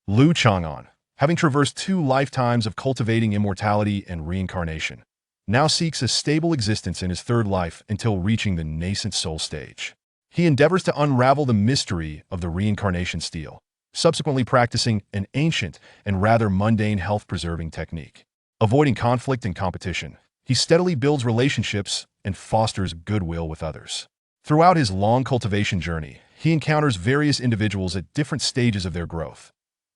Lu Changan, having traversed 2 lifetimes of cultivating immortality and reincarnation, now seeks a stable existence in his third life until reaching the Nascent Soul stage. He endeavors to unravel the mystery of the Reincarnation Stele, subsequently practicing an ancient and rather mundane health-preserving technique. Avoiding conflict and competition, he steadily builds relationships and fosters goodwill with others. Throughout his long cultivation journey, he encounters various individuals at different stages of their growth.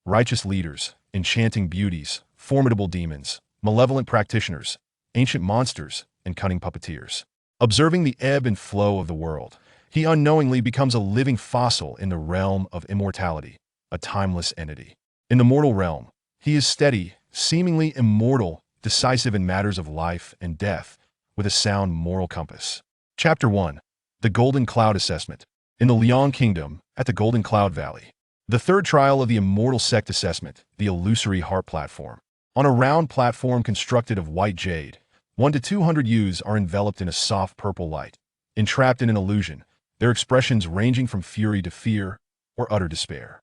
Righteous leaders, enchanting beauties, formidable demons, malevolent practitioners, ancient monsters, and cunning puppeteers. Observing the ebb and flow of the world, he unknowingly becomes a living fossil in the realm of immortality, a timeless entity. In the mortal realm, he is steady, seemingly immortal, decisive in matters of life and death, with a sound moral compass. Chapter 1. The Golden Cloud Assessment. In the Liang Kingdom, at the Golden Cloud Valley. The third trial of the immortal sect assessment, the illusory heart platform. On a round platform constructed of white jade, 1 to 200 youths are enveloped in a soft purple light, entrapped in an illusion, their expressions ranging from fury to fear or utter despair.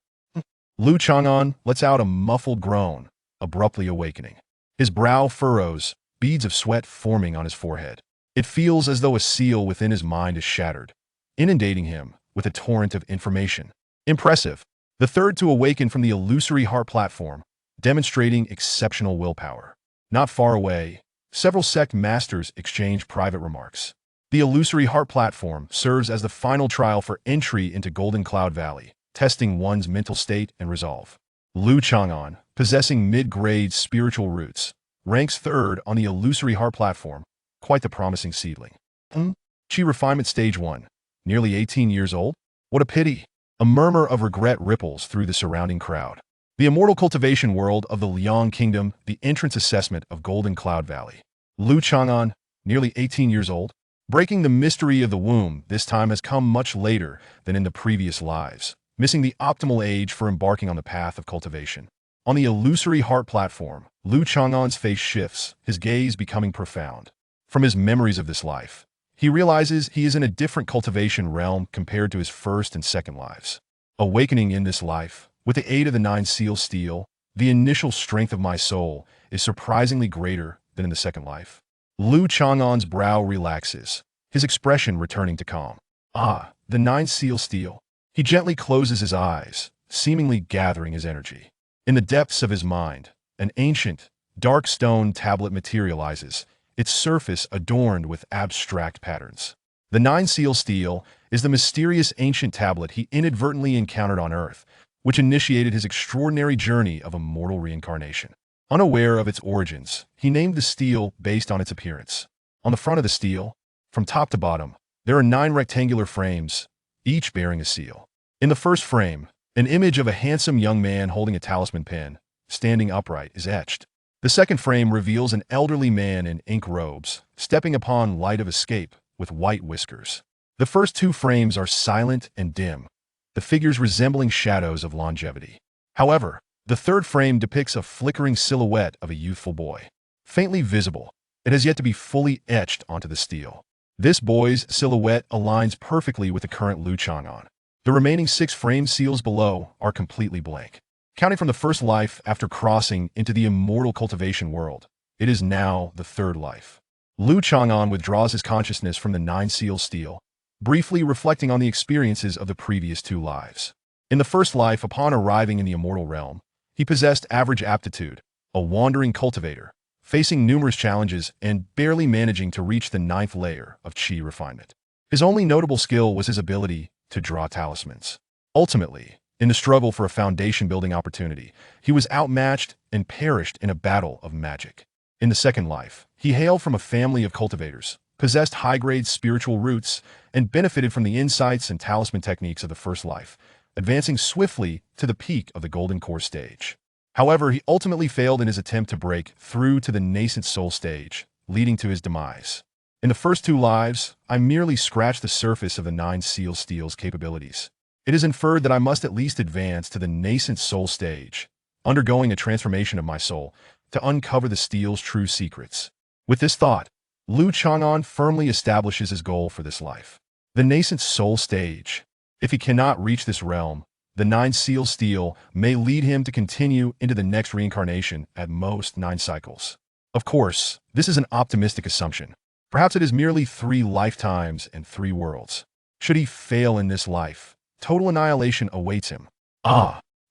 Lu Changan lets out a muffled groan, abruptly awakening. His brow furrows, beads of sweat forming on his forehead. It feels as though a seal within his mind is shattered, inundating him with a torrent of information. Impressive. The third to awaken from the illusory heart platform, demonstrating exceptional willpower. Not far away, several sect masters exchange private remarks. The illusory heart platform serves as the final trial for entry into Golden Cloud Valley, testing one's mental state and resolve. Lu Changan, possessing mid-grade spiritual roots, ranks third on the illusory heart platform, quite the promising seedling. Chi Refinement Stage 1, nearly 18 years old? What a pity! A murmur of regret ripples through the surrounding crowd. The immortal cultivation world of the Liang Kingdom, the entrance assessment of Golden Cloud Valley. Lu Changan, nearly 18 years old? Breaking the mystery of the womb this time has come much later than in the previous lives, missing the optimal age for embarking on the path of cultivation. On the illusory heart platform, Lu Changan's face shifts, his gaze becoming profound. From his memories of this life, he realizes he is in a different cultivation realm compared to his first and second lives. Awakening in this life, with the aid of the 9 seal stele, the initial strength of my soul is surprisingly greater than in the second life. Lu Changan's brow relaxes, his expression returning to calm. Ah, the 9 seal stele. He gently closes his eyes, seemingly gathering his energy. In the depths of his mind, an ancient, dark stone tablet materializes, its surface adorned with abstract patterns. The 9 seal stele is the mysterious ancient tablet he inadvertently encountered on Earth, which initiated his extraordinary journey of immortal reincarnation. Unaware of its origins, he named the stele based on its appearance. On the front of the stele, from top to bottom, there are 9 rectangular frames, each bearing a seal. In the first frame, an image of a handsome young man holding a talisman pen, standing upright, is etched. The second frame reveals an elderly man in ink robes, stepping upon light of escape with white whiskers. The first 2 frames are silent and dim, the figures resembling shadows of longevity. However, the third frame depicts a flickering silhouette of a youthful boy. Faintly visible, it has yet to be fully etched onto the stele. This boy's silhouette aligns perfectly with the current Lu Changan. The remaining 6 frame seals below are completely blank. Counting from the first life after crossing into the immortal cultivation world, it is now the third life. Lu Changan withdraws his consciousness from the 9 seal stele, briefly reflecting on the experiences of the previous 2 lives. In the first life, upon arriving in the immortal realm, he possessed average aptitude, a wandering cultivator, facing numerous challenges and barely managing to reach the 9th layer of Chi refinement. His only notable skill was his ability to draw talismans. Ultimately, in the struggle for a foundation-building opportunity, he was outmatched and perished in a battle of magic. In the second life, he hailed from a family of cultivators, possessed high-grade spiritual roots, and benefited from the insights and talisman techniques of the first life, advancing swiftly to the peak of the Golden Core stage. However, he ultimately failed in his attempt to break through to the Nascent Soul stage, leading to his demise. In the first 2 lives, I merely scratched the surface of the 9 seal stele's capabilities. It is inferred that I must at least advance to the Nascent Soul stage, undergoing a transformation of my soul, to uncover the stele's true secrets. With this thought, Lu Changan firmly establishes his goal for this life. The Nascent Soul stage. If he cannot reach this realm, The 9 seal stele may lead him to continue into the next reincarnation at most 9 cycles. Of course, this is an optimistic assumption. Perhaps it is merely 3 lifetimes and 3 worlds. Should he fail in this life, total annihilation awaits him.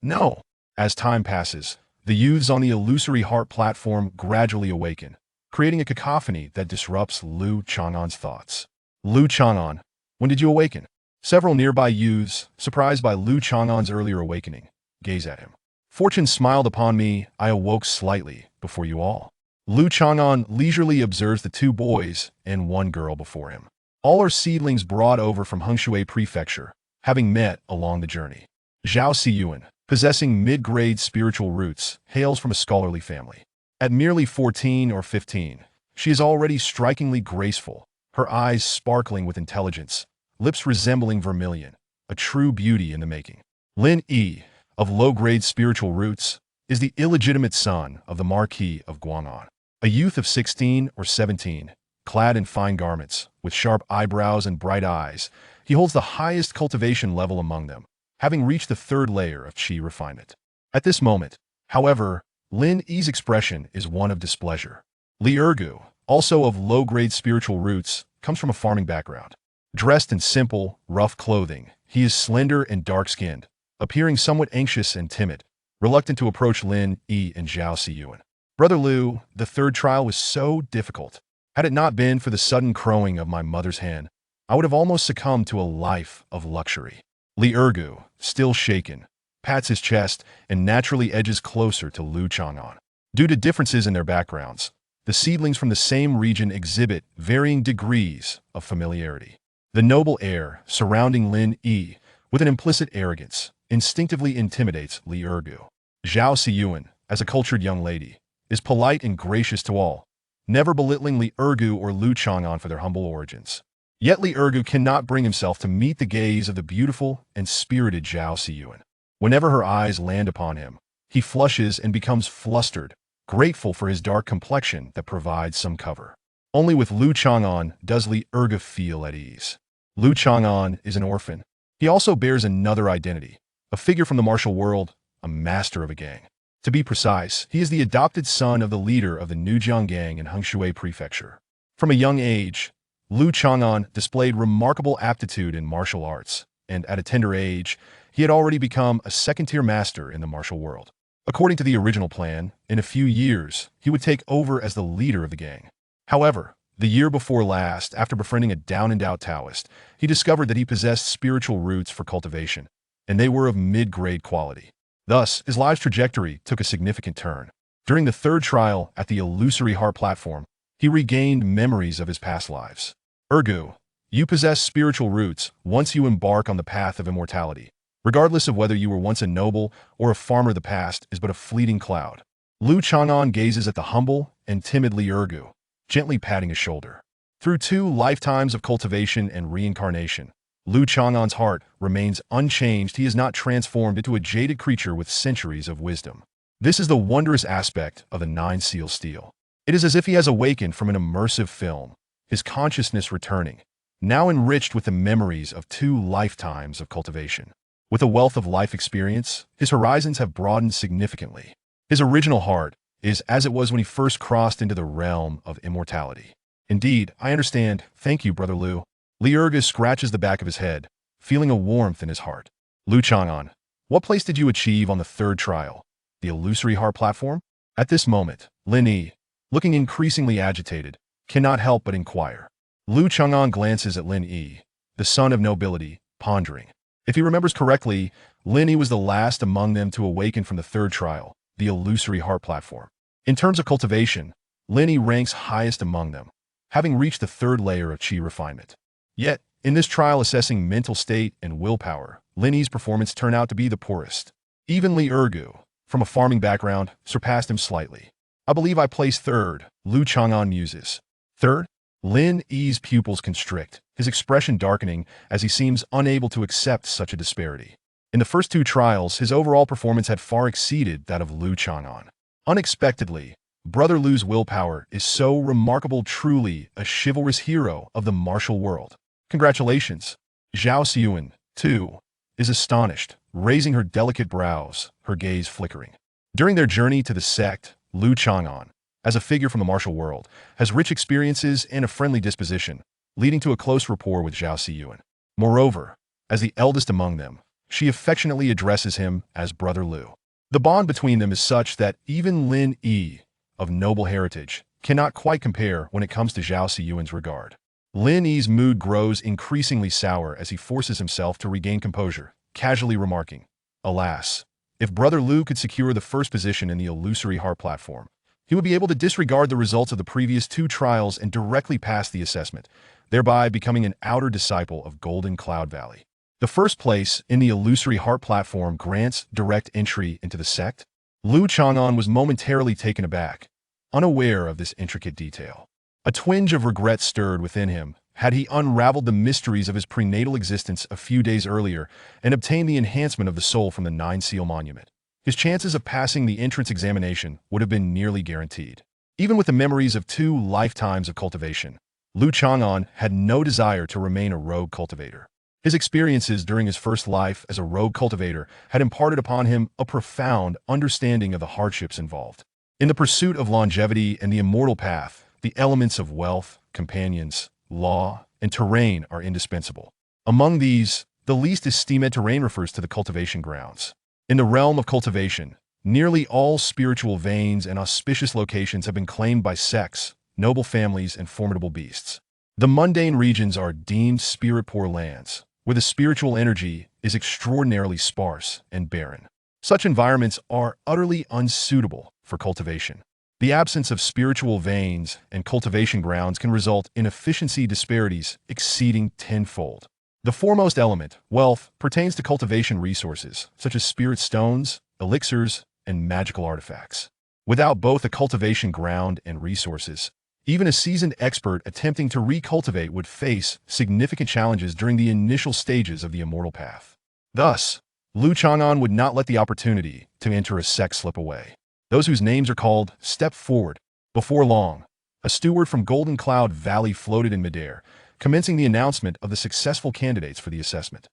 No. As time passes, the youths on the illusory heart platform gradually awaken, creating a cacophony that disrupts Lu Changan's thoughts. Lu Changan, when did you awaken? Several nearby youths, surprised by Lu Changan's earlier awakening, gaze at him. Fortune smiled upon me, I awoke slightly before you all. Lu Changan leisurely observes the 2 boys and 1 girl before him. All are seedlings brought over from Eschewing Prefecture, having met along the journey. Zhao Xiyuan, possessing mid-grade spiritual roots, hails from a scholarly family. At merely 14 or 15, she is already strikingly graceful, her eyes sparkling with intelligence, lips resembling vermilion, a true beauty in the making. Lin Yi, of low-grade spiritual roots, is the illegitimate son of the Marquis of Guang'an. A youth of 16 or 17, clad in fine garments, with sharp eyebrows and bright eyes, he holds the highest cultivation level among them, having reached the 3rd layer of qi refinement. At this moment, however, Lin Yi's expression is one of displeasure. Li Ergu, also of low-grade spiritual roots, comes from a farming background. Dressed in simple, rough clothing, he is slender and dark-skinned, appearing somewhat anxious and timid, reluctant to approach Lin Yi and Zhao Xiyuan. Brother Lu, the 3rd trial was so difficult. Had it not been for the sudden crowing of my mother's hen, I would have almost succumbed to a life of luxury. Li Ergu, still shaken, pats his chest and naturally edges closer to Lu Changan. Due to differences in their backgrounds, the seedlings from the same region exhibit varying degrees of familiarity. The noble air surrounding Lin Yi, with an implicit arrogance, instinctively intimidates Li Ergu. Zhao Xiyuan, as a cultured young lady, is polite and gracious to all, never belittling Li Ergu or Lu Changan for their humble origins. Yet Li Ergu cannot bring himself to meet the gaze of the beautiful and spirited Zhao Xiyuan. Whenever her eyes land upon him, he flushes and becomes flustered, grateful for his dark complexion that provides some cover. Only with Lu Changan does Li Ergu feel at ease. Lu Changan is an orphan. He also bears another identity, a figure from the martial world, a master of a gang. To be precise, he is the adopted son of the leader of the Nujiang gang in Eschewing Prefecture. From a young age, Lu Changan displayed remarkable aptitude in martial arts, and at a tender age, he had already become a second-tier master in the martial world. According to the original plan, in a few years, he would take over as the leader of the gang. However, the year before last, after befriending a down-and-out Taoist, he discovered that he possessed spiritual roots for cultivation, and they were of mid-grade quality. Thus, his life's trajectory took a significant turn. During the 3rd trial at the illusory heart platform, he regained memories of his past lives. Ergu, you possess spiritual roots once you embark on the path of immortality. Regardless of whether you were once a noble or a farmer, the past is but a fleeting cloud. Lu Changan gazes at the humble and timid Li Ergu, gently patting his shoulder. Through 2 lifetimes of cultivation and reincarnation, Lu Changan's heart remains unchanged. He is not transformed into a jaded creature with centuries of wisdom. This is the wondrous aspect of the 9 seal stele. It is as if he has awakened from an immersive film, his consciousness returning, now enriched with the memories of 2 lifetimes of cultivation. With a wealth of life experience, his horizons have broadened significantly. His original heart is as it was when he first crossed into the realm of immortality. Indeed, I understand. Thank you, Brother Lu. Li Ergu scratches the back of his head, feeling a warmth in his heart. Lu Changan, what place did you achieve on the 3rd trial? The illusory heart platform? At this moment, Lin Yi, looking increasingly agitated, cannot help but inquire. Lu Changan glances at Lin Yi, the son of nobility, pondering. If he remembers correctly, Lin Yi was the last among them to awaken from the 3rd trial, the illusory heart platform. In terms of cultivation, Lin Yi ranks highest among them, having reached the 3rd layer of qi refinement. Yet, in this trial assessing mental state and willpower, Lin Yi's performance turned out to be the poorest. Even Li Ergu, from a farming background, surpassed him slightly. I believe I placed 3rd, Lu Changan muses. 3rd? Lin Yi's pupils constrict, his expression darkening as he seems unable to accept such a disparity. In the first 2 trials, his overall performance had far exceeded that of Lu Changan. Unexpectedly, Brother Lu's willpower is so remarkable, truly a chivalrous hero of the martial world. Congratulations. Zhao Xiyuan, too, is astonished, raising her delicate brows, her gaze flickering. During their journey to the sect, Lu Changan, as a figure from the martial world, has rich experiences and a friendly disposition, leading to a close rapport with Zhao Siyuan. Moreover, as the eldest among them, she affectionately addresses him as Brother Lu. The bond between them is such that even Lin Yi, of noble heritage, cannot quite compare when it comes to Zhao Siyuan's regard. Lin Yi's mood grows increasingly sour as he forces himself to regain composure, casually remarking, "Alas, if Brother Lu could secure the first position in the illusory heart platform, he would be able to disregard the results of the previous 2 trials and directly pass the assessment, thereby becoming an outer disciple of Golden Cloud Valley. The first place in the illusory heart platform grants direct entry into the sect." Lu Changan was momentarily taken aback, unaware of this intricate detail. A twinge of regret stirred within him had he unraveled the mysteries of his prenatal existence a few days earlier and obtained the enhancement of the soul from the 9-seal monument. His chances of passing the entrance examination would have been nearly guaranteed. Even with the memories of 2 lifetimes of cultivation, Lu Changan had no desire to remain a rogue cultivator. His experiences during his first life as a rogue cultivator had imparted upon him a profound understanding of the hardships involved. In the pursuit of longevity and the immortal path, the elements of wealth, companions, law, and terrain are indispensable. Among these, the least esteemed terrain refers to the cultivation grounds. In the realm of cultivation, nearly all spiritual veins and auspicious locations have been claimed by sects, noble families, and formidable beasts. The mundane regions are deemed spirit-poor lands, where the spiritual energy is extraordinarily sparse and barren. Such environments are utterly unsuitable for cultivation. The absence of spiritual veins and cultivation grounds can result in efficiency disparities exceeding tenfold. The foremost element, wealth, pertains to cultivation resources, such as spirit stones, elixirs, and magical artifacts. Without both a cultivation ground and resources, even a seasoned expert attempting to recultivate would face significant challenges during the initial stages of the immortal path. Thus, Lu Changan would not let the opportunity to enter a sect slip away. Those whose names are called stepped forward. Before long, a steward from Golden Cloud Valley floated in midair, commencing the announcement of the successful candidates for the assessment.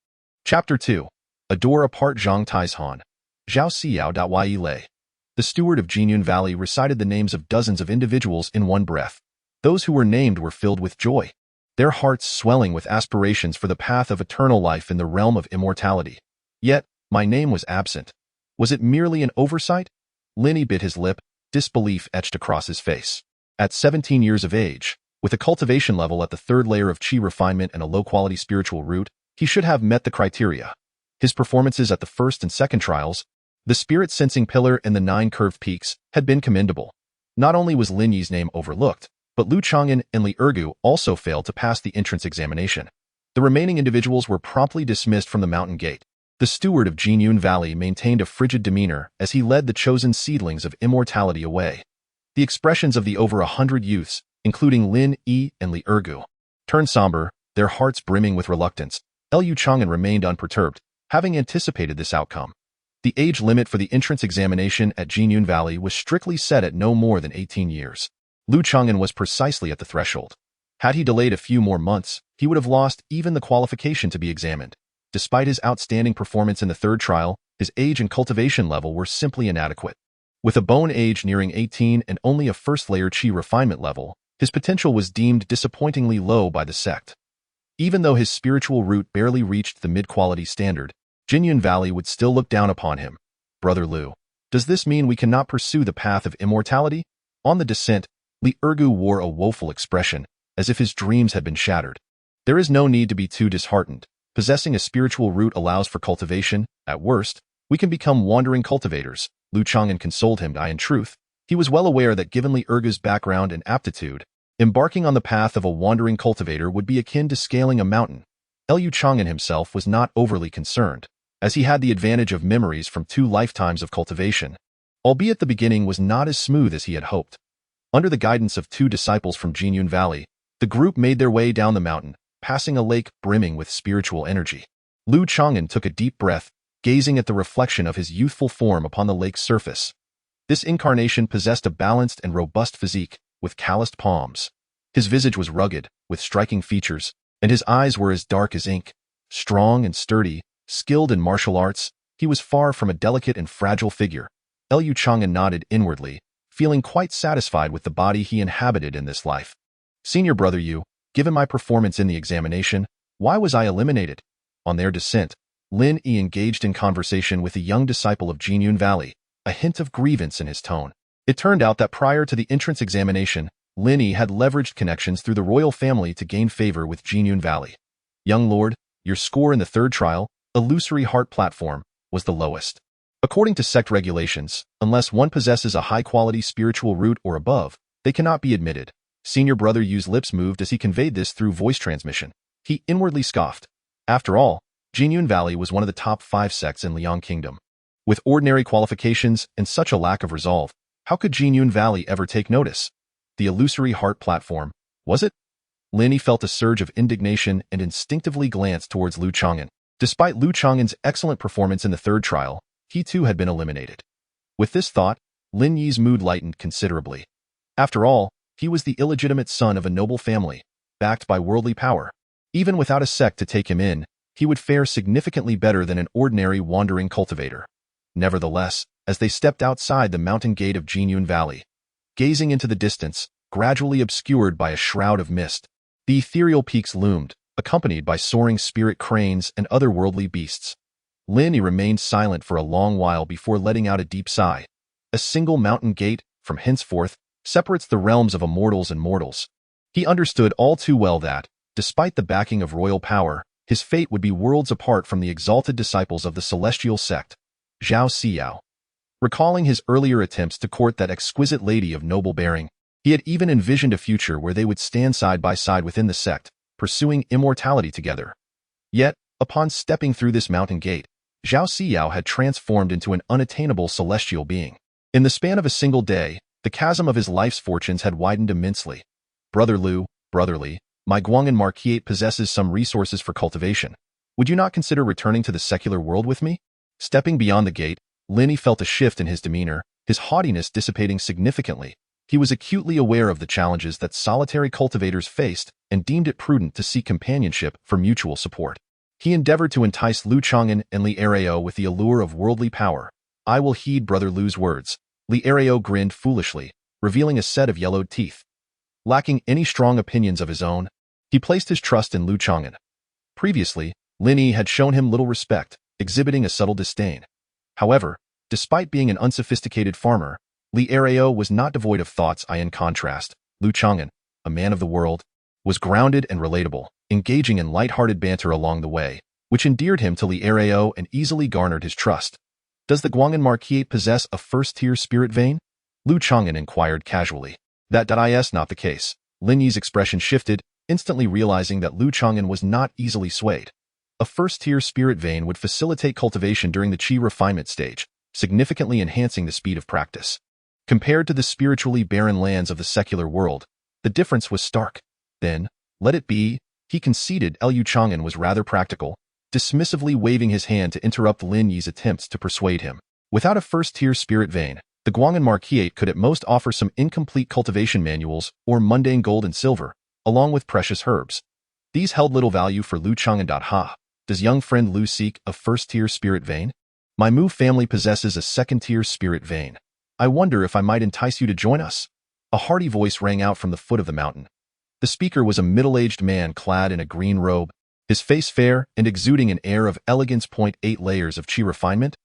Chapter 2. Adore apart Zhang Tai's Han. Zhao Xiao. Yi Lei. The steward of Jinyun Valley recited the names of dozens of individuals in one breath. Those who were named were filled with joy, their hearts swelling with aspirations for the path of eternal life in the realm of immortality. Yet, my name was absent. Was it merely an oversight? Linny bit his lip, disbelief etched across his face. At 17 years of age, with a cultivation level at the 3rd layer of chi refinement and a low-quality spiritual root, he should have met the criteria. His performances at the 1st and 2nd trials, the spirit-sensing pillar and the 9 curved peaks, had been commendable. Not only was Lin Yi's name overlooked, but Lu Changan and Li Ergu also failed to pass the entrance examination. The remaining individuals were promptly dismissed from the mountain gate. The steward of Jinyun Valley maintained a frigid demeanor as he led the chosen seedlings of immortality away. The expressions of the over 100 youths, including Lin Yi and Li Ergu, turned somber, their hearts brimming with reluctance. Lu Changan remained unperturbed, having anticipated this outcome. The age limit for the entrance examination at Jinyun Valley was strictly set at no more than 18 years. Lu Changan was precisely at the threshold. Had he delayed a few more months, he would have lost even the qualification to be examined. Despite his outstanding performance in the 3rd trial, his age and cultivation level were simply inadequate. With a bone age nearing 18 and only a 1st-layer chi refinement level, his potential was deemed disappointingly low by the sect. Even though his spiritual root barely reached the mid-quality standard, Jinyun Valley would still look down upon him. Brother Lu, does this mean we cannot pursue the path of immortality? On the descent, Li Ergu wore a woeful expression, as if his dreams had been shattered. There is no need to be too disheartened. Possessing a spiritual root allows for cultivation. At worst, we can become wandering cultivators. Lu Changan consoled him. In truth, he was well aware that given Li Ergu's background and aptitude, embarking on the path of a wandering cultivator would be akin to scaling a mountain. Lu Changan himself was not overly concerned, as he had the advantage of memories from 2 lifetimes of cultivation, albeit the beginning was not as smooth as he had hoped. Under the guidance of 2 disciples from Jinyun Valley, the group made their way down the mountain, passing a lake brimming with spiritual energy. Lu Changan took a deep breath, gazing at the reflection of his youthful form upon the lake's surface. This incarnation possessed a balanced and robust physique, with calloused palms. His visage was rugged, with striking features, and his eyes were as dark as ink. Strong and sturdy, skilled in martial arts, He was far from a delicate and fragile figure. Changan nodded inwardly, feeling quite satisfied with the body he inhabited in this life. Senior brother Yu, given my performance in the examination, why was I eliminated? On their descent, Lin Yi engaged in conversation with a young disciple of Jinyun Valley, a hint of grievance in his tone. It turned out that prior to the entrance examination, Lin Yi had leveraged connections through the royal family to gain favor with Jinyun Valley. Young lord, your score in the third trial, illusory heart platform, was the lowest. According to sect regulations, unless one possesses a high-quality spiritual root or above, they cannot be admitted. Senior brother Yu's lips moved as he conveyed this through voice transmission. He inwardly scoffed. After all, Jinyun Valley was one of the top 5 sects in Liang Kingdom. With ordinary qualifications and such a lack of resolve, how could Jinyun Valley ever take notice? The illusory heart platform, was it? Lin Yi felt a surge of indignation and instinctively glanced towards Lu Changan. Despite Lu Changan's excellent performance in the third trial, he too had been eliminated. With this thought, Lin Yi's mood lightened considerably. After all, he was the illegitimate son of a noble family, backed by worldly power. Even without a sect to take him in, he would fare significantly better than an ordinary wandering cultivator. Nevertheless, as they stepped outside the mountain gate of Jinyun Valley, gazing into the distance, gradually obscured by a shroud of mist, the ethereal peaks loomed, accompanied by soaring spirit cranes and other worldly beasts. Lin Yi remained silent for a long while before letting out a deep sigh. A single mountain gate, from henceforth, separates the realms of immortals and mortals. He understood all too well that, despite the backing of royal power, his fate would be worlds apart from the exalted disciples of the celestial sect, Zhao Siyao. Recalling his earlier attempts to court that exquisite lady of noble bearing, he had even envisioned a future where they would stand side by side within the sect, pursuing immortality together. Yet, upon stepping through this mountain gate, Zhao Siyao had transformed into an unattainable celestial being. In the span of a single day, the chasm of his life's fortunes had widened immensely. Brother Lu, brotherly, my Guangan Marquise possesses some resources for cultivation. Would you not consider returning to the secular world with me? Stepping beyond the gate, Lin Yi felt a shift in his demeanor, his haughtiness dissipating significantly. He was acutely aware of the challenges that solitary cultivators faced and deemed it prudent to seek companionship for mutual support. He endeavored to entice Lu Changan and Li Areo with the allure of worldly power. I will heed Brother Lu's words. Li Areo grinned foolishly, revealing a set of yellowed teeth. Lacking any strong opinions of his own, he placed his trust in Lu Changan. Previously, Lin Yi had shown him little respect, exhibiting a subtle disdain. However, despite being an unsophisticated farmer, Li Areo was not devoid of thoughts. In contrast, Lu Changan, a man of the world, was grounded and relatable, engaging in light-hearted banter along the way, which endeared him to Li Areo and easily garnered his trust. Does the Guangan Marquise possess a first-tier spirit vein? Lu Changan inquired casually. That is not the case. Lin Yi's expression shifted, instantly realizing that Lu Changan was not easily swayed. A first-tier spirit vein would facilitate cultivation during the chi refinement stage, significantly enhancing the speed of practice. Compared to the spiritually barren lands of the secular world, the difference was stark. Then, let it be, he conceded. Lu Changan was rather practical, dismissively waving his hand to interrupt Lin Yi's attempts to persuade him. Without a first-tier spirit vein, the Guangan Marquise could at most offer some incomplete cultivation manuals or mundane gold and silver, along with precious herbs. These held little value for Lu Changan. Does young friend Lu seek a first-tier spirit vein? My Mu family possesses a second-tier spirit vein. I wonder if I might entice you to join us. A hearty voice rang out from the foot of the mountain. The speaker was a middle-aged man clad in a green robe, his face fair and exuding an air of elegance. 8 layers of chi refinement.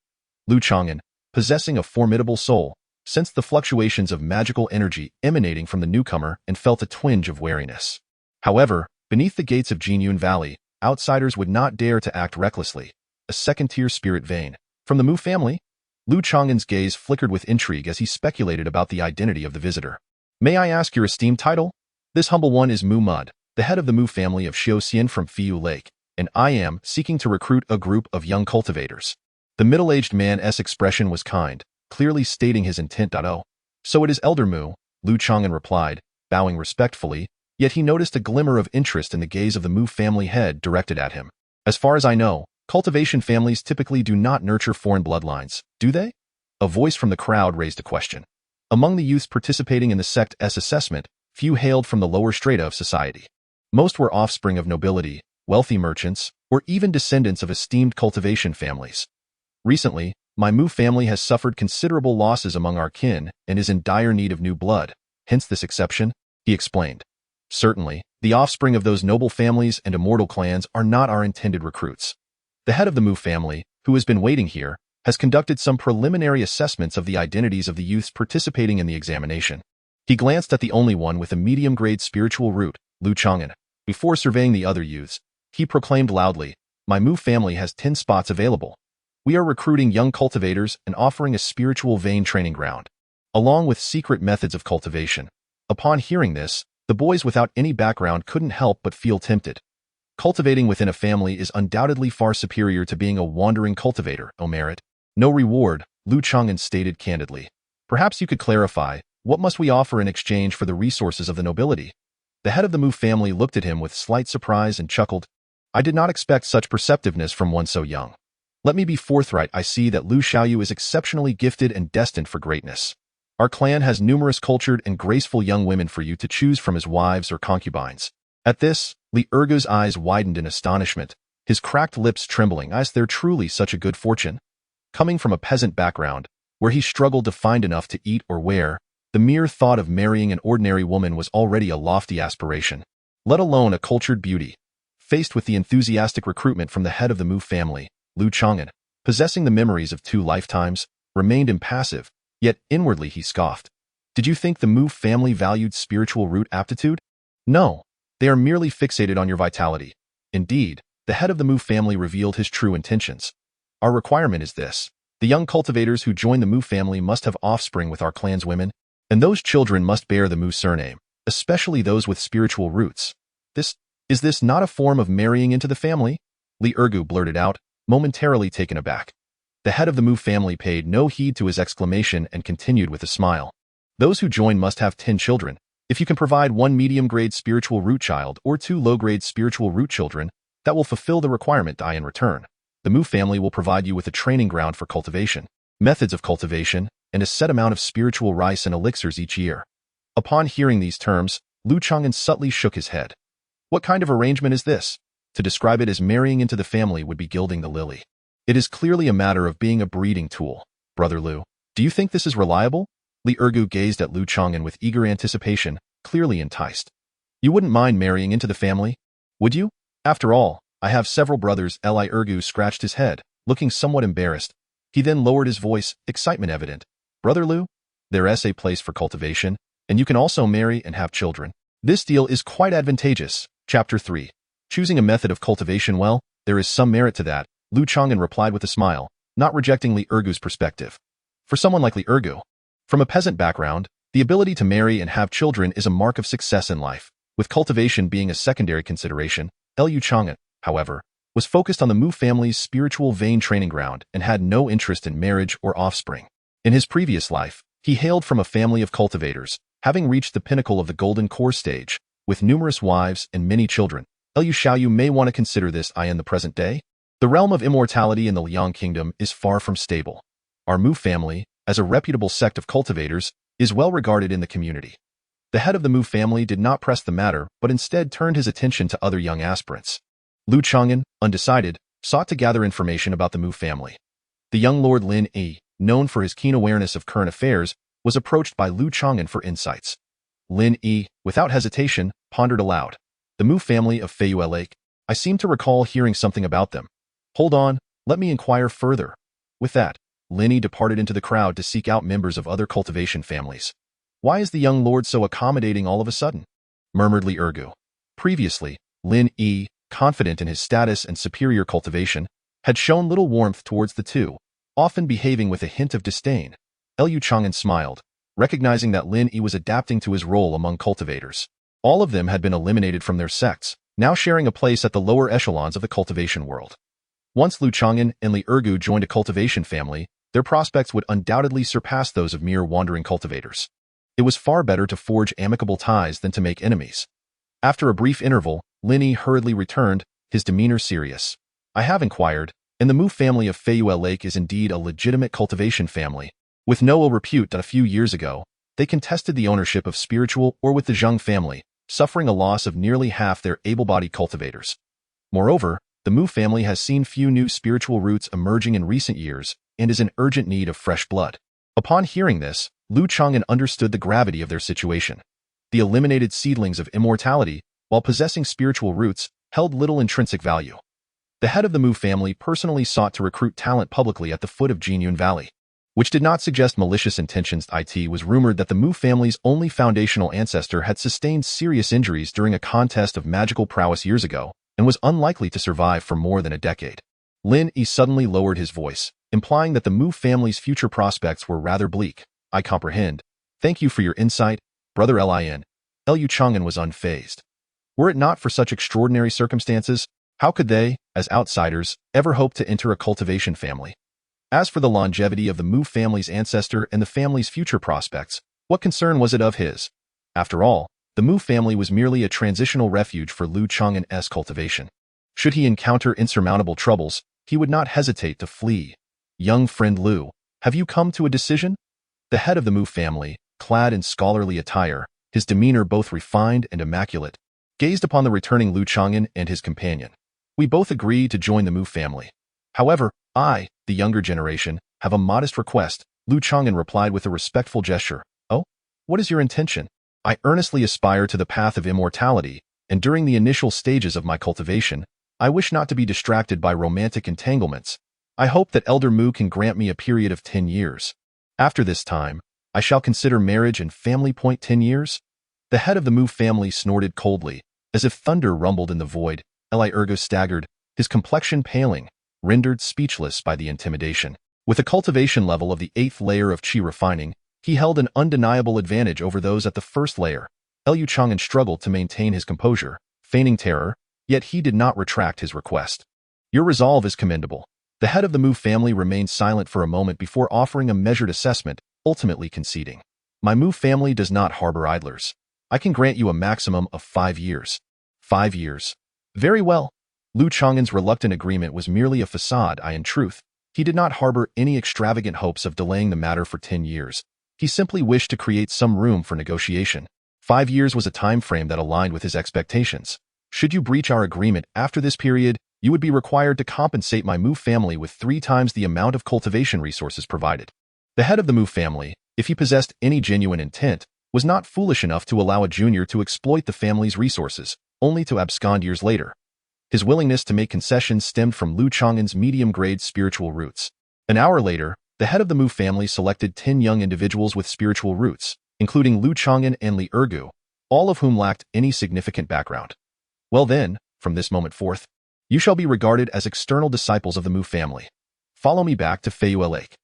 Lu Changan, possessing a formidable soul, sensed the fluctuations of magical energy emanating from the newcomer and felt a twinge of wariness. However, beneath the gates of Jinyun Valley, outsiders would not dare to act recklessly. A second-tier spirit vein. From the Mu family? Lu Changan's gaze flickered with intrigue as he speculated about the identity of the visitor. May I ask your esteemed title? This humble one is Mu Mud, the head of the Mu family of Xiaoxian from Fiyu Lake, and I am seeking to recruit a group of young cultivators. The middle-aged man's expression was kind, clearly stating his intent. Oh, so it is Elder Mu, Lu Changan replied, bowing respectfully, yet he noticed a glimmer of interest in the gaze of the Mu family head directed at him. As far as I know, cultivation families typically do not nurture foreign bloodlines, do they? A voice from the crowd raised a question. Among the youths participating in the sect's assessment, few hailed from the lower strata of society. Most were offspring of nobility, wealthy merchants, or even descendants of esteemed cultivation families. Recently, my Mu family has suffered considerable losses among our kin and is in dire need of new blood, hence this exception, he explained. Certainly, the offspring of those noble families and immortal clans are not our intended recruits. The head of the Mu family, who has been waiting here, has conducted some preliminary assessments of the identities of the youths participating in the examination. He glanced at the only one with a medium-grade spiritual root, Lu Changan. Before surveying the other youths, he proclaimed loudly, "My Mu family has 10 spots available. We are recruiting young cultivators and offering a spiritual vein training ground, along with secret methods of cultivation." Upon hearing this, the boys without any background couldn't help but feel tempted. Cultivating within a family is undoubtedly far superior to being a wandering cultivator, O merit. No reward, Lu Changan stated candidly. Perhaps you could clarify, what must we offer in exchange for the resources of the nobility? The head of the Mu family looked at him with slight surprise and chuckled. I did not expect such perceptiveness from one so young. Let me be forthright. I see that Lu Xiaoyu is exceptionally gifted and destined for greatness. Our clan has numerous cultured and graceful young women for you to choose from as wives or concubines. At this, Li Ergu's eyes widened in astonishment, his cracked lips trembling. Is there truly such a good fortune? Coming from a peasant background, where he struggled to find enough to eat or wear, the mere thought of marrying an ordinary woman was already a lofty aspiration, let alone a cultured beauty. Faced with the enthusiastic recruitment from the head of the Mu family, Lu Changan, possessing the memories of 2 lifetimes, remained impassive, yet inwardly he scoffed. Did you think the Mu family valued spiritual root aptitude? No. They are merely fixated on your vitality. Indeed, the head of the Mu family revealed his true intentions. Our requirement is this. The young cultivators who join the Mu family must have offspring with our clan's women, and those children must bear the Mu surname, especially those with spiritual roots. Is this not a form of marrying into the family? Li Ergu blurted out, momentarily taken aback. The head of the Mu family paid no heed to his exclamation and continued with a smile. Those who join must have 10 children. If you can provide 1 medium-grade spiritual root child or 2 low-grade spiritual root children, that will fulfill the requirement. In return, the Mu family will provide you with a training ground for cultivation, methods of cultivation, and a set amount of spiritual rice and elixirs each year. Upon hearing these terms, Lu Changan subtly shook his head. What kind of arrangement is this? To describe it as marrying into the family would be gilding the lily. It is clearly a matter of being a breeding tool. Brother Lu, do you think this is reliable? Li Ergu gazed at Lu Changan with eager anticipation, clearly enticed. You wouldn't mind marrying into the family, would you? After all, I have several brothers. Li Ergu scratched his head, looking somewhat embarrassed. He then lowered his voice, excitement evident. Brother Lu, there's a place for cultivation, and you can also marry and have children. This deal is quite advantageous. Chapter 3. Choosing a method of cultivation. Well, there is some merit to that, Lu Changan replied with a smile, not rejecting Li Ergu's perspective. For someone like Li Ergu, from a peasant background, the ability to marry and have children is a mark of success in life, with cultivation being a secondary consideration. Lu Changan, however, was focused on the Mu family's spiritual vein training ground and had no interest in marriage or offspring. In his previous life, he hailed from a family of cultivators, having reached the pinnacle of the golden core stage, with numerous wives and many children. Lu Xiaoyu may want to consider this in the present day. The realm of immortality in the Liang kingdom is far from stable. Our Mu family, as a reputable sect of cultivators, is well regarded in the community. The head of the Mu family did not press the matter, but instead turned his attention to other young aspirants. Lu Changan, undecided, sought to gather information about the Mu family. The young Lord Lin Yi, known for his keen awareness of current affairs, was approached by Lu Changan for insights. Lin Yi, without hesitation, pondered aloud. The Mu family of Feiyue Lake. I seem to recall hearing something about them. Hold on, let me inquire further. With that, Lin Yi departed into the crowd to seek out members of other cultivation families. Why is the young lord so accommodating all of a sudden? Murmured Li Ergu. Previously, Lin Yi, confident in his status and superior cultivation, had shown little warmth towards the two, often behaving with a hint of disdain. Lu Changan smiled, recognizing that Lin Yi was adapting to his role among cultivators. All of them had been eliminated from their sects, now sharing a place at the lower echelons of the cultivation world. Once Lu Changan and Li Ergu joined a cultivation family, their prospects would undoubtedly surpass those of mere wandering cultivators. It was far better to forge amicable ties than to make enemies. After a brief interval, Lin Yi hurriedly returned, his demeanor serious. I have inquired, and the Mu family of Feiyue Lake is indeed a legitimate cultivation family. With no ill repute that a few years ago, they contested the ownership of spiritual or with the Zheng family, suffering a loss of nearly half their able-bodied cultivators. Moreover, The Mu family has seen few new spiritual roots emerging in recent years and is in urgent need of fresh blood. Upon hearing this, Lu Changan understood the gravity of their situation. The eliminated seedlings of immortality, while possessing spiritual roots, held little intrinsic value. The head of the Mu family personally sought to recruit talent publicly at the foot of Jinyun Valley, which did not suggest malicious intentions. It was rumored that the Mu family's only foundational ancestor had sustained serious injuries during a contest of magical prowess years ago and was unlikely to survive for more than a decade. Lin Yi suddenly lowered his voice, implying that the Mu family's future prospects were rather bleak. I comprehend. Thank you for your insight, Brother Lin. Lu Changan was unfazed. Were it not for such extraordinary circumstances, how could they, as outsiders, ever hope to enter a cultivation family? As for the longevity of the Mu family's ancestor and the family's future prospects, what concern was it of his? After all, the Mu family was merely a transitional refuge for Lu Changan's cultivation. Should he encounter insurmountable troubles, he would not hesitate to flee. Young friend Lu, have you come to a decision? The head of the Mu family, clad in scholarly attire, his demeanor both refined and immaculate, gazed upon the returning Lu Changan and his companion. We both agree to join the Mu family. However, I, the younger generation, have a modest request, Lu Changan replied with a respectful gesture. Oh? What is your intention? I earnestly aspire to the path of immortality, and during the initial stages of my cultivation, I wish not to be distracted by romantic entanglements. I hope that Elder Mu can grant me a period of 10 years. After this time, I shall consider marriage and family. 10 years? The head of the Mu family snorted coldly, as if thunder rumbled in the void. Ergo staggered, his complexion paling, rendered speechless by the intimidation. With a cultivation level of the 8th layer of Qi refining, he held an undeniable advantage over those at the 1st layer. Lu Changan struggled to maintain his composure, feigning terror, yet he did not retract his request. Your resolve is commendable. The head of the Mu family remained silent for a moment before offering a measured assessment, ultimately conceding. My Mu family does not harbor idlers. I can grant you a maximum of 5 years. 5 years. Very well. Lu Changan's reluctant agreement was merely a facade. In truth, he did not harbor any extravagant hopes of delaying the matter for 10 years. He simply wished to create some room for negotiation. 5 years was a time frame that aligned with his expectations. Should you breach our agreement after this period, you would be required to compensate my Mu family with 3 times the amount of cultivation resources provided. The head of the Mu family, if he possessed any genuine intent, was not foolish enough to allow a junior to exploit the family's resources, only to abscond years later. His willingness to make concessions stemmed from Lu Changan's medium-grade spiritual roots. An hour later, the head of the Mu family selected 10 young individuals with spiritual roots, including Lu Changan and Li Ergu, all of whom lacked any significant background. Well then, from this moment forth, you shall be regarded as external disciples of the Mu family. Follow me back to Feiyue Lake.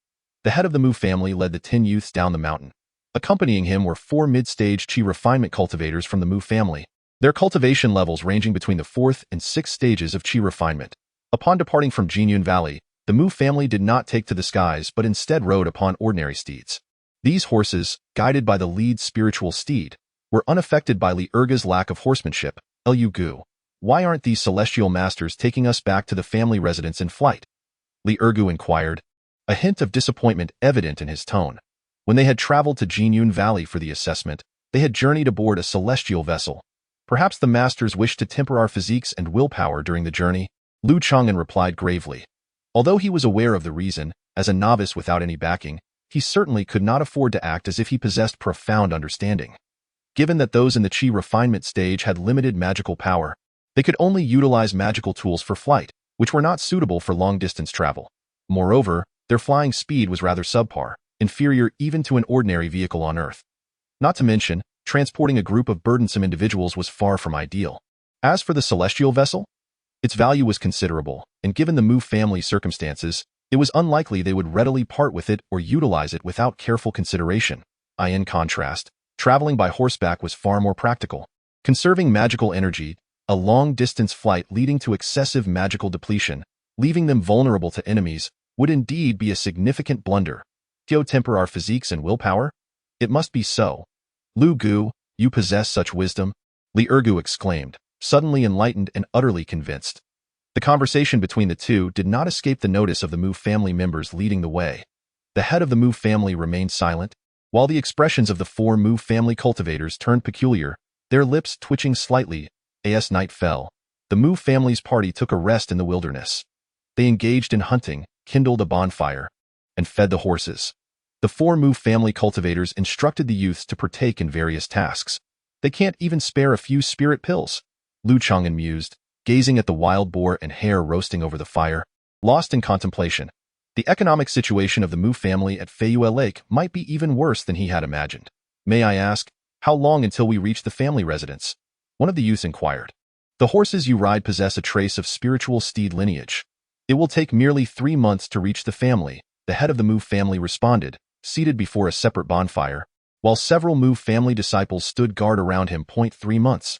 The head of the Mu family led the 10 youths down the mountain. Accompanying him were 4 mid-stage Qi refinement cultivators from the Mu family, their cultivation levels ranging between the 4th and 6th stages of Qi refinement. Upon departing from Jinyun Valley, the Mu family did not take to the skies but instead rode upon ordinary steeds. These horses, guided by the lead spiritual steed, were unaffected by Li Erga's lack of horsemanship. Lu Gu, why aren't these celestial masters taking us back to the family residence in flight? Li Ergu inquired, a hint of disappointment evident in his tone. When they had traveled to Jinyun Valley for the assessment, they had journeyed aboard a celestial vessel. Perhaps the masters wished to temper our physiques and willpower during the journey, Lu Changan replied gravely. Although he was aware of the reason, as a novice without any backing, he certainly could not afford to act as if he possessed profound understanding. Given that those in the Qi refinement stage had limited magical power, they could only utilize magical tools for flight, which were not suitable for long-distance travel. Moreover, their flying speed was rather subpar, inferior even to an ordinary vehicle on Earth. Not to mention, transporting a group of burdensome individuals was far from ideal. As for the celestial vessel, its value was considerable, and given the Mu family's circumstances, it was unlikely they would readily part with it or utilize it without careful consideration. In contrast, traveling by horseback was far more practical. Conserving magical energy, a long-distance flight leading to excessive magical depletion, leaving them vulnerable to enemies, would indeed be a significant blunder. Temper our physiques and willpower? It must be so. Lu Gu, you possess such wisdom? Li Ergu exclaimed, suddenly enlightened and utterly convinced. The conversation between the two did not escape the notice of the Mu family members leading the way. The head of the Mu family remained silent, while the expressions of the 4 Mu family cultivators turned peculiar, their lips twitching slightly. As night fell, the Mu family's party took a rest in the wilderness. They engaged in hunting, kindled a bonfire, and fed the horses. The 4 Mu family cultivators instructed the youths to partake in various tasks. They can't even spare a few spirit pills, Lu Changan mused, gazing at the wild boar and hare roasting over the fire, lost in contemplation. The economic situation of the Mu family at Feyue Lake might be even worse than he had imagined. May I ask, how long until we reach the family residence? One of the youths inquired. The horses you ride possess a trace of spiritual steed lineage. It will take merely 3 months to reach the family, the head of the Mu family responded, seated before a separate bonfire, while several Mu family disciples stood guard around him. 3 months.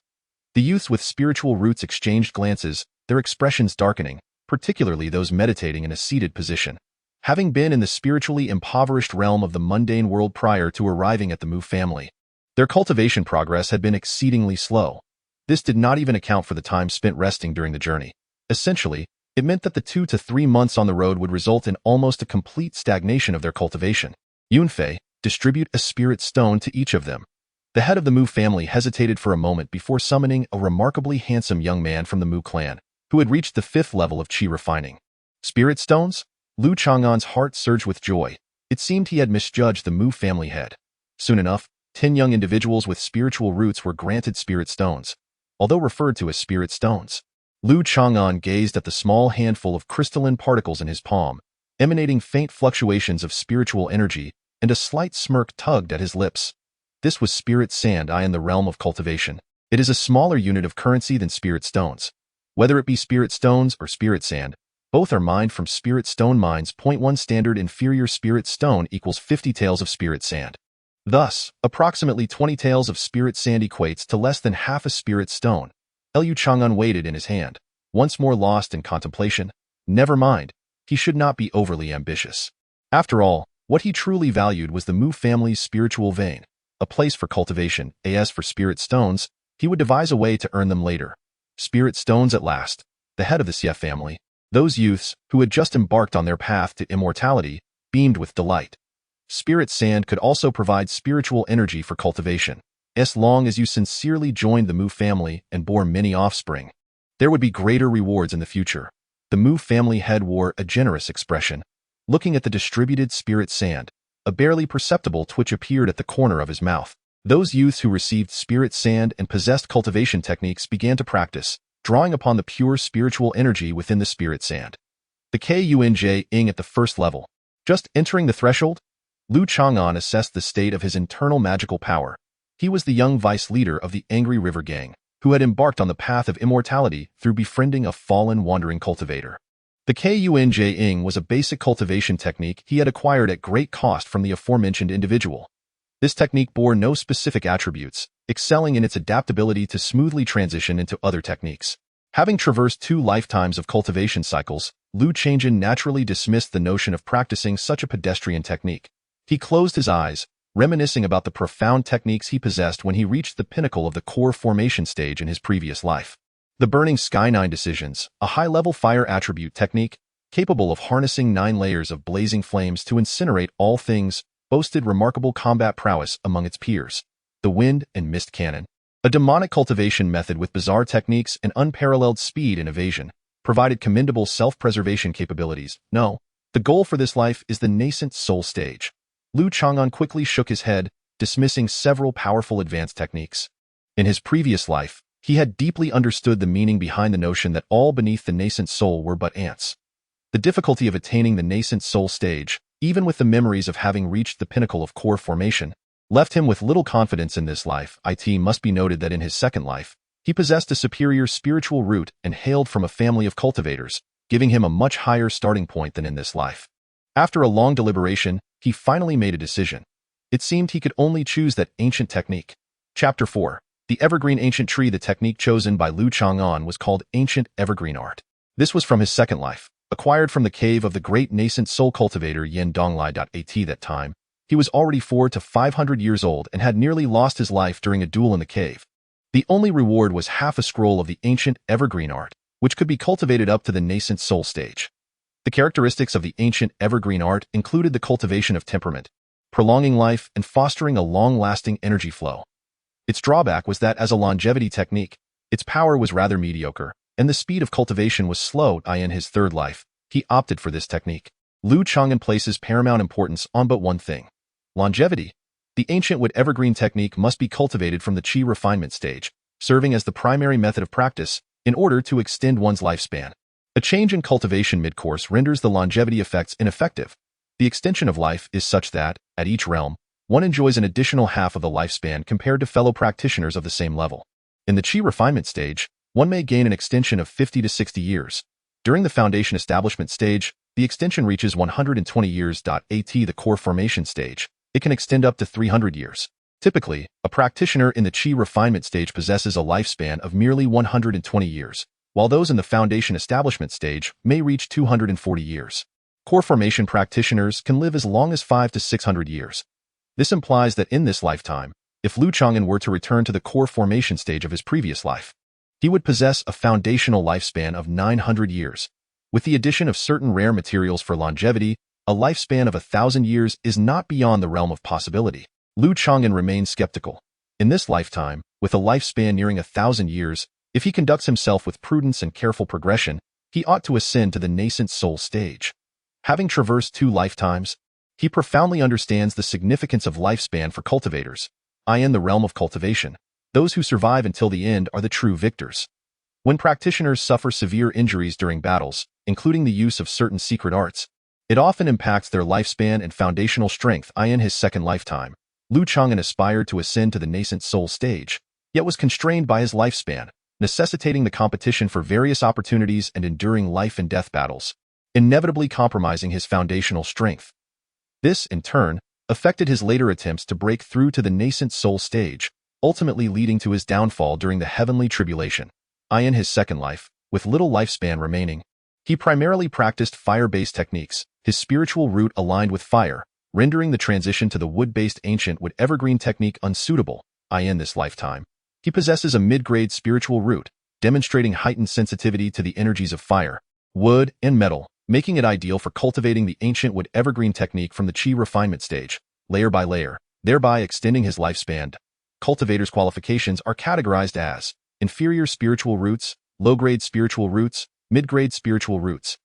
The youths with spiritual roots exchanged glances, their expressions darkening, particularly those meditating in a seated position. Having been in the spiritually impoverished realm of the mundane world prior to arriving at the Mu family, their cultivation progress had been exceedingly slow. This did not even account for the time spent resting during the journey. Essentially, it meant that the 2 to 3 months on the road would result in almost a complete stagnation of their cultivation. Yunfei, distribute a spirit stone to each of them. The head of the Mu family hesitated for a moment before summoning a remarkably handsome young man from the Mu clan, who had reached the 5th level of qi refining. Spirit stones? Lu Chang'an's heart surged with joy. It seemed he had misjudged the Mu family head. Soon enough, 10 young individuals with spiritual roots were granted spirit stones, although referred to as spirit stones. Lu Chang'an gazed at the small handful of crystalline particles in his palm, emanating faint fluctuations of spiritual energy, and a slight smirk tugged at his lips. This was spirit sand in the realm of cultivation. It is a smaller unit of currency than spirit stones. Whether it be spirit stones or spirit sand, both are mined from spirit stone mines. 1 standard inferior spirit stone equals 50 taels of spirit sand. Thus, approximately 20 taels of spirit sand equates to less than half a spirit stone. Lu Chang'an weighed it in his hand, once more lost in contemplation. Never mind, he should not be overly ambitious. After all, what he truly valued was the Mu family's spiritual vein, a place for cultivation. As for spirit stones, he would devise a way to earn them later. Spirit stones at last, the head of the Xie family, those youths, who had just embarked on their path to immortality, beamed with delight. Spirit sand could also provide spiritual energy for cultivation, as long as you sincerely joined the Mu family and bore many offspring. There would be greater rewards in the future. The Mu family head wore a generous expression. Looking at the distributed spirit sand, a barely perceptible twitch appeared at the corner of his mouth. Those youths who received spirit sand and possessed cultivation techniques began to practice, drawing upon the pure spiritual energy within the spirit sand. The Kunj-ing at the 1st level. Just entering the threshold, Lu Chang'an assessed the state of his internal magical power. He was the young vice leader of the Angry River Gang, who had embarked on the path of immortality through befriending a fallen wandering cultivator. The Kunj-ing was a basic cultivation technique he had acquired at great cost from the aforementioned individual. This technique bore no specific attributes, excelling in its adaptability to smoothly transition into other techniques. Having traversed 2 lifetimes of cultivation cycles, Lu Changan naturally dismissed the notion of practicing such a pedestrian technique. He closed his eyes, reminiscing about the profound techniques he possessed when he reached the pinnacle of the core formation stage in his previous life. The Burning Sky 9 Decisions, a high-level fire attribute technique, capable of harnessing 9 layers of blazing flames to incinerate all things, boasted remarkable combat prowess among its peers. The Wind and Mist Cannon, a demonic cultivation method with bizarre techniques and unparalleled speed and evasion, provided commendable self-preservation capabilities. No, the goal for this life is the Nascent Soul stage. Lu Chang'an quickly shook his head, dismissing several powerful advanced techniques. In his previous life, he had deeply understood the meaning behind the notion that all beneath the Nascent Soul were but ants. The difficulty of attaining the Nascent Soul stage, even with the memories of having reached the pinnacle of core formation, left him with little confidence in this life. It must be noted that in his second life, he possessed a superior spiritual root and hailed from a family of cultivators, giving him a much higher starting point than in this life. After a long deliberation, he finally made a decision. It seemed he could only choose that ancient technique. Chapter 4. The Evergreen Ancient Tree. The technique chosen by Lu Chang'an was called Ancient Evergreen Art. This was from his second life, acquired from the cave of the great Nascent Soul cultivator Yin Donglai. At that time, he was already 400 to 500 years old and had nearly lost his life during a duel in the cave. The only reward was half a scroll of the Ancient Evergreen Art, which could be cultivated up to the Nascent Soul stage. The characteristics of the Ancient Evergreen Art included the cultivation of temperament, prolonging life and fostering a long-lasting energy flow. Its drawback was that as a longevity technique, its power was rather mediocre, and the speed of cultivation was slow. In his third life, he opted for this technique. Changan places paramount importance on but one thing: longevity. The ancient wood evergreen technique must be cultivated from the chi refinement stage, serving as the primary method of practice in order to extend one's lifespan. A change in cultivation mid-course renders the longevity effects ineffective. The extension of life is such that, at each realm, one enjoys an additional half of the lifespan compared to fellow practitioners of the same level. In the chi refinement stage, one may gain an extension of 50 to 60 years. During the foundation establishment stage, the extension reaches 120 years. At the core formation stage, it can extend up to 300 years. Typically, a practitioner in the chi refinement stage possesses a lifespan of merely 120 years, while those in the foundation establishment stage may reach 240 years. Core formation practitioners can live as long as 500 to 600 years. This implies that in this lifetime, if Changan were to return to the core formation stage of his previous life, he would possess a foundational lifespan of 900 years. With the addition of certain rare materials for longevity, a lifespan of 1,000 years is not beyond the realm of possibility. Changan remains skeptical. In this lifetime, with a lifespan nearing 1,000 years, if he conducts himself with prudence and careful progression, he ought to ascend to the Nascent Soul stage. Having traversed 2 lifetimes, he profoundly understands the significance of lifespan for cultivators. In the realm of cultivation, those who survive until the end are the true victors. When practitioners suffer severe injuries during battles, including the use of certain secret arts, it often impacts their lifespan and foundational strength. In his second lifetime, Changan aspired to ascend to the Nascent Soul stage, yet was constrained by his lifespan, necessitating the competition for various opportunities and enduring life and death battles, inevitably compromising his foundational strength. This, in turn, affected his later attempts to break through to the Nascent Soul stage, ultimately leading to his downfall during the heavenly tribulation. In his second life, with little lifespan remaining, he primarily practiced fire-based techniques, his spiritual root aligned with fire, rendering the transition to the wood-based ancient wood evergreen technique unsuitable. In this lifetime, he possesses a mid-grade spiritual root, demonstrating heightened sensitivity to the energies of fire, wood, and metal, making it ideal for cultivating the ancient wood evergreen technique from the chi refinement stage, layer by layer, thereby extending his lifespan. Cultivators' qualifications are categorized as inferior spiritual roots, low-grade spiritual roots, mid-grade spiritual roots,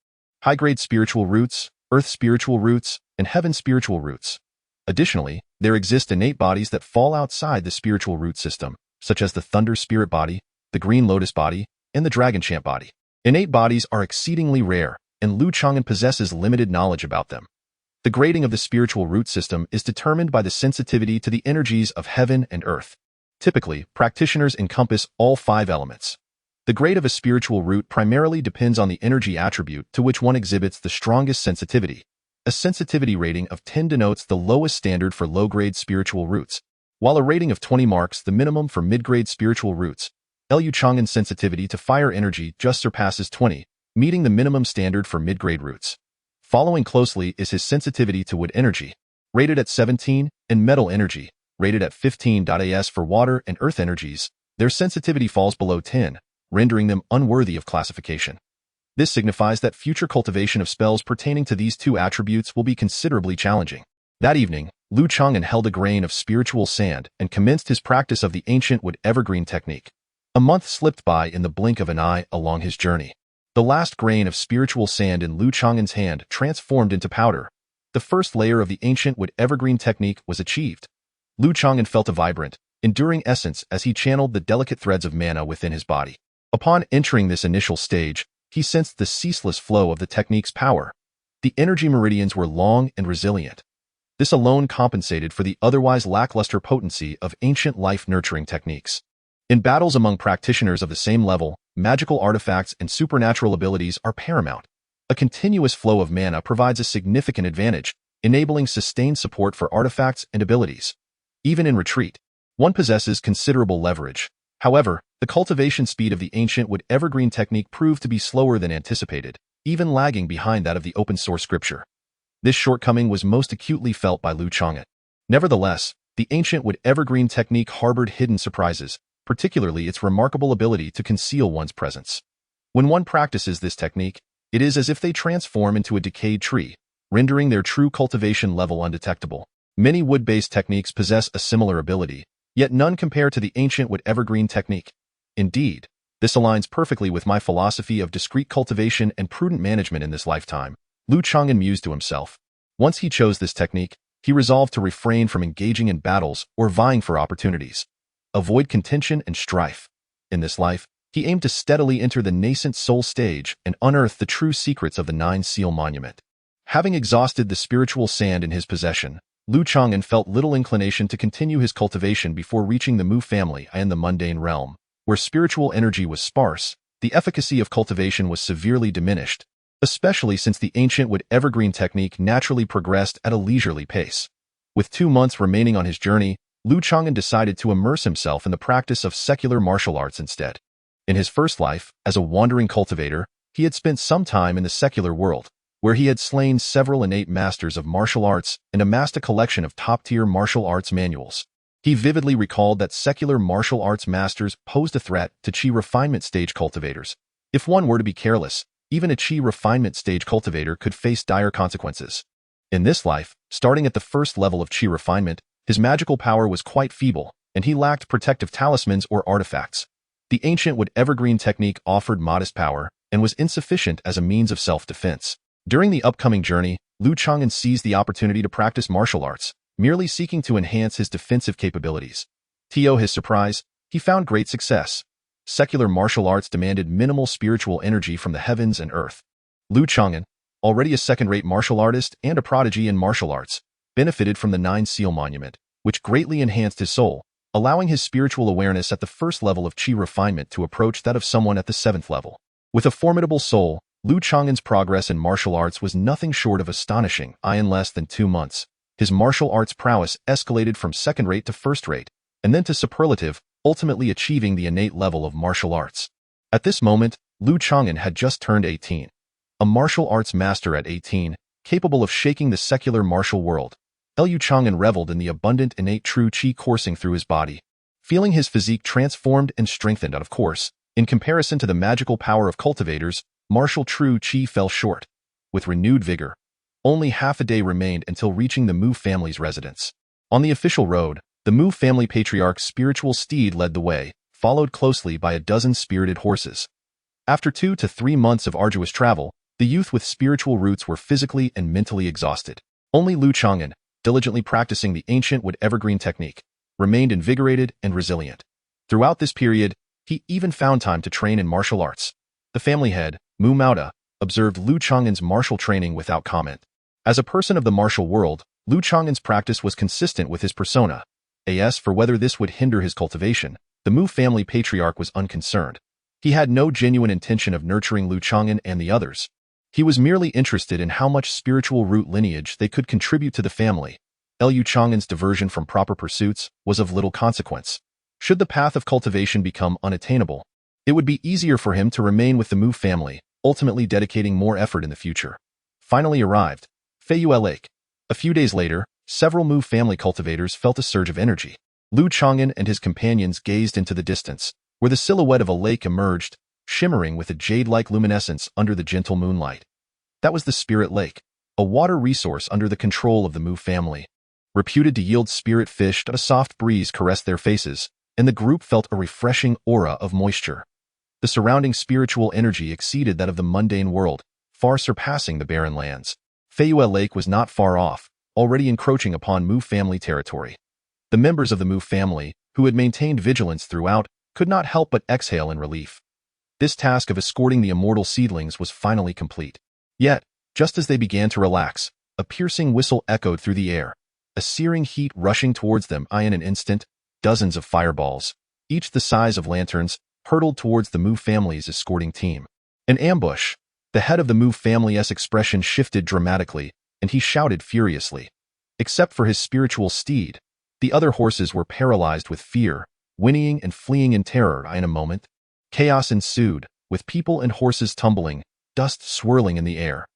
high-grade spiritual roots, earth spiritual roots, and heaven spiritual roots. Additionally, there exist innate bodies that fall outside the spiritual root system, such as the thunder spirit body, the green lotus body, and the dragon chant body. Innate bodies are exceedingly rare, and Changan possesses limited knowledge about them. The grading of the spiritual root system is determined by the sensitivity to the energies of heaven and earth. Typically, practitioners encompass all 5 elements. The grade of a spiritual root primarily depends on the energy attribute to which one exhibits the strongest sensitivity. A sensitivity rating of 10 denotes the lowest standard for low-grade spiritual roots, while a rating of 20 marks the minimum for mid-grade spiritual roots. Changan's sensitivity to fire energy just surpasses 20, meeting the minimum standard for mid-grade roots. Following closely is his sensitivity to wood energy, rated at 17, and metal energy, rated at 15. As for water and earth energies, their sensitivity falls below 10, rendering them unworthy of classification. This signifies that future cultivation of spells pertaining to these 2 attributes will be considerably challenging. That evening, Changan held a grain of spiritual sand and commenced his practice of the ancient wood evergreen technique. A month slipped by in the blink of an eye along his journey. The last grain of spiritual sand in Changan's hand transformed into powder. The first layer of the ancient wood evergreen technique was achieved. Changan felt a vibrant, enduring essence as he channeled the delicate threads of mana within his body. Upon entering this initial stage, he sensed the ceaseless flow of the technique's power. The energy meridians were long and resilient. This alone compensated for the otherwise lackluster potency of ancient life-nurturing techniques. In battles among practitioners of the same level, magical artifacts and supernatural abilities are paramount. A continuous flow of mana provides a significant advantage, enabling sustained support for artifacts and abilities. Even in retreat, one possesses considerable leverage. However, the cultivation speed of the ancient wood evergreen technique proved to be slower than anticipated, even lagging behind that of the open-source scripture. This shortcoming was most acutely felt by Changan. Nevertheless, the ancient wood evergreen technique harbored hidden surprises, particularly its remarkable ability to conceal one's presence. When one practices this technique, it is as if they transform into a decayed tree, rendering their true cultivation level undetectable. Many wood-based techniques possess a similar ability, yet none compare to the ancient wood evergreen technique. Indeed, This aligns perfectly with my philosophy of discreet cultivation and prudent management in this lifetime, Lu Changan mused to himself. Once he chose this technique, he resolved to refrain from engaging in battles or vying for opportunities. Avoid contention and strife. In this life, he aimed to steadily enter the nascent soul stage and unearth the true secrets of the Nine Seal Monument. Having exhausted the spiritual sand in his possession, Lu Changan felt little inclination to continue his cultivation before reaching the Mu family and the mundane realm. Where spiritual energy was sparse, the efficacy of cultivation was severely diminished, especially since the ancient wood evergreen technique naturally progressed at a leisurely pace. With 2 months remaining on his journey, Lu Changan decided to immerse himself in the practice of secular martial arts instead. In his first life, as a wandering cultivator, he had spent some time in the secular world, where he had slain several innate masters of martial arts and amassed a collection of top-tier martial arts manuals. He vividly recalled that secular martial arts masters posed a threat to Qi refinement stage cultivators. If one were to be careless, even a Qi refinement stage cultivator could face dire consequences. In this life, starting at the first level of Qi refinement, his magical power was quite feeble, and he lacked protective talismans or artifacts. The ancient wood evergreen technique offered modest power and was insufficient as a means of self-defense. During the upcoming journey, Lu Changan seized the opportunity to practice martial arts, merely seeking to enhance his defensive capabilities. To his surprise, he found great success. Secular martial arts demanded minimal spiritual energy from the heavens and earth. Lu Changan, already a second-rate martial artist and a prodigy in martial arts, benefited from the Nine Seal Monument, which greatly enhanced his soul, allowing his spiritual awareness at the first level of Qi refinement to approach that of someone at the 7th level. With a formidable soul, Lu Changan's progress in martial arts was nothing short of astonishing. In less than 2 months, his martial arts prowess escalated from second-rate to first-rate, and then to superlative, ultimately achieving the innate level of martial arts. At this moment, Lu Changan had just turned 18. A martial arts master at 18, capable of shaking the secular martial world, Lu Changan reveled in the abundant innate true Qi coursing through his body. Feeling his physique transformed and strengthened, of course, in comparison to the magical power of cultivators, martial true Qi fell short. With renewed vigor, only half a day remained until reaching the Mu family's residence. On the official road, the Mu family patriarch's spiritual steed led the way, followed closely by a dozen spirited horses. After 2 to 3 months of arduous travel, the youth with spiritual roots were physically and mentally exhausted. Only Lu Changan, diligently practicing the ancient wood evergreen technique, remained invigorated and resilient. Throughout this period, he even found time to train in martial arts. The family head, Mu Mauda, observed Lu Changan's martial training without comment. As a person of the martial world, Lu Changan's practice was consistent with his persona. As for whether this would hinder his cultivation, the Mu family patriarch was unconcerned. He had no genuine intention of nurturing Lu Changan and the others. He was merely interested in how much spiritual root lineage they could contribute to the family. Lu Changan's diversion from proper pursuits was of little consequence. Should the path of cultivation become unattainable, it would be easier for him to remain with the Mu family, ultimately dedicating more effort in the future. Finally arrived Feiyue Lake. A few days later, several Mu family cultivators felt a surge of energy. Lu Changan and his companions gazed into the distance, where the silhouette of a lake emerged, shimmering with a jade-like luminescence under the gentle moonlight. That was the Spirit Lake, a water resource under the control of the Mu family. Reputed to yield spirit fish, a soft breeze caressed their faces, and the group felt a refreshing aura of moisture. The surrounding spiritual energy exceeded that of the mundane world, far surpassing the barren lands. Feiyue Lake was not far off, already encroaching upon Mu family territory. The members of the Mu family, who had maintained vigilance throughout, could not help but exhale in relief. This task of escorting the immortal seedlings was finally complete. Yet, just as they began to relax, a piercing whistle echoed through the air, a searing heat rushing towards them. In an instant, dozens of fireballs, each the size of lanterns, hurtled towards the Mu family's escorting team. An ambush. The head of the Mu family's expression shifted dramatically, and he shouted furiously. Except for his spiritual steed, the other horses were paralyzed with fear, whinnying and fleeing in terror. In a moment, chaos ensued, with people and horses tumbling, dust swirling in the air.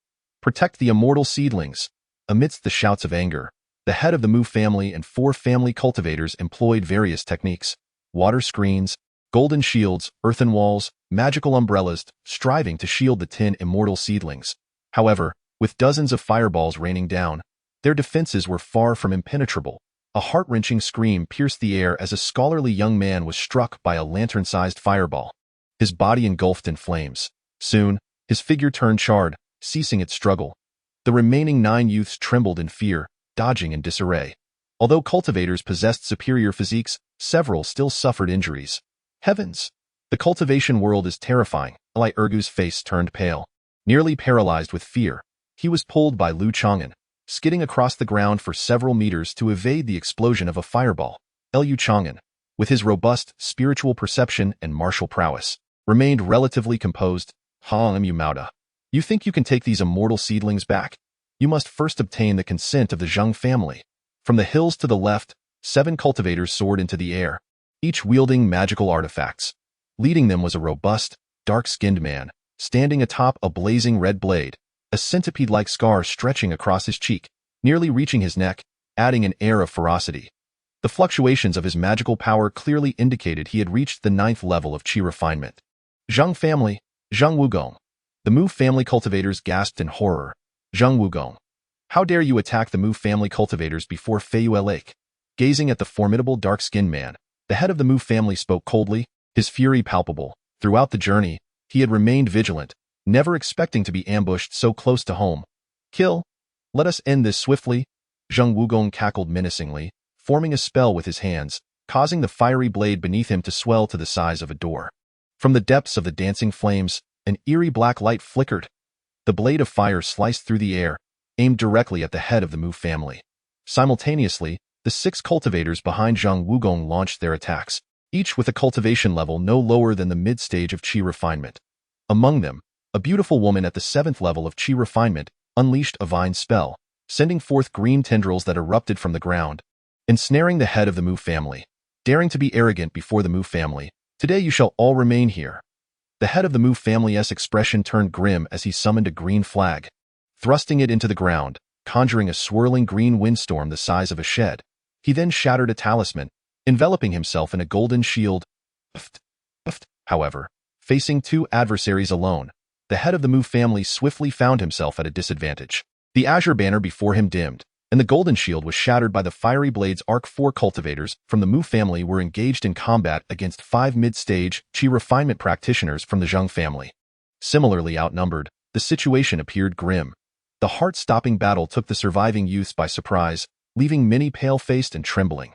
Protect the immortal seedlings. Amidst the shouts of anger, the head of the Mu family and 4 family cultivators employed various techniques: water screens, golden shields, earthen walls, magical umbrellas, striving to shield the 10 immortal seedlings. However, with dozens of fireballs raining down, their defenses were far from impenetrable. A heart-wrenching scream pierced the air as a scholarly young man was struck by a lantern-sized fireball. his body engulfed in flames. Soon, his figure turned charred, ceasing its struggle. The remaining 9 youths trembled in fear, dodging in disarray. Although cultivators possessed superior physiques, several still suffered injuries. Heavens! The cultivation world is terrifying. Eli Ergu's face turned pale. Nearly paralyzed with fear, he was pulled by Lu Changan, skidding across the ground for several meters to evade the explosion of a fireball. Lu Changan, with his robust spiritual perception and martial prowess, remained relatively composed. Mauda. You think you can take these immortal seedlings back? You must first obtain the consent of the Zheng family. From the hills to the left, 7 cultivators soared into the air, each wielding magical artifacts. Leading them was a robust, dark-skinned man, standing atop a blazing red blade, a centipede-like scar stretching across his cheek, nearly reaching his neck, adding an air of ferocity. The fluctuations of his magical power clearly indicated he had reached the 9th level of Qi refinement. Zheng family, Zheng Wugong. The Mu family cultivators gasped in horror. Zheng Wugong. How dare you attack the Mu family cultivators before Feiyue Lake? Gazing at the formidable dark-skinned man, the head of the Mu family spoke coldly, his fury palpable. Throughout the journey, he had remained vigilant, never expecting to be ambushed so close to home. Kill! Let us end this swiftly. Zheng Wugong cackled menacingly, forming a spell with his hands, causing the fiery blade beneath him to swell to the size of a door. From the depths of the dancing flames, an eerie black light flickered. The blade of fire sliced through the air, aimed directly at the head of the Mu family. Simultaneously, the 6 cultivators behind Zheng Wugong launched their attacks, each with a cultivation level no lower than the mid-stage of Qi refinement. Among them, a beautiful woman at the 7th level of Qi refinement unleashed a vine spell, sending forth green tendrils that erupted from the ground, ensnaring the head of the Mu family. Daring to be arrogant before the Mu family, today you shall all remain here. The head of the Mu family's expression turned grim as he summoned a green flag, thrusting it into the ground, conjuring a swirling green windstorm the size of a shed. He then shattered a talisman, enveloping himself in a golden shield. However, facing 2 adversaries alone, the head of the Mu family swiftly found himself at a disadvantage. The azure banner before him dimmed, and the golden shield was shattered by the fiery blades. 4 cultivators from the Mu family were engaged in combat against 5 mid-stage Qi refinement practitioners from the Zheng family. Similarly outnumbered, the situation appeared grim. The heart-stopping battle took the surviving youths by surprise, leaving many pale-faced and trembling.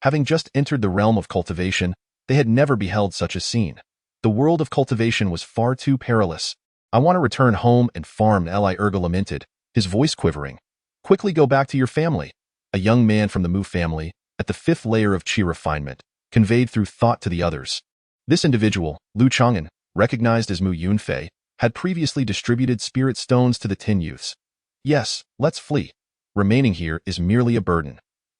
Having just entered the realm of cultivation, they had never beheld such a scene. The world of cultivation was far too perilous. I want to return home and farm, Eli Erga lamented, his voice quivering. Quickly go back to your family. A young man from the Mu family, at the 5th layer of Qi refinement, conveyed through thought to the others. This individual, Lu Changan, recognized as Mu Yunfei, had previously distributed spirit stones to the 10 youths. Yes, let's flee. Remaining here is merely a burden.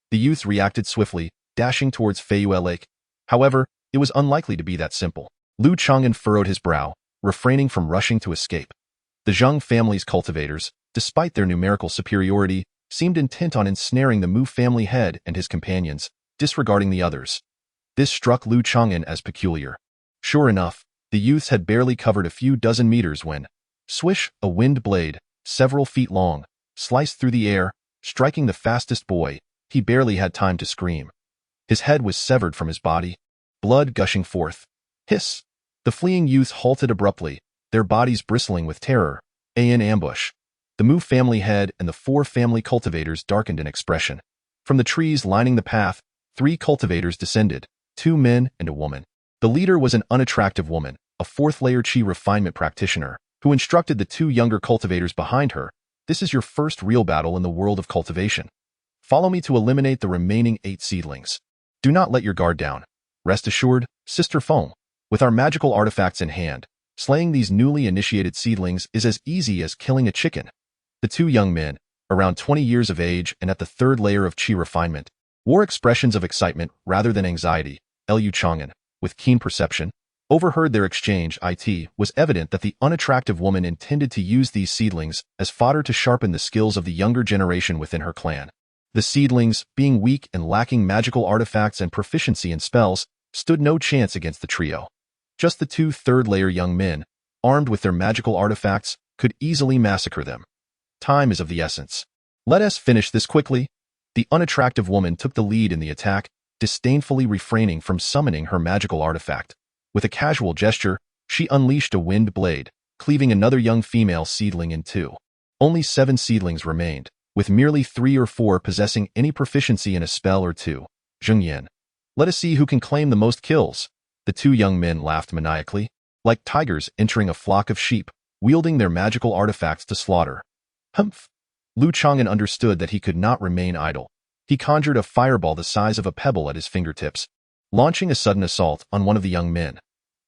The youths reacted swiftly, dashing towards Feiyue Lake. However, it was unlikely to be that simple. Lu Changan furrowed his brow, refraining from rushing to escape. The Zheng family's cultivators, despite their numerical superiority, seemed intent on ensnaring the Mu family head and his companions, disregarding the others. This struck Lu Changan as peculiar. Sure enough, the youths had barely covered a few dozen meters when, swish, a wind blade, several feet long, sliced through the air, striking the fastest boy. He barely had time to scream. His head was severed from his body, blood gushing forth. Hiss! The fleeing youths halted abruptly, their bodies bristling with terror. In ambush. The Mu family head and the 4 family cultivators darkened in expression. From the trees lining the path, 3 cultivators descended, 2 men and a woman. The leader was an unattractive woman, a 4th layer Qi refinement practitioner, who instructed the 2 younger cultivators behind her. This is your first real battle in the world of cultivation. Follow me to eliminate the remaining 8 seedlings. Do not let your guard down. Rest assured, Sister Foam, with our magical artifacts in hand, slaying these newly initiated seedlings is as easy as killing a chicken. The 2 young men, around 20 years of age and at the 3rd layer of Qi refinement, wore expressions of excitement rather than anxiety. Lu Changan, with keen perception, overheard their exchange. It was evident that the unattractive woman intended to use these seedlings as fodder to sharpen the skills of the younger generation within her clan. The seedlings, being weak and lacking magical artifacts and proficiency in spells, stood no chance against the trio. Just the 2 3rd-layer young men, armed with their magical artifacts, could easily massacre them. Time is of the essence. Let us finish this quickly. The unattractive woman took the lead in the attack, disdainfully refraining from summoning her magical artifact. With a casual gesture, She unleashed a wind blade, cleaving another young female seedling in two. Only 7 seedlings remained, with merely 3 or 4 possessing any proficiency in a spell or two. Zhengyan. Let us see who can claim the most kills. The 2 young men laughed maniacally, like tigers entering a flock of sheep, wielding their magical artifacts to slaughter. Humph! Lu Changan understood that he could not remain idle. He conjured a fireball the size of a pebble at his fingertips, launching a sudden assault on one of the young men.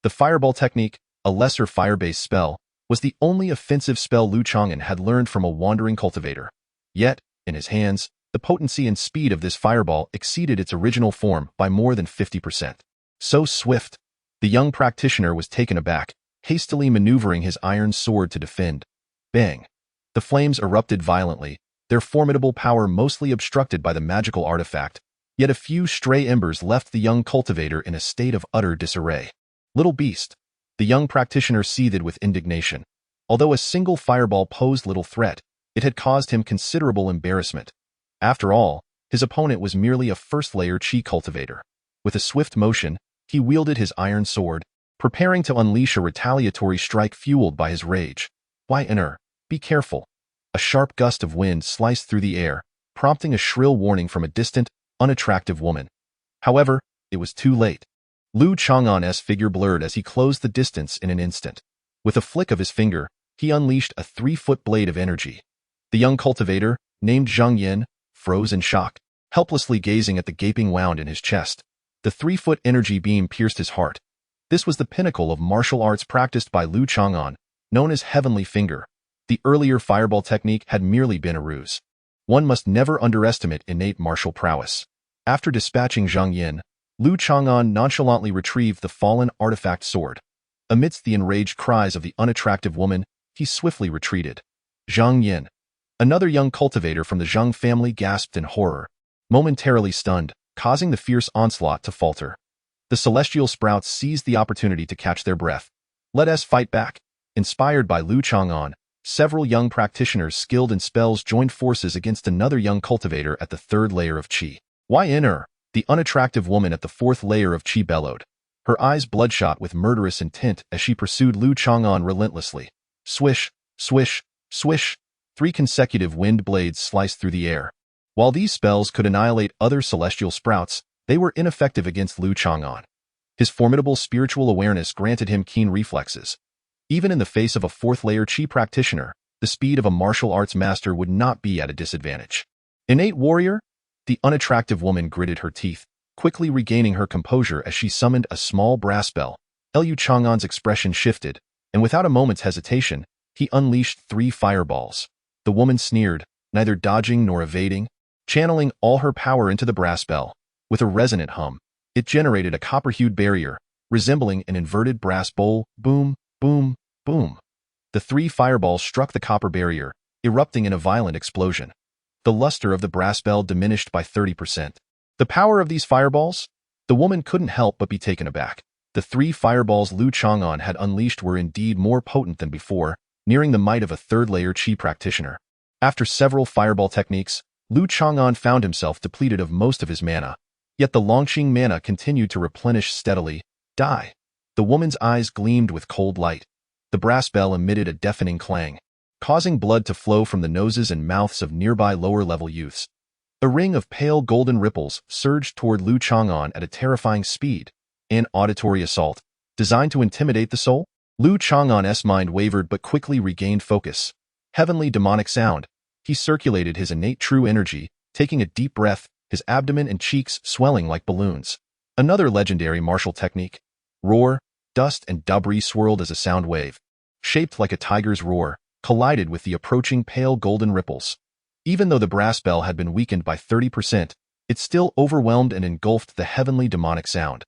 The fireball technique, a lesser fire-based spell, was the only offensive spell Lu Changan had learned from a wandering cultivator. Yet, in his hands, the potency and speed of this fireball exceeded its original form by more than 50%. So swift, the young practitioner was taken aback, hastily maneuvering his iron sword to defend. Bang! The flames erupted violently, their formidable power mostly obstructed by the magical artifact, yet a few stray embers left the young cultivator in a state of utter disarray. Little beast! The young practitioner seethed with indignation. Although a single fireball posed little threat, it had caused him considerable embarrassment. After all, his opponent was merely a first-layer Qi cultivator. With a swift motion, he wielded his iron sword, preparing to unleash a retaliatory strike fueled by his rage. Why enter? Be careful. A sharp gust of wind sliced through the air, prompting a shrill warning from a distant, unattractive woman. However, it was too late. Lu Chang'an's figure blurred as he closed the distance in an instant. With a flick of his finger, he unleashed a 3-foot blade of energy. The young cultivator, named Zhang Yin, froze in shock, helplessly gazing at the gaping wound in his chest. The 3-foot energy beam pierced his heart. This was the pinnacle of martial arts practiced by Lu Chang'an, known as Heavenly Finger. The earlier fireball technique had merely been a ruse. One must never underestimate innate martial prowess. After dispatching Zhang Yin, Lu Chang'an nonchalantly retrieved the fallen artifact sword. Amidst the enraged cries of the unattractive woman, he swiftly retreated. Zhang Yin. Another young cultivator from the Zhang family gasped in horror, momentarily stunned, causing the fierce onslaught to falter. The celestial sprouts seized the opportunity to catch their breath. Let us fight back. Inspired by Lu Chang'an, several young practitioners skilled in spells joined forces against another young cultivator at the 3rd layer of Qi. Why enter? The unattractive woman at the 4th layer of Qi bellowed, her eyes bloodshot with murderous intent as she pursued Lu Chang'an relentlessly. Swish, swish, swish. 3 consecutive wind blades sliced through the air. While these spells could annihilate other celestial sprouts, they were ineffective against Lu Chang'an. His formidable spiritual awareness granted him keen reflexes. Even in the face of a 4th-layer Qi practitioner, the speed of a martial arts master would not be at a disadvantage. Innate warrior? The unattractive woman gritted her teeth, quickly regaining her composure as she summoned a small brass bell. Lu Chang'an's expression shifted, and without a moment's hesitation, he unleashed 3 fireballs. The woman sneered, neither dodging nor evading, channeling all her power into the brass bell. With a resonant hum, it generated a copper-hued barrier, resembling an inverted brass bowl. Boom, boom, boom. The 3 fireballs struck the copper barrier, erupting in a violent explosion. The luster of the brass bell diminished by 30%. The power of these fireballs? The woman couldn't help but be taken aback. The 3 fireballs Lu Chang'an had unleashed were indeed more potent than before, nearing the might of a 3rd-layer Qi practitioner. After several fireball techniques, Lu Chang'an found himself depleted of most of his mana. Yet the Longqing mana continued to replenish steadily. Die. The woman's eyes gleamed with cold light. The brass bell emitted a deafening clang, causing blood to flow from the noses and mouths of nearby lower-level youths. A ring of pale golden ripples surged toward Lu Chang'an at a terrifying speed. An auditory assault, designed to intimidate the soul? Lu Chang'an's mind wavered but quickly regained focus. Heavenly demonic sound. He circulated his innate true energy, taking a deep breath, his abdomen and cheeks swelling like balloons. Another legendary martial technique. Roar, dust and debris swirled as a sound wave, shaped like a tiger's roar, collided with the approaching pale golden ripples. Even though the brass bell had been weakened by 30%, it still overwhelmed and engulfed the heavenly demonic sound.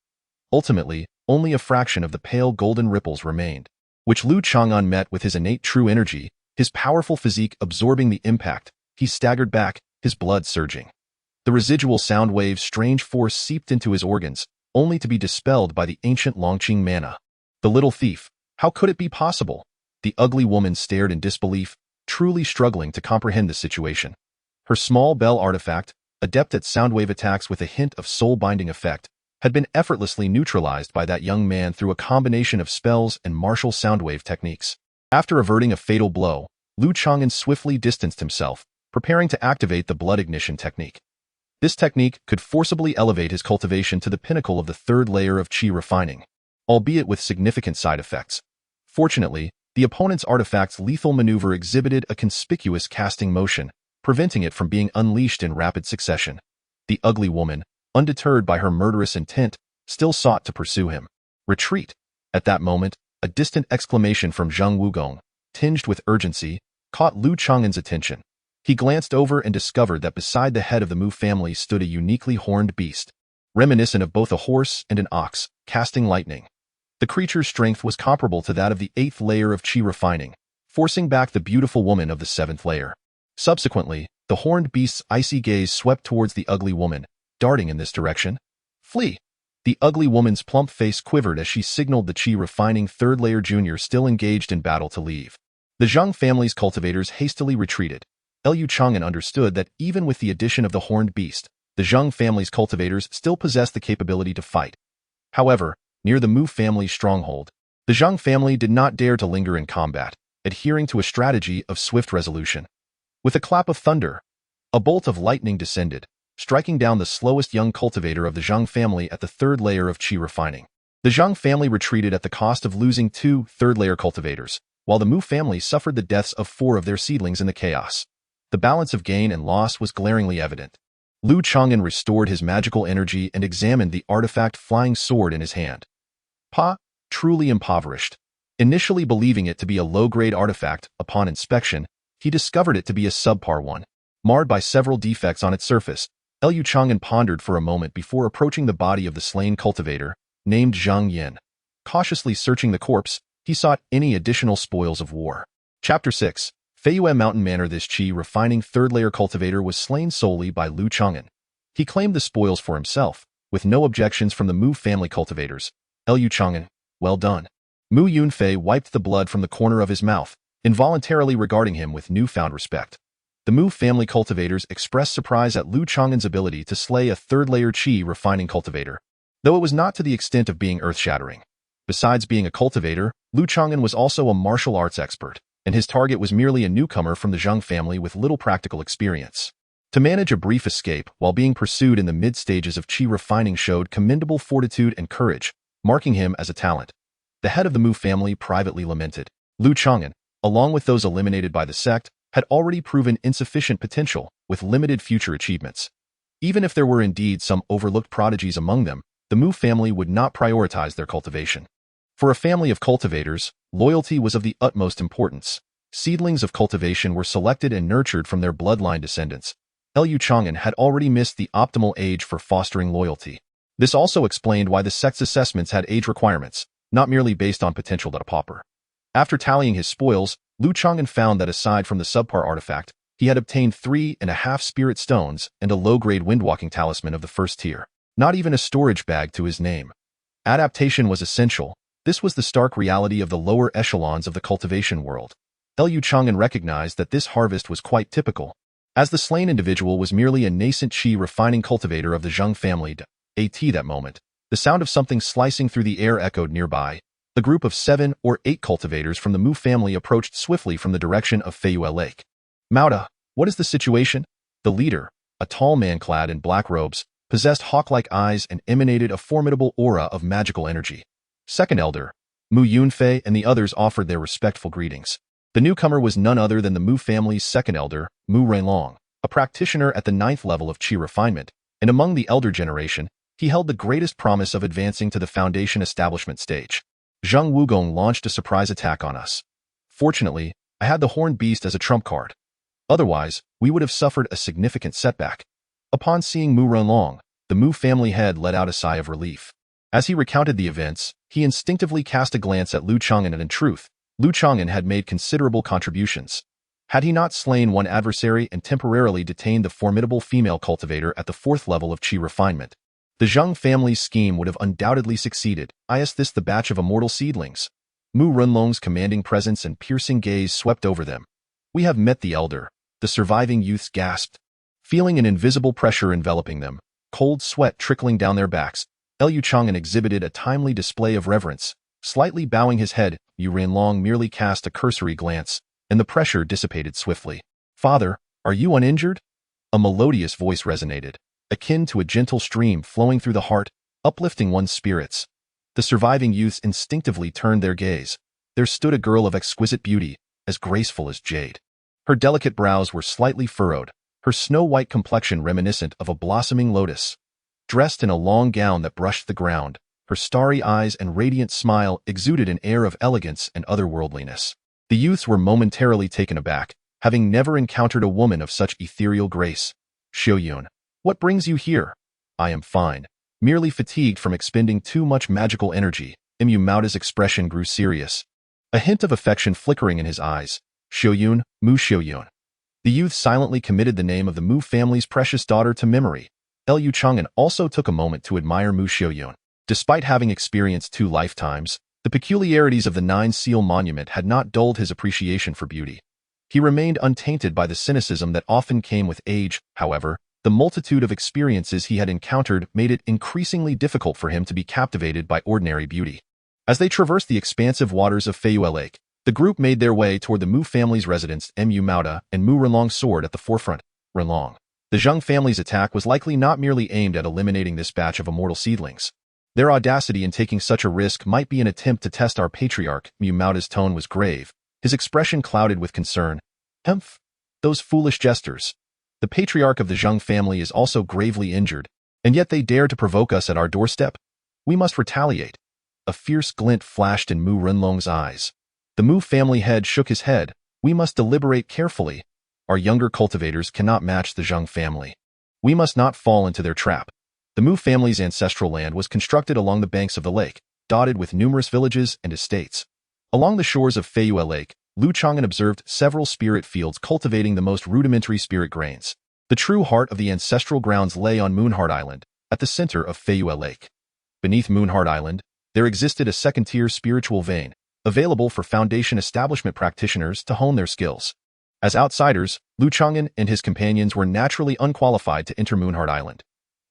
Ultimately, only a fraction of the pale golden ripples remained, which Lu Chang'an met with his innate true energy, his powerful physique absorbing the impact. He staggered back, his blood surging. The residual sound wave's strange force seeped into his organs, only to be dispelled by the ancient Longqing mana. The little thief, how could it be possible? The ugly woman stared in disbelief, truly struggling to comprehend the situation. Her small bell artifact, adept at soundwave attacks with a hint of soul-binding effect, had been effortlessly neutralized by that young man through a combination of spells and martial soundwave techniques. After averting a fatal blow, Lu Changan swiftly distanced himself, preparing to activate the blood ignition technique. This technique could forcibly elevate his cultivation to the pinnacle of the third layer of qi refining, albeit with significant side effects. Fortunately, the opponent's artifact's lethal maneuver exhibited a conspicuous casting motion, preventing it from being unleashed in rapid succession. The ugly woman, undeterred by her murderous intent, still sought to pursue him. Retreat! At that moment, a distant exclamation from Zheng Wugong, tinged with urgency, caught Lu Changan's attention. He glanced over and discovered that beside the head of the Mu family stood a uniquely horned beast, reminiscent of both a horse and an ox, casting lightning. The creature's strength was comparable to that of the 8th layer of qi refining, forcing back the beautiful woman of the 7th layer. Subsequently, the horned beast's icy gaze swept towards the ugly woman, darting in this direction. Flee! The ugly woman's plump face quivered as she signaled the qi refining 3rd layer junior still engaged in battle to leave. The Zheng family's cultivators hastily retreated. Lu Changan understood that even with the addition of the horned beast, the Zheng family's cultivators still possessed the capability to fight. However, near the Mu family's stronghold, the Zheng family did not dare to linger in combat, adhering to a strategy of swift resolution. With a clap of thunder, a bolt of lightning descended, striking down the slowest young cultivator of the Zheng family at the 3rd layer of qi refining. The Zheng family retreated at the cost of losing 2 3rd-layer cultivators, while the Mu family suffered the deaths of 4 of their seedlings in the chaos. The balance of gain and loss was glaringly evident. Lu Changan restored his magical energy and examined the artifact flying sword in his hand. Truly impoverished. Initially believing it to be a low-grade artifact, upon inspection, he discovered it to be a subpar one. Marred by several defects on its surface, Lu Changan pondered for a moment before approaching the body of the slain cultivator, named Zhang Yin. Cautiously searching the corpse, he sought any additional spoils of war. Chapter 6. Feiyue Mountain Manor. This qi refining 3rd-layer cultivator was slain solely by Lu Changan. He claimed the spoils for himself, with no objections from the Mu family cultivators. Lu Changan, well done. Mu Yunfei wiped the blood from the corner of his mouth, involuntarily regarding him with newfound respect. The Mu family cultivators expressed surprise at Lu Changan's ability to slay a 3rd-layer qi refining cultivator, though it was not to the extent of being earth-shattering. Besides being a cultivator, Lu Changan was also a martial arts expert, and his target was merely a newcomer from the Zheng family with little practical experience. To manage a brief escape while being pursued in the mid-stages of qi refining showed commendable fortitude and courage, marking him as a talent. The head of the Mu family privately lamented. Lu Changan, along with those eliminated by the sect, had already proven insufficient potential with limited future achievements. Even if there were indeed some overlooked prodigies among them, the Mu family would not prioritize their cultivation. For a family of cultivators, loyalty was of the utmost importance. Seedlings of cultivation were selected and nurtured from their bloodline descendants. Lu Changan had already missed the optimal age for fostering loyalty. This also explained why the sect's assessments had age requirements, not merely based on potential to a pauper. After tallying his spoils, Lu Changan found that aside from the subpar artifact, he had obtained 3.5 spirit stones and a low-grade windwalking talisman of the 1st tier. Not even a storage bag to his name. Adaptation was essential. This was the stark reality of the lower echelons of the cultivation world. Lu Changan recognized that this harvest was quite typical. As the slain individual was merely a nascent qi refining cultivator of the Zheng family at that moment, the sound of something slicing through the air echoed nearby. The group of 7 or 8 cultivators from the Mu family approached swiftly from the direction of Feiyue Lake. Mauda, what is the situation? The leader, a tall man clad in black robes, possessed hawk-like eyes and emanated a formidable aura of magical energy. Second elder, Mu Yunfei and the others offered their respectful greetings. The newcomer was none other than the Mu family's second elder, Mu Renlong, a practitioner at the 9th level of qi refinement, and among the elder generation, he held the greatest promise of advancing to the foundation establishment stage. Zheng Wugong launched a surprise attack on us. Fortunately, I had the horned beast as a trump card. Otherwise, we would have suffered a significant setback. Upon seeing Mu Renlong, the Mu family head let out a sigh of relief. As he recounted the events, he instinctively cast a glance at Lu Changan, and in truth, Lu Changan had made considerable contributions. Had he not slain one adversary and temporarily detained the formidable female cultivator at the 4th level of qi refinement, the Zheng family's scheme would have undoubtedly succeeded. Is this the batch of immortal seedlings? Mu Renlong's commanding presence and piercing gaze swept over them. We have met the elder, the surviving youths gasped. Feeling an invisible pressure enveloping them, cold sweat trickling down their backs, Liu Changan exhibited a timely display of reverence. Slightly bowing his head, Yu Ranlong merely cast a cursory glance, and the pressure dissipated swiftly. "Father, are you uninjured?" A melodious voice resonated, akin to a gentle stream flowing through the heart, uplifting one's spirits. The surviving youths instinctively turned their gaze. There stood a girl of exquisite beauty, as graceful as jade. Her delicate brows were slightly furrowed, her snow-white complexion reminiscent of a blossoming lotus. Dressed in a long gown that brushed the ground, her starry eyes and radiant smile exuded an air of elegance and otherworldliness. The youths were momentarily taken aback, having never encountered a woman of such ethereal grace. "Xiaoyun, what brings you here?" "I am fine. Merely fatigued from expending too much magical energy." Mu Maoda's expression grew serious, a hint of affection flickering in his eyes. "Xiaoyun, Mu Xiaoyun." The youth silently committed the name of the Mu family's precious daughter to memory. Liu Changan also took a moment to admire Mu Xiaoyun. Despite having experienced 2 lifetimes, the peculiarities of the 9-seal monument had not dulled his appreciation for beauty. He remained untainted by the cynicism that often came with age. However, the multitude of experiences he had encountered made it increasingly difficult for him to be captivated by ordinary beauty. As they traversed the expansive waters of Feiyue Lake, the group made their way toward the Mu family's residence. Mu Maoda and Mu Renlong soared at the forefront. Renlong. The Zheng family's attack was likely not merely aimed at eliminating this batch of immortal seedlings. Their audacity in taking such a risk might be an attempt to test our patriarch. Mu Maoda's tone was grave, his expression clouded with concern. "Humph! Those foolish jesters. The patriarch of the Zheng family is also gravely injured, and yet they dare to provoke us at our doorstep? We must retaliate." A fierce glint flashed in Mu Renlong's eyes. The Mu family head shook his head. "We must deliberate carefully. Our younger cultivators cannot match the Zheng family. We must not fall into their trap." The Mu family's ancestral land was constructed along the banks of the lake, dotted with numerous villages and estates. Along the shores of Feiyue Lake, Liu Changan observed several spirit fields cultivating the most rudimentary spirit grains. The true heart of the ancestral grounds lay on Moonheart Island, at the center of Feiyue Lake. Beneath Moonheart Island, there existed a second-tier spiritual vein, available for Foundation establishment practitioners to hone their skills. As outsiders, Liu Changan and his companions were naturally unqualified to enter Moonheart Island.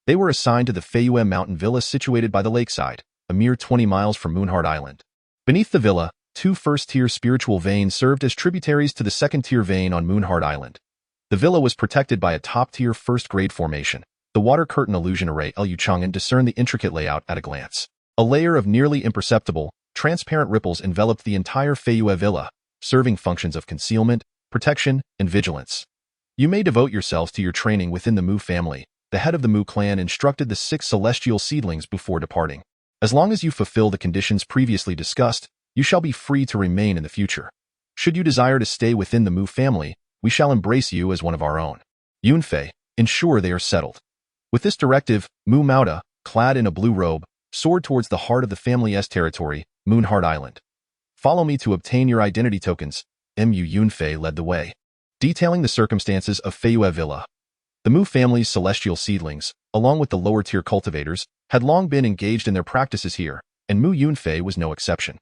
They were assigned to the Feiyue Mountain Villa situated by the lakeside, a mere 20 miles from Moonheart Island. Beneath the villa, 2 first-tier spiritual veins served as tributaries to the second-tier vein on Moonheart Island. The villa was protected by a top-tier first-grade formation. The water curtain illusion array. Liu Changan discerned the intricate layout at a glance. A layer of nearly imperceptible, transparent ripples enveloped the entire Feiyue villa, serving functions of concealment, protection, and vigilance. "You may devote yourselves to your training within the Mu family," the head of the Mu clan instructed the 6 celestial seedlings before departing. "As long as you fulfill the conditions previously discussed, you shall be free to remain in the future. Should you desire to stay within the Mu family, we shall embrace you as one of our own. Yunfei, ensure they are settled." With this directive, Mu Maoda, clad in a blue robe, soared towards the heart of the family's territory, Moonheart Island. "Follow me to obtain your identity tokens." Mu Yunfei led the way, detailing the circumstances of Feiyue Villa. The Mu family's celestial seedlings, along with the lower-tier cultivators, had long been engaged in their practices here, and Mu Yunfei was no exception.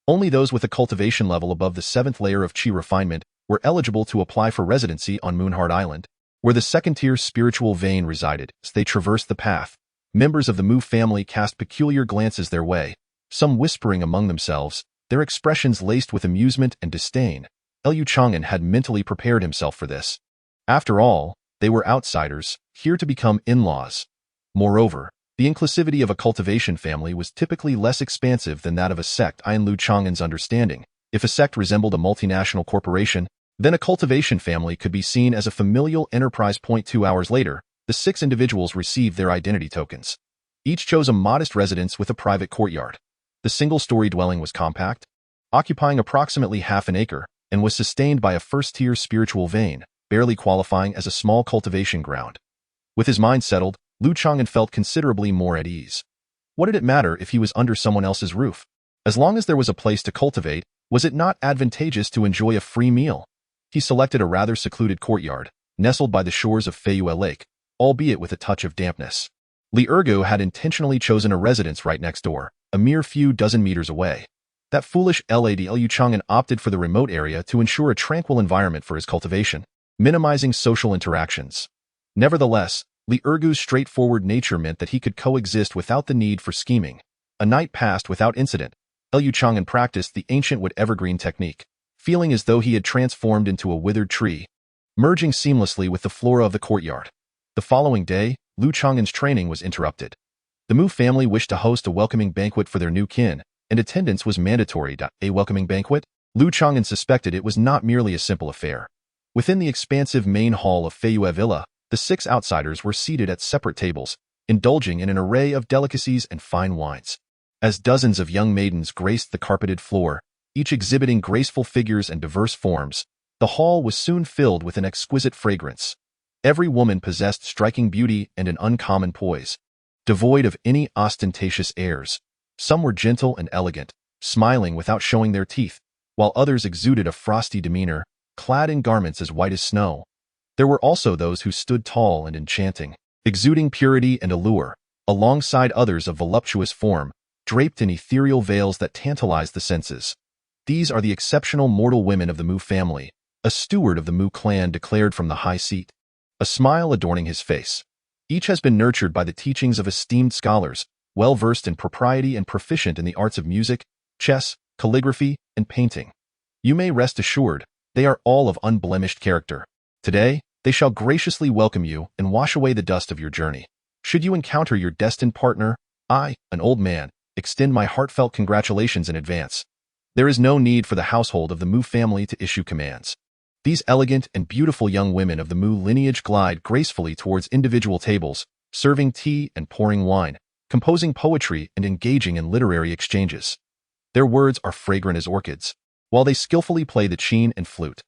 Only those with a cultivation level above the 7th layer of Qi refinement were eligible to apply for residency on Moonheart Island, where the second-tier spiritual vein resided. As they traversed the path, members of the Mu family cast peculiar glances their way, some whispering among themselves, their expressions laced with amusement and disdain. Liu Changan had mentally prepared himself for this. After all, they were outsiders, here to become in-laws. Moreover, the inclusivity of a cultivation family was typically less expansive than that of a sect. In Liu Changan's understanding, if a sect resembled a multinational corporation, then a cultivation family could be seen as a familial enterprise. 2 hours later, the 6 individuals received their identity tokens. Each chose a modest residence with a private courtyard. The single-story dwelling was compact, occupying approximately half an acre, and was sustained by a first-tier spiritual vein, barely qualifying as a small cultivation ground. With his mind settled, Liu Changan felt considerably more at ease. What did it matter if he was under someone else's roof? As long as there was a place to cultivate, was it not advantageous to enjoy a free meal? He selected a rather secluded courtyard, nestled by the shores of Feiyue Lake, albeit with a touch of dampness. Li Ergu had intentionally chosen a residence right next door, a mere few dozen meters away. That foolish lad. Liu Changan opted for the remote area to ensure a tranquil environment for his cultivation, minimizing social interactions. Nevertheless, Li Ergu's straightforward nature meant that he could coexist without the need for scheming. A night passed without incident. Changan practiced the ancient wood evergreen technique, feeling as though he had transformed into a withered tree, merging seamlessly with the flora of the courtyard. The following day, Changan's training was interrupted. The Mu family wished to host a welcoming banquet for their new kin, and attendance was mandatory. A welcoming banquet? Changan suspected it was not merely a simple affair. Within the expansive main hall of Feiyue Villa, the 6 outsiders were seated at separate tables, indulging in an array of delicacies and fine wines. As dozens of young maidens graced the carpeted floor, each exhibiting graceful figures and diverse forms, the hall was soon filled with an exquisite fragrance. Every woman possessed striking beauty and an uncommon poise, devoid of any ostentatious airs. Some were gentle and elegant, smiling without showing their teeth, while others exuded a frosty demeanor, clad in garments as white as snow. There were also those who stood tall and enchanting, exuding purity and allure, alongside others of voluptuous form, draped in ethereal veils that tantalized the senses. These are the exceptional mortal women of the Mu family, a steward of the Mu clan declared from the high seat, a smile adorning his face. Each has been nurtured by the teachings of esteemed scholars, well-versed in propriety and proficient in the arts of music, chess, calligraphy, and painting. You may rest assured, they are all of unblemished character. Today, they shall graciously welcome you and wash away the dust of your journey. Should you encounter your destined partner, I, an old man, extend my heartfelt congratulations in advance. There is no need for the household of the Mu family to issue commands. These elegant and beautiful young women of the Mu lineage glide gracefully towards individual tables, serving tea and pouring wine, composing poetry and engaging in literary exchanges. Their words are fragrant as orchids, while they skillfully play the chin and flute.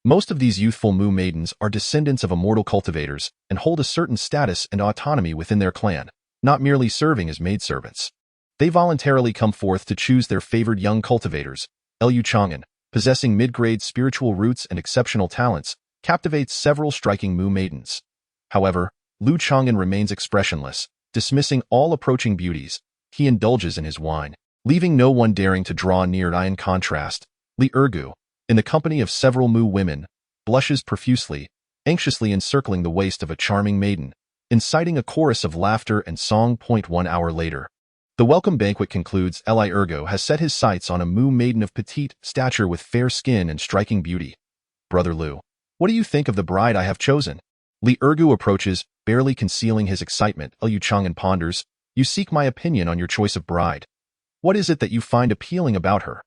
Most of these youthful Mu maidens are descendants of immortal cultivators and hold a certain status and autonomy within their clan, not merely serving as maidservants. They voluntarily come forth to choose their favored young cultivators. Changan, possessing mid-grade spiritual roots and exceptional talents, captivates several striking Mu maidens. However, Changan remains expressionless, dismissing all approaching beauties. He indulges in his wine, leaving no one daring to draw near. In contrast, Li Ergu, in the company of several Mu women, blushes profusely, anxiously encircling the waist of a charming maiden, inciting a chorus of laughter and song. 1 hour later, the welcome banquet concludes. Li Ergu has set his sights on a Mu maiden of petite stature with fair skin and striking beauty. Brother Lu, what do you think of the bride I have chosen? Li Ergu approaches, barely concealing his excitement. Changan ponders, you seek my opinion on your choice of bride. What is it that you find appealing about her?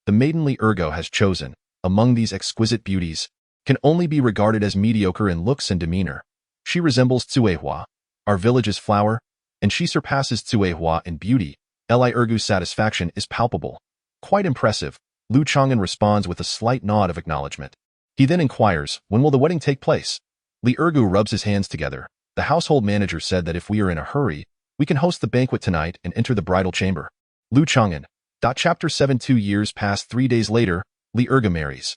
The maiden Li Ergu has chosen, among these exquisite beauties, can only be regarded as mediocre in looks and demeanor. She resembles Tsuehua, our village's flower, and she surpasses Tsuehua in beauty. Li Ergu's satisfaction is palpable. Quite impressive, Changan responds with a slight nod of acknowledgement. He then inquires, when will the wedding take place? Li Ergu rubs his hands together. The household manager said that if we are in a hurry, we can host the banquet tonight and enter the bridal chamber. Changan. Chapter 7. 2 years pass. 3 days later, Li Ergu marries.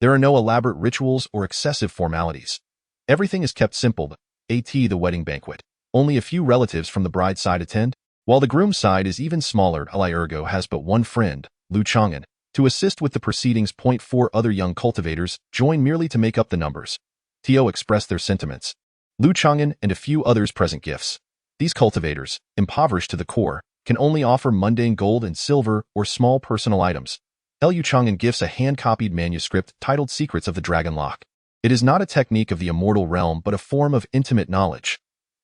There are no elaborate rituals or excessive formalities. Everything is kept simple. The wedding banquet. Only a few relatives from the bride's side attend, while the groom's side is even smaller. Li Ergu has but one friend, Changan, to assist with the proceedings. 4 other young cultivators join merely to make up the numbers. Tio expressed their sentiments. Changan and a few others present gifts. These cultivators, impoverished to the core, can only offer mundane gold and silver or small personal items. Changan gifts a hand-copied manuscript titled Secrets of the Dragon Lock. It is not a technique of the immortal realm but a form of intimate knowledge.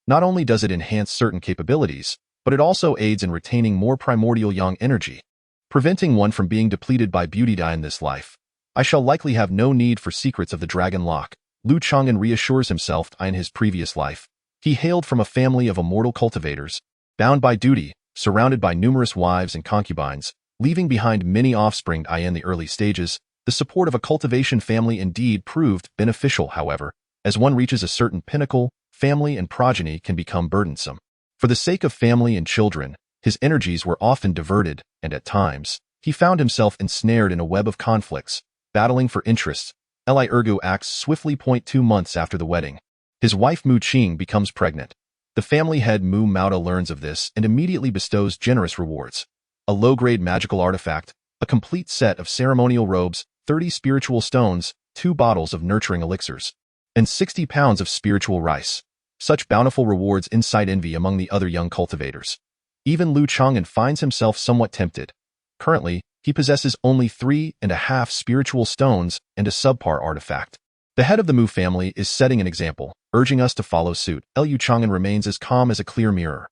Not only does it enhance certain capabilities, but it also aids in retaining more primordial yang energy, preventing one from being depleted by beauty in this life. I shall likely have no need for Secrets of the Dragon Lock, Changan reassures himself. In his previous life, he hailed from a family of immortal cultivators, bound by duty, surrounded by numerous wives and concubines, leaving behind many offspring. In the early stages, the support of a cultivation family indeed proved beneficial. However, as one reaches a certain pinnacle, family and progeny can become burdensome. For the sake of family and children, his energies were often diverted, and at times, he found himself ensnared in a web of conflicts, battling for interests. Li Ergu acts swiftly. 2 months after the wedding, his wife Mu Qing becomes pregnant. The family head Mu Mauda learns of this and immediately bestows generous rewards. A low-grade magical artifact, a complete set of ceremonial robes, 30 spiritual stones, 2 bottles of nurturing elixirs, and 60 pounds of spiritual rice. Such bountiful rewards incite envy among the other young cultivators. Even Lu Changan finds himself somewhat tempted. Currently, he possesses only 3.5 spiritual stones and a subpar artifact. The head of the Mu family is setting an example, urging us to follow suit. Lu Changan remains as calm as a clear mirror.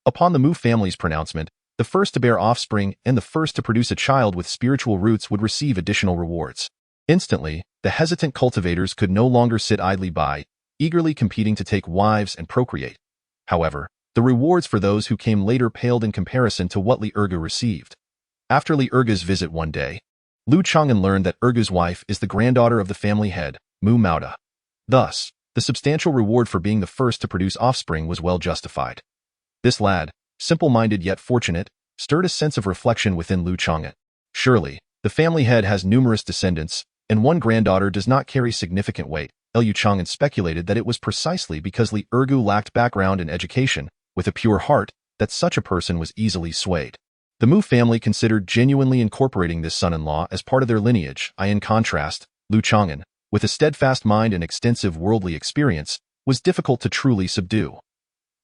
Upon the Mu family's pronouncement, the first to bear offspring and the first to produce a child with spiritual roots would receive additional rewards. Instantly, the hesitant cultivators could no longer sit idly by, eagerly competing to take wives and procreate. However, the rewards for those who came later paled in comparison to what Li Ergu received. After Li Ergu's visit one day, Lu Changan learned that Ergu's wife is the granddaughter of the family head, Mu Mauda. Thus, the substantial reward for being the first to produce offspring was well justified. This lad, simple-minded yet fortunate, stirred a sense of reflection within Lu Changan. Surely, the family head has numerous descendants, and one granddaughter does not carry significant weight. Lu Changan speculated that it was precisely because Li Ergu lacked background in education, with a pure heart, that such a person was easily swayed. The Mu family considered genuinely incorporating this son-in-law as part of their lineage. In contrast, Lu Changan, with a steadfast mind and extensive worldly experience, was difficult to truly subdue.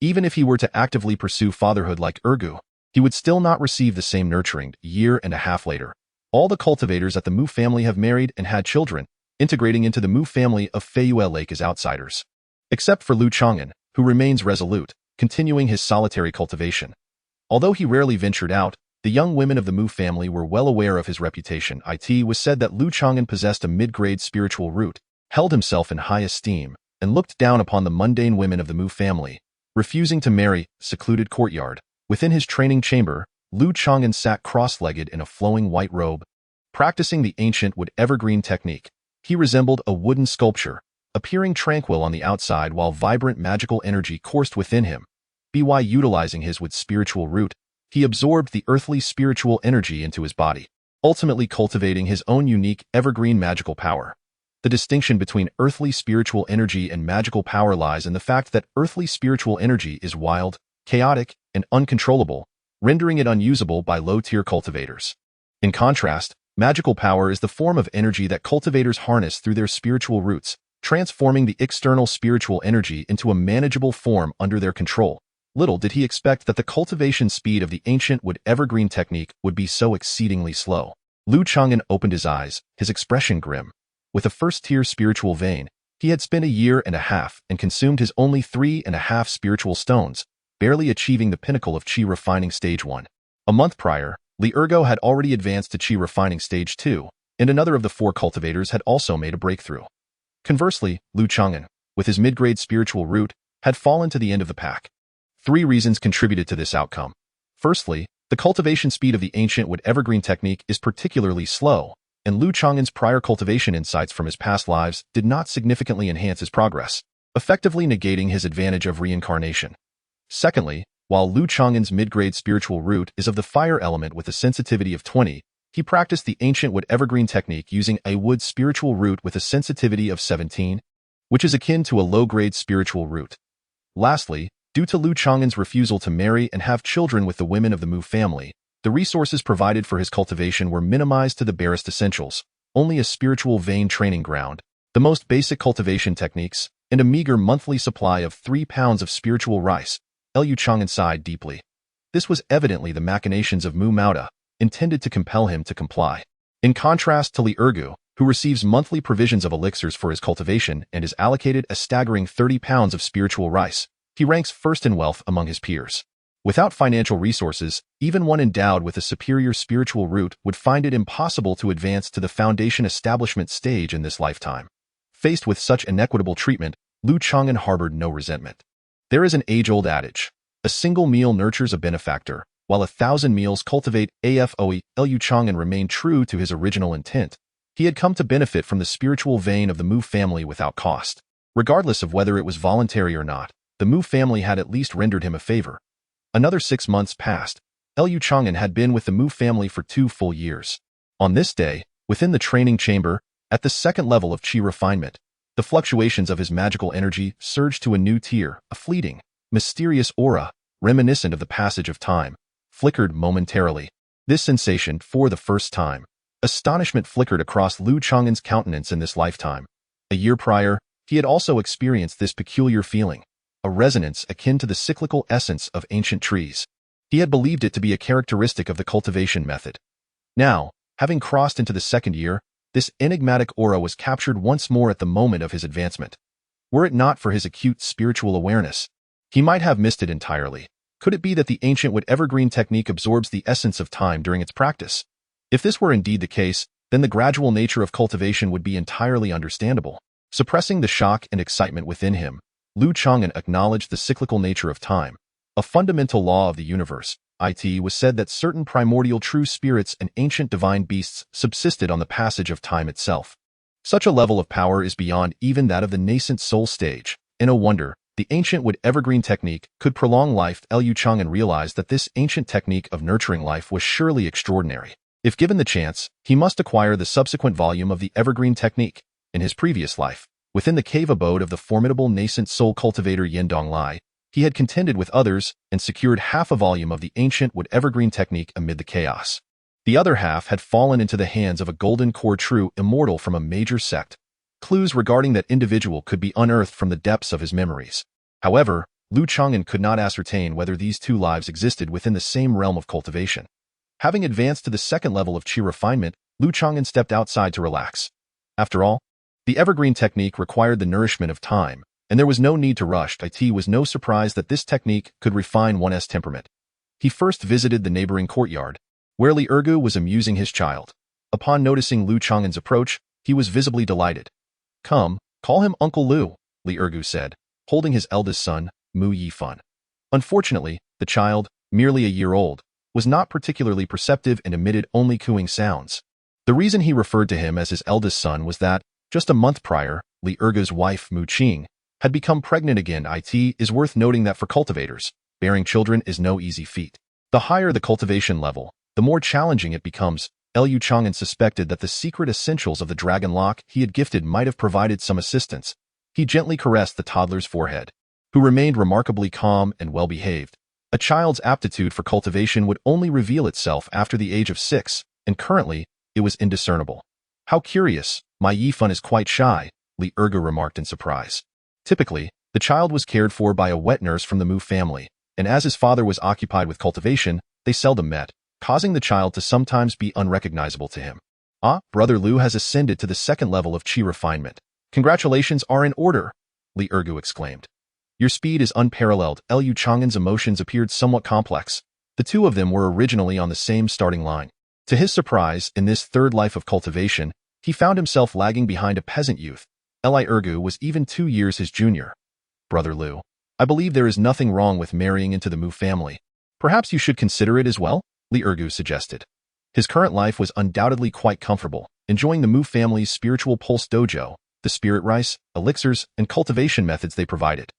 Even if he were to actively pursue fatherhood like Ergu, he would still not receive the same nurturing. A year and a half later, all the cultivators at the Mu family have married and had children, integrating into the Mu family of Feyue Lake as outsiders. Except for Lu Changan, who remains resolute, continuing his solitary cultivation. Although he rarely ventured out, the young women of the Mu family were well aware of his reputation. It was said that Lu Changan possessed a mid-grade spiritual root, held himself in high esteem, and looked down upon the mundane women of the Mu family. Refusing to marry, secluded courtyard. Within his training chamber, Lu Changan sat cross-legged in a flowing white robe. Practicing the ancient wood evergreen technique, he resembled a wooden sculpture, appearing tranquil on the outside while vibrant magical energy coursed within him. By utilizing his wood spiritual root, he absorbed the earthly spiritual energy into his body, ultimately cultivating his own unique evergreen magical power. The distinction between earthly spiritual energy and magical power lies in the fact that earthly spiritual energy is wild, chaotic, and uncontrollable, rendering it unusable by low-tier cultivators. In contrast, magical power is the form of energy that cultivators harness through their spiritual roots, transforming the external spiritual energy into a manageable form under their control. Little did he expect that the cultivation speed of the ancient wood evergreen technique would be so exceedingly slow. Lu Changan opened his eyes, his expression grim. With a first-tier spiritual vein, he had spent a year and a half and consumed his only 3.5 spiritual stones, barely achieving the pinnacle of Qi refining stage 1. A month prior, Li Ergu had already advanced to Qi refining stage 2, and another of the 4 cultivators had also made a breakthrough. Conversely, Lu Changan, with his mid-grade spiritual root, had fallen to the end of the pack. 3 reasons contributed to this outcome. Firstly, the cultivation speed of the ancient wood evergreen technique is particularly slow, and Lu Changan's prior cultivation insights from his past lives did not significantly enhance his progress, effectively negating his advantage of reincarnation. Secondly, while Lu Changan's mid-grade spiritual root is of the fire element with a sensitivity of 20, he practiced the ancient wood evergreen technique using a wood spiritual root with a sensitivity of 17, which is akin to a low-grade spiritual root. Lastly, due to Lu Changan's refusal to marry and have children with the women of the Mu family, the resources provided for his cultivation were minimized to the barest essentials, only a spiritual vein training ground, the most basic cultivation techniques, and a meager monthly supply of 3 pounds of spiritual rice. Lu Changan sighed deeply. This was evidently the machinations of Mu Mauda, intended to compel him to comply. In contrast to Li Ergu, who receives monthly provisions of elixirs for his cultivation and is allocated a staggering 30 pounds of spiritual rice, he ranks first in wealth among his peers. Without financial resources, even one endowed with a superior spiritual root would find it impossible to advance to the foundation establishment stage in this lifetime. Faced with such inequitable treatment, Lu Changan harbored no resentment. There is an age-old adage: a single meal nurtures a benefactor, while 1,000 meals cultivate AFOE. Lu Changan remained true to his original intent. He had come to benefit from the spiritual vein of the Mu family without cost. Regardless of whether it was voluntary or not, the Mu family had at least rendered him a favor. Another 6 months passed. Lu Changan had been with the Mu family for 2 full years. On this day, within the training chamber, at the second level of Qi refinement, the fluctuations of his magical energy surged to a new tier. A fleeting, mysterious aura, reminiscent of the passage of time, flickered momentarily. This sensation, for the first time, astonishment flickered across Lu Changan's countenance in this lifetime. A year prior, he had also experienced this peculiar feeling. a resonance akin to the cyclical essence of ancient trees. He had believed it to be a characteristic of the cultivation method. Now, having crossed into the second year, this enigmatic aura was captured once more at the moment of his advancement. Were it not for his acute spiritual awareness, he might have missed it entirely. Could it be that the ancient wood evergreen technique absorbs the essence of time during its practice? If this were indeed the case, then the gradual nature of cultivation would be entirely understandable. Suppressing the shock and excitement within him, Lu Changan acknowledged the cyclical nature of time. A fundamental law of the universe, it was said that certain primordial true spirits and ancient divine beasts subsisted on the passage of time itself. Such a level of power is beyond even that of the nascent soul stage, and no wonder, the ancient wood evergreen technique could prolong life. Lu Changan realized that this ancient technique of nurturing life was surely extraordinary. If given the chance, he must acquire the subsequent volume of the evergreen technique. In his previous life, within the cave abode of the formidable nascent soul cultivator Yindong Lai, he had contended with others and secured half a volume of the ancient wood evergreen technique amid the chaos. The other half had fallen into the hands of a golden core true immortal from a major sect. Clues regarding that individual could be unearthed from the depths of his memories. However, Lu Changan could not ascertain whether these two lives existed within the same realm of cultivation. Having advanced to the second level of chi refinement, Lu Changan stepped outside to relax. After all, the evergreen technique required the nourishment of time, and there was no need to rush. It was no surprise that this technique could refine one's temperament. He first visited the neighboring courtyard, where Li Ergu was amusing his child. Upon noticing Lu Changan's approach, he was visibly delighted. "Come, call him Uncle Lu," Li Ergu said, holding his eldest son, Mu Yifan. Unfortunately, the child, merely a year old, was not particularly perceptive and emitted only cooing sounds. The reason he referred to him as his eldest son was that, just a month prior, Li Ergu's wife, Mu Qing, had become pregnant again. It is worth noting that for cultivators, bearing children is no easy feat. The higher the cultivation level, the more challenging it becomes. Lu Changan suspected that the secret essentials of the dragon lock he had gifted might have provided some assistance. He gently caressed the toddler's forehead, who remained remarkably calm and well-behaved. A child's aptitude for cultivation would only reveal itself after the age of 6, and currently, it was indiscernible. "How curious, my Yifan is quite shy," Li Ergu remarked in surprise. Typically, the child was cared for by a wet nurse from the Mu family, and as his father was occupied with cultivation, they seldom met, causing the child to sometimes be unrecognizable to him. "Ah, Brother Lu has ascended to the second level of chi refinement. Congratulations are in order," Li Ergu exclaimed. "Your speed is unparalleled." Lu Changan's emotions appeared somewhat complex. The two of them were originally on the same starting line. To his surprise, in this third life of cultivation, he found himself lagging behind a peasant youth. Li Ergu was even 2 years his junior. "Brother Lu, I believe there is nothing wrong with marrying into the Mu family. Perhaps you should consider it as well," Li Ergu suggested. His current life was undoubtedly quite comfortable, enjoying the Mu family's spiritual pulse dojo, the spirit rice, elixirs, and cultivation methods they provided.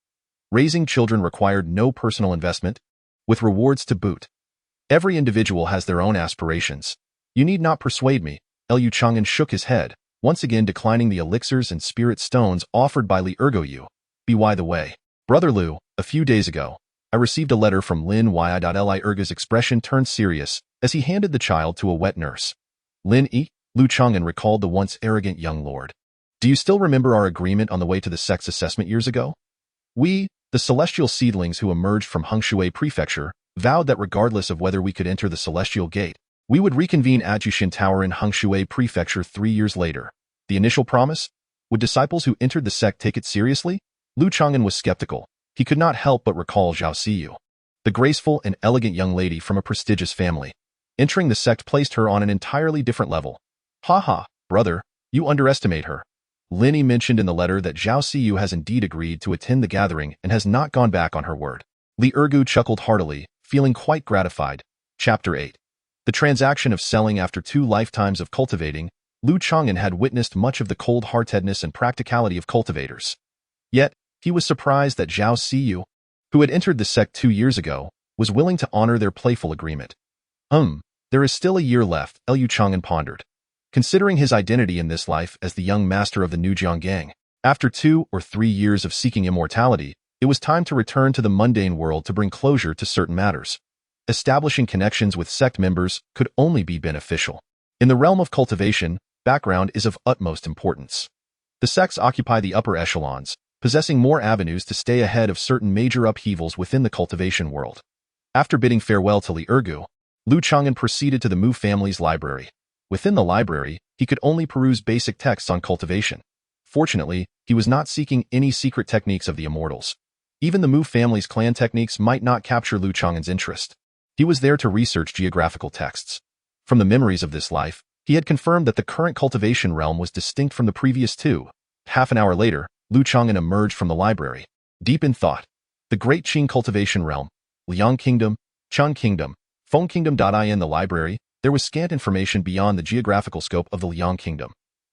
Raising children required no personal investment, with rewards to boot. Every individual has their own aspirations. You need not persuade me. Lu Changan shook his head, once again declining the elixirs and spirit stones offered by Li Ergu. By the way, Brother Lu, a few days ago, I received a letter from Lin Yi. Li Ergu's expression turned serious as he handed the child to a wet nurse. "Lin Yi," Lu Changan recalled the once arrogant young lord. "Do you still remember our agreement on the way to the sect's assessment years ago? We, the celestial seedlings who emerged from Hengshui Prefecture, vowed that regardless of whether we could enter the celestial gate, we would reconvene at Jushin Tower in Hengshui Prefecture 3 years later. The initial promise? Would disciples who entered the sect take it seriously?" Lu Changan was skeptical. He could not help but recall Zhao Siyu, the graceful and elegant young lady from a prestigious family. Entering the sect placed her on an entirely different level. "Ha ha, brother, you underestimate her." Lin Yi mentioned in the letter that Zhao Siyu has indeed agreed to attend the gathering and has not gone back on her word. Li Ergu chuckled heartily, feeling quite gratified. Chapter 8. The transaction of selling. After 2 lifetimes of cultivating, Lu Changan had witnessed much of the cold-heartedness and practicality of cultivators. Yet, he was surprised that Zhao Siyu, who had entered the sect 2 years ago, was willing to honor their playful agreement. There is still a year left, Lu Changan pondered. Considering his identity in this life as the young master of the New Jiang, after 2 or 3 years of seeking immortality, it was time to return to the mundane world to bring closure to certain matters. Establishing connections with sect members could only be beneficial. In the realm of cultivation, background is of utmost importance. The sects occupy the upper echelons, possessing more avenues to stay ahead of certain major upheavals within the cultivation world. After bidding farewell to Li Ergu, Lu Changan proceeded to the Mu family's library. Within the library, he could only peruse basic texts on cultivation. Fortunately, he was not seeking any secret techniques of the immortals. Even the Mu family's clan techniques might not capture Lu Changan's interest. He was there to research geographical texts. From the memories of this life, he had confirmed that the current cultivation realm was distinct from the previous two. Half an hour later, Lu Changan emerged from the library, deep in thought. The Great Qing cultivation realm, Liang Kingdom, Chun Kingdom, Feng Kingdom. In the library, there was scant information beyond the geographical scope of the Liang Kingdom.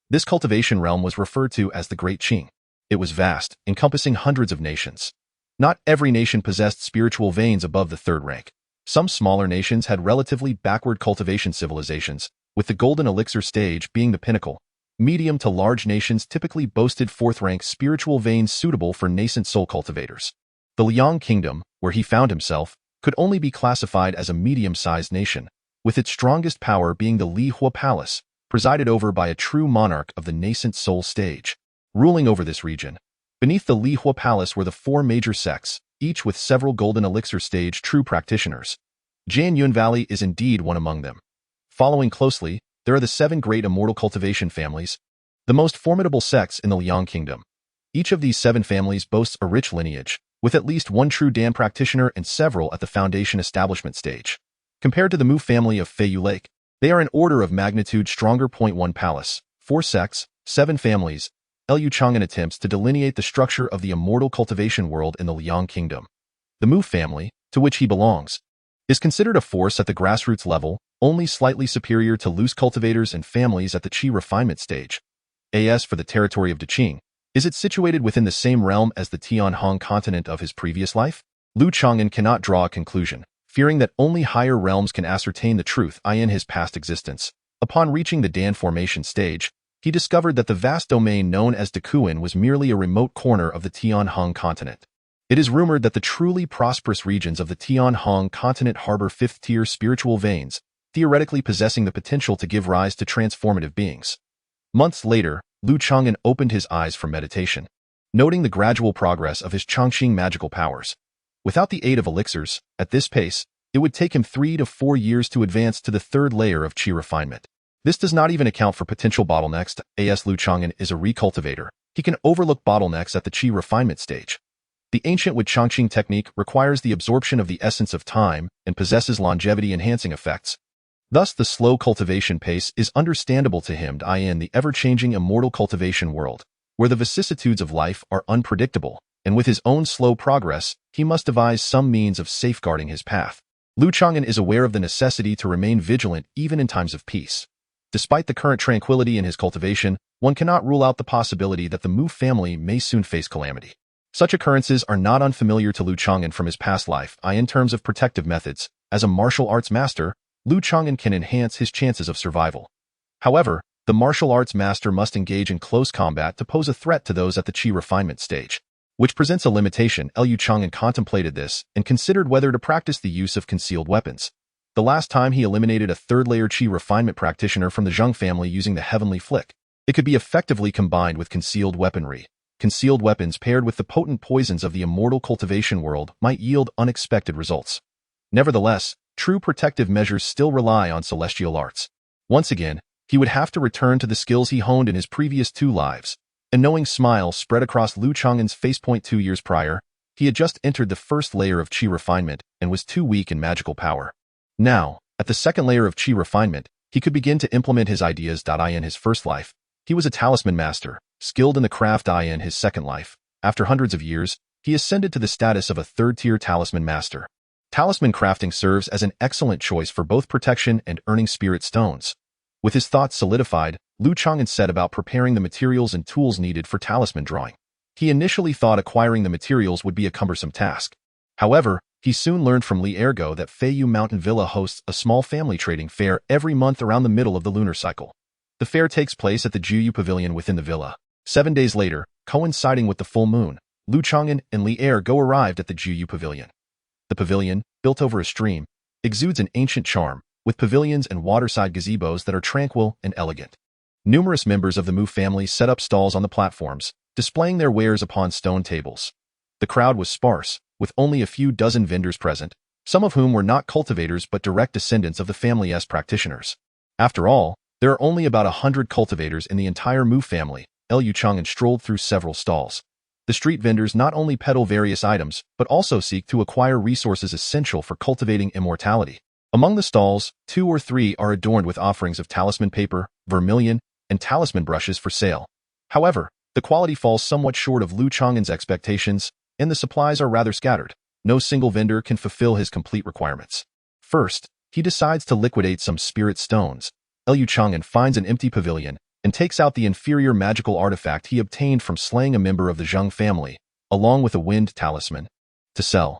This cultivation realm was referred to as the Great Qing. It was vast, encompassing hundreds of nations. Not every nation possessed spiritual veins above the third rank. Some smaller nations had relatively backward cultivation civilizations, with the golden elixir stage being the pinnacle. Medium to large nations typically boasted fourth-rank spiritual veins suitable for nascent soul cultivators. The Liang Kingdom, where he found himself, could only be classified as a medium-sized nation, with its strongest power being the Li Hua Palace, presided over by a true monarch of the nascent soul stage. Ruling over this region, beneath the Li Hua Palace were the four major sects, each with several golden elixir stage true practitioners. Jianyuan Valley is indeed one among them. Following closely, there are the 7 great immortal cultivation families, the most formidable sects in the Liang Kingdom. Each of these 7 families boasts a rich lineage, with at least one true Dan practitioner and several at the foundation establishment stage. Compared to the Mu family of Feiyu Lake, they are an order of magnitude stronger. 1 Palace, 4 sects, 7 families. Lu Changan attempts to delineate the structure of the immortal cultivation world in the Liang Kingdom. The Mu family, to which he belongs, is considered a force at the grassroots level, only slightly superior to loose cultivators and families at the Qi refinement stage. As for the territory of Deqing, is it situated within the same realm as the Tianhong continent of his previous life? Lu Changan cannot draw a conclusion, fearing that only higher realms can ascertain the truth in his past existence. Upon reaching the Dan formation stage, he discovered that the vast domain known as Dekuan was merely a remote corner of the Tianhong continent. It is rumored that the truly prosperous regions of the Tianhong continent harbor 5th-tier spiritual veins, theoretically possessing the potential to give rise to transformative beings. Months later, Lu Changan opened his eyes from meditation, noting the gradual progress of his Chongqing magical powers. Without the aid of elixirs, at this pace, it would take him 3 to 4 years to advance to the 3rd layer of Qi refinement. This does not even account for potential bottlenecks. As Lu Changan is a recultivator, he can overlook bottlenecks at the Qi refinement stage. The ancient Wu Chongqing technique requires the absorption of the essence of time and possesses longevity-enhancing effects. Thus, the slow cultivation pace is understandable to him in the ever-changing immortal cultivation world, where the vicissitudes of life are unpredictable, and with his own slow progress, he must devise some means of safeguarding his path. Lu Changan is aware of the necessity to remain vigilant even in times of peace. Despite the current tranquility in his cultivation, one cannot rule out the possibility that the Mu family may soon face calamity. Such occurrences are not unfamiliar to Lu Changan from his past life. In terms of protective methods, as a martial arts master, Lu Changan can enhance his chances of survival. However, the martial arts master must engage in close combat to pose a threat to those at the Qi refinement stage, which presents a limitation. Lu Changan contemplated this and considered whether to practice the use of concealed weapons. The last time he eliminated a 3rd-layer Qi refinement practitioner from the Zheng family using the Heavenly Flick, it could be effectively combined with concealed weaponry. Concealed weapons paired with the potent poisons of the immortal cultivation world might yield unexpected results. Nevertheless, true protective measures still rely on celestial arts. Once again, he would have to return to the skills he honed in his previous 2 lives. A knowing smile spread across Lu Changan's face. 2 years prior, he had just entered the 1st layer of Qi refinement and was too weak in magical power. Now, at the 2nd layer of Qi refinement, he could begin to implement his ideas. In his 1st life, he was a talisman master, skilled in the craft. In his 2nd life, after hundreds of years, he ascended to the status of a 3rd-tier talisman master. Talisman crafting serves as an excellent choice for both protection and earning spirit stones. With his thoughts solidified, Lu Changan set about preparing the materials and tools needed for talisman drawing. He initially thought acquiring the materials would be a cumbersome task. However, he soon learned from Li Ergu that Feiyu Mountain Villa hosts a small family trading fair every month around the middle of the lunar cycle. The fair takes place at the Juyu Pavilion within the villa. 7 days later, coinciding with the full moon, Lu Changan and Li Ergu arrived at the Juyu Pavilion. The pavilion, built over a stream, exudes an ancient charm, with pavilions and waterside gazebos that are tranquil and elegant. Numerous members of the Mu family set up stalls on the platforms, displaying their wares upon stone tables. The crowd was sparse, with only a few dozen vendors present, some of whom were not cultivators but direct descendants of the family's practitioners. After all, there are only about 100 cultivators in the entire Mu family. Changan strolled through several stalls. The street vendors not only peddle various items, but also seek to acquire resources essential for cultivating immortality. Among the stalls, 2 or 3 are adorned with offerings of talisman paper, vermilion, and talisman brushes for sale. However, the quality falls somewhat short of Changan's expectations, and the supplies are rather scattered. No single vendor can fulfill his complete requirements. First, he decides to liquidate some spirit stones. Changan finds an empty pavilion and takes out the inferior magical artifact he obtained from slaying a member of the Zheng family, along with a wind talisman, to sell.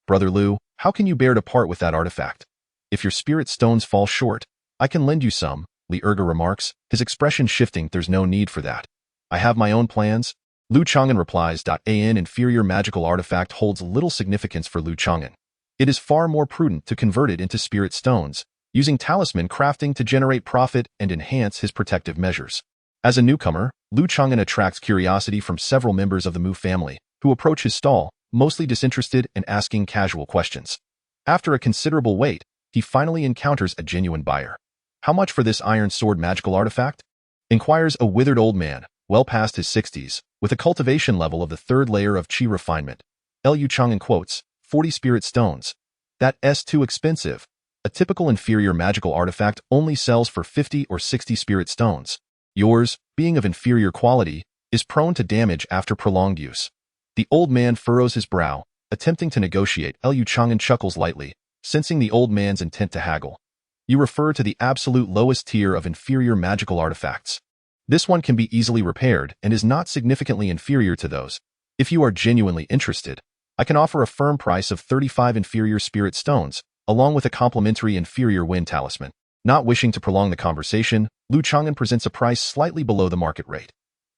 Brother Liu, how can you bear to part with that artifact? If your spirit stones fall short, I can lend you some, Li Erge remarks, his expression shifting. There's no need for that. I have my own plans. Changan replies. An inferior magical artifact holds little significance for Changan. It is far more prudent to convert it into spirit stones, using talisman crafting to generate profit and enhance his protective measures. As a newcomer, Changan attracts curiosity from several members of the Mu family, who approach his stall, mostly disinterested and asking casual questions. After a considerable wait, he finally encounters a genuine buyer. How much for this iron sword magical artifact? Inquires a withered old man, well past his 60s, with a cultivation level of the 3rd layer of Qi refinement. Changan quotes, 40 spirit stones. That's too expensive. A typical inferior magical artifact only sells for 50 or 60 spirit stones. Yours, being of inferior quality, is prone to damage after prolonged use. The old man furrows his brow, attempting to negotiate. Changan chuckles lightly, sensing the old man's intent to haggle. You refer to the absolute lowest tier of inferior magical artifacts. This one can be easily repaired and is not significantly inferior to those. If you are genuinely interested, I can offer a firm price of 35 inferior spirit stones, along with a complimentary inferior wind talisman. Not wishing to prolong the conversation, Changan presents a price slightly below the market rate.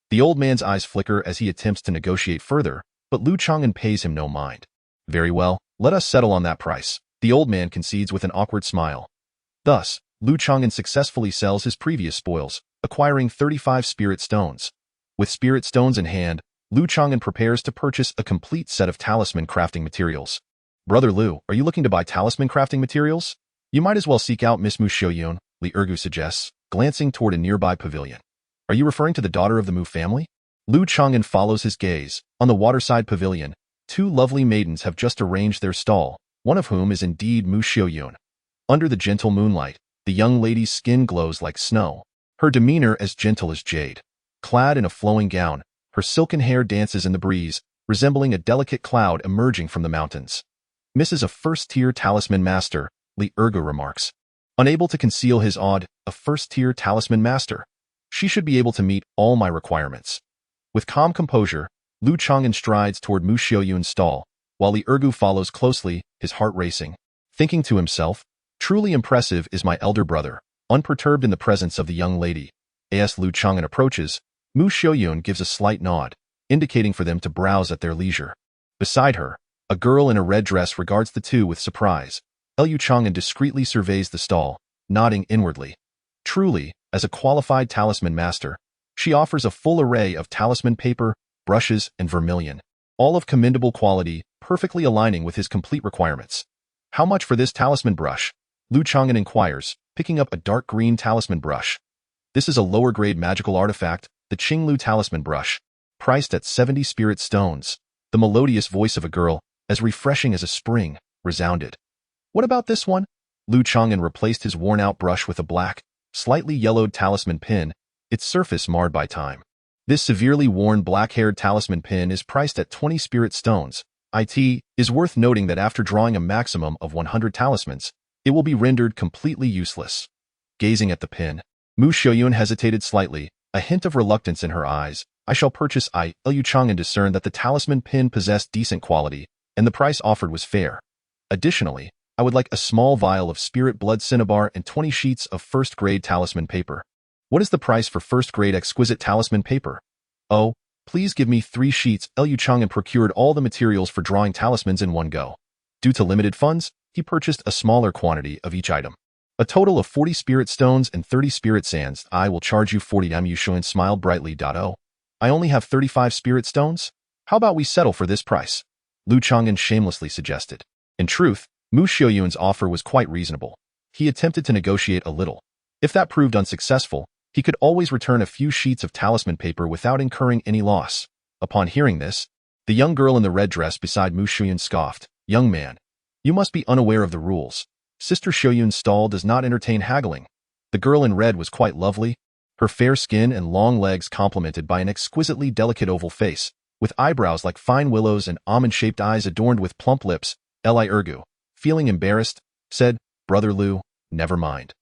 The old man's eyes flicker as he attempts to negotiate further, but Changan pays him no mind. Very well, let us settle on that price. The old man concedes with an awkward smile. Thus, Changan successfully sells his previous spoils, acquiring 35 spirit stones. With spirit stones in hand, Changan prepares to purchase a complete set of talisman crafting materials. Brother Liu, are you looking to buy talisman crafting materials? You might as well seek out Miss Mu Xiaoyun, Li Erge suggests, glancing toward a nearby pavilion. Are you referring to the daughter of the Mu family? Changan follows his gaze. On the waterside pavilion, 2 lovely maidens have just arranged their stall, one of whom is indeed Mu Xiaoyun. Under the gentle moonlight, the young lady's skin glows like snow, her demeanor as gentle as jade. Clad in a flowing gown, her silken hair dances in the breeze, resembling a delicate cloud emerging from the mountains. Mrs. a first-tier talisman master, Li Erge remarks. Unable to conceal his awed, a first-tier talisman master. She should be able to meet all my requirements. With calm composure, Changan strides toward Mu Xiaoyun's stall, while Li Erge follows closely, his heart racing. Thinking to himself, truly impressive is my elder brother, unperturbed in the presence of the young lady. As Changan approaches, Mu Xiaoyun gives a slight nod, indicating for them to browse at their leisure. Beside her, a girl in a red dress regards the two with surprise. Changan discreetly surveys the stall, nodding inwardly. Truly, as a qualified talisman master, she offers a full array of talisman paper, brushes, and vermilion, all of commendable quality, perfectly aligning with his complete requirements. How much for this talisman brush? Changan inquires, picking up a dark green talisman brush. This is a lower-grade magical artifact, the Qinglu talisman brush, priced at 70 spirit stones. The melodious voice of a girl, as refreshing as a spring, resounded. What about this one? Changan replaced his worn-out brush with a black, slightly yellowed talisman pin, its surface marred by time. This severely worn black-haired talisman pin is priced at 20 spirit stones. It is worth noting that after drawing a maximum of 100 talismans, it will be rendered completely useless. Gazing at the pin, Mu Xiaoyun hesitated slightly, a hint of reluctance in her eyes. I shall purchase Changan discerned that the talisman pin possessed decent quality, and the price offered was fair. Additionally, I would like a small vial of spirit blood cinnabar and 20 sheets of first-grade talisman paper. What is the price for first-grade exquisite talisman paper? Oh, please give me 3 sheets. Changan procured all the materials for drawing talismans in one go. Due to limited funds, he purchased a smaller quantity of each item. A total of 40 spirit stones and 30 spirit sands. I will charge you 40. Mu Xiaoyun smiled brightly. I only have 35 spirit stones? How about we settle for this price? Lu Changan shamelessly suggested. In truth, Mu Xiaoyun's offer was quite reasonable. He attempted to negotiate a little. If that proved unsuccessful, he could always return a few sheets of talisman paper without incurring any loss. Upon hearing this, the young girl in the red dress beside Mu Xiaoyun scoffed. Young man, you must be unaware of the rules. Sister Xiaoyun's stall does not entertain haggling. The girl in red was quite lovely, her fair skin and long legs complemented by an exquisitely delicate oval face, with eyebrows like fine willows and almond-shaped eyes adorned with plump lips. Li Ergu, feeling embarrassed, said, Brother Lu, never mind.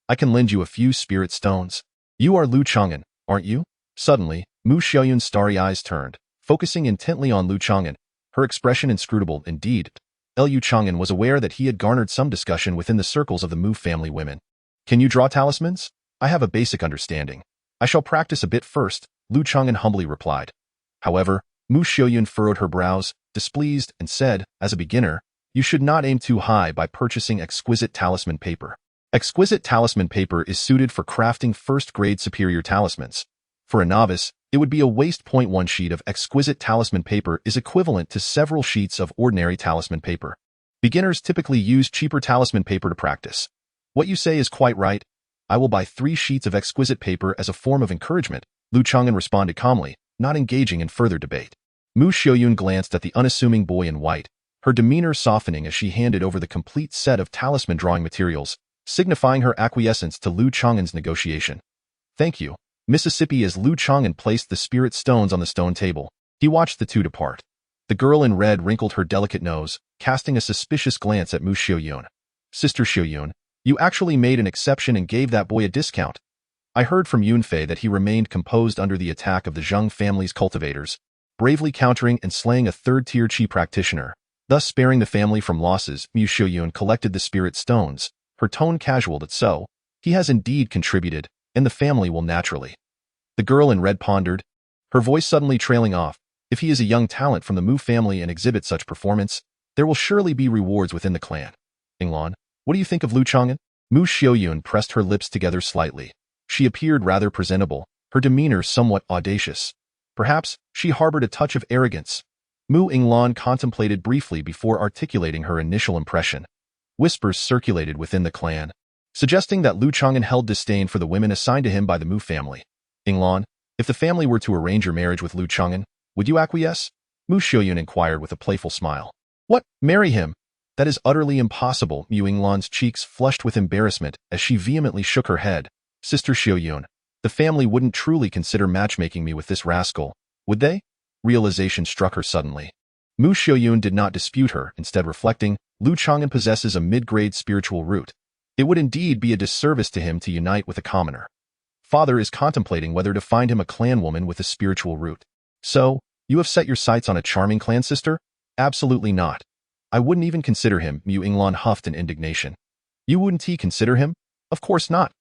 I can lend you a few spirit stones. You are Lu Changan, aren't you? Suddenly, Mu Xiaoyun's starry eyes turned, focusing intently on Lu Changan, her expression inscrutable indeed. Lu Changan was aware that he had garnered some discussion within the circles of the Mu family women. Can you draw talismans? I have a basic understanding. I shall practice a bit first, Lu Changan humbly replied. However, Mu Xiaoyun furrowed her brows, displeased, and said, as a beginner, you should not aim too high by purchasing exquisite talisman paper. Exquisite talisman paper is suited for crafting first-grade superior talismans. For a novice, it would be a waste. 1 sheet of exquisite talisman paper is equivalent to several sheets of ordinary talisman paper. Beginners typically use cheaper talisman paper to practice. What you say is quite right. I will buy 3 sheets of exquisite paper as a form of encouragement, Lu Changan responded calmly, not engaging in further debate. Mu Xiaoyun glanced at the unassuming boy in white, her demeanor softening as she handed over the complete set of talisman drawing materials, signifying her acquiescence to Lu Changan's negotiation. Thank you, Mississippi. As Lu Changan placed the spirit stones on the stone table, he watched the two depart. The girl in red wrinkled her delicate nose, casting a suspicious glance at Mu Xiaoyun. Sister Xiaoyun, you actually made an exception and gave that boy a discount. I heard from Yunfei that he remained composed under the attack of the Zheng family's cultivators, bravely countering and slaying a third-tier Qi practitioner, thus sparing the family from losses. Mu Xiaoyun collected the spirit stones, her tone casual that so, he has indeed contributed, and the family will naturally. The girl in red pondered, her voice suddenly trailing off. If he is a young talent from the Mu family and exhibits such performance, there will surely be rewards within the clan. Yinglan, what do you think of Lu Changan? Mu Xiaoyun pressed her lips together slightly. She appeared rather presentable, her demeanor somewhat audacious. Perhaps she harbored a touch of arrogance. Mu Yinglan contemplated briefly before articulating her initial impression. Whispers circulated within the clan, suggesting that Lu Changan held disdain for the women assigned to him by the Mu family. Yinglan, if the family were to arrange your marriage with Lu Changan, would you acquiesce? Mu Xiaoyun inquired with a playful smile. What? Marry him? That is utterly impossible. Mu Yinglan's cheeks flushed with embarrassment as she vehemently shook her head. Sister Xiaoyun, the family wouldn't truly consider matchmaking me with this rascal, would they? Realization struck her suddenly. Mu Xiaoyun did not dispute her, instead reflecting, Lu Changan possesses a mid-grade spiritual root. It would indeed be a disservice to him to unite with a commoner. Father is contemplating whether to find him a clan woman with a spiritual root. So, you have set your sights on a charming clan sister? Absolutely not. I wouldn't even consider him, Mu Yinglan huffed in indignation. You wouldn't consider him? Of course not.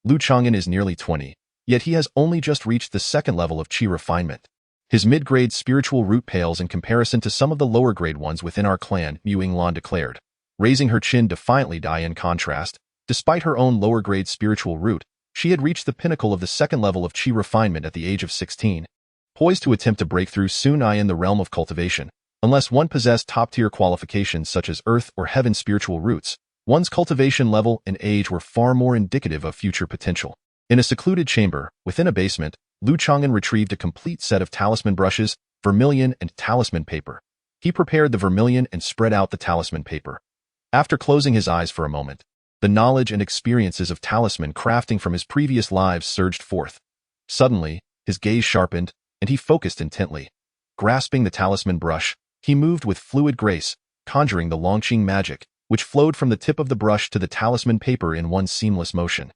Lu Changan is nearly 20, yet he has only just reached the second level of Qi refinement. His mid-grade spiritual root pales in comparison to some of the lower-grade ones within our clan, Mu Yinglan declared, raising her chin defiantly. In contrast, despite her own lower-grade spiritual root, she had reached the pinnacle of the second level of Qi refinement at the age of 16, poised to attempt to break through soon in the realm of cultivation. Unless one possessed top-tier qualifications such as earth or heaven spiritual roots, one's cultivation level and age were far more indicative of future potential. In a secluded chamber, within a basement, Lu Changan retrieved a complete set of talisman brushes, vermilion, and talisman paper. He prepared the vermilion and spread out the talisman paper. After closing his eyes for a moment, the knowledge and experiences of talisman crafting from his previous lives surged forth. Suddenly, his gaze sharpened, and he focused intently. Grasping the talisman brush, he moved with fluid grace, conjuring the Longqing magic, which flowed from the tip of the brush to the talisman paper in one seamless motion.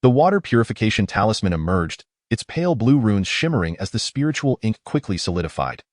The water purification talisman emerged, its pale blue runes shimmering as the spiritual ink quickly solidified.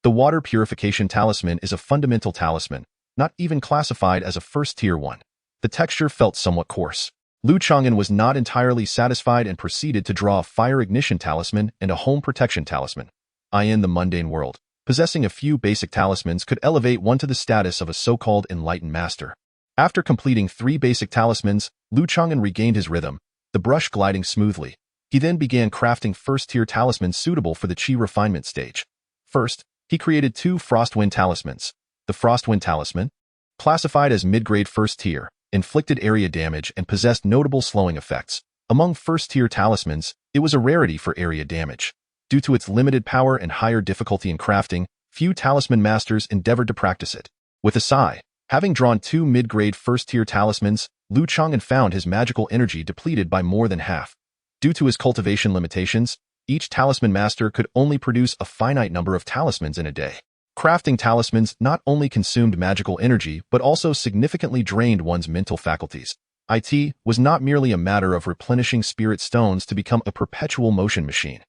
The water purification talisman is a fundamental talisman, not even classified as a first-tier one. The texture felt somewhat coarse. Lu Changan was not entirely satisfied and proceeded to draw a fire ignition talisman and a home protection talisman. In the mundane world, possessing a few basic talismans could elevate one to the status of a so-called enlightened master. After completing 3 basic talismans, Lu Changan regained his rhythm, the brush gliding smoothly. He then began crafting first-tier talismans suitable for the Qi refinement stage. First, he created 2 Frostwind talismans. The Frostwind talisman, classified as mid-grade first tier, inflicted area damage and possessed notable slowing effects. Among first-tier talismans, it was a rarity for area damage. Due to its limited power and higher difficulty in crafting, few talisman masters endeavored to practice it. With a sigh, having drawn 2 mid-grade first-tier talismans, Lu Changan found his magical energy depleted by more than half. Due to his cultivation limitations, each talisman master could only produce a finite number of talismans in a day. Crafting talismans not only consumed magical energy but also significantly drained one's mental faculties. It was not merely a matter of replenishing spirit stones to become a perpetual motion machine.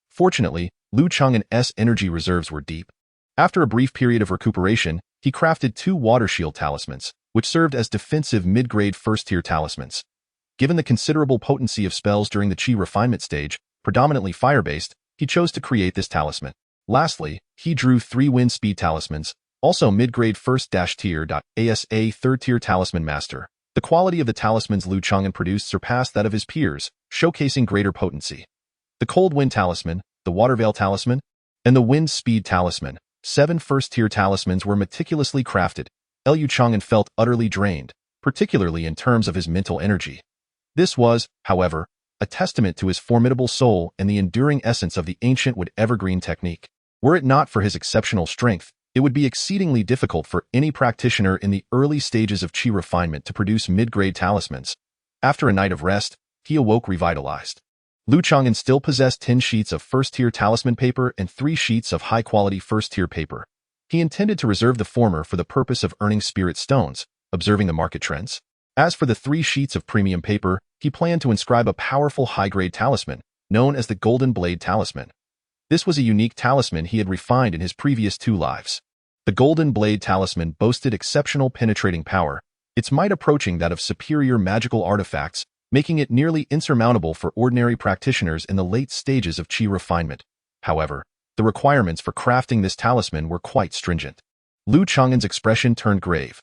Fortunately, Lu Changan's energy reserves were deep. After a brief period of recuperation, he crafted 2 water shield talismans, which served as defensive mid-grade first-tier talismans. Given the considerable potency of spells during the Qi refinement stage, predominantly fire-based, he chose to create this talisman. Lastly, he drew 3 wind speed talismans, also mid-grade first-tier. As a third-tier talisman master, the quality of the talismans Lu Changan produced surpassed that of his peers, showcasing greater potency. The cold wind talisman, the water veil talisman, and the wind speed talisman, 7 first-tier talismans were meticulously crafted. Lu Changan felt utterly drained, particularly in terms of his mental energy. This was, however, a testament to his formidable soul and the enduring essence of the ancient wood evergreen technique. Were it not for his exceptional strength, it would be exceedingly difficult for any practitioner in the early stages of Qi refinement to produce mid-grade talismans. After a night of rest, he awoke revitalized. Lu Changan still possessed 10 sheets of first-tier talisman paper and 3 sheets of high-quality first-tier paper. He intended to reserve the former for the purpose of earning spirit stones, observing the market trends. As for the 3 sheets of premium paper, he planned to inscribe a powerful high-grade talisman, known as the Golden Blade Talisman. This was a unique talisman he had refined in his previous 2 lives. The Golden Blade Talisman boasted exceptional penetrating power, its might approaching that of superior magical artifacts, making it nearly insurmountable for ordinary practitioners in the late stages of Qi refinement. However, the requirements for crafting this talisman were quite stringent. Lu Changan's expression turned grave.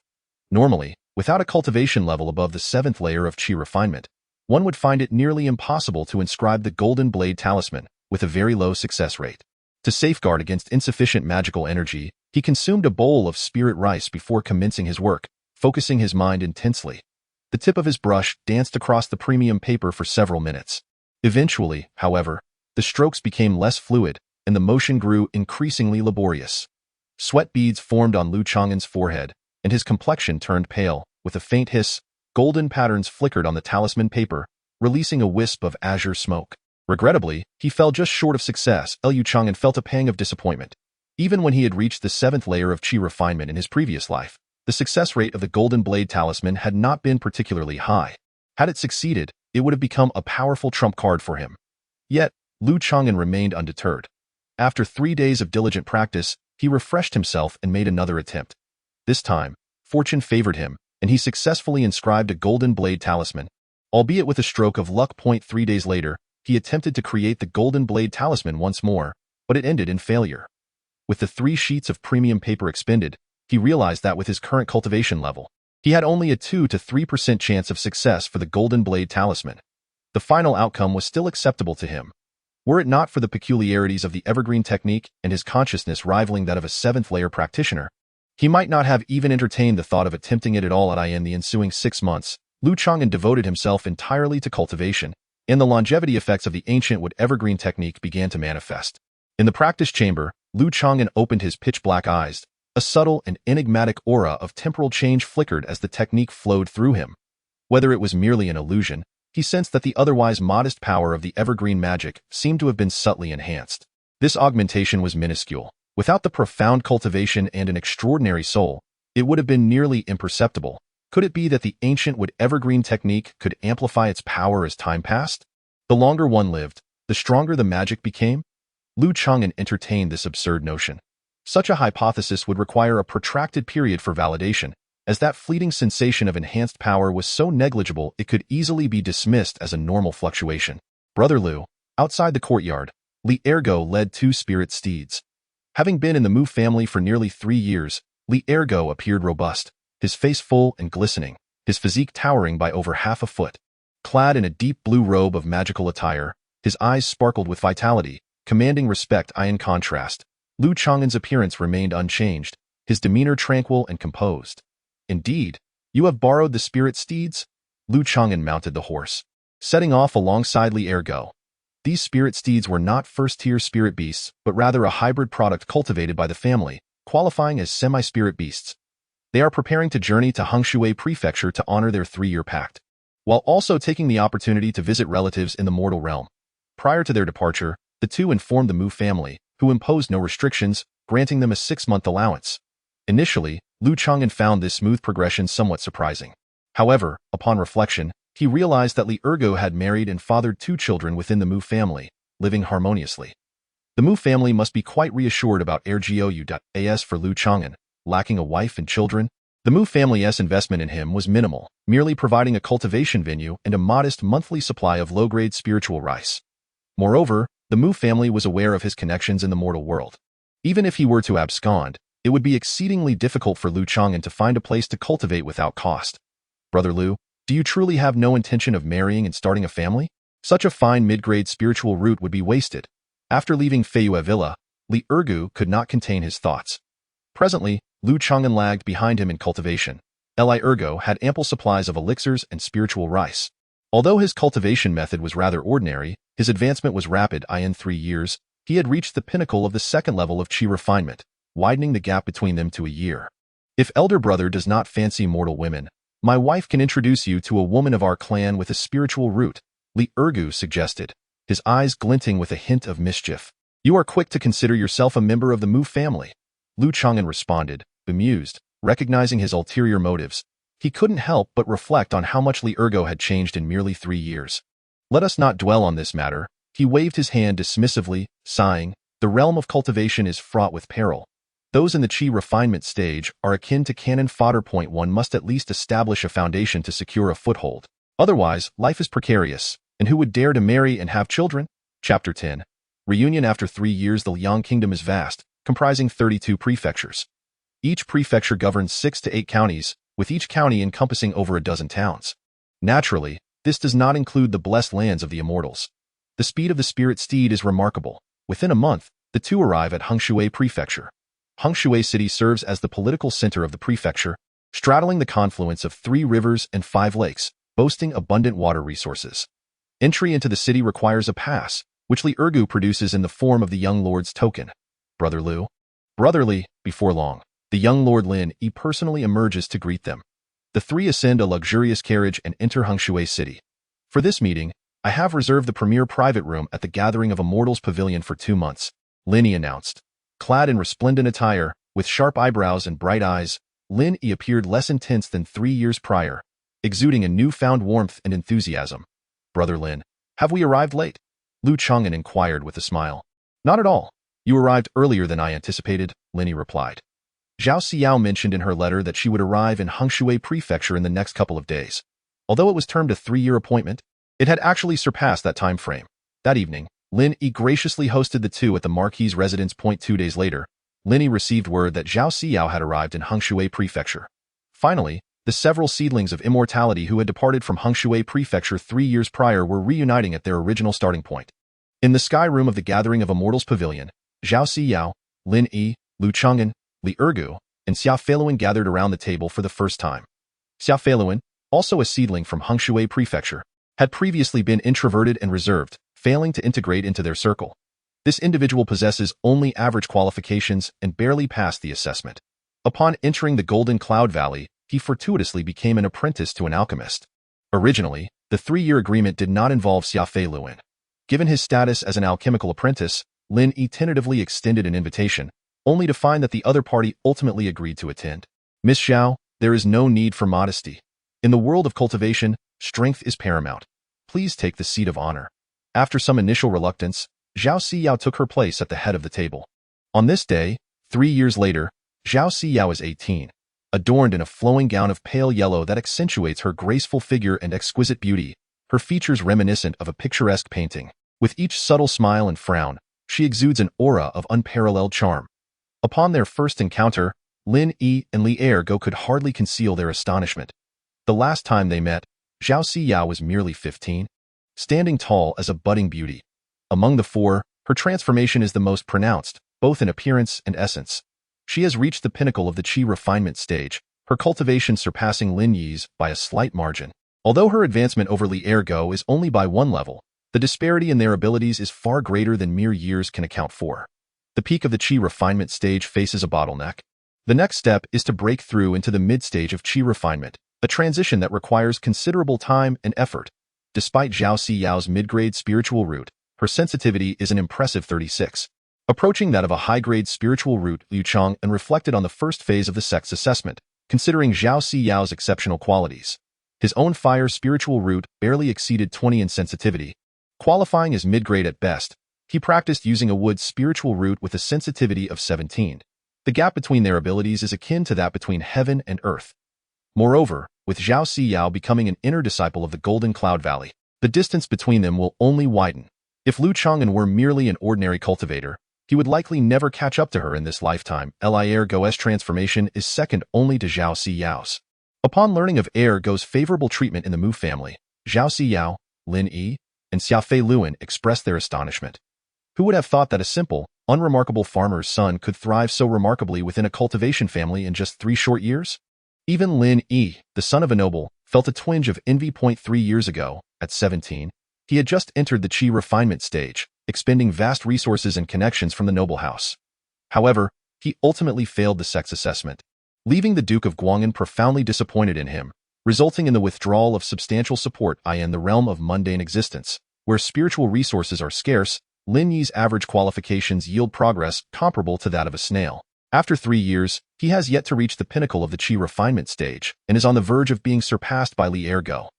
Normally, without a cultivation level above the 7th layer of Qi refinement, one would find it nearly impossible to inscribe the Golden Blade Talisman, with a very low success rate. To safeguard against insufficient magical energy, he consumed a bowl of spirit rice before commencing his work, focusing his mind intensely. The tip of his brush danced across the premium paper for several minutes. Eventually, however, the strokes became less fluid, and the motion grew increasingly laborious. Sweat beads formed on Lu Changan's forehead, and his complexion turned pale. With a faint hiss, golden patterns flickered on the talisman paper, releasing a wisp of azure smoke. Regrettably, he fell just short of success. Lu Changan felt a pang of disappointment. Even when he had reached the 7th layer of Qi refinement in his previous life, the success rate of the Golden Blade Talisman had not been particularly high. Had it succeeded, it would have become a powerful trump card for him. Yet, Lu Changan remained undeterred. After 3 days of diligent practice, he refreshed himself and made another attempt. This time, fortune favored him, and he successfully inscribed a Golden Blade Talisman. Albeit with a stroke of luck. 3 days later, he attempted to create the Golden Blade Talisman once more, but it ended in failure. With the 3 sheets of premium paper expended, he realized that with his current cultivation level, he had only a 2 to 3% chance of success for the Golden Blade Talisman. The final outcome was still acceptable to him. Were it not for the peculiarities of the evergreen technique and his consciousness rivaling that of a 7th layer practitioner, he might not have even entertained the thought of attempting it at all. In the ensuing 6 months, Lu Changan devoted himself entirely to cultivation, and the longevity effects of the ancient wood evergreen technique began to manifest. In the practice chamber, Lu Changan opened his pitch-black eyes. A subtle and enigmatic aura of temporal change flickered as the technique flowed through him. Whether it was merely an illusion, he sensed that the otherwise modest power of the evergreen magic seemed to have been subtly enhanced. This augmentation was minuscule. Without the profound cultivation and an extraordinary soul, it would have been nearly imperceptible. Could it be that the ancient wood evergreen technique could amplify its power as time passed? The longer one lived, the stronger the magic became? Lu Changan entertained this absurd notion. Such a hypothesis would require a protracted period for validation, as that fleeting sensation of enhanced power was so negligible it could easily be dismissed as a normal fluctuation. Brother Lu, outside the courtyard, Li Ergo led 2 spirit steeds. Having been in the Mu family for nearly 3 years, Li Ergo appeared robust, his face full and glistening, his physique towering by over half a foot. Clad in a deep blue robe of magical attire, His eyes sparkled with vitality, commanding respect. In contrast, Lu Changan's appearance remained unchanged, his demeanor tranquil and composed. Indeed, you have borrowed the spirit steeds? Lu Changan mounted the horse, setting off alongside Li Ergo. These spirit steeds were not first-tier spirit beasts, but rather a hybrid product cultivated by the family, qualifying as semi-spirit beasts. They are preparing to journey to Hengshui Prefecture to honor their 3-year pact, while also taking the opportunity to visit relatives in the mortal realm. Prior to their departure, the two informed the Mu family, who imposed no restrictions, granting them a 6-month allowance. Initially, Lu Changan found this smooth progression somewhat surprising. However, upon reflection, he realized that Li Ergo had married and fathered 2 children within the Mu family, living harmoniously. The Mu family must be quite reassured about Ergou.as for Lu Changan, lacking a wife and children. The Mu family's investment in him was minimal, merely providing a cultivation venue and a modest monthly supply of low-grade spiritual rice. Moreover, the Mu family was aware of his connections in the mortal world. Even if he were to abscond, it would be exceedingly difficult for Lu Changan to find a place to cultivate without cost. Brother Lu, do you truly have no intention of marrying and starting a family? Such a fine mid-grade spiritual root would be wasted. After leaving Feiyue Villa, Li Ergu could not contain his thoughts. Presently, Lu Changan lagged behind him in cultivation. Li Ergo had ample supplies of elixirs and spiritual rice. Although his cultivation method was rather ordinary, his advancement was rapid. In 3 years, he had reached the pinnacle of the 2nd level of Qi refinement, widening the gap between them to a year. If elder brother does not fancy mortal women, my wife can introduce you to a woman of our clan with a spiritual root, Li Ergu suggested, his eyes glinting with a hint of mischief. You are quick to consider yourself a member of the Mu family, Lu Changan responded, bemused, recognizing his ulterior motives. He couldn't help but reflect on how much Li Ergo had changed in merely 3 years. Let us not dwell on this matter. He waved his hand dismissively, sighing, the realm of cultivation is fraught with peril. Those in the Qi refinement stage are akin to cannon fodder. One must at least establish a foundation to secure a foothold. Otherwise, life is precarious, and who would dare to marry and have children? Chapter 10. Reunion. After 3 years, the Liang Kingdom is vast, comprising 32 prefectures. Each prefecture governs 6 to 8 counties, with each county encompassing over a dozen towns. Naturally, this does not include the blessed lands of the immortals. The speed of the spirit steed is remarkable. Within a month, the two arrive at Hengshui Prefecture. Hengshui City serves as the political center of the prefecture, straddling the confluence of 3 rivers and 5 lakes, boasting abundant water resources. Entry into the city requires a pass, which Li Ergu produces in the form of the young lord's token. Brother Lu. Brotherly, before long, the young Lord Lin personally emerges to greet them. The 3 ascend a luxurious carriage and enter Hengshui City. For this meeting, I have reserved the premier private room at the Gathering of Immortals Pavilion for 2 months, Lin announced. Clad in resplendent attire, with sharp eyebrows and bright eyes, Lin appeared less intense than 3 years prior, exuding a newfound warmth and enthusiasm. Brother Lin, have we arrived late? Lu Changan inquired with a smile. Not at all. You arrived earlier than I anticipated, Lin replied. Zhao Xiao mentioned in her letter that she would arrive in Hengshui Prefecture in the next couple of days. Although it was termed a 3-year appointment, it had actually surpassed that time frame. That evening, Lin graciously hosted the two at the Marquis's residence. 2 days later, Lin received word that Zhao Xiao had arrived in Hengshui Prefecture. Finally, the several seedlings of immortality who had departed from Hengshui Prefecture 3 years prior were reuniting at their original starting point. In the sky room of the Gathering of Immortals Pavilion, Zhao Xiao, Lin, Lu Changan, Li Ergu, and Xia Feiluan gathered around the table for the first time. Xia Feiluan, also a seedling from Hengshui Prefecture, had previously been introverted and reserved, failing to integrate into their circle. This individual possesses only average qualifications and barely passed the assessment. Upon entering the Golden Cloud Valley, he fortuitously became an apprentice to an alchemist. Originally, the 3-year agreement did not involve Xia Feiluan. Given his status as an alchemical apprentice, Lin tentatively extended an invitation, only to find that the other party ultimately agreed to attend. Miss Xiao, there is no need for modesty. In the world of cultivation, strength is paramount. Please take the seat of honor. After some initial reluctance, Zhao Xiao took her place at the head of the table. On this day, 3 years later, Zhao Xiao is 18, adorned in a flowing gown of pale yellow that accentuates her graceful figure and exquisite beauty, her features reminiscent of a picturesque painting. With each subtle smile and frown, she exudes an aura of unparalleled charm. Upon their first encounter, Lin and Li Ergo could hardly conceal their astonishment. The last time they met, Zhao Xiao was merely 15, standing tall as a budding beauty, Among the four, her transformation is the most pronounced, both in appearance and essence. She has reached the pinnacle of the Qi refinement stage, her cultivation surpassing Lin Yi's by a slight margin. Although her advancement over Li Ergo is only by one level, the disparity in their abilities is far greater than mere years can account for. The peak of the Qi refinement stage faces a bottleneck. The next step is to break through into the mid-stage of Qi refinement, a transition that requires considerable time and effort. Despite Zhao Siyao's mid-grade spiritual root, her sensitivity is an impressive 36. Approaching that of a high-grade spiritual root, Liu Changan reflected on the first phase of the sect's assessment, considering Zhao Siyao's exceptional qualities. His own fire spiritual root barely exceeded 20 in sensitivity, qualifying as mid-grade at best. He practiced using a wood spiritual root with a sensitivity of 17. The gap between their abilities is akin to that between heaven and earth. Moreover, with Zhao Siyao becoming an inner disciple of the Golden Cloud Valley, the distance between them will only widen. If Liu Changan were merely an ordinary cultivator, he would likely never catch up to her in this lifetime. Li Ergo's transformation is second only to Zhao Siyao's. Upon learning of Ergo's favorable treatment in the Mu family, Zhao Siyao, Lin Yi, and Xiafei Luan expressed their astonishment. Who would have thought that a simple, unremarkable farmer's son could thrive so remarkably within a cultivation family in just 3 short years? Even Lin Yi, the son of a noble, felt a twinge of envy. 3 years ago, at 17, he had just entered the Qi refinement stage, expending vast resources and connections from the noble house. However, he ultimately failed the sect's assessment, leaving the Duke of Guang'an profoundly disappointed in him, resulting in the withdrawal of substantial support in the realm of mundane existence. Where spiritual resources are scarce, Lin Yi's average qualifications yield progress comparable to that of a snail. After 3 years, he has yet to reach the pinnacle of the Qi refinement stage and is on the verge of being surpassed by Li Ergo.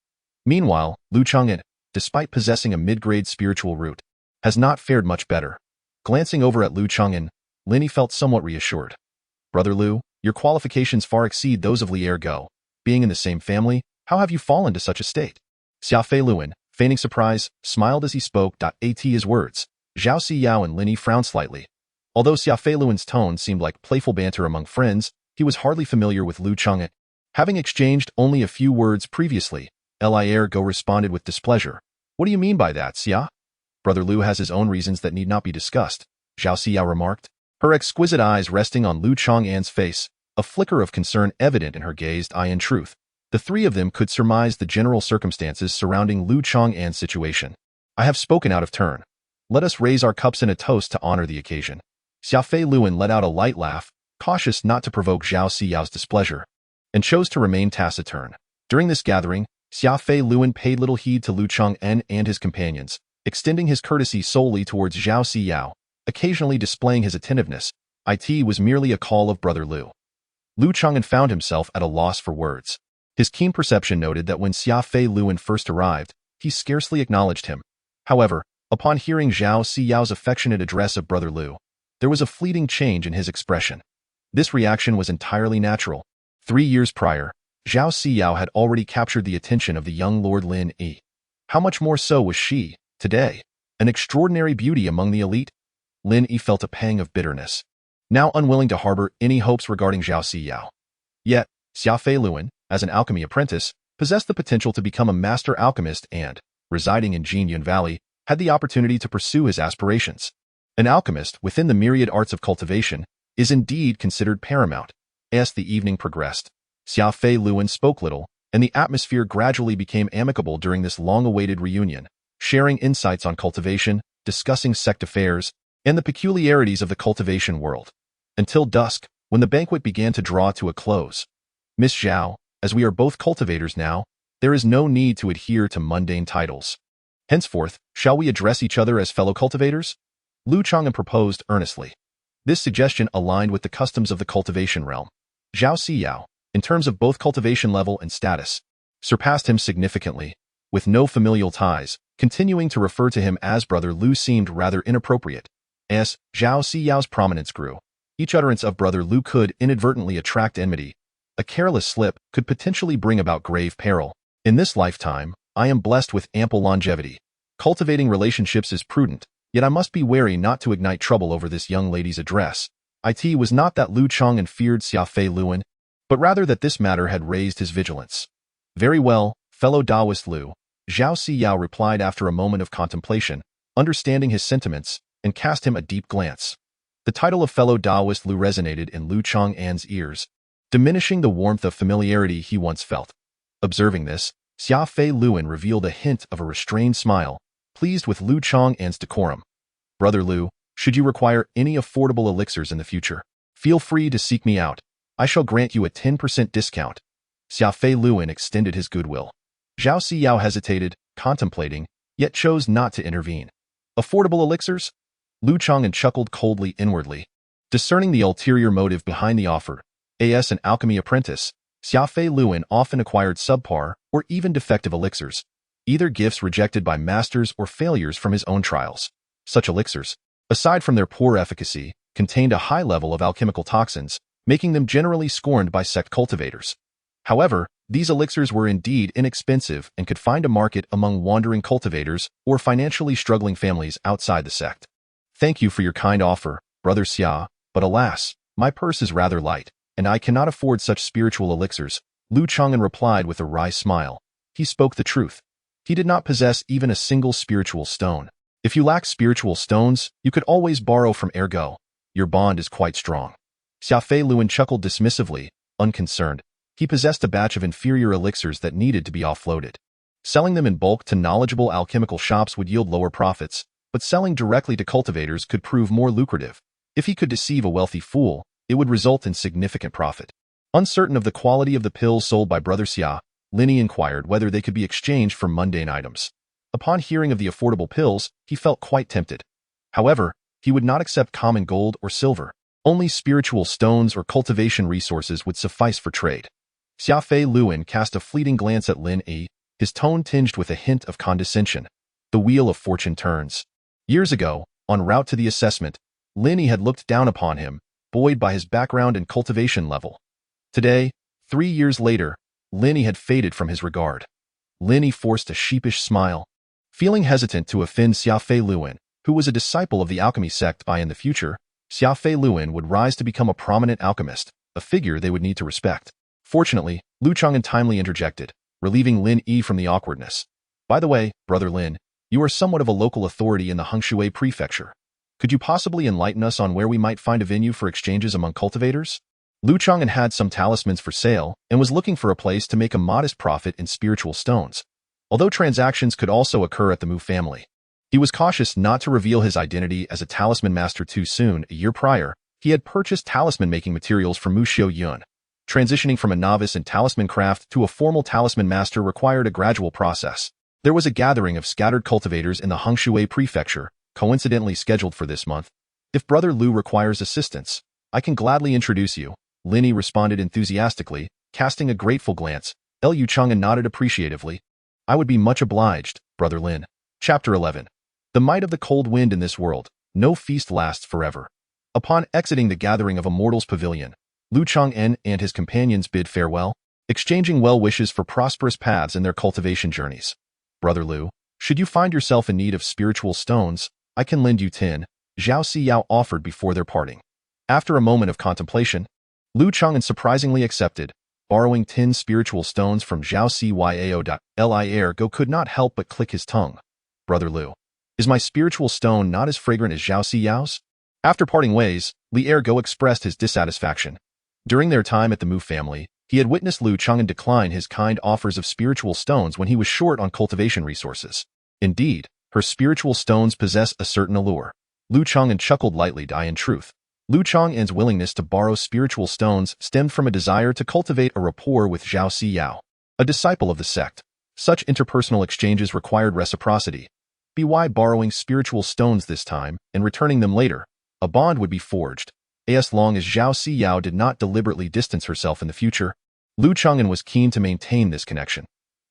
Meanwhile, Liu Changan, despite possessing a mid-grade spiritual root, has not fared much better. Glancing over at Liu Changan, Lin Yi felt somewhat reassured. Brother Liu, your qualifications far exceed those of Li Ergo. Being in the same family, how have you fallen to such a state? Xiafei Luan, feigning surprise, smiled as he spoke. At his words, Zhao Siyao and Lin Yi frowned slightly. Although Xiafei Luan's tone seemed like playful banter among friends, he was hardly familiar with Liu Changan. Having exchanged only a few words previously, Li Ergo responded with displeasure. What do you mean by that, Xia? Brother Liu has his own reasons that need not be discussed, Zhao Siyao remarked, her exquisite eyes resting on Liu Chang'an's face, a flicker of concern evident in her gazed eye. In truth, the three of them could surmise the general circumstances surrounding Liu Chang'an's situation. I have spoken out of turn. Let us raise our cups in a toast to honor the occasion. Xiafei Luan let out a light laugh, cautious not to provoke Zhao Siyao's displeasure, and chose to remain taciturn. During this gathering, Xiafei Luan paid little heed to Liu Chang'an and his companions, extending his courtesy solely towards Zhao Siyao, occasionally displaying his attentiveness. It was merely a call of Brother Liu. Liu Chang'an found himself at a loss for words. His keen perception noted that when Xiafei Luan first arrived, he scarcely acknowledged him. However, upon hearing Zhao Siyao's affectionate address of Brother Liu, there was a fleeting change in his expression. This reaction was entirely natural. 3 years prior, Zhao Siyao had already captured the attention of the young Lord Lin Yi. How much more so was she, today, an extraordinary beauty among the elite? Lin Yi felt a pang of bitterness, now unwilling to harbor any hopes regarding Zhao Siyao. Yet, Xiafei Luan, as an alchemy apprentice, possessed the potential to become a master alchemist and, residing in Jinyun Valley, had the opportunity to pursue his aspirations. An alchemist, within the myriad arts of cultivation, is indeed considered paramount. As the evening progressed, Xiafei Luan spoke little, and the atmosphere gradually became amicable during this long-awaited reunion, sharing insights on cultivation, discussing sect affairs, and the peculiarities of the cultivation world. Until dusk, when the banquet began to draw to a close. Miss Zhao, as we are both cultivators now, there is no need to adhere to mundane titles. Henceforth, shall we address each other as fellow cultivators? Liu Chang'an proposed earnestly. This suggestion aligned with the customs of the cultivation realm. Zhao Siyao, in terms of both cultivation level and status, surpassed him significantly. With no familial ties, continuing to refer to him as Brother Liu seemed rather inappropriate. As Zhao Siyao's prominence grew, each utterance of Brother Liu could inadvertently attract enmity. A careless slip could potentially bring about grave peril. In this lifetime, I am blessed with ample longevity. Cultivating relationships is prudent, yet I must be wary not to ignite trouble over this young lady's address. It was not that Liu Chang'an feared Xiafei Luan, but rather that this matter had raised his vigilance. Very well, fellow Taoist Liu, Zhao Siyao replied after a moment of contemplation, understanding his sentiments, and cast him a deep glance. The title of fellow Taoist Lu resonated in Lu Changan's ears, diminishing the warmth of familiarity he once felt. Observing this, Xia Fei Luan revealed a hint of a restrained smile, pleased with Lu Changan's decorum. Brother Lu, should you require any affordable elixirs in the future, feel free to seek me out. I shall grant you a 10% discount. Xia Fei Luan extended his goodwill. Zhao Siyao hesitated, contemplating, yet chose not to intervene. Affordable elixirs? Lu Changan chuckled coldly inwardly. Discerning the ulterior motive behind the offer, as an alchemy apprentice, Xia Fei Luan often acquired subpar or even defective elixirs, either gifts rejected by masters or failures from his own trials. Such elixirs, aside from their poor efficacy, contained a high level of alchemical toxins, making them generally scorned by sect cultivators. However, these elixirs were indeed inexpensive and could find a market among wandering cultivators or financially struggling families outside the sect. Thank you for your kind offer, Brother Xia, but alas, my purse is rather light, and I cannot afford such spiritual elixirs, Lu Changan replied with a wry smile. He spoke the truth. He did not possess even a single spiritual stone. If you lack spiritual stones, you could always borrow from Ergo. Your bond is quite strong. Xia Fei Luan chuckled dismissively, unconcerned. He possessed a batch of inferior elixirs that needed to be offloaded. Selling them in bulk to knowledgeable alchemical shops would yield lower profits, but selling directly to cultivators could prove more lucrative. If he could deceive a wealthy fool, it would result in significant profit. Uncertain of the quality of the pills sold by Brother Xia, Linny inquired whether they could be exchanged for mundane items. Upon hearing of the affordable pills, he felt quite tempted. However, he would not accept common gold or silver. Only spiritual stones or cultivation resources would suffice for trade. Xia Fei Luan cast a fleeting glance at Lin Yi, his tone tinged with a hint of condescension. The wheel of fortune turns. Years ago, en route to the assessment, Lin Yi had looked down upon him, buoyed by his background and cultivation level. Today, 3 years later, Lin Yi had faded from his regard. Lin Yi forced a sheepish smile. Feeling hesitant to offend Xia Fei Luan, who was a disciple of the alchemy sect in the future, Xia Fei Luan would rise to become a prominent alchemist, a figure they would need to respect. Fortunately, Lu Changan timely interjected, relieving Lin Yi from the awkwardness. By the way, Brother Lin, you are somewhat of a local authority in the Hengshui prefecture. Could you possibly enlighten us on where we might find a venue for exchanges among cultivators? Lu Changan had some talismans for sale and was looking for a place to make a modest profit in spiritual stones, although transactions could also occur at the Mu family. He was cautious not to reveal his identity as a talisman master too soon. A year prior, he had purchased talisman-making materials from Mu Xiu Yun. Transitioning from a novice in talisman craft to a formal talisman master required a gradual process. There was a gathering of scattered cultivators in the Hengshui prefecture, coincidentally scheduled for this month. If Brother Lu requires assistance, I can gladly introduce you, Lin Yi responded enthusiastically, casting a grateful glance. Lu Changan nodded appreciatively. I would be much obliged, Brother Lin. Chapter 11. The might of the cold wind in this world. No feast lasts forever. Upon exiting the gathering of Immortal's pavilion, Lu Changan and his companions bid farewell, exchanging well wishes for prosperous paths in their cultivation journeys. Brother Lu, should you find yourself in need of spiritual stones, I can lend you 10, Zhao Siyao offered before their parting. After a moment of contemplation, Lu Changan surprisingly accepted, borrowing 10 spiritual stones from Zhao Siyao. Li Ergo could not help but click his tongue. Brother Lu, is my spiritual stone not as fragrant as Zhao Siyao's? After parting ways, Li Ergo expressed his dissatisfaction. During their time at the Mu family, he had witnessed Lu Changan decline his kind offers of spiritual stones when he was short on cultivation resources. Indeed, her spiritual stones possess a certain allure. Lu Changan chuckled lightly. In truth, Lu Changan's willingness to borrow spiritual stones stemmed from a desire to cultivate a rapport with Zhao Siyao, a disciple of the sect. Such interpersonal exchanges required reciprocity. By borrowing spiritual stones this time and returning them later, a bond would be forged. As long as Zhao Siyao did not deliberately distance herself in the future, Lu Changan was keen to maintain this connection.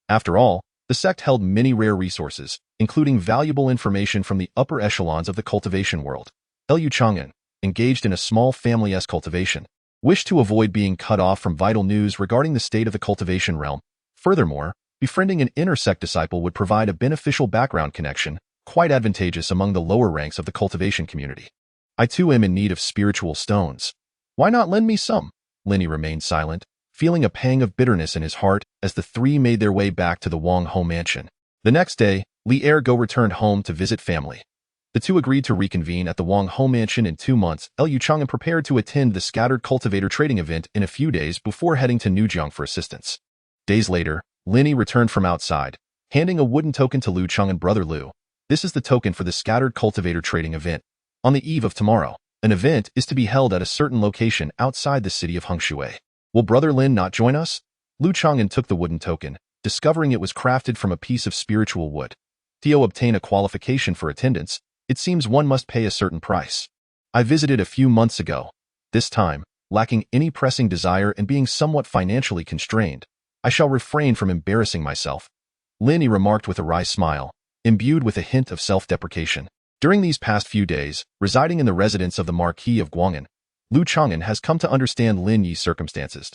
After all, the sect held many rare resources, including valuable information from the upper echelons of the cultivation world. Lu Changan, engaged in a small family-esque cultivation, wished to avoid being cut off from vital news regarding the state of the cultivation realm. Furthermore, befriending an inner sect disciple would provide a beneficial background connection, quite advantageous among the lower ranks of the cultivation community. I too am in need of spiritual stones. Why not lend me some? Lin Yi remained silent, feeling a pang of bitterness in his heart as the three made their way back to the Wang Ho mansion. The next day, Li Ergo returned home to visit family. The two agreed to reconvene at the Wang Ho mansion in 2 months. Liu Changan prepared to attend the scattered cultivator trading event in a few days before heading to Nujiang for assistance. Days later, Linny returned from outside, handing a wooden token to Liu Changan. Brother Liu, this is the token for the scattered cultivator trading event. On the eve of tomorrow, an event is to be held at a certain location outside the city of Hengshui. Will Brother Lin not join us? Liu Changan took the wooden token, discovering it was crafted from a piece of spiritual wood. To obtain a qualification for attendance, it seems one must pay a certain price. I visited a few months ago. This time, lacking any pressing desire and being somewhat financially constrained, I shall refrain from embarrassing myself. Linny remarked with a wry smile, imbued with a hint of self-deprecation. During these past few days, residing in the residence of the Marquis of Guang'an, Liu Changan has come to understand Lin Yi's circumstances.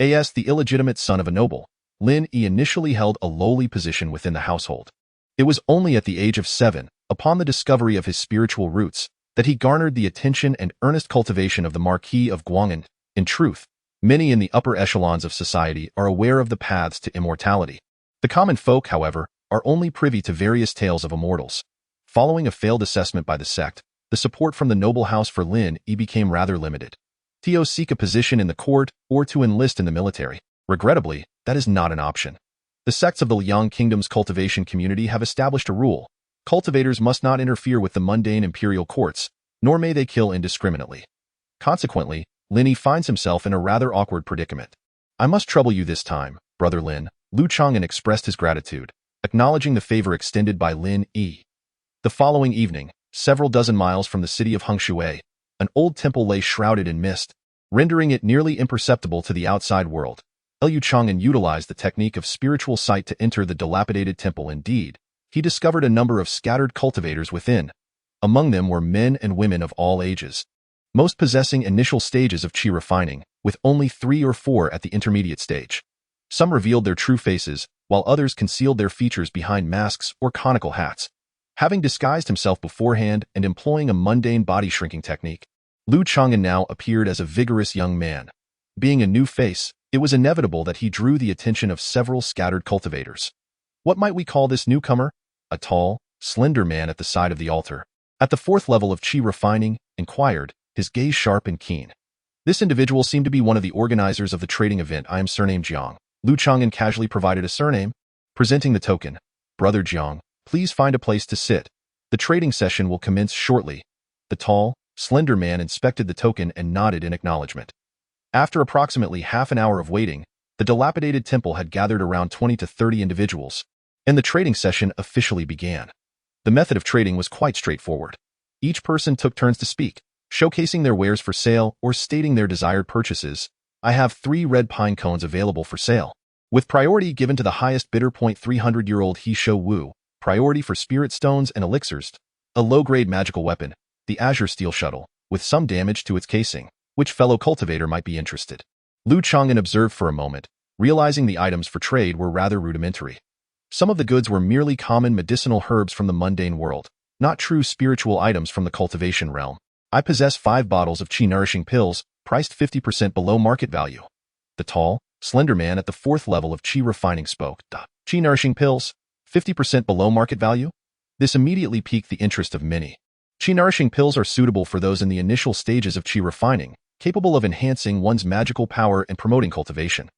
As the illegitimate son of a noble, Lin Yi initially held a lowly position within the household. It was only at the age of 7, upon the discovery of his spiritual roots, that he garnered the attention and earnest cultivation of the Marquis of Guang'an. In truth, many in the upper echelons of society are aware of the paths to immortality. The common folk, however, are only privy to various tales of immortals. Following a failed assessment by the sect, the support from the noble house for Lin Yi became rather limited. To seek a position in the court or to enlist in the military. Regrettably, that is not an option. The sects of the Liang Kingdom's cultivation community have established a rule. Cultivators must not interfere with the mundane imperial courts, nor may they kill indiscriminately. Consequently, Lin Yi finds himself in a rather awkward predicament. I must trouble you this time, Brother Lin. Liu Changan expressed his gratitude, acknowledging the favor extended by Lin Yi. The following evening, several dozen miles from the city of Hengshui, an old temple lay shrouded in mist, rendering it nearly imperceptible to the outside world. Liu Changan utilized the technique of spiritual sight to enter the dilapidated temple. Indeed, he discovered a number of scattered cultivators within. Among them were men and women of all ages, most possessing initial stages of qi refining, with only 3 or 4 at the intermediate stage. Some revealed their true faces, while others concealed their features behind masks or conical hats. Having disguised himself beforehand and employing a mundane body-shrinking technique, Liu Changan now appeared as a vigorous young man. Being a new face, it was inevitable that he drew the attention of several scattered cultivators. What might we call this newcomer? A tall, slender man at the side of the altar. At the 4th level of qi refining, inquired, his gaze sharp and keen. This individual seemed to be one of the organizers of the trading event. I am surnamed Jiang. Liu Changan casually provided a surname, presenting the token. Brother Jiang, please find a place to sit. The trading session will commence shortly. The tall, slender man inspected the token and nodded in acknowledgement. After approximately half an hour of waiting, the dilapidated temple had gathered around 20 to 30 individuals, and the trading session officially began. The method of trading was quite straightforward. Each person took turns to speak, showcasing their wares for sale or stating their desired purchases. I have 3 red pine cones available for sale, with priority given to the highest bidder. 300-year-old He Shou Wu, priority for spirit stones and elixirs, a low-grade magical weapon, the azure steel shuttle, with some damage to its casing. Which fellow cultivator might be interested? Liu Changan observed for a moment, realizing the items for trade were rather rudimentary. Some of the goods were merely common medicinal herbs from the mundane world, not true spiritual items from the cultivation realm. I possess 5 bottles of qi-nourishing pills, priced 50% below market value. The tall, slender man at the 4th level of qi refining spoke. Qi-nourishing pills, 50% below market value? This immediately piqued the interest of many. Qi-nourishing pills are suitable for those in the initial stages of qi refining, capable of enhancing one's magical power and promoting cultivation.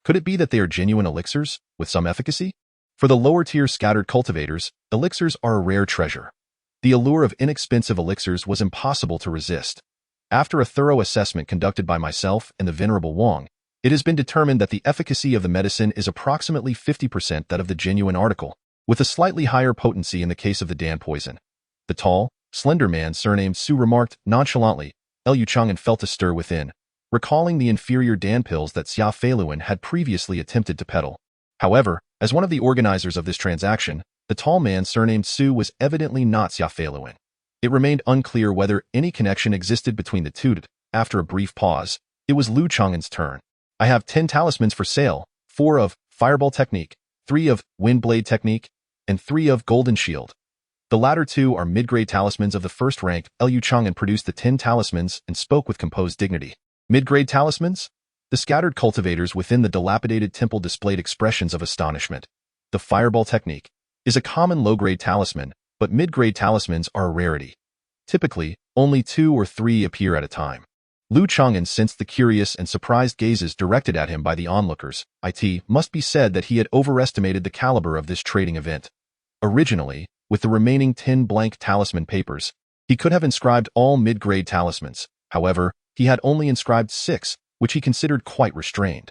Could it be that they are genuine elixirs, with some efficacy? For the lower-tier scattered cultivators, elixirs are a rare treasure. The allure of inexpensive elixirs was impossible to resist. After a thorough assessment conducted by myself and the Venerable Wang, it has been determined that the efficacy of the medicine is approximately 50% that of the genuine article, with a slightly higher potency in the case of the Dan poison. The tall, slender man surnamed Su remarked nonchalantly. Liu Changan felt a stir within, recalling the inferior Dan pills that Xia Feiluan had previously attempted to peddle. However, as one of the organizers of this transaction, the tall man surnamed Su was evidently not Xia Feiluan. It remained unclear whether any connection existed between the two. After a brief pause, it was Liu Changan's turn. I have 10 talismans for sale, 4 of Fireball Technique, 3 of Windblade Technique, and 3 of Golden Shield. The latter 2 are mid-grade talismans of the 1st rank. Liu Changan produced the 10 talismans and spoke with composed dignity. Mid-grade talismans? The scattered cultivators within the dilapidated temple displayed expressions of astonishment. The Fireball Technique is a common low-grade talisman, but mid-grade talismans are a rarity. Typically, only 2 or 3 appear at a time. Lu Changan sensed the curious and surprised gazes directed at him by the onlookers. It must be said that he had overestimated the caliber of this trading event. Originally, with the remaining 10 blank talisman papers, he could have inscribed all mid-grade talismans. However, he had only inscribed 6, which he considered quite restrained.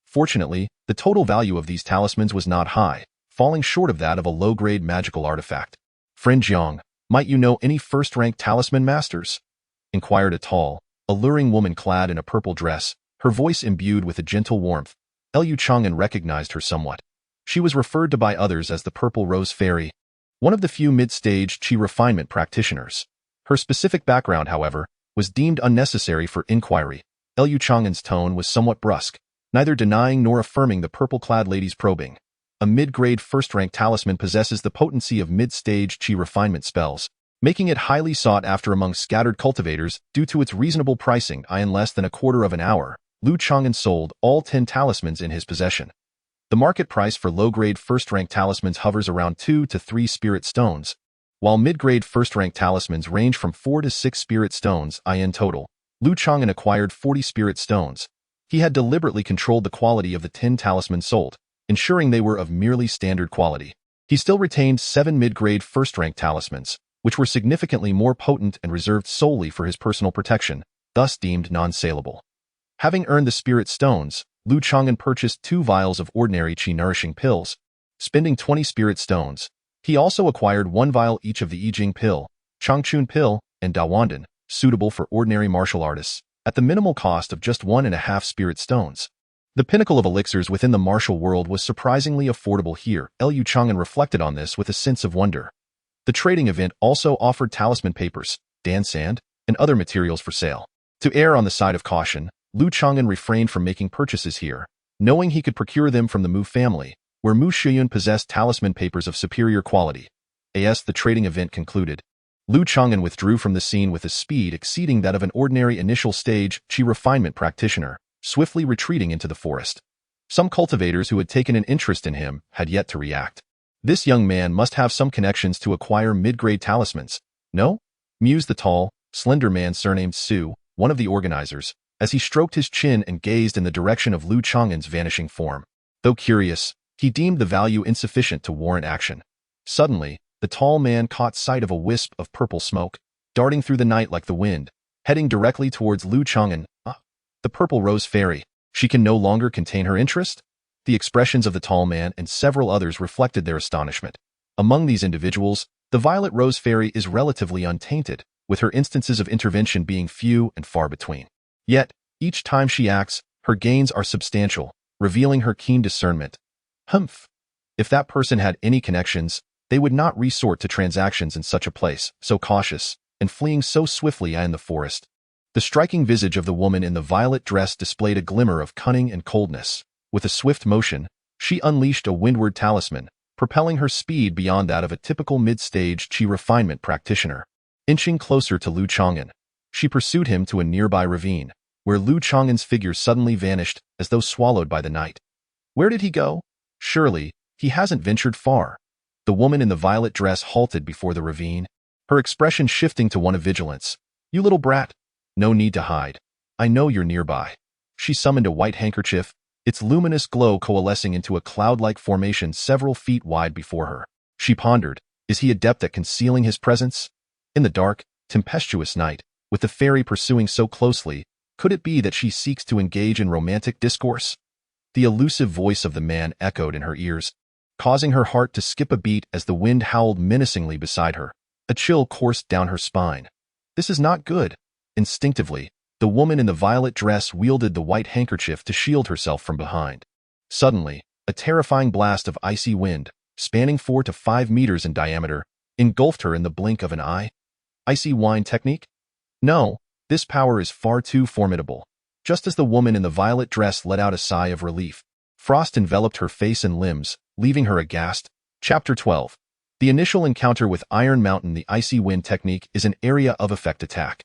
Fortunately, the total value of these talismans was not high, falling short of that of a low-grade magical artifact. "Friend Jiang, might you know any first-rank talisman masters?" inquired a tall, alluring woman clad in a purple dress, her voice imbued with a gentle warmth. Lu Changan recognized her somewhat. She was referred to by others as the Purple Rose Fairy, one of the few mid-stage chi refinement practitioners. Her specific background, however, was deemed unnecessary for inquiry. Lu Changan's tone was somewhat brusque, neither denying nor affirming the purple-clad lady's probing. A mid-grade first-rank talisman possesses the potency of mid-stage chi refinement spells, making it highly sought after among scattered cultivators due to its reasonable pricing. In less than a quarter of an hour, Lu Changan sold all 10 talismans in his possession. The market price for low-grade first-rank talismans hovers around 2 to 3 spirit stones, while mid-grade first-rank talismans range from 4 to 6 spirit stones in total. Lu Changan acquired 40 spirit stones. He had deliberately controlled the quality of the 10 talismans sold, ensuring they were of merely standard quality. He still retained 7 mid-grade first-rank talismans, which were significantly more potent and reserved solely for his personal protection, thus deemed non-saleable. Having earned the spirit stones, Lu Changan purchased 2 vials of ordinary chi-nourishing pills, spending 20 spirit stones. He also acquired 1 vial each of the I Ching pill, Changchun pill, and Dawandan, suitable for ordinary martial artists, at the minimal cost of just 1.5 spirit stones. The pinnacle of elixirs within the martial world was surprisingly affordable here. Lu Changan reflected on this with a sense of wonder. The trading event also offered talisman papers, dan sand, and other materials for sale. To err on the side of caution, Lu Changan refrained from making purchases here, knowing he could procure them from the Mu family, where Mu Shiyun possessed talisman papers of superior quality. As the trading event concluded, Lu Changan withdrew from the scene with a speed exceeding that of an ordinary initial stage chi refinement practitioner, swiftly retreating into the forest. Some cultivators who had taken an interest in him had yet to react. This young man must have some connections to acquire mid-grade talismans. No? Mused the tall, slender man surnamed Su, one of the organizers, as he stroked his chin and gazed in the direction of Lu Changan's vanishing form. Though curious, he deemed the value insufficient to warrant action. Suddenly, the tall man caught sight of a wisp of purple smoke, darting through the night like the wind, heading directly towards Lu Changan. The Purple Rose Fairy. She can no longer contain her interest? The expressions of the tall man and several others reflected their astonishment. Among these individuals, the Violet Rose Fairy is relatively untainted, with her instances of intervention being few and far between. Yet, each time she acts, her gains are substantial, revealing her keen discernment. Humph! If that person had any connections, they would not resort to transactions in such a place, so cautious, and fleeing so swiftly in the forest. The striking visage of the woman in the violet dress displayed a glimmer of cunning and coldness. With a swift motion, she unleashed a windward talisman, propelling her speed beyond that of a typical mid-stage chi refinement practitioner. Inching closer to Lu Changan, she pursued him to a nearby ravine, where Lu Changan's figure suddenly vanished as though swallowed by the night. Where did he go? Surely, he hasn't ventured far. The woman in the violet dress halted before the ravine, her expression shifting to one of vigilance. You little brat. No need to hide. I know you're nearby. She summoned a white handkerchief, its luminous glow coalescing into a cloud-like formation several feet wide before her. She pondered, is he adept at concealing his presence? In the dark, tempestuous night, with the fairy pursuing so closely, could it be that she seeks to engage in romantic discourse? The elusive voice of the man echoed in her ears, causing her heart to skip a beat as the wind howled menacingly beside her. A chill coursed down her spine. This is not good. Instinctively, the woman in the violet dress wielded the white handkerchief to shield herself from behind. Suddenly, a terrifying blast of icy wind, spanning 4 to 5 meters in diameter, engulfed her in the blink of an eye. Icy wine technique? No, this power is far too formidable. Just as the woman in the violet dress let out a sigh of relief, frost enveloped her face and limbs, leaving her aghast. Chapter 12. The initial encounter with Iron Mountain. The icy wind technique is an area of effect attack.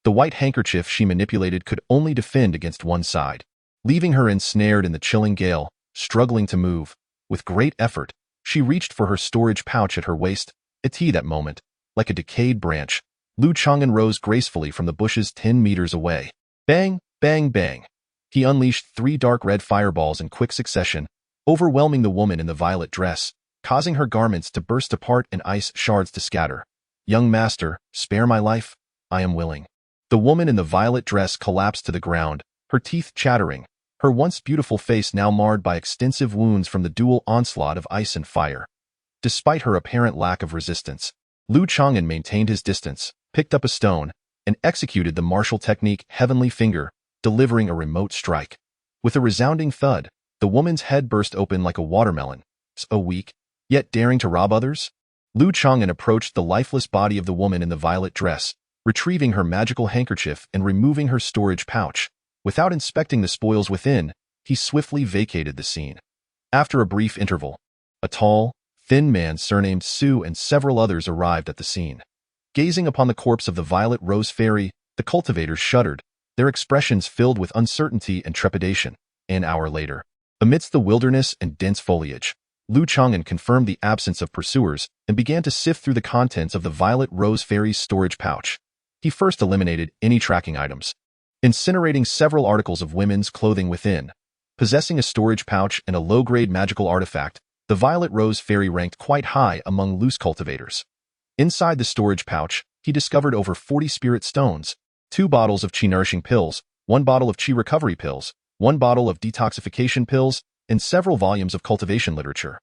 The white handkerchief she manipulated could only defend against one side, leaving her ensnared in the chilling gale, struggling to move. With great effort, she reached for her storage pouch at her waist, At that moment, like a decayed branch, Lu Changan rose gracefully from the bushes 10 meters away. Bang, bang, bang. He unleashed 3 dark red fireballs in quick succession, overwhelming the woman in the violet dress, causing her garments to burst apart and ice shards to scatter. Young master, spare my life? I am willing. The woman in the violet dress collapsed to the ground, her teeth chattering, her once beautiful face now marred by extensive wounds from the dual onslaught of ice and fire. Despite her apparent lack of resistance, Lu Changan maintained his distance, picked up a stone, and executed the martial technique Heavenly Finger, delivering a remote strike. With a resounding thud, the woman's head burst open like a watermelon. So weak, yet daring to rob others? Lu Changan approached the lifeless body of the woman in the violet dress, retrieving her magical handkerchief and removing her storage pouch. Without inspecting the spoils within, he swiftly vacated the scene. After a brief interval, a tall, thin man surnamed Su and several others arrived at the scene. Gazing upon the corpse of the Violet Rose Fairy, the cultivators shuddered, their expressions filled with uncertainty and trepidation. An hour later, amidst the wilderness and dense foliage, Lu Changan confirmed the absence of pursuers and began to sift through the contents of the Violet Rose Fairy's storage pouch. He first eliminated any tracking items, incinerating several articles of women's clothing within. Possessing a storage pouch and a low-grade magical artifact, the Violet Rose Fairy ranked quite high among loose cultivators. Inside the storage pouch, he discovered over 40 spirit stones, 2 bottles of chi-nourishing pills, 1 bottle of chi recovery pills, 1 bottle of detoxification pills, and several volumes of cultivation literature.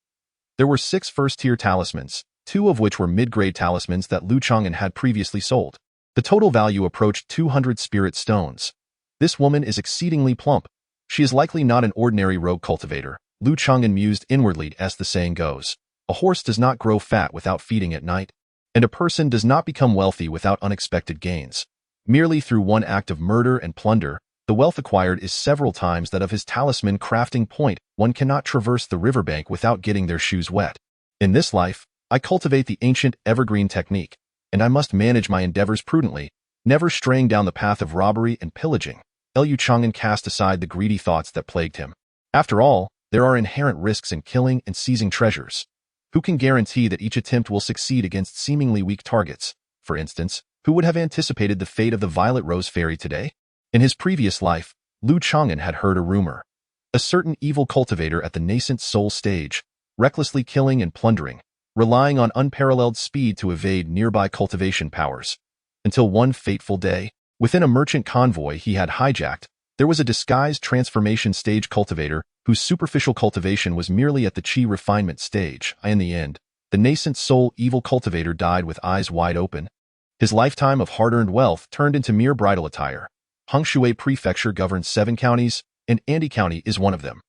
There were 6 first-tier talismans, 2 of which were mid-grade talismans that Lu Changan had previously sold. The total value approached 200 spirit stones. This woman is exceedingly plump. She is likely not an ordinary rogue cultivator, Lu Changan mused inwardly as the saying goes. A horse does not grow fat without feeding at night, and a person does not become wealthy without unexpected gains. Merely through one act of murder and plunder, the wealth acquired is several times that of his talisman crafting point. One cannot traverse the riverbank without getting their shoes wet. In this life, I cultivate the ancient evergreen technique, and I must manage my endeavors prudently, never straying down the path of robbery and pillaging. Lu Changan cast aside the greedy thoughts that plagued him. After all, there are inherent risks in killing and seizing treasures. Who can guarantee that each attempt will succeed against seemingly weak targets? For instance, who would have anticipated the fate of the Violet Rose Fairy today? In his previous life, Lu Changan had heard a rumor. A certain evil cultivator at the Nascent Soul stage, recklessly killing and plundering, relying on unparalleled speed to evade nearby cultivation powers. Until one fateful day, within a merchant convoy he had hijacked, there was a disguised transformation stage cultivator whose superficial cultivation was merely at the chi refinement stage. In the end, the Nascent Soul evil cultivator died with eyes wide open. His lifetime of hard-earned wealth turned into mere bridal attire. Hongshui Prefecture governs 7 counties, and Andy County is one of them.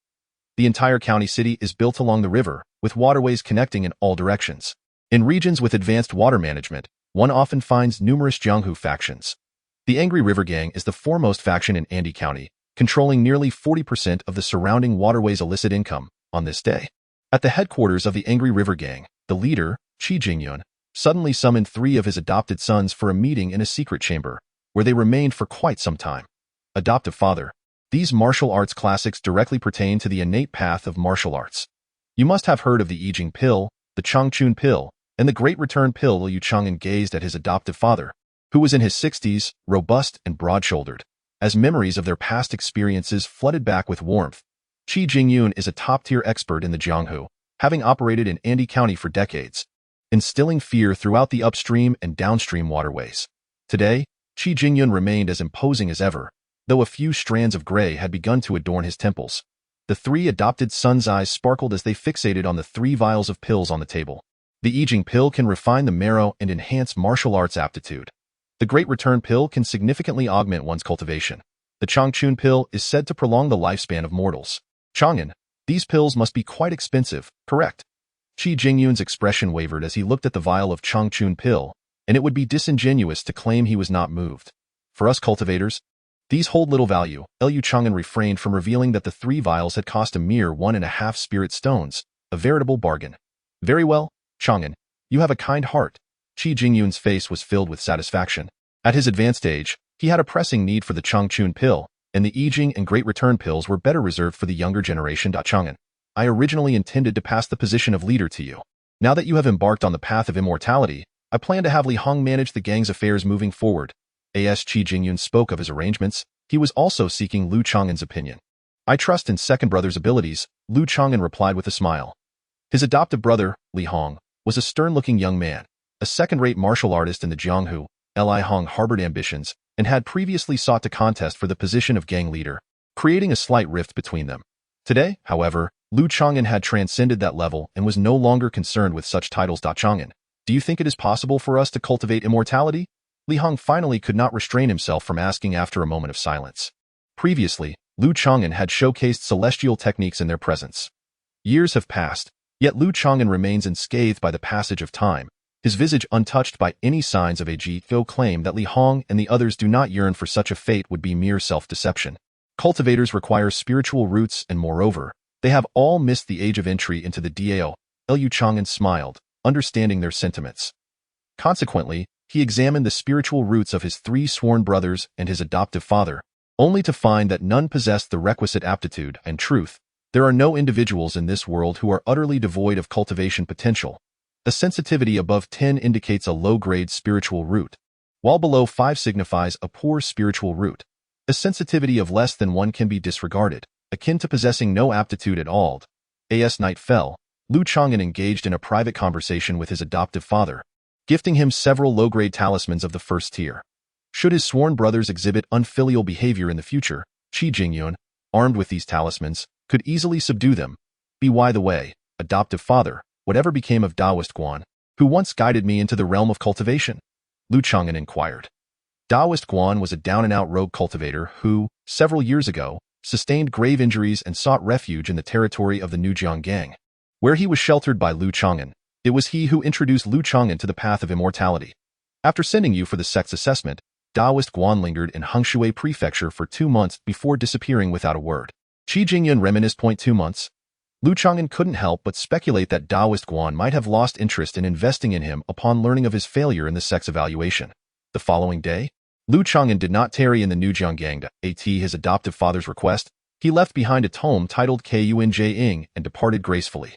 The entire county city is built along the river, with waterways connecting in all directions. In regions with advanced water management, one often finds numerous Jianghu factions. The Angry River Gang is the foremost faction in Andy County, controlling nearly 40% of the surrounding waterways' illicit income. On this day, at the headquarters of the Angry River Gang, the leader, Qi Jingyun, suddenly summoned 3 of his adopted sons for a meeting in a secret chamber, where they remained for quite some time. Adoptive father. These martial arts classics directly pertain to the innate path of martial arts. You must have heard of the I Ching pill, the Changchun pill, and the Great Return pill. Lu Changan gazed at his adoptive father, who was in his 60s, robust and broad-shouldered. As memories of their past experiences flooded back with warmth, Qi Jingyun is a top-tier expert in the Jianghu, having operated in Andy County for decades, instilling fear throughout the upstream and downstream waterways. Today, Qi Jingyun remained as imposing as ever, though a few strands of gray had begun to adorn his temples. The 3 adopted sons' eyes sparkled as they fixated on the 3 vials of pills on the table. The I Ching pill can refine the marrow and enhance martial arts aptitude. The Great Return pill can significantly augment one's cultivation. The Changchun pill is said to prolong the lifespan of mortals. Changan, these pills must be quite expensive, correct? Qi Jingyun's expression wavered as he looked at the vial of Changchun pill, and it would be disingenuous to claim he was not moved. For us cultivators, these hold little value. Lu Changan refrained from revealing that the 3 vials had cost a mere 1.5 spirit stones, a veritable bargain. Very well, Changan, you have a kind heart. Qi Jingyun's face was filled with satisfaction. At his advanced age, he had a pressing need for the Changchun pill, and the I Ching and Great Return pills were better reserved for the younger generation. Changan, I originally intended to pass the position of leader to you. Now that you have embarked on the path of immortality, I plan to have Li Hong manage the gang's affairs moving forward. As Qi Jingyun spoke of his arrangements, he was also seeking Lu Changan's opinion. I trust in second brother's abilities, Lu Changan replied with a smile. His adoptive brother, Li Hong, was a stern-looking young man, a second-rate martial artist in the Jianghu. Li Hong harbored ambitions and had previously sought to contest for the position of gang leader, creating a slight rift between them. Today, however, Lu Changan had transcended that level and was no longer concerned with such titles. Changan, do you think it is possible for us to cultivate immortality? Li Hong finally could not restrain himself from asking after a moment of silence. Previously, Lu Changan had showcased celestial techniques in their presence. Years have passed, yet Lu Changan remains unscathed by the passage of time, his visage untouched by any signs of age. Though claim that Li Hong and the others do not yearn for such a fate would be mere self-deception. Cultivators require spiritual roots and moreover, they have all missed the age of entry into the Dao. Lu Changan smiled, understanding their sentiments. Consequently, he examined the spiritual roots of his three sworn brothers and his adoptive father, only to find that none possessed the requisite aptitude and truth. There are no individuals in this world who are utterly devoid of cultivation potential. A sensitivity above 10 indicates a low-grade spiritual root, while below 5 signifies a poor spiritual root. A sensitivity of less than 1 can be disregarded, akin to possessing no aptitude at all. As night fell, Lu Changan engaged in a private conversation with his adoptive father, gifting him several low-grade talismans of the first tier. Should his sworn brothers exhibit unfilial behavior in the future, Qi Jingyun, armed with these talismans, could easily subdue them. By the way, adoptive father, whatever became of Taoist Guan, who once guided me into the realm of cultivation? Lu Changan inquired. Taoist Guan was a down-and-out rogue cultivator who, several years ago, sustained grave injuries and sought refuge in the territory of the Nujiang gang, where he was sheltered by Lu Changan. It was he who introduced Lu Changan to the path of immortality. After sending you for the sect's assessment, Taoist Guan lingered in Hengshui Prefecture for 2 months before disappearing without a word. Qi Jingyun reminisced. 2 months. Lu Changan couldn't help but speculate that Taoist Guan might have lost interest in investing in him upon learning of his failure in the sect's evaluation. The following day, Lu Changan did not tarry in the Nujiang gang at his adoptive father's request. He left behind a tome titled Kunj-ing and departed gracefully.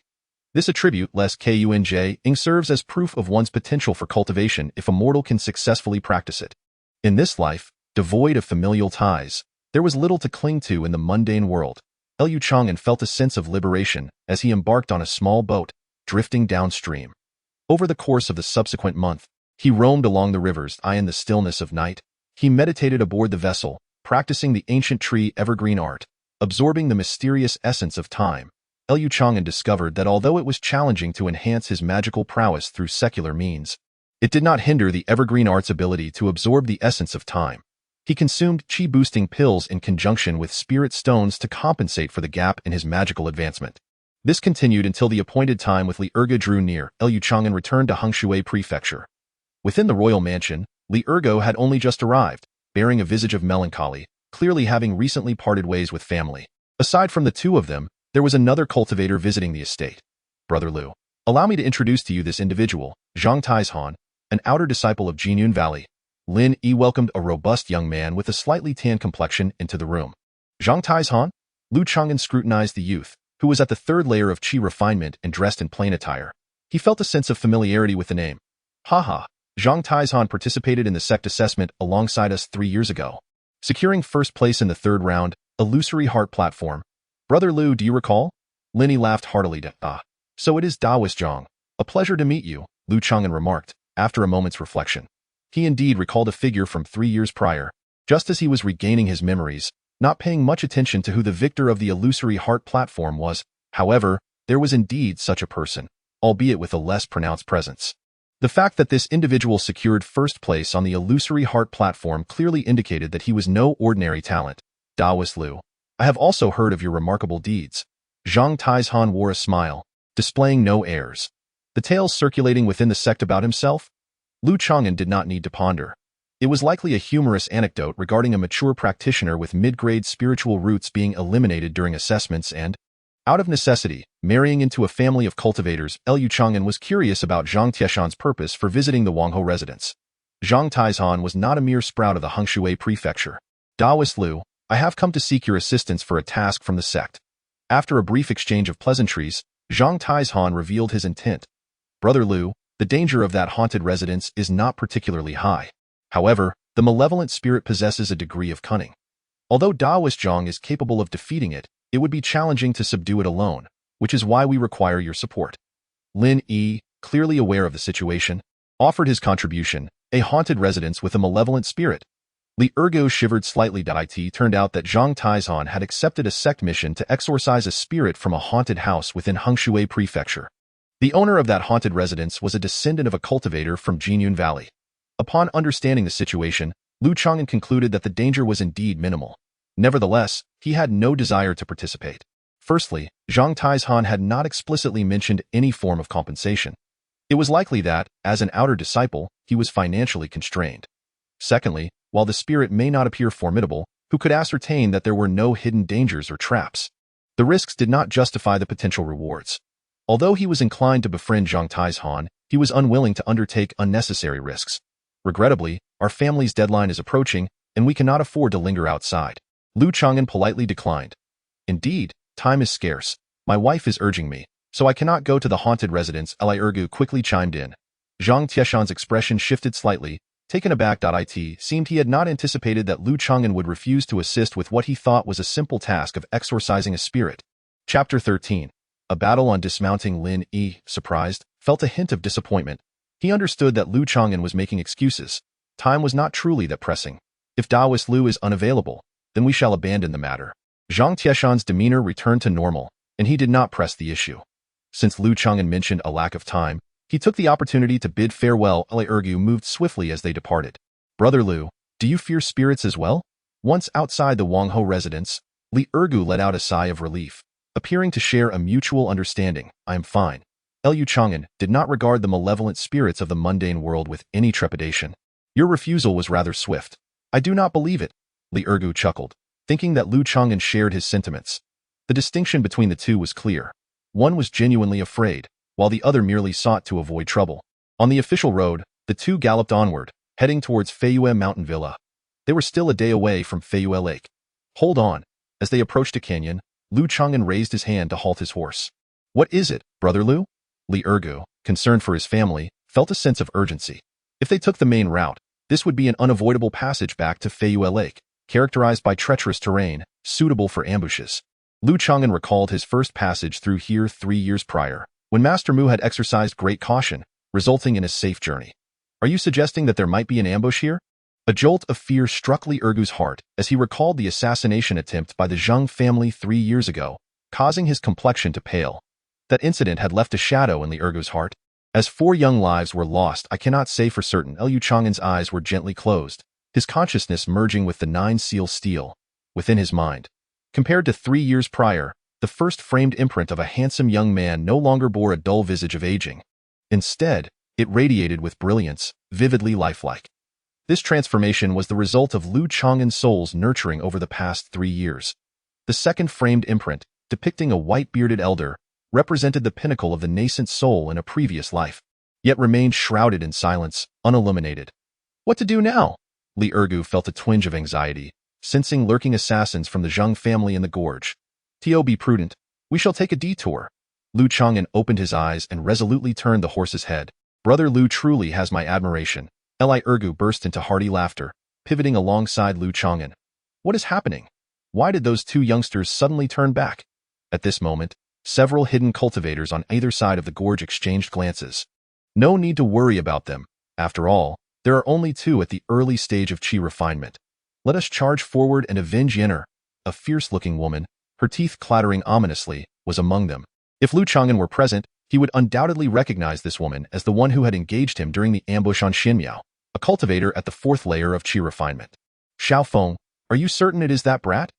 This attribute, less Kunj-ing, serves as proof of one's potential for cultivation if a mortal can successfully practice it. In this life, devoid of familial ties, there was little to cling to in the mundane world. Lu Changan felt a sense of liberation as he embarked on a small boat, drifting downstream. Over the course of the subsequent month, he roamed along the rivers. In the stillness of night, he meditated aboard the vessel, practicing the ancient tree evergreen art, absorbing the mysterious essence of time. Lu Changan discovered that although it was challenging to enhance his magical prowess through secular means, it did not hinder the evergreen art's ability to absorb the essence of time. He consumed chi-boosting pills in conjunction with spirit stones to compensate for the gap in his magical advancement. This continued until the appointed time with Li Ergo drew near. Lu Changan returned to Hengshui Prefecture. Within the royal mansion, Li Ergo had only just arrived, bearing a visage of melancholy, clearly having recently parted ways with family. Aside from the two of them, there was another cultivator visiting the estate. Brother Lu, allow me to introduce to you this individual, Zhang Taizhan, an outer disciple of Jinyun Valley. Lin Yi welcomed a robust young man with a slightly tan complexion into the room. Zhang Taizhan? Lu Changan scrutinized the youth, who was at the third layer of chi refinement and dressed in plain attire. He felt a sense of familiarity with the name. Haha, Zhang Taizhan participated in the sect assessment alongside us 3 years ago, securing first place in the third round, illusory heart platform. Brother Lu, do you recall? Lin Yi laughed heartily. So it is Taoist Zhang. A pleasure to meet you, Lu Changan remarked, after a moment's reflection. He indeed recalled a figure from 3 years prior, just as he was regaining his memories, not paying much attention to who the victor of the illusory heart platform was. However, there was indeed such a person, albeit with a less pronounced presence. The fact that this individual secured first place on the illusory heart platform clearly indicated that he was no ordinary talent. Taoist Lu, I have also heard of your remarkable deeds. Zhang Taizhan wore a smile, displaying no airs. The tales circulating within the sect about himself? Lu Changan did not need to ponder. It was likely a humorous anecdote regarding a mature practitioner with mid-grade spiritual roots being eliminated during assessments and, out of necessity, marrying into a family of cultivators. Lu Changan was curious about Zhang Tieshan's purpose for visiting the Wangho residence. Zhang Taizhan was not a mere sprout of the Hengshui Prefecture. Taoist Lu, I have come to seek your assistance for a task from the sect. After a brief exchange of pleasantries, Zhang Taizhan revealed his intent. Brother Liu, the danger of that haunted residence is not particularly high. However, the malevolent spirit possesses a degree of cunning. Although Daoist Zhang is capable of defeating it, it would be challenging to subdue it alone, which is why we require your support. Lin Yi, clearly aware of the situation, offered his contribution, a haunted residence with a malevolent spirit. Li Ergo shivered slightly. It turned out that Zhang Taizhan had accepted a sect mission to exorcise a spirit from a haunted house within Hengshui Prefecture. The owner of that haunted residence was a descendant of a cultivator from Jinyun Valley. Upon understanding the situation, Lu Changan concluded that the danger was indeed minimal. Nevertheless, he had no desire to participate. Firstly, Zhang Taizhan had not explicitly mentioned any form of compensation. It was likely that, as an outer disciple, he was financially constrained. Secondly, while the spirit may not appear formidable, who could ascertain that there were no hidden dangers or traps? The risks did not justify the potential rewards. Although he was inclined to befriend Zhang Taizhan, he was unwilling to undertake unnecessary risks. Regrettably, our family's deadline is approaching, and we cannot afford to linger outside. Lu Changan politely declined. Indeed, time is scarce. My wife is urging me, so I cannot go to the haunted residence. Li Ergu quickly chimed in. Zhang Tieshan's expression shifted slightly. Taken aback. It seemed he had not anticipated that Lu Changan would refuse to assist with what he thought was a simple task of exorcising a spirit. Chapter 13. A battle on dismounting. Lin Yi, surprised, felt a hint of disappointment. He understood that Lu Changan was making excuses. Time was not truly that pressing. If Daoist Lu is unavailable, then we shall abandon the matter. Zhang Tieshan's demeanor returned to normal, and he did not press the issue. Since Lu Changan mentioned a lack of time, he took the opportunity to bid farewell. Li Ergu moved swiftly as they departed. Brother Lu, do you fear spirits as well? Once outside the Wangho residence, Li Ergu let out a sigh of relief, appearing to share a mutual understanding. I am fine. Lu Changan did not regard the malevolent spirits of the mundane world with any trepidation. Your refusal was rather swift. I do not believe it. Li Ergu chuckled, thinking that Lu Changan shared his sentiments. The distinction between the two was clear. One was genuinely afraid, while the other merely sought to avoid trouble. On the official road, the two galloped onward, heading towards Feiyue Mountain Villa. They were still a day away from Feiyue Lake. Hold on. As they approached a canyon, Lu Changan raised his hand to halt his horse. What is it, Brother Lu? Li Ergu, concerned for his family, felt a sense of urgency. If they took the main route, this would be an unavoidable passage back to Feiyue Lake, characterized by treacherous terrain, suitable for ambushes. Lu Changan recalled his first passage through here 3 years prior, when Master Mu had exercised great caution, resulting in a safe journey. Are you suggesting that there might be an ambush here? A jolt of fear struck Li Ergu's heart as he recalled the assassination attempt by the Zhang family 3 years ago, causing his complexion to pale. That incident had left a shadow in Li Ergu's heart. As 4 young lives were lost, I cannot say for certain. Lu Changan's eyes were gently closed, his consciousness merging with the 9 seal stele within his mind. Compared to 3 years prior, the first framed imprint of a handsome young man no longer bore a dull visage of aging. Instead, it radiated with brilliance, vividly lifelike. This transformation was the result of Lu Changan's soul's nurturing over the past 3 years. The second framed imprint, depicting a white-bearded elder, represented the pinnacle of the nascent soul in a previous life, yet remained shrouded in silence, unilluminated. What to do now? Li Ergu felt a twinge of anxiety, sensing lurking assassins from the Zhang family in the gorge. Be prudent. We shall take a detour. Lu Changan opened his eyes and resolutely turned the horse's head. Brother Lu truly has my admiration. Li Ergu burst into hearty laughter, pivoting alongside Lu Changan. What is happening? Why did those 2 youngsters suddenly turn back? At this moment, several hidden cultivators on either side of the gorge exchanged glances. No need to worry about them. After all, there are only 2 at the early stage of chi refinement. Let us charge forward and avenge Yenner. A fierce-looking woman, her teeth clattering ominously, was among them. If Lu Changan were present, he would undoubtedly recognize this woman as the one who had engaged him during the ambush on Xinmiao, a cultivator at the 4th layer of chi refinement. Xiao Feng, are you certain it is that brat?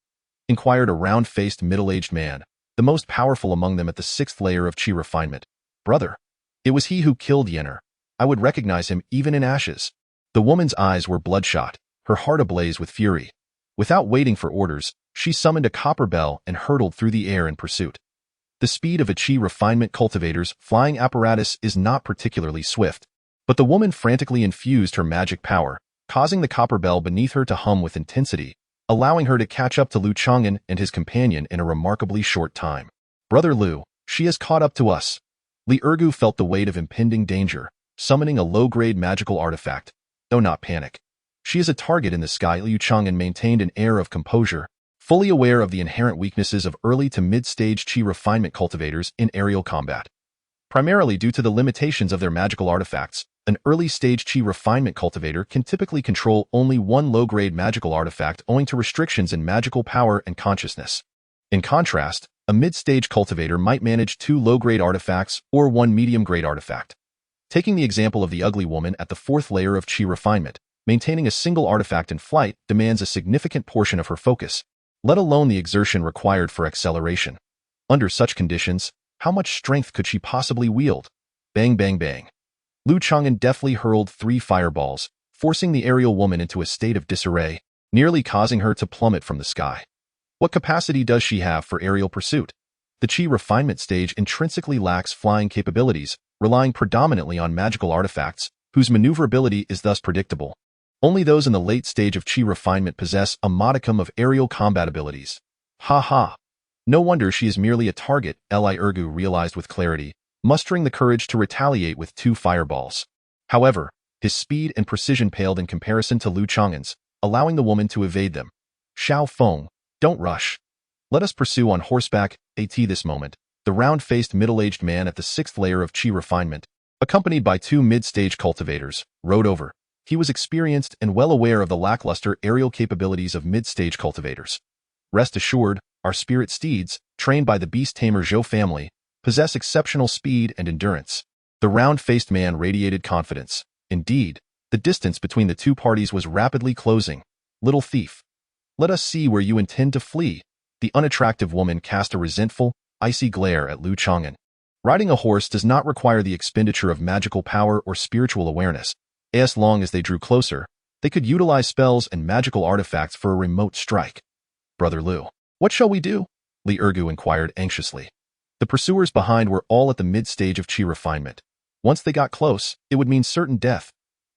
Inquired a round-faced middle-aged man, the most powerful among them at the 6th layer of chi refinement. Brother, it was he who killed Yenner. I would recognize him even in ashes. The woman's eyes were bloodshot, her heart ablaze with fury. Without waiting for orders, she summoned a copper bell and hurtled through the air in pursuit. The speed of a chi refinement cultivator's flying apparatus is not particularly swift, but the woman frantically infused her magic power, causing the copper bell beneath her to hum with intensity, allowing her to catch up to Lu Changan and his companion in a remarkably short time. Brother Lu, she has caught up to us. Li Ergu felt the weight of impending danger, summoning a low-grade magical artifact, though not panic. She is a target in the sky. Liu Changan maintained an air of composure, fully aware of the inherent weaknesses of early to mid-stage Qi refinement cultivators in aerial combat. Primarily due to the limitations of their magical artifacts, an early-stage Qi refinement cultivator can typically control only one low-grade magical artifact owing to restrictions in magical power and consciousness. In contrast, a mid-stage cultivator might manage 2 low-grade artifacts or 1 medium-grade artifact. Taking the example of the ugly woman at the 4th layer of Qi refinement, maintaining a single artifact in flight demands a significant portion of her focus, let alone the exertion required for acceleration. Under such conditions, how much strength could she possibly wield? Bang, bang, bang. Liu Changan deftly hurled 3 fireballs, forcing the aerial woman into a state of disarray, nearly causing her to plummet from the sky. What capacity does she have for aerial pursuit? The Qi refinement stage intrinsically lacks flying capabilities, relying predominantly on magical artifacts, whose maneuverability is thus predictable. Only those in the late stage of Qi refinement possess a modicum of aerial combat abilities. Ha ha. No wonder she is merely a target, Li Ergu realized with clarity, mustering the courage to retaliate with 2 fireballs. However, his speed and precision paled in comparison to Liu Changan's, allowing the woman to evade them. Xiao Feng, don't rush. Let us pursue on horseback. At this moment, the round-faced middle-aged man at the 6th layer of Qi refinement, accompanied by 2 mid-stage cultivators, rode over. He was experienced and well aware of the lackluster aerial capabilities of mid-stage cultivators. Rest assured, our spirit steeds, trained by the beast tamer Zhou family, possess exceptional speed and endurance. The round-faced man radiated confidence. Indeed, the distance between the 2 parties was rapidly closing. Little thief. Let us see where you intend to flee. The unattractive woman cast a resentful, icy glare at Liu Changan. Riding a horse does not require the expenditure of magical power or spiritual awareness. As long as they drew closer, they could utilize spells and magical artifacts for a remote strike. Brother Liu, what shall we do? Li Ergu inquired anxiously. The pursuers behind were all at the mid-stage of Qi refinement. Once they got close, it would mean certain death.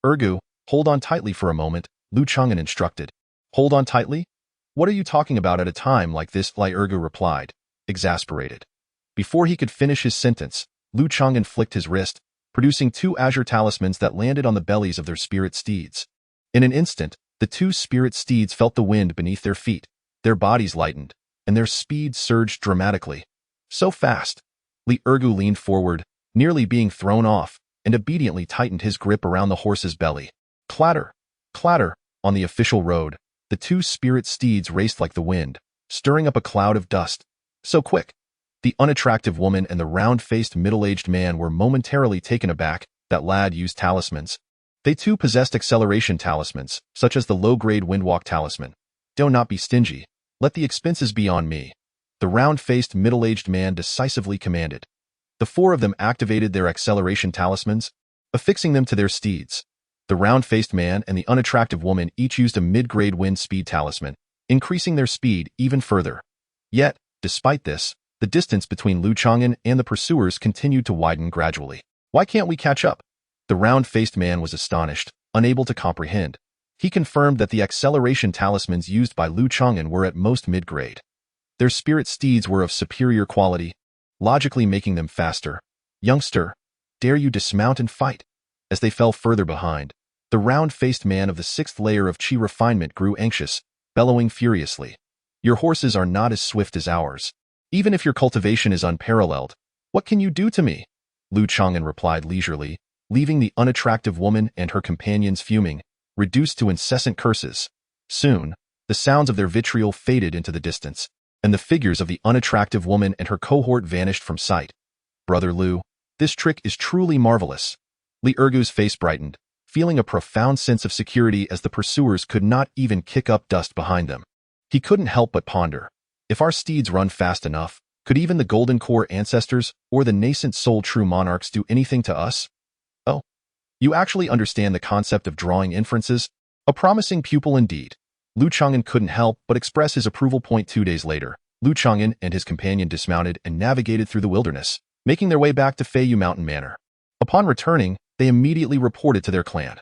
Ergu, hold on tightly for a moment, Liu Changan instructed. Hold on tightly? What are you talking about at a time like this? Li Ergu replied, exasperated. Before he could finish his sentence, Liu Changan flicked his wrist, producing 2 azure talismans that landed on the bellies of their spirit steeds. In an instant, the 2 spirit steeds felt the wind beneath their feet, their bodies lightened, and their speed surged dramatically. So fast. Li Ergu leaned forward, nearly being thrown off, and obediently tightened his grip around the horse's belly. Clatter, clatter, on the official road, the 2 spirit steeds raced like the wind, stirring up a cloud of dust. So quick. The unattractive woman and the round-faced middle-aged man were momentarily taken aback. That lad used talismans. They too possessed acceleration talismans, such as the low-grade windwalk talisman. Do not be stingy. Let the expenses be on me. The round-faced middle-aged man decisively commanded. The 4 of them activated their acceleration talismans, affixing them to their steeds. The round-faced man and the unattractive woman each used a mid-grade wind speed talisman, increasing their speed even further. Yet, despite this, the distance between Liu Changan and the pursuers continued to widen gradually. Why can't we catch up? The round-faced man was astonished, unable to comprehend. He confirmed that the acceleration talismans used by Liu Changan were at most mid-grade. Their spirit steeds were of superior quality, logically making them faster. Youngster, dare you dismount and fight? As they fell further behind, the round-faced man of the 6th layer of Qi refinement grew anxious, bellowing furiously. Your horses are not as swift as ours. Even if your cultivation is unparalleled, what can you do to me? Liu Changan replied leisurely, leaving the unattractive woman and her companions fuming, reduced to incessant curses. Soon, the sounds of their vitriol faded into the distance, and the figures of the unattractive woman and her cohort vanished from sight. Brother Liu, this trick is truly marvelous. Li Ergu's face brightened, feeling a profound sense of security as the pursuers could not even kick up dust behind them. He couldn't help but ponder. If our steeds run fast enough, could even the Golden Core ancestors or the Nascent Soul true monarchs do anything to us? Oh, you actually understand the concept of drawing inferences? A promising pupil indeed. Liu Changan couldn't help but express his approval. 2 days later, Liu Changan and his companion dismounted and navigated through the wilderness, making their way back to Feiyu Mountain Manor. Upon returning, they immediately reported to their clan.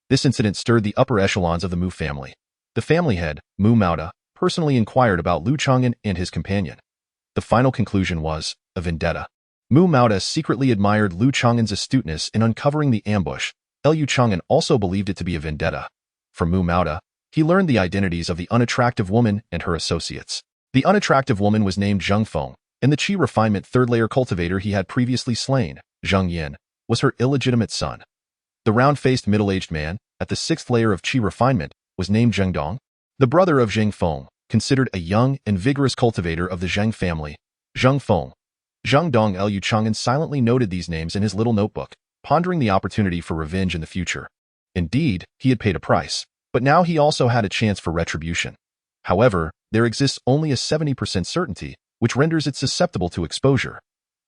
This incident stirred the upper echelons of the Mu family. The family head, Mu Mauda, personally inquired about Liu Changan and his companion. The final conclusion was a vendetta. Mu Mauda secretly admired Lu Changan's astuteness in uncovering the ambush. Lu Changan also believed it to be a vendetta. From Mu Mauda, he learned the identities of the unattractive woman and her associates. The unattractive woman was named Zheng Feng, and the Qi refinement third-layer cultivator he had previously slain, Zheng Yin, was her illegitimate son. The round-faced middle-aged man, at the sixth layer of Qi refinement, was named Zheng Dong, the brother of Zheng Feng, considered a young and vigorous cultivator of the Zheng family. Zheng Feng, Zheng Dong. Lu Changan silently noted these names in his little notebook, pondering the opportunity for revenge in the future. Indeed, he had paid a price, but now he also had a chance for retribution. However, there exists only a 70% certainty, which renders it susceptible to exposure.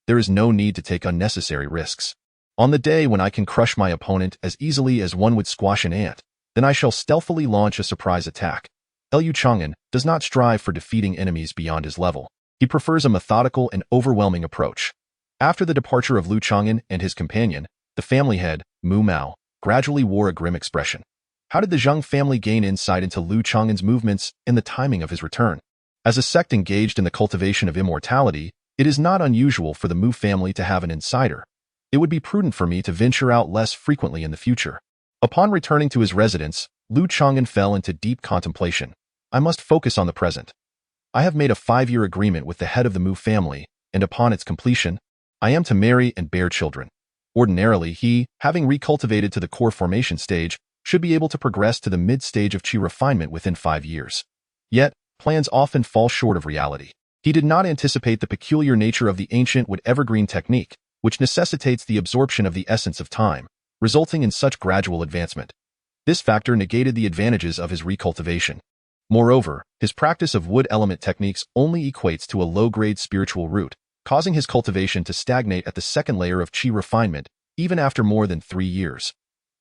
There is no need to take unnecessary risks. On the day when I can crush my opponent as easily as one would squash an ant, then I shall stealthily launch a surprise attack. Lu Changan does not strive for defeating enemies beyond his level. He prefers a methodical and overwhelming approach. After the departure of Lu Changan and his companion, the family head, Mu Mao, gradually wore a grim expression. How did the Zheng family gain insight into Lu Changan's movements and the timing of his return? As a sect engaged in the cultivation of immortality, it is not unusual for the Mu family to have an insider. It would be prudent for me to venture out less frequently in the future. Upon returning to his residence, Lu Changan fell into deep contemplation. I must focus on the present. I have made a 5-year agreement with the head of the Mu family, and upon its completion, I am to marry and bear children. Ordinarily, he, having recultivated to the core formation stage, should be able to progress to the mid-stage of Qi refinement within 5 years. Yet, plans often fall short of reality. He did not anticipate the peculiar nature of the ancient evergreen technique, which necessitates the absorption of the essence of time, resulting in such gradual advancement. This factor negated the advantages of his recultivation. Moreover, his practice of wood element techniques only equates to a low-grade spiritual root, causing his cultivation to stagnate at the second layer of Qi refinement, even after more than 3 years.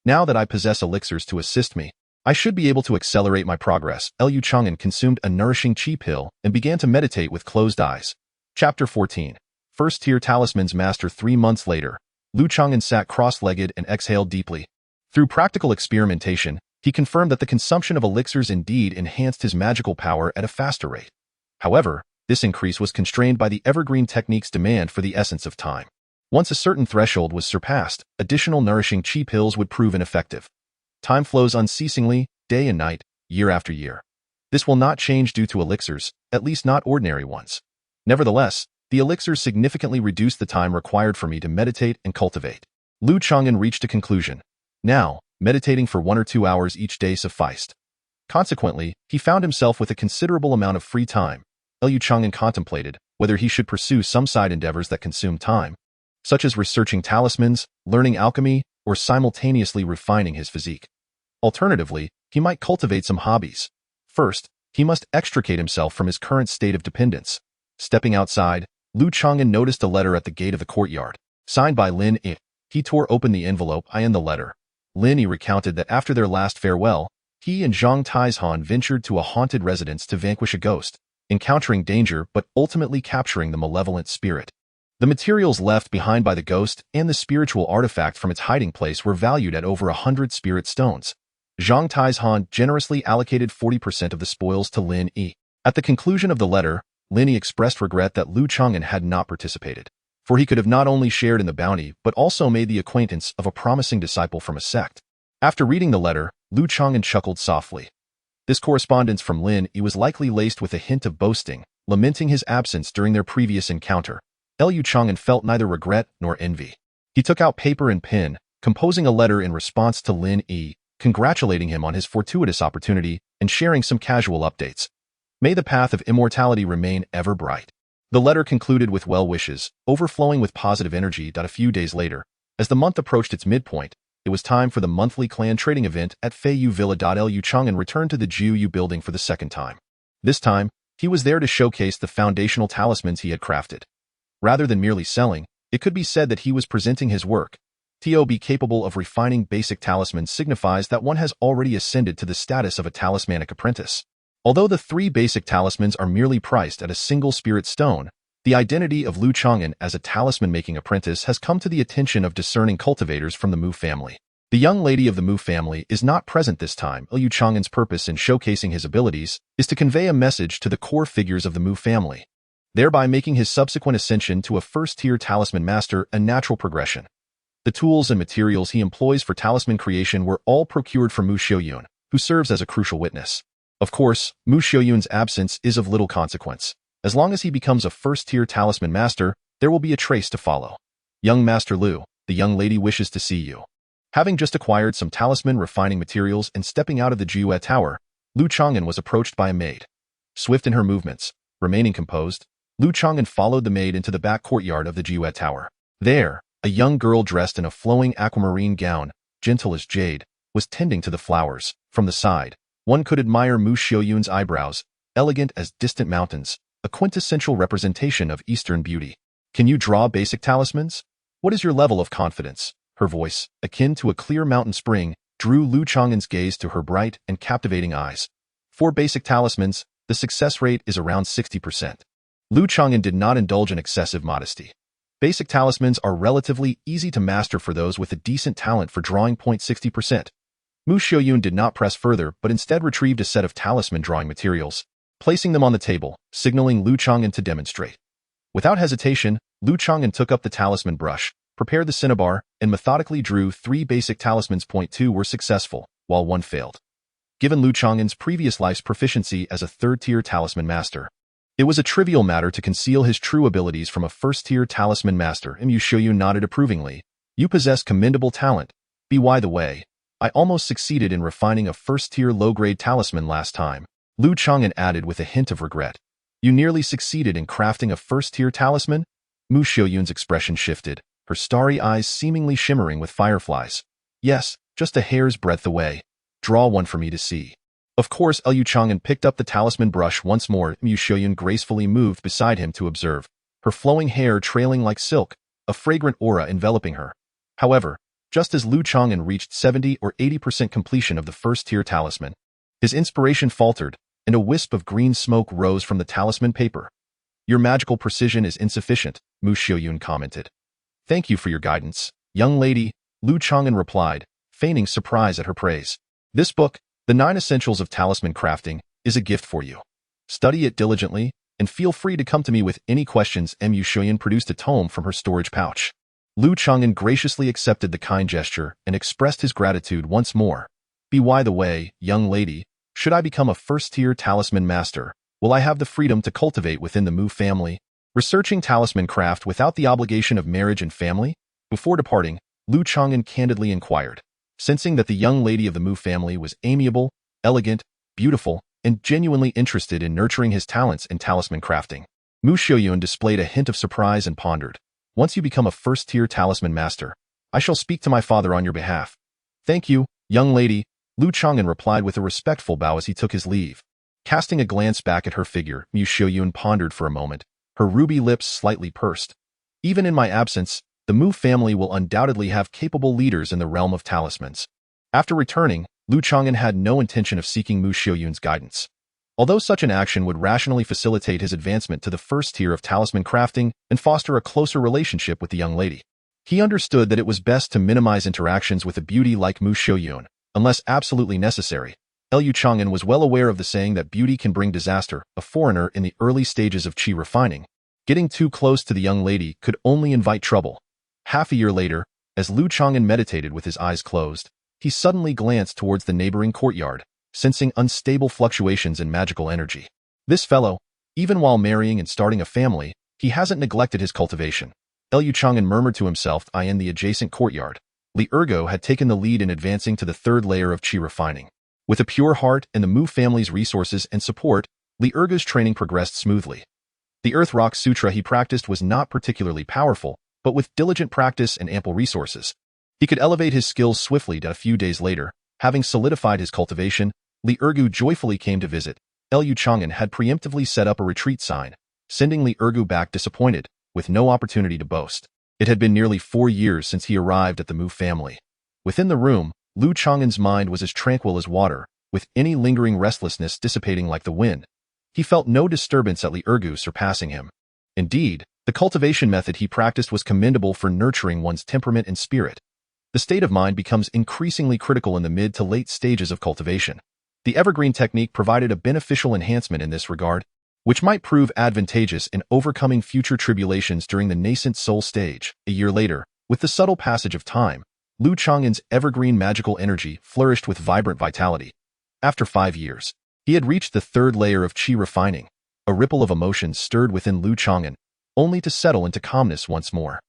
Now that I possess elixirs to assist me, I should be able to accelerate my progress. Lu Changan consumed a nourishing Qi pill and began to meditate with closed eyes. Chapter 14. First-tier talismans master. 3 months later, Lu Changan sat cross-legged and exhaled deeply. Through practical experimentation, he confirmed that the consumption of elixirs indeed enhanced his magical power at a faster rate. However, this increase was constrained by the evergreen technique's demand for the essence of time. Once a certain threshold was surpassed, additional nourishing Qi pills would prove ineffective. Time flows unceasingly, day and night, year after year. This will not change due to elixirs, at least not ordinary ones. Nevertheless, the elixirs significantly reduce the time required for me to meditate and cultivate. Lu Changan reached a conclusion. Now, meditating for 1 or 2 hours each day sufficed. Consequently, he found himself with a considerable amount of free time. Lu Changan contemplated whether he should pursue some side endeavors that consume time, such as researching talismans, learning alchemy, or simultaneously refining his physique. Alternatively, he might cultivate some hobbies. First, he must extricate himself from his current state of dependence. Stepping outside, Lu Changan noticed a letter at the gate of the courtyard, signed by Lin Yi. He tore open the envelope and the letter. Lin Yi recounted that after their last farewell, he and Zhang Taizhan ventured to a haunted residence to vanquish a ghost, encountering danger but ultimately capturing the malevolent spirit. The materials left behind by the ghost and the spiritual artifact from its hiding place were valued at over 100 spirit stones. Zhang Taizhan generously allocated 40% of the spoils to Lin Yi. At the conclusion of the letter, Lin Yi expressed regret that Lu Changan had not participated, for he could have not only shared in the bounty but also made the acquaintance of a promising disciple from a sect. After reading the letter, Lu Changan chuckled softly. This correspondence from Lin Yi was likely laced with a hint of boasting, lamenting his absence during their previous encounter. Lu Changan felt neither regret nor envy. He took out paper and pen, composing a letter in response to Lin Yi, congratulating him on his fortuitous opportunity and sharing some casual updates. May the path of immortality remain ever bright. The letter concluded with well wishes, overflowing with positive energy. A few days later, as the month approached its midpoint, it was time for the monthly clan trading event at Feiyu Villa. Lu Changan returned to the Jiuyu building for the second time. This time, he was there to showcase the foundational talismans he had crafted. Rather than merely selling, it could be said that he was presenting his work. To be capable of refining basic talismans signifies that one has already ascended to the status of a talismanic apprentice. Although the 3 basic talismans are merely priced at a single spirit stone, the identity of Lu Changan as a talisman-making apprentice has come to the attention of discerning cultivators from the Mu family. The young lady of the Mu family is not present this time. Lu Changan's purpose in showcasing his abilities is to convey a message to the core figures of the Mu family. thereby making his subsequent ascension to a first-tier talisman master a natural progression. The tools and materials he employs for talisman creation were all procured from Mu Xiaoyun, who serves as a crucial witness. Of course, Mu Xiaoyun's absence is of little consequence. As long as he becomes a first-tier talisman master, there will be a trace to follow. Young Master Lu, the young lady wishes to see you. Having just acquired some talisman refining materials and stepping out of the Jiue Tower, Lu Changan was approached by a maid. Swift in her movements, remaining composed, Lu Changan followed the maid into the back courtyard of the Jiue Tower. There, a young girl dressed in a flowing aquamarine gown, gentle as jade, was tending to the flowers. From the side, one could admire Mu Xiaoyun's eyebrows, elegant as distant mountains, a quintessential representation of Eastern beauty. Can you draw basic talismans? What is your level of confidence? Her voice, akin to a clear mountain spring, drew Lu Changan's gaze to her bright and captivating eyes. For basic talismans, the success rate is around 60%. Lu Changan did not indulge in excessive modesty. Basic talismans are relatively easy to master for those with a decent talent for drawing. 60%. Mu Xiaoyun did not press further but instead retrieved a set of talisman drawing materials, placing them on the table, signaling Lu Changan to demonstrate. Without hesitation, Lu Changan took up the talisman brush, prepared the cinnabar, and methodically drew 3 basic talismans. 2 were successful, while 1 failed. Given Lu Changan's previous life's proficiency as a third-tier talisman master, it was a trivial matter to conceal his true abilities from a first-tier talisman master. Mu Xiaoyun nodded approvingly. You possess commendable talent. By the way, I almost succeeded in refining a first-tier low-grade talisman last time. Lu Changan added with a hint of regret. You nearly succeeded in crafting a first-tier talisman? Mu Xiaoyun's expression shifted, her starry eyes seemingly shimmering with fireflies. Yes, just a hair's breadth away. Draw one for me to see. Of course, Lu Changan picked up the talisman brush once more. Mu Xiaoyun gracefully moved beside him to observe, her flowing hair trailing like silk, a fragrant aura enveloping her. However, just as Lu Changan reached 70 or 80% completion of the first-tier talisman, his inspiration faltered, and a wisp of green smoke rose from the talisman paper. Your magical precision is insufficient, Mu Xiaoyun commented. Thank you for your guidance, young lady, Lu Changan replied, feigning surprise at her praise. This book, The 9 Essentials of Talisman Crafting, is a gift for you. Study it diligently, and feel free to come to me with any questions. Mu Xiaoyun produced a tome from her storage pouch. Lu Changan graciously accepted the kind gesture and expressed his gratitude once more. By the way, young lady, should I become a first-tier talisman master, will I have the freedom to cultivate within the Mu family, researching talisman craft without the obligation of marriage and family? Before departing, Lu Changan candidly inquired, sensing that the young lady of the Mu family was amiable, elegant, beautiful, and genuinely interested in nurturing his talents in talisman crafting. Mu Xiaoyun displayed a hint of surprise and pondered. Once you become a first-tier talisman master, I shall speak to my father on your behalf. Thank you, young lady, Lu Changan replied with a respectful bow as he took his leave. Casting a glance back at her figure, Mu Xiaoyun pondered for a moment, her ruby lips slightly pursed. Even in my absence, the Mu family will undoubtedly have capable leaders in the realm of talismans. After returning, Lu Changan had no intention of seeking Mu Xiaoyun's guidance. Although such an action would rationally facilitate his advancement to the first tier of talisman crafting and foster a closer relationship with the young lady, he understood that it was best to minimize interactions with a beauty like Mu Xiaoyun, unless absolutely necessary. Lu Changan was well aware of the saying that beauty can bring disaster. A foreigner in the early stages of qi refining, getting too close to the young lady could only invite trouble. Half a year later, as Lu Changan meditated with his eyes closed, he suddenly glanced towards the neighboring courtyard, sensing unstable fluctuations in magical energy. This fellow, even while marrying and starting a family, he hasn't neglected his cultivation. Lu Changan murmured to himself. In the adjacent courtyard, Li Ergo had taken the lead in advancing to the 3rd layer of qi refining. With a pure heart and the Mu family's resources and support, Li Ergo's training progressed smoothly. The Earth Rock Sutra he practiced was not particularly powerful, but with diligent practice and ample resources, he could elevate his skills swiftly. A few days later, having solidified his cultivation, Li Ergo joyfully came to visit. Lu Changan had preemptively set up a retreat sign, sending Li Ergo back disappointed, with no opportunity to boast. It had been nearly 4 years since he arrived at the Mu family. Within the room, Lu Changan's mind was as tranquil as water, with any lingering restlessness dissipating like the wind. He felt no disturbance at Li Ergo surpassing him. Indeed, the cultivation method he practiced was commendable for nurturing one's temperament and spirit. The state of mind becomes increasingly critical in the mid to late stages of cultivation. The evergreen technique provided a beneficial enhancement in this regard. which might prove advantageous in overcoming future tribulations during the Nascent Soul stage. A year later, with the subtle passage of time, Lu Changan's evergreen magical energy flourished with vibrant vitality. After 5 years, he had reached the third layer of qi refining. A ripple of emotions stirred within Lu Changan, only to settle into calmness once more.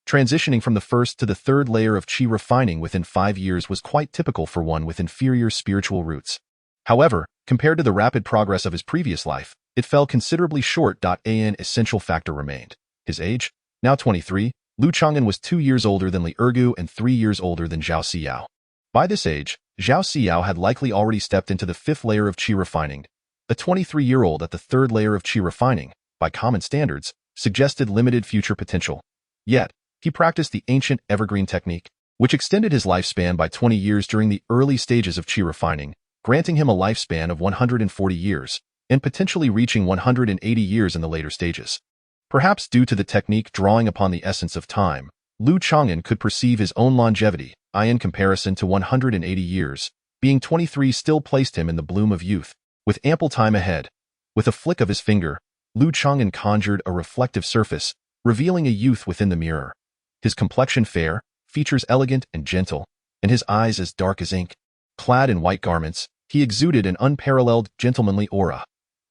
Transitioning from the first to the third layer of qi refining within 5 years was quite typical for one with inferior spiritual roots. However, compared to the rapid progress of his previous life, it fell considerably short. An essential factor remained. His age, now 23, Lu Changan was 2 years older than Li Ergu and 3 years older than Zhao Xiao. By this age, Zhao Xiao had likely already stepped into the 5th layer of qi refining. A 23-year-old at the 3rd layer of qi refining, by common standards, suggested limited future potential. Yet, he practiced the ancient evergreen technique, which extended his lifespan by 20 years during the early stages of qi refining, granting him a lifespan of 140 years, and potentially reaching 180 years in the later stages. Perhaps due to the technique drawing upon the essence of time, Lu Changan could perceive his own longevity, in comparison to 180 years, being 23 still placed him in the bloom of youth, with ample time ahead. With a flick of his finger, Lu Changan conjured a reflective surface, revealing a youth within the mirror. His complexion fair, features elegant and gentle, and his eyes as dark as ink. Clad in white garments, he exuded an unparalleled, gentlemanly aura.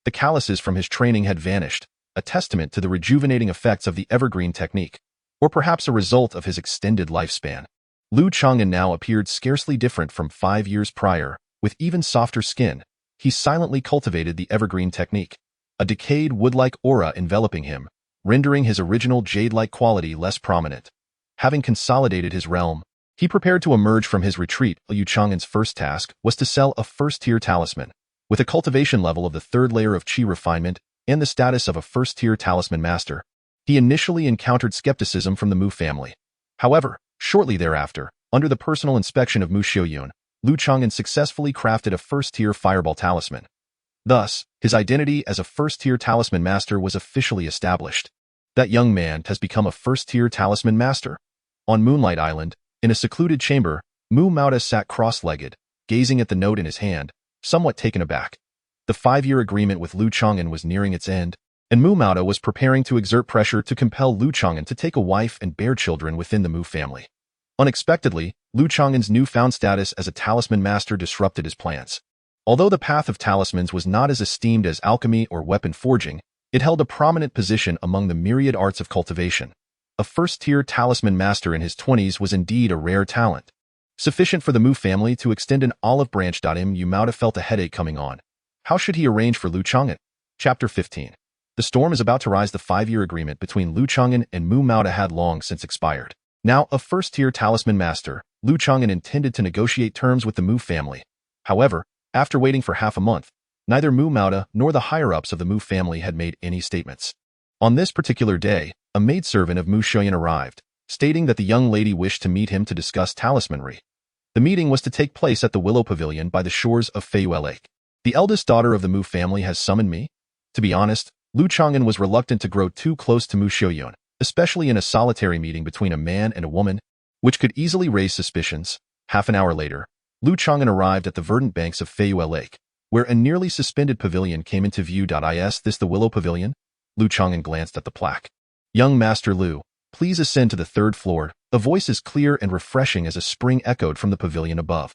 The calluses from his training had vanished, a testament to the rejuvenating effects of the evergreen technique, or perhaps a result of his extended lifespan. Lu Changan now appeared scarcely different from 5 years prior, with even softer skin. He silently cultivated the evergreen technique, a decayed wood-like aura enveloping him, rendering his original jade-like quality less prominent. Having consolidated his realm, he prepared to emerge from his retreat. Lu Changan's first task was to sell a first-tier talisman. With a cultivation level of the 3rd layer of qi refinement and the status of a first-tier talisman master, he initially encountered skepticism from the Mu family. However, shortly thereafter, under the personal inspection of Mu Xiaoyun, Lu Changan successfully crafted a first-tier fireball talisman. Thus, his identity as a first-tier talisman master was officially established. That young man has become a first-tier talisman master. On Moonlight Island, in a secluded chamber, Mu Mauda sat cross-legged, gazing at the note in his hand, somewhat taken aback. The 5-year agreement with Lu Changan was nearing its end, and Mu Mauda was preparing to exert pressure to compel Lu Changan to take a wife and bear children within the Mu family. Unexpectedly, Lu Changan's newfound status as a talisman master disrupted his plans. Although the path of talismans was not as esteemed as alchemy or weapon forging, it held a prominent position among the myriad arts of cultivation. A first-tier talisman master in his 20s was indeed a rare talent, sufficient for the Mu family to extend an olive branch. Mu Mauda felt a headache coming on. How should he arrange for Lu Changan? Chapter 15. The storm is about to rise. The 5-year agreement between Lu Changan and Mu Mauda had long since expired. Now a first-tier talisman master, Lu Changan intended to negotiate terms with the Mu family. However, after waiting for half a month, neither Mu Mauda nor the higher-ups of the Mu family had made any statements. On this particular day, a maidservant of Mu Xiaoyun arrived, stating that the young lady wished to meet him to discuss talismanry. The meeting was to take place at the Willow Pavilion by the shores of Feiyue Lake. The eldest daughter of the Mu family has summoned me? To be honest, Lu Changan was reluctant to grow too close to Mu Xiaoyun, especially in a solitary meeting between a man and a woman, which could easily raise suspicions. Half an hour later, Lu Changan arrived at the verdant banks of Feiyue Lake, where a nearly suspended pavilion came into view. Is this the Willow Pavilion? Lu Changan glanced at the plaque. Young Master Lu, please ascend to the 3rd floor. A voice as clear and refreshing as a spring echoed from the pavilion above.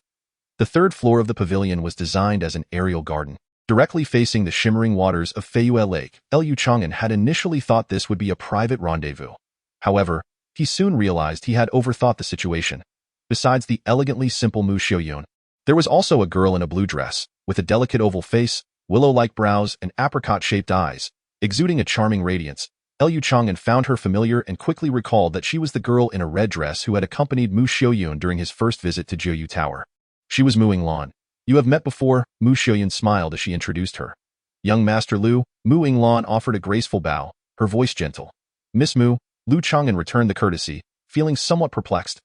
The 3rd floor of the pavilion was designed as an aerial garden, directly facing the shimmering waters of Feiyue Lake. Lu Changan had initially thought this would be a private rendezvous. However, he soon realized he had overthought the situation. Besides the elegantly simple Mu Xiaoyun, there was also a girl in a blue dress, with a delicate oval face, willow-like brows, and apricot-shaped eyes, exuding a charming radiance. Lu Changan found her familiar and quickly recalled that she was the girl in a red dress who had accompanied Mu Xiaoyun during his first visit to Jiuyu Tower. She was Mu Yinglan. You have met before. Mu Xiaoyun smiled as she introduced her. Young Master Lu, Mu Yinglan offered a graceful bow, her voice gentle. Miss Mu, Lu Changan returned the courtesy, feeling somewhat perplexed.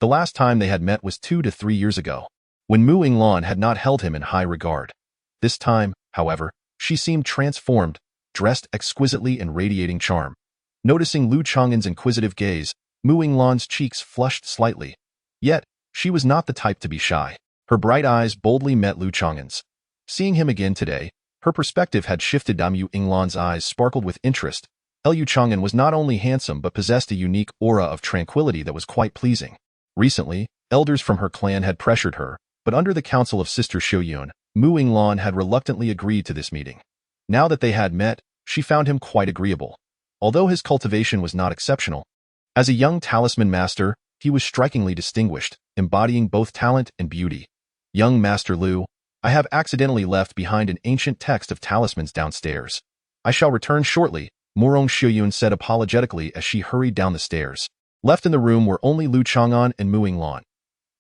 The last time they had met was 2 to 3 years ago, when Mu Yinglan had not held him in high regard. This time, however, she seemed transformed, dressed exquisitely and radiating charm. Noticing Lu Changan's inquisitive gaze, Mu Yinglan's cheeks flushed slightly. Yet, she was not the type to be shy. Her bright eyes boldly met Lu Changan's. Seeing him again today, Her perspective had shifted. Mu Yinglan's eyes sparkled with interest. Lu Changan was not only handsome but possessed a unique aura of tranquility that was quite pleasing. Recently, elders from her clan had pressured her, but under the counsel of Sister Xiuyun, Mu Yinglan had reluctantly agreed to this meeting. Now that they had met, she found him quite agreeable. Although his cultivation was not exceptional, as a young talisman master, he was strikingly distinguished, embodying both talent and beauty. Young Master Lu, I have accidentally left behind an ancient text of talismans downstairs. I shall return shortly, Morong Xiuyun said apologetically as she hurried down the stairs. Left in the room were only Lu Changan and Mu Yinglan.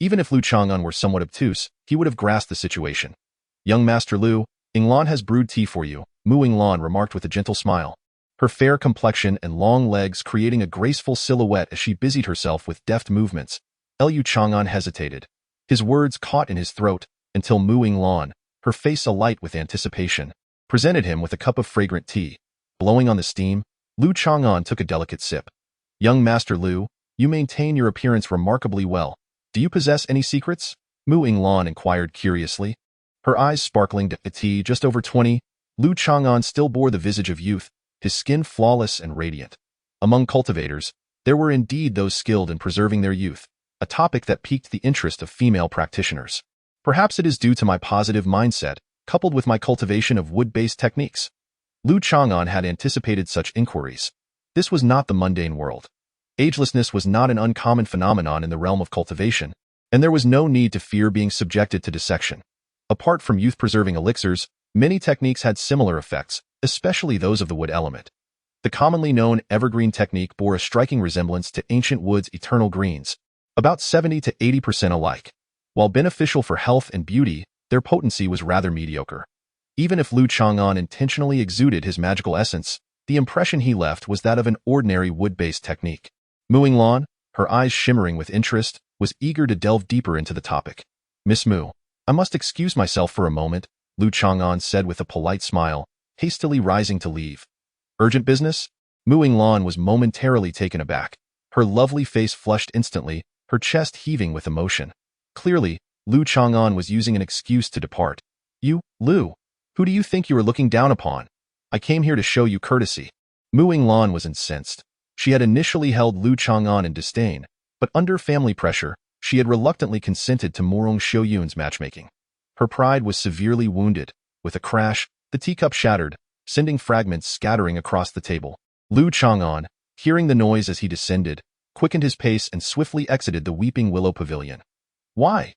Even if Lu Changan were somewhat obtuse, he would have grasped the situation. Young Master Lu, Yinglan has brewed tea for you, Mu Yinglan remarked with a gentle smile. Her fair complexion and long legs creating a graceful silhouette as she busied herself with deft movements. Lu Changan hesitated. His words caught in his throat, until Mu Yinglan, her face alight with anticipation, presented him with a cup of fragrant tea. Blowing on the steam, Lu Changan took a delicate sip. Young Master Lu, you maintain your appearance remarkably well. Do you possess any secrets? Mu Yinglan inquired curiously. Her eyes sparkling at tea just over 20, Lu Changan still bore the visage of youth, his skin flawless and radiant. Among cultivators, there were indeed those skilled in preserving their youth, a topic that piqued the interest of female practitioners. Perhaps it is due to my positive mindset, coupled with my cultivation of wood-based techniques. Lu Changan had anticipated such inquiries. This was not the mundane world. Agelessness was not an uncommon phenomenon in the realm of cultivation, and there was no need to fear being subjected to dissection. Apart from youth-preserving elixirs, many techniques had similar effects, especially those of the wood element. The commonly known evergreen technique bore a striking resemblance to ancient wood's eternal greens, about 70 to 80% alike. While beneficial for health and beauty, their potency was rather mediocre. Even if Lu Changan intentionally exuded his magical essence, the impression he left was that of an ordinary wood-based technique. Mu Yinglan, her eyes shimmering with interest, was eager to delve deeper into the topic. Miss Mu, I must excuse myself for a moment, Lu Changan said with a polite smile, hastily rising to leave. Urgent business? Mu Yinglan was momentarily taken aback. Her lovely face flushed instantly, her chest heaving with emotion. Clearly, Lu Changan was using an excuse to depart. You, Lu, who do you think you are looking down upon? I came here to show you courtesy. Mu Yinglan was incensed. She had initially held Lu Changan in disdain, but under family pressure, she had reluctantly consented to Morong Xiuyun's matchmaking. Her pride was severely wounded. With a crash, the teacup shattered, sending fragments scattering across the table. Lu Changan, hearing the noise as he descended, quickened his pace and swiftly exited the Weeping Willow Pavilion. Why?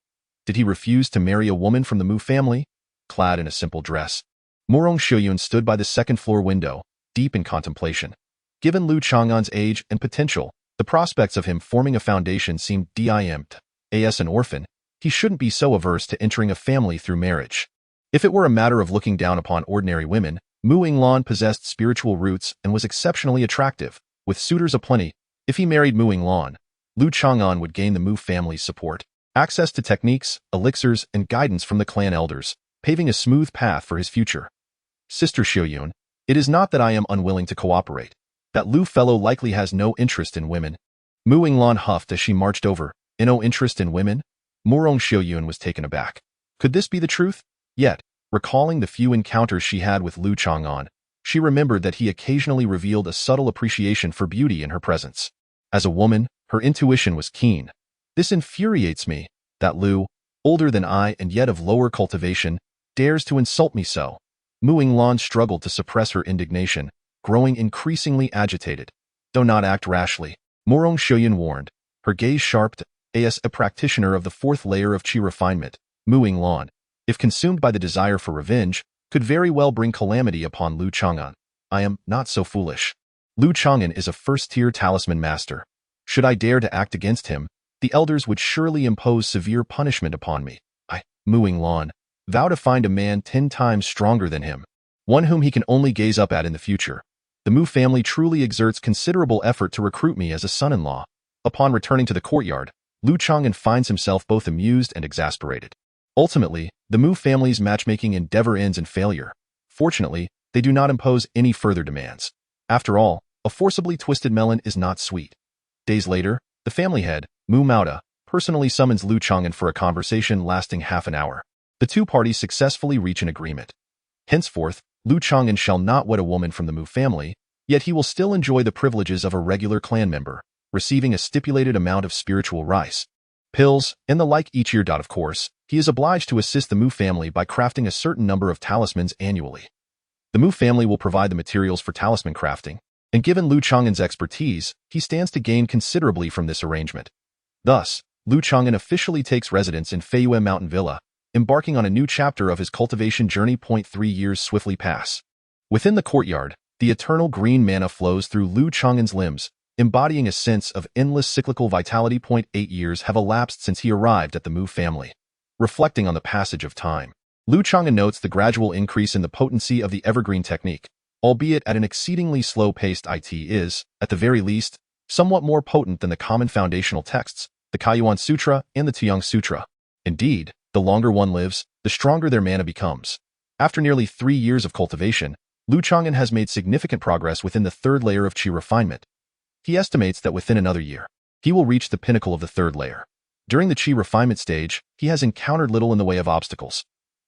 Did he refuse to marry a woman from the Mu family? Clad in a simple dress, Morong Xiuyun stood by the second-floor window, deep in contemplation. Given Lu Changan's age and potential, the prospects of him forming a foundation seemed dimmed. As an orphan, he shouldn't be so averse to entering a family through marriage. If it were a matter of looking down upon ordinary women, Mu Yinglan possessed spiritual roots and was exceptionally attractive, with suitors aplenty. If he married Mu Yinglan, Lu Changan would gain the Mu family's support, access to techniques, elixirs, and guidance from the clan elders, paving a smooth path for his future. Sister Xiuyun, it is not that I am unwilling to cooperate. That Lu fellow likely has no interest in women. Mu Yinglan huffed as she marched over. No interest in women? Morong Xiuyun was taken aback. Could this be the truth? Yet, recalling the few encounters she had with Lu Changan, she remembered that he occasionally revealed a subtle appreciation for beauty in her presence. As a woman, her intuition was keen. This infuriates me, that Lu, older than I and yet of lower cultivation, dares to insult me so. Mu Yinglan struggled to suppress her indignation, growing increasingly agitated. Do not act rashly, Morong Xiuyun warned, her gaze sharp. As a practitioner of the fourth layer of qi refinement, Mu Yinglan, if consumed by the desire for revenge, could very well bring calamity upon Lu Changan. I am not so foolish. Lu Changan is a first-tier talisman master. Should I dare to act against him, the elders would surely impose severe punishment upon me. I, Mu Yinglan, vow to find a man 10 times stronger than him, one whom he can only gaze up at in the future. The Mu family truly exerts considerable effort to recruit me as a son-in-law. Upon returning to the courtyard, Lu Changan finds himself both amused and exasperated. Ultimately, the Mu family's matchmaking endeavor ends in failure. Fortunately, they do not impose any further demands. After all, a forcibly twisted melon is not sweet. Days later, the family head, Mu Mauda, personally summons Lu Changan for a conversation lasting half an hour. The two parties successfully reach an agreement. Henceforth, Lu Changan shall not wed a woman from the Mu family, yet he will still enjoy the privileges of a regular clan member, receiving a stipulated amount of spiritual rice, pills, and the like each year. Of course, he is obliged to assist the Mu family by crafting a certain number of talismans annually. The Mu family will provide the materials for talisman crafting, and given Lu Changan's expertise, he stands to gain considerably from this arrangement. Thus, Lu Changan officially takes residence in Feiyue Mountain Villa, embarking on a new chapter of his cultivation journey. 3 years swiftly pass. Within the courtyard, the eternal green mana flows through Lu Changan's limbs, embodying a sense of endless cyclical vitality. 8 years have elapsed since he arrived at the Mu family. Reflecting on the passage of time, Lu Changan notes the gradual increase in the potency of the evergreen technique, albeit at an exceedingly slow pace. It is, at the very least, somewhat more potent than the common foundational texts, the Kaiyuan Sutra and the Tuyang Sutra. Indeed, the longer one lives, the stronger their mana becomes. After nearly 3 years of cultivation, Lu Changan has made significant progress within the third layer of Qi refinement. He estimates that within another year, he will reach the pinnacle of the third layer. During the Qi refinement stage, he has encountered little in the way of obstacles.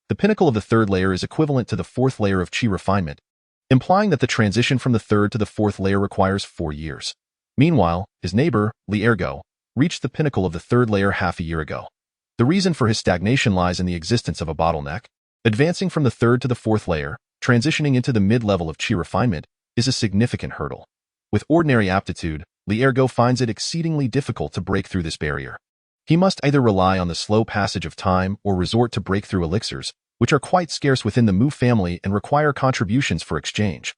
The pinnacle of the third layer is equivalent to the fourth layer of Qi refinement, implying that the transition from the third to the fourth layer requires 4 years. Meanwhile, his neighbor, Li Ergo, reached the pinnacle of the third layer half a year ago. The reason for his stagnation lies in the existence of a bottleneck. Advancing from the third to the fourth layer, transitioning into the mid-level of Qi refinement, is a significant hurdle. With ordinary aptitude, Li Ergo finds it exceedingly difficult to break through this barrier. He must either rely on the slow passage of time or resort to breakthrough elixirs, which are quite scarce within the Mu family and require contributions for exchange.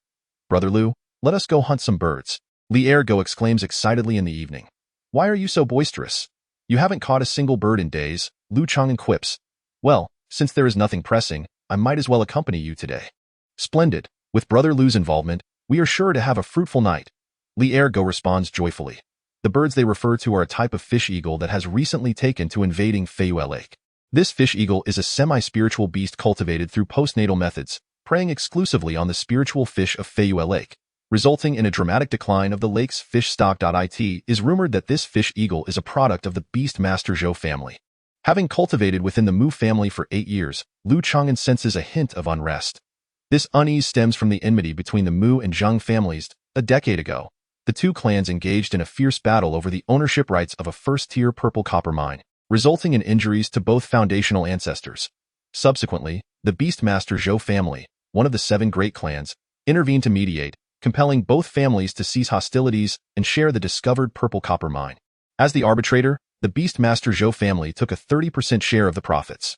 Brother Lu, let us go hunt some birds, Li Ergo exclaims excitedly in the evening. Why are you so boisterous? You haven't caught a single bird in days, Lu Changan quips. Well, since there is nothing pressing, I might as well accompany you today. Splendid. With Brother Lu's involvement, we are sure to have a fruitful night, Li Ergo responds joyfully. The birds they refer to are a type of fish eagle that has recently taken to invading Feiyue Lake. This fish eagle is a semi-spiritual beast cultivated through postnatal methods, preying exclusively on the spiritual fish of Feiyue Lake, resulting in a dramatic decline of the lake's fish stock. It is rumored that this fish eagle is a product of the beast master Zhou family. Having cultivated within the Mu family for 8 years, Lu Changan senses a hint of unrest. This unease stems from the enmity between the Mu and Zhang families. A decade ago, the two clans engaged in a fierce battle over the ownership rights of a first-tier purple copper mine, resulting in injuries to both foundational ancestors. Subsequently, the Beastmaster Zhou family, one of the 7 great clans, intervened to mediate, compelling both families to cease hostilities and share the discovered purple copper mine. As the arbitrator, the Beastmaster Zhou family took a 30% share of the profits.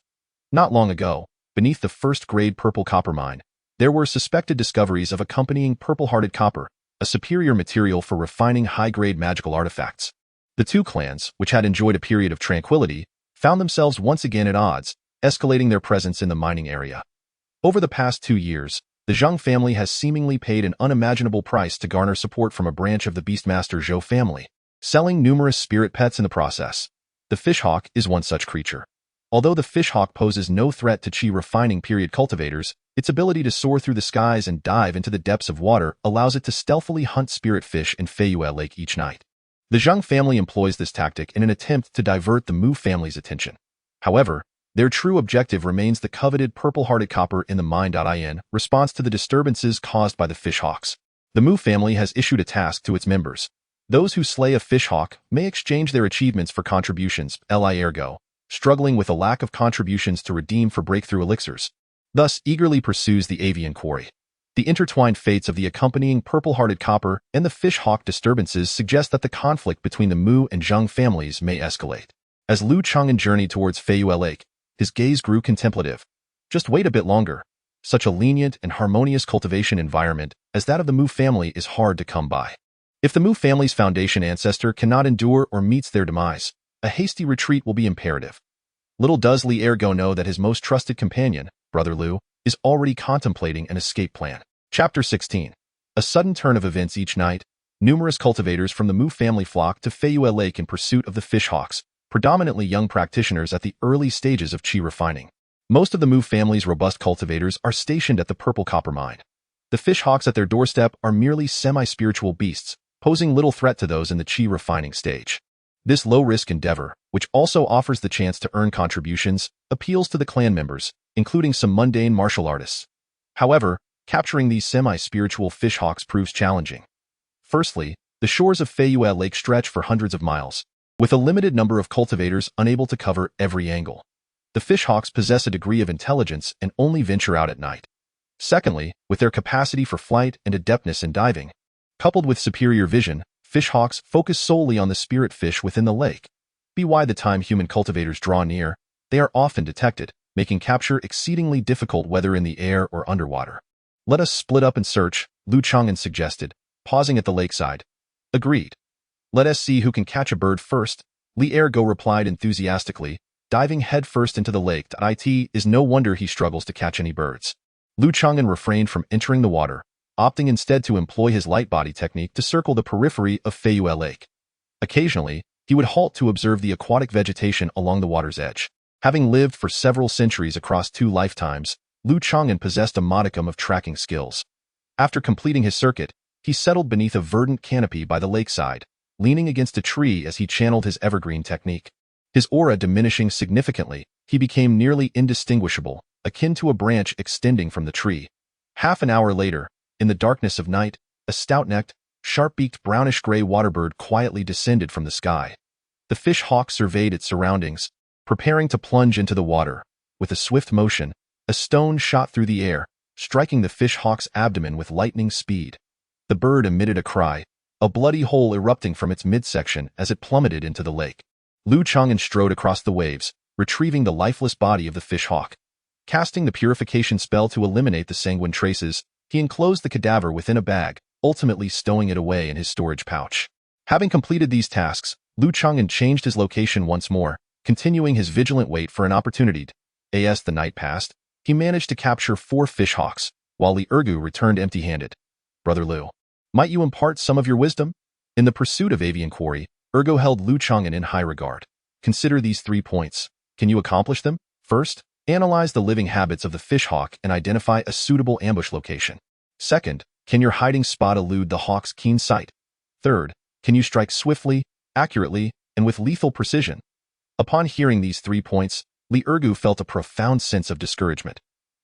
Not long ago, beneath the first-grade purple copper mine, there were suspected discoveries of accompanying purple-hearted copper, a superior material for refining high-grade magical artifacts. The two clans, which had enjoyed a period of tranquility, found themselves once again at odds, escalating their presence in the mining area. Over the past 2 years, the Zhang family has seemingly paid an unimaginable price to garner support from a branch of the Beastmaster Zhou family, selling numerous spirit pets in the process. The fishhawk is one such creature. Although the fishhawk poses no threat to Qi refining period cultivators, its ability to soar through the skies and dive into the depths of water allows it to stealthily hunt spirit fish in Feiyue Lake each night. The Zhang family employs this tactic in an attempt to divert the Mu family's attention. However, their true objective remains the coveted purple-hearted copper in the mine. Response to the disturbances caused by the fishhawks. The Mu family has issued a task to its members. Those who slay a fishhawk may exchange their achievements for contributions, Li Ergo, struggling with a lack of contributions to redeem for breakthrough elixirs. Thus eagerly pursues the avian quarry. The intertwined fates of the accompanying purple-hearted copper and the fishhawk disturbances suggest that the conflict between the Mu and Zhang families may escalate. As Lu Changan journeyed towards Feiyue Lake, his gaze grew contemplative. Just wait a bit longer. Such a lenient and harmonious cultivation environment as that of the Mu family is hard to come by. If the Mu family's foundation ancestor cannot endure or meets their demise, a hasty retreat will be imperative. Little does Li Ergo know that his most trusted companion, Brother Lu, is already contemplating an escape plan. Chapter 16. A sudden turn of events each night, numerous cultivators from the Mu family flock to Feiyue Lake in pursuit of the fishhawks, predominantly young practitioners at the early stages of Qi refining. Most of the Mu family's robust cultivators are stationed at the purple copper mine. The fishhawks at their doorstep are merely semi-spiritual beasts, posing little threat to those in the Qi refining stage. This low-risk endeavor, which also offers the chance to earn contributions, appeals to the clan members, including some mundane martial artists. However, capturing these semi-spiritual fishhawks proves challenging. Firstly, the shores of Feyue Lake stretch for hundreds of miles, with a limited number of cultivators unable to cover every angle. The fishhawks possess a degree of intelligence and only venture out at night. Secondly, with their capacity for flight and adeptness in diving, coupled with superior vision, fishhawks focus solely on the spirit fish within the lake. By the time human cultivators draw near, they are often detected, making capture exceedingly difficult whether in the air or underwater. "Let us split up and search," Lu Changan suggested, pausing at the lakeside. "Agreed. Let us see who can catch a bird first," Li Ergo replied enthusiastically, diving headfirst into the lake. It is no wonder he struggles to catch any birds. Lu Changan refrained from entering the water, opting instead to employ his light body technique to circle the periphery of Feyue Lake. Occasionally, he would halt to observe the aquatic vegetation along the water's edge. Having lived for several centuries across 2 lifetimes, Lu Changan possessed a modicum of tracking skills. After completing his circuit, he settled beneath a verdant canopy by the lakeside, leaning against a tree as he channeled his evergreen technique. His aura diminishing significantly, he became nearly indistinguishable, akin to a branch extending from the tree. Half an hour later, in the darkness of night, a stout-necked, sharp-beaked brownish-gray waterbird quietly descended from the sky. The fish hawk surveyed its surroundings, preparing to plunge into the water. With a swift motion, a stone shot through the air, striking the fish hawk's abdomen with lightning speed. The bird emitted a cry, a bloody hole erupting from its midsection as it plummeted into the lake. Lu Changan strode across the waves, retrieving the lifeless body of the fish hawk. Casting the purification spell to eliminate the sanguine traces, he enclosed the cadaver within a bag, ultimately stowing it away in his storage pouch. Having completed these tasks, Lu Changan changed his location once more, continuing his vigilant wait for an opportunity. As the night passed, he managed to capture 4 fishhawks, while Li Ergu returned empty-handed. "Brother Lu, might you impart some of your wisdom?" In the pursuit of avian quarry, Ergo held Lu Changan in high regard. "Consider these 3 points. Can you accomplish them? First, analyze the living habits of the fishhawk and identify a suitable ambush location. Second, can your hiding spot elude the hawk's keen sight? Third, can you strike swiftly, accurately, and with lethal precision?" Upon hearing these 3 points, Li Ergu felt a profound sense of discouragement.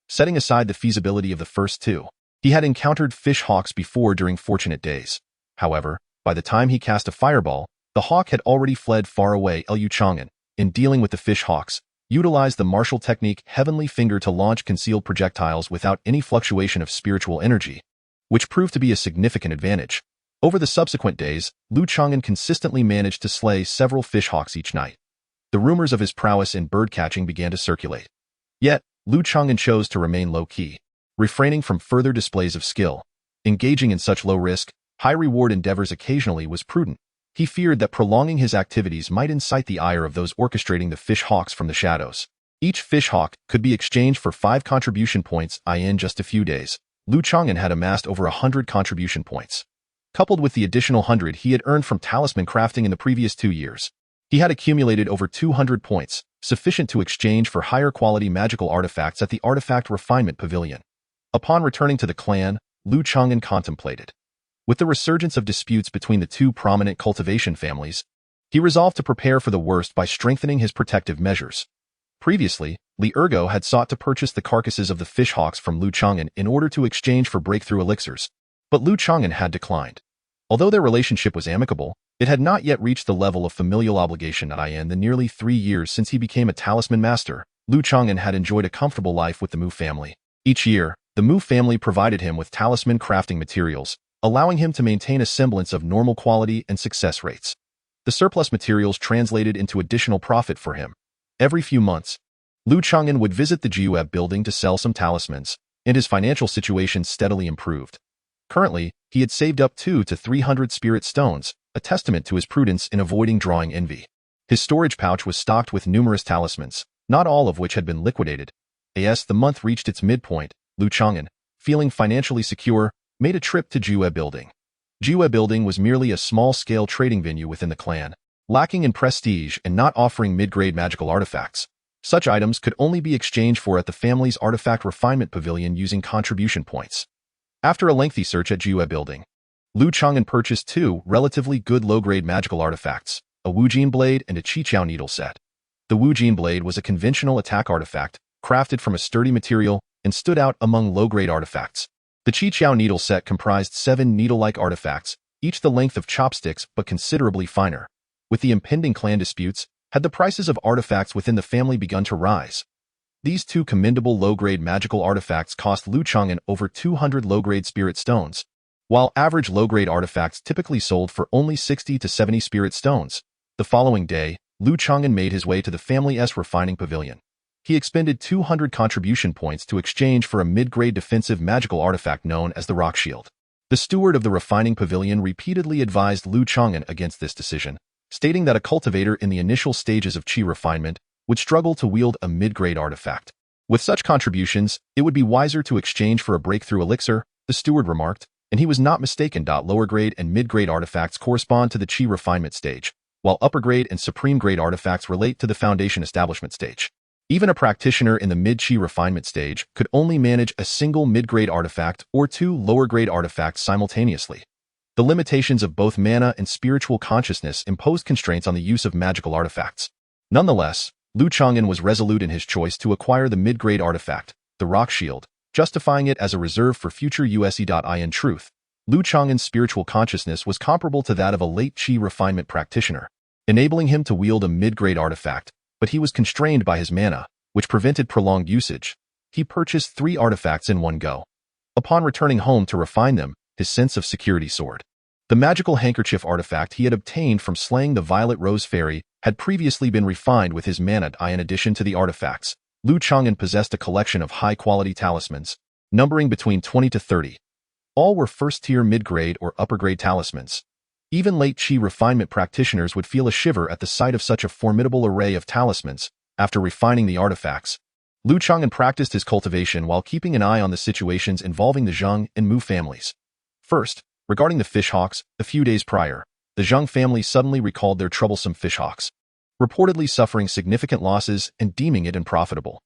Setting aside the feasibility of the first 2, he had encountered fish hawks before during fortunate days. However, by the time he cast a fireball, the hawk had already fled far away. Lu Changan, in dealing with the fish hawks, utilized the martial technique Heavenly Finger to launch concealed projectiles without any fluctuation of spiritual energy, which proved to be a significant advantage. Over the subsequent days, Lu Changan consistently managed to slay several fishhawks each night. The rumors of his prowess in bird-catching began to circulate. Yet, Lu Changan chose to remain low-key, refraining from further displays of skill. Engaging in such low-risk, high-reward endeavors occasionally was prudent. He feared that prolonging his activities might incite the ire of those orchestrating the fish hawks from the shadows. Each fish hawk could be exchanged for 5 contribution points. In just a few days, Lu Changan had amassed over 100 contribution points. Coupled with the additional 100 he had earned from talisman crafting in the previous 2 years, he had accumulated over 200 points, sufficient to exchange for higher quality magical artifacts at the Artifact Refinement Pavilion. Upon returning to the clan, Lu Changan contemplated. With the resurgence of disputes between the 2 prominent cultivation families, he resolved to prepare for the worst by strengthening his protective measures. Previously, Li Ergo had sought to purchase the carcasses of the fishhawks from Lu Changan in order to exchange for breakthrough elixirs, but Lu Changan had declined. Although their relationship was amicable, it had not yet reached the level of familial obligation. In the nearly 3 years since he became a talisman master, Lu Changan had enjoyed a comfortable life with the Mu family. Each year, the Mu family provided him with talisman crafting materials, allowing him to maintain a semblance of normal quality and success rates. The surplus materials translated into additional profit for him. Every few months, Lu Changan would visit the Jiueb building to sell some talismans, and his financial situation steadily improved. Currently, he had saved up 200 to 300 spirit stones, a testament to his prudence in avoiding drawing envy. His storage pouch was stocked with numerous talismans, not all of which had been liquidated. As the month reached its midpoint, Lu Changan, feeling financially secure, made a trip to Jiueb building. Jiueb building was merely a small-scale trading venue within the clan, lacking in prestige and not offering mid-grade magical artifacts. Such items could only be exchanged for at the family's Artifact Refinement Pavilion using contribution points. After a lengthy search at Jiueb building, Lu Changan purchased 2 relatively good low-grade magical artifacts, a Wujin blade and a Qiqiao needle set. The Wujin blade was a conventional attack artifact, crafted from a sturdy material, and stood out among low-grade artifacts. The Chi-Chiao needle set comprised 7 needle-like artifacts, each the length of chopsticks but considerably finer. With the impending clan disputes, had the prices of artifacts within the family begun to rise. These 2 commendable low-grade magical artifacts cost Lu Changan over 200 low-grade spirit stones, while average low-grade artifacts typically sold for only 60 to 70 spirit stones. The following day, Lu Changan made his way to the family's refining pavilion. He expended 200 contribution points to exchange for a mid-grade defensive magical artifact known as the Rock Shield. The steward of the refining pavilion repeatedly advised Lu Changan against this decision, stating that a cultivator in the initial stages of Qi refinement would struggle to wield a mid-grade artifact. With such contributions, it would be wiser to exchange for a breakthrough elixir, the steward remarked, and he was not mistaken. Lower-grade and mid-grade artifacts correspond to the Qi refinement stage, while upper-grade and supreme-grade artifacts relate to the foundation establishment stage. Even a practitioner in the mid-Qi refinement stage could only manage a single mid-grade artifact or 2 lower-grade artifacts simultaneously. The limitations of both mana and spiritual consciousness imposed constraints on the use of magical artifacts. Nonetheless, Lu Changan was resolute in his choice to acquire the mid-grade artifact, the Rock Shield, justifying it as a reserve for future use. In truth, Lu Changan's spiritual consciousness was comparable to that of a late Qi refinement practitioner, enabling him to wield a mid-grade artifact, but he was constrained by his mana, which prevented prolonged usage. He purchased 3 artifacts in one go. Upon returning home to refine them, his sense of security soared. The magical handkerchief artifact he had obtained from slaying the Violet Rose Fairy had previously been refined with his mana. In addition to the artifacts, Lu Changan possessed a collection of high-quality talismans, numbering between 20 to 30. All were first-tier mid-grade or upper-grade talismans. Even late Qi refinement practitioners would feel a shiver at the sight of such a formidable array of talismans. After refining the artifacts, Lu Changan practiced his cultivation while keeping an eye on the situations involving the Zheng and Mu families. First, regarding the fishhawks, a few days prior, the Zheng family suddenly recalled their troublesome fishhawks, reportedly suffering significant losses and deeming it unprofitable.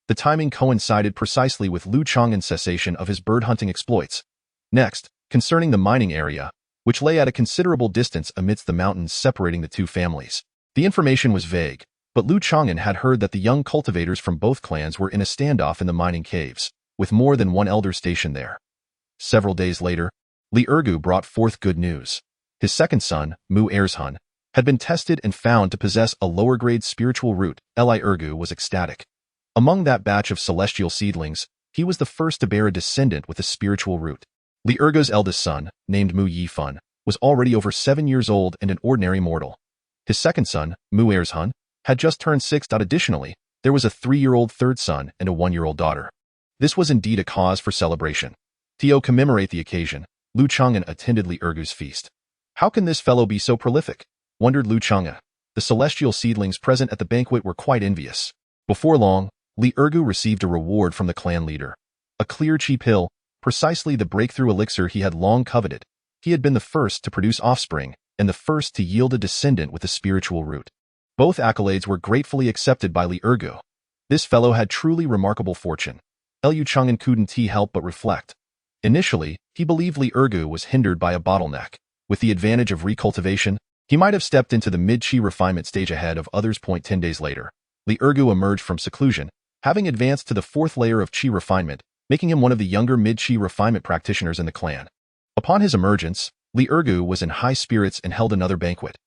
The timing coincided precisely with Lu Changan's cessation of his bird-hunting exploits. Next, concerning the mining area, which lay at a considerable distance amidst the mountains separating the 2 families. The information was vague, but Lu Changan had heard that the young cultivators from both clans were in a standoff in the mining caves, with more than one elder stationed there. Several days later, Li Ergu brought forth good news. His second son, Mu Erzhan, had been tested and found to possess a lower-grade spiritual root. Li Ergu was ecstatic. Among that batch of celestial seedlings, he was the first to bear a descendant with a spiritual root. Li Ergu's eldest son, named Mu Yifan, was already over 7 years old and an ordinary mortal. His second son, Mu Erzhan, had just turned 6. Additionally, there was a 3-year-old third son and a 1-year-old daughter. This was indeed a cause for celebration. To commemorate the occasion, Lu Changan attended Li Ergu's feast. How can this fellow be so prolific? Wondered Lu Changan. The celestial seedlings present at the banquet were quite envious. Before long, Li Ergu received a reward from the clan leader. A clear Qi pill, precisely the breakthrough elixir he had long coveted. He had been the first to produce offspring, and the first to yield a descendant with a spiritual root. Both accolades were gratefully accepted by Li Ergu. This fellow had truly remarkable fortune. Lu Changan couldn't help but reflect. Initially, he believed Li Ergu was hindered by a bottleneck. With the advantage of recultivation, he might have stepped into the mid-Qi refinement stage ahead of others. 10 days later, Li Ergu emerged from seclusion, having advanced to the 4th layer of Qi refinement, making him one of the younger mid-Qi refinement practitioners in the clan. Upon his emergence, Li Ergu was in high spirits and held another banquet.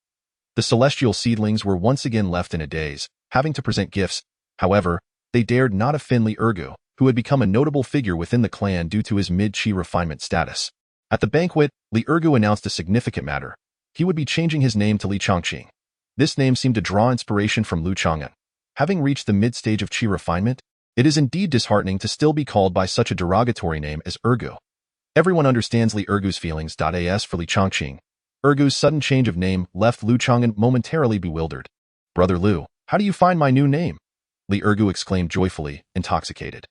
The celestial seedlings were once again left in a daze, having to present gifts. However, they dared not offend Li Ergu, who had become a notable figure within the clan due to his mid-Qi refinement status. At the banquet, Li Ergu announced a significant matter. He would be changing his name to Li Changqing. This name seemed to draw inspiration from Lu Changan. Having reached the mid-stage of Qi refinement, it is indeed disheartening to still be called by such a derogatory name as Ergu. Everyone understands Li Ergu's feelings. As for Li Changqing, Ergu's sudden change of name left Lu Changan momentarily bewildered. Brother Lu, how do you find my new name? Li Ergu exclaimed joyfully, intoxicated.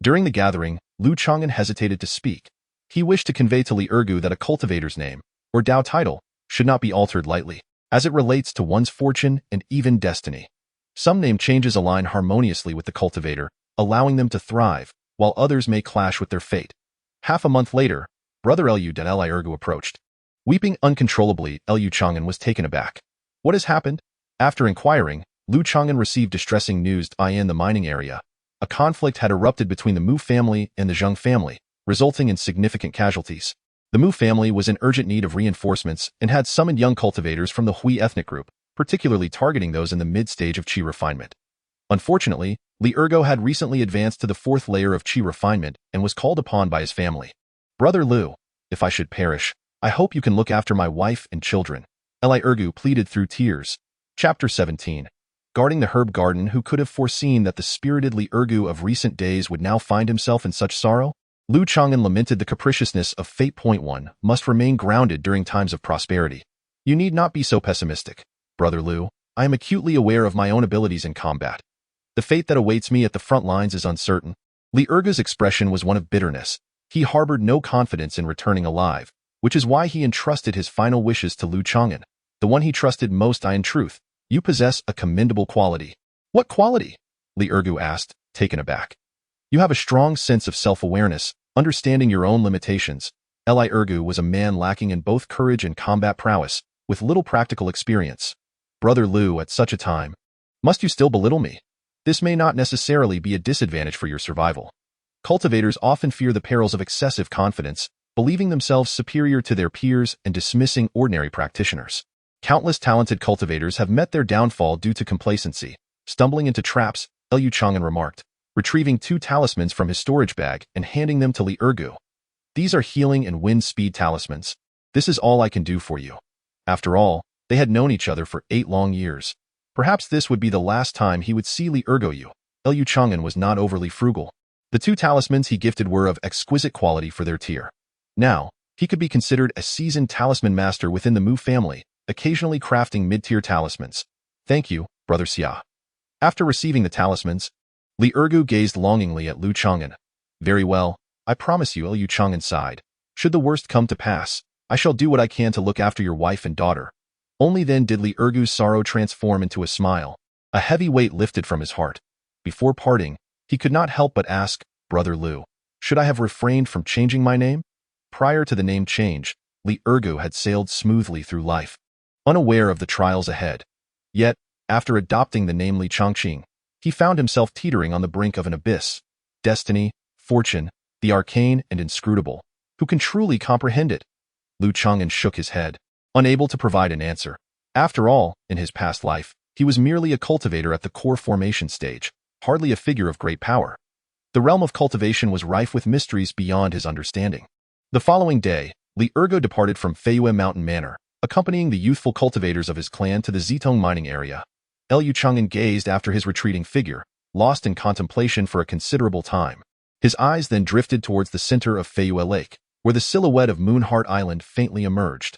During the gathering, Lu Changan hesitated to speak. He wished to convey to Li Ergu that a cultivator's name, or Dao title, should not be altered lightly, as it relates to one's fortune and even destiny. Some name changes align harmoniously with the cultivator, allowing them to thrive, while others may clash with their fate. Half a month later, Brother Lu Li Ergu approached. Weeping uncontrollably, Lu Changan was taken aback. What has happened? After inquiring, Lu Changan received distressing news in the mining area. a conflict had erupted between the Mu family and the Zheng family, resulting in significant casualties. The Mu family was in urgent need of reinforcements and had summoned young cultivators from the Hui ethnic group, particularly targeting those in the mid-stage of qi refinement. Unfortunately, Li Ergo had recently advanced to the 4th layer of qi refinement and was called upon by his family. "Brother Liu, if I should perish, I hope you can look after my wife and children," Li Ergo pleaded through tears. Chapter 17. Guarding the herb garden. Who could have foreseen that the spirited Li Ergo of recent days would now find himself in such sorrow? Lu Changan lamented the capriciousness of fate. 1 Must remain grounded during times of prosperity. You need not be so pessimistic, Brother Liu. I am acutely aware of my own abilities in combat. The fate that awaits me at the front lines is uncertain. Li Ergo's expression was one of bitterness. He harbored no confidence in returning alive, which is why he entrusted his final wishes to Lu Changan, the one he trusted most. In truth, you possess a commendable quality. What quality? Li Ergo asked, taken aback. You have a strong sense of self-awareness, understanding your own limitations. Li Ergo was a man lacking in both courage and combat prowess, with little practical experience. Brother Liu, at such a time, must you still belittle me? This may not necessarily be a disadvantage for your survival. Cultivators often fear the perils of excessive confidence, believing themselves superior to their peers and dismissing ordinary practitioners. Countless talented cultivators have met their downfall due to complacency, stumbling into traps, Lu Changan remarked, retrieving 2 talismans from his storage bag and handing them to Li Ergo. These are healing and wind speed talismans. This is all I can do for you. After all, they had known each other for 8 long years. Perhaps this would be the last time he would see Li Ergo. Lu Changan was not overly frugal. The 2 talismans he gifted were of exquisite quality for their tier. Now, he could be considered a seasoned talisman master within the Mu family, occasionally crafting mid-tier talismans. Thank you, Brother Xia. After receiving the talismans, Li Ergo gazed longingly at Lu Changan. Very well, I promise you, Lu Changan sighed. Should the worst come to pass, I shall do what I can to look after your wife and daughter. Only then did Li Ergo's sorrow transform into a smile. A heavy weight lifted from his heart. Before parting, he could not help but ask, Brother Liu, should I have refrained from changing my name? Prior to the name change, Li Ergo had sailed smoothly through life, unaware of the trials ahead. Yet, after adopting the name Li Changqing, he found himself teetering on the brink of an abyss. Destiny, fortune, the arcane and inscrutable. Who can truly comprehend it? Lu Changan shook his head, unable to provide an answer. After all, in his past life, he was merely a cultivator at the core formation stage, hardly a figure of great power. The realm of cultivation was rife with mysteries beyond his understanding. The following day, Li Ergo departed from Feiyue Mountain Manor, accompanying the youthful cultivators of his clan to the Zitong mining area. Lu Changan gazed after his retreating figure, lost in contemplation for a considerable time. His eyes then drifted towards the center of Feiyue Lake, where the silhouette of Moonheart Island faintly emerged.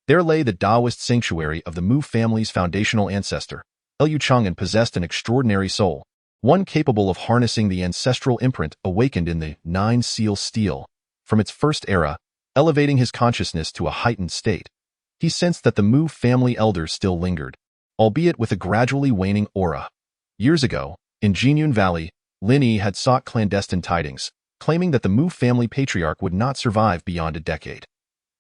There lay the Taoist sanctuary of the Mu family's foundational ancestor. Lu Changan possessed an extraordinary soul, one capable of harnessing the ancestral imprint awakened in the 9 Seal stele. From its first era, elevating his consciousness to a heightened state, he sensed that the Mu family elders still lingered, albeit with a gradually waning aura. Years ago, in Jinyun Valley, Lin Yi had sought clandestine tidings, claiming that the Mu family patriarch would not survive beyond a decade.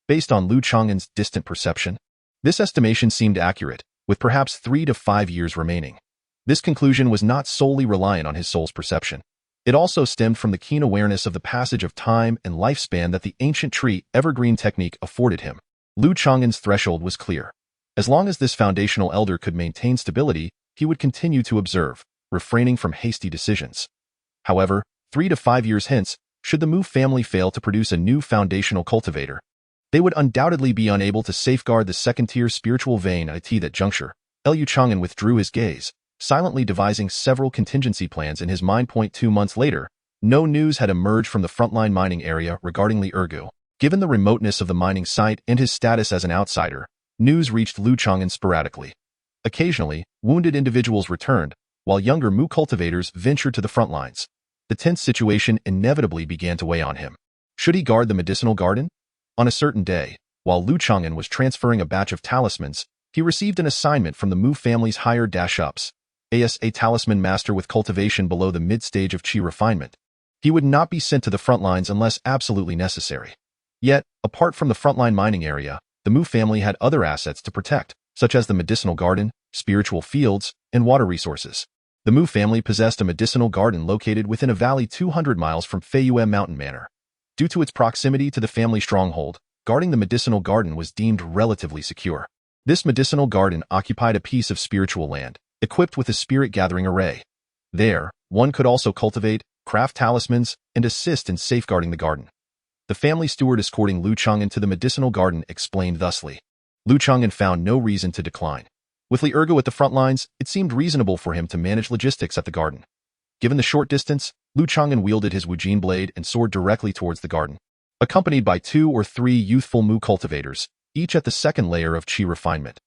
Based on Lu Changan's distant perception, this estimation seemed accurate, with perhaps 3 to 5 years remaining. This conclusion was not solely reliant on his soul's perception. It also stemmed from the keen awareness of the passage of time and lifespan that the ancient tree evergreen technique afforded him. Lu Changan's threshold was clear. As long as this foundational elder could maintain stability, he would continue to observe, refraining from hasty decisions. However, 3 to 5 years hence, should the Mu family fail to produce a new foundational cultivator, they would undoubtedly be unable to safeguard the second-tier spiritual vein at that juncture. Lu Changan withdrew his gaze, silently devising several contingency plans in his mind. 2 months later, no news had emerged from the frontline mining area regarding Li Ergo. Given the remoteness of the mining site and his status as an outsider, news reached Lu Changan sporadically. Occasionally, wounded individuals returned, while younger Mu cultivators ventured to the front lines. The tense situation inevitably began to weigh on him. Should he guard the medicinal garden? On a certain day, while Lu Changan was transferring a batch of talismans, he received an assignment from the Mu family's higher dash-ups, as a talisman master with cultivation below the mid-stage of qi refinement. He would not be sent to the front lines unless absolutely necessary. Yet, apart from the frontline mining area, the Mu family had other assets to protect, such as the medicinal garden, spiritual fields, and water resources. The Mu family possessed a medicinal garden located within a valley 200 miles from Feiyue Mountain Manor. Due to its proximity to the family stronghold, guarding the medicinal garden was deemed relatively secure. This medicinal garden occupied a piece of spiritual land, equipped with a spirit-gathering array. There, one could also cultivate, craft talismans, and assist in safeguarding the garden. The family steward escorting Lu Changan to the medicinal garden explained thusly. Lu Changan found no reason to decline. With Li Ergo at the front lines, it seemed reasonable for him to manage logistics at the garden. Given the short distance, Lu Changan wielded his Wujin blade and soared directly towards the garden. Accompanied by 2 or 3 youthful Mu cultivators, each at the second layer of Qi refinement.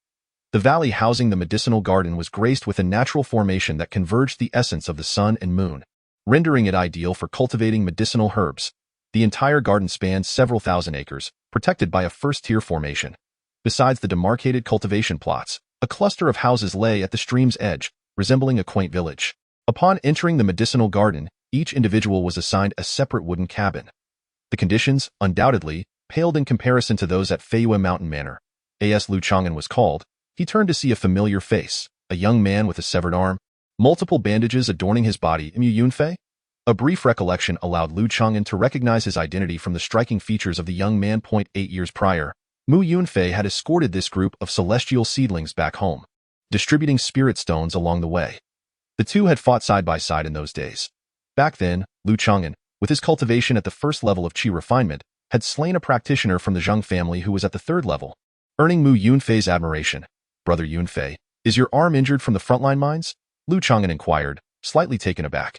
The valley housing the medicinal garden was graced with a natural formation that converged the essence of the sun and moon, rendering it ideal for cultivating medicinal herbs. The entire garden spans several thousand acres, protected by a first-tier formation. Besides the demarcated cultivation plots, a cluster of houses lay at the stream's edge, resembling a quaint village. Upon entering the medicinal garden, each individual was assigned a separate wooden cabin. The conditions, undoubtedly, paled in comparison to those at Feiyue Mountain Manor. As Lu Changan was called, he turned to see a familiar face, a young man with a severed arm, multiple bandages adorning his body. Mu Yunfei? A brief recollection allowed Lu Changan to recognize his identity from the striking features of the young man. 8 years prior, Mu Yunfei had escorted this group of celestial seedlings back home, distributing spirit stones along the way. The two had fought side by side in those days. Back then, Lu Changan, with his cultivation at the first level of Qi refinement, had slain a practitioner from the Zheng family who was at the third level, earning Mu Yunfei's admiration. Brother Yunfei, is your arm injured from the frontline mines? Lu Changan inquired, slightly taken aback.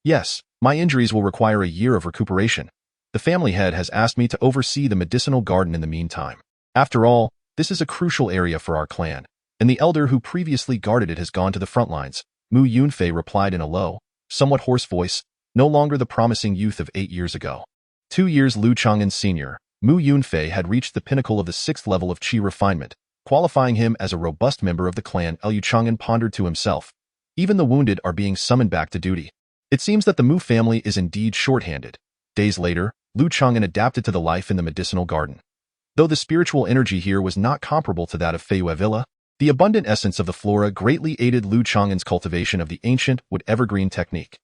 Yes, my injuries will require a year of recuperation. The family head has asked me to oversee the medicinal garden in the meantime. After all, this is a crucial area for our clan, and the elder who previously guarded it has gone to the front lines. Mu Yunfei replied in a low, somewhat hoarse voice, no longer the promising youth of 8 years ago. 2 years Lu Changan's senior, Mu Yunfei had reached the pinnacle of the 6th level of Qi refinement, qualifying him as a robust member of the clan. Lu Changan pondered to himself. Even the wounded are being summoned back to duty. It seems that the Mu family is indeed short-handed. Days later, Lu Changan adapted to the life in the medicinal garden. Though the spiritual energy here was not comparable to that of Feiyue Villa, the abundant essence of the flora greatly aided Lu Changan's cultivation of the ancient wood evergreen technique.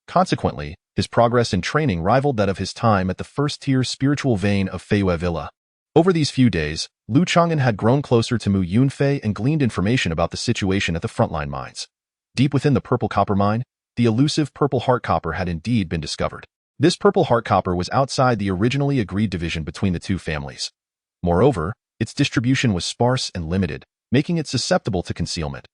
Consequently, his progress in training rivaled that of his time at the first-tier spiritual vein of Feiyue Villa. Over these few days, Lu Changan had grown closer to Mu Yunfei and gleaned information about the situation at the frontline mines. Deep within the purple copper mine, the elusive purple heart copper had indeed been discovered. This purple heart copper was outside the originally agreed division between the two families. Moreover, its distribution was sparse and limited, making it susceptible to concealment.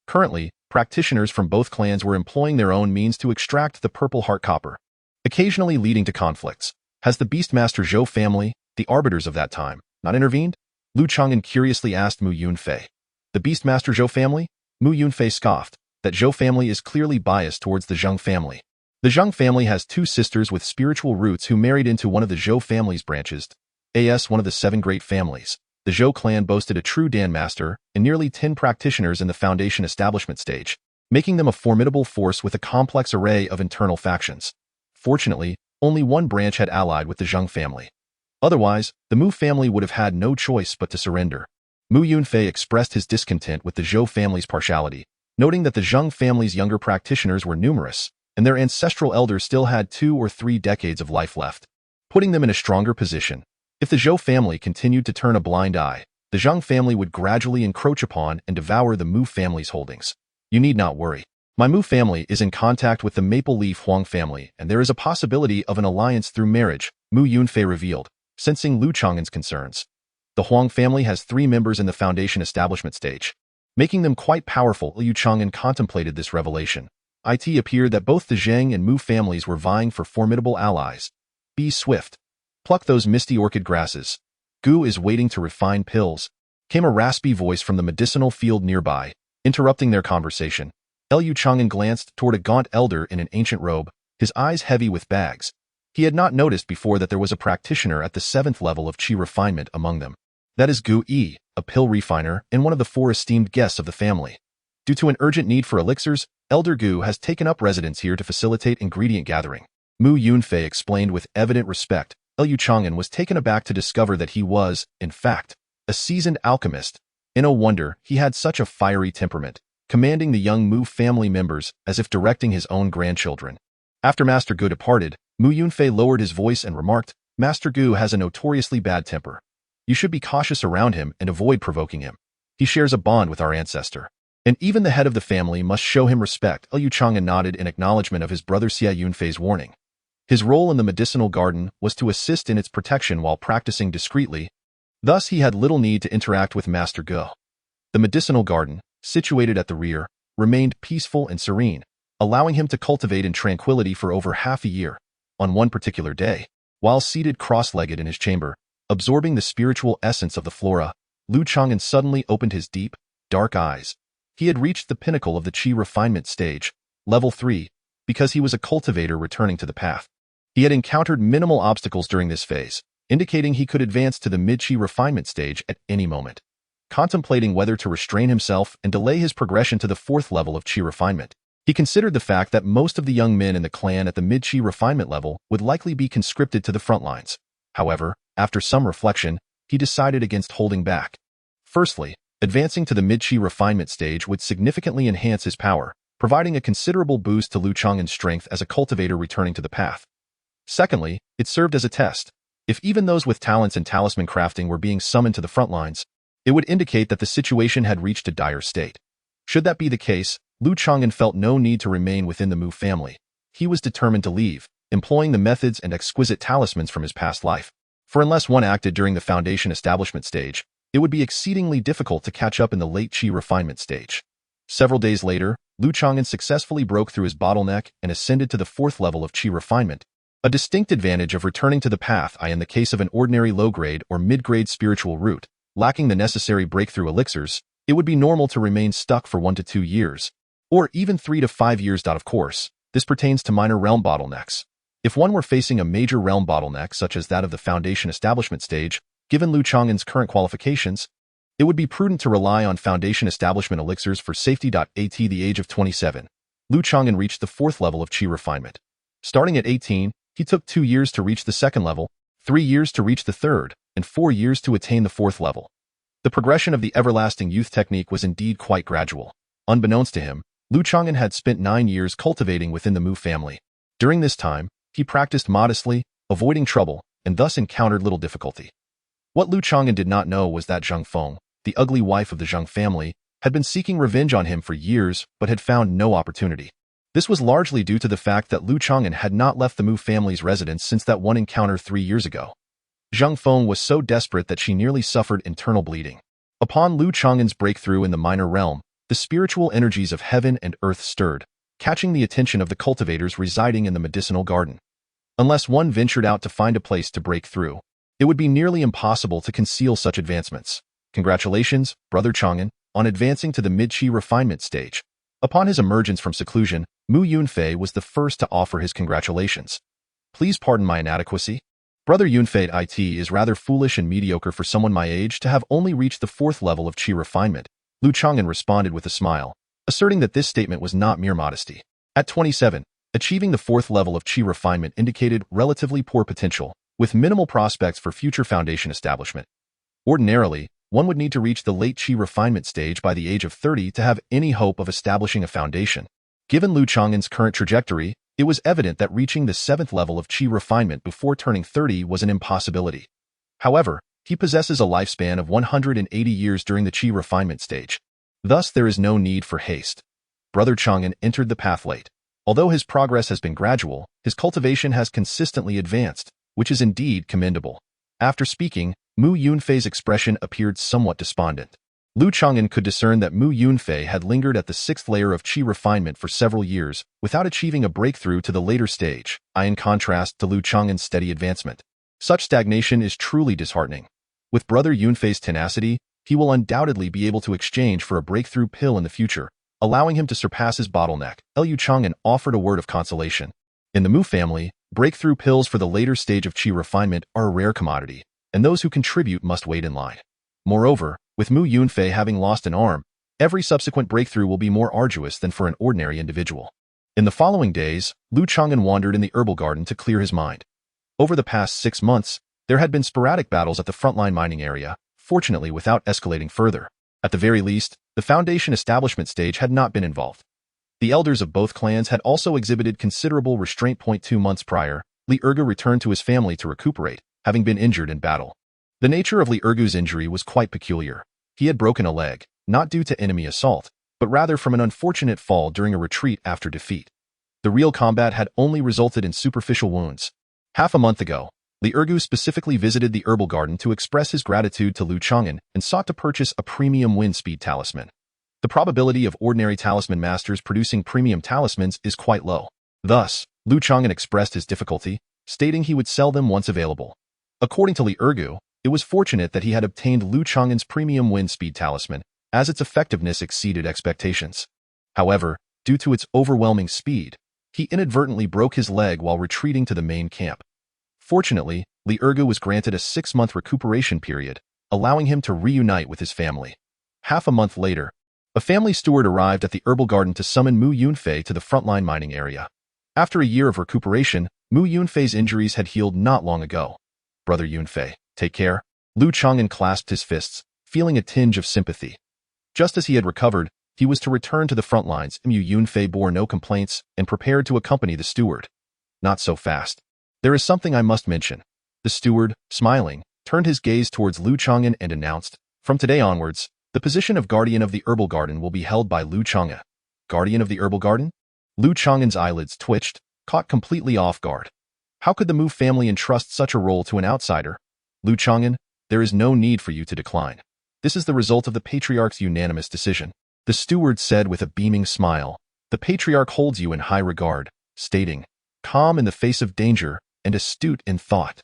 Currently, practitioners from both clans were employing their own means to extract the purple heart copper, occasionally leading to conflicts. Has the Beastmaster Zhou family, the arbiters of that time, not intervened? Lu Changan curiously asked Mu Yunfei. The Beastmaster Zhou family? Mu Yunfei scoffed. That Zhou family is clearly biased towards the Zheng family. The Zheng family has 2 sisters with spiritual roots who married into one of the Zhou family's branches, as one of the 7 great families. The Zhou clan boasted a true Dan master and nearly 10 practitioners in the foundation establishment stage, making them a formidable force with a complex array of internal factions. Fortunately, only one branch had allied with the Zheng family. Otherwise, the Mu family would have had no choice but to surrender. Mu Yunfei expressed his discontent with the Zhou family's partiality, noting that the Zheng family's younger practitioners were numerous, and their ancestral elders still had 2 or 3 decades of life left, putting them in a stronger position. If the Zhou family continued to turn a blind eye, the Zheng family would gradually encroach upon and devour the Mu family's holdings. You need not worry. My Mu family is in contact with the Maple Leaf Huang family, and there is a possibility of an alliance through marriage, Mu Yunfei revealed, sensing Lu Changan's concerns. The Huang family has 3 members in the foundation establishment stage, making them quite powerful. Lu Changan contemplated this revelation. It appeared that both the Zheng and Mu families were vying for formidable allies. Be swift. Pluck those misty orchid grasses. Gu is waiting to refine pills. Came a raspy voice from the medicinal field nearby, interrupting their conversation. Lu Changan glanced toward a gaunt elder in an ancient robe, his eyes heavy with bags. He had not noticed before that there was a practitioner at the 7th level of Qi refinement among them. That is Gu Yi, a pill refiner and one of the 4 esteemed guests of the family. Due to an urgent need for elixirs, Elder Gu has taken up residence here to facilitate ingredient gathering. Mu Yunfei explained with evident respect. Lu Changan was taken aback to discover that he was, in fact, a seasoned alchemist. And no wonder he had such a fiery temperament. commanding the young Mu family members as if directing his own grandchildren. After Master Gu departed, Mu Yunfei lowered his voice and remarked, "Master Gu has a notoriously bad temper. You should be cautious around him and avoid provoking him. He shares a bond with our ancestor. And even the head of the family must show him respect." Liu Changan nodded in acknowledgement of his brother Xia Yunfei's warning. His role in the medicinal garden was to assist in its protection while practicing discreetly. Thus, he had little need to interact with Master Gu. The medicinal garden, situated at the rear, remained peaceful and serene, allowing him to cultivate in tranquility for over half a year. On one particular day, while seated cross-legged in his chamber, absorbing the spiritual essence of the flora, Liu Changan suddenly opened his deep, dark eyes. He had reached the pinnacle of the Qi refinement stage, level 3, because he was a cultivator returning to the path. He had encountered minimal obstacles during this phase, indicating he could advance to the mid-Qi refinement stage at any moment. Contemplating whether to restrain himself and delay his progression to the 4th level of Qi refinement, he considered the fact that most of the young men in the clan at the mid-Qi refinement level would likely be conscripted to the front lines. However, after some reflection, he decided against holding back. Firstly, advancing to the mid-Qi refinement stage would significantly enhance his power, providing a considerable boost to Liu Changan's strength as a cultivator returning to the path. Secondly, it served as a test. If even those with talents in talisman crafting were being summoned to the front lines, it would indicate that the situation had reached a dire state. Should that be the case, Liu Changan felt no need to remain within the Mu family. He was determined to leave, employing the methods and exquisite talismans from his past life. For unless one acted during the foundation establishment stage, it would be exceedingly difficult to catch up in the late Qi refinement stage. Several days later, Liu Changan successfully broke through his bottleneck and ascended to the 4th level of Qi refinement. A distinct advantage of returning to the path in the case of an ordinary low-grade or mid-grade spiritual root, lacking the necessary breakthrough elixirs, it would be normal to remain stuck for 1 to 2 years, or even 3 to 5 years. Of course, this pertains to minor realm bottlenecks. If one were facing a major realm bottleneck such as that of the foundation establishment stage, given Liu Changan's current qualifications, it would be prudent to rely on foundation establishment elixirs for safety. At the age of 27, Liu Changan reached the 4th level of Qi refinement. Starting at 18, he took 2 years to reach the 2nd level, 3 years to reach the 3rd, and 4 years to attain the 4th level. The progression of the everlasting youth technique was indeed quite gradual. Unbeknownst to him, Liu Changan had spent 9 years cultivating within the Mu family. During this time, he practiced modestly, avoiding trouble, and thus encountered little difficulty. What Liu Changan did not know was that Zheng Feng, the ugly wife of the Zheng family, had been seeking revenge on him for years but had found no opportunity. This was largely due to the fact that Liu Changan had not left the Mu family's residence since that one encounter 3 years ago. Zheng Feng was so desperate that she nearly suffered internal bleeding. Upon Liu Changan's breakthrough in the minor realm, the spiritual energies of heaven and earth stirred, catching the attention of the cultivators residing in the medicinal garden. Unless one ventured out to find a place to break through, it would be nearly impossible to conceal such advancements. Congratulations, Brother Changan, on advancing to the mid-Qi refinement stage. Upon his emergence from seclusion, Mu Yunfei was the first to offer his congratulations. Please pardon my inadequacy. Brother Yunfei, it is rather foolish and mediocre for someone my age to have only reached the 4th level of Qi refinement, Liu Changan responded with a smile, asserting that this statement was not mere modesty. At 27, achieving the 4th level of Qi refinement indicated relatively poor potential, with minimal prospects for future foundation establishment. Ordinarily, one would need to reach the late Qi refinement stage by the age of 30 to have any hope of establishing a foundation. Given Liu Changan's current trajectory, it was evident that reaching the 7th level of Qi refinement before turning 30 was an impossibility. However, he possesses a lifespan of 180 years during the Qi refinement stage. Thus, there is no need for haste. Brother Changan entered the path late. Although his progress has been gradual, his cultivation has consistently advanced, which is indeed commendable. After speaking, Mu Yunfei's expression appeared somewhat despondent. Liu Changan could discern that Mu Yunfei had lingered at the 6th layer of Qi refinement for several years without achieving a breakthrough to the later stage, in contrast to Liu Changan's steady advancement. Such stagnation is truly disheartening. With Brother Yunfei's tenacity, he will undoubtedly be able to exchange for a breakthrough pill in the future, allowing him to surpass his bottleneck. Liu Changan offered a word of consolation. In the Mu family, breakthrough pills for the later stage of Qi refinement are a rare commodity, and those who contribute must wait in line. Moreover, with Mu Yunfei having lost an arm, every subsequent breakthrough will be more arduous than for an ordinary individual. In the following days, Liu Changan wandered in the herbal garden to clear his mind. Over the past 6 months, there had been sporadic battles at the frontline mining area, fortunately without escalating further. At the very least, the foundation establishment stage had not been involved. The elders of both clans had also exhibited considerable restraint. 2 months prior, Li Ergu returned to his family to recuperate, having been injured in battle. The nature of Li Ergu's injury was quite peculiar. He had broken a leg, not due to enemy assault, but rather from an unfortunate fall during a retreat after defeat. The real combat had only resulted in superficial wounds. Half a month ago, Li Ergu specifically visited the herbal garden to express his gratitude to Lu Changan and sought to purchase a premium wind speed talisman. The probability of ordinary talisman masters producing premium talismans is quite low. Thus, Lu Changan expressed his difficulty, stating he would sell them once available. According to Li Ergu, it was fortunate that he had obtained Lu Changan's premium wind speed talisman, as its effectiveness exceeded expectations. However, due to its overwhelming speed, he inadvertently broke his leg while retreating to the main camp. Fortunately, Li Ergu was granted a 6-month recuperation period, allowing him to reunite with his family. Half a month later, a family steward arrived at the herbal garden to summon Mu Yunfei to the frontline mining area. After a year of recuperation, Mu Yunfei's injuries had healed not long ago. "Brother Yunfei, take care." Lu Changan clasped his fists, feeling a tinge of sympathy. Just as he had recovered, he was to return to the front lines. Mu Yunfei bore no complaints and prepared to accompany the steward. "Not so fast. There is something I must mention." The steward, smiling, turned his gaze towards Lu Changan and announced, "From today onwards, the position of guardian of the herbal garden will be held by Lu Changan." "Guardian of the herbal garden?" Lu Changan's eyelids twitched, caught completely off guard. How could the Mu family entrust such a role to an outsider? "Lu Changan, there is no need for you to decline. This is the result of the Patriarch's unanimous decision." The steward said with a beaming smile, "The Patriarch holds you in high regard," stating, "Calm in the face of danger and astute in thought."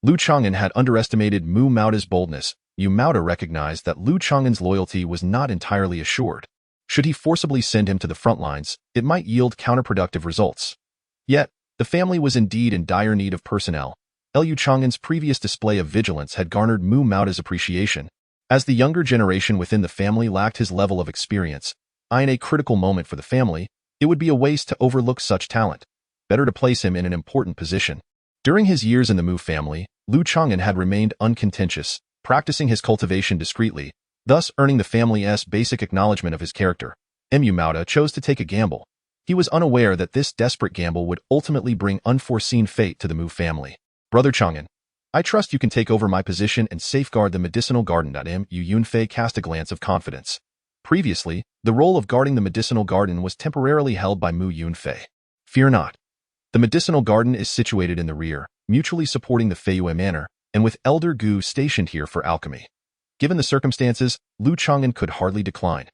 Lu Changan had underestimated Mu Maoda's boldness. Mu Maoda recognized that Lu Changan's loyalty was not entirely assured. Should he forcibly send him to the front lines, it might yield counterproductive results. Yet, the family was indeed in dire need of personnel. Lu Changan's previous display of vigilance had garnered Mu Maoda's appreciation. As the younger generation within the family lacked his level of experience, in a critical moment for the family, it would be a waste to overlook such talent. Better to place him in an important position. During his years in the Mu family, Lu Changan had remained uncontentious, practicing his cultivation discreetly, thus earning the family's basic acknowledgement of his character. Mu Maoda chose to take a gamble. He was unaware that this desperate gamble would ultimately bring unforeseen fate to the Mu family. "Brother Changan, I trust you can take over my position and safeguard the medicinal garden." Mu Yunfei cast a glance of confidence. Previously, the role of guarding the medicinal garden was temporarily held by Mu Yunfei. "Fear not. The medicinal garden is situated in the rear, mutually supporting the Feiyue Manor, and with Elder Gu stationed here for alchemy." Given the circumstances, Lu Changan could hardly decline.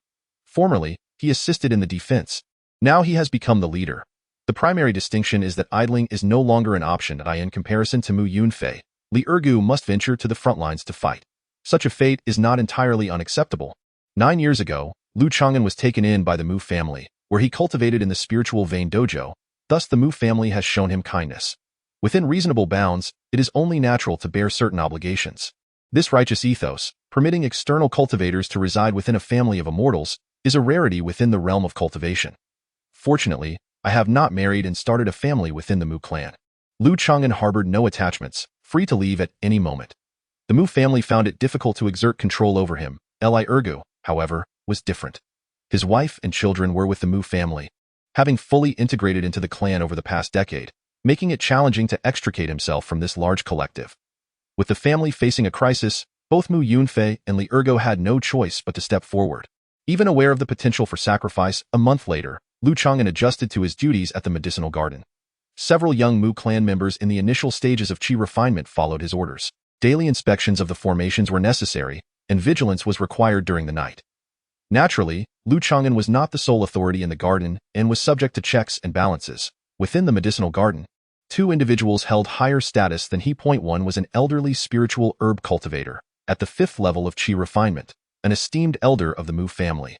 Formerly, he assisted in the defense. Now he has become the leader. The primary distinction is that idling is no longer an option. In comparison to Mu Yunfei, Li Ergu must venture to the front lines to fight. Such a fate is not entirely unacceptable. 9 years ago, Lu Changan was taken in by the Mu family, where he cultivated in the spiritual vein dojo. Thus the Mu family has shown him kindness. Within reasonable bounds, it is only natural to bear certain obligations. This righteous ethos, permitting external cultivators to reside within a family of immortals, is a rarity within the realm of cultivation. Fortunately, I have not married and started a family within the Mu clan. Lu Changan harbored no attachments, free to leave at any moment. The Mu family found it difficult to exert control over him. Li Ergu, however, was different. His wife and children were with the Mu family, having fully integrated into the clan over the past decade, making it challenging to extricate himself from this large collective. With the family facing a crisis, both Mu Yunfei and Li Ergu had no choice but to step forward. Even aware of the potential for sacrifice, a month later, Lu Changan adjusted to his duties at the medicinal garden. Several young Mu clan members in the initial stages of qi refinement followed his orders. Daily inspections of the formations were necessary, and vigilance was required during the night. Naturally, Lu Changan was not the sole authority in the garden and was subject to checks and balances. Within the medicinal garden, 2 individuals held higher status than he. One was an elderly spiritual herb cultivator, at the 5th level of qi refinement, an esteemed elder of the Mu family.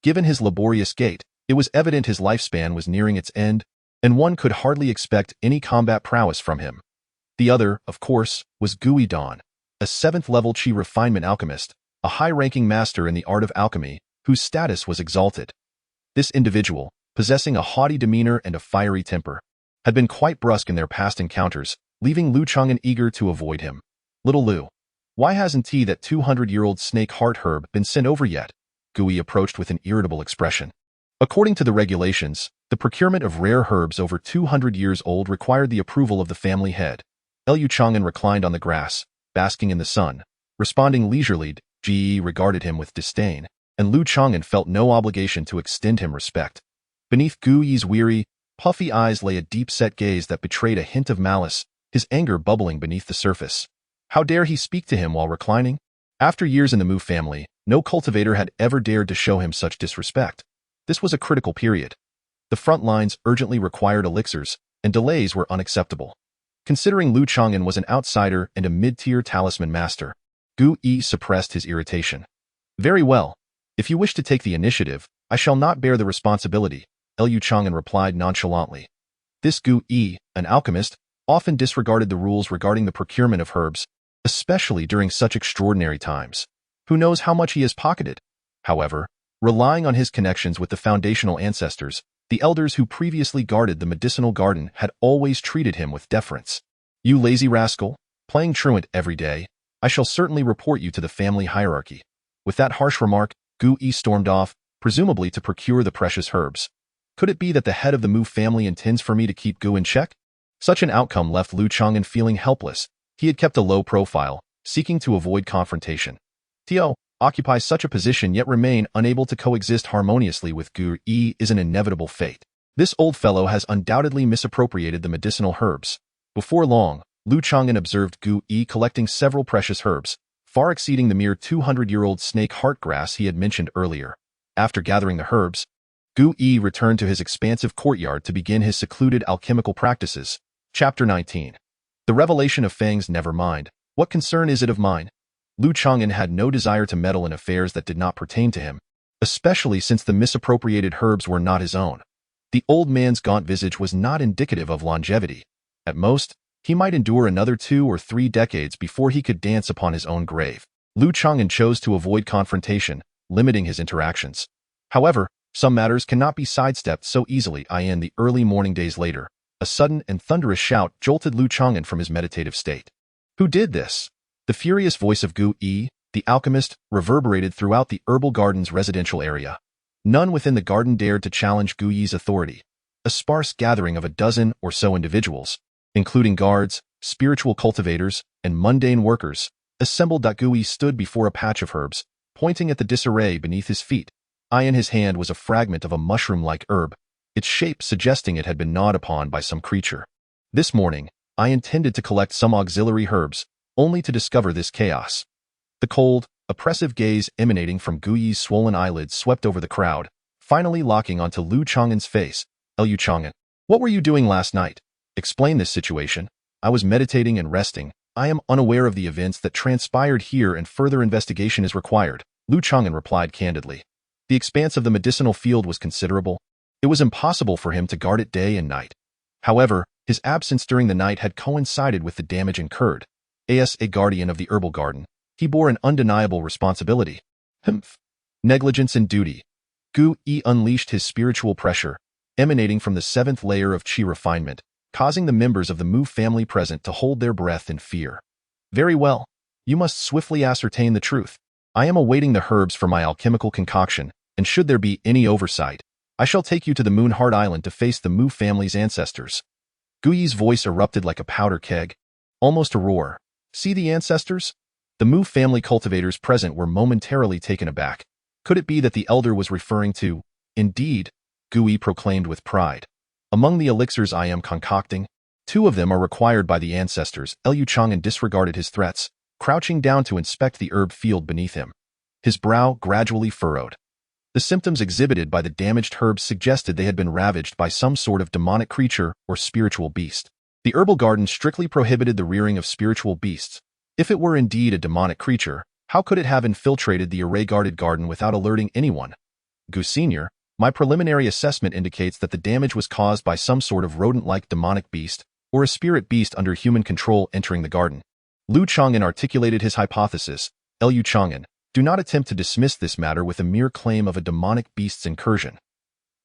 Given his laborious gait, it was evident his lifespan was nearing its end, and one could hardly expect any combat prowess from him. The other, of course, was Gui Dawn, a 7th-level qi refinement alchemist, a high-ranking master in the art of alchemy, whose status was exalted. This individual, possessing a haughty demeanor and a fiery temper, had been quite brusque in their past encounters, leaving Lu Changan eager to avoid him. "Little Lu, Why hasn't that 200-year-old snake heart herb been sent over yet? Gui approached with an irritable expression. According to the regulations, the procurement of rare herbs over 200 years old required the approval of the family head. Changan reclined on the grass, basking in the sun, responding leisurely. Ge regarded him with disdain, and Lu Changan felt no obligation to extend him respect. Beneath Gui's weary, puffy eyes lay a deep-set gaze that betrayed a hint of malice, his anger bubbling beneath the surface. How dare he speak to him while reclining? After years in the Mu family, no cultivator had ever dared to show him such disrespect. This was a critical period. The front lines urgently required elixirs, and delays were unacceptable. Considering Lu Changan was an outsider and a mid-tier talisman master, Gui suppressed his irritation. Very well. If you wish to take the initiative, I shall not bear the responsibility, Changan replied nonchalantly. This Gui, an alchemist, often disregarded the rules regarding the procurement of herbs, especially during such extraordinary times. Who knows how much he has pocketed? However, relying on his connections with the foundational ancestors, the elders who previously guarded the medicinal garden had always treated him with deference. You lazy rascal, playing truant every day, I shall certainly report you to the family hierarchy. With that harsh remark, Gui stormed off, presumably to procure the precious herbs. Could it be that the head of the Mu family intends for me to keep Gu in check? Such an outcome left Lu Changan feeling helpless. He had kept a low profile, seeking to avoid confrontation. To occupy such a position yet remain unable to coexist harmoniously with Gui is an inevitable fate. This old fellow has undoubtedly misappropriated the medicinal herbs. Before long, Lu Changan observed Gui collecting several precious herbs, far exceeding the mere 200-year-old snake heart grass he had mentioned earlier. After gathering the herbs, Gui returned to his expansive courtyard to begin his secluded alchemical practices. Chapter 19. The revelation of Fang's never mind. What concern is it of mine? Lu Changan had no desire to meddle in affairs that did not pertain to him, especially since the misappropriated herbs were not his own. The old man's gaunt visage was not indicative of longevity. At most, he might endure another 2 or 3 decades before he could dance upon his own grave. Lu Changan chose to avoid confrontation, limiting his interactions. However, some matters cannot be sidestepped so easily. In the early morning days later, a sudden and thunderous shout jolted Lu Changan from his meditative state. Who did this? The furious voice of Gui, the alchemist, reverberated throughout the herbal garden's residential area. None within the garden dared to challenge Gui's authority. A sparse gathering of a dozen or so individuals, including guards, spiritual cultivators, and mundane workers, assembled. Gui stood before a patch of herbs, pointing at the disarray beneath his feet. In his hand was a fragment of a mushroom-like herb, its shape suggesting it had been gnawed upon by some creature. This morning, I intended to collect some auxiliary herbs, only to discover this chaos. The cold, oppressive gaze emanating from Gui's swollen eyelids swept over the crowd, finally locking onto Lu Changan's face. Lu Changan, what were you doing last night? Explain this situation. I was meditating and resting. I am unaware of the events that transpired here and further investigation is required, Lu Changan replied candidly. The expanse of the medicinal field was considerable. It was impossible for him to guard it day and night. However, his absence during the night had coincided with the damage incurred. As a guardian of the herbal garden, he bore an undeniable responsibility. Negligence and duty. Gui unleashed his spiritual pressure, emanating from the 7th layer of chi refinement, causing the members of the Mu family present to hold their breath in fear. Very well. You must swiftly ascertain the truth. I am awaiting the herbs for my alchemical concoction, and should there be any oversight, I shall take you to the Moonheart Island to face the Mu family's ancestors. Gui's voice erupted like a powder keg, almost a roar. See the ancestors? The Mu family cultivators present were momentarily taken aback. Could it be that the elder was referring to? Indeed, Gui proclaimed with pride. Among the elixirs I am concocting, 2 of them are required by the ancestors. Lu Changan disregarded his threats, crouching down to inspect the herb field beneath him. His brow gradually furrowed. The symptoms exhibited by the damaged herbs suggested they had been ravaged by some sort of demonic creature or spiritual beast. The herbal garden strictly prohibited the rearing of spiritual beasts. If it were indeed a demonic creature, how could it have infiltrated the array-guarded garden without alerting anyone? Gu Sr., my preliminary assessment indicates that the damage was caused by some sort of rodent-like demonic beast or a spirit beast under human control entering the garden. Lu Changan articulated his hypothesis. Lu Changan, do not attempt to dismiss this matter with a mere claim of a demonic beast's incursion.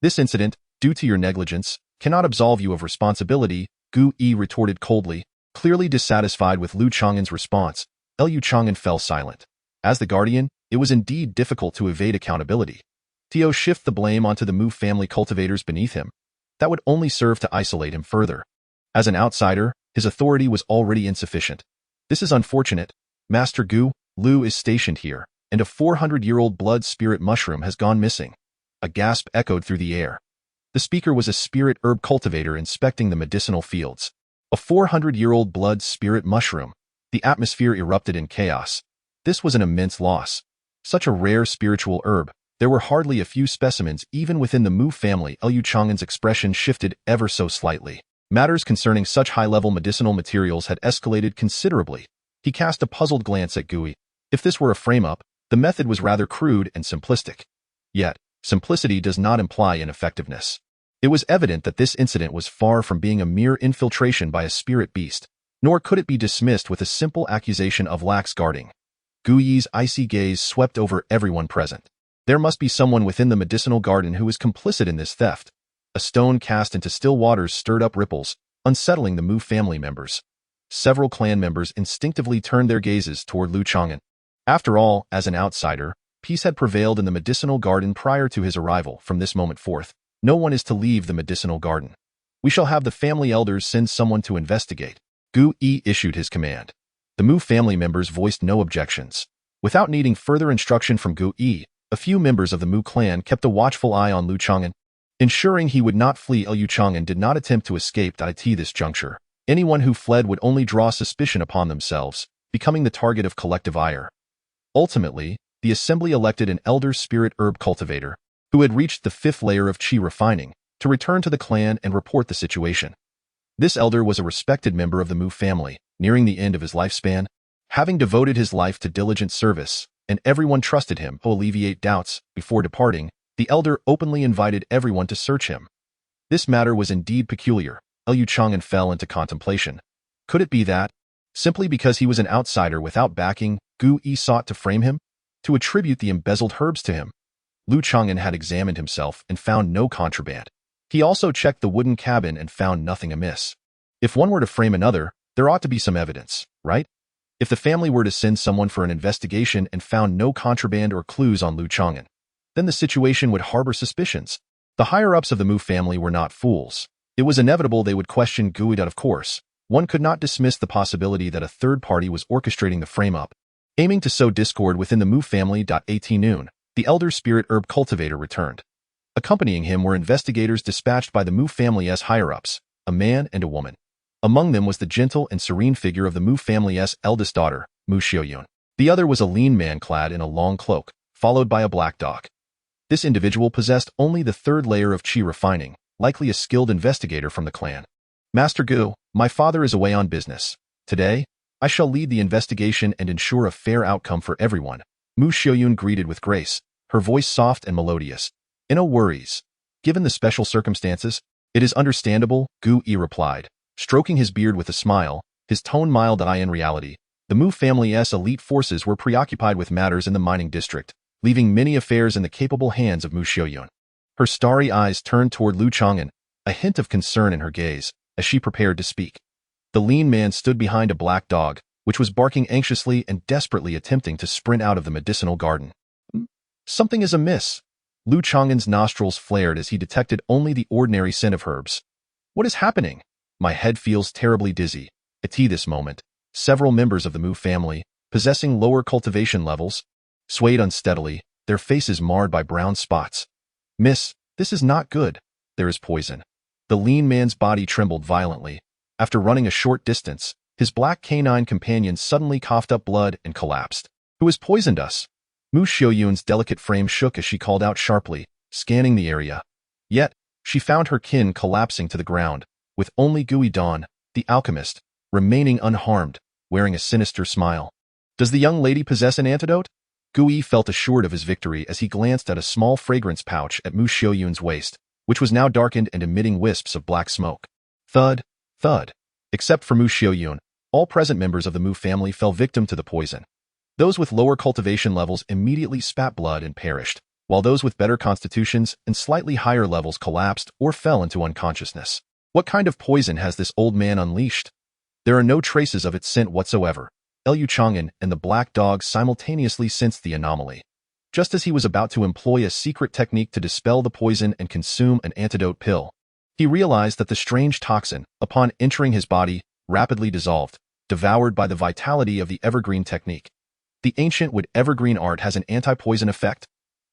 This incident, due to your negligence, cannot absolve you of responsibility, Gui retorted coldly, clearly dissatisfied with Lu Changan's response. Lu Changan fell silent. As the guardian, it was indeed difficult to evade accountability. To shift the blame onto the Mu family cultivators beneath him, that would only serve to isolate him further. As an outsider, his authority was already insufficient. This is unfortunate. Master Gu, Lu is stationed here, and a 400-year-old blood spirit mushroom has gone missing. A gasp echoed through the air. The speaker was a spirit herb cultivator inspecting the medicinal fields. A 400-year-old blood spirit mushroom. The atmosphere erupted in chaos. This was an immense loss. Such a rare spiritual herb. There were hardly a few specimens even within the Mu family. Lu Changan's expression shifted ever so slightly. Matters concerning such high-level medicinal materials had escalated considerably. He cast a puzzled glance at Gui. If this were a frame-up, the method was rather crude and simplistic. Yet, simplicity does not imply ineffectiveness. It was evident that this incident was far from being a mere infiltration by a spirit beast, nor could it be dismissed with a simple accusation of lax guarding. Gui's icy gaze swept over everyone present. There must be someone within the medicinal garden who is complicit in this theft. A stone cast into still waters stirred up ripples, unsettling the Mu family members. Several clan members instinctively turned their gazes toward Lu Changan. After all, as an outsider, peace had prevailed in the medicinal garden prior to his arrival. From this moment forth, no one is to leave the medicinal garden. We shall have the family elders send someone to investigate. Gu issued his command. The Mu family members voiced no objections. Without needing further instruction from Gu, a few members of the Mu clan kept a watchful eye on Lu Changan. Ensuring he would not flee, Lu Changan did not attempt to escape at this juncture. Anyone who fled would only draw suspicion upon themselves, becoming the target of collective ire. Ultimately, the assembly elected an elder spirit herb cultivator, who had reached the 5th layer of chi refining, to return to the clan and report the situation. This elder was a respected member of the Mu family, nearing the end of his lifespan, having devoted his life to diligent service, and everyone trusted him to alleviate doubts. Before departing, the elder openly invited everyone to search him. This matter was indeed peculiar. Lu Changan fell into contemplation. Could it be that, simply because he was an outsider without backing, Gu sought to frame him? To attribute the embezzled herbs to him? Lu Changan had examined himself and found no contraband. He also checked the wooden cabin and found nothing amiss. If one were to frame another, there ought to be some evidence, right? If the family were to send someone for an investigation and found no contraband or clues on Lu Changan, then the situation would harbor suspicions. The higher-ups of the Mu family were not fools. It was inevitable they would question Gu. Of course, one could not dismiss the possibility that a third party was orchestrating the frame-up, aiming to sow discord within the Mu family. At noon, the elder spirit herb cultivator returned. Accompanying him were investigators dispatched by the Mu family's higher-ups, a man and a woman. Among them was the gentle and serene figure of the Mu family's eldest daughter, Mu Xiaoyun. The other was a lean man clad in a long cloak, followed by a black dog. This individual possessed only the 3rd layer of chi refining, likely a skilled investigator from the clan. Master Gu, my father is away on business. Today, I shall lead the investigation and ensure a fair outcome for everyone. Mu Xiaoyun greeted with grace, her voice soft and melodious. No worries. Given the special circumstances, it is understandable, Gu replied, stroking his beard with a smile, his tone mild. In reality, the Mu family's elite forces were preoccupied with matters in the mining district, leaving many affairs in the capable hands of Mu Xiaoyun. Her starry eyes turned toward Lu Changan, a hint of concern in her gaze, as she prepared to speak. The lean man stood behind a black dog, which was barking anxiously and desperately attempting to sprint out of the medicinal garden. Something is amiss. Lu Changan's nostrils flared as he detected only the ordinary scent of herbs. What is happening? My head feels terribly dizzy. At this moment, several members of the Mu family, possessing lower cultivation levels, swayed unsteadily, their faces marred by brown spots. Miss, this is not good. There is poison. The lean man's body trembled violently. After running a short distance, his black canine companion suddenly coughed up blood and collapsed. Who has poisoned us? Mu Xiaoyun's delicate frame shook as she called out sharply, scanning the area. Yet, she found her kin collapsing to the ground, with only Gui Dawn, the alchemist, remaining unharmed, wearing a sinister smile. Does the young lady possess an antidote? Gui felt assured of his victory as he glanced at a small fragrance pouch at Mu Xiaoyun's waist, which was now darkened and emitting wisps of black smoke. Thud, thud. Except for Mu Xiaoyun, all present members of the Mu family fell victim to the poison. Those with lower cultivation levels immediately spat blood and perished, while those with better constitutions and slightly higher levels collapsed or fell into unconsciousness. What kind of poison has this old man unleashed? There are no traces of its scent whatsoever. Changan and the black dog simultaneously sensed the anomaly. Just as he was about to employ a secret technique to dispel the poison and consume an antidote pill, he realized that the strange toxin, upon entering his body, rapidly dissolved, devoured by the vitality of the evergreen technique. The ancient evergreen art has an anti-poison effect?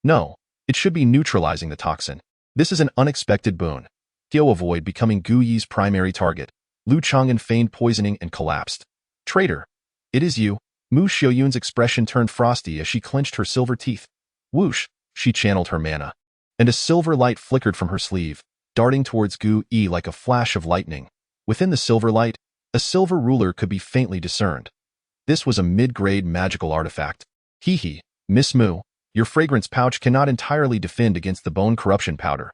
No, it should be neutralizing the toxin. This is an unexpected boon. To avoid becoming Gu Yi's primary target, Lu Changan feigned poisoning and collapsed. Traitor! It is you. Mu Xiaoyun's expression turned frosty as she clenched her silver teeth. Whoosh! She channeled her mana. And a silver light flickered from her sleeve, darting towards Gu Yi like a flash of lightning. Within the silver light, a silver ruler could be faintly discerned. This was a mid-grade magical artifact. Hee, Miss Mu, your fragrance pouch cannot entirely defend against the bone corruption powder.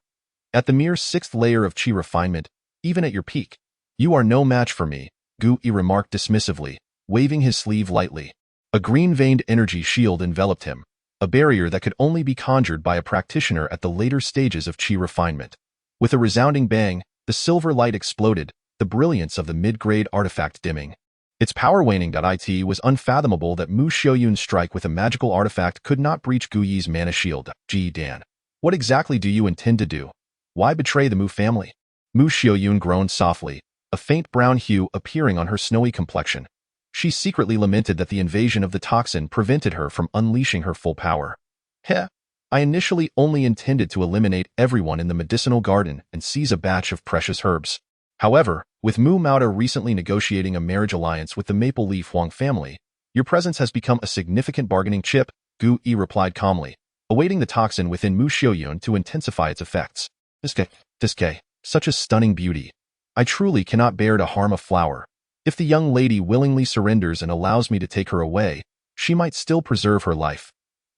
At the mere 6th layer of chi refinement, even at your peak, you are no match for me, Gu Yi remarked dismissively, waving his sleeve lightly. A green-veined energy shield enveloped him, a barrier that could only be conjured by a practitioner at the later stages of chi refinement. With a resounding bang, the silver light exploded, the brilliance of the mid-grade artifact dimming. Its power waning. It was unfathomable that Mu Xiaoyun's strike with a magical artifact could not breach Gu Yi's mana shield. Ji Dan, what exactly do you intend to do? Why betray the Mu family? Mu Xiaoyun groaned softly, a faint brown hue appearing on her snowy complexion. She secretly lamented that the invasion of the toxin prevented her from unleashing her full power. Heh! I initially only intended to eliminate everyone in the medicinal garden and seize a batch of precious herbs. However, with Mu Mauda recently negotiating a marriage alliance with the Maple Leaf Huang family, your presence has become a significant bargaining chip, Gu Yi replied calmly, awaiting the toxin within Mu Xiaoyun to intensify its effects. This such a stunning beauty. I truly cannot bear to harm a flower. If the young lady willingly surrenders and allows me to take her away, she might still preserve her life.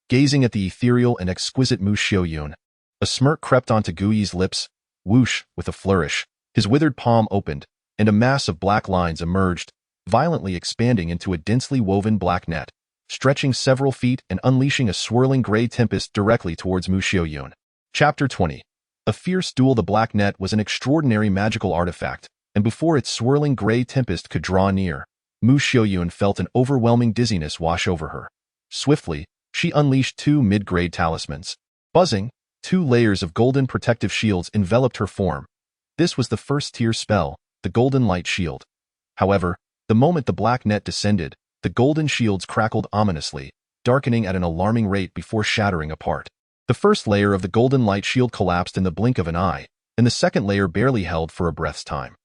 Gazing at the ethereal and exquisite Mu Xiaoyun, a smirk crept onto Gu Yi's lips. Whoosh, with a flourish, his withered palm opened, and a mass of black lines emerged, violently expanding into a densely woven black net, stretching several feet and unleashing a swirling gray tempest directly towards Mu Xiaoyun. Chapter 20. A fierce duel. The black net was an extraordinary magical artifact, and before its swirling gray tempest could draw near, Mu Xiaoyun felt an overwhelming dizziness wash over her. Swiftly, she unleashed 2 mid-grade talismans. Buzzing, 2 layers of golden protective shields enveloped her form. This was the first-tier spell, the Golden Light Shield. However, the moment the black net descended, the golden shields crackled ominously, darkening at an alarming rate before shattering apart. The first layer of the Golden Light Shield collapsed in the blink of an eye, and the second layer barely held for a breath's time.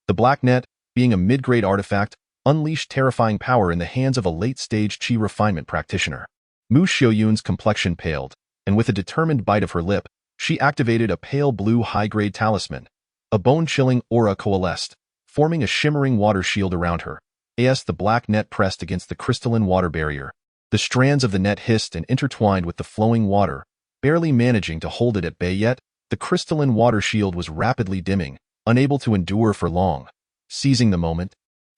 The black net, being a mid-grade artifact, unleashed terrifying power in the hands of a late-stage chi refinement practitioner. Mu Xiaoyun's complexion paled, and with a determined bite of her lip, she activated a pale blue high-grade talisman. A bone-chilling aura coalesced, forming a shimmering water shield around her. As the black net pressed against the crystalline water barrier, the strands of the net hissed and intertwined with the flowing water, barely managing to hold it at bay. Yet, the crystalline water shield was rapidly dimming, unable to endure for long. Seizing the moment,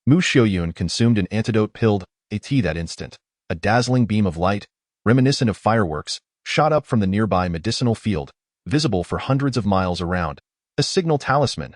Mu Xiaoyun consumed an antidote pilled at that instant. A dazzling beam of light, reminiscent of fireworks, shot up from the nearby medicinal field, visible for hundreds of miles around. A signal talisman.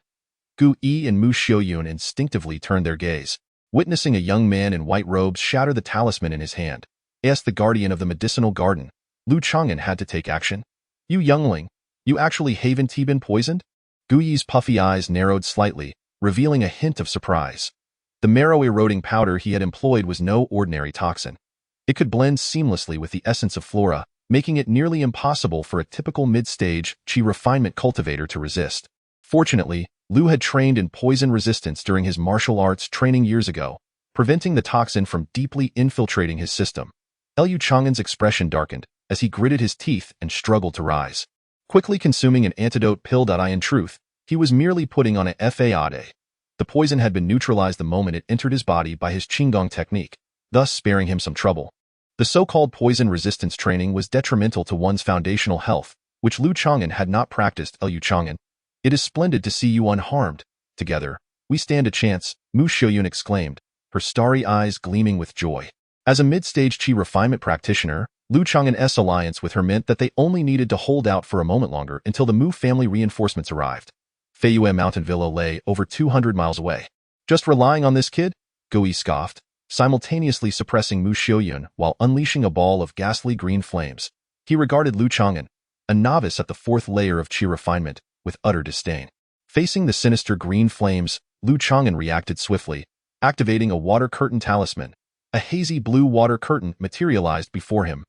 Gu Yi and Mu Xiaoyun instinctively turned their gaze, witnessing a young man in white robes shatter the talisman in his hand. As the guardian of the medicinal garden, Lu Changan had to take action. You youngling, you actually haven't been poisoned? Gu Yi's puffy eyes narrowed slightly, revealing a hint of surprise. The marrow-eroding powder he had employed was no ordinary toxin. It could blend seamlessly with the essence of flora, making it nearly impossible for a typical mid-stage chi refinement cultivator to resist. Fortunately, Lu had trained in poison resistance during his martial arts training years ago, preventing the toxin from deeply infiltrating his system. Lu Changan's expression darkened as he gritted his teeth and struggled to rise. Quickly consuming an antidote pill. In truth, he was merely putting on a fade. The poison had been neutralized the moment it entered his body by his Qigong technique, thus sparing him some trouble. The so-called poison resistance training was detrimental to one's foundational health, which Lu Changan had not practiced. Lu Changan, it is splendid to see you unharmed. Together, we stand a chance, Mu Xiaoyun exclaimed, her starry eyes gleaming with joy. As a mid-stage chi refinement practitioner, Lu Changan's alliance with her meant that they only needed to hold out for a moment longer until the Mu family reinforcements arrived. Feiyue Mountain Villa lay over 200 miles away. Just relying on this kid? Gu Yi scoffed, simultaneously suppressing Mu Xiaoyun while unleashing a ball of ghastly green flames. He regarded Lu Changan, a novice at the fourth layer of qi refinement, with utter disdain. Facing the sinister green flames, Lu Changan reacted swiftly, activating a water curtain talisman. A hazy blue water curtain materialized before him.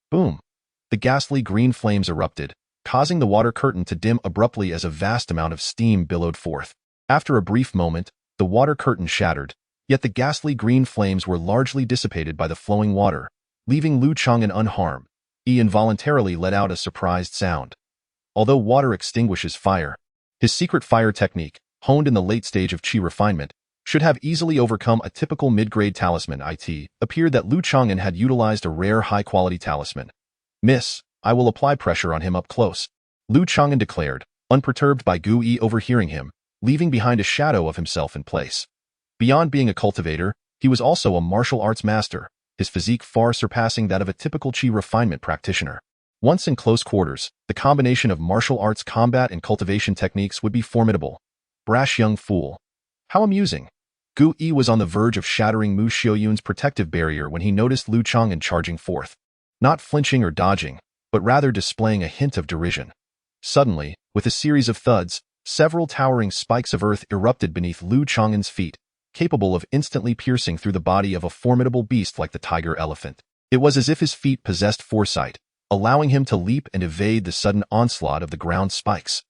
Boom! The ghastly green flames erupted, causing the water curtain to dim abruptly as a vast amount of steam billowed forth. After a brief moment, the water curtain shattered, yet the ghastly green flames were largely dissipated by the flowing water, leaving Lu Changan unharmed. He involuntarily let out a surprised sound. Although water extinguishes fire, his secret fire technique, honed in the late stage of qi refinement, should have easily overcome a typical mid-grade talisman. It appeared that Lu Changan had utilized a rare high-quality talisman. Miss, I will apply pressure on him up close, Lu Changan declared, unperturbed by Gu Yi overhearing him, leaving behind a shadow of himself in place. Beyond being a cultivator, he was also a martial arts master, his physique far surpassing that of a typical qi refinement practitioner. Once in close quarters, the combination of martial arts combat and cultivation techniques would be formidable. Brash young fool. How amusing. Gu Yi was on the verge of shattering Mu Xiaoyun's protective barrier when he noticed Lu Changan charging forth. Not flinching or dodging, but rather displaying a hint of derision. Suddenly, with a series of thuds, several towering spikes of earth erupted beneath Lu Changan's feet, capable of instantly piercing through the body of a formidable beast like the tiger elephant. It was as if his feet possessed foresight, allowing him to leap and evade the sudden onslaught of the ground spikes.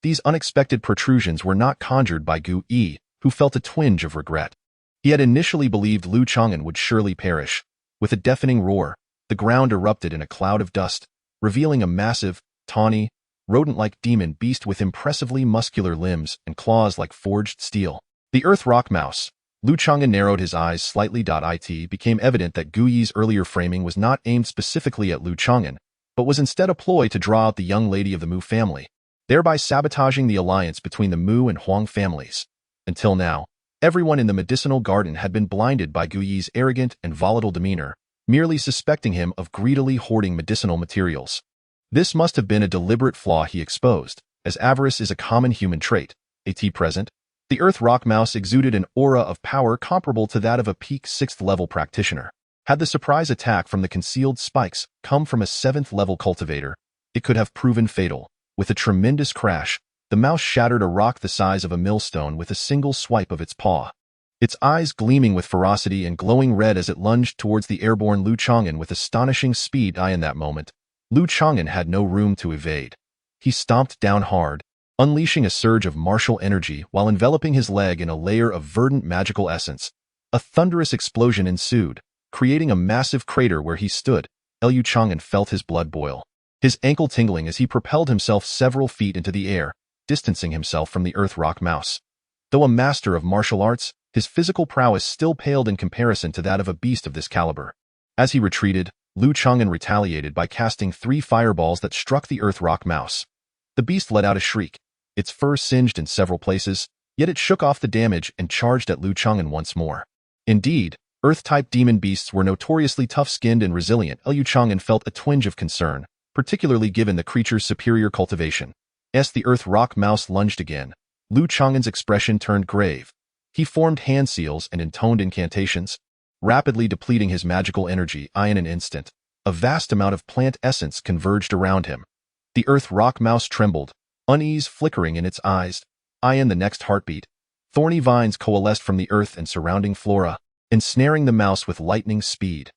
These unexpected protrusions were not conjured by Gu Yi, who felt a twinge of regret. He had initially believed Lu Changan would surely perish. With a deafening roar, the ground erupted in a cloud of dust, revealing a massive, tawny, rodent-like demon beast with impressively muscular limbs and claws like forged steel. The Earth Rock Mouse. Lu Changan narrowed his eyes slightly. It became evident that Gu Yi's earlier framing was not aimed specifically at Lu Changan, but was instead a ploy to draw out the young lady of the Mu family, thereby sabotaging the alliance between the Mu and Huang families. Until now, everyone in the medicinal garden had been blinded by Gu Yi's arrogant and volatile demeanor, merely suspecting him of greedily hoarding medicinal materials. This must have been a deliberate flaw he exposed, as avarice is a common human trait. At present, the Earth Rock Mouse exuded an aura of power comparable to that of a peak 6th-level practitioner. Had the surprise attack from the concealed spikes come from a 7th-level cultivator, it could have proven fatal. With a tremendous crash, the mouse shattered a rock the size of a millstone with a single swipe of its paw. Its eyes gleaming with ferocity and glowing red as it lunged towards the airborne Lu Changan with astonishing speed. In that moment, Lu Changan had no room to evade. He stomped down hard, unleashing a surge of martial energy while enveloping his leg in a layer of verdant magical essence. A thunderous explosion ensued, creating a massive crater where he stood. Lu Changan felt his blood boil, his ankle tingling as he propelled himself several feet into the air, distancing himself from the Earth Rock Mouse. Though a master of martial arts, his physical prowess still paled in comparison to that of a beast of this caliber. As he retreated, Lu Changan retaliated by casting 3 fireballs that struck the Earth Rock Mouse. The beast let out a shriek. Its fur singed in several places, yet it shook off the damage and charged at Lu Changan once more. Indeed, Earth-type demon beasts were notoriously tough-skinned and resilient. Lu Changan felt a twinge of concern, particularly given the creature's superior cultivation. As the Earth Rock Mouse lunged again, Lu Changan's expression turned grave. He formed hand seals and intoned incantations, rapidly depleting his magical energy. In an instant, a vast amount of plant essence converged around him. The Earth Rock Mouse trembled, unease flickering in its eyes. In the next heartbeat, thorny vines coalesced from the earth and surrounding flora, ensnaring the mouse with lightning speed.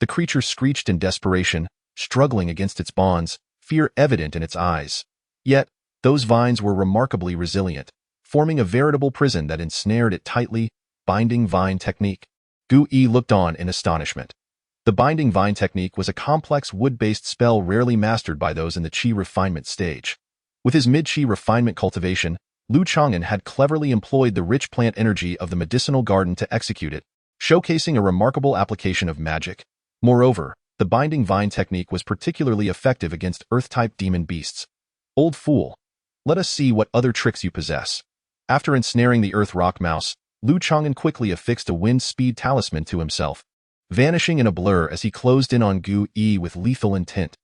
The creature screeched in desperation, struggling against its bonds, fear evident in its eyes. Yet, those vines were remarkably resilient, forming a veritable prison that ensnared it tightly. Binding vine technique. Gu Yi looked on in astonishment. The binding vine technique was a complex wood-based spell rarely mastered by those in the qi refinement stage. With his mid-qi refinement cultivation, Lu Changan had cleverly employed the rich plant energy of the medicinal garden to execute it, showcasing a remarkable application of magic. Moreover, the binding vine technique was particularly effective against earth-type demon beasts. Old fool, let us see what other tricks you possess. After ensnaring the Earth Rock Mouse, Lu Changan quickly affixed a wind speed talisman to himself, vanishing in a blur as he closed in on Gu Yi with lethal intent.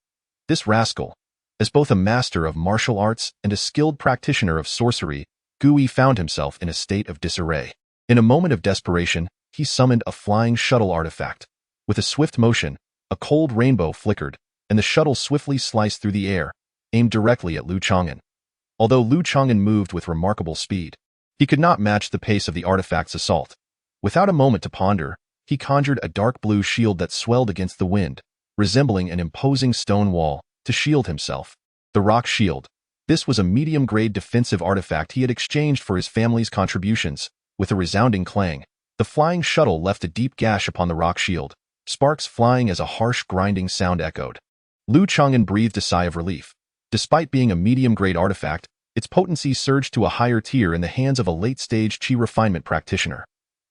This rascal, as both a master of martial arts and a skilled practitioner of sorcery, Gu Yi found himself in a state of disarray. In a moment of desperation, he summoned a flying shuttle artifact. With a swift motion, a cold rainbow flickered, and the shuttle swiftly sliced through the air, aimed directly at Lu Changan. Although Lu Changan moved with remarkable speed, he could not match the pace of the artifact's assault. Without a moment to ponder, he conjured a dark blue shield that swelled against the wind, resembling an imposing stone wall, to shield himself. The rock shield. This was a medium-grade defensive artifact he had exchanged for his family's contributions. With a resounding clang, the flying shuttle left a deep gash upon the rock shield, sparks flying as a harsh grinding sound echoed. Lu Changan breathed a sigh of relief. Despite being a medium-grade artifact, its potency surged to a higher tier in the hands of a late-stage chi refinement practitioner.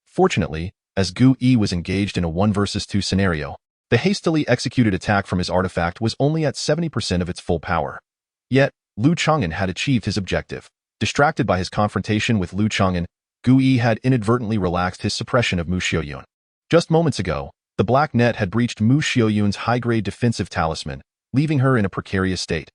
Fortunately, as Gu Yi was engaged in a 1 versus 2 scenario, the hastily executed attack from his artifact was only at 70% of its full power. Yet, Lu Changan had achieved his objective. Distracted by his confrontation with Lu Changan, Gu Yi had inadvertently relaxed his suppression of Mu Xiaoyun. Just moments ago, the black net had breached Mu Xiaoyun's high-grade defensive talisman, leaving her in a precarious state.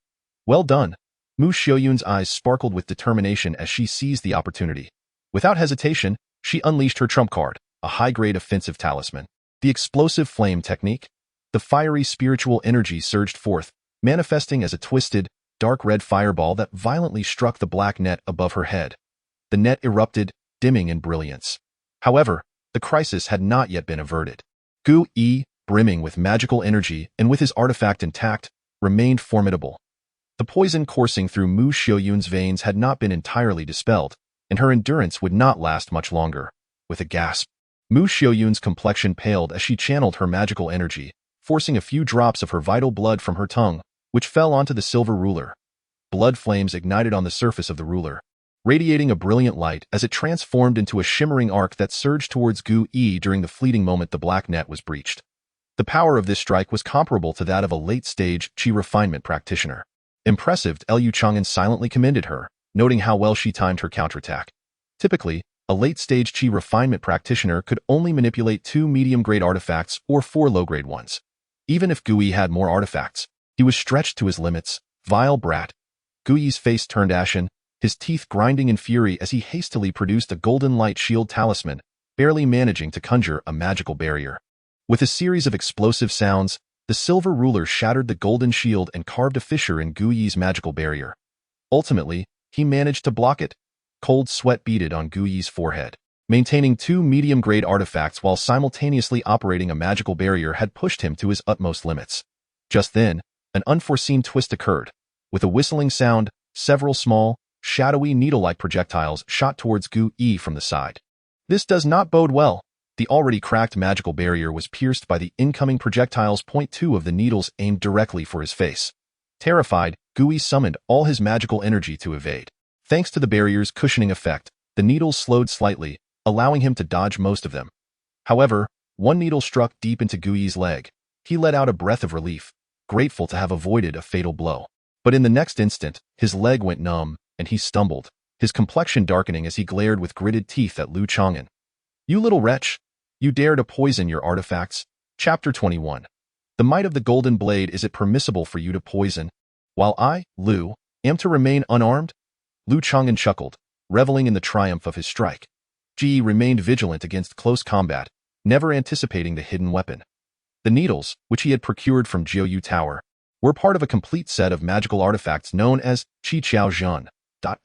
Well done. Mu Xiaoyun's eyes sparkled with determination as she seized the opportunity. Without hesitation, she unleashed her trump card, a high-grade offensive talisman. The explosive flame technique. The fiery spiritual energy surged forth, manifesting as a twisted, dark red fireball that violently struck the black net above her head. The net erupted, dimming in brilliance. However, the crisis had not yet been averted. Gu Yi, brimming with magical energy and with his artifact intact, remained formidable. The poison coursing through Mu Xiaoyun's veins had not been entirely dispelled, and her endurance would not last much longer. With a gasp, Mu Xiaoyun's complexion paled as she channeled her magical energy, forcing a few drops of her vital blood from her tongue, which fell onto the silver ruler. Blood flames ignited on the surface of the ruler, radiating a brilliant light as it transformed into a shimmering arc that surged towards Gu Yi during the fleeting moment the black net was breached. The power of this strike was comparable to that of a late-stage chi refinement practitioner. Impressive, Lu Changan silently commended her, noting how well she timed her counterattack. Typically, a late-stage chi refinement practitioner could only manipulate 2 medium-grade artifacts or 4 low-grade ones. Even if Gu Yi had more artifacts, he was stretched to his limits. Vile brat. Gu Yi's face turned ashen, his teeth grinding in fury as he hastily produced a golden light shield talisman, barely managing to conjure a magical barrier. With a series of explosive sounds, the silver ruler shattered the golden shield and carved a fissure in Gu Yi's magical barrier. Ultimately, he managed to block it. Cold sweat beaded on Gu Yi's forehead. Maintaining 2 medium-grade artifacts while simultaneously operating a magical barrier had pushed him to his utmost limits. Just then, an unforeseen twist occurred. With a whistling sound, several small, shadowy needle-like projectiles shot towards Gu Yi from the side. This does not bode well. The already cracked magical barrier was pierced by the incoming projectiles. 2 of the needles aimed directly for his face. Terrified, Gu Yi summoned all his magical energy to evade. Thanks to the barrier's cushioning effect, the needles slowed slightly, allowing him to dodge most of them. However, one needle struck deep into Gu Yi's leg. He let out a breath of relief, grateful to have avoided a fatal blow. But in the next instant, his leg went numb, and he stumbled, his complexion darkening as he glared with gritted teeth at Lu Changan. "You little wretch! You dare to poison your artifacts?" Chapter 21. The might of the golden blade. Is it permissible for you to poison, while I, Lu, am to remain unarmed? Lu Changan chuckled, reveling in the triumph of his strike. Ji remained vigilant against close combat, never anticipating the hidden weapon. The needles, which he had procured from Jiuyu Tower, were part of a complete set of magical artifacts known as Qi Qiao Zhan.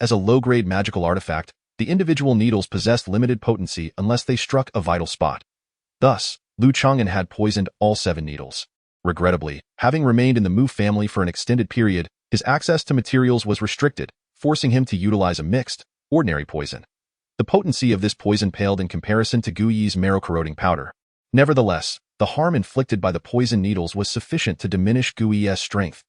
As a low-grade magical artifact, the individual needles possessed limited potency unless they struck a vital spot. Thus, Lu Changan had poisoned all 7 needles. Regrettably, having remained in the Mu family for an extended period, his access to materials was restricted, forcing him to utilize a mixed, ordinary poison. The potency of this poison paled in comparison to Gu Yi's marrow-corroding powder. Nevertheless, the harm inflicted by the poison needles was sufficient to diminish Gu Yi's strength.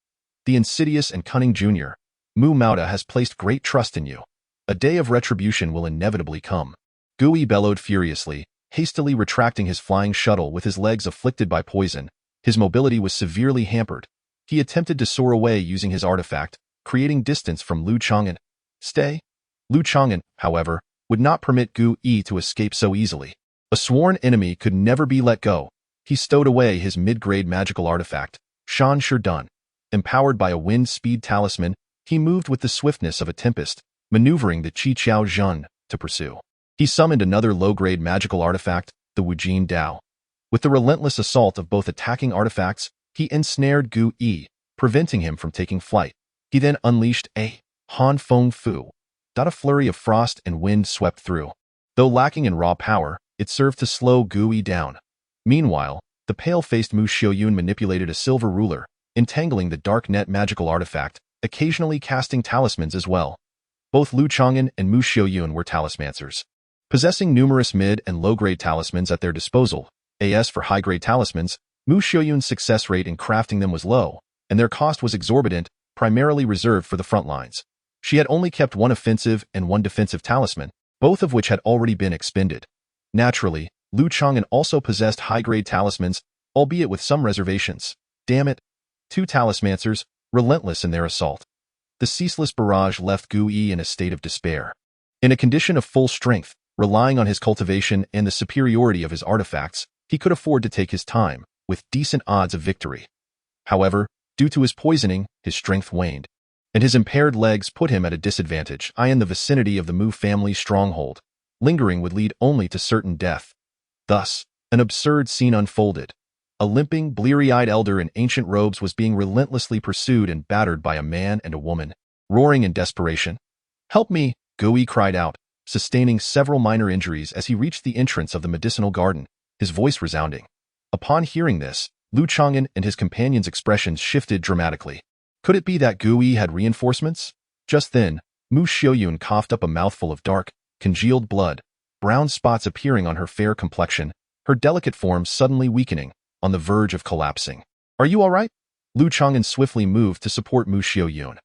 The insidious and cunning junior, Mu Mauda has placed great trust in you. A day of retribution will inevitably come. Gu Yi bellowed furiously, hastily retracting his flying shuttle with his legs afflicted by poison. His mobility was severely hampered. He attempted to soar away using his artifact, creating distance from Lu Changan. Stay. Lu Changan, however, would not permit Gu Yi to escape so easily. A sworn enemy could never be let go. He stowed away his mid-grade magical artifact, Shan Sherdun. Empowered by a wind speed talisman, he moved with the swiftness of a tempest, maneuvering the Qi Qiao Zhan to pursue. He summoned another low-grade magical artifact, the Wujin Dao. With the relentless assault of both attacking artifacts, he ensnared Gu Yi, preventing him from taking flight. He then unleashed a Han Feng Fu. A flurry of frost and wind swept through. Though lacking in raw power, it served to slow Gu Yi down. Meanwhile, the pale-faced Mu Xiaoyun manipulated a silver ruler, entangling the dark net magical artifact, occasionally casting talismans as well. Both Lu Changan and Mu Xiaoyun were talismancers. Possessing numerous mid- and low-grade talismans at their disposal, as for high-grade talismans, Mu Xiaoyun's success rate in crafting them was low, and their cost was exorbitant, primarily reserved for the front lines. She had only kept one offensive and one defensive talisman, both of which had already been expended. Naturally, Lu Changan also possessed high-grade talismans, albeit with some reservations. Damn it. Two talismancers, relentless in their assault. The ceaseless barrage left Gu Yi in a state of despair. In a condition of full strength, relying on his cultivation and the superiority of his artifacts, he could afford to take his time, with decent odds of victory. However, due to his poisoning, his strength waned, and his impaired legs put him at a disadvantage. In the vicinity of the Mu family's stronghold, lingering would lead only to certain death. Thus, an absurd scene unfolded. A limping, bleary-eyed elder in ancient robes was being relentlessly pursued and battered by a man and a woman, roaring in desperation. "Help me!" Gu Yi cried out, sustaining several minor injuries as he reached the entrance of the medicinal garden, his voice resounding. Upon hearing this, Lu Changan and his companion's expressions shifted dramatically. Could it be that Gu Yi had reinforcements? Just then, Mu Xiaoyun coughed up a mouthful of dark, congealed blood, brown spots appearing on her fair complexion, her delicate form suddenly weakening, on the verge of collapsing. "Are you all right?" Lu Changan swiftly moved to support Mu Xiaoyun.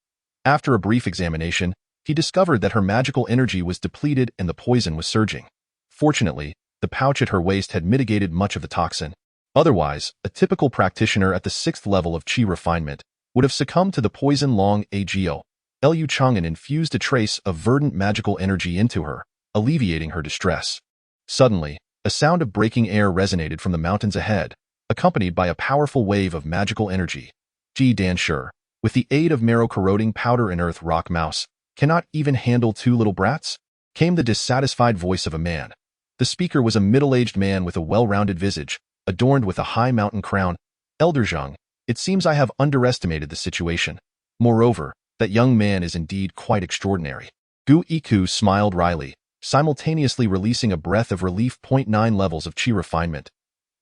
After a brief examination, he discovered that her magical energy was depleted and the poison was surging. Fortunately, the pouch at her waist had mitigated much of the toxin. Otherwise, a typical practitioner at the 6th level of Qi refinement would have succumbed to the poison long agio. Lu Changan infused a trace of verdant magical energy into her, alleviating her distress. Suddenly, a sound of breaking air resonated from the mountains ahead, accompanied by a powerful wave of magical energy. Ji Danshur, with the aid of marrow-corroding powder and earth rock mouse, cannot even handle two little brats? Came the dissatisfied voice of a man. The speaker was a middle-aged man with a well-rounded visage, adorned with a high mountain crown. "Elder Zheng, it seems I have underestimated the situation. Moreover, that young man is indeed quite extraordinary." Gu Iku smiled wryly, simultaneously releasing a breath of relief. 9 levels of Qi refinement.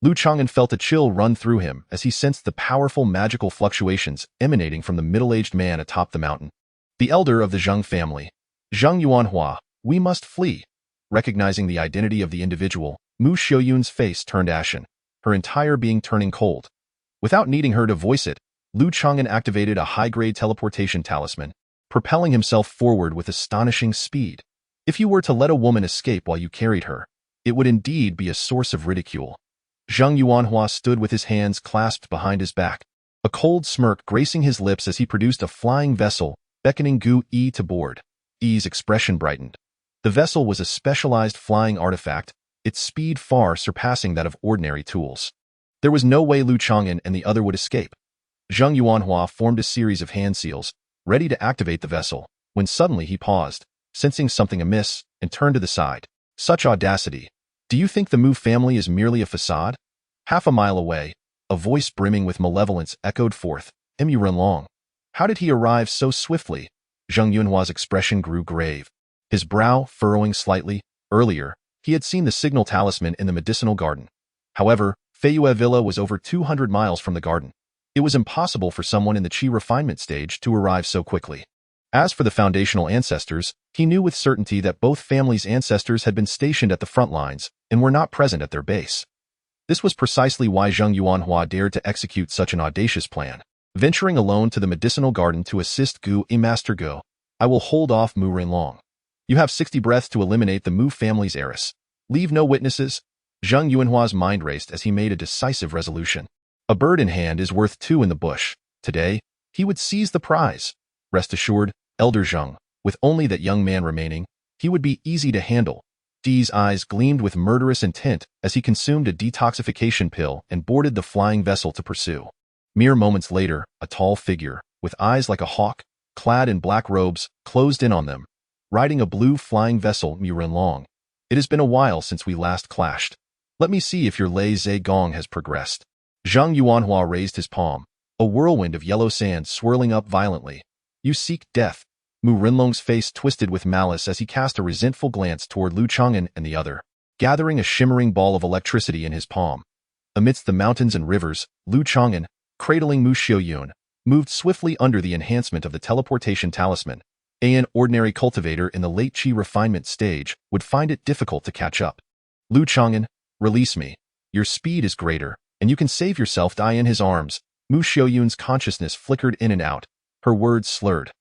Lu Changan felt a chill run through him as he sensed the powerful magical fluctuations emanating from the middle-aged man atop the mountain. The elder of the Zheng family. "Zheng Yuanhua, we must flee." Recognizing the identity of the individual, Mu Xiaoyun's face turned ashen, her entire being turning cold. Without needing her to voice it, Lu Changan activated a high-grade teleportation talisman, propelling himself forward with astonishing speed. If you were to let a woman escape while you carried her, it would indeed be a source of ridicule. Zheng Yuanhua stood with his hands clasped behind his back, a cold smirk gracing his lips as he produced a flying vessel, beckoning Gu Yi to board. Yi's expression brightened. The vessel was a specialized flying artifact, its speed far surpassing that of ordinary tools. There was no way Lu Changan and the other would escape. Zheng Yuanhua formed a series of hand seals, ready to activate the vessel, when suddenly he paused, sensing something amiss, and turned to the side. Such audacity! Do you think the Mu family is merely a facade? Half a mile away, a voice brimming with malevolence echoed forth, "Mu Renlong. How did he arrive so swiftly?" Zheng Yunhua's expression grew grave, his brow furrowing slightly. Earlier, he had seen the signal talisman in the medicinal garden. However, Feiyue Villa was over 200 miles from the garden. It was impossible for someone in the Qi refinement stage to arrive so quickly. As for the foundational ancestors, he knew with certainty that both families' ancestors had been stationed at the front lines and were not present at their base. This was precisely why Zheng Yuanhua dared to execute such an audacious plan. Venturing alone to the medicinal garden to assist Gu Yi, Master Go, "I will hold off Mu Renlong. You have 60 breaths to eliminate the Mu family's heiress. Leave no witnesses." Zheng Yuanhua's mind raced as he made a decisive resolution. A bird in hand is worth two in the bush. Today, he would seize the prize. Rest assured, Elder Zheng, with only that young man remaining, he would be easy to handle. Dee's eyes gleamed with murderous intent as he consumed a detoxification pill and boarded the flying vessel to pursue. Mere moments later, a tall figure, with eyes like a hawk, clad in black robes, closed in on them, riding a blue flying vessel. "Mu Renlong. It has been a while since we last clashed." Let me see if your Lei Zhe Gong has progressed. Zhang Yuanhua raised his palm, a whirlwind of yellow sand swirling up violently. You seek death. Mu Rinlong's face twisted with malice as he cast a resentful glance toward Lu Changan and the other, gathering a shimmering ball of electricity in his palm. Amidst the mountains and rivers, Lu Changan, cradling Mu Xiaoyun, moved swiftly under the enhancement of the teleportation talisman. An ordinary cultivator in the late Qi refinement stage would find it difficult to catch up. Lu Changan, release me. Your speed is greater, and you can save yourself. Die in his arms. Mu Xiaoyun's consciousness flickered in and out, her words slurred.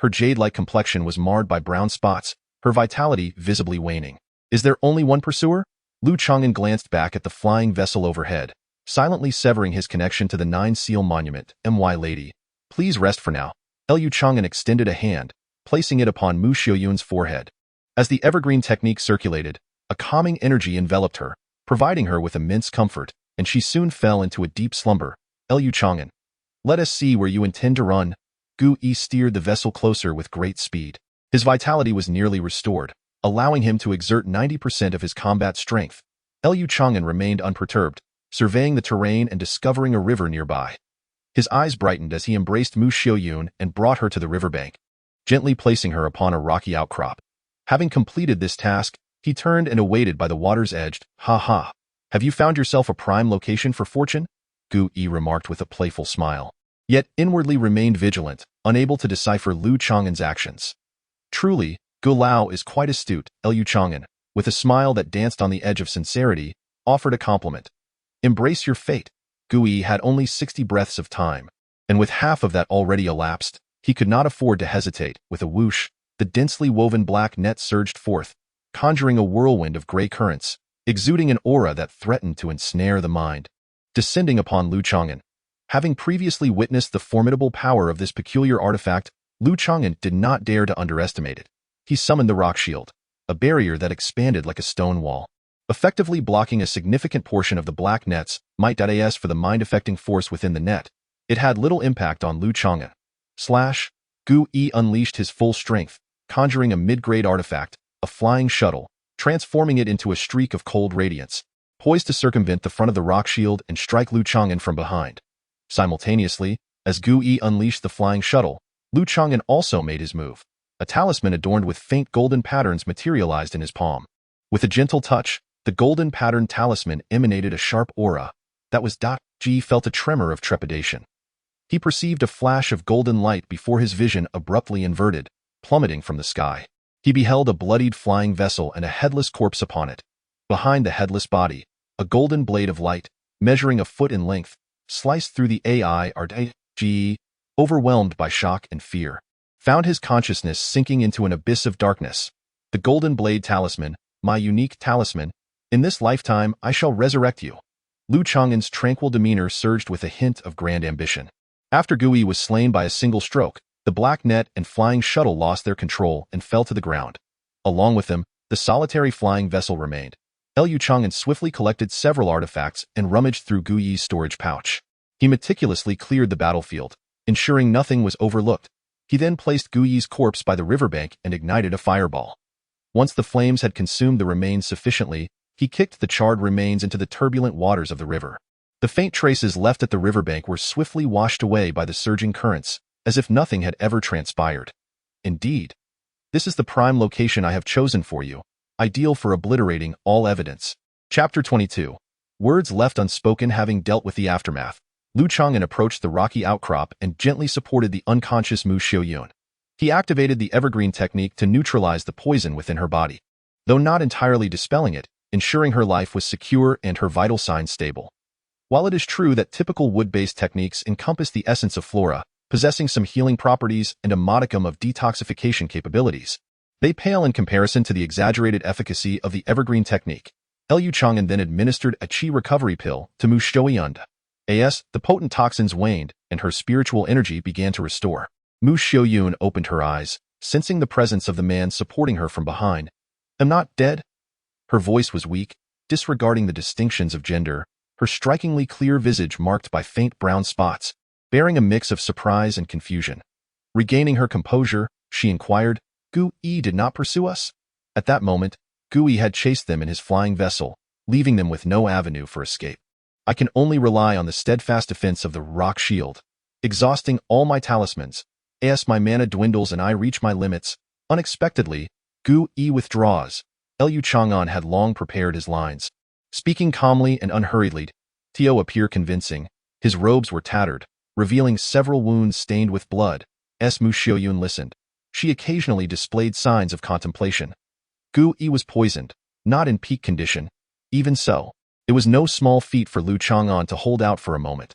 Her jade-like complexion was marred by brown spots, her vitality visibly waning. Is there only one pursuer? Lu Changan glanced back at the flying vessel overhead, silently severing his connection to the Nine-Seal Monument. My lady, please rest for now. Lu Changan extended a hand, placing it upon Mu Xiaoyun's forehead. As the evergreen technique circulated, a calming energy enveloped her, providing her with immense comfort, and she soon fell into a deep slumber. Lu Changan, let us see where you intend to run. Gu Yi steered the vessel closer with great speed. His vitality was nearly restored, allowing him to exert 90% of his combat strength. Lu Changan remained unperturbed, surveying the terrain and discovering a river nearby. His eyes brightened as he embraced Mu Xiaoyun and brought her to the riverbank, gently placing her upon a rocky outcrop. Having completed this task, he turned and awaited by the water's edge. Ha ha. Have you found yourself a prime location for fortune? Gu Yi remarked with a playful smile, yet inwardly remained vigilant, unable to decipher Lu Changan's actions. Truly, Gu Lao is quite astute. Lu Changan, with a smile that danced on the edge of sincerity, offered a compliment. Embrace your fate. Gu Yi had only 60 breaths of time, and with half of that already elapsed, he could not afford to hesitate. With a whoosh, the densely woven black net surged forth, conjuring a whirlwind of gray currents, exuding an aura that threatened to ensnare the mind. Descending upon Lu Changan. Having previously witnessed the formidable power of this peculiar artifact, Lu Changan did not dare to underestimate it. He summoned the rock shield, a barrier that expanded like a stone wall, effectively blocking a significant portion of the black net's might.as for the mind-affecting force within the net. It had little impact on Lu Changan. Gu Yi unleashed his full strength, conjuring a mid-grade artifact, a flying shuttle, transforming it into a streak of cold radiance, poised to circumvent the front of the rock shield and strike Lu Changan from behind. Simultaneously, as Gu Yi unleashed the flying shuttle, Lu Changan also made his move. A talisman adorned with faint golden patterns materialized in his palm. With a gentle touch, the golden patterned talisman emanated a sharp aura. That was Ji felt a tremor of trepidation. He perceived a flash of golden light before his vision abruptly inverted, plummeting from the sky. He beheld a bloodied flying vessel and a headless corpse upon it. Behind the headless body, a golden blade of light, measuring a foot in length, sliced through the Ji, overwhelmed by shock and fear, found his consciousness sinking into an abyss of darkness. The golden blade talisman, my unique talisman, in this lifetime I shall resurrect you. Lu Changan's tranquil demeanor surged with a hint of grand ambition. After Gu Yi was slain by a single stroke, the black net and flying shuttle lost their control and fell to the ground. Along with them, the solitary flying vessel remained. Lu Changan swiftly collected several artifacts and rummaged through Gu Yi's storage pouch. He meticulously cleared the battlefield, ensuring nothing was overlooked. He then placed Gu Yi's corpse by the riverbank and ignited a fireball. Once the flames had consumed the remains sufficiently, he kicked the charred remains into the turbulent waters of the river. The faint traces left at the riverbank were swiftly washed away by the surging currents, as if nothing had ever transpired. Indeed, this is the prime location I have chosen for you, ideal for obliterating all evidence. Chapter 22. Words left unspoken. Having dealt with the aftermath, Lu Changan approached the rocky outcrop and gently supported the unconscious Mu Xiaoyun. He activated the evergreen technique to neutralize the poison within her body, though not entirely dispelling it, ensuring her life was secure and her vital signs stable. While it is true that typical wood-based techniques encompass the essence of flora, possessing some healing properties and a modicum of detoxification capabilities, they pale in comparison to the exaggerated efficacy of the evergreen technique. Lu Changan then administered a qi recovery pill to Mu Xiaoyun. As the potent toxins waned and her spiritual energy began to restore, Mu Xiaoyun opened her eyes, sensing the presence of the man supporting her from behind. "I'm not dead?" Her voice was weak, disregarding the distinctions of gender, her strikingly clear visage marked by faint brown spots, bearing a mix of surprise and confusion. Regaining her composure, she inquired, "Gu Yi did not pursue us?" At that moment, Gu Yi had chased them in his flying vessel, leaving them with no avenue for escape. I can only rely on the steadfast defense of the rock shield. Exhausting all my talismans, as my mana dwindles and I reach my limits, unexpectedly, Gu-E withdraws. Lu Changan had long prepared his lines. Speaking calmly and unhurriedly, Tio appeared convincing. His robes were tattered, revealing several wounds stained with blood. As Mu Xiaoyun listened, she occasionally displayed signs of contemplation. Gu-E was poisoned, not in peak condition. Even so, it was no small feat for Lu Changan to hold out for a moment.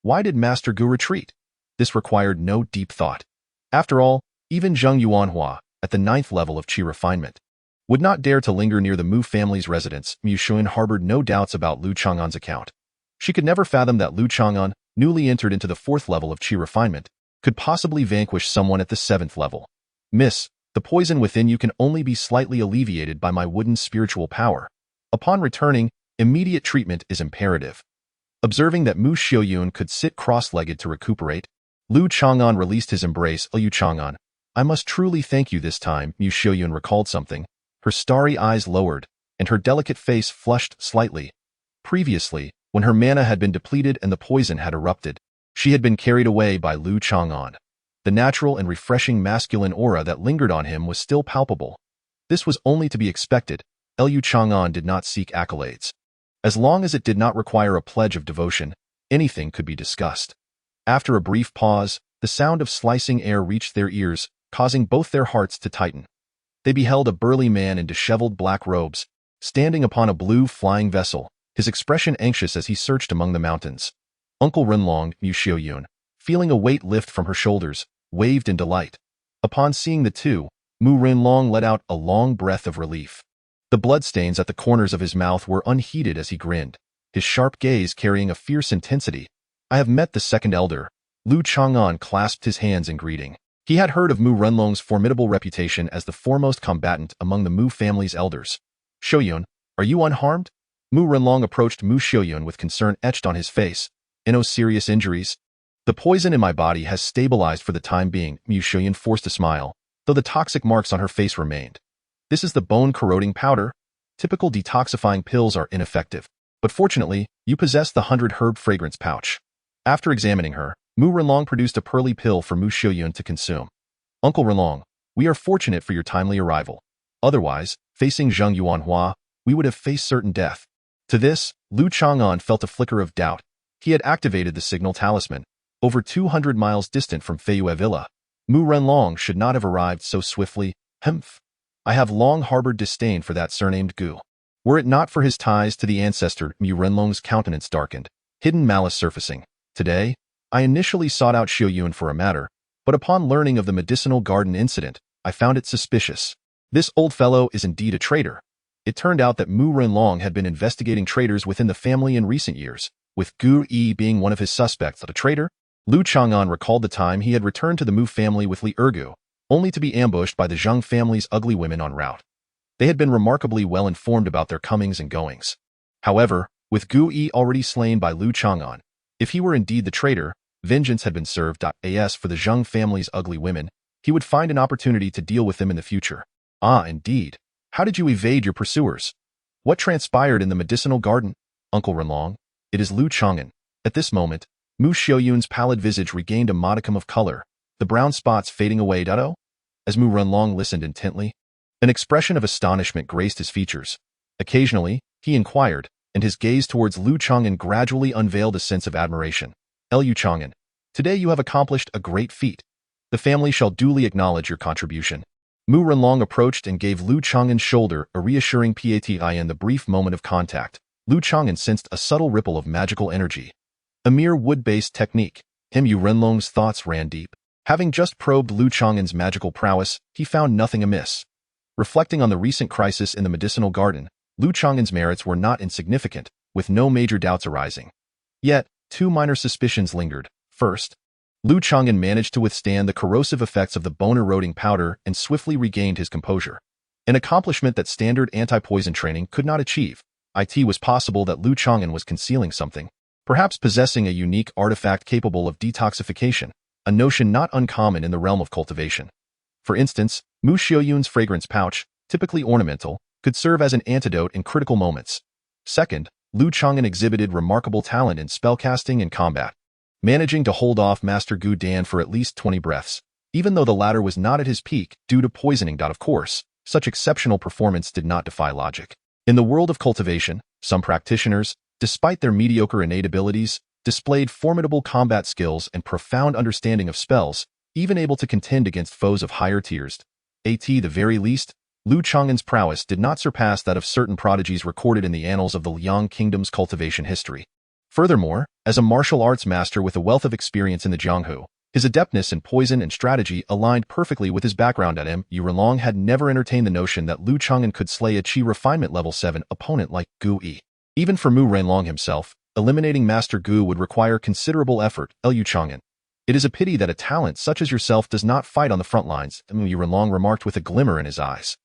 Why did Master Gu retreat? This required no deep thought. After all, even Zheng Yuanhua, at the 9th level of Qi refinement, would not dare to linger near the Mu family's residence. Mu Xiaoyun harbored no doubts about Lu Chang'an's account. She could never fathom that Lu Chang'an, newly entered into the 4th level of Qi refinement, could possibly vanquish someone at the 7th level. Miss, the poison within you can only be slightly alleviated by my wooden spiritual power. Upon returning, immediate treatment is imperative. Observing that Mu Xiaoyun could sit cross-legged to recuperate, Lu Chang'an released his embrace. Lu Chang'an, I must truly thank you this time. Mu Xiaoyun recalled something. Her starry eyes lowered, and her delicate face flushed slightly. Previously, when her mana had been depleted and the poison had erupted, she had been carried away by Lu Chang'an. The natural and refreshing masculine aura that lingered on him was still palpable. This was only to be expected. Lu Chang'an did not seek accolades. As long as it did not require a pledge of devotion, anything could be discussed. After a brief pause, the sound of slicing air reached their ears, causing both their hearts to tighten. They beheld a burly man in disheveled black robes, standing upon a blue flying vessel, his expression anxious as he searched among the mountains. Uncle Renlong, Mu Xiaoyun, feeling a weight lift from her shoulders, waved in delight. Upon seeing the two, Mu Renlong let out a long breath of relief. The bloodstains at the corners of his mouth were unheeded as he grinned, his sharp gaze carrying a fierce intensity. I have met the second elder. Lu Chang'an clasped his hands in greeting. He had heard of Mu Renlong's formidable reputation as the foremost combatant among the Mu family's elders. Xiaoyun, are you unharmed? Mu Renlong approached Mu Xiaoyun with concern etched on his face. No serious injuries? The poison in my body has stabilized for the time being. Mu Xiaoyun forced a smile, though the toxic marks on her face remained. This is the bone-corroding powder. Typical detoxifying pills are ineffective, but fortunately, you possess the 100-herb fragrance pouch. After examining her, Mu Renlong produced a pearly pill for Mu Xiaoyun to consume. Uncle Renlong, we are fortunate for your timely arrival. Otherwise, facing Zheng Yuanhua, we would have faced certain death. To this, Lu Chang'an felt a flicker of doubt. He had activated the signal talisman, over 200 miles distant from Feiyue Villa. Mu Renlong should not have arrived so swiftly. Humph. I have long harbored disdain for that surnamed Gu. Were it not for his ties to the ancestor, Mu Renlong's countenance darkened, hidden malice surfacing. Today, I initially sought out Xiaoyun for a matter, but upon learning of the medicinal garden incident, I found it suspicious. This old fellow is indeed a traitor. It turned out that Mu Renlong had been investigating traitors within the family in recent years, with Gu-E being one of his suspects. A traitor? Lu Chang'an recalled the time he had returned to the Mu family with Li Ergu, only to be ambushed by the Zheng family's ugly women en route. They had been remarkably well informed about their comings and goings. However, with Gu-E already slain by Lu Chang'an, if he were indeed the traitor, vengeance had been served. As for the Zheng family's ugly women, he would find an opportunity to deal with them in the future. Ah, indeed. How did you evade your pursuers? What transpired in the medicinal garden? Uncle Renlong, it is Lu Chang'an. At this moment, Mu Xiaoyun's pallid visage regained a modicum of color, the brown spots fading away. As Mu Renlong listened intently, an expression of astonishment graced his features. Occasionally, he inquired, and his gaze towards Lu Chang'an gradually unveiled a sense of admiration. Lu Chang'an, today you have accomplished a great feat. The family shall duly acknowledge your contribution. Mu Renlong approached and gave Lu Chang'an's shoulder a reassuring pat. In the brief moment of contact, Lu Chang'an sensed a subtle ripple of magical energy. A mere wood-based technique. Mu Renlong's thoughts ran deep. Having just probed Lu Chang'an's magical prowess, he found nothing amiss. Reflecting on the recent crisis in the medicinal garden, Lu Chang'an's merits were not insignificant, with no major doubts arising. Yet, two minor suspicions lingered. First, Lu Chang'an managed to withstand the corrosive effects of the bone-eroding powder and swiftly regained his composure. An accomplishment that standard anti-poison training could not achieve. It was possible that Lu Chang'an was concealing something, perhaps possessing a unique artifact capable of detoxification, a notion not uncommon in the realm of cultivation. For instance, Mu Xiaoyun's fragrance pouch, typically ornamental, could serve as an antidote in critical moments. Second, Lu Changan exhibited remarkable talent in spellcasting and combat, managing to hold off Master Gu Dan for at least 20 breaths, even though the latter was not at his peak due to poisoning. Of course, such exceptional performance did not defy logic. In the world of cultivation, some practitioners, despite their mediocre innate abilities, displayed formidable combat skills and profound understanding of spells, even able to contend against foes of higher tiers. At the very least, Lu Changan's prowess did not surpass that of certain prodigies recorded in the annals of the Liang Kingdom's cultivation history. Furthermore, as a martial arts master with a wealth of experience in the Jianghu, his adeptness in poison and strategy aligned perfectly with his background. Mu Renlong had never entertained the notion that Lu Changan could slay a Qi refinement level 7 opponent like Gu Yi. Even for Mu Renlong himself, eliminating Master Gu would require considerable effort. Lu Changan, it is a pity that a talent such as yourself does not fight on the front lines, Mu Renlong remarked with a glimmer in his eyes.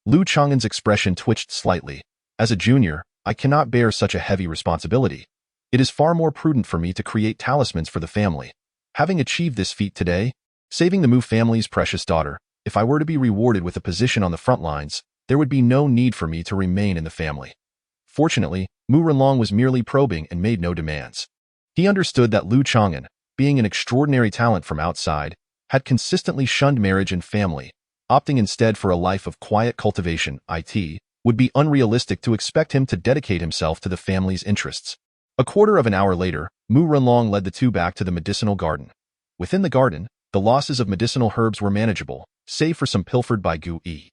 Lu Changan's expression twitched slightly. As a junior, I cannot bear such a heavy responsibility. It is far more prudent for me to create talismans for the family. Having achieved this feat today, saving the Mu family's precious daughter, if I were to be rewarded with a position on the front lines, there would be no need for me to remain in the family. Fortunately, Mu Renlong was merely probing and made no demands. He understood that Lu Changan, being an extraordinary talent from outside, had consistently shunned marriage and family, opting instead for a life of quiet cultivation. It would be unrealistic to expect him to dedicate himself to the family's interests. A quarter of an hour later, Mu Renlong led the two back to the medicinal garden. Within the garden, the losses of medicinal herbs were manageable, save for some pilfered by Gu Yi.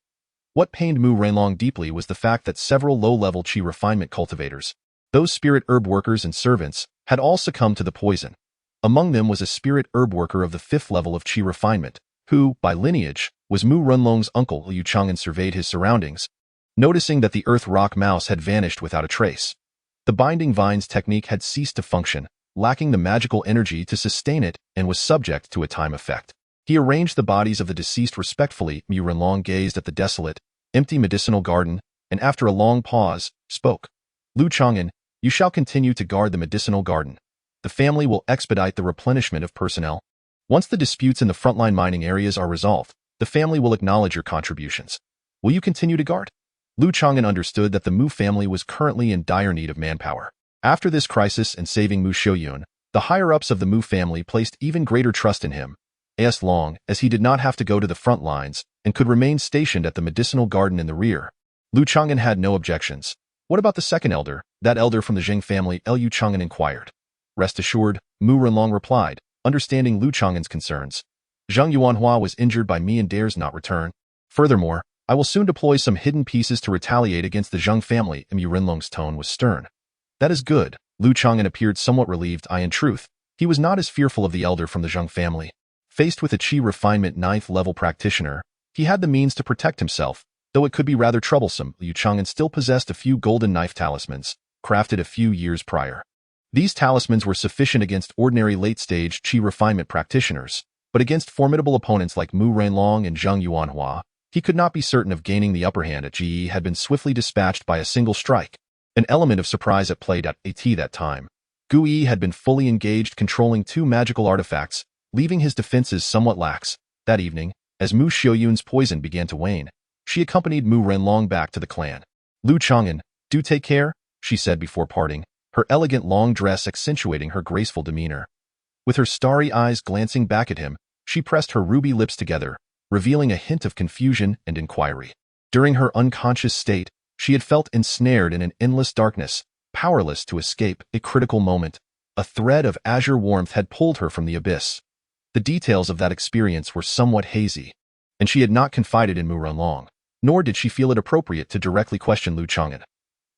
What pained Mu Renlong deeply was the fact that several low-level Qi refinement cultivators, those spirit herb workers and servants, had all succumbed to the poison. Among them was a spirit herb worker of the 5th level of Qi refinement, who, by lineage, was Mu Renlong's uncle. Lu Changan surveyed his surroundings, noticing that the earth rock mouse had vanished without a trace. The binding vines technique had ceased to function, lacking the magical energy to sustain it, and was subject to a time effect. He arranged the bodies of the deceased respectfully. Mu Renlong gazed at the desolate, empty medicinal garden, and after a long pause, spoke. Lu Changan, you shall continue to guard the medicinal garden. The family will expedite the replenishment of personnel. Once the disputes in the frontline mining areas are resolved, the family will acknowledge your contributions. Will you continue to guard? Lu Changan understood that the Mu family was currently in dire need of manpower. After this crisis and saving Mu Xiuyun, the higher-ups of the Mu family placed even greater trust in him, as long as he did not have to go to the front lines and could remain stationed at the medicinal garden in the rear. Lu Changan had no objections. What about the second elder, that elder from the Zheng family? Lu Changan inquired. Rest assured, Mu Renlong replied, understanding Lu Changan's concerns. Zheng Yuanhua was injured by me and dares not return. Furthermore, I will soon deploy some hidden pieces to retaliate against the Zheng family. Mu Renlong's tone was stern. That is good. Lu Changan appeared somewhat relieved. In truth, he was not as fearful of the elder from the Zheng family. Faced with a Qi refinement 9th level practitioner, he had the means to protect himself, though it could be rather troublesome. Lu Changan still possessed a few golden knife talismans, crafted a few years prior. These talismans were sufficient against ordinary late-stage Qi refinement practitioners, but against formidable opponents like Mu Renlong and Zheng Yuanhua, he could not be certain of gaining the upper hand. Ji had been swiftly dispatched by a single strike, an element of surprise at play. At that time, Gu Yi had been fully engaged controlling 2 magical artifacts, leaving his defenses somewhat lax. That evening, as Mu Xiuyun's poison began to wane, she accompanied Mu Renlong back to the clan. Lu Changan, do take care, she said before parting, her elegant long dress accentuating her graceful demeanor. With her starry eyes glancing back at him, she pressed her ruby lips together, revealing a hint of confusion and inquiry. During her unconscious state, she had felt ensnared in an endless darkness, powerless to escape. A critical moment, a thread of azure warmth had pulled her from the abyss. The details of that experience were somewhat hazy, and she had not confided in Mu Renlong, nor did she feel it appropriate to directly question Lu Changan.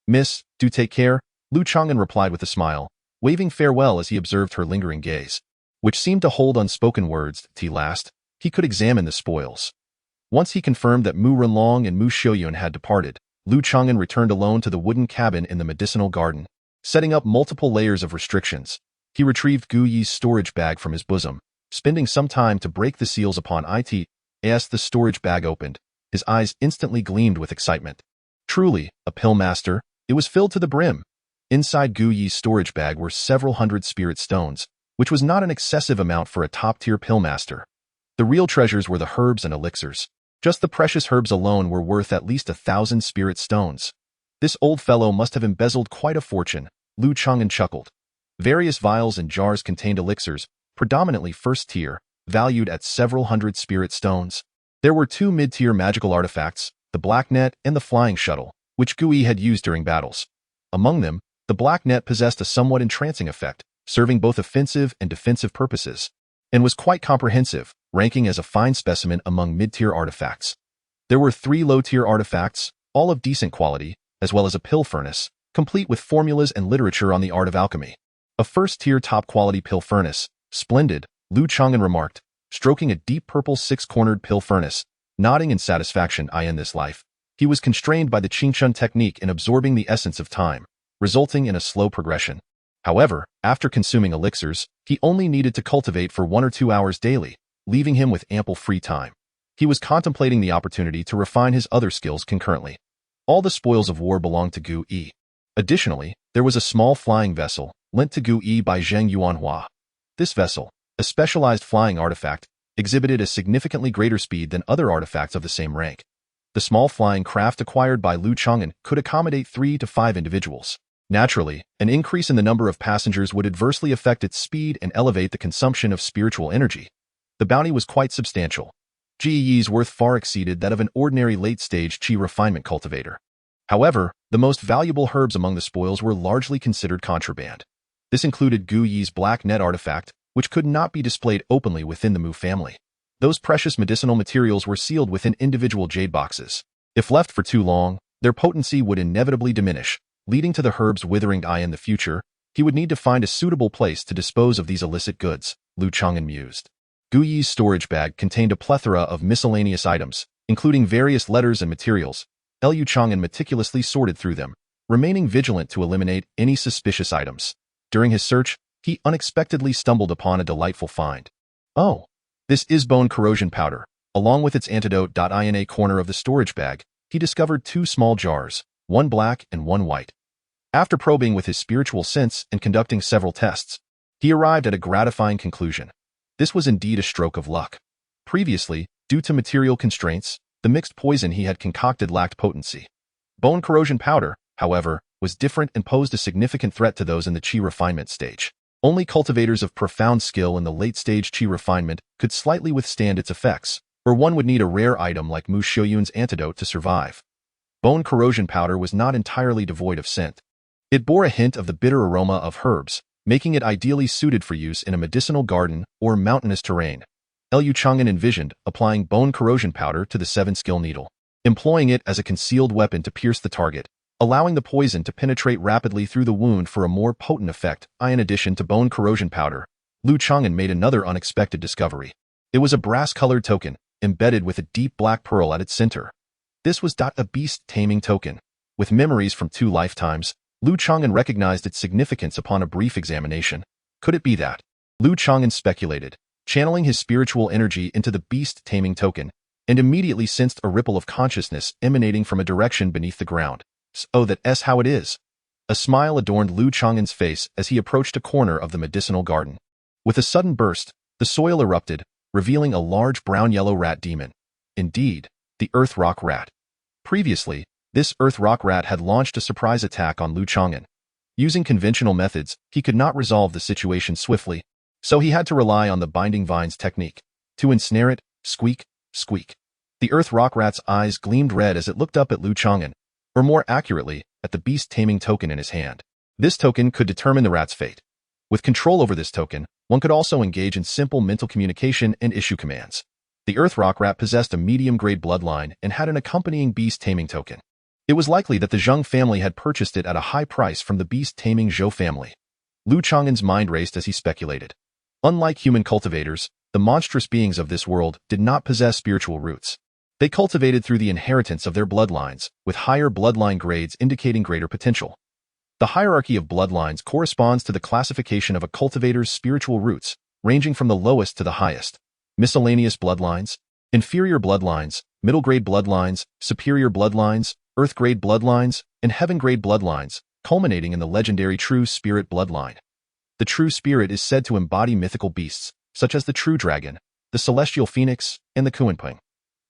Miss, do take care, Lu Changan replied with a smile, waving farewell as he observed her lingering gaze, which seemed to hold unspoken words. At last, he could examine the spoils. Once he confirmed that Mu Renlong and Mu Xiuyun had departed, Lu Changan returned alone to the wooden cabin in the medicinal garden, setting up multiple layers of restrictions. He retrieved Gu Yi's storage bag from his bosom, spending some time to break the seals upon it. As the storage bag opened, his eyes instantly gleamed with excitement. Truly, a pill master, it was filled to the brim. Inside Gu Yi's storage bag were several hundred spirit stones, which was not an excessive amount for a top-tier pill master. The real treasures were the herbs and elixirs. Just the precious herbs alone were worth at least 1,000 spirit stones. This old fellow must have embezzled quite a fortune, Lu Changan chuckled. Various vials and jars contained elixirs, predominantly first tier, valued at several hundred spirit stones. There were two mid-tier magical artifacts, the Black Net and the Flying Shuttle, which Gui had used during battles. Among them, the Black Net possessed a somewhat entrancing effect, serving both offensive and defensive purposes, and was quite comprehensive, ranking as a fine specimen among mid-tier artifacts. There were 3 low-tier artifacts, all of decent quality, as well as a pill furnace, complete with formulas and literature on the art of alchemy. A first-tier top-quality pill furnace, splendid, Lu Changan remarked, stroking a deep purple 6-cornered pill furnace, nodding in satisfaction. In this life, he was constrained by the Qingchun technique in absorbing the essence of time, resulting in a slow progression. However, after consuming elixirs, he only needed to cultivate for 1 or 2 hours daily, leaving him with ample free time. He was contemplating the opportunity to refine his other skills concurrently. All the spoils of war belonged to Gu Yi. Additionally, there was a small flying vessel, lent to Gu Yi by Zheng Yuanhua. This vessel, a specialized flying artifact, exhibited a significantly greater speed than other artifacts of the same rank. The small flying craft acquired by Lu Changan could accommodate 3 to 5 individuals. Naturally, an increase in the number of passengers would adversely affect its speed and elevate the consumption of spiritual energy. The bounty was quite substantial. Ji Yi's worth far exceeded that of an ordinary late-stage qi refinement cultivator. However, the most valuable herbs among the spoils were largely considered contraband. This included Gu Yi's Black Net artifact, which could not be displayed openly within the Mu family. Those precious medicinal materials were sealed within individual jade boxes. If left for too long, their potency would inevitably diminish, leading to the herbs withering. In the future, he would need to find a suitable place to dispose of these illicit goods, Lu Changan mused. Gu Yi's storage bag contained a plethora of miscellaneous items, including various letters and materials. Lu Changan meticulously sorted through them, remaining vigilant to eliminate any suspicious items. During his search, he unexpectedly stumbled upon a delightful find. Oh, this is bone corrosion powder. Along with its antidote. In a corner of the storage bag, he discovered 2 small jars, one black and one white. After probing with his spiritual sense and conducting several tests, he arrived at a gratifying conclusion. This was indeed a stroke of luck. Previously, due to material constraints, the mixed poison he had concocted lacked potency. Bone corrosion powder, however, was different and posed a significant threat to those in the qi refinement stage. Only cultivators of profound skill in the late-stage qi refinement could slightly withstand its effects, or one would need a rare item like Mu Shoyun's antidote to survive. Bone corrosion powder was not entirely devoid of scent. It bore a hint of the bitter aroma of herbs, making it ideally suited for use in a medicinal garden or mountainous terrain. Lu Changan envisioned applying bone corrosion powder to the 7-skill needle, employing it as a concealed weapon to pierce the target, allowing the poison to penetrate rapidly through the wound for a more potent effect. In addition to bone corrosion powder, Lu Changan made another unexpected discovery. It was a brass-colored token, embedded with a deep black pearl at its center. This was a beast-taming token. With memories from 2 lifetimes, Lu Changan recognized its significance upon a brief examination. Could it be that? Lu Changan speculated, channeling his spiritual energy into the beast-taming token, and immediately sensed a ripple of consciousness emanating from a direction beneath the ground. So that's how it is. A smile adorned Lu Changan's face as he approached a corner of the medicinal garden. With a sudden burst, the soil erupted, revealing a large brown-yellow rat demon. Indeed, the earth rock rat. Previously, this earth rock rat had launched a surprise attack on Lu Changan. Using conventional methods, he could not resolve the situation swiftly, so he had to rely on the binding vines technique. To ensnare it, squeak, squeak. The earth rock rat's eyes gleamed red as it looked up at Lu Changan, or more accurately, at the beast-taming token in his hand. This token could determine the rat's fate. With control over this token, one could also engage in simple mental communication and issue commands. The earth rock rat possessed a medium-grade bloodline and had an accompanying beast-taming token. It was likely that the Zheng family had purchased it at a high price from the beast-taming Zhou family. Lu Changan's mind raced as he speculated. Unlike human cultivators, the monstrous beings of this world did not possess spiritual roots. They cultivated through the inheritance of their bloodlines, with higher bloodline grades indicating greater potential. The hierarchy of bloodlines corresponds to the classification of a cultivator's spiritual roots, ranging from the lowest to the highest. Miscellaneous bloodlines, inferior bloodlines, middle-grade bloodlines, superior bloodlines, earth-grade bloodlines, and heaven-grade bloodlines, culminating in the legendary True Spirit bloodline. The True Spirit is said to embody mythical beasts, such as the True Dragon, the Celestial Phoenix, and the Kuanping.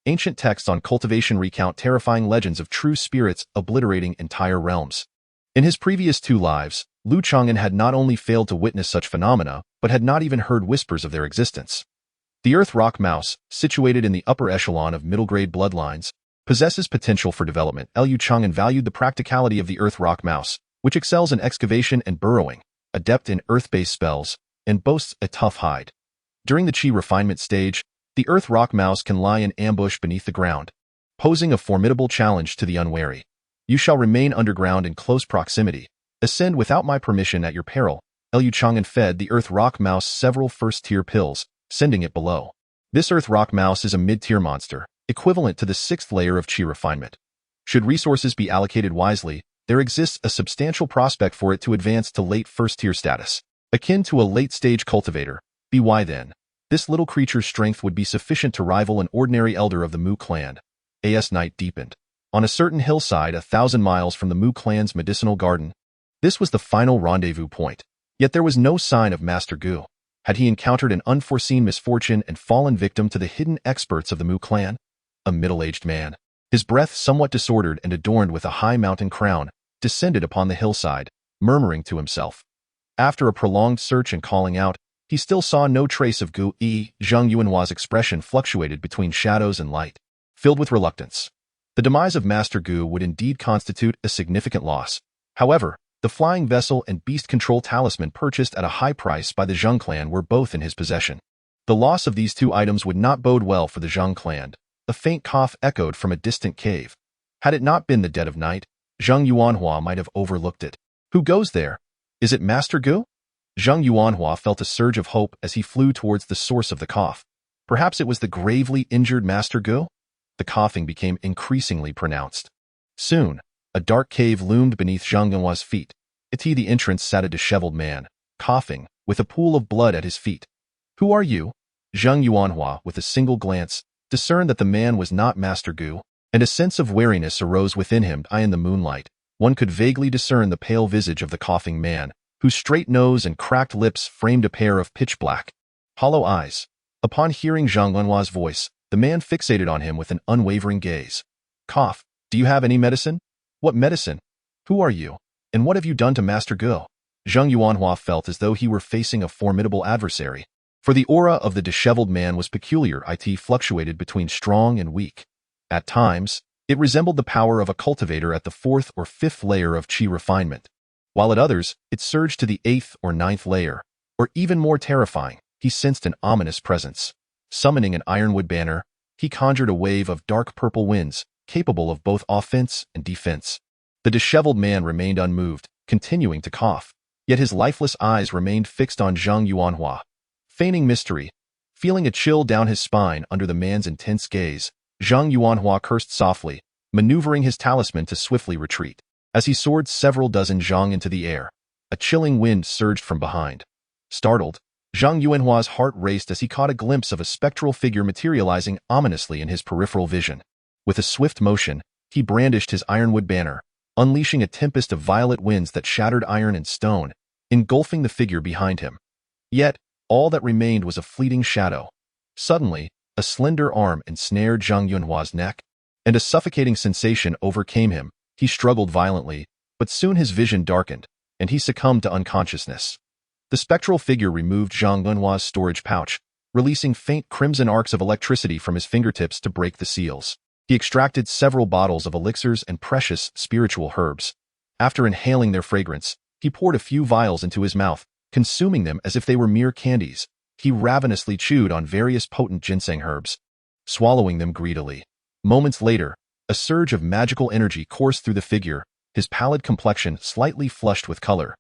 Ancient texts on cultivation recount terrifying legends of true spirits obliterating entire realms. In his previous 2 lives, Lu Changan had not only failed to witness such phenomena, but had not even heard whispers of their existence. The Earth Rock Mouse, situated in the upper echelon of middle-grade bloodlines, possesses potential for development. Lu Changan valued the practicality of the Earth Rock Mouse, which excels in excavation and burrowing, adept in earth-based spells, and boasts a tough hide. During the Chi refinement stage, the Earth Rock Mouse can lie in ambush beneath the ground, posing a formidable challenge to the unwary. You shall remain underground in close proximity. Ascend without my permission at your peril. Lu Changan fed the Earth Rock Mouse several first-tier pills, sending it below. This Earth Rock Mouse is a mid-tier monster, equivalent to the 6th layer of Chi refinement. Should resources be allocated wisely, there exists a substantial prospect for it to advance to late first-tier status, akin to a late-stage cultivator. Why then? This little creature's strength would be sufficient to rival an ordinary elder of the Mu clan. As night deepened. On a certain hillside 1,000 miles from the Mu clan's medicinal garden, this was the final rendezvous point. Yet there was no sign of Master Gu. Had he encountered an unforeseen misfortune and fallen victim to the hidden experts of the Mu clan? A middle-aged man, his breath somewhat disordered and adorned with a high mountain crown, descended upon the hillside, murmuring to himself. After a prolonged search and calling out, he still saw no trace of Gu. Zhang Yuanhua's expression fluctuated between shadows and light, filled with reluctance. The demise of Master Gu would indeed constitute a significant loss. However, the flying vessel and beast control talisman purchased at a high price by the Zhang clan were both in his possession. The loss of these 2 items would not bode well for the Zhang clan. A faint cough echoed from a distant cave. Had it not been the dead of night, Zhang Yuanhua might have overlooked it. Who goes there? Is it Master Gu? Zhang Yuanhua felt a surge of hope as he flew towards the source of the cough. Perhaps it was the gravely injured Master Gu? The coughing became increasingly pronounced. Soon, a dark cave loomed beneath Zhang Yuanhua's feet. At the entrance sat a disheveled man, coughing, with a pool of blood at his feet. Who are you? Zhang Yuanhua, with a single glance, discerned that the man was not Master Gu, and a sense of wariness arose within him. In the moonlight, one could vaguely discern the pale visage of the coughing man, whose straight nose and cracked lips framed a pair of pitch-black, hollow eyes. Upon hearing Zhang Yuanhua's voice, the man fixated on him with an unwavering gaze. Cough, do you have any medicine? What medicine? Who are you? And what have you done to Master Gu? Zhang Yuanhua felt as though he were facing a formidable adversary, for the aura of the disheveled man was peculiar. It fluctuated between strong and weak. At times, it resembled the power of a cultivator at the 4th or 5th layer of Chi refinement, while at others, it surged to the 8th or 9th layer, or even more terrifying, he sensed an ominous presence. Summoning an ironwood banner, he conjured a wave of dark purple winds, capable of both offense and defense. The disheveled man remained unmoved, continuing to cough, yet his lifeless eyes remained fixed on Zhang Yuanhua. Feigning mystery, feeling a chill down his spine under the man's intense gaze, Zhang Yuanhua cursed softly, maneuvering his talisman to swiftly retreat. As he soared several dozen zhang into the air, a chilling wind surged from behind. Startled, Zhang Yuanhua's heart raced as he caught a glimpse of a spectral figure materializing ominously in his peripheral vision. With a swift motion, he brandished his ironwood banner, unleashing a tempest of violet winds that shattered iron and stone, engulfing the figure behind him. Yet, all that remained was a fleeting shadow. Suddenly, a slender arm ensnared Zhang Yuanhua's neck, and a suffocating sensation overcame him. He struggled violently, but soon his vision darkened, and he succumbed to unconsciousness. The spectral figure removed Zhang Yuanhua's storage pouch, releasing faint crimson arcs of electricity from his fingertips to break the seals. He extracted several bottles of elixirs and precious spiritual herbs. After inhaling their fragrance, he poured a few vials into his mouth, consuming them as if they were mere candies. He ravenously chewed on various potent ginseng herbs, swallowing them greedily. Moments later, a surge of magical energy coursed through the figure, his pallid complexion slightly flushed with color.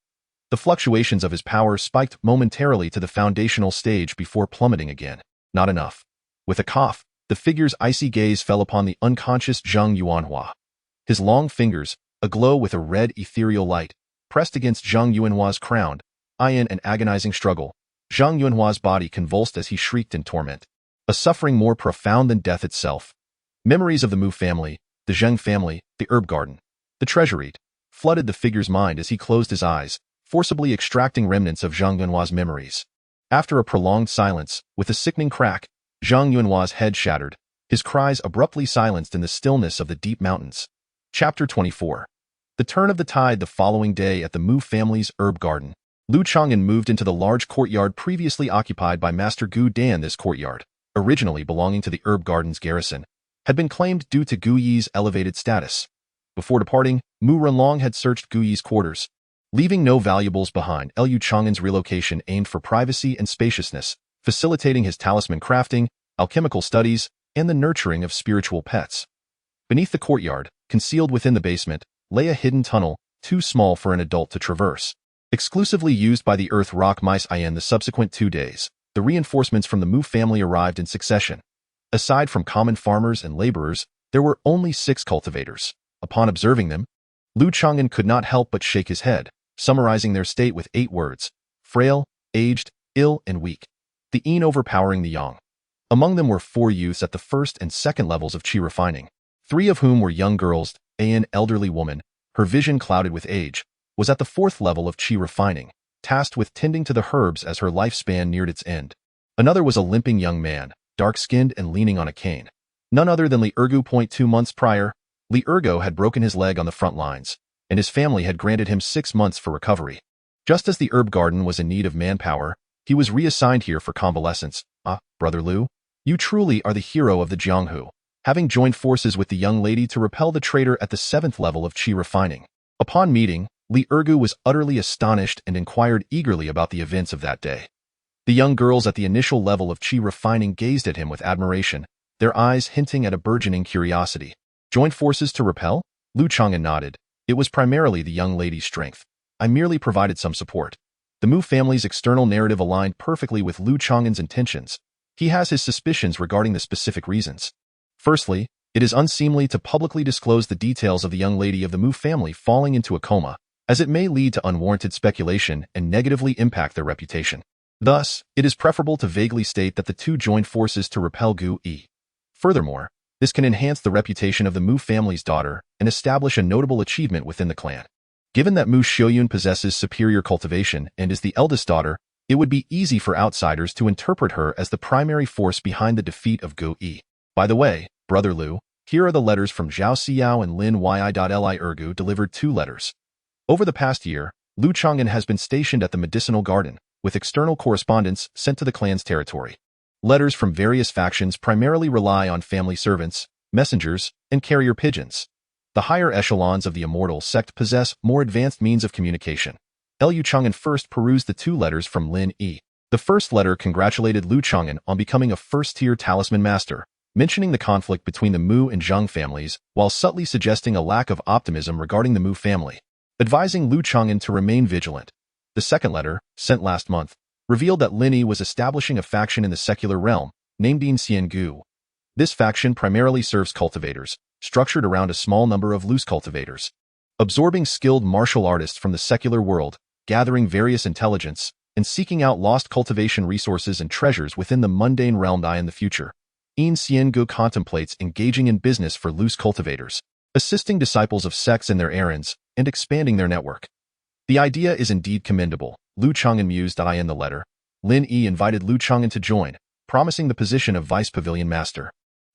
The fluctuations of his power spiked momentarily to the foundational stage before plummeting again. Not enough. With a cough, the figure's icy gaze fell upon the unconscious Zhang Yuanhua. His long fingers, aglow with a red ethereal light, pressed against Zhang Yuanhua's crown. In an agonizing struggle, Zhang Yuanhua's body convulsed as he shrieked in torment, a suffering more profound than death itself. Memories of the Mu family, the Zheng family, the herb garden, the treasury, flooded the figure's mind as he closed his eyes, forcibly extracting remnants of Zhang Yuanhua's memories. After a prolonged silence, with a sickening crack, Zhang Yuanhua's head shattered, his cries abruptly silenced in the stillness of the deep mountains. Chapter 24. The turn of the tide. The following day at the Mu family's herb garden, Lu Changan moved into the large courtyard previously occupied by Master Gu Dan. This courtyard, originally belonging to the herb garden's garrison, had been claimed due to Gu Yi's elevated status. Before departing, Mu Renlong had searched Gu Yi's quarters, leaving no valuables behind. Lu Changan's relocation aimed for privacy and spaciousness, facilitating his talisman crafting, alchemical studies, and the nurturing of spiritual pets. Beneath the courtyard, concealed within the basement, lay a hidden tunnel, too small for an adult to traverse. Exclusively used by the earth rock mice. In the subsequent 2 days, the reinforcements from the Mu family arrived in succession. Aside from common farmers and laborers, there were only 6 cultivators. Upon observing them, Lu Changan could not help but shake his head, summarizing their state with 8 words: frail, aged, ill, and weak, the yin overpowering the yang. Among them were 4 youths at the first and second levels of qi refining, 3 of whom were young girls. An elderly woman, her vision clouded with age, was at the 4th level of qi refining, tasked with tending to the herbs as her lifespan neared its end. Another was a limping young man, dark-skinned and leaning on a cane. None other than Li Ergu. 2 months prior, Li Ergo had broken his leg on the front lines, and his family had granted him 6 months for recovery. Just as the herb garden was in need of manpower, he was reassigned here for convalescence. Brother Lu, you truly are the hero of the Jianghu, having joined forces with the young lady to repel the traitor at the 7th level of qi refining. Upon meeting, Li Ergu was utterly astonished and inquired eagerly about the events of that day. The young girls at the initial level of qi refining gazed at him with admiration, their eyes hinting at a burgeoning curiosity. Joined forces to repel? Lu Changan nodded. It was primarily the young lady's strength. I merely provided some support. The Mu family's external narrative aligned perfectly with Lu Changan's intentions. He has his suspicions regarding the specific reasons. Firstly, it is unseemly to publicly disclose the details of the young lady of the Mu family falling into a coma, as it may lead to unwarranted speculation and negatively impact their reputation. Thus, it is preferable to vaguely state that the 2 joined forces to repel Gu Yi. Furthermore, this can enhance the reputation of the Mu family's daughter and establish a notable achievement within the clan. Given that Mu Xiuyun possesses superior cultivation and is the eldest daughter, it would be easy for outsiders to interpret her as the primary force behind the defeat of Gu Yi. By the way, Brother Lu, here are the letters from Zhao Xiao and Lin Yi. Li Ergu delivered 2 letters. Over the past year, Lu Changan has been stationed at the medicinal garden, with external correspondence sent to the clan's territory. Letters from various factions primarily rely on family servants, messengers, and carrier pigeons. The higher echelons of the immortal sect possess more advanced means of communication. Lu Changan first perused the 2 letters from Lin Yi. The first letter congratulated Lu Changan on becoming a first-tier talisman master, mentioning the conflict between the Mu and Zhang families while subtly suggesting a lack of optimism regarding the Mu family, advising Lu Changan to remain vigilant. The second letter, sent last month, revealed that Lin Yi was establishing a faction in the secular realm, named Yin Gu. This faction primarily serves cultivators, structured around a small number of loose cultivators, absorbing skilled martial artists from the secular world, gathering various intelligence, and seeking out lost cultivation resources and treasures within the mundane realm. In the future, Yin Gu contemplates engaging in business for loose cultivators, assisting disciples of sects in their errands, and expanding their network. The idea is indeed commendable, Lu Changan mused. In the letter, Lin Yi invited Lu Changan to join, promising the position of vice pavilion master.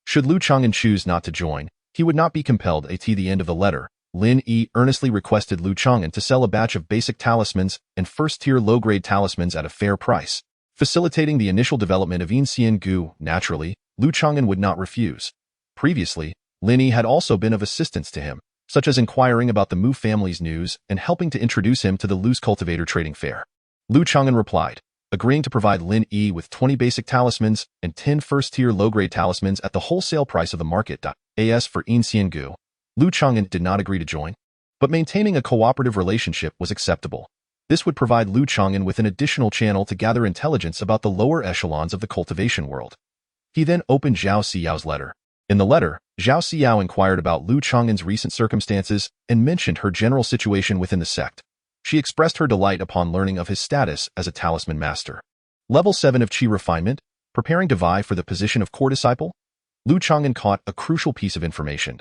Should Lu Changan choose not to join, he would not be compelled. At the end of the letter, Lin Yi earnestly requested Lu Changan to sell a batch of basic talismans and first-tier low-grade talismans at a fair price, facilitating the initial development of Yin Gu. Naturally, Lu Changan would not refuse. Previously, Lin Yi had also been of assistance to him, such as inquiring about the Mu family's news and helping to introduce him to the loose cultivator trading fair. Lu Changan replied, agreeing to provide Lin Yi with 20 basic talismans and 10 first-tier low-grade talismans at the wholesale price of the market. As for Yin Gu, Lu Changan did not agree to join, but maintaining a cooperative relationship was acceptable. This would provide Lu Changan with an additional channel to gather intelligence about the lower echelons of the cultivation world. He then opened Zhao Xiao's letter. In the letter, Zhao Xiao inquired about Lu Changan's recent circumstances and mentioned her general situation within the sect. She expressed her delight upon learning of his status as a talisman master. Level 7 of qi refinement, preparing to vie for the position of core disciple? Lu Changan caught a crucial piece of information.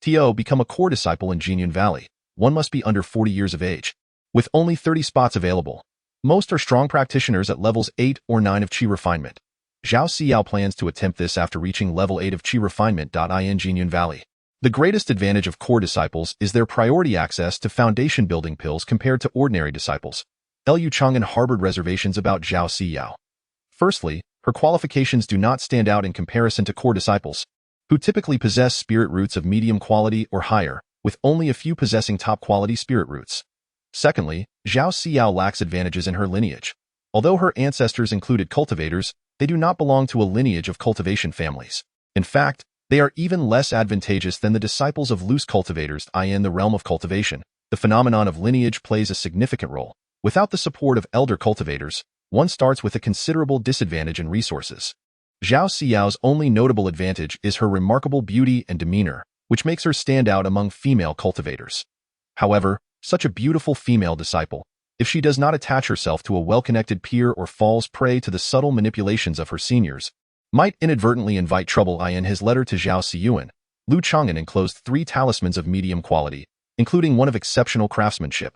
To become a core disciple in Jinyun Valley, one must be under 40 years of age, with only 30 spots available. Most are strong practitioners at levels 8 or 9 of qi refinement. Zhao Siyao plans to attempt this after reaching level 8 of Qi Refinement. In Jinyun Valley. The greatest advantage of core disciples is their priority access to foundation-building pills compared to ordinary disciples. Lu Changan harbored reservations about Zhao Siyao. Firstly, her qualifications do not stand out in comparison to core disciples, who typically possess spirit roots of medium quality or higher, with only a few possessing top-quality spirit roots. Secondly, Zhao Siyao lacks advantages in her lineage. Although her ancestors included cultivators, they do not belong to a lineage of cultivation families. In fact, they are even less advantageous than the disciples of loose cultivators, in the realm of cultivation. The phenomenon of lineage plays a significant role. Without the support of elder cultivators, one starts with a considerable disadvantage in resources. Zhao Siyao's only notable advantage is her remarkable beauty and demeanor, which makes her stand out among female cultivators. However, such a beautiful female disciple, if she does not attach herself to a well-connected peer or falls prey to the subtle manipulations of her seniors, might inadvertently invite trouble. In his letter to Zhao Siyuan, Lu Changan enclosed 3 talismans of medium quality, including one of exceptional craftsmanship.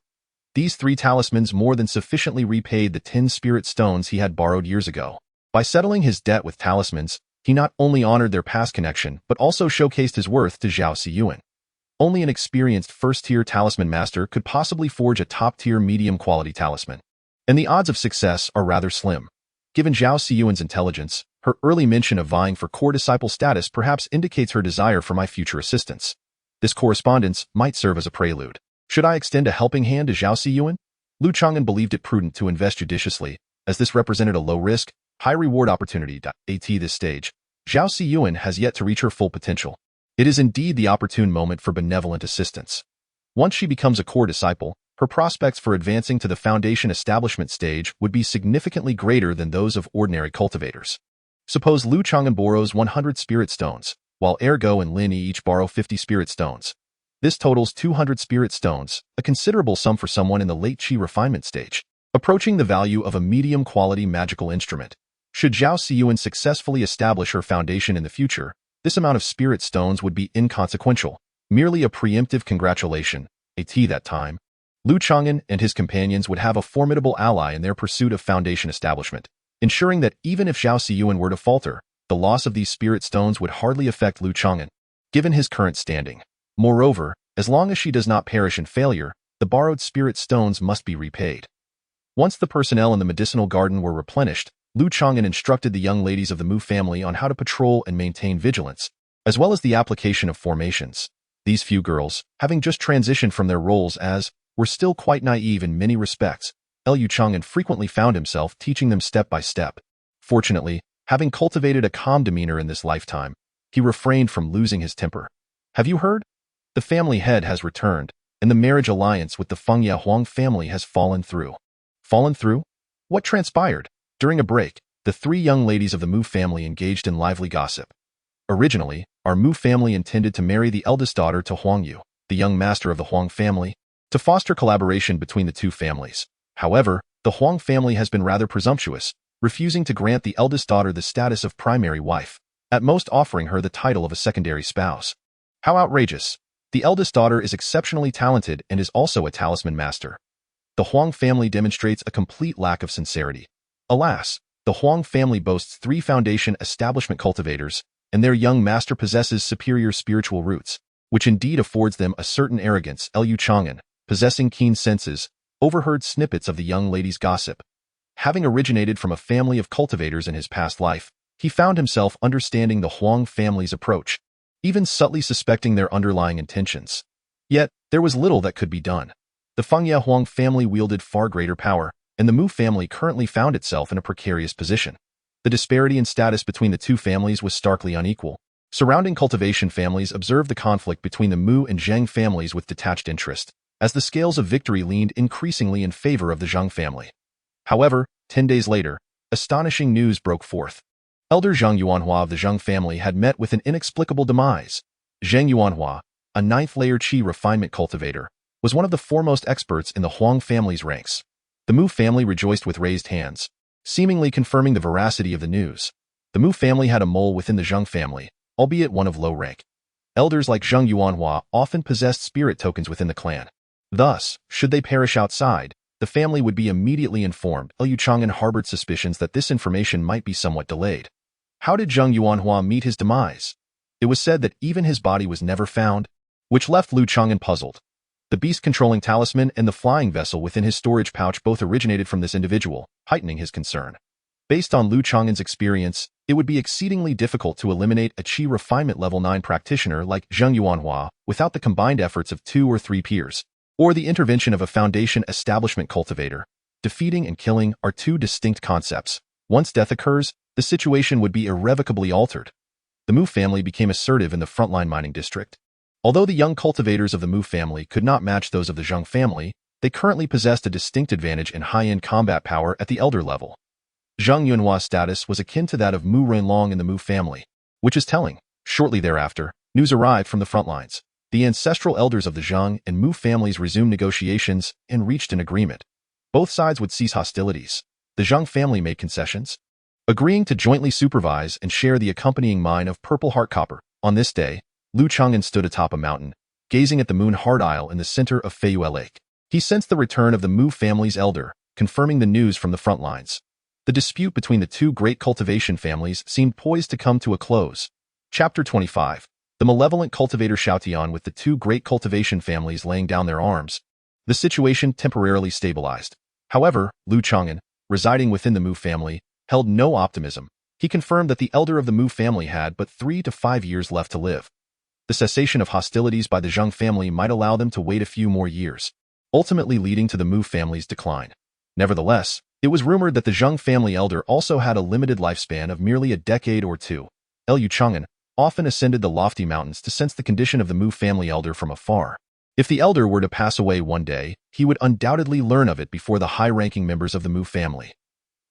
These 3 talismans more than sufficiently repaid the 10 spirit stones he had borrowed years ago. By settling his debt with talismans, he not only honored their past connection but also showcased his worth to Zhao Siyuan. Only an experienced first-tier talisman master could possibly forge a top-tier medium-quality talisman, and the odds of success are rather slim. Given Zhao Siyuan's intelligence, her early mention of vying for core disciple status perhaps indicates her desire for my future assistance. This correspondence might serve as a prelude. Should I extend a helping hand to Zhao Siyuan? Lu Changan believed it prudent to invest judiciously, as this represented a low-risk, high-reward opportunity. At this stage, Zhao Siyuan has yet to reach her full potential. It is indeed the opportune moment for benevolent assistance. Once she becomes a core disciple, her prospects for advancing to the foundation establishment stage would be significantly greater than those of ordinary cultivators. Suppose Lu Changan borrows 100 spirit stones, while Ergo and Lin each borrow 50 spirit stones. This totals 200 spirit stones, a considerable sum for someone in the late Qi refinement stage, approaching the value of a medium-quality magical instrument. Should Zhao Siyuan successfully establish her foundation in the future, this amount of spirit stones would be inconsequential, merely a preemptive congratulation. At that time, Lu Changan and his companions would have a formidable ally in their pursuit of foundation establishment, ensuring that even if Zhao Siyuan were to falter, the loss of these spirit stones would hardly affect Lu Changan, given his current standing. Moreover, as long as she does not perish in failure, the borrowed spirit stones must be repaid. Once the personnel in the medicinal garden were replenished, Lu Changan instructed the young ladies of the Mu family on how to patrol and maintain vigilance, as well as the application of formations. These few girls, having just transitioned from their roles as, were still quite naive in many respects. Lu Changan frequently found himself teaching them step by step. Fortunately, having cultivated a calm demeanor in this lifetime, he refrained from losing his temper. Have you heard? The family head has returned, and the marriage alliance with the Fengye Huang family has fallen through. Fallen through? What transpired? During a break, the 3 young ladies of the Mu family engaged in lively gossip. Originally, our Mu family intended to marry the eldest daughter to Huang Yu, the young master of the Huang family, to foster collaboration between the 2 families. However, the Huang family has been rather presumptuous, refusing to grant the eldest daughter the status of primary wife, at most offering her the title of a secondary spouse. How outrageous! The eldest daughter is exceptionally talented and is also a talisman master. The Huang family demonstrates a complete lack of sincerity. Alas, the Huang family boasts 3 foundation establishment cultivators, and their young master possesses superior spiritual roots, which indeed affords them a certain arrogance. Lu Changan, possessing keen senses, overheard snippets of the young lady's gossip. Having originated from a family of cultivators in his past life, he found himself understanding the Huang family's approach, even subtly suspecting their underlying intentions. Yet, there was little that could be done. The Fengye Huang family wielded far greater power, and the Mu family currently found itself in a precarious position. The disparity in status between the 2 families was starkly unequal. Surrounding cultivation families observed the conflict between the Mu and Zheng families with detached interest, as the scales of victory leaned increasingly in favor of the Zheng family. However, 10 days later, astonishing news broke forth. Elder Zheng Yuanhua of the Zheng family had met with an inexplicable demise. Zheng Yuanhua, a 9th-layer Qi refinement cultivator, was one of the foremost experts in the Huang family's ranks. The Mu family rejoiced with raised hands, seemingly confirming the veracity of the news. The Mu family had a mole within the Zheng family, albeit one of low rank. Elders like Zheng Yuanhua often possessed spirit tokens within the clan. Thus, should they perish outside, the family would be immediately informed. Lu Changan harbored suspicions that this information might be somewhat delayed. How did Zheng Yuanhua meet his demise? It was said that even his body was never found, which left Lu Changan puzzled. The beast-controlling talisman and the flying vessel within his storage pouch both originated from this individual, heightening his concern. Based on Lu Changan's experience, it would be exceedingly difficult to eliminate a Qi refinement level 9 practitioner like Zheng Yuanhua without the combined efforts of 2 or 3 peers, or the intervention of a foundation establishment cultivator. Defeating and killing are 2 distinct concepts. Once death occurs, the situation would be irrevocably altered. The Mu family became assertive in the frontline mining district. Although the young cultivators of the Mu family could not match those of the Zheng family, they currently possessed a distinct advantage in high-end combat power at the elder level. Zheng Yunhua's status was akin to that of Mu Renlong in the Mu family, which is telling. Shortly thereafter, news arrived from the front lines. The ancestral elders of the Zheng and Mu families resumed negotiations and reached an agreement. Both sides would cease hostilities. The Zheng family made concessions, agreeing to jointly supervise and share the accompanying mine of purple heart copper. On this day, Lu Changan stood atop a mountain, gazing at the moon heart isle in the center of Feiyue Lake. He sensed the return of the Mu family's elder, confirming the news from the front lines. The dispute between the 2 great cultivation families seemed poised to come to a close. Chapter 25. The malevolent cultivator Xiaotian with the 2 great cultivation families laying down their arms. The situation temporarily stabilized. However, Lu Changan, residing within the Mu family, held no optimism. He confirmed that the elder of the Mu family had but 3 to 5 years left to live. The cessation of hostilities by the Zheng family might allow them to wait a few more years, ultimately leading to the Mu family's decline. Nevertheless, it was rumored that the Zheng family elder also had a limited lifespan of merely a decade or 2. Lu Changan often ascended the lofty mountains to sense the condition of the Mu family elder from afar. If the elder were to pass away one day, he would undoubtedly learn of it before the high-ranking members of the Mu family.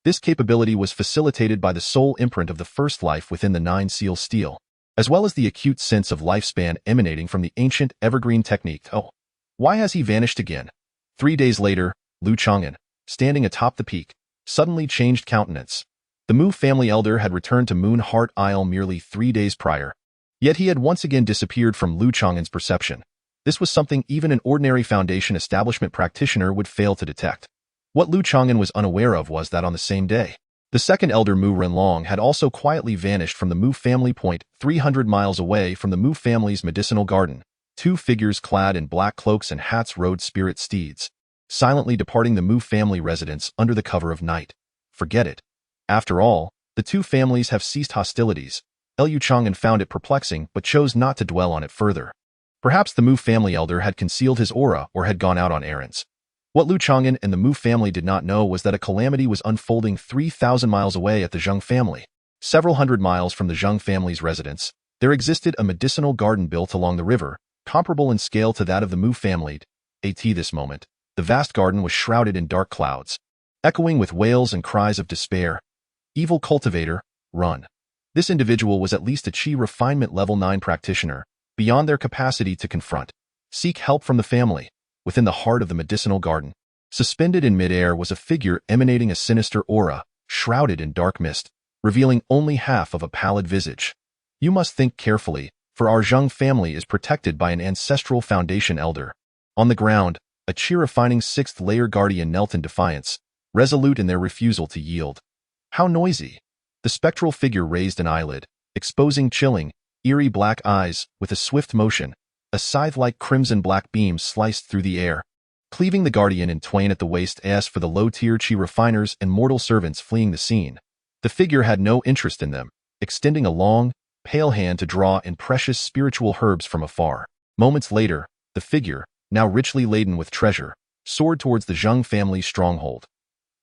This capability was facilitated by the soul imprint of the first life within the 9 seal stele, as well as the acute sense of lifespan emanating from the ancient evergreen technique. Oh, why has he vanished again? 3 days later, Lu Changan, standing atop the peak, suddenly changed countenance. The Mu family elder had returned to Moon Heart Isle merely 3 days prior, yet he had once again disappeared from Lu Changan's perception. This was something even an ordinary foundation establishment practitioner would fail to detect. What Lu Changan was unaware of was that on the same day, the second elder Mu Renlong had also quietly vanished from the Mu family point 300 miles away from the Mu family's medicinal garden. 2 figures clad in black cloaks and hats rode spirit steeds, silently departing the Mu family residence under the cover of night. Forget it. After all, the 2 families have ceased hostilities. Lu Changan found it perplexing but chose not to dwell on it further. Perhaps the Mu family elder had concealed his aura or had gone out on errands. What Lu Changan and the Mu family did not know was that a calamity was unfolding 3,000 miles away at the Zheng family. Several hundred miles from the Zheng family's residence, there existed a medicinal garden built along the river, comparable in scale to that of the Mu family. At this moment, the vast garden was shrouded in dark clouds, echoing with wails and cries of despair. Evil cultivator, run. This individual was at least a Qi refinement level 9 practitioner, beyond their capacity to confront. Seek help from the family. Within the heart of the medicinal garden, suspended in midair was a figure emanating a sinister aura, shrouded in dark mist, revealing only half of a pallid visage. You must think carefully, for our Zheng family is protected by an ancestral foundation elder. On the ground, a Qi-refining 6th-layer guardian knelt in defiance, resolute in their refusal to yield. How noisy! The spectral figure raised an eyelid, exposing chilling, eerie black eyes. With a swift motion, a scythe-like crimson-black beam sliced through the air, cleaving the guardian in twain at the waist. As for the low-tier Qi refiners and mortal servants fleeing the scene, the figure had no interest in them, extending a long, pale hand to draw in precious spiritual herbs from afar. Moments later, the figure, now richly laden with treasure, soared towards the Zheng family's stronghold.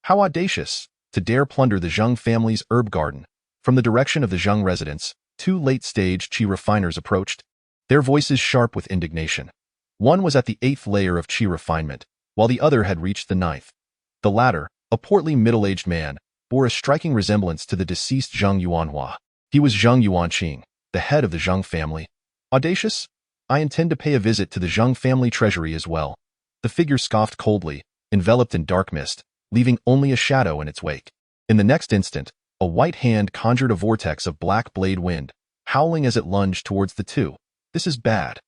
How audacious, to dare plunder the Zheng family's herb garden. From the direction of the Zheng residence, 2 late-stage Qi refiners approached, their voices sharp with indignation. One was at the 8th layer of Qi refinement, while the other had reached the 9th. The latter, a portly middle-aged man, bore a striking resemblance to the deceased Zheng Yuanhua. He was Zheng Yuanqing, the head of the Zheng family. Audacious? I intend to pay a visit to the Zheng family treasury as well. The figure scoffed coldly, enveloped in dark mist, leaving only a shadow in its wake. In the next instant, a white hand conjured a vortex of black blade wind, howling as it lunged towards the 2. This is bad.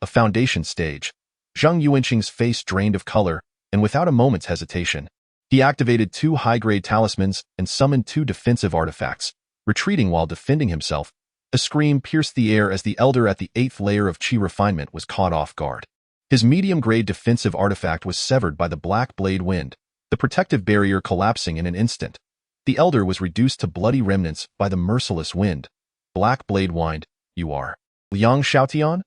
A foundation stage. Zheng Yuanqing's face drained of color, and without a moment's hesitation, he activated 2 high-grade talismans and summoned 2 defensive artifacts. retreating while defending himself. A scream pierced the air as the elder at the 8th layer of chi refinement was caught off guard. His medium-grade defensive artifact was severed by the black blade wind, the protective barrier collapsing in an instant. The elder was reduced to bloody remnants by the merciless wind. Black blade whined, "You are Liang Xiaotian?"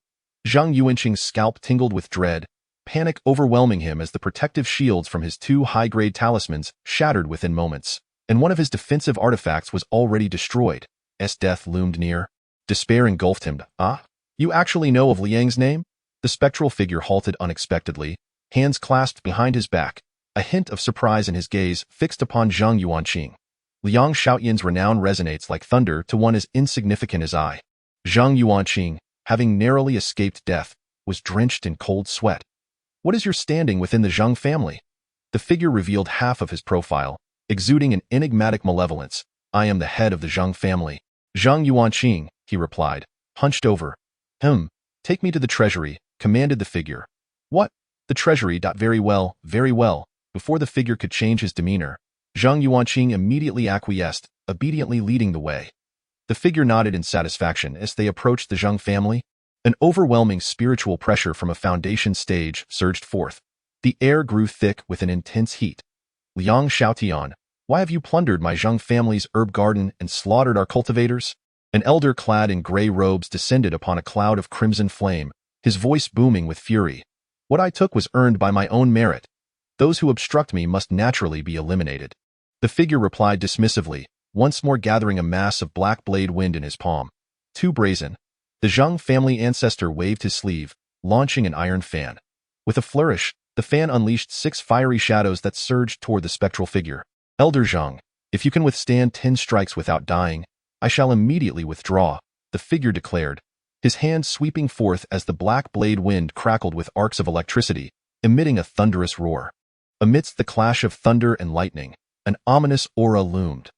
Zhang Yuanqing's scalp tingled with dread, panic overwhelming him as the protective shields from his 2 high-grade talismans shattered within moments, and one of his defensive artifacts was already destroyed. Death loomed near. Despair engulfed him. "Ah? You actually know of Liang's name?" The spectral figure halted unexpectedly, hands clasped behind his back, a hint of surprise in his gaze fixed upon Zhang Yuanqing. Liang Xiaotian's renown resonates like thunder to one as insignificant as I. Zhang Yuanqing, having narrowly escaped death, was drenched in cold sweat. "What is your standing within the Zhang family?" The figure revealed half of his profile, exuding an enigmatic malevolence. "I am the head of the Zhang family." "Zhang Yuanqing," he replied, hunched over. Take me to the treasury," commanded the figure. "What? The treasury? Very well, very well." Before the figure could change his demeanor, Zhang Yuanqing immediately acquiesced, obediently leading the way. The figure nodded in satisfaction as they approached the Zhang family. An overwhelming spiritual pressure from a foundation stage surged forth. The air grew thick with an intense heat. "Liang Xiaotian, why have you plundered my Zhang family's herb garden and slaughtered our cultivators?" An elder clad in gray robes descended upon a cloud of crimson flame, his voice booming with fury. "What I took was earned by my own merit. Those who obstruct me must naturally be eliminated." The figure replied dismissively, once more gathering a mass of black blade wind in his palm. "Too brazen." The Zhang family ancestor waved his sleeve, launching an iron fan. With a flourish, the fan unleashed 6 fiery shadows that surged toward the spectral figure. "Elder Zhang, if you can withstand 10 strikes without dying, I shall immediately withdraw," the figure declared, his hand sweeping forth as the black blade wind crackled with arcs of electricity, emitting a thunderous roar. Amidst the clash of thunder and lightning, an ominous aura loomed.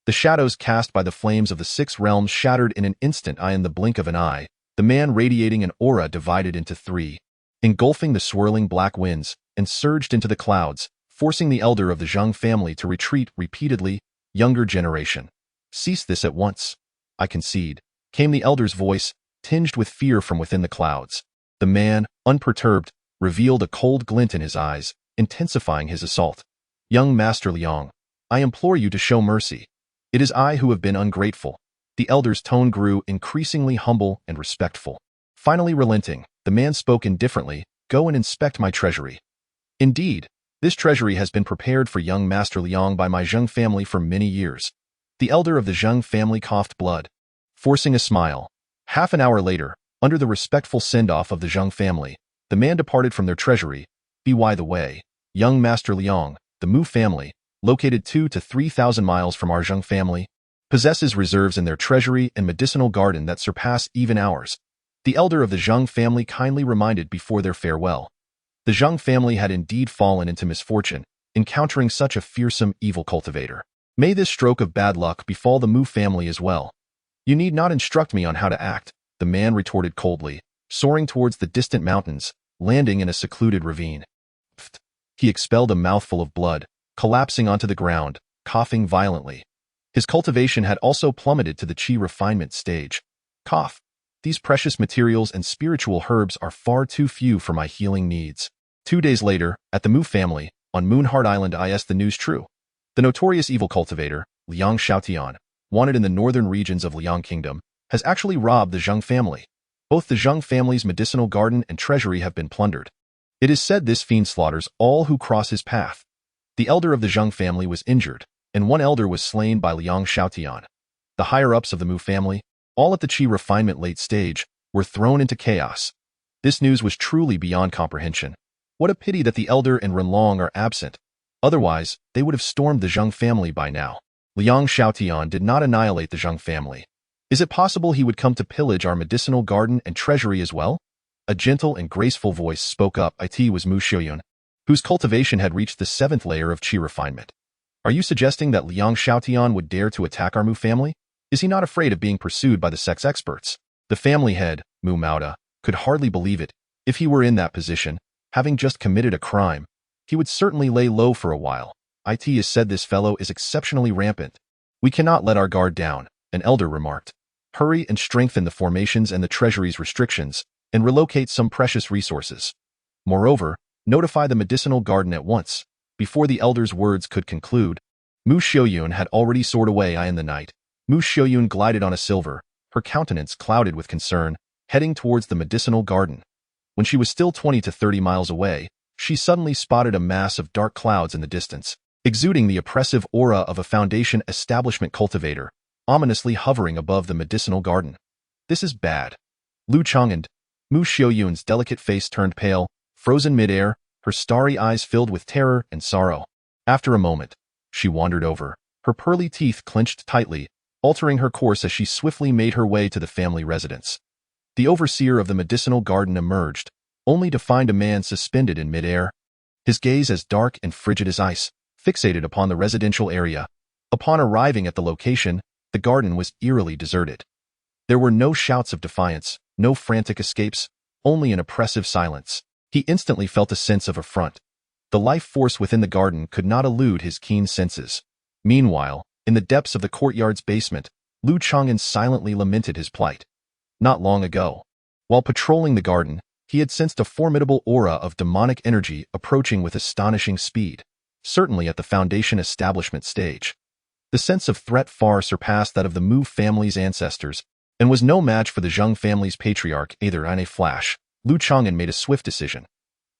The shadows cast by the flames of the 6 realms shattered in an instant. In the blink of an eye, the man radiating an aura divided into 3, engulfing the swirling black winds, and surged into the clouds, forcing the elder of the Zhang family to retreat repeatedly. "Younger generation, cease this at once." "I concede," came the elder's voice, tinged with fear from within the clouds. The man, unperturbed, revealed a cold glint in his eyes, intensifying his assault. "Young Master Liang, I implore you to show mercy. It is I who have been ungrateful." The elder's tone grew increasingly humble and respectful. Finally relenting, the man spoke indifferently, "Go and inspect my treasury." "Indeed, this treasury has been prepared for young Master Liang by my Zhang family for many years." The elder of the Zhang family coughed blood, forcing a smile. Half an hour later, under the respectful send-off of the Zhang family, the man departed from their treasury. By the way, young Master Liang, the Mu family, located 2,000 to 3,000 miles from our Zhang family, possesses reserves in their treasury and medicinal garden that surpass even ours. The elder of the Zhang family kindly reminded before their farewell. The Zhang family had indeed fallen into misfortune, encountering such a fearsome evil cultivator. May this stroke of bad luck befall the Mu family as well. "You need not instruct me on how to act," the man retorted coldly, soaring towards the distant mountains, landing in a secluded ravine. Pfft. He expelled a mouthful of blood, collapsing onto the ground, coughing violently. His cultivation had also plummeted to the chi refinement stage. Cough. "These precious materials and spiritual herbs are far too few for my healing needs." 2 days later, at the Mu family, on Moonheart Island. Is the news true? The notorious evil cultivator, Liang Xiaotian, wanted in the northern regions of Liang Kingdom, has actually robbed the Zhang family. Both the Zhang family's medicinal garden and treasury have been plundered. It is said this fiend slaughters all who cross his path. The elder of the Zhang family was injured, and one elder was slain by Liang Xiaotian. The higher-ups of the Mu family, all at the chi refinement late stage, were thrown into chaos. This news was truly beyond comprehension. What a pity that the elder and Renlong are absent. Otherwise, they would have stormed the Zhang family by now. Liang Xiaotian did not annihilate the Zhang family. Is it possible he would come to pillage our medicinal garden and treasury as well? A gentle and graceful voice spoke up. It was Mu Xiuyun, whose cultivation had reached the 7th layer of chi refinement. "Are you suggesting that Liang Xiaotian would dare to attack our Mu family? Is he not afraid of being pursued by the sect's experts?" The family head, Mu Mauda, could hardly believe it. If he were in that position, having just committed a crime, he would certainly lay low for a while. "It is said this fellow is exceptionally rampant. We cannot let our guard down." an elder remarked. Hurry and strengthen the formations and the treasury's restrictions, and relocate some precious resources. Moreover, notify the medicinal garden at once. Before the elder's words could conclude, Mu Xiaoyun had already soared away in the night. Mu Xiaoyun glided on a silver, her countenance clouded with concern, heading towards the medicinal garden. When she was still 20 to 30 miles away, she suddenly spotted a mass of dark clouds in the distance, exuding the oppressive aura of a Foundation establishment cultivator, ominously hovering above the medicinal garden. This is bad. Lu Changan, Mu Xiaoyun's delicate face turned pale, frozen midair, her starry eyes filled with terror and sorrow. After a moment, she wandered over, her pearly teeth clenched tightly, altering her course as she swiftly made her way to the family residence. The overseer of the medicinal garden emerged, only to find a man suspended in midair, his gaze as dark and frigid as ice, fixated upon the residential area. Upon arriving at the location, the garden was eerily deserted. There were no shouts of defiance, no frantic escapes, only an oppressive silence. He instantly felt a sense of affront. The life force within the garden could not elude his keen senses. Meanwhile, in the depths of the courtyard's basement, Lu Changan silently lamented his plight. Not long ago, while patrolling the garden, he had sensed a formidable aura of demonic energy approaching with astonishing speed, certainly at the Foundation establishment stage. The sense of threat far surpassed that of the Mu family's ancestors, and was no match for the Zheng family's patriarch either. In a flash, Lu Changan made a swift decision.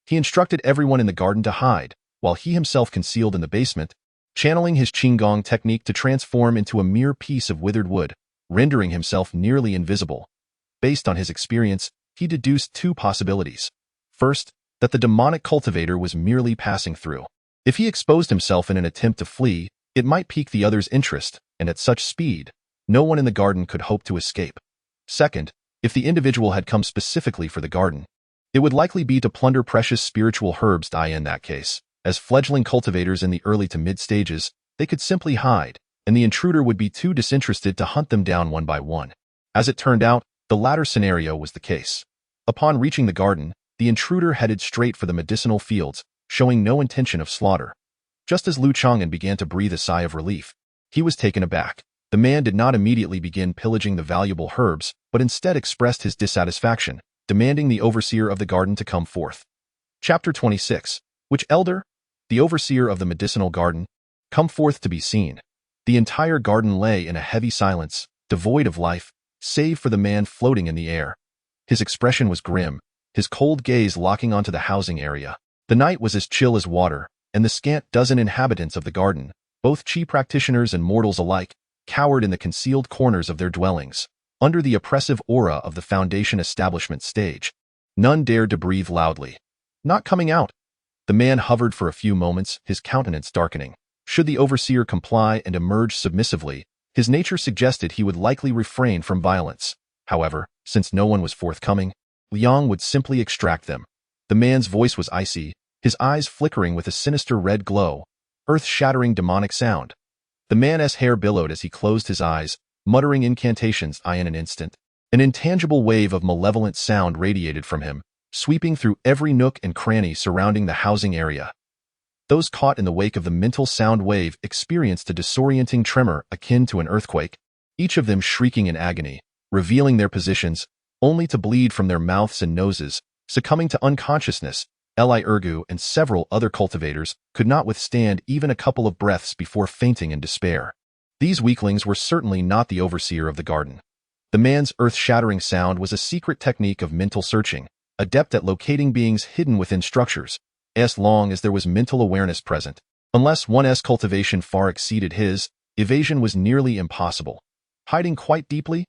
He instructed everyone in the garden to hide, while he himself concealed in the basement, channeling his Qigong technique to transform into a mere piece of withered wood, rendering himself nearly invisible. Based on his experience, he deduced two possibilities. First, that the demonic cultivator was merely passing through. If he exposed himself in an attempt to flee, it might pique the other's interest, and at such speed, no one in the garden could hope to escape. Second, if the individual had come specifically for the garden, it would likely be to plunder precious spiritual herbs. In that case, as fledgling cultivators in the early to mid stages, they could simply hide, and the intruder would be too disinterested to hunt them down one by one. As it turned out, the latter scenario was the case. Upon reaching the garden, the intruder headed straight for the medicinal fields, showing no intention of slaughter. Just as Lu Changan began to breathe a sigh of relief, he was taken aback. The man did not immediately begin pillaging the valuable herbs, but instead expressed his dissatisfaction, demanding the overseer of the garden to come forth. Chapter 26. Which elder? The overseer of the medicinal garden. Come forth to be seen. The entire garden lay in a heavy silence, devoid of life, save for the man floating in the air. His expression was grim, his cold gaze locking onto the housing area. The night was as chill as water, and the scant dozen inhabitants of the garden, both Qi practitioners and mortals alike, cowered in the concealed corners of their dwellings, under the oppressive aura of the Foundation establishment stage. None dared to breathe loudly. Not coming out. The man hovered for a few moments, his countenance darkening. Should the overseer comply and emerge submissively, his nature suggested he would likely refrain from violence. However, since no one was forthcoming, Liang would simply extract them. The man's voice was icy, his eyes flickering with a sinister red glow, earth-shattering demonic sound. The man's hair billowed as he closed his eyes, muttering incantations. In an instant, an intangible wave of malevolent sound radiated from him, sweeping through every nook and cranny surrounding the housing area. Those caught in the wake of the mental sound wave experienced a disorienting tremor akin to an earthquake, each of them shrieking in agony, revealing their positions, only to bleed from their mouths and noses, succumbing to unconsciousness. Li Ergu and several other cultivators could not withstand even a couple of breaths before fainting in despair. These weaklings were certainly not the overseer of the garden. The man's earth-shattering sound was a secret technique of mental searching, adept at locating beings hidden within structures, as long as there was mental awareness present. Unless one's cultivation far exceeded his, evasion was nearly impossible. Hiding quite deeply?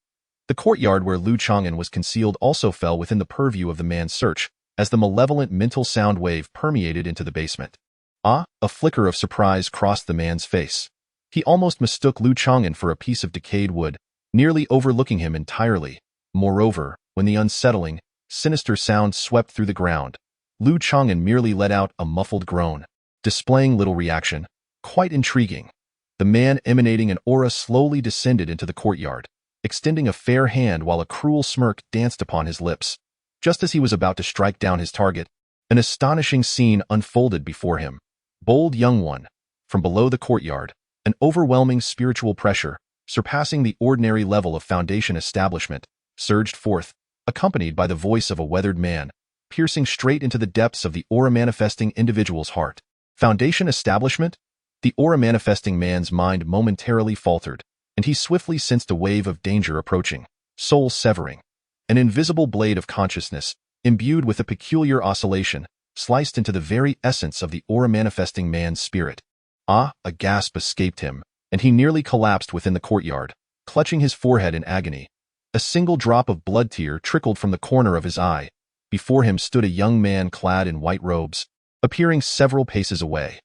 The courtyard where Lu Changan was concealed also fell within the purview of the man's search, as the malevolent mental sound wave permeated into the basement. A flicker of surprise crossed the man's face. He almost mistook Lu Changan for a piece of decayed wood, nearly overlooking him entirely. Moreover, when the unsettling, sinister sound swept through the ground, Lu Changan merely let out a muffled groan, displaying little reaction. Quite intriguing. The man emanating an aura slowly descended into the courtyard, extending a fair hand while a cruel smirk danced upon his lips. Just as he was about to strike down his target, an astonishing scene unfolded before him. Bold young one. From below the courtyard, an overwhelming spiritual pressure, surpassing the ordinary level of foundation establishment, surged forth, accompanied by the voice of a weathered man, piercing straight into the depths of the aura-manifesting individual's heart. Foundation establishment? The aura-manifesting man's mind momentarily faltered, and he swiftly sensed a wave of danger approaching, soul-severing. An invisible blade of consciousness, imbued with a peculiar oscillation, sliced into the very essence of the aura-manifesting man's spirit. Ah! A gasp escaped him, and he nearly collapsed within the courtyard, clutching his forehead in agony. A single drop of blood tear trickled from the corner of his eye. Before him stood a young man clad in white robes, appearing several paces away.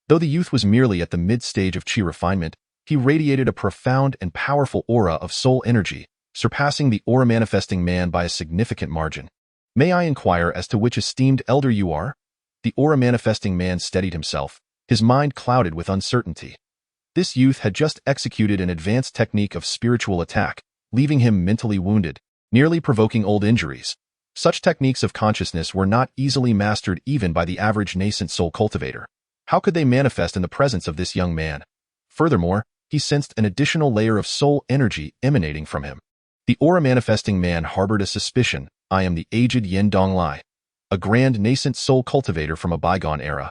Though the youth was merely at the mid-stage of chi refinement, he radiated a profound and powerful aura of soul energy, surpassing the aura-manifesting man by a significant margin. "May I inquire as to which esteemed elder you are?" The aura-manifesting man steadied himself, his mind clouded with uncertainty. This youth had just executed an advanced technique of spiritual attack, leaving him mentally wounded, nearly provoking old injuries. Such techniques of consciousness were not easily mastered even by the average nascent soul cultivator. How could they manifest in the presence of this young man? Furthermore, he sensed an additional layer of soul energy emanating from him. The aura-manifesting man harbored a suspicion: I am the aged Yin Donglai, a grand nascent soul cultivator from a bygone era.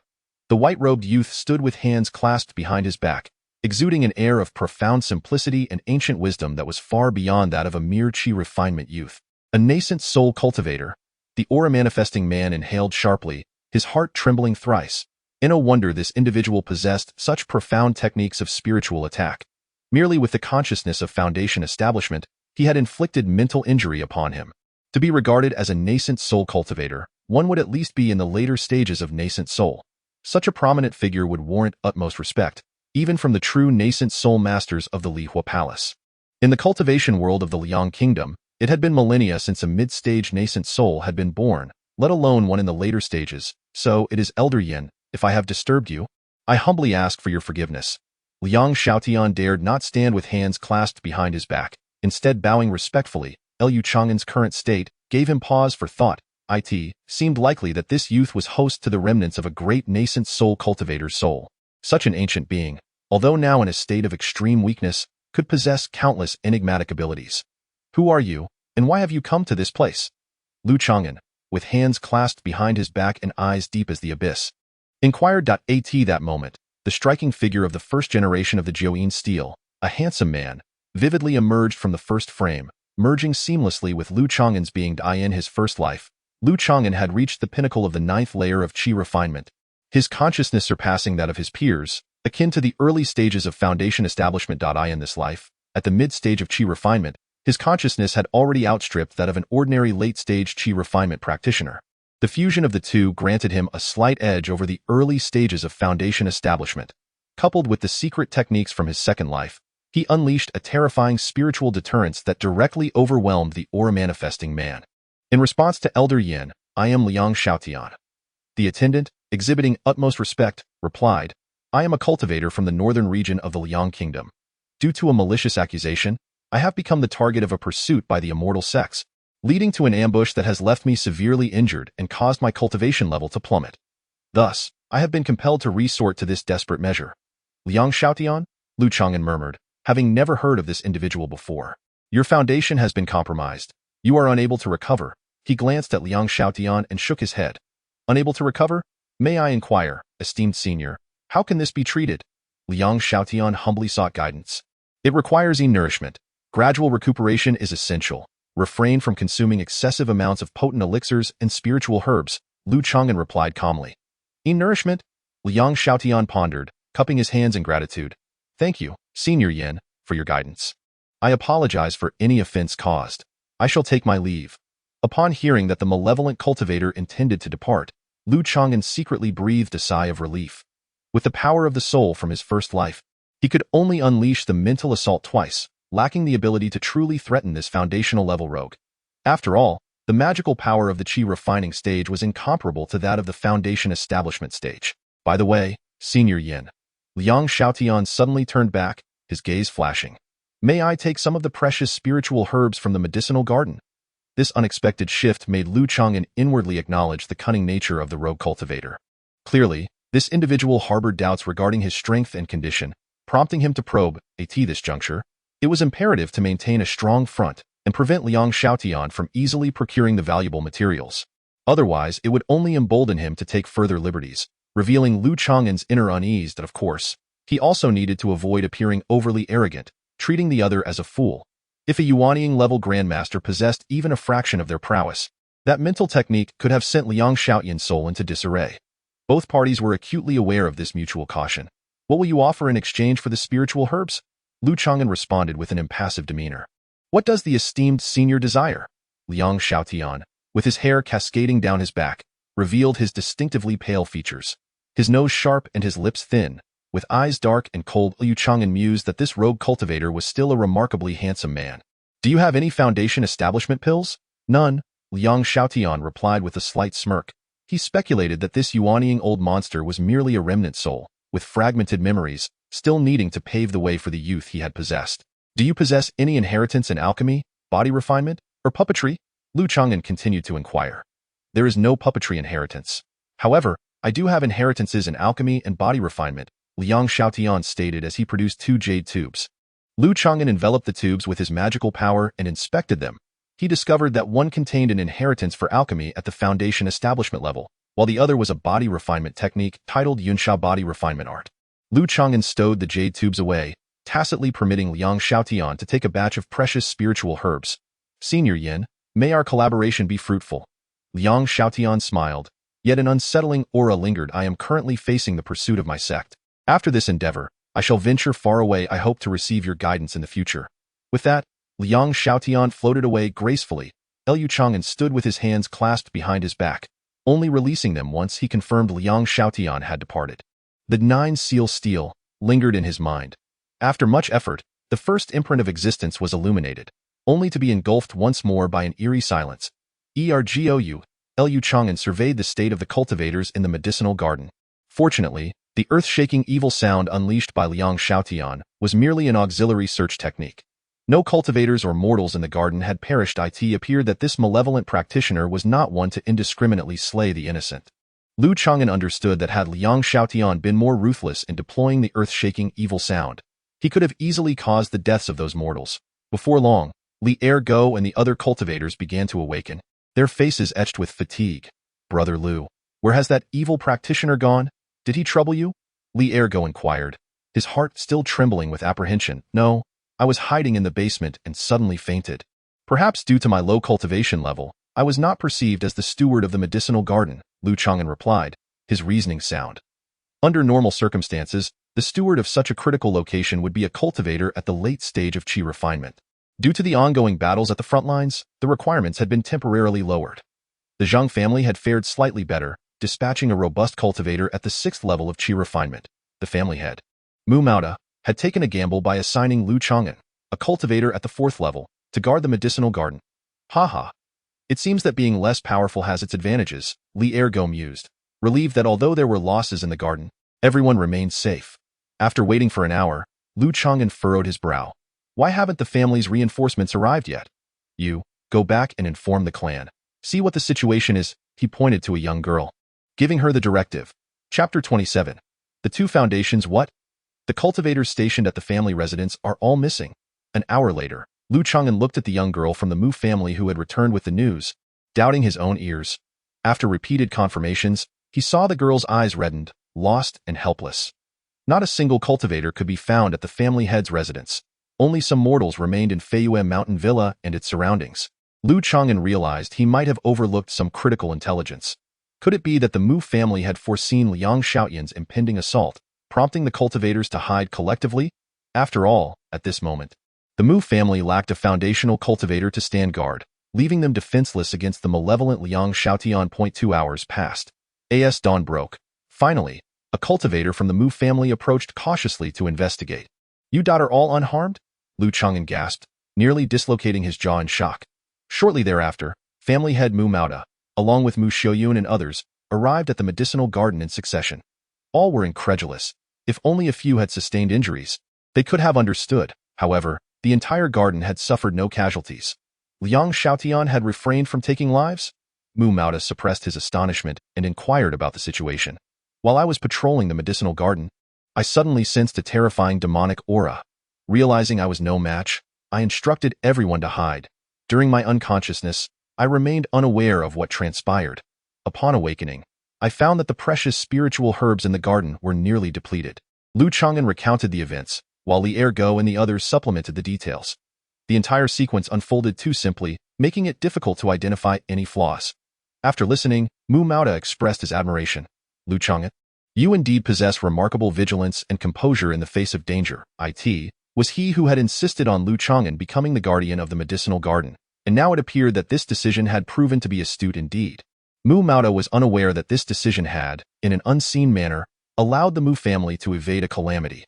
The white-robed youth stood with hands clasped behind his back, exuding an air of profound simplicity and ancient wisdom that was far beyond that of a mere chi refinement youth. A nascent soul cultivator. The aura-manifesting man inhaled sharply, his heart trembling thrice. No wonder this individual possessed such profound techniques of spiritual attack. Merely with the consciousness of foundation establishment, he had inflicted mental injury upon him. To be regarded as a nascent soul cultivator, one would at least be in the later stages of nascent soul. Such a prominent figure would warrant utmost respect, even from the true nascent soul masters of the Lihua Palace. In the cultivation world of the Liang Kingdom, it had been millennia since a mid-stage nascent soul had been born, let alone one in the later stages. "So it is Elder Yin. If I have disturbed you, I humbly ask for your forgiveness." Liang Xiaotian dared not stand with hands clasped behind his back. Instead, bowing respectfully, Lu Changan's current state gave him pause for thought. It seemed likely that this youth was host to the remnants of a great nascent soul cultivator's soul. Such an ancient being, although now in a state of extreme weakness, could possess countless enigmatic abilities. "Who are you, and why have you come to this place?" Lu Changan, with hands clasped behind his back and eyes deep as the abyss, inquired. At that moment, the striking figure of the first generation of the Jiuyin Stele, a handsome man, vividly emerged from the first frame, merging seamlessly with Lu Changan's being in his first life. Lu Changan had reached the pinnacle of the 9th layer of chi refinement, his consciousness surpassing that of his peers, akin to the early stages of foundation establishment. In this life, at the mid-stage of chi refinement, his consciousness had already outstripped that of an ordinary late-stage chi refinement practitioner. The fusion of the two granted him a slight edge over the early stages of foundation establishment. Coupled with the secret techniques from his second life, he unleashed a terrifying spiritual deterrence that directly overwhelmed the aura-manifesting man. In response to Elder Yin, "I am Liang Xiaotian." The attendant, exhibiting utmost respect, replied, "I am a cultivator from the northern region of the Liang Kingdom. Due to a malicious accusation, I have become the target of a pursuit by the immortal sects, leading to an ambush that has left me severely injured and caused my cultivation level to plummet. Thus, I have been compelled to resort to this desperate measure." "Liang Xiaotian?" Lu Changan murmured, having never heard of this individual before. "Your foundation has been compromised. You are unable to recover." He glanced at Liang Xiaotian and shook his head. "Unable to recover? May I inquire, esteemed senior, how can this be treated?" Liang Xiaotian humbly sought guidance. "It requires nourishment. Gradual recuperation is essential. Refrain from consuming excessive amounts of potent elixirs and spiritual herbs," Lu Changan replied calmly. "Nourishment?" Liang Xiaotian pondered, cupping his hands in gratitude. "Thank you, Senior Yin, for your guidance. I apologize for any offense caused. I shall take my leave." Upon hearing that the malevolent cultivator intended to depart, Lu Changan secretly breathed a sigh of relief. With the power of the soul from his first life, he could only unleash the mental assault twice, lacking the ability to truly threaten this foundational level rogue. After all, the magical power of the chi refining stage was incomparable to that of the foundation establishment stage. "By the way, Senior Yin," Liang Xiaotian suddenly turned back, his gaze flashing. "May I take some of the precious spiritual herbs from the medicinal garden?" This unexpected shift made Lu Changan inwardly acknowledge the cunning nature of the rogue cultivator. Clearly, this individual harbored doubts regarding his strength and condition, prompting him to probe, at this juncture, It was imperative to maintain a strong front and prevent Liang Xiaotian from easily procuring the valuable materials. Otherwise, it would only embolden him to take further liberties, revealing Lu Changan's inner unease that, of course, he also needed to avoid appearing overly arrogant, treating the other as a fool. If a Yuanying-level grandmaster possessed even a fraction of their prowess, that mental technique could have sent Liang Xiaotian's soul into disarray. Both parties were acutely aware of this mutual caution. What will you offer in exchange for the spiritual herbs? Lu Changan responded with an impassive demeanor. What does the esteemed senior desire? Liang Xiaotian, with his hair cascading down his back, revealed his distinctively pale features. His nose sharp and his lips thin, with eyes dark and cold. Lu Changan mused that this rogue cultivator was still a remarkably handsome man. Do you have any foundation establishment pills? None, Liang Xiaotian replied with a slight smirk. He speculated that this Yuanying old monster was merely a remnant soul, with fragmented memories, still needing to pave the way for the youth he had possessed. Do you possess any inheritance in alchemy, body refinement, or puppetry? Lu Changan continued to inquire. There is no puppetry inheritance. However, I do have inheritances in alchemy and body refinement, Liang Xiaotian stated as he produced 2 jade tubes. Lu Changan enveloped the tubes with his magical power and inspected them. He discovered that one contained an inheritance for alchemy at the foundation establishment level, while the other was a body refinement technique titled Yunsha Body Refinement Art. Lu Changan stowed the jade tubes away, tacitly permitting Liang Xiaotian to take a batch of precious spiritual herbs. Senior Yin, may our collaboration be fruitful. Liang Xiaotian smiled, yet an unsettling aura lingered. I am currently facing the pursuit of my sect. After this endeavor, I shall venture far away. I hope to receive your guidance in the future. With that, Liang Xiaotian floated away gracefully. Lu Changan stood with his hands clasped behind his back, only releasing them once he confirmed Liang Xiaotian had departed. The 9-seal stele lingered in his mind. After much effort, the first imprint of existence was illuminated, only to be engulfed once more by an eerie silence. Ergou, Lu Changan surveyed the state of the cultivators in the medicinal garden. Fortunately, the earth-shaking evil sound unleashed by Liang Xiaotian was merely an auxiliary search technique. No cultivators or mortals in the garden had perished. It appeared that this malevolent practitioner was not one to indiscriminately slay the innocent. Lu Changan understood that had Liang Xiaotian been more ruthless in deploying the earth-shaking evil sound, he could have easily caused the deaths of those mortals. Before long, Li Ergo and the other cultivators began to awaken, their faces etched with fatigue. Brother Lu, where has that evil practitioner gone? Did he trouble you? Li Ergo inquired, his heart still trembling with apprehension. No, I was hiding in the basement and suddenly fainted. Perhaps due to my low cultivation level, I was not perceived as the steward of the medicinal garden, Lu Changan replied, his reasoning sound. Under normal circumstances, the steward of such a critical location would be a cultivator at the late stage of qi refinement. Due to the ongoing battles at the front lines, the requirements had been temporarily lowered. The Zhang family had fared slightly better, dispatching a robust cultivator at the 6th level of qi refinement. The family head, Mu Maota, had taken a gamble by assigning Lu Changan, a cultivator at the 4th level, to guard the medicinal garden. Haha. It seems that being less powerful has its advantages, Li Ergo mused, relieved that although there were losses in the garden, everyone remained safe. After waiting for an hour, Lu Changan furrowed his brow. Why haven't the family's reinforcements arrived yet? You, go back and inform the clan. See what the situation is, he pointed to a young girl, giving her the directive. Chapter 27. The 2 foundations. What? The cultivators stationed at the family residence are all missing. An hour later, Lu Changan looked at the young girl from the Mu family who had returned with the news, doubting his own ears. After repeated confirmations, he saw the girl's eyes reddened, lost and helpless. Not a single cultivator could be found at the family head's residence. Only some mortals remained in Feiyue Mountain Villa and its surroundings. Lu Changan realized he might have overlooked some critical intelligence. Could it be that the Mu family had foreseen Liang Xiaotian's impending assault, prompting the cultivators to hide collectively? After all, at this moment, the Mu family lacked a foundational cultivator to stand guard, leaving them defenseless against the malevolent Liang Xiaotian. 2 hours passed. As dawn broke. Finally, a cultivator from the Mu family approached cautiously to investigate. You daughter all unharmed? Lu Changan gasped, nearly dislocating his jaw in shock. Shortly thereafter, family head Mu Maota, along with Mu Xiuyun and others, arrived at the medicinal garden in succession. All were incredulous. If only a few had sustained injuries, they could have understood. However, the entire garden had suffered no casualties. Liang Xiaotian had refrained from taking lives? Mu Maota suppressed his astonishment and inquired about the situation. While I was patrolling the medicinal garden, I suddenly sensed a terrifying demonic aura. Realizing I was no match, I instructed everyone to hide. During my unconsciousness, I remained unaware of what transpired. Upon awakening, I found that the precious spiritual herbs in the garden were nearly depleted. Lu Changan recounted the events, while Li Ergo and the others supplemented the details. The entire sequence unfolded too simply, making it difficult to identify any flaws. After listening, Mu Maoda expressed his admiration. Lu Changan, you indeed possess remarkable vigilance and composure in the face of danger. It was he who had insisted on Lu Changan becoming the guardian of the medicinal garden, and now it appeared that this decision had proven to be astute indeed. Mu Maoda was unaware that this decision had, in an unseen manner, allowed the Mu family to evade a calamity.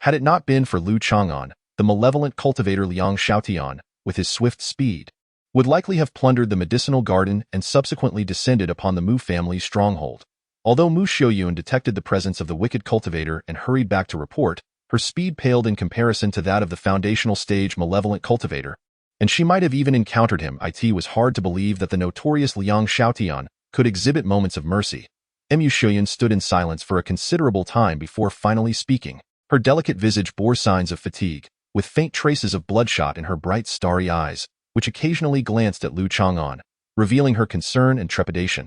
Had it not been for Lu Changan, the malevolent cultivator Liang Xiaotian, with his swift speed, would likely have plundered the medicinal garden and subsequently descended upon the Mu family's stronghold. Although Mu Xiaoyun detected the presence of the wicked cultivator and hurried back to report, her speed paled in comparison to that of the foundational stage malevolent cultivator, and she might have even encountered him. It was hard to believe that the notorious Liang Xiaotian could exhibit moments of mercy. Mu Xiaoyun stood in silence for a considerable time before finally speaking. Her delicate visage bore signs of fatigue, with faint traces of bloodshot in her bright starry eyes, which occasionally glanced at Lu Changan, revealing her concern and trepidation.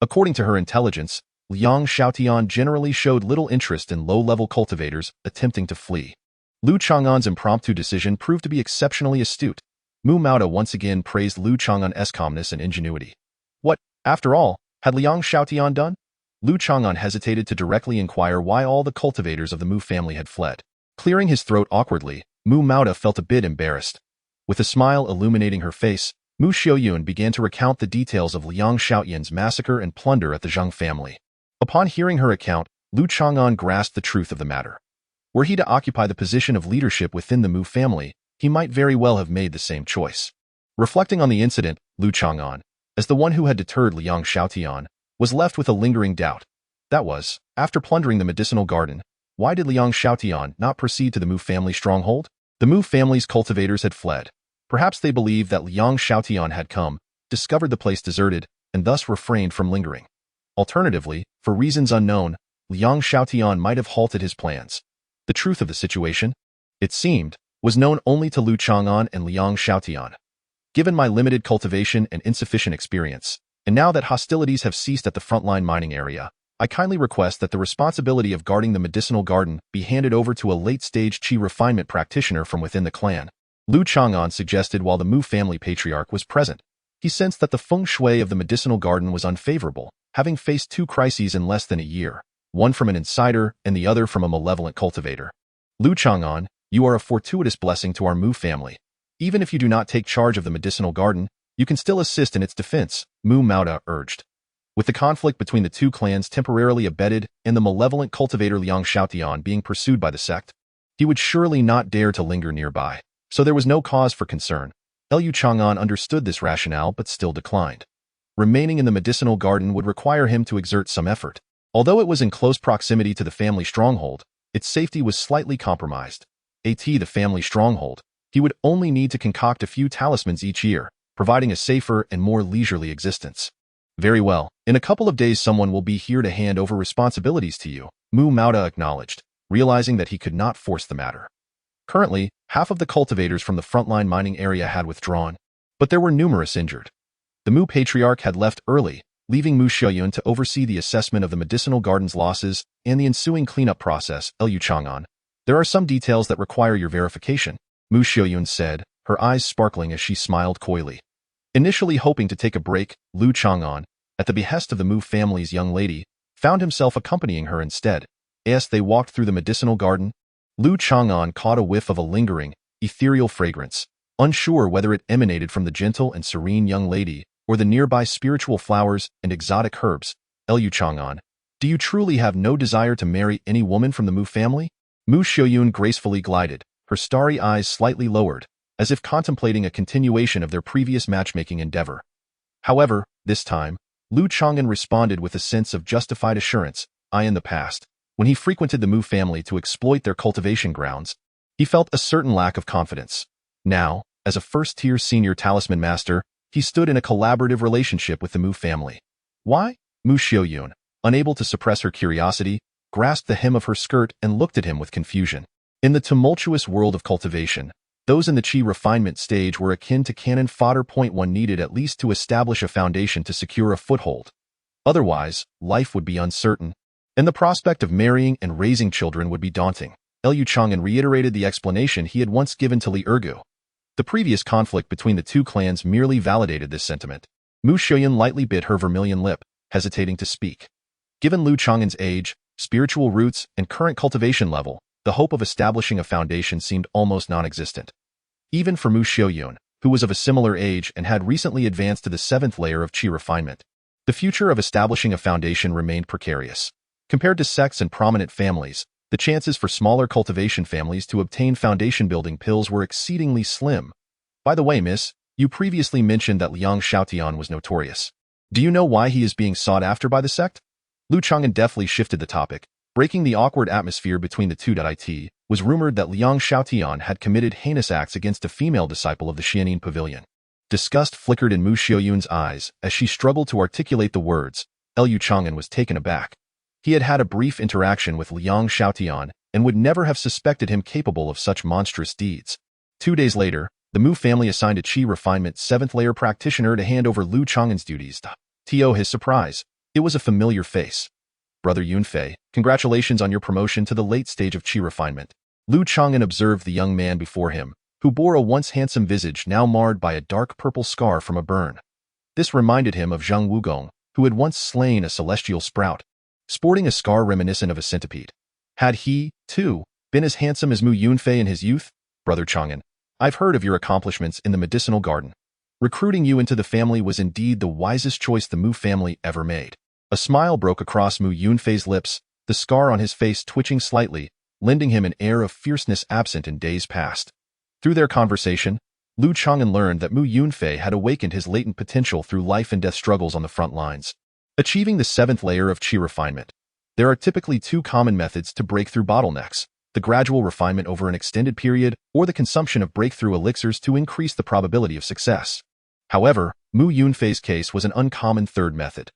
According to her intelligence, Liang Xiaotian generally showed little interest in low-level cultivators attempting to flee. Lu Changan's impromptu decision proved to be exceptionally astute. Mu Maoda once again praised Lu Changan's calmness and ingenuity. What, after all, had Liang Xiaotian done? Lu Changan hesitated to directly inquire why all the cultivators of the Mu family had fled. Clearing his throat awkwardly, Mu Maoda felt a bit embarrassed. With a smile illuminating her face, Mu Xiaoyun began to recount the details of Liang Xiaotian's massacre and plunder at the Zheng family. Upon hearing her account, Lu Changan grasped the truth of the matter. Were he to occupy the position of leadership within the Mu family, he might very well have made the same choice. Reflecting on the incident, Lu Changan, as the one who had deterred Liang Xiaotian, was left with a lingering doubt. That was, after plundering the medicinal garden, why did Liang Xiaotian not proceed to the Mu family stronghold? The Mu family's cultivators had fled. Perhaps they believed that Liang Xiaotian had come, discovered the place deserted, and thus refrained from lingering. Alternatively, for reasons unknown, Liang Xiaotian might have halted his plans. The truth of the situation, it seemed, was known only to Lu Changan and Liang Xiaotian. Given my limited cultivation and insufficient experience, and now that hostilities have ceased at the frontline mining area, I kindly request that the responsibility of guarding the medicinal garden be handed over to a late-stage qi refinement practitioner from within the clan. Lu Changan suggested while the Mu family patriarch was present. He sensed that the feng shui of the medicinal garden was unfavorable, having faced two crises in less than a year, one from an insider and the other from a malevolent cultivator. Lu Changan, you are a fortuitous blessing to our Mu family. Even if you do not take charge of the medicinal garden, you can still assist in its defense, Mu Maoda urged. With the conflict between the two clans temporarily abated and the malevolent cultivator Liang Xiaotian being pursued by the sect, he would surely not dare to linger nearby, so there was no cause for concern. Lu Changan understood this rationale but still declined. Remaining in the medicinal garden would require him to exert some effort. Although it was in close proximity to the family stronghold, its safety was slightly compromised. The family stronghold, he would only need to concoct a few talismans each year, providing a safer and more leisurely existence. Very well, in a couple of days someone will be here to hand over responsibilities to you, Mu Maoda acknowledged, realizing that he could not force the matter. Currently, half of the cultivators from the frontline mining area had withdrawn, but there were numerous injured. The Mu patriarch had left early, leaving Mu Xiaoyun to oversee the assessment of the medicinal garden's losses and the ensuing cleanup process. Lu Changan, there are some details that require your verification, Mu Xiaoyun said, her eyes sparkling as she smiled coyly. Initially hoping to take a break, Lu Changan, at the behest of the Mu family's young lady, found himself accompanying her instead. As they walked through the medicinal garden, Lu Changan caught a whiff of a lingering, ethereal fragrance, unsure whether it emanated from the gentle and serene young lady or the nearby spiritual flowers and exotic herbs. Lu Changan, do you truly have no desire to marry any woman from the Mu family? Mu Xiaoyun gracefully glided, her starry eyes slightly lowered, as if contemplating a continuation of their previous matchmaking endeavor. However, this time, Lu Changan responded with a sense of justified assurance. In the past, when he frequented the Mu family to exploit their cultivation grounds, he felt a certain lack of confidence. Now, as a first-tier senior talisman master, he stood in a collaborative relationship with the Mu family. Why? Mu Xiaoyun, unable to suppress her curiosity, grasped the hem of her skirt and looked at him with confusion. In the tumultuous world of cultivation, those in the chi refinement stage were akin to cannon fodder. One needed at least to establish a foundation to secure a foothold. Otherwise, life would be uncertain, and the prospect of marrying and raising children would be daunting. Changan reiterated the explanation he had once given to Li Ergu. The previous conflict between the two clans merely validated this sentiment. Mu Xiaoyan lightly bit her vermilion lip, hesitating to speak. Given Lu Changan's age, spiritual roots, and current cultivation level, the hope of establishing a foundation seemed almost non-existent. Even for Mu Xiaoyun, who was of a similar age and had recently advanced to the 7th layer of qi refinement, the future of establishing a foundation remained precarious. Compared to sects and prominent families, the chances for smaller cultivation families to obtain foundation-building pills were exceedingly slim. By the way, miss, you previously mentioned that Liang Xiaotian was notorious. Do you know why he is being sought after by the sect? Lu Changan deftly shifted the topic, breaking the awkward atmosphere between the two. It was rumored that Liang Xiaotian had committed heinous acts against a female disciple of the Xianin Pavilion. Disgust flickered in Mu Xiaoyun's eyes as she struggled to articulate the words. Lu Changan was taken aback. He had had a brief interaction with Liang Xiaotian and would never have suspected him capable of such monstrous deeds. 2 days later, the Mu family assigned a Qi refinement 7th layer practitioner to hand over Lu Changan's duties. To his surprise, it was a familiar face. Brother Yunfei, congratulations on your promotion to the late stage of Qi refinement. Lu Changan observed the young man before him, who bore a once handsome visage now marred by a dark purple scar from a burn. This reminded him of Zheng Wugong, who had once slain a celestial sprout, sporting a scar reminiscent of a centipede. Had he, too, been as handsome as Mu Yunfei in his youth? Brother Changan, I've heard of your accomplishments in the medicinal garden. Recruiting you into the family was indeed the wisest choice the Mu family ever made. A smile broke across Mu Yunfei's lips, the scar on his face twitching slightly, lending him an air of fierceness absent in days past. Through their conversation, Lu Changan learned that Mu Yunfei had awakened his latent potential through life and death struggles on the front lines. Achieving the 7th layer of Qi refinement. There are typically 2 common methods to break through bottlenecks: the gradual refinement over an extended period or the consumption of breakthrough elixirs to increase the probability of success. However, Mu Yunfei's case was an uncommon third method,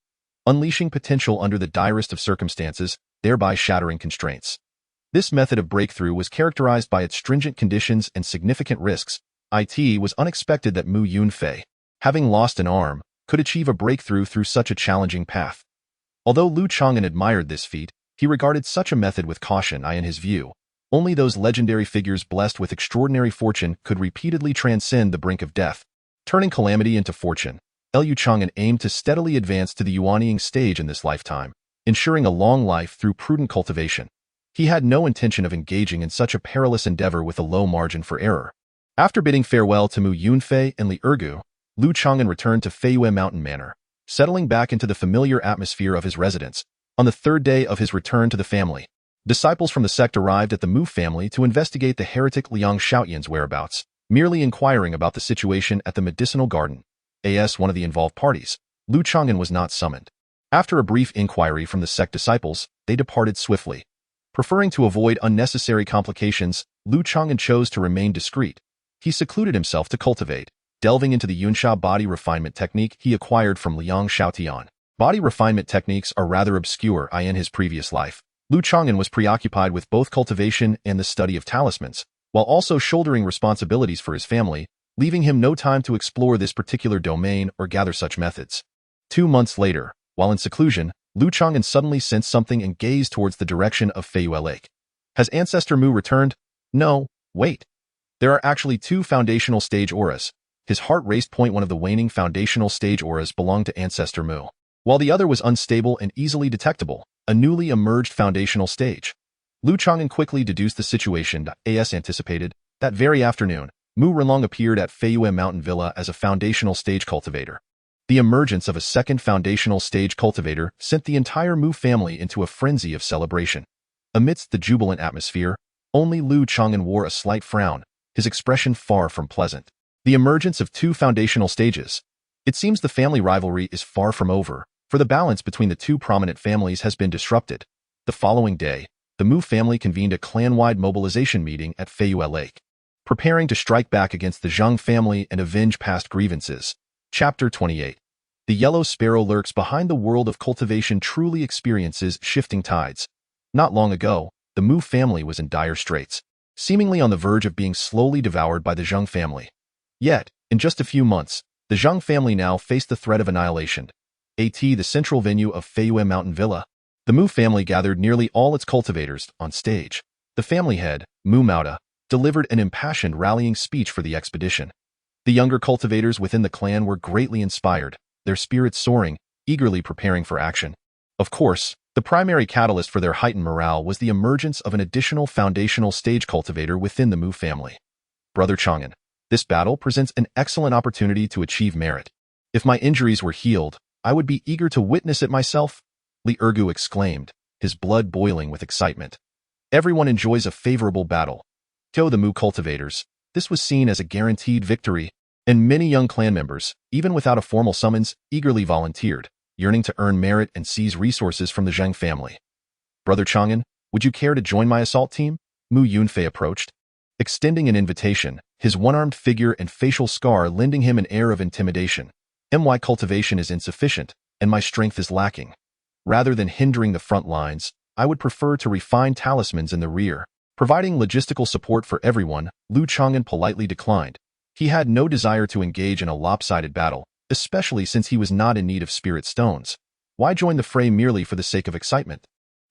unleashing potential under the direst of circumstances, thereby shattering constraints. This method of breakthrough was characterized by its stringent conditions and significant risks. It was unexpected that Mu Yunfei, having lost an arm, could achieve a breakthrough through such a challenging path. Although Lu Changan admired this feat, he regarded such a method with caution. In his view, only those legendary figures blessed with extraordinary fortune could repeatedly transcend the brink of death. Turning calamity into fortune, Lu Changan aimed to steadily advance to the Yuanying stage in this lifetime, ensuring a long life through prudent cultivation. He had no intention of engaging in such a perilous endeavor with a low margin for error. After bidding farewell to Mu Yunfei and Li Ergu, Lu Changan returned to Feiyue Mountain Manor, settling back into the familiar atmosphere of his residence. On the 3rd day of his return to the family, disciples from the sect arrived at the Mu family to investigate the heretic Liang Xiaotian's whereabouts, merely inquiring about the situation at the medicinal garden. As one of the involved parties, Lu Changan was not summoned. After a brief inquiry from the sect disciples, they departed swiftly. Preferring to avoid unnecessary complications, Lu Changan chose to remain discreet. He secluded himself to cultivate, delving into the Yunsha body refinement technique he acquired from Liang Xiaotian. Body refinement techniques are rather obscure. In his previous life, Lu Changan was preoccupied with both cultivation and the study of talismans, while also shouldering responsibilities for his family, leaving him no time to explore this particular domain or gather such methods. 2 months later, while in seclusion, Lu Changan suddenly sensed something and gazed towards the direction of Feiyue Lake. Has Ancestor Mu returned? No, wait. There are actually 2 foundational stage auras. His heart raced. One of the waning foundational stage auras belonged to Ancestor Mu, while the other was unstable and easily detectable, a newly emerged foundational stage. Lu Changan quickly deduced the situation. As anticipated, that very afternoon, Mu Renlong appeared at Feiyue Mountain Villa as a foundational stage cultivator. The emergence of a second foundational stage cultivator sent the entire Mu family into a frenzy of celebration. Amidst the jubilant atmosphere, only Lu Changan wore a slight frown, his expression far from pleasant. The emergence of 2 foundational stages. It seems the family rivalry is far from over, for the balance between the 2 prominent families has been disrupted. The following day, the Mu family convened a clan-wide mobilization meeting at Feiyue Lake, preparing to strike back against the Zhang family and avenge past grievances. Chapter 28. The yellow sparrow lurks behind the world of cultivation, truly experiences shifting tides. Not long ago, the Mu family was in dire straits. seemingly on the verge of being slowly devoured by the Zheng family. Yet, in just a few months, the Zheng family now faced the threat of annihilation. The central venue of Feiyue Mountain Villa, the Mu family gathered nearly all its cultivators on stage. The family head, Mu Mauda, delivered an impassioned rallying speech for the expedition. The younger cultivators within the clan were greatly inspired, their spirits soaring, eagerly preparing for action. Of course, the primary catalyst for their heightened morale was the emergence of an additional foundational stage cultivator within the Mu family. Brother Changan, this battle presents an excellent opportunity to achieve merit. If my injuries were healed, I would be eager to witness it myself, Li Ergu exclaimed, his blood boiling with excitement. Everyone enjoys a favorable battle. To the Mu cultivators, this was seen as a guaranteed victory, and many young clan members, even without a formal summons, eagerly volunteered, yearning to earn merit and seize resources from the Zheng family. Brother Changan, would you care to join my assault team? Mu Yunfei approached, extending an invitation, his one-armed figure and facial scar lending him an air of intimidation. My cultivation is insufficient, and my strength is lacking. Rather than hindering the front lines, I would prefer to refine talismans in the rear. Providing logistical support for everyone, Lu Changan politely declined. He had no desire to engage in a lopsided battle, especially since he was not in need of spirit stones. Why join the fray merely for the sake of excitement?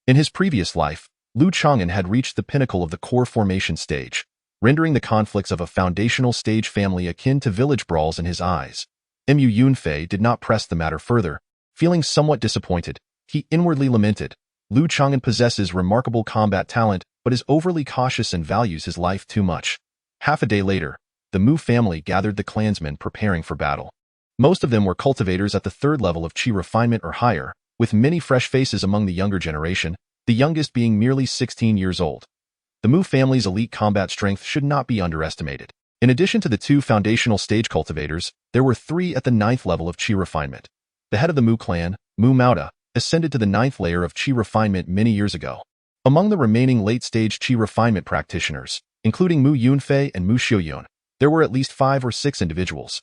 In his previous life, Lu Changan had reached the pinnacle of the core formation stage, rendering the conflicts of a foundational stage family akin to village brawls in his eyes. Mu Yunfei did not press the matter further. Feeling somewhat disappointed, he inwardly lamented, Lu Changan possesses remarkable combat talent, but is overly cautious and values his life too much. Half a day later, the Mu family gathered the clansmen preparing for battle. Most of them were cultivators at the third level of Qi refinement or higher, with many fresh faces among the younger generation, the youngest being merely 16 years old. The Mu family's elite combat strength should not be underestimated. In addition to the 2 foundational stage cultivators, there were 3 at the 9th level of Qi refinement. The head of the Mu clan, Mu Mauda, ascended to the 9th layer of Qi refinement many years ago. Among the remaining late-stage Qi refinement practitioners, including Mu Yunfei and Mu Xiuyun, there were at least 5 or 6 individuals.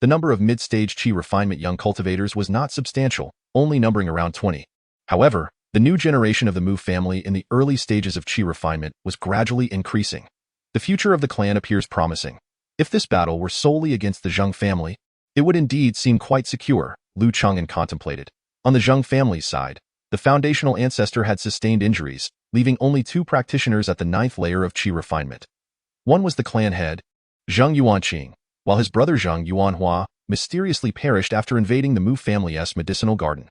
The number of mid-stage Qi refinement young cultivators was not substantial, only numbering around 20. However, the new generation of the Mu family in the early stages of Qi refinement was gradually increasing. The future of the clan appears promising. If this battle were solely against the Zheng family, it would indeed seem quite secure, Lu Changan contemplated. On the Zheng family's side, the foundational ancestor had sustained injuries, leaving only 2 practitioners at the 9th layer of Qi refinement. One was the clan head, Zheng Yuanqing, while his brother Zheng Yuanhua mysteriously perished after invading the Mu family's medicinal garden.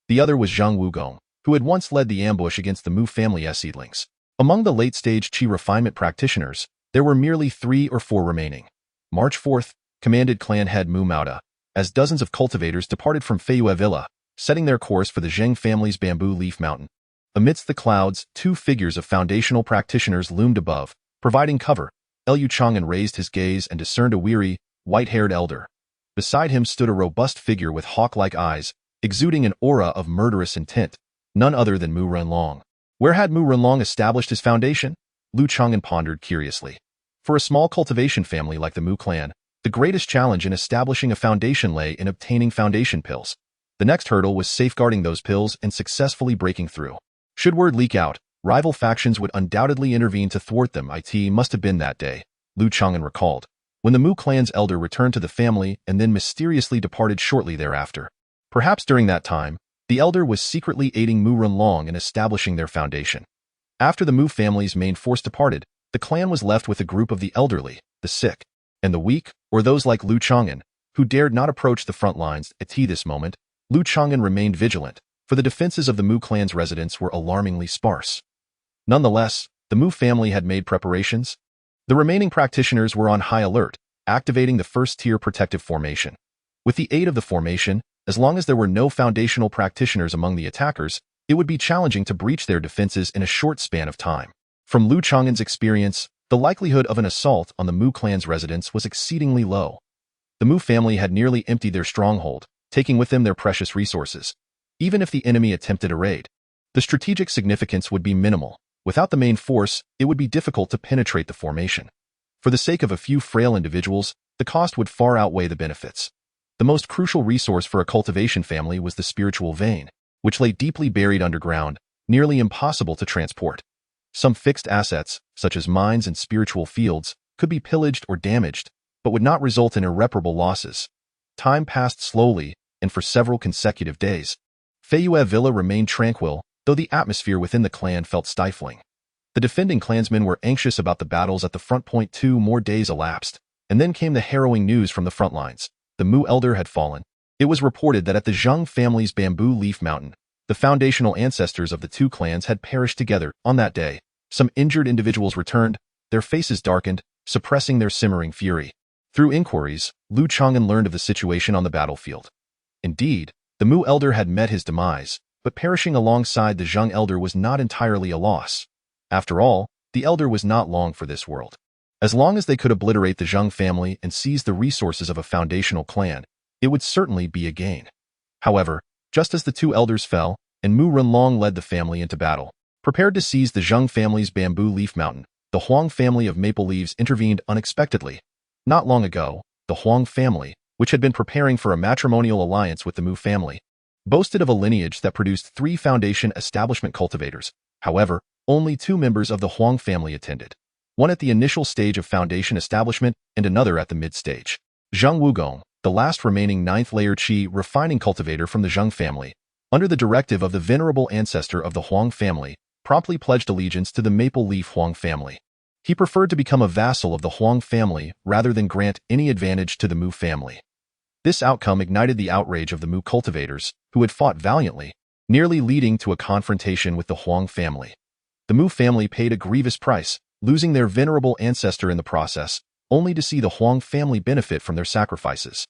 The other was Zheng Wugong, who had once led the ambush against the Mu family's seedlings. Among the late-stage Qi refinement practitioners, there were merely 3 or 4 remaining. March 4th, commanded clan head Mu Mauda, as dozens of cultivators departed from Feiyue Villa, setting their course for the Zheng family's bamboo leaf mountain. Amidst the clouds, 2 figures of foundational practitioners loomed above, providing cover. Lu Changan raised his gaze and discerned a weary, white-haired elder. Beside him stood a robust figure with hawk-like eyes, exuding an aura of murderous intent, none other than Mu Renlong. Where had Mu Renlong established his foundation? Lu Changan pondered curiously. For a small cultivation family like the Mu clan, the greatest challenge in establishing a foundation lay in obtaining foundation pills. The next hurdle was safeguarding those pills and successfully breaking through. Should word leak out, rival factions would undoubtedly intervene to thwart them. It must have been that day, Lu Changan recalled, when the Mu clan's elder returned to the family and then mysteriously departed shortly thereafter. Perhaps during that time, the elder was secretly aiding Mu Renlong in establishing their foundation. After the Mu family's main force departed, the clan was left with a group of the elderly, the sick, and the weak, or those like Lu Changan, who dared not approach the front lines. At this moment, Lu Changan remained vigilant, for the defenses of the Mu clan's residents were alarmingly sparse. Nonetheless, the Mu family had made preparations. The remaining practitioners were on high alert, activating the first-tier protective formation. With the aid of the formation, as long as there were no foundational practitioners among the attackers, it would be challenging to breach their defenses in a short span of time. From Lu Changan's experience, the likelihood of an assault on the Mu clan's residence was exceedingly low. The Mu family had nearly emptied their stronghold, taking with them their precious resources. Even if the enemy attempted a raid, the strategic significance would be minimal. Without the main force, it would be difficult to penetrate the formation. For the sake of a few frail individuals, the cost would far outweigh the benefits. The most crucial resource for a cultivation family was the spiritual vein, which lay deeply buried underground, nearly impossible to transport. Some fixed assets, such as mines and spiritual fields, could be pillaged or damaged, but would not result in irreparable losses. Time passed slowly, and for several consecutive days. Feyue Villa remained tranquil, though the atmosphere within the clan felt stifling. The defending clansmen were anxious about the battles at the front point. 2 more days elapsed, and then came the harrowing news from the front lines. The Mu Elder had fallen. It was reported that at the Zheng family's Bamboo Leaf Mountain, the foundational ancestors of the two clans had perished together. On that day, some injured individuals returned, their faces darkened, suppressing their simmering fury. Through inquiries, Lu Changan learned of the situation on the battlefield. Indeed, the Mu Elder had met his demise, but perishing alongside the Zheng Elder was not entirely a loss. After all, the Elder was not long for this world. As long as they could obliterate the Zheng family and seize the resources of a foundational clan, it would certainly be a gain. However, just as the two elders fell, and Mu Renlong led the family into battle, prepared to seize the Zheng family's Bamboo Leaf Mountain, the Huang family of Maple Leaves intervened unexpectedly. Not long ago, the Huang family, which had been preparing for a matrimonial alliance with the Mu family, boasted of a lineage that produced 3 foundation establishment cultivators. However, only 2 members of the Huang family attended, one at the initial stage of foundation establishment and another at the mid-stage. Zheng Wugong, the last remaining 9th-layer Qi refining cultivator from the Zheng family, under the directive of the venerable ancestor of the Huang family, promptly pledged allegiance to the Maple Leaf Huang family. He preferred to become a vassal of the Huang family rather than grant any advantage to the Mu family. This outcome ignited the outrage of the Mu cultivators, who had fought valiantly, nearly leading to a confrontation with the Huang family. The Mu family paid a grievous price, losing their venerable ancestor in the process, only to see the Huang family benefit from their sacrifices.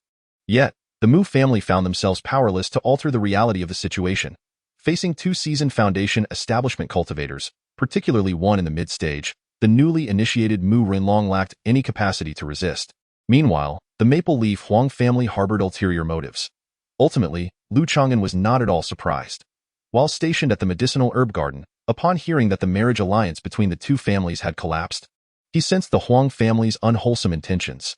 Yet, the Mu family found themselves powerless to alter the reality of the situation. Facing 2 seasoned foundation establishment cultivators, particularly one in the mid-stage, the newly initiated Mu Renlong lacked any capacity to resist. Meanwhile, the Maple Leaf Huang family harbored ulterior motives. Ultimately, Lu Changan was not at all surprised. While stationed at the medicinal herb garden, upon hearing that the marriage alliance between the two families had collapsed, he sensed the Huang family's unwholesome intentions.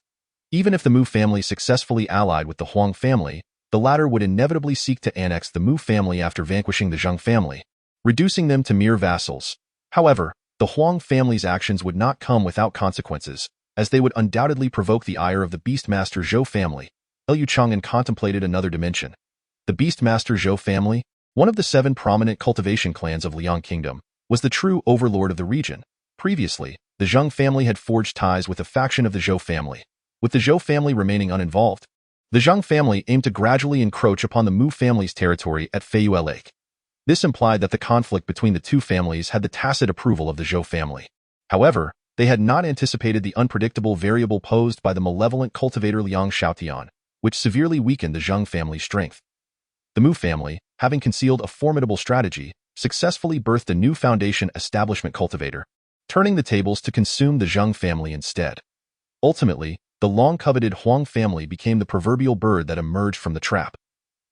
Even if the Mu family successfully allied with the Huang family, the latter would inevitably seek to annex the Mu family after vanquishing the Zheng family, reducing them to mere vassals. However, the Huang family's actions would not come without consequences, as they would undoubtedly provoke the ire of the Beastmaster Zhou family. Liu Changan contemplated another dimension. The Beastmaster Zhou family, one of the 7 prominent cultivation clans of Liang Kingdom, was the true overlord of the region. Previously, the Zheng family had forged ties with a faction of the Zhou family. With the Zhou family remaining uninvolved, the Zheng family aimed to gradually encroach upon the Mu family's territory at Feyue Lake. This implied that the conflict between the two families had the tacit approval of the Zhou family. However, they had not anticipated the unpredictable variable posed by the malevolent cultivator Liang Xiaotian, which severely weakened the Zheng family's strength. The Mu family, having concealed a formidable strategy, successfully birthed a new foundation establishment cultivator, turning the tables to consume the Zheng family instead. Ultimately, the long-coveted Huang family became the proverbial bird that emerged from the trap.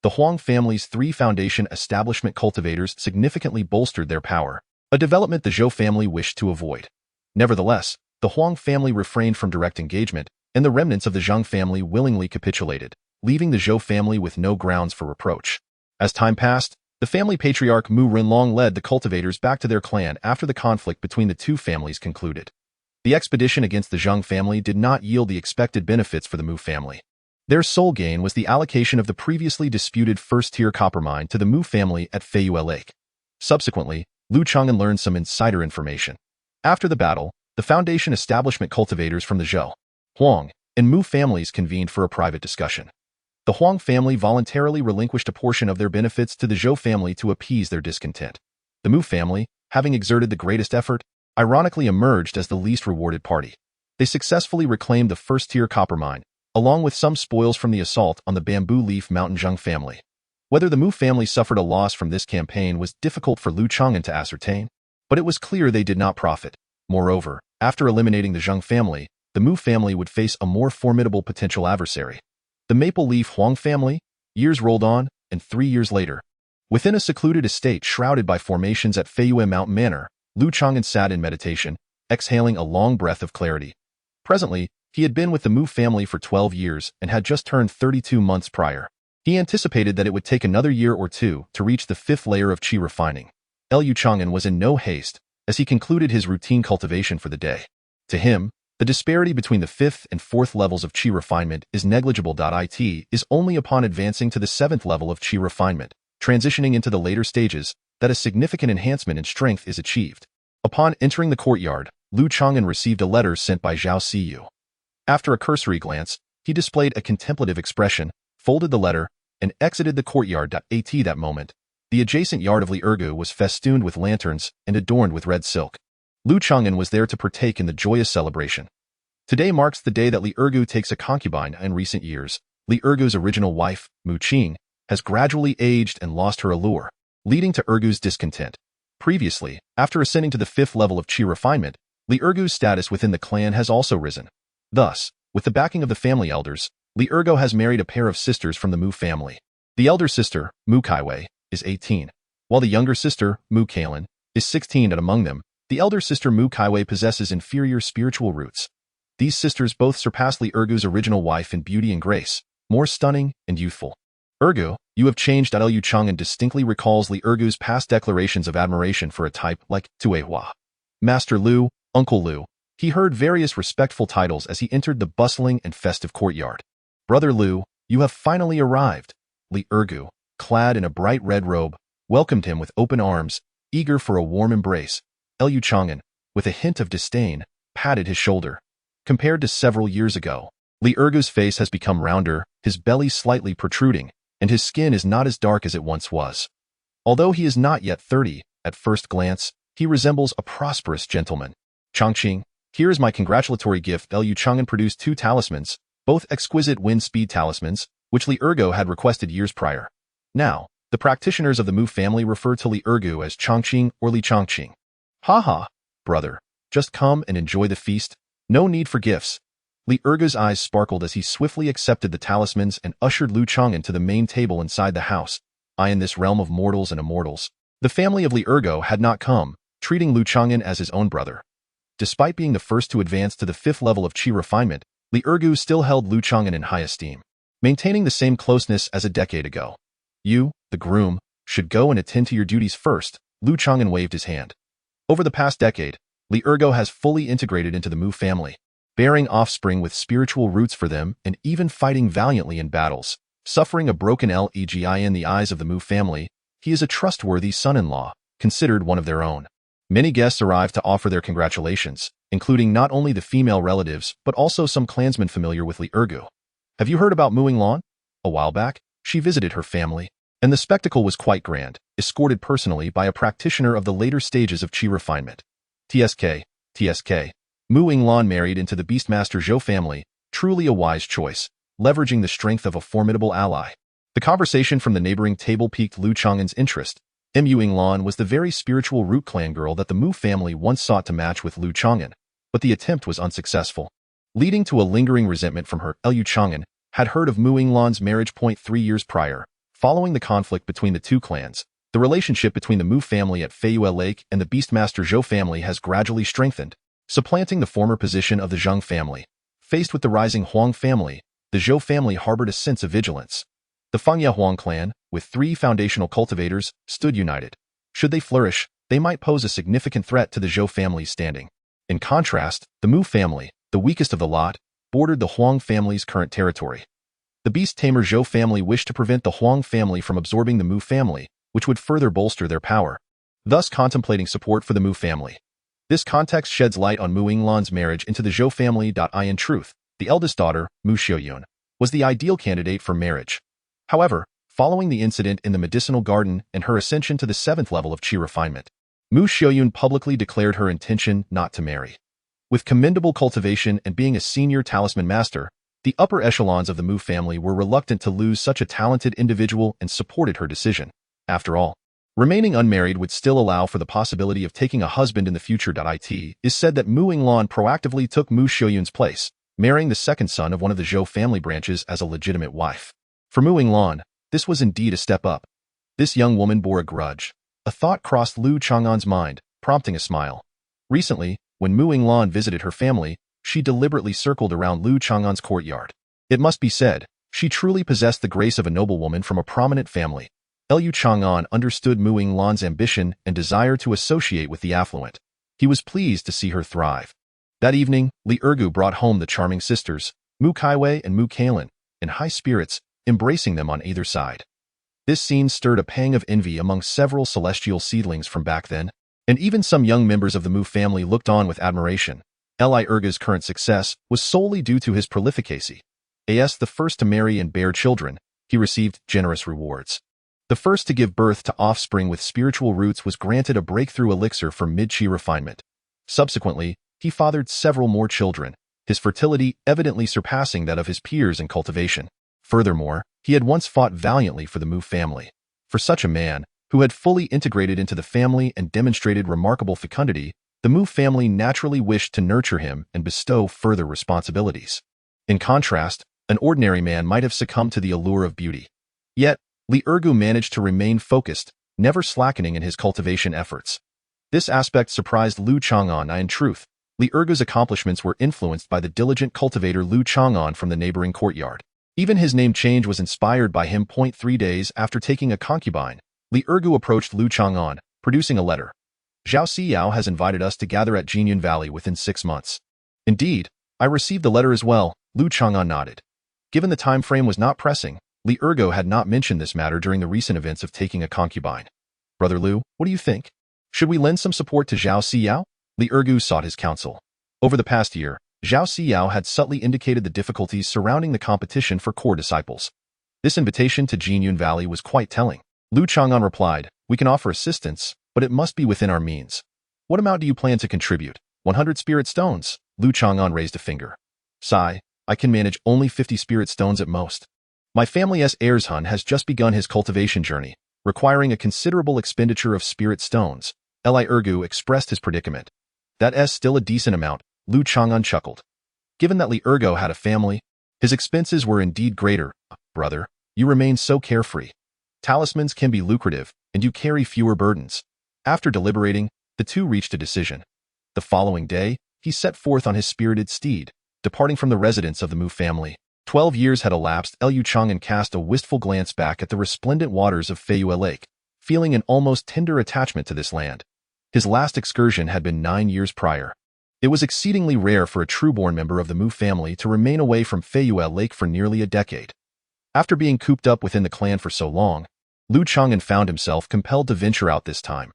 The Huang family's 3 foundation establishment cultivators significantly bolstered their power, a development the Zhou family wished to avoid. Nevertheless, the Huang family refrained from direct engagement, and the remnants of the Zheng family willingly capitulated, leaving the Zhou family with no grounds for reproach. As time passed, the family patriarch Mu Renlong led the cultivators back to their clan after the conflict between the two families concluded. The expedition against the Zheng family did not yield the expected benefits for the Mu family. Their sole gain was the allocation of the previously disputed first-tier copper mine to the Mu family at Feyue Lake. Subsequently, Lu Changan learned some insider information. After the battle, the foundation establishment cultivators from the Zhou, Huang, and Mu families convened for a private discussion. The Huang family voluntarily relinquished a portion of their benefits to the Zhou family to appease their discontent. The Mu family, having exerted the greatest effort, ironically emerged as the least rewarded party. They successfully reclaimed the first-tier copper mine, along with some spoils from the assault on the Bamboo Leaf Mountain Zheng family. Whether the Mu family suffered a loss from this campaign was difficult for Lu Changan to ascertain, but it was clear they did not profit. Moreover, after eliminating the Zheng family, the Mu family would face a more formidable potential adversary. The Maple Leaf Huang family. Years rolled on, and 3 years later, within a secluded estate shrouded by formations at Feyue Mountain Manor, Lu Changan sat in meditation, exhaling a long breath of clarity. Presently, he had been with the Mu family for 12 years and had just turned 32 months prior. He anticipated that it would take another year or 2 to reach the 5th layer of Qi refining. Liu Changan was in no haste, as he concluded his routine cultivation for the day. To him, the disparity between the 5th and 4th levels of Qi refinement is negligible. It is only upon advancing to the 7th level of Qi refinement, transitioning into the later stages, that a significant enhancement in strength is achieved. Upon entering the courtyard, Lu Changan received a letter sent by Zhao Siyu. After a cursory glance, he displayed a contemplative expression, folded the letter, and exited the courtyard. At that moment, the adjacent yard of Li Ergu was festooned with lanterns and adorned with red silk. Lu Changan was there to partake in the joyous celebration. Today marks the day that Li Ergu takes a concubine. In recent years, Li Ergu's original wife, Mu Qing, has gradually aged and lost her allure, leading to Ergu's discontent. Previously, after ascending to the 5th level of Qi refinement, Li Ergu's status within the clan has also risen. Thus, with the backing of the family elders, Li Ergu has married a pair of sisters from the Mu family. The elder sister, Mu Kaiwei, is 18, while the younger sister, Mu Kalin, is 16, and among them, the elder sister Mu Kaiwei possesses inferior spiritual roots. These sisters both surpass Li Ergu's original wife in beauty and grace, more stunning and youthful. Ergu, you have changed. Lu Changan distinctly recalls Li Ergu's past declarations of admiration for a type like Tuehua. Master Lu, Uncle Lu. He heard various respectful titles as he entered the bustling and festive courtyard. Brother Lu, you have finally arrived. Li Ergu, clad in a bright red robe, welcomed him with open arms, eager for a warm embrace. Lu Changan, with a hint of disdain, patted his shoulder. Compared to several years ago, Li Ergu's face has become rounder, his belly slightly protruding, and his skin is not as dark as it once was. Although he is not yet 30, at first glance, he resembles a prosperous gentleman. Changqing, here is my congratulatory gift. Lu Changan produced 2 talismans, both exquisite wind speed talismans, which Li Ergu had requested years prior. Now, the practitioners of the Mu family refer to Li Ergu as Changqing or Li Changqing. Ha, brother, just come and enjoy the feast. No need for gifts. Li Ergu's eyes sparkled as he swiftly accepted the talismans and ushered Lu Changan to the main table inside the house. In this realm of mortals and immortals, the family of Li Ergu had not come, treating Lu Changan as his own brother. Despite being the first to advance to the 5th level of Qi refinement, Li Ergu still held Lu Changan in high esteem, maintaining the same closeness as a decade ago. You, the groom, should go and attend to your duties first. Lu Changan waved his hand. Over the past decade, Li Ergu has fully integrated into the Mu family, bearing offspring with spiritual roots for them and even fighting valiantly in battles. Suffering a broken leg in the eyes of the Mu family, he is a trustworthy son-in-law, considered one of their own. Many guests arrived to offer their congratulations, including not only the female relatives but also some clansmen familiar with Li Ergu. Have you heard about Mu Lan? A while back, she visited her family, and the spectacle was quite grand, escorted personally by a practitioner of the later stages of Qi refinement. TSK. Mu Lan married into the Beastmaster Zhou family, truly a wise choice, leveraging the strength of a formidable ally. The conversation from the neighboring table piqued Lu Changan's interest. Mu Lan was the very spiritual root clan girl that the Mu family once sought to match with Lu Changan, but the attempt was unsuccessful, leading to a lingering resentment from her. Lu Changan had heard of Mu Lan's marriage 3 years prior. Following the conflict between the two clans, the relationship between the Mu family at Feiyue Lake and the Beastmaster Zhou family has gradually strengthened, supplanting the former position of the Zheng family. Faced with the rising Huang family, the Zhou family harbored a sense of vigilance. The Fangye Huang clan, with 3 foundational cultivators, stood united. Should they flourish, they might pose a significant threat to the Zhou family's standing. In contrast, the Mu family, the weakest of the lot, bordered the Huang family's current territory. The beast tamer Zhou family wished to prevent the Huang family from absorbing the Mu family, which would further bolster their power, thus contemplating support for the Mu family. This context sheds light on Mu Lan's marriage into the Zhou family. In truth, the eldest daughter, Mu Xiaoyun, was the ideal candidate for marriage. However, following the incident in the medicinal garden and her ascension to the 7th level of Qi refinement, Mu Xiaoyun publicly declared her intention not to marry. With commendable cultivation and being a senior talisman master, the upper echelons of the Mu family were reluctant to lose such a talented individual and supported her decision. After all, remaining unmarried would still allow for the possibility of taking a husband in the future. It is said that Mu Lan proactively took Mu Xiaoyun's place, marrying the second son of one of the Zhou family branches as a legitimate wife. For Mu Lan, this was indeed a step up. This young woman bore a grudge. A thought crossed Lu Changan's mind, prompting a smile. Recently, when Mu Lan visited her family, she deliberately circled around Lu Changan's courtyard. It must be said, she truly possessed the grace of a noblewoman from a prominent family. Lu Changan understood Mu Lan's ambition and desire to associate with the affluent. He was pleased to see her thrive. That evening, Li Ergu brought home the charming sisters, Mu Kaiwei and Mu Kalin, in high spirits, embracing them on either side. This scene stirred a pang of envy among several celestial seedlings from back then, and even some young members of the Mu family looked on with admiration. Li Ergu's current success was solely due to his prolificacy. As the first to marry and bear children, he received generous rewards. The first to give birth to offspring with spiritual roots was granted a breakthrough elixir for mid-chi refinement. Subsequently, he fathered several more children, his fertility evidently surpassing that of his peers in cultivation. Furthermore, he had once fought valiantly for the Mu family. For such a man, who had fully integrated into the family and demonstrated remarkable fecundity, the Mu family naturally wished to nurture him and bestow further responsibilities. In contrast, an ordinary man might have succumbed to the allure of beauty. Yet, Li Ergu managed to remain focused, never slackening in his cultivation efforts. This aspect surprised Lu Changan. In truth, Li Ergu's accomplishments were influenced by the diligent cultivator Lu Changan from the neighboring courtyard. Even his name change was inspired by him. 3 days after taking a concubine, Li Ergu approached Lu Changan, producing a letter. Zhao Siyao has invited us to gather at Jinyun Valley within 6 months. Indeed, I received the letter as well, Lu Changan nodded. Given the time frame was not pressing, Li Ergu had not mentioned this matter during the recent events of taking a concubine. Brother Lu, what do you think? Should we lend some support to Zhao Siyao? Li Ergu sought his counsel. Over the past year, Zhao Siyao had subtly indicated the difficulties surrounding the competition for core disciples. This invitation to Jinyun Valley was quite telling. Lu Changan replied, we can offer assistance, but it must be within our means. What amount do you plan to contribute? 100 spirit stones? Lu Changan raised a finger. Sigh, I can manage only 50 spirit stones at most. My family's Erzhun has just begun his cultivation journey, requiring a considerable expenditure of spirit stones. Li Ergu expressed his predicament. That's still a decent amount, Lu Changan chuckled. Given that Li Ergu had a family, his expenses were indeed greater. Brother, you remain so carefree. Talismans can be lucrative, and you carry fewer burdens. After deliberating, the two reached a decision. The following day, he set forth on his spirited steed, departing from the residence of the Mu family. 12 years had elapsed. Lu Changan cast a wistful glance back at the resplendent waters of Feiyue Lake, feeling an almost tender attachment to this land. His last excursion had been 9 years prior. It was exceedingly rare for a true-born member of the Mu family to remain away from Feiyue Lake for nearly a decade. After being cooped up within the clan for so long, Lu Changan found himself compelled to venture out this time.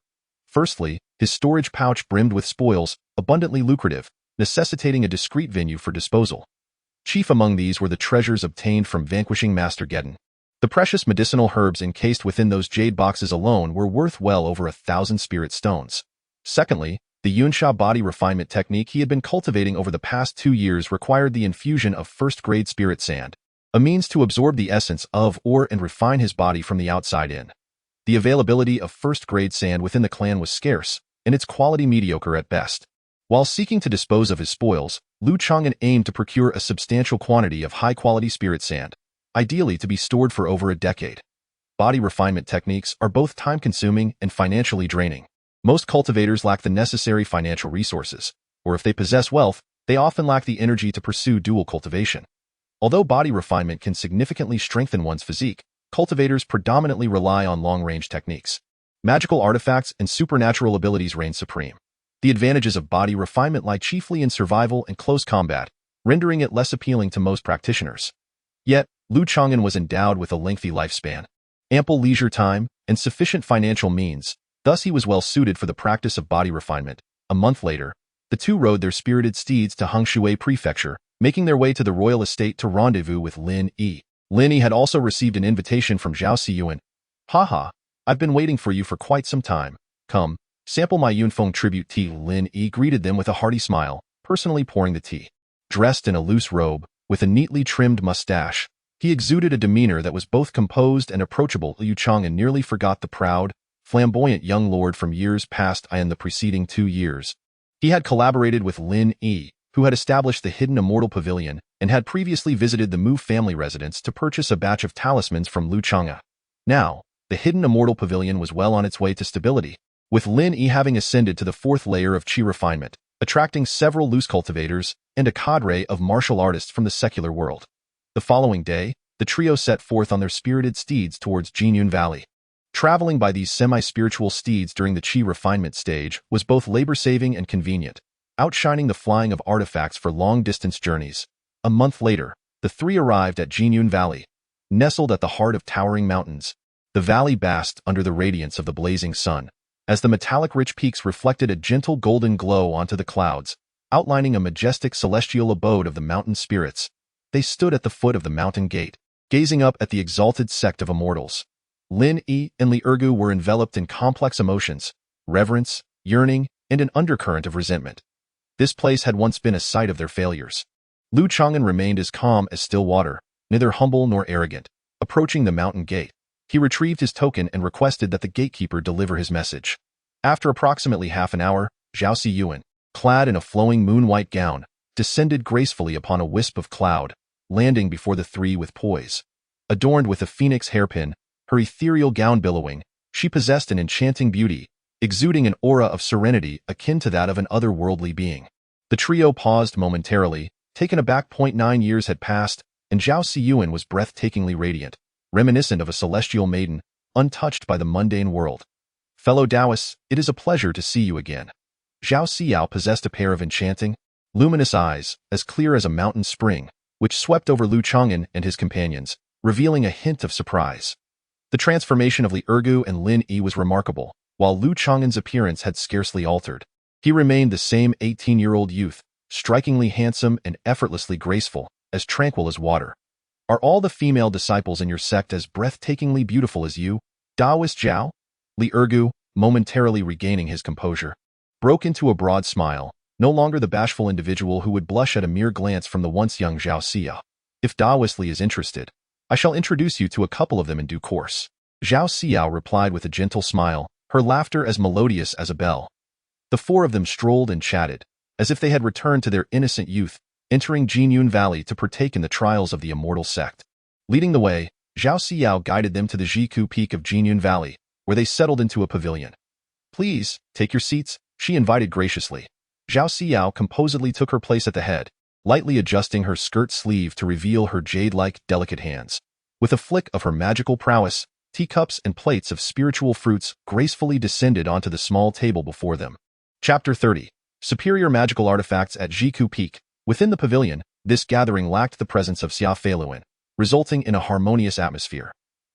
Firstly, his storage pouch brimmed with spoils, abundantly lucrative, necessitating a discreet venue for disposal. Chief among these were the treasures obtained from vanquishing Master Geddon. The precious medicinal herbs encased within those jade boxes alone were worth well over 1,000 spirit stones. Secondly, the Yunsha body refinement technique he had been cultivating over the past 2 years required the infusion of first-grade spirit sand, a means to absorb the essence of ore and refine his body from the outside in. The availability of first-grade sand within the clan was scarce, and its quality mediocre at best. While seeking to dispose of his spoils, Lu Changan aimed to procure a substantial quantity of high-quality spirit sand, ideally to be stored for over a decade. Body refinement techniques are both time-consuming and financially draining. Most cultivators lack the necessary financial resources, or if they possess wealth, they often lack the energy to pursue dual cultivation. Although body refinement can significantly strengthen one's physique, cultivators predominantly rely on long-range techniques. Magical artifacts and supernatural abilities reign supreme. The advantages of body refinement lie chiefly in survival and close combat, rendering it less appealing to most practitioners. Yet, Lu Changan was endowed with a lengthy lifespan, ample leisure time, and sufficient financial means, thus he was well suited for the practice of body refinement. A month later, the two rode their spirited steeds to Hongshui Prefecture, making their way to the royal estate to rendezvous with Lin Yi. Lin Yi had also received an invitation from Zhao Siyuan. Haha, I've been waiting for you for quite some time. Come, sample my Yunfeng tribute tea. Lin Yi greeted them with a hearty smile, personally pouring the tea. Dressed in a loose robe, with a neatly trimmed mustache, he exuded a demeanor that was both composed and approachable. Lu Changan nearly forgot the proud, flamboyant young lord from years past. In the preceding 2 years, he had collaborated with Lin Yi, who had established the hidden immortal pavilion and had previously visited the Mu family residence to purchase a batch of talismans from Lu Changan. Now, the hidden immortal pavilion was well on its way to stability, with Lin Yi having ascended to the 4th layer of chi refinement, attracting several loose cultivators and a cadre of martial artists from the secular world. The following day, the trio set forth on their spirited steeds towards Jinyun Valley. Traveling by these semi-spiritual steeds during the chi refinement stage was both labor-saving and convenient, outshining the flying of artifacts for long-distance journeys. A month later, the three arrived at Jinyun Valley. Nestled at the heart of towering mountains, the valley basked under the radiance of the blazing sun, as the metallic-rich peaks reflected a gentle golden glow onto the clouds, outlining a majestic celestial abode of the mountain spirits. They stood at the foot of the mountain gate, gazing up at the exalted sect of immortals. Lin Yi and Li Ergu were enveloped in complex emotions, reverence, yearning, and an undercurrent of resentment. This place had once been a site of their failures. Lu Changan remained as calm as still water, neither humble nor arrogant. Approaching the mountain gate, he retrieved his token and requested that the gatekeeper deliver his message. After approximately half an hour, Zhao Siyuan, clad in a flowing moon-white gown, descended gracefully upon a wisp of cloud, landing before the three with poise. Adorned with a phoenix hairpin, her ethereal gown billowing, she possessed an enchanting beauty, exuding an aura of serenity akin to that of an otherworldly being. The trio paused momentarily, taken aback. 9 years had passed, and Zhao Siyuan was breathtakingly radiant, reminiscent of a celestial maiden, untouched by the mundane world. Fellow Taoists, it is a pleasure to see you again. Zhao Siyao possessed a pair of enchanting, luminous eyes, as clear as a mountain spring, which swept over Lu Changan and his companions, revealing a hint of surprise. The transformation of Li Ergu and Lin Yi was remarkable, while Lu Changan's appearance had scarcely altered. He remained the same 18-year-old youth, strikingly handsome and effortlessly graceful, as tranquil as water. Are all the female disciples in your sect as breathtakingly beautiful as you, Taoist Zhao? Li Ergu, momentarily regaining his composure, broke into a broad smile, no longer the bashful individual who would blush at a mere glance from the once young Zhao Xiao. If Taoist Li is interested, I shall introduce you to a couple of them in due course. Zhao Xiao replied with a gentle smile, her laughter as melodious as a bell. The four of them strolled and chatted, as if they had returned to their innocent youth, entering Jinyun Valley to partake in the trials of the immortal sect. Leading the way, Zhao Xiao guided them to the Jiku peak of Jinyun Valley, where they settled into a pavilion. Please, take your seats, she invited graciously. Zhao Xiao composedly took her place at the head, lightly adjusting her skirt sleeve to reveal her jade-like, delicate hands. With a flick of her magical prowess, teacups and plates of spiritual fruits gracefully descended onto the small table before them. Chapter 30. Superior Magical Artifacts at Jiku Peak. Within the pavilion, this gathering lacked the presence of Xia Feiluan, resulting in a harmonious atmosphere.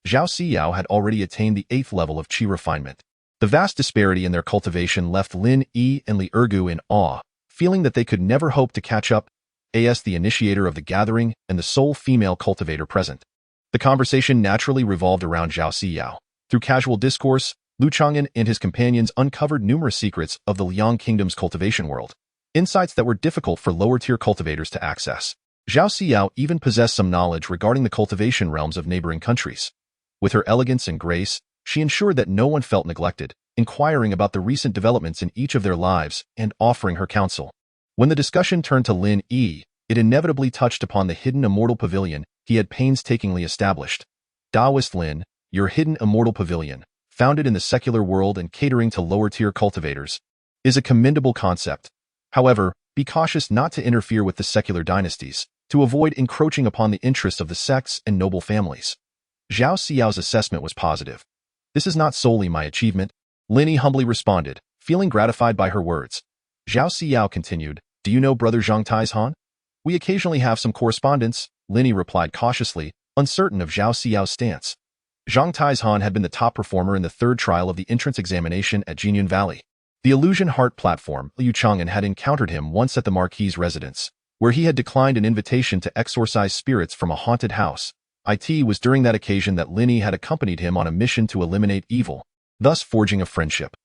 Zhao Siyao had already attained the 8th level of chi refinement. The vast disparity in their cultivation left Lin Yi and Li Ergu in awe, feeling that they could never hope to catch up as the initiator of the gathering and the sole female cultivator present. The conversation naturally revolved around Zhao Siyao. Through casual discourse, Lu Changan and his companions uncovered numerous secrets of the Liang Kingdom's cultivation world, insights that were difficult for lower-tier cultivators to access. Zhao Siyao even possessed some knowledge regarding the cultivation realms of neighboring countries. With her elegance and grace, she ensured that no one felt neglected, inquiring about the recent developments in each of their lives and offering her counsel. When the discussion turned to Lin Yi, it inevitably touched upon the hidden immortal pavilion he had painstakingly established. Taoist Lin, your hidden immortal pavilion, founded in the secular world and catering to lower-tier cultivators, is a commendable concept. However, be cautious not to interfere with the secular dynasties, to avoid encroaching upon the interests of the sects and noble families. Zhao Xiao's assessment was positive. This is not solely my achievement, Lin Yi humbly responded, feeling gratified by her words. Zhao Xiao continued, do you know Brother Zhang Taizhan? We occasionally have some correspondence, Lin Yi replied cautiously, uncertain of Zhao Xiao's stance. Zhang Taizhan had been the top performer in the 3rd trial of the entrance examination at Jinyun Valley. The Illusion Heart platform, Liu Changan had encountered him once at the Marquis's residence, where he had declined an invitation to exorcise spirits from a haunted house. It was during that occasion that Lin Yi had accompanied him on a mission to eliminate evil, thus forging a friendship.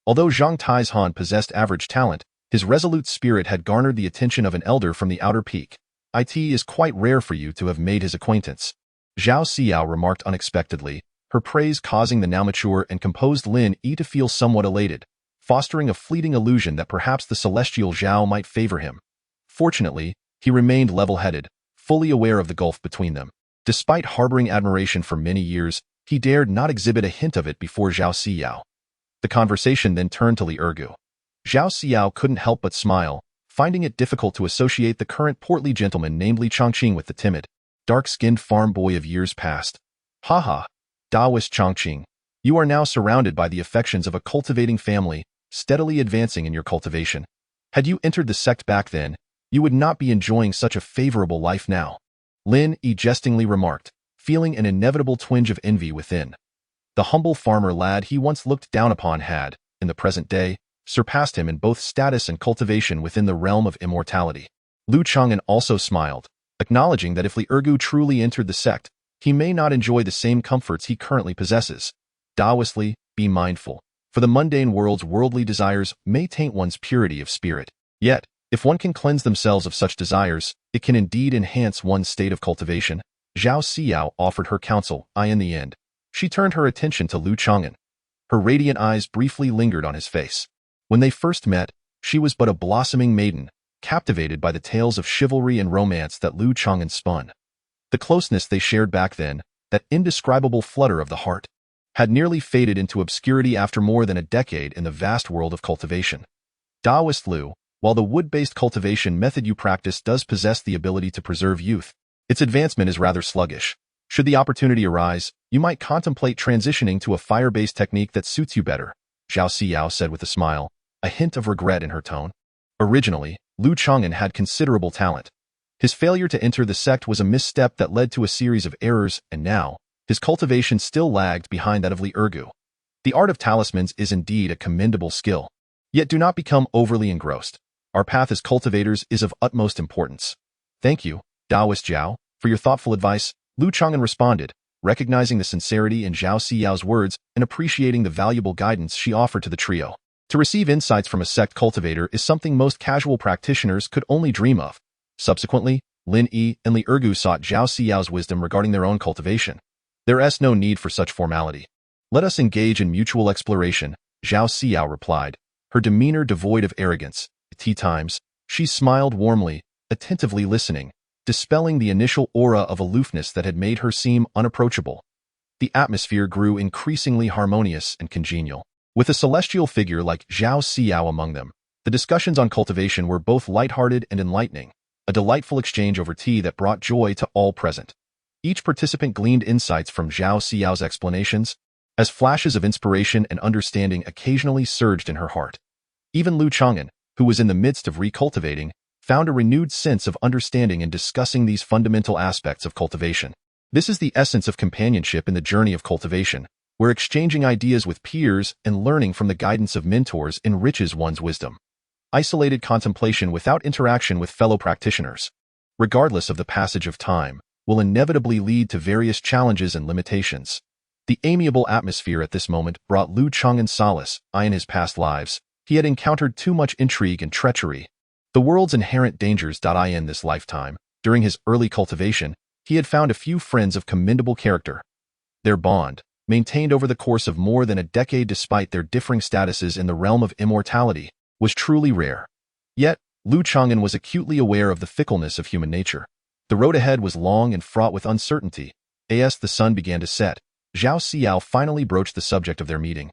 Although Zhang Taizhan possessed average talent, his resolute spirit had garnered the attention of an elder from the outer peak. It is quite rare for you to have made his acquaintance, Zhao Xiao remarked unexpectedly, her praise causing the now mature and composed Lin Yi to feel somewhat elated, fostering a fleeting illusion that perhaps the celestial Zhao might favor him. Fortunately, he remained level-headed, fully aware of the gulf between them. Despite harboring admiration for many years, he dared not exhibit a hint of it before Zhao Xiao. The conversation then turned to Li Ergu. Zhao Xiao couldn't help but smile, finding it difficult to associate the current portly gentleman named Li Chongqing with the timid, dark-skinned farm boy of years past. Haha, Taoist Chongqing. You are now surrounded by the affections of a cultivating family, steadily advancing in your cultivation. Had you entered the sect back then, you would not be enjoying such a favorable life now. Lin Yi jestingly remarked, feeling an inevitable twinge of envy within. The humble farmer lad he once looked down upon had, in the present day, surpassed him in both status and cultivation within the realm of immortality. Lu Changan also smiled, acknowledging that if Li Ergu truly entered the sect, he may not enjoy the same comforts he currently possesses. Taoistly, be mindful, for the mundane world's worldly desires may taint one's purity of spirit. Yet, if one can cleanse themselves of such desires, it can indeed enhance one's state of cultivation. Zhao Xiao offered her counsel. In the end, she turned her attention to Lu Changan. Her radiant eyes briefly lingered on his face. When they first met, she was but a blossoming maiden, captivated by the tales of chivalry and romance that Lu Changan spun. The closeness they shared back then, that indescribable flutter of the heart, had nearly faded into obscurity after more than a decade in the vast world of cultivation. Taoist Lu, while the wood-based cultivation method you practice does possess the ability to preserve youth, its advancement is rather sluggish. Should the opportunity arise, you might contemplate transitioning to a fire-based technique that suits you better, Zhao Xiao said with a smile, a hint of regret in her tone. Originally, Lu Changan had considerable talent. His failure to enter the sect was a misstep that led to a series of errors, and now, his cultivation still lagged behind that of Li Ergu. The art of talismans is indeed a commendable skill. Yet do not become overly engrossed. Our path as cultivators is of utmost importance. Thank you, Taoist Zhao, for your thoughtful advice, Lu Changan responded, recognizing the sincerity in Zhao Xiao's words and appreciating the valuable guidance she offered to the trio. To receive insights from a sect cultivator is something most casual practitioners could only dream of. Subsequently, Lin Yi and Li Ergu sought Zhao Xiao's wisdom regarding their own cultivation. There is no need for such formality. Let us engage in mutual exploration, Zhao Xiao replied, her demeanor devoid of arrogance. At tea times, she smiled warmly, attentively listening, dispelling the initial aura of aloofness that had made her seem unapproachable. The atmosphere grew increasingly harmonious and congenial. With a celestial figure like Zhao Xiao among them, the discussions on cultivation were both lighthearted and enlightening, a delightful exchange over tea that brought joy to all present. Each participant gleaned insights from Zhao Xiao's explanations, as flashes of inspiration and understanding occasionally surged in her heart. Even Lu Changan, who was in the midst of recultivating, found a renewed sense of understanding in discussing these fundamental aspects of cultivation. This is the essence of companionship in the journey of cultivation, where exchanging ideas with peers and learning from the guidance of mentors enriches one's wisdom. Isolated contemplation without interaction with fellow practitioners, regardless of the passage of time, will inevitably lead to various challenges and limitations. The amiable atmosphere at this moment brought Lu Changan solace. In his past lives, he had encountered too much intrigue and treachery. The world's inherent dangers. In this lifetime, during his early cultivation, he had found a few friends of commendable character. Their bond, maintained over the course of more than a decade despite their differing statuses in the realm of immortality, was truly rare. Yet, Lu Changan was acutely aware of the fickleness of human nature. The road ahead was long and fraught with uncertainty. As the sun began to set, Zhao Xiao finally broached the subject of their meeting.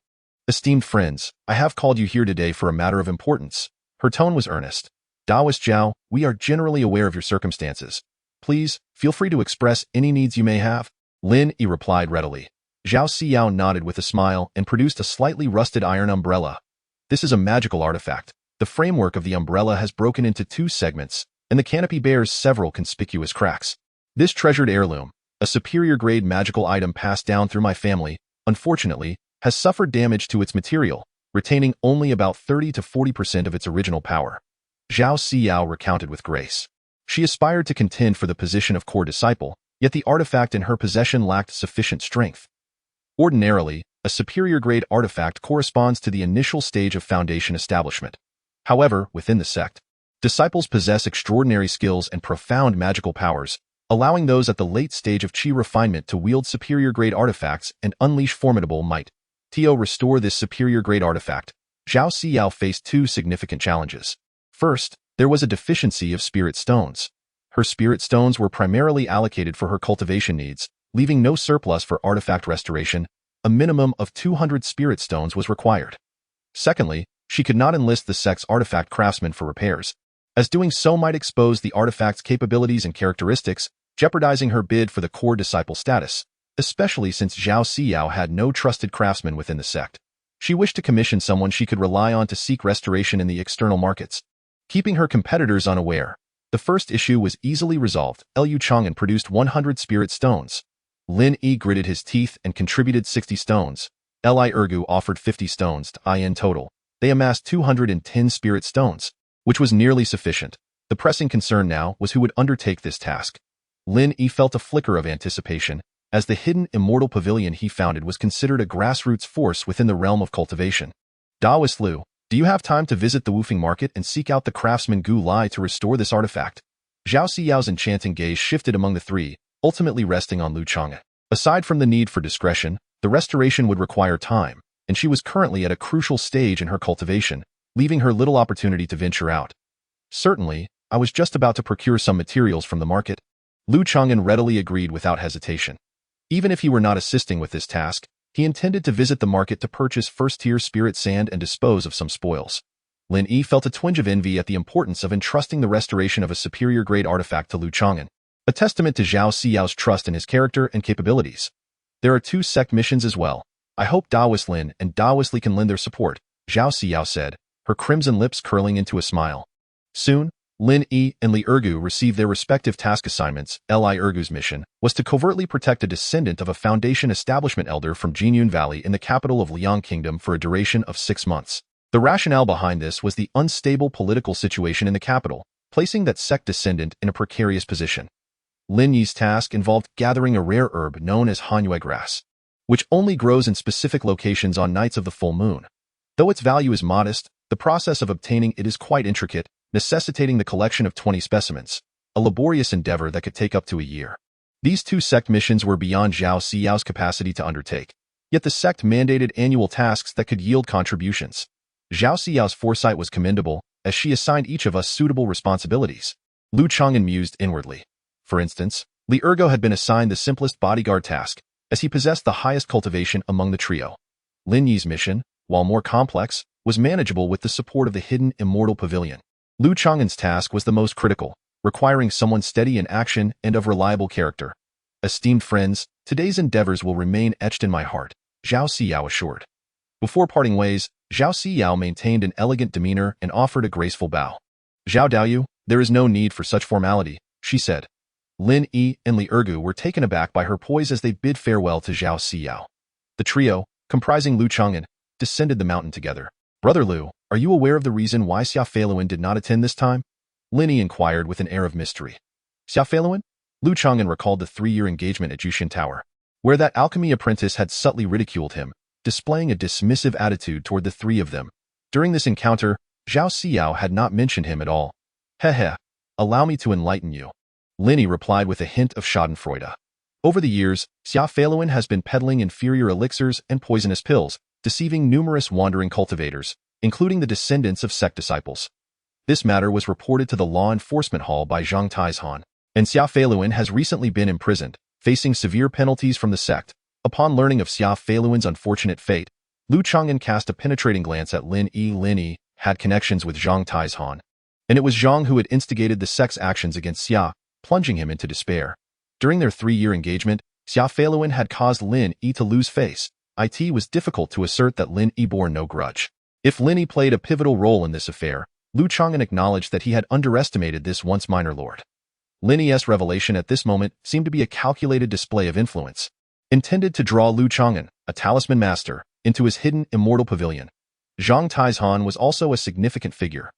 Esteemed friends, I have called you here today for a matter of importance. Her tone was earnest. Taoist Zhao, we are generally aware of your circumstances. Please, feel free to express any needs you may have. Lin Yi replied readily. Zhao Xiao nodded with a smile and produced a slightly rusted iron umbrella. This is a magical artifact. The framework of the umbrella has broken into 2 segments, and the canopy bears several conspicuous cracks. This treasured heirloom, a superior-grade magical item passed down through my family, unfortunately, has suffered damage to its material, retaining only about 30 to 40% of its original power. Zhao Xiao recounted with grace. She aspired to contend for the position of core disciple, yet the artifact in her possession lacked sufficient strength. Ordinarily, a superior-grade artifact corresponds to the initial stage of foundation establishment. However, within the sect, disciples possess extraordinary skills and profound magical powers, allowing those at the late stage of chi refinement to wield superior-grade artifacts and unleash formidable might. To restore this superior-grade artifact, Zhao Xiao faced 2 significant challenges. First, there was a deficiency of spirit stones. Her spirit stones were primarily allocated for her cultivation needs, leaving no surplus for artifact restoration. A minimum of 200 spirit stones was required. Secondly, she could not enlist the sect's artifact craftsmen for repairs, as doing so might expose the artifact's capabilities and characteristics, jeopardizing her bid for the core disciple status. especially since Zhao Siyao had no trusted craftsman within the sect. She wished to commission someone she could rely on to seek restoration in the external markets, keeping her competitors unaware. The first issue was easily resolved. Lu Changan produced 100 spirit stones. Lin Yi gritted his teeth and contributed 60 stones. Li Ergu offered 50 stones. In total, they amassed 210 spirit stones, which was nearly sufficient. The pressing concern now was who would undertake this task. Lin Yi felt a flicker of anticipation, as the hidden immortal pavilion he founded was considered a grassroots force within the realm of cultivation. Daoist Liu, do you have time to visit the Wufeng market and seek out the craftsman Gu Lai to restore this artifact? Zhao Siyao's enchanting gaze shifted among the three, ultimately resting on Lu Changan. Aside from the need for discretion, the restoration would require time, and she was currently at a crucial stage in her cultivation, leaving her little opportunity to venture out. Certainly, I was just about to procure some materials from the market. Lu Changan readily agreed without hesitation. Even if he were not assisting with this task, he intended to visit the market to purchase first-tier spirit sand and dispose of some spoils. Lin Yi felt a twinge of envy at the importance of entrusting the restoration of a superior-grade artifact to Lu Changan, a testament to Zhao Siyao's trust in his character and capabilities. There are 2 sect missions as well. I hope Daoist Lin and Daoist Li can lend their support, Zhao Siyao said, her crimson lips curling into a smile. Soon, Lin Yi and Li Ergu received their respective task assignments. Li Ergu's mission was to covertly protect a descendant of a Foundation establishment elder from Jinyun Valley in the capital of Liang Kingdom for a duration of 6 months. The rationale behind this was the unstable political situation in the capital, placing that sect descendant in a precarious position. Lin Yi's task involved gathering a rare herb known as Hanyue grass, which only grows in specific locations on nights of the full moon. Though its value is modest, the process of obtaining it is quite intricate, necessitating the collection of 20 specimens, a laborious endeavor that could take up to a year. These 2 sect missions were beyond Zhao Siyao's capacity to undertake, yet the sect mandated annual tasks that could yield contributions. Zhao Siyao's foresight was commendable, as she assigned each of us suitable responsibilities. Lu Changan mused inwardly. For instance, Li Ergo had been assigned the simplest bodyguard task, as he possessed the highest cultivation among the trio. Lin Yi's mission, while more complex, was manageable with the support of the hidden immortal pavilion. Lu Changan's task was the most critical, requiring someone steady in action and of reliable character. Esteemed friends, today's endeavors will remain etched in my heart, Zhao Siyao assured. Before parting ways, Zhao Siyao maintained an elegant demeanor and offered a graceful bow. Zhao Daoyu, there is no need for such formality, she said. Lin Yi and Li Ergu were taken aback by her poise as they bid farewell to Zhao Siyao. The trio, comprising Lu Changan, descended the mountain together. Brother Lu, are you aware of the reason why Xia Feiluan did not attend this time? Lin Yi inquired with an air of mystery. Xia Feiluan? Lu Changan recalled the 3-year engagement at Jushin Tower, where that alchemy apprentice had subtly ridiculed him, displaying a dismissive attitude toward the 3 of them. During this encounter, Zhao Siyao had not mentioned him at all. Heh, allow me to enlighten you. Lin Yi replied with a hint of schadenfreude. Over the years, Xia Feiluan has been peddling inferior elixirs and poisonous pills, deceiving numerous wandering cultivators, including the descendants of sect disciples. This matter was reported to the Law Enforcement Hall by Zhang Taizhan, and Xia Feiluan has recently been imprisoned, facing severe penalties from the sect. Upon learning of Xia Feiluan's unfortunate fate, Lu Changan cast a penetrating glance at Lin Yi. Lin Yi had connections with Zhang Taizhan, and it was Zhang who had instigated the sect's actions against Xia, plunging him into despair. During their 3-year engagement, Xia Feiluan had caused Lin Yi to lose face. It was difficult to assert that Lin Yi bore no grudge. If Lin Yi played a pivotal role in this affair, Lu Changan acknowledged that he had underestimated this once minor lord. Lin Yi's revelation at this moment seemed to be a calculated display of influence, intended to draw Lu Changan, a talisman master, into his hidden immortal pavilion. Zhang Taizhan was also a significant figure.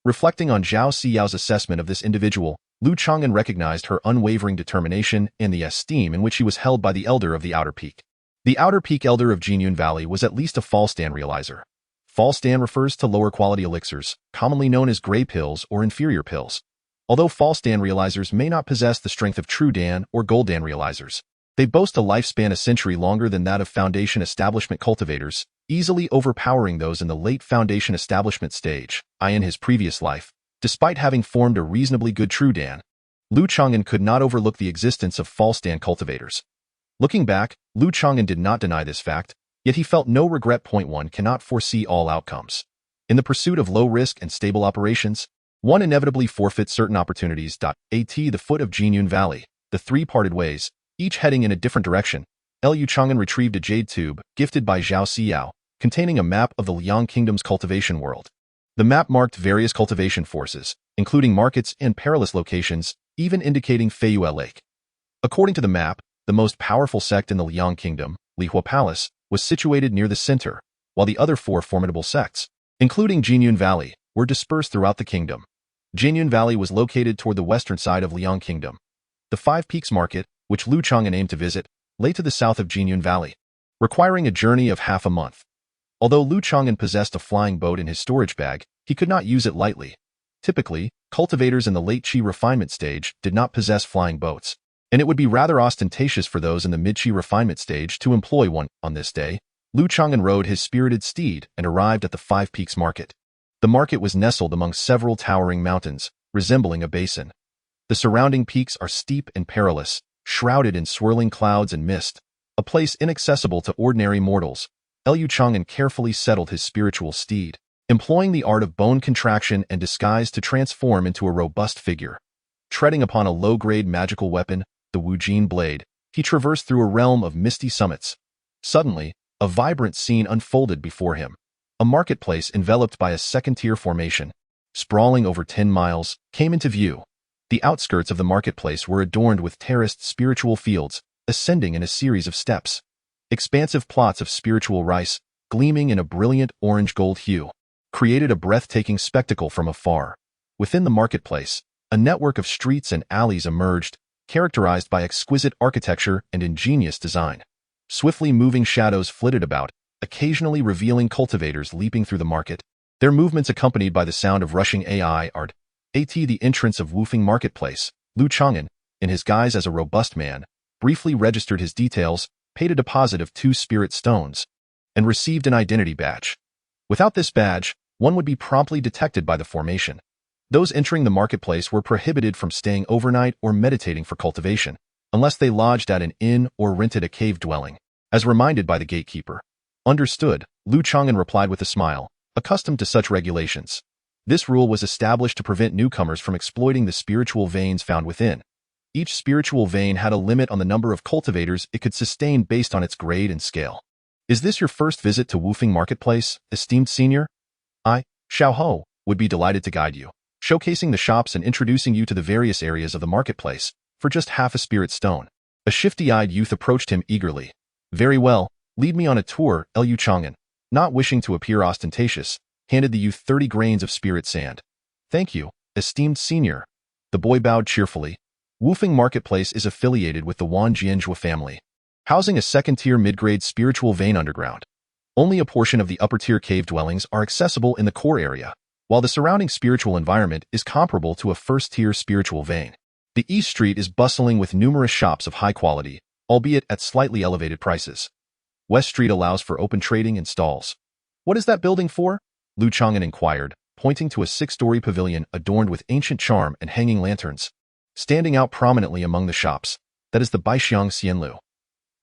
Reflecting on Zhao Siyao's assessment of this individual, Lu Changan recognized her unwavering determination and the esteem in which she was held by the elder of the Outer Peak. The Outer Peak elder of Jinyun Valley was at least a false Dan realizer. False Dan refers to lower quality elixirs, commonly known as gray pills or inferior pills. Although false Dan realizers may not possess the strength of true Dan or gold Dan realizers, they boast a lifespan a century longer than that of Foundation establishment cultivators, easily overpowering those in the late Foundation establishment stage, in his previous life. Despite having formed a reasonably good true Dan, Lu Changan could not overlook the existence of false Dan cultivators. Looking back, Lu Changan did not deny this fact, yet he felt no regret. One cannot foresee all outcomes. In the pursuit of low-risk and stable operations, one inevitably forfeits certain opportunities. At the foot of Jinyun Valley, the 3 parted ways, each heading in a different direction. Lu Changan retrieved a jade tube, gifted by Zhao Siyao, containing a map of the Liang Kingdom's cultivation world. The map marked various cultivation forces, including markets and perilous locations, even indicating Feiyue Lake. According to the map, the most powerful sect in the Liang Kingdom, Lihua Palace, was situated near the center, while the other 4 formidable sects, including Jinyun Valley, were dispersed throughout the kingdom. Jinyun Valley was located toward the western side of Liang Kingdom. The Five Peaks Market, which Lu Changan aimed to visit, lay to the south of Jinyun Valley, requiring a journey of half a month. Although Lu Changan possessed a flying boat in his storage bag, he could not use it lightly. Typically, cultivators in the late Qi refinement stage did not possess flying boats, and it would be rather ostentatious for those in the mid-Qi refinement stage to employ one. On this day, Lu Changan rode his spirited steed and arrived at the Five Peaks Market. The market was nestled among several towering mountains, resembling a basin. The surrounding peaks are steep and perilous, shrouded in swirling clouds and mist, a place inaccessible to ordinary mortals. Lu Changan carefully settled his spiritual steed, employing the art of bone contraction and disguise to transform into a robust figure. Treading upon a low-grade magical weapon, the Wujin blade, he traversed through a realm of misty summits. Suddenly, a vibrant scene unfolded before him. A marketplace enveloped by a second-tier formation, sprawling over 10 miles, came into view. The outskirts of the marketplace were adorned with terraced spiritual fields, ascending in a series of steps. Expansive plots of spiritual rice, gleaming in a brilliant orange-gold hue, created a breathtaking spectacle from afar. Within the marketplace, a network of streets and alleys emerged, characterized by exquisite architecture and ingenious design. Swiftly moving shadows flitted about, occasionally revealing cultivators leaping through the market, their movements accompanied by the sound of rushing AI art. The entrance of Wufeng Marketplace, Lu Changan, in his guise as a robust man, briefly registered his details, paid a deposit of 2 spirit stones, and received an identity badge. Without this badge, one would be promptly detected by the formation. Those entering the marketplace were prohibited from staying overnight or meditating for cultivation, unless they lodged at an inn or rented a cave dwelling, as reminded by the gatekeeper. Understood, Lu Changan replied with a smile, accustomed to such regulations. This rule was established to prevent newcomers from exploiting the spiritual veins found within. Each spiritual vein had a limit on the number of cultivators it could sustain based on its grade and scale. Is this your first visit to Wufeng Marketplace, esteemed senior? I, Xiao Ho, would be delighted to guide you, showcasing the shops and introducing you to the various areas of the marketplace, for just half a spirit stone. A shifty-eyed youth approached him eagerly. Very well, lead me on a tour. Lu Changan, not wishing to appear ostentatious, handed the youth 30 grains of spirit sand. Thank you, esteemed senior. The boy bowed cheerfully. Wufeng Marketplace is affiliated with the Wan Jianzhua family, housing a second-tier mid-grade spiritual vein underground. Only a portion of the upper-tier cave dwellings are accessible in the core area, while the surrounding spiritual environment is comparable to a first-tier spiritual vein. The East Street is bustling with numerous shops of high quality, albeit at slightly elevated prices. West Street allows for open trading and stalls. What is that building for? Lu Changan inquired, pointing to a 6-story pavilion adorned with ancient charm and hanging lanterns. Standing out prominently among the shops, that is the Baixiang Xianlu.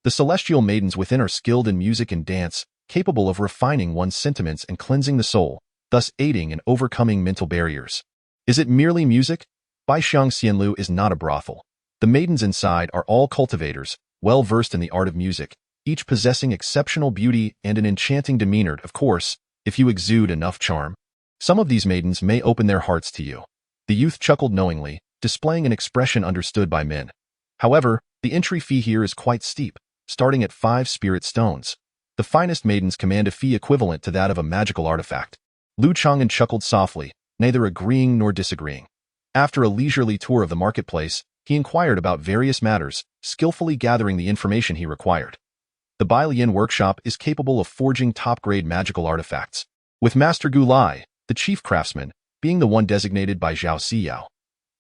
The celestial maidens within are skilled in music and dance, capable of refining one's sentiments and cleansing the soul, thus aiding in overcoming mental barriers. Is it merely music? Baixiang Xianlu is not a brothel. The maidens inside are all cultivators, well versed in the art of music, each possessing exceptional beauty and an enchanting demeanor. Of course, if you exude enough charm, some of these maidens may open their hearts to you. The youth chuckled knowingly, displaying an expression understood by men. However, the entry fee here is quite steep, starting at 5 spirit stones. The finest maidens command a fee equivalent to that of a magical artifact. Lu Changan chuckled softly, neither agreeing nor disagreeing. After a leisurely tour of the marketplace, he inquired about various matters, skillfully gathering the information he required. The Bailian workshop is capable of forging top-grade magical artifacts, with Master Gulai, the chief craftsman, being the one designated by Zhao Siyao.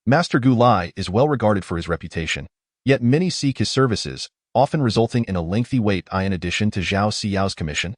Master Gulai is well regarded for his reputation, yet many seek his services, often resulting in a lengthy wait in addition to Zhao Siyao's commission.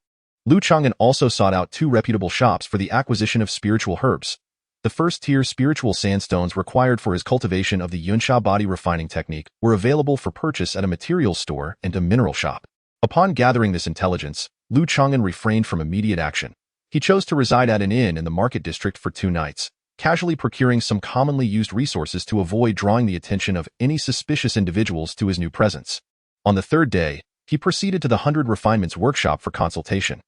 Lu Changan also sought out 2 reputable shops for the acquisition of spiritual herbs. The first-tier spiritual sandstones required for his cultivation of the Yunsha body refining technique were available for purchase at a materials store and a mineral shop. Upon gathering this intelligence, Lu Changan refrained from immediate action. He chose to reside at an inn in the market district for 2 nights, casually procuring some commonly used resources to avoid drawing the attention of any suspicious individuals to his new presence. On the 3rd day, he proceeded to the 100 Refinements workshop for consultation.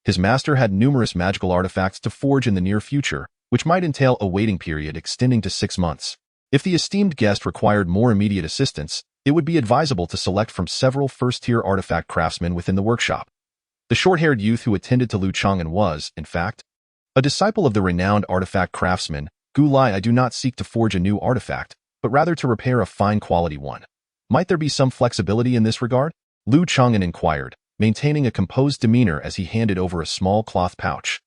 His master had numerous magical artifacts to forge in the near future, which might entail a waiting period extending to 6 months. If the esteemed guest required more immediate assistance, it would be advisable to select from several first-tier artifact craftsmen within the workshop. The short-haired youth who attended to Lu Changan was, in fact, a disciple of the renowned artifact craftsman. Gu Lai, I do not seek to forge a new artifact, but rather to repair a fine-quality one. Might there be some flexibility in this regard? Lu Changan inquired, maintaining a composed demeanor as he handed over a small cloth pouch.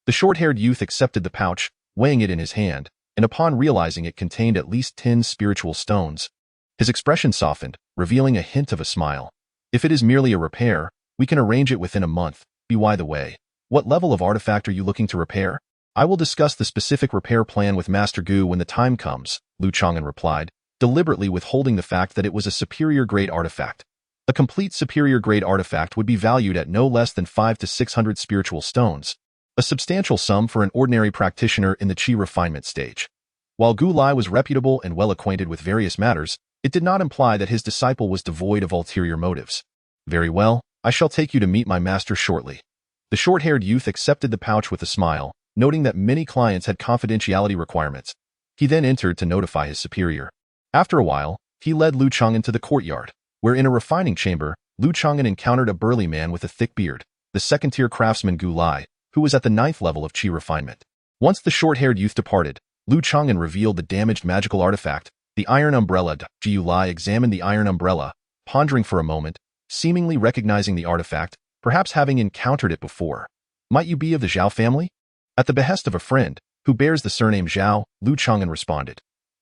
The short-haired youth accepted the pouch, weighing it in his hand, and upon realizing it contained at least 10 spiritual stones, his expression softened, revealing a hint of a smile. If it is merely a repair, we can arrange it within a month. By the way, what level of artifact are you looking to repair? I will discuss the specific repair plan with Master Gu when the time comes, Lu Changan replied, deliberately withholding the fact that it was a superior-grade artifact. A complete superior-grade artifact would be valued at no less than 500 to 600 spiritual stones, a substantial sum for an ordinary practitioner in the Qi refinement stage. While Gu Lai was reputable and well acquainted with various matters, it did not imply that his disciple was devoid of ulterior motives. Very well, I shall take you to meet my master shortly. The short-haired youth accepted the pouch with a smile, noting that many clients had confidentiality requirements. He then entered to notify his superior. After a while, he led Lu Changan to the courtyard, where in a refining chamber, Lu Changan encountered a burly man with a thick beard, the second-tier craftsman Gu Lai, who was at the 9th level of Qi refinement. Once the short-haired youth departed, Lu Changan revealed the damaged magical artifact, the iron umbrella. Gu Lai examined the iron umbrella, pondering for a moment, seemingly recognizing the artifact, perhaps having encountered it before. Might you be of the Zhao family? At the behest of a friend, who bears the surname Zhao, Lu Changan responded.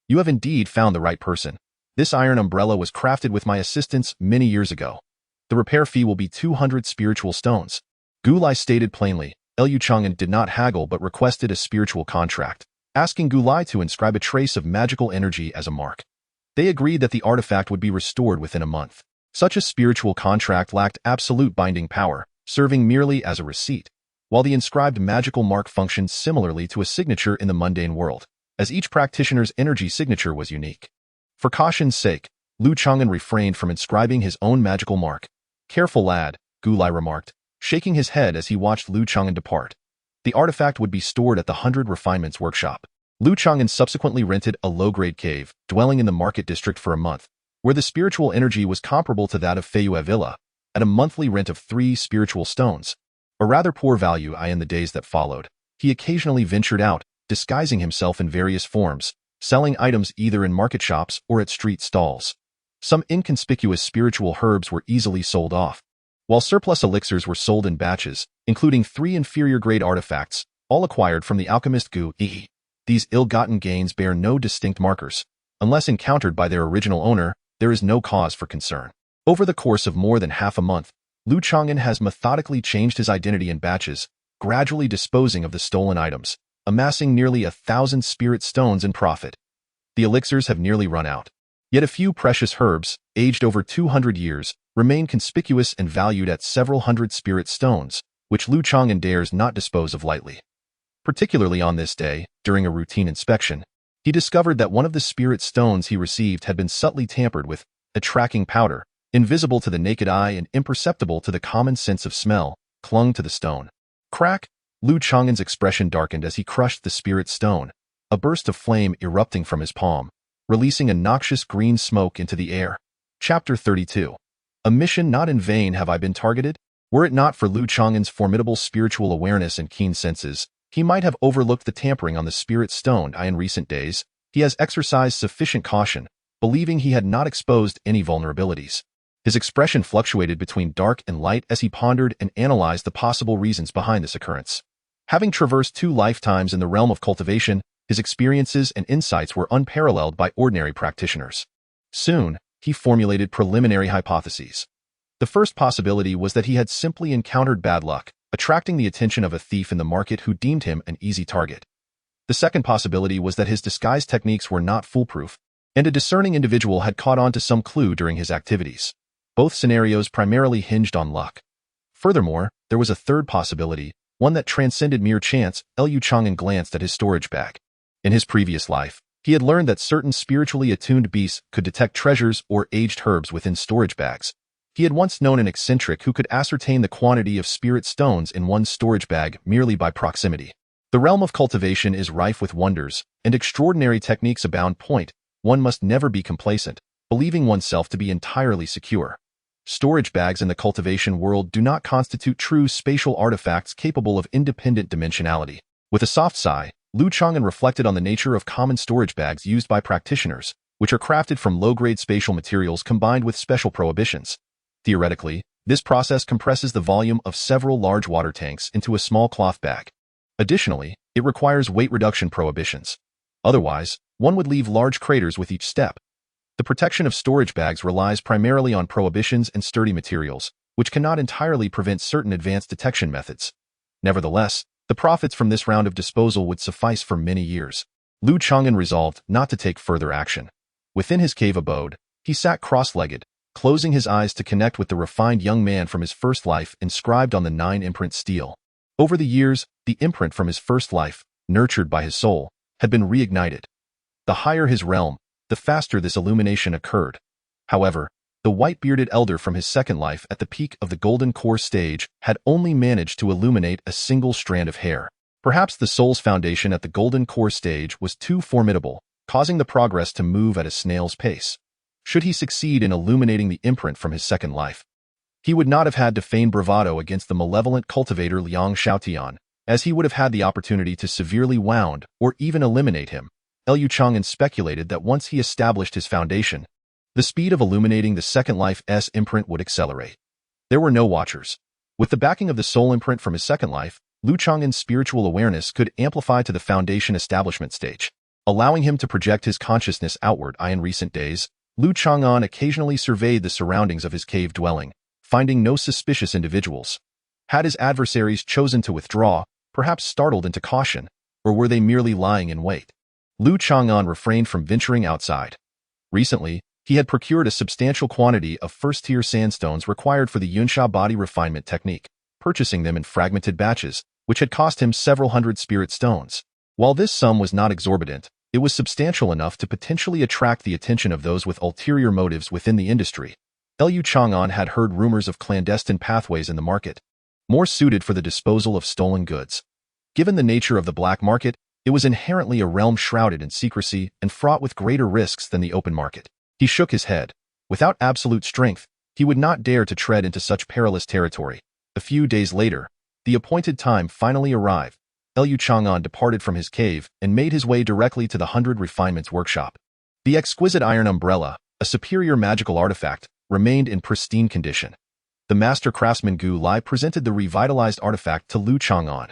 You have indeed found the right person. This iron umbrella was crafted with my assistance many years ago. The repair fee will be 200 spiritual stones. Gu Lai stated plainly. Lu Changan did not haggle but requested a spiritual contract, asking Gu Lai to inscribe a trace of magical energy as a mark. They agreed that the artifact would be restored within a month. Such a spiritual contract lacked absolute binding power, serving merely as a receipt, while the inscribed magical mark functioned similarly to a signature in the mundane world, as each practitioner's energy signature was unique. For caution's sake, Lu Changan refrained from inscribing his own magical mark. Careful lad, Gu Lai remarked, shaking his head as he watched Lu Changan depart. The artifact would be stored at the 100 Refinements workshop. Lu Changan subsequently rented a low-grade cave, dwelling in the market district for a month, where the spiritual energy was comparable to that of Feyue Villa, at a monthly rent of 3 spiritual stones. A rather poor value in the days that followed. He occasionally ventured out, disguising himself in various forms, selling items either in market shops or at street stalls. Some inconspicuous spiritual herbs were easily sold off, while surplus elixirs were sold in batches, including 3 inferior-grade artifacts, all acquired from the alchemist Gu Yi. These ill-gotten gains bear no distinct markers. Unless encountered by their original owner, there is no cause for concern. Over the course of more than half a month, Lu Changan has methodically changed his identity in batches, gradually disposing of the stolen items, amassing nearly 1,000 spirit stones in profit. The elixirs have nearly run out. Yet a few precious herbs, aged over 200 years, remain conspicuous and valued at several hundred spirit stones, which Lu Changan dares not dispose of lightly. Particularly on this day, during a routine inspection, he discovered that one of the spirit stones he received had been subtly tampered with, a tracking powder, invisible to the naked eye and imperceptible to the common sense of smell, clung to the stone. Crack! Lu Changan's expression darkened as he crushed the spirit stone, a burst of flame erupting from his palm, releasing a noxious green smoke into the air. Chapter 32. A mission not in vain have I been targeted? Were it not for Lu Changan's formidable spiritual awareness and keen senses, he might have overlooked the tampering on the spirit stone. In recent days, he has exercised sufficient caution, believing he had not exposed any vulnerabilities. His expression fluctuated between dark and light as he pondered and analyzed the possible reasons behind this occurrence. Having traversed 2 lifetimes in the realm of cultivation, his experiences and insights were unparalleled by ordinary practitioners. Soon, he formulated preliminary hypotheses. The first possibility was that he had simply encountered bad luck, attracting the attention of a thief in the market who deemed him an easy target. The second possibility was that his disguise techniques were not foolproof, and a discerning individual had caught on to some clue during his activities. Both scenarios primarily hinged on luck. Furthermore, there was a third possibility, one that transcended mere chance. Lu Changan glanced at his storage bag. In his previous life, he had learned that certain spiritually attuned beasts could detect treasures or aged herbs within storage bags. He had once known an eccentric who could ascertain the quantity of spirit stones in one's storage bag merely by proximity. The realm of cultivation is rife with wonders, and extraordinary techniques abound. One must never be complacent, believing oneself to be entirely secure. Storage bags in the cultivation world do not constitute true spatial artifacts capable of independent dimensionality. With a soft sigh, Lu Changan reflected on the nature of common storage bags used by practitioners, which are crafted from low-grade spatial materials combined with special prohibitions. Theoretically, this process compresses the volume of several large water tanks into a small cloth bag. Additionally, it requires weight reduction prohibitions. Otherwise, one would leave large craters with each step. The protection of storage bags relies primarily on prohibitions and sturdy materials, which cannot entirely prevent certain advanced detection methods. Nevertheless, the profits from this round of disposal would suffice for many years. Lu Changan resolved not to take further action. Within his cave abode, he sat cross-legged, closing his eyes to connect with the refined young man from his first life inscribed on the 9-imprint stele. Over the years, the imprint from his first life, nurtured by his soul, had been reignited. The higher his realm, the faster this illumination occurred. However, the white-bearded elder from his second life at the peak of the golden core stage had only managed to illuminate a single strand of hair. Perhaps the soul's foundation at the golden core stage was too formidable, causing the progress to move at a snail's pace. Should he succeed in illuminating the imprint from his second life, he would not have had to feign bravado against the malevolent cultivator Liang Xiaotian, as he would have had the opportunity to severely wound or even eliminate him. Lu Changan speculated that once he established his foundation, the speed of illuminating the second life's imprint would accelerate. There were no watchers. With the backing of the soul imprint from his second life, Lu Changan's spiritual awareness could amplify to the foundation establishment stage, allowing him to project his consciousness outward. In recent days, Lu Changan occasionally surveyed the surroundings of his cave dwelling, finding no suspicious individuals. Had his adversaries chosen to withdraw, perhaps startled into caution, or were they merely lying in wait? Lu Changan refrained from venturing outside. Recently, he had procured a substantial quantity of first-tier sandstones required for the Yunsha body refinement technique, purchasing them in fragmented batches, which had cost him several hundred spirit stones. While this sum was not exorbitant, it was substantial enough to potentially attract the attention of those with ulterior motives within the industry. Lu Changan had heard rumors of clandestine pathways in the market, more suited for the disposal of stolen goods. Given the nature of the black market, it was inherently a realm shrouded in secrecy and fraught with greater risks than the open market. He shook his head. Without absolute strength, he would not dare to tread into such perilous territory. A few days later, the appointed time finally arrived. Lu Changan departed from his cave and made his way directly to the 100 Refinements workshop. The exquisite iron umbrella, a superior magical artifact, remained in pristine condition. The master craftsman Gu Lai presented the revitalized artifact to Lu Changan.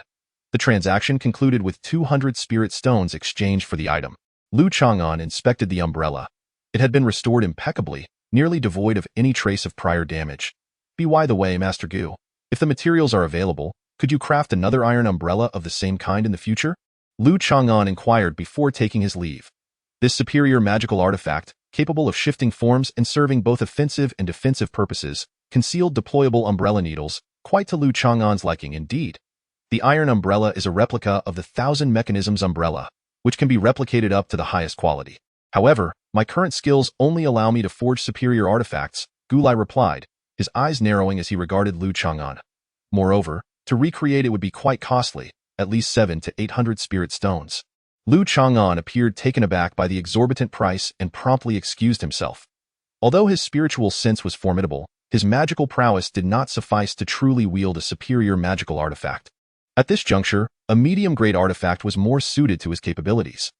The transaction concluded with 200 spirit stones exchanged for the item. Lu Changan inspected the umbrella. It had been restored impeccably, nearly devoid of any trace of prior damage. By the way, Master Gu, if the materials are available, could you craft another iron umbrella of the same kind in the future? Lu Changan inquired before taking his leave. This superior magical artifact, capable of shifting forms and serving both offensive and defensive purposes, concealed deployable umbrella needles, quite to Lu Changan's liking indeed. The iron umbrella is a replica of the 1,000 Mechanisms umbrella, which can be replicated up to the highest quality. However, my current skills only allow me to forge superior artifacts, Gu Lai replied, his eyes narrowing as he regarded Lu Changan. Moreover, to recreate it would be quite costly, at least 700 to 800 spirit stones. Lu Changan appeared taken aback by the exorbitant price and promptly excused himself. Although his spiritual sense was formidable, his magical prowess did not suffice to truly wield a superior magical artifact. At this juncture, a medium-grade artifact was more suited to his capabilities.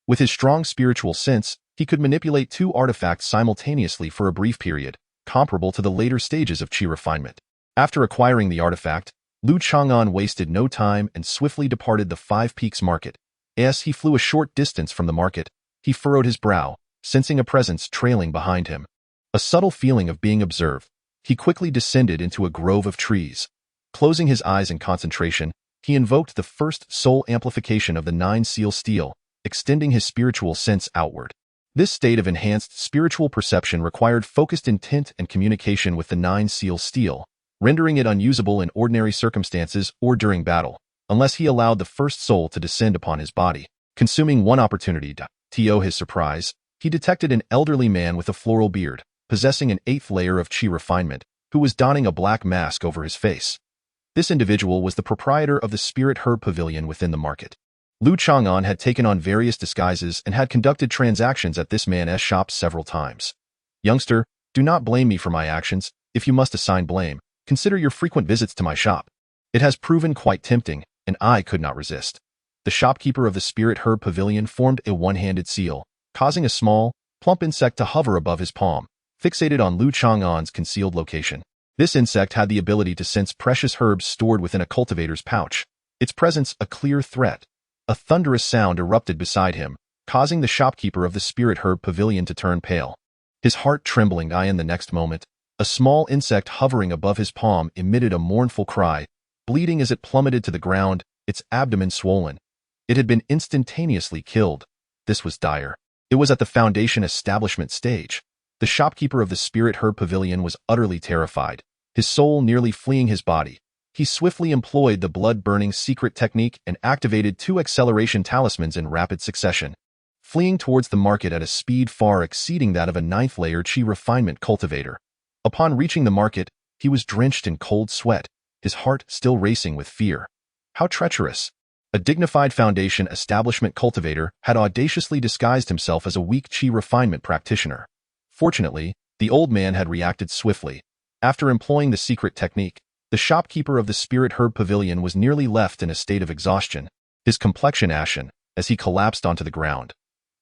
With his strong spiritual sense, he could manipulate 2 artifacts simultaneously for a brief period, comparable to the later stages of Qi refinement. After acquiring the artifact, Lu Changan wasted no time and swiftly departed the 5 Peaks market. As he flew a short distance from the market, he furrowed his brow, sensing a presence trailing behind him. A subtle feeling of being observed, he quickly descended into a grove of trees. Closing his eyes in concentration, he invoked the first soul amplification of the 9-seal stele, extending his spiritual sense outward. This state of enhanced spiritual perception required focused intent and communication with the 9-seal stele, rendering it unusable in ordinary circumstances or during battle, unless he allowed the first soul to descend upon his body. Consuming one opportunity to his surprise, he detected an elderly man with a floral beard, possessing an 8th layer of Qi refinement, who was donning a black mask over his face. This individual was the proprietor of the Spirit Herb Pavilion within the market. Lu Changan had taken on various disguises and had conducted transactions at this man's shop several times. Youngster, do not blame me for my actions. If you must assign blame, consider your frequent visits to my shop. It has proven quite tempting, and I could not resist. The shopkeeper of the Spirit Herb Pavilion formed a one-handed seal, causing a small, plump insect to hover above his palm, fixated on Lu Changan's concealed location. This insect had the ability to sense precious herbs stored within a cultivator's pouch, its presence a clear threat. A thunderous sound erupted beside him, causing the shopkeeper of the Spirit Herb Pavilion to turn pale. His heart trembling, in the next moment, a small insect hovering above his palm emitted a mournful cry, bleeding as it plummeted to the ground, its abdomen swollen. It had been instantaneously killed. This was dire. It was at the foundation establishment stage. The shopkeeper of the Spirit Herb Pavilion was utterly terrified, his soul nearly fleeing his body. He swiftly employed the blood-burning secret technique and activated 2 acceleration talismans in rapid succession, fleeing towards the market at a speed far exceeding that of a 9th-layer chi refinement cultivator. Upon reaching the market, he was drenched in cold sweat, his heart still racing with fear. How treacherous! A dignified foundation establishment cultivator had audaciously disguised himself as a weak chi refinement practitioner. Fortunately, the old man had reacted swiftly. After employing the secret technique, the shopkeeper of the Spirit Herb Pavilion was nearly left in a state of exhaustion, his complexion ashen, as he collapsed onto the ground.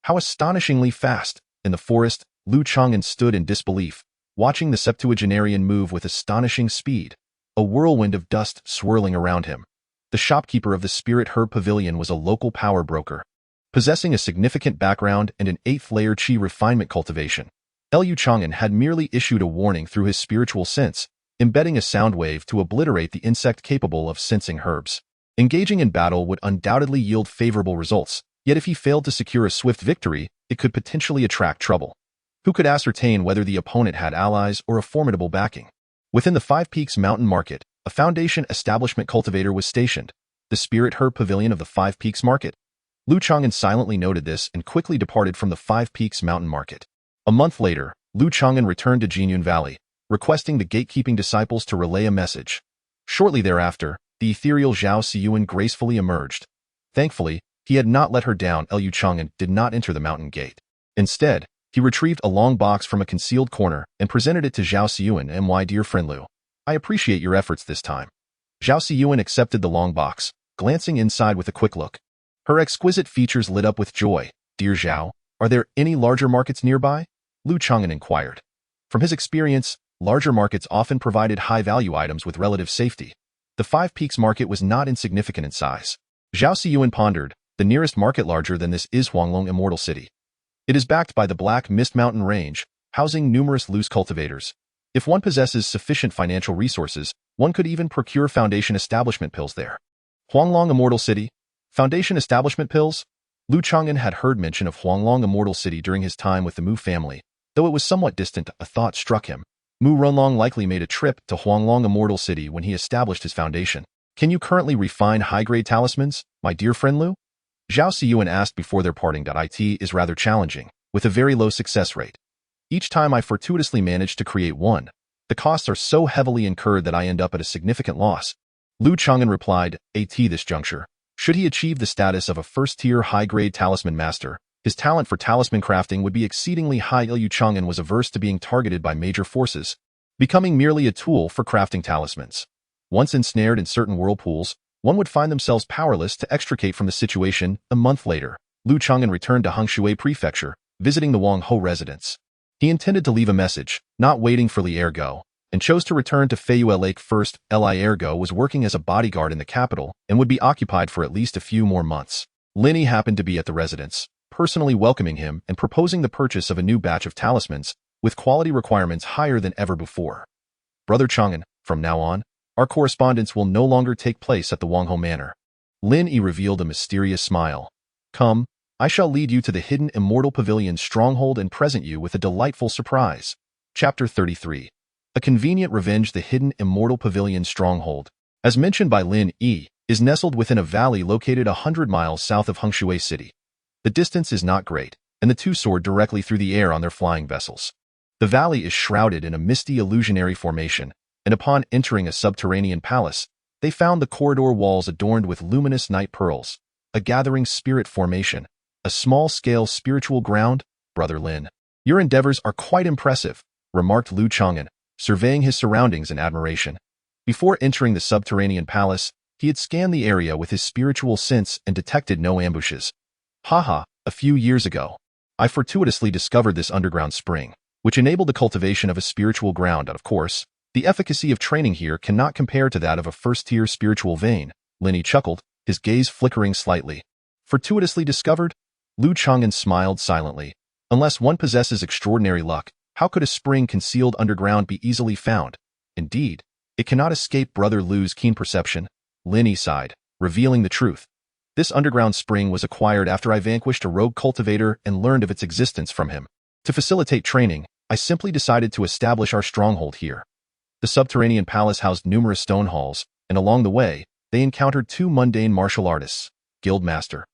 How astonishingly fast! In the forest, Lu Changan stood in disbelief, watching the septuagenarian move with astonishing speed, a whirlwind of dust swirling around him. The shopkeeper of the Spirit Herb Pavilion was a local power broker, possessing a significant background and an 8th-layer chi refinement cultivation. Lu Changan had merely issued a warning through his spiritual sense, embedding a sound wave to obliterate the insect capable of sensing herbs. Engaging in battle would undoubtedly yield favorable results, yet if he failed to secure a swift victory, it could potentially attract trouble. Who could ascertain whether the opponent had allies or a formidable backing? Within the Five Peaks Mountain Market, a foundation establishment cultivator was stationed, the Spirit Herb Pavilion of the Five Peaks Market. Lu Changan silently noted this and quickly departed from the Five Peaks Mountain Market. A month later, Lu Changan returned to Jinyun Valley, requesting the gatekeeping disciples to relay a message. Shortly thereafter, the ethereal Zhao Siyuan gracefully emerged. Thankfully, he had not let her down. Lu Changan did not enter the mountain gate. Instead, he retrieved a long box from a concealed corner and presented it to Zhao Siyuan. My dear friend Lu, I appreciate your efforts this time. Zhao Siyuan accepted the long box, glancing inside with a quick look. Her exquisite features lit up with joy. Dear Zhao, are there any larger markets nearby? Lu Changan inquired. From his experience, larger markets often provided high-value items with relative safety. The Five Peaks market was not insignificant in size. Zhao Siyuan pondered, the nearest market larger than this is Huanglong Immortal City. It is backed by the Black Mist Mountain Range, housing numerous loose cultivators. If one possesses sufficient financial resources, one could even procure foundation establishment pills there. Huanglong Immortal City? Foundation establishment pills? Lu Changan had heard mention of Huanglong Immortal City during his time with the Mu family. Though it was somewhat distant, a thought struck him. Mu Runlong likely made a trip to Huanglong Immortal City when he established his foundation. Can you currently refine high-grade talismans, my dear friend Lu? Zhao Siyuan asked before their parting. It is rather challenging, with a very low success rate. Each time I fortuitously manage to create one, the costs are so heavily incurred that I end up at a significant loss. Lu Changan replied, at this juncture, should he achieve the status of a first-tier high-grade talisman master, his talent for talisman crafting would be exceedingly high. Lu Changan was averse to being targeted by major forces, becoming merely a tool for crafting talismans. Once ensnared in certain whirlpools, one would find themselves powerless to extricate from the situation. A month later, Lu Changan returned to Hengshui Prefecture, visiting the Wang Ho residence. He intended to leave a message, not waiting for Li Ergo, and chose to return to Feiyue Lake first. Li Ergo was working as a bodyguard in the capital and would be occupied for at least a few more months. Linny happened to be at the residence, personally welcoming him and proposing the purchase of a new batch of talismans, with quality requirements higher than ever before. Brother Changan, from now on, our correspondence will no longer take place at the Wang Ho Manor. Lin Yi revealed a mysterious smile. Come, I shall lead you to the hidden Immortal Pavilion's stronghold and present you with a delightful surprise. Chapter 33. A convenient revenge. The hidden Immortal Pavilion stronghold, as mentioned by Lin Yi, is nestled within a valley located 100 miles south of Hengshui City. The distance is not great, and the two soared directly through the air on their flying vessels. The valley is shrouded in a misty illusionary formation, and upon entering a subterranean palace, they found the corridor walls adorned with luminous night pearls, a gathering spirit formation, a small-scale spiritual ground. Brother Lin, your endeavors are quite impressive, remarked Lu Changan, surveying his surroundings in admiration. Before entering the subterranean palace, he had scanned the area with his spiritual sense and detected no ambushes. Haha, a few years ago, I fortuitously discovered this underground spring, which enabled the cultivation of a spiritual ground, and of course, the efficacy of training here cannot compare to that of a first-tier spiritual vein. Lin chuckled, his gaze flickering slightly. Fortuitously discovered? Lu Changan smiled silently. Unless one possesses extraordinary luck, how could a spring concealed underground be easily found? Indeed, it cannot escape Brother Lu's keen perception. Lin sighed, revealing the truth. This underground spring was acquired after I vanquished a rogue cultivator and learned of its existence from him. To facilitate training, I simply decided to establish our stronghold here. The subterranean palace housed numerous stone halls, and along the way, they encountered two mundane martial artists, guild master.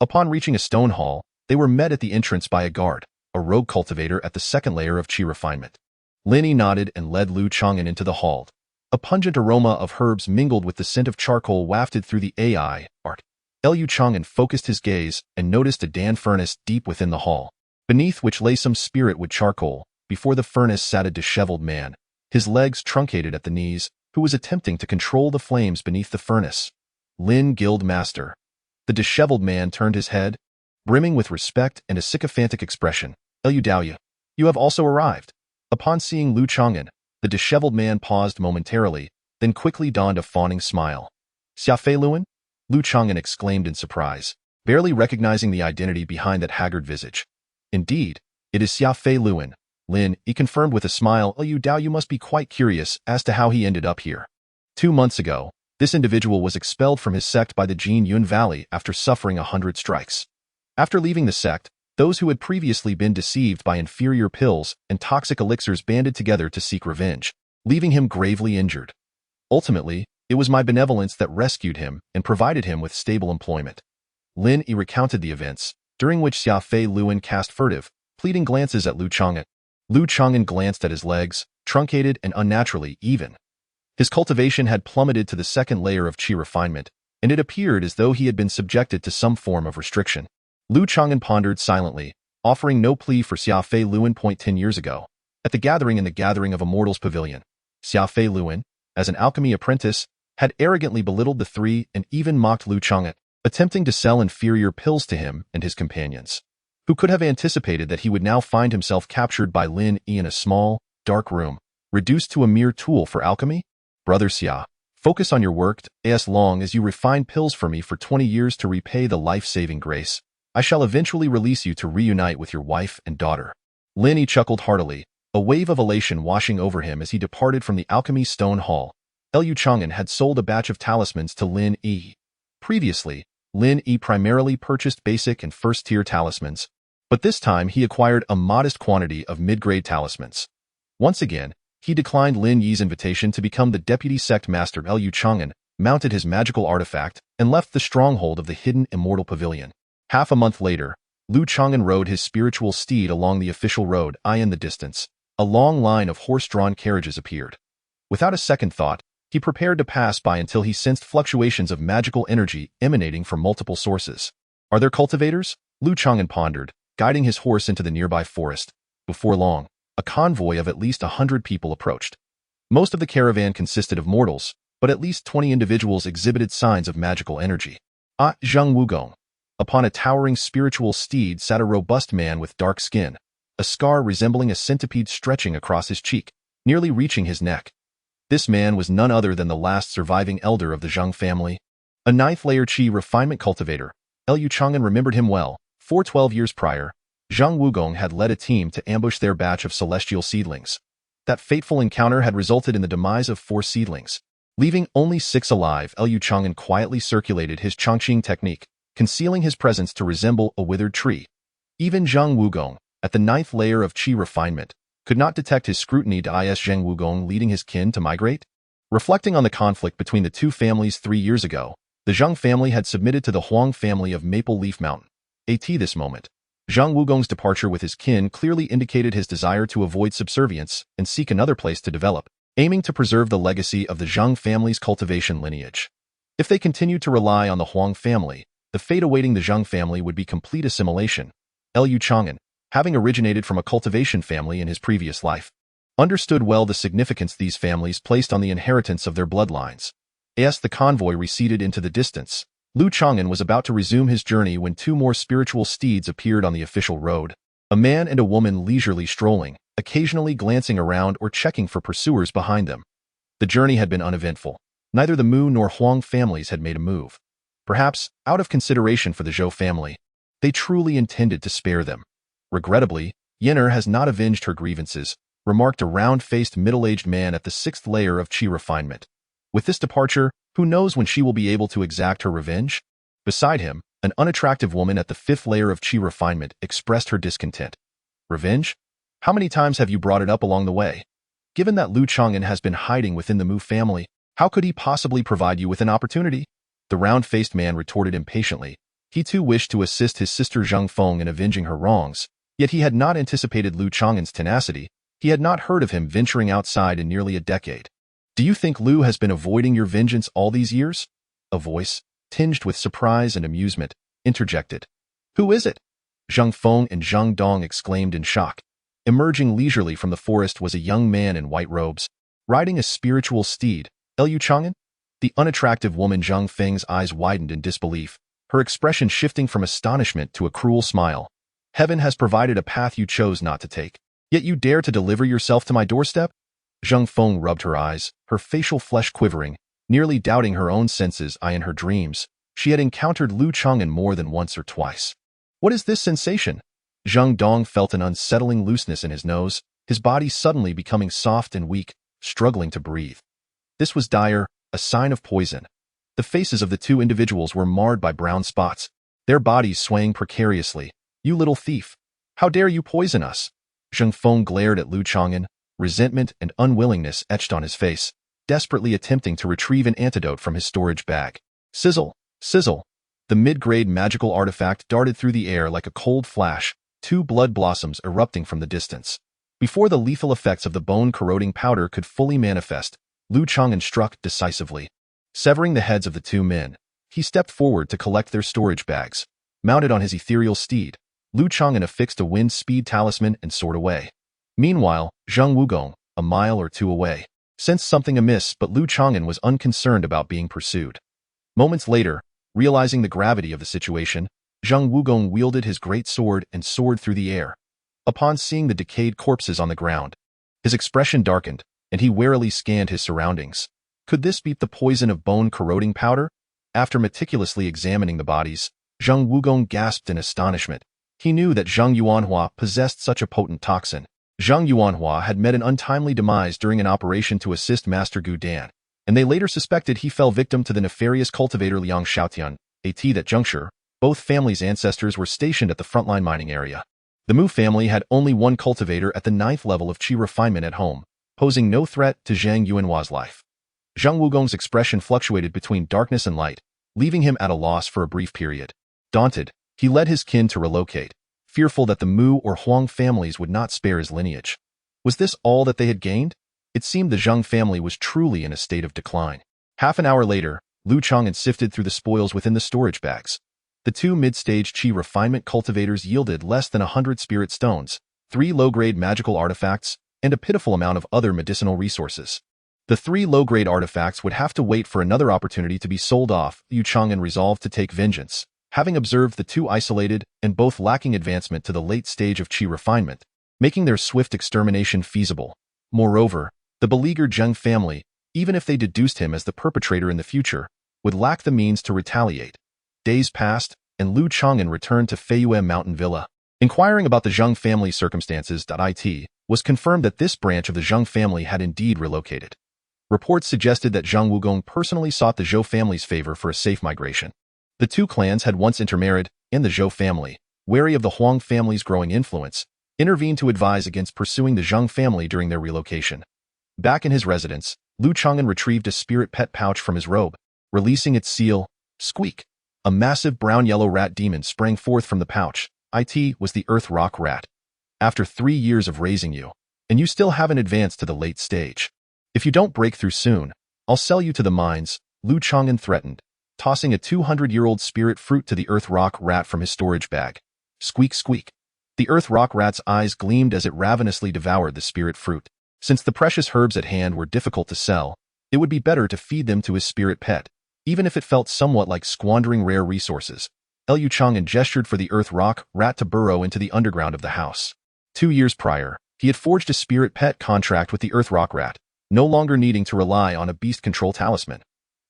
Upon reaching a stone hall, they were met at the entrance by a guard, a rogue cultivator at the second layer of chi refinement. Lin nodded and led Lu Changan into the hall. A pungent aroma of herbs mingled with the scent of charcoal wafted through the AI art. Lu Changan focused his gaze and noticed a Dan furnace deep within the hall, beneath which lay some spirit wood charcoal. Before the furnace sat a disheveled man, his legs truncated at the knees, who was attempting to control the flames beneath the furnace. Lin Guild Master. The disheveled man turned his head, brimming with respect and a sycophantic expression. Lu Daoyu, you have also arrived. Upon seeing Lu Changan, the disheveled man paused momentarily, then quickly donned a fawning smile. Xia Fei Luan? Lu Changan exclaimed in surprise, barely recognizing the identity behind that haggard visage. Indeed, it is Xia Fei Luan. Lin, he confirmed with a smile. Lu Daoyu must be quite curious as to how he ended up here. 2 months ago, this individual was expelled from his sect by the Jin Yun Valley after suffering 100 strikes. After leaving the sect, those who had previously been deceived by inferior pills and toxic elixirs banded together to seek revenge, leaving him gravely injured. Ultimately, it was my benevolence that rescued him and provided him with stable employment. Lin recounted the events, during which Xia Fei Luan cast furtive, pleading glances at Lu Changan. Lu Changan glanced at his legs, truncated and unnaturally even. His cultivation had plummeted to the second layer of chi refinement, and it appeared as though he had been subjected to some form of restriction. Lu Changan pondered silently, offering no plea for Xia Fei Luan. 10 years ago, at the gathering in the Gathering of Immortals Pavilion, Xia Fei Luan, as an alchemy apprentice, had arrogantly belittled the three and even mocked Lu Changan, attempting to sell inferior pills to him and his companions. Who could have anticipated that he would now find himself captured by Lin in a small, dark room, reduced to a mere tool for alchemy? Brother Xia, focus on your work. As long as you refine pills for me for 20 years to repay the life-saving grace, I shall eventually release you to reunite with your wife and daughter. Lin chuckled heartily, a wave of elation washing over him as he departed from the alchemy stone hall. Lu Changan had sold a batch of talismans to Lin. Previously, Lin primarily purchased basic and first-tier talismans, but this time he acquired a modest quantity of mid-grade talismans. Once again, he declined Lin Yi's invitation to become the deputy sect master. Lu Changan mounted his magical artifact and left the stronghold of the hidden immortal pavilion. Half a month later, Lu Changan rode his spiritual steed along the official road. In the distance, a long line of horse-drawn carriages appeared. Without a second thought, he prepared to pass by until he sensed fluctuations of magical energy emanating from multiple sources. Are there cultivators? Lu Changan pondered, guiding his horse into the nearby forest. Before long, a convoy of at least 100 people approached. Most of the caravan consisted of mortals, but at least 20 individuals exhibited signs of magical energy. Zheng Wugong. Upon a towering spiritual steed sat a robust man with dark skin, a scar resembling a centipede stretching across his cheek, nearly reaching his neck. This man was none other than the last surviving elder of the Zheng family, a 9th-layer chi refinement cultivator. Lu Changan remembered him well. 12 years prior, Zheng Wugong had led a team to ambush their batch of celestial seedlings. That fateful encounter had resulted in the demise of 4 seedlings, leaving only 6 alive. Lu Changan quietly circulated his Chongqing technique, concealing his presence to resemble a withered tree. Even Zheng Wugong, at the 9th layer of chi refinement, could not detect his scrutiny. Is Zheng Wugong leading his kin to migrate? Reflecting on the conflict between the two families 3 years ago, the Zheng family had submitted to the Huang family of Maple Leaf Mountain. At this moment, Zhang Wugong's departure with his kin clearly indicated his desire to avoid subservience and seek another place to develop, aiming to preserve the legacy of the Zhang family's cultivation lineage. If they continued to rely on the Huang family, the fate awaiting the Zhang family would be complete assimilation. Lu Changan, having originated from a cultivation family in his previous life, understood well the significance these families placed on the inheritance of their bloodlines. As the convoy receded into the distance, Lu Changan was about to resume his journey when two more spiritual steeds appeared on the official road, a man and a woman leisurely strolling, occasionally glancing around or checking for pursuers behind them. The journey had been uneventful. Neither the Mu nor Huang families had made a move. Perhaps, out of consideration for the Zhou family, they truly intended to spare them. Regrettably, Yen'er has not avenged her grievances, remarked a round-faced middle-aged man at the 6th layer of Qi refinement. With this departure, who knows when she will be able to exact her revenge? Beside him, an unattractive woman at the 5th layer of Qi refinement expressed her discontent. Revenge? How many times have you brought it up along the way? Given that Lu Changan has been hiding within the Mu family, how could he possibly provide you with an opportunity? The round-faced man retorted impatiently. He too wished to assist his sister Zhang Feng in avenging her wrongs, yet he had not anticipated Lu Changan's tenacity. He had not heard of him venturing outside in nearly a decade. Do you think Lu has been avoiding your vengeance all these years? A voice, tinged with surprise and amusement, interjected. Who is it? Zhang Feng and Zhang Dong exclaimed in shock. Emerging leisurely from the forest was a young man in white robes, riding a spiritual steed. Lu Changan? The unattractive woman Zhang Feng's eyes widened in disbelief, her expression shifting from astonishment to a cruel smile. Heaven has provided a path you chose not to take, yet you dare to deliver yourself to my doorstep? Zhang Feng rubbed her eyes, her facial flesh quivering, nearly doubting her own senses. In her dreams, she had encountered Lu Changan more than once or twice. What is this sensation? Zhang Dong felt an unsettling looseness in his nose, his body suddenly becoming soft and weak, struggling to breathe. This was dire, a sign of poison. The faces of the two individuals were marred by brown spots, their bodies swaying precariously. You little thief! How dare you poison us? Zhang Feng glared at Lu Changan, resentment and unwillingness etched on his face, desperately attempting to retrieve an antidote from his storage bag. Sizzle! Sizzle! The mid-grade magical artifact darted through the air like a cold flash, two blood blossoms erupting from the distance. Before the lethal effects of the bone-corroding powder could fully manifest, Lu Changan struck decisively. Severing the heads of the two men, he stepped forward to collect their storage bags. Mounted on his ethereal steed, Lu Changan affixed a wind speed talisman and soared away. Meanwhile, Zhang Wugong, a mile or two away, sensed something amiss, but Lu Changan was unconcerned about being pursued. Moments later, realizing the gravity of the situation, Zhang Wugong wielded his great sword and soared through the air. Upon seeing the decayed corpses on the ground, his expression darkened, and he warily scanned his surroundings. Could this be the poison of bone-corroding powder? After meticulously examining the bodies, Zhang Wugong gasped in astonishment. He knew that Zhang Yuanhua possessed such a potent toxin. Zhang Yuanhua had met an untimely demise during an operation to assist Master Gu Dan, and they later suspected he fell victim to the nefarious cultivator Liang Xiaotian. At that juncture, both families' ancestors were stationed at the frontline mining area. The Mu family had only one cultivator at the 9th level of Qi refinement at home, posing no threat to Zhang Yuanhua's life. Zhang Wugong's expression fluctuated between darkness and light, leaving him at a loss for a brief period. Daunted, he led his kin to relocate, fearful that the Mu or Huang families would not spare his lineage. Was this all that they had gained? It seemed the Zhang family was truly in a state of decline. Half an hour later, Lu Changan sifted through the spoils within the storage bags. The two mid-stage Qi refinement cultivators yielded less than 100 spirit stones, 3 low-grade magical artifacts, and a pitiful amount of other medicinal resources. The 3 low-grade artifacts would have to wait for another opportunity to be sold off. Lu Changan resolved to take vengeance, having observed the two isolated and both lacking advancement to the late stage of Qi refinement, making their swift extermination feasible. Moreover, the beleaguered Zheng family, even if they deduced him as the perpetrator in the future, would lack the means to retaliate. Days passed, and Lu Changan returned to Feiyue Mountain Villa. Inquiring about the Zheng family's circumstances, it was confirmed that this branch of the Zheng family had indeed relocated. Reports suggested that Zhang Wugong personally sought the Zhou family's favor for a safe migration. The two clans had once intermarried, and the Zhou family, wary of the Huang family's growing influence, intervened to advise against pursuing the Zheng family during their relocation. Back in his residence, Lu Changan retrieved a spirit pet pouch from his robe, releasing its seal. Squeak! A massive brown-yellow rat demon sprang forth from the pouch, It was the earth rock rat. After 3 years of raising you, and you still haven't advanced to the late stage. If you don't break through soon, I'll sell you to the mines, Lu Changan threatened, tossing a 200-year-old spirit fruit to the earth rock rat from his storage bag. Squeak, squeak. The earth rock rat's eyes gleamed as it ravenously devoured the spirit fruit. Since the precious herbs at hand were difficult to sell, it would be better to feed them to his spirit pet, even if it felt somewhat like squandering rare resources. Lu Changan gestured for the earth rock rat to burrow into the underground of the house. 2 years prior, he had forged a spirit pet contract with the earth rock rat, no longer needing to rely on a beast control talisman.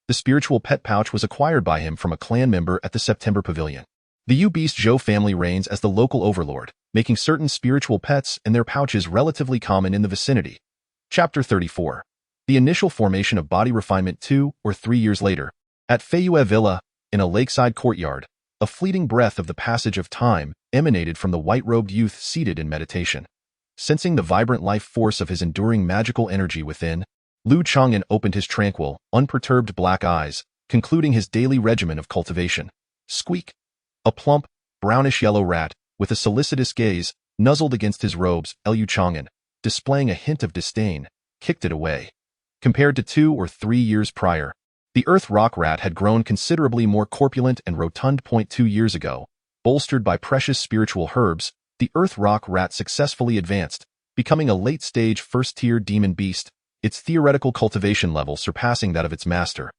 The spiritual pet pouch was acquired by him from a clan member at the September Pavilion. The U-Beast Zhou family reigns as the local overlord, making certain spiritual pets and their pouches relatively common in the vicinity. Chapter 34. The initial formation of body refinement 2 or 3 years later. At Feiyue Villa, in a lakeside courtyard, a fleeting breath of the passage of time emanated from the white-robed youth seated in meditation. Sensing the vibrant life force of his enduring magical energy within, Lu Changan opened his tranquil, unperturbed black eyes, concluding his daily regimen of cultivation. Squeak! A plump, brownish-yellow rat, with a solicitous gaze, nuzzled against his robes. Lu Changan, displaying a hint of disdain, kicked it away. Compared to 2 or 3 years prior, the earth rock rat had grown considerably more corpulent and rotund. 2 years ago, bolstered by precious spiritual herbs, the earth rock rat successfully advanced, becoming a late-stage first-tier demon beast, its theoretical cultivation level surpassing that of its master.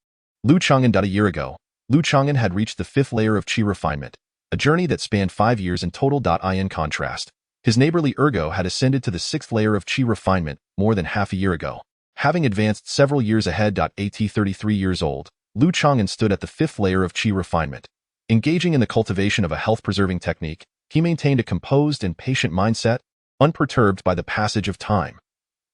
Lu Changan. A year ago, Lu Changan had reached the 5th layer of chi refinement, a journey that spanned 5 years in total. In contrast, his neighborly Ergo had ascended to the 6th layer of chi refinement more than half a year ago. Having advanced several years ahead. At 33 years old, Lu Changan stood at the 5th layer of chi refinement. Engaging in the cultivation of a health-preserving technique, he maintained a composed and patient mindset, unperturbed by the passage of time.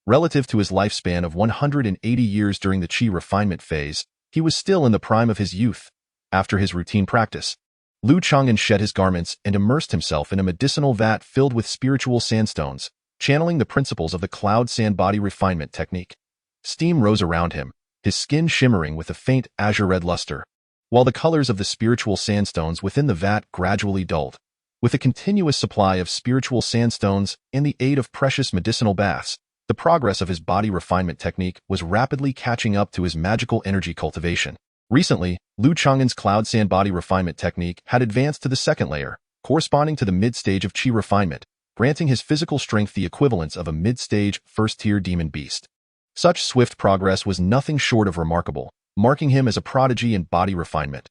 Relative to his lifespan of 180 years during the chi refinement phase, he was still in the prime of his youth. After his routine practice, Lu Changan shed his garments and immersed himself in a medicinal vat filled with spiritual sandstones, channeling the principles of the cloud sand body refinement technique. Steam rose around him, his skin shimmering with a faint azure-red luster, while the colors of the spiritual sandstones within the vat gradually dulled. With a continuous supply of spiritual sandstones and the aid of precious medicinal baths, the progress of his body refinement technique was rapidly catching up to his magical energy cultivation. Recently, Lu Changan's cloud sand body refinement technique had advanced to the 2nd layer, corresponding to the mid-stage of chi refinement, granting his physical strength the equivalence of a mid-stage, first-tier demon beast. Such swift progress was nothing short of remarkable, marking him as a prodigy in body refinement.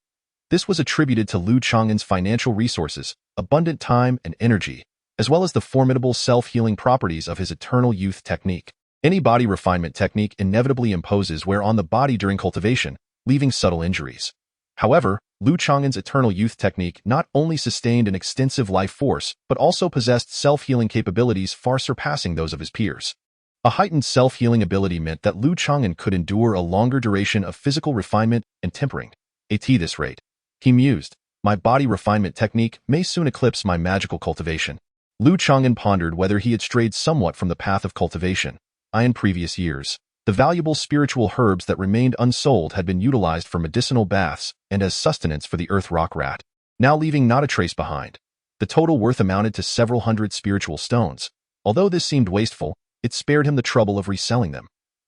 This was attributed to Lu Changan's financial resources, abundant time and energy, as well as the formidable self-healing properties of his eternal youth technique. Any body refinement technique inevitably imposes wear on the body during cultivation, leaving subtle injuries. However, Lu Changan's eternal youth technique not only sustained an extensive life force, but also possessed self-healing capabilities far surpassing those of his peers. A heightened self-healing ability meant that Lu Changan could endure a longer duration of physical refinement and tempering. At this rate, he mused, my body refinement technique may soon eclipse my magical cultivation. Lu Changan pondered whether he had strayed somewhat from the path of cultivation. In previous years, the valuable spiritual herbs that remained unsold had been utilized for medicinal baths and as sustenance for the earth rock rat, now leaving not a trace behind. The total worth amounted to several hundred spiritual stones. Although this seemed wasteful, it spared him the trouble of reselling them.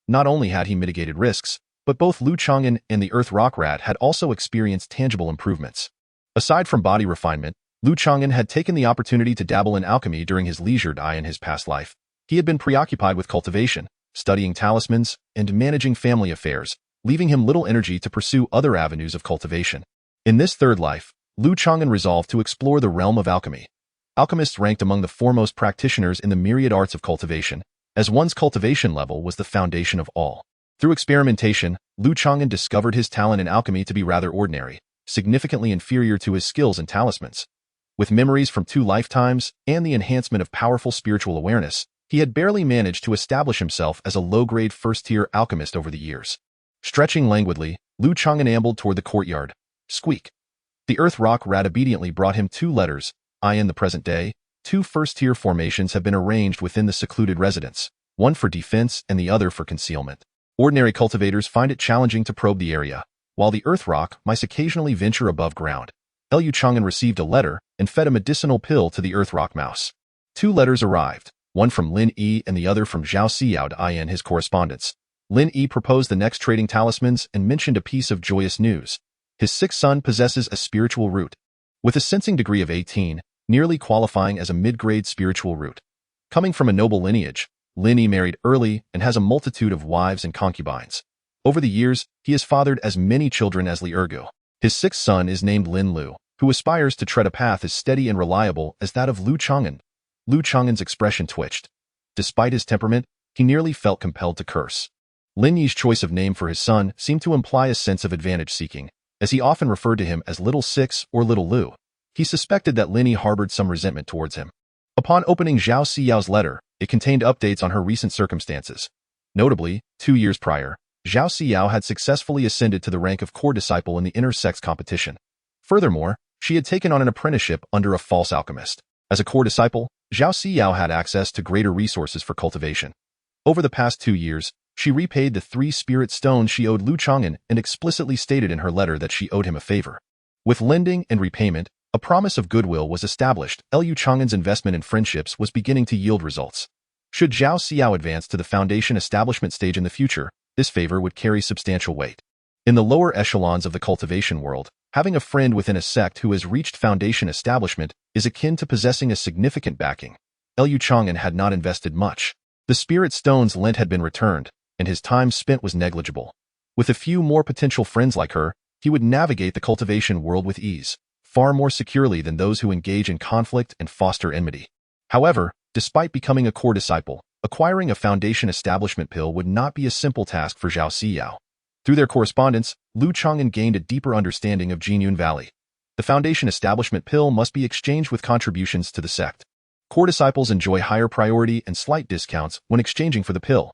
Not only had he mitigated risks, but both Lu Changan and the earth rock rat had also experienced tangible improvements. Aside from body refinement, Lu Changan had taken the opportunity to dabble in alchemy during his leisure time in his past life. He had been preoccupied with cultivation, studying talismans, and managing family affairs, leaving him little energy to pursue other avenues of cultivation. In this third life, Lu Changan resolved to explore the realm of alchemy. Alchemists ranked among the foremost practitioners in the myriad arts of cultivation, as one's cultivation level was the foundation of all. Through experimentation, Lu Changan discovered his talent in alchemy to be rather ordinary, significantly inferior to his skills in talismans. With memories from 2 lifetimes and the enhancement of powerful spiritual awareness, he had barely managed to establish himself as a low-grade first-tier alchemist over the years. Stretching languidly, Lu Changan ambled toward the courtyard. Squeak. The earth rock rat obediently brought him 2 letters. In the present day, 2 first-tier formations have been arranged within the secluded residence, one for defense and the other for concealment. Ordinary cultivators find it challenging to probe the area, while the earth rock might occasionally venture above ground. Lu Changan received a letter and fed a medicinal pill to the earth rock mouse. 2 letters arrived, one from Lin Yi and the other from Zhao Xiao to in his correspondence. Lin Yi proposed the next trading talismans and mentioned a piece of joyous news. His 6th son possesses a spiritual root, with a sensing degree of 18, nearly qualifying as a mid-grade spiritual root. Coming from a noble lineage, Lin Yi married early and has a multitude of wives and concubines. Over the years, he has fathered as many children as Li Ergu. His 6th son is named Lin Lu, who aspires to tread a path as steady and reliable as that of Lu Changan. Lu Changan's expression twitched. Despite his temperament, he nearly felt compelled to curse. Lin Yi's choice of name for his son seemed to imply a sense of advantage-seeking, as he often referred to him as Little Six or Little Lu. He suspected that Lin Yi harbored some resentment towards him. Upon opening Zhao Xiao's letter, it contained updates on her recent circumstances. Notably, 2 years prior, Zhao Xiao had successfully ascended to the rank of core disciple in the inter-sex competition. Furthermore, she had taken on an apprenticeship under a false alchemist. As a core disciple, Zhao Xiao had access to greater resources for cultivation. Over the past 2 years, she repaid the 3 spirit stones she owed Lu Changan and explicitly stated in her letter that she owed him a favor. With lending and repayment, a promise of goodwill was established. Lu Changan's investment in friendships was beginning to yield results. Should Zhao Xiao advance to the foundation establishment stage in the future, this favor would carry substantial weight. In the lower echelons of the cultivation world, having a friend within a sect who has reached foundation establishment is akin to possessing a significant backing. Lu Changan had not invested much. The spirit stones lent had been returned, and his time spent was negligible. With a few more potential friends like her, he would navigate the cultivation world with ease, far more securely than those who engage in conflict and foster enmity. However, despite becoming a core disciple, acquiring a foundation establishment pill would not be a simple task for Zhao Xiao. Through their correspondence, Lu Changan gained a deeper understanding of Jinyun Valley. The foundation establishment pill must be exchanged with contributions to the sect. Core disciples enjoy higher priority and slight discounts when exchanging for the pill.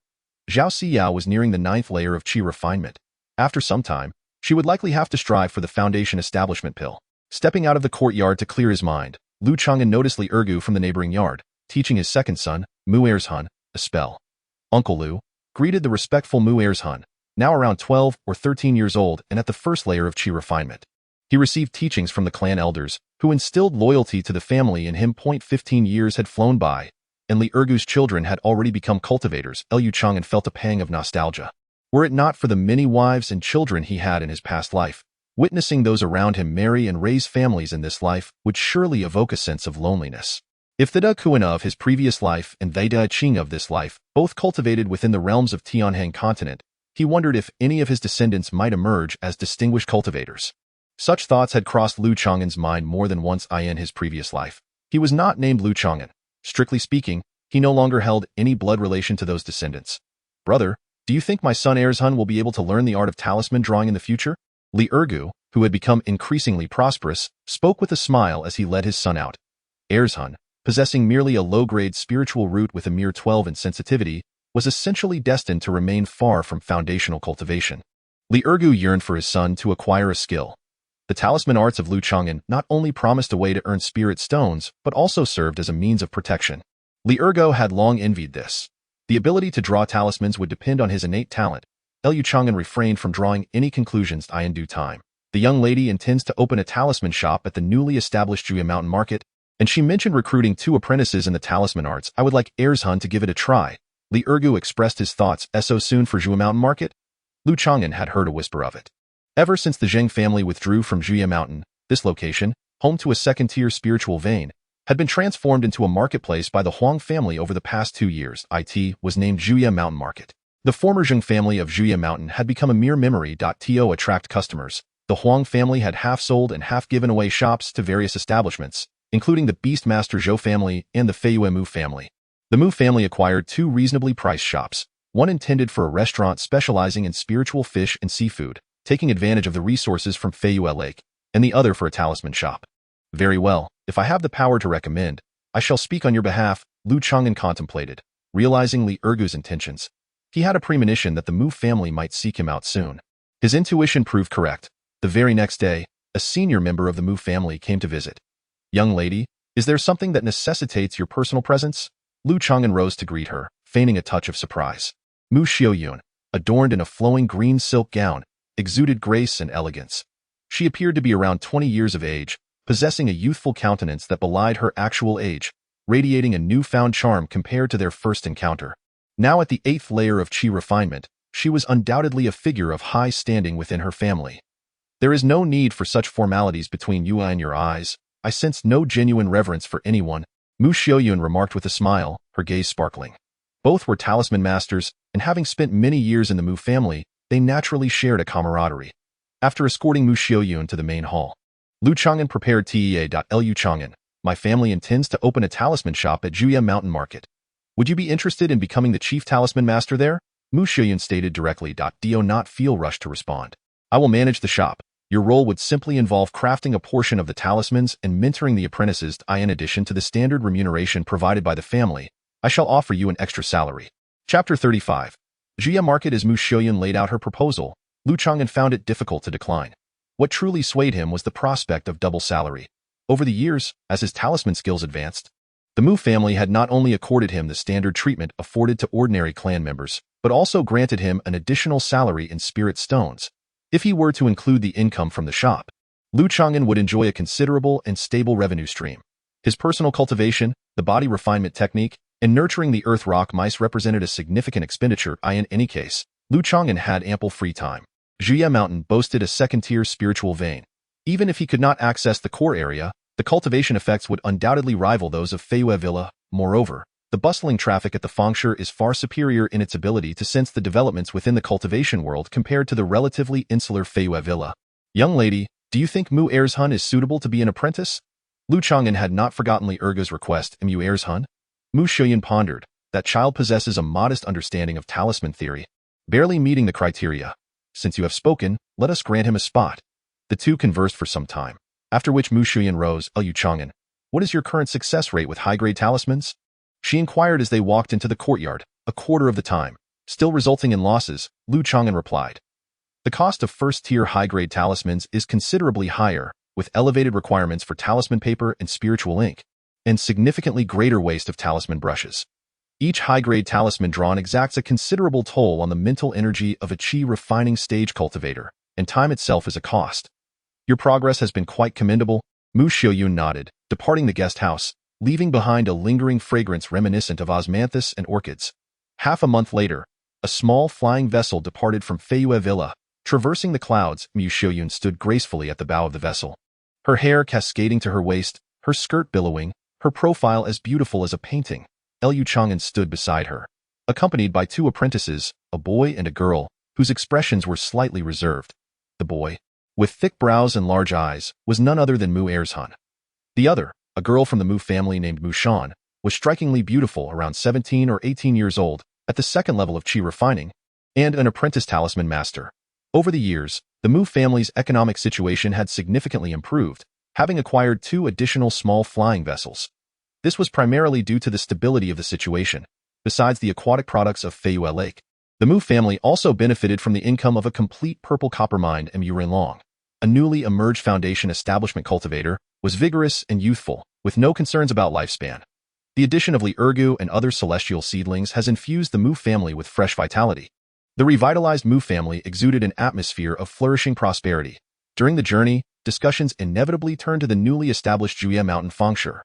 Zhao Xiao was nearing the 9th layer of qi refinement. After some time, she would likely have to strive for the foundation establishment pill. Stepping out of the courtyard to clear his mind, Lu Changan noticed Li Ergu from the neighboring yard, teaching his 2nd son, Mu Erzhun, a spell. Uncle Lu greeted the respectful Mu Erzhun, now around 12 or 13 years old and at the 1st layer of qi refinement. He received teachings from the clan elders, who instilled loyalty to the family in him. 15 years had flown by, and Li Ergu's children had already become cultivators. Lu Changan felt a pang of nostalgia. Were it not for the many wives and children he had in his past life, witnessing those around him marry and raise families in this life would surely evoke a sense of loneliness. If the Da Kuan of his previous life and the Da Qing of this life both cultivated within the realms of Tianheng continent, he wondered if any of his descendants might emerge as distinguished cultivators. Such thoughts had crossed Lu Changan's mind more than once in his previous life. He was not named Lu Changan. Strictly speaking, he no longer held any blood relation to those descendants. Brother, do you think my son Erzhun will be able to learn the art of talisman drawing in the future? Li Ergu, who had become increasingly prosperous, spoke with a smile as he led his son out. Erzhun, possessing merely a low-grade spiritual root with a mere 12 in sensitivity, was essentially destined to remain far from foundational cultivation. Li Ergu yearned for his son to acquire a skill. The talisman arts of Lu Changan not only promised a way to earn spirit stones, but also served as a means of protection. Li Ergu had long envied this. The ability to draw talismans would depend on his innate talent. Lu Changan refrained from drawing any conclusions in due time. The young lady intends to open a talisman shop at the newly established Juya Mountain Market, and she mentioned recruiting 2 apprentices in the talisman arts. I would like Erzhun to give it a try. Li Ergu expressed his thoughts. So soon for Juya Mountain Market? Lu Changan had heard a whisper of it. Ever since the Zheng family withdrew from Juya Mountain, this location, home to a second-tier spiritual vein, had been transformed into a marketplace by the Huang family over the past 2 years. It was named Juya Mountain Market. The former Zheng family of Juya Mountain had become a mere memory. To attract customers, the Huang family had half-sold and half-given away shops to various establishments, including the Beastmaster Zhou family and the Feiyue Mu family. The Mu family acquired 2 reasonably priced shops, one intended for a restaurant specializing in spiritual fish and seafood, taking advantage of the resources from Feiyue Lake, and the other for a talisman shop. Very well, if I have the power to recommend, I shall speak on your behalf, Lu Changan contemplated, realizing Li Ergu's intentions. He had a premonition that the Mu family might seek him out soon. His intuition proved correct. The very next day, a senior member of the Mu family came to visit. Young lady, is there something that necessitates your personal presence? Lu Changan rose to greet her, feigning a touch of surprise. Mu Xiaoyun, adorned in a flowing green silk gown, exuded grace and elegance. She appeared to be around 20 years of age, possessing a youthful countenance that belied her actual age, radiating a newfound charm compared to their first encounter. Now at the 8th layer of chi refinement, she was undoubtedly a figure of high standing within her family. There is no need for such formalities between you and your eyes. I sense no genuine reverence for anyone, Mu Xiaoyun remarked with a smile, her gaze sparkling. Both were talisman masters, and having spent many years in the Mu family, they naturally shared a camaraderie. After escorting Mu Xiaoyun to the main hall, Lu Changan prepared Tea.Lu Changan. My family intends to open a talisman shop at Juya Mountain Market. Would you be interested in becoming the chief talisman master there? Mu Xiaoyun stated directly. Do not feel rushed to respond. I will manage the shop. Your role would simply involve crafting a portion of the talismans and mentoring the apprentices. In addition to the standard remuneration provided by the family, I shall offer you an extra salary. Chapter 35. Juya Market. As Mu Xiaoyun laid out her proposal, Lu Changan found it difficult to decline. What truly swayed him was the prospect of double salary. Over the years, as his talisman skills advanced, the Mu family had not only accorded him the standard treatment afforded to ordinary clan members, but also granted him an additional salary in spirit stones. If he were to include the income from the shop, Lu Changan would enjoy a considerable and stable revenue stream. His personal cultivation, the body refinement technique, and nurturing the earth rock mice represented a significant expenditure. In any case, Lu Changan had ample free time. Juya Mountain boasted a second-tier spiritual vein. Even if he could not access the core area, the cultivation effects would undoubtedly rival those of Feiyue Villa. Moreover, the bustling traffic at the Fengshe is far superior in its ability to sense the developments within the cultivation world compared to the relatively insular Feiyue Villa. Young lady, do you think Mu Ershun is suitable to be an apprentice? Lu Changan had not forgotten Li Erga's request. Mu Ershun? Mu Xiaoyun pondered. That child possesses a modest understanding of talisman theory, barely meeting the criteria. Since you have spoken, let us grant him a spot. The two conversed for some time, after which Mu Xiaoyun rose. Lu Changan, what is your current success rate with high-grade talismans? She inquired as they walked into the courtyard. A quarter of the time, still resulting in losses, Lu Changan replied. The cost of first-tier high-grade talismans is considerably higher, with elevated requirements for talisman paper and spiritual ink, and significantly greater waste of talisman brushes. Each high-grade talisman drawn exacts a considerable toll on the mental energy of a chi refining stage cultivator, and time itself is a cost. Your progress has been quite commendable, Mu Xiaoyun nodded, departing the guest house, leaving behind a lingering fragrance reminiscent of osmanthus and orchids. Half a month later, a small flying vessel departed from Feiyue Villa. Traversing the clouds, Mu Xiaoyun stood gracefully at the bow of the vessel. Her hair cascading to her waist, her skirt billowing, her profile as beautiful as a painting. Lu Changan stood beside her, accompanied by two apprentices, a boy and a girl, whose expressions were slightly reserved. The boy, with thick brows and large eyes, was none other than Mu Ershun. The other, a girl from the Mu family named Mu Shan, was strikingly beautiful, around 17 or 18 years old, at the second level of chi refining, and an apprentice talisman master. Over the years, the Mu family's economic situation had significantly improved, having acquired two additional small flying vessels. This was primarily due to the stability of the situation. Besides the aquatic products of Feiyue Lake, the Mu family also benefited from the income of a complete purple copper mine. Mu Rinlong, a newly emerged foundation establishment cultivator, was vigorous and youthful, with no concerns about lifespan. The addition of Li Ergu and other celestial seedlings has infused the Mu family with fresh vitality. The revitalized Mu family exuded an atmosphere of flourishing prosperity. During the journey, discussions inevitably turned to the newly established Juya Mountain Fengshe.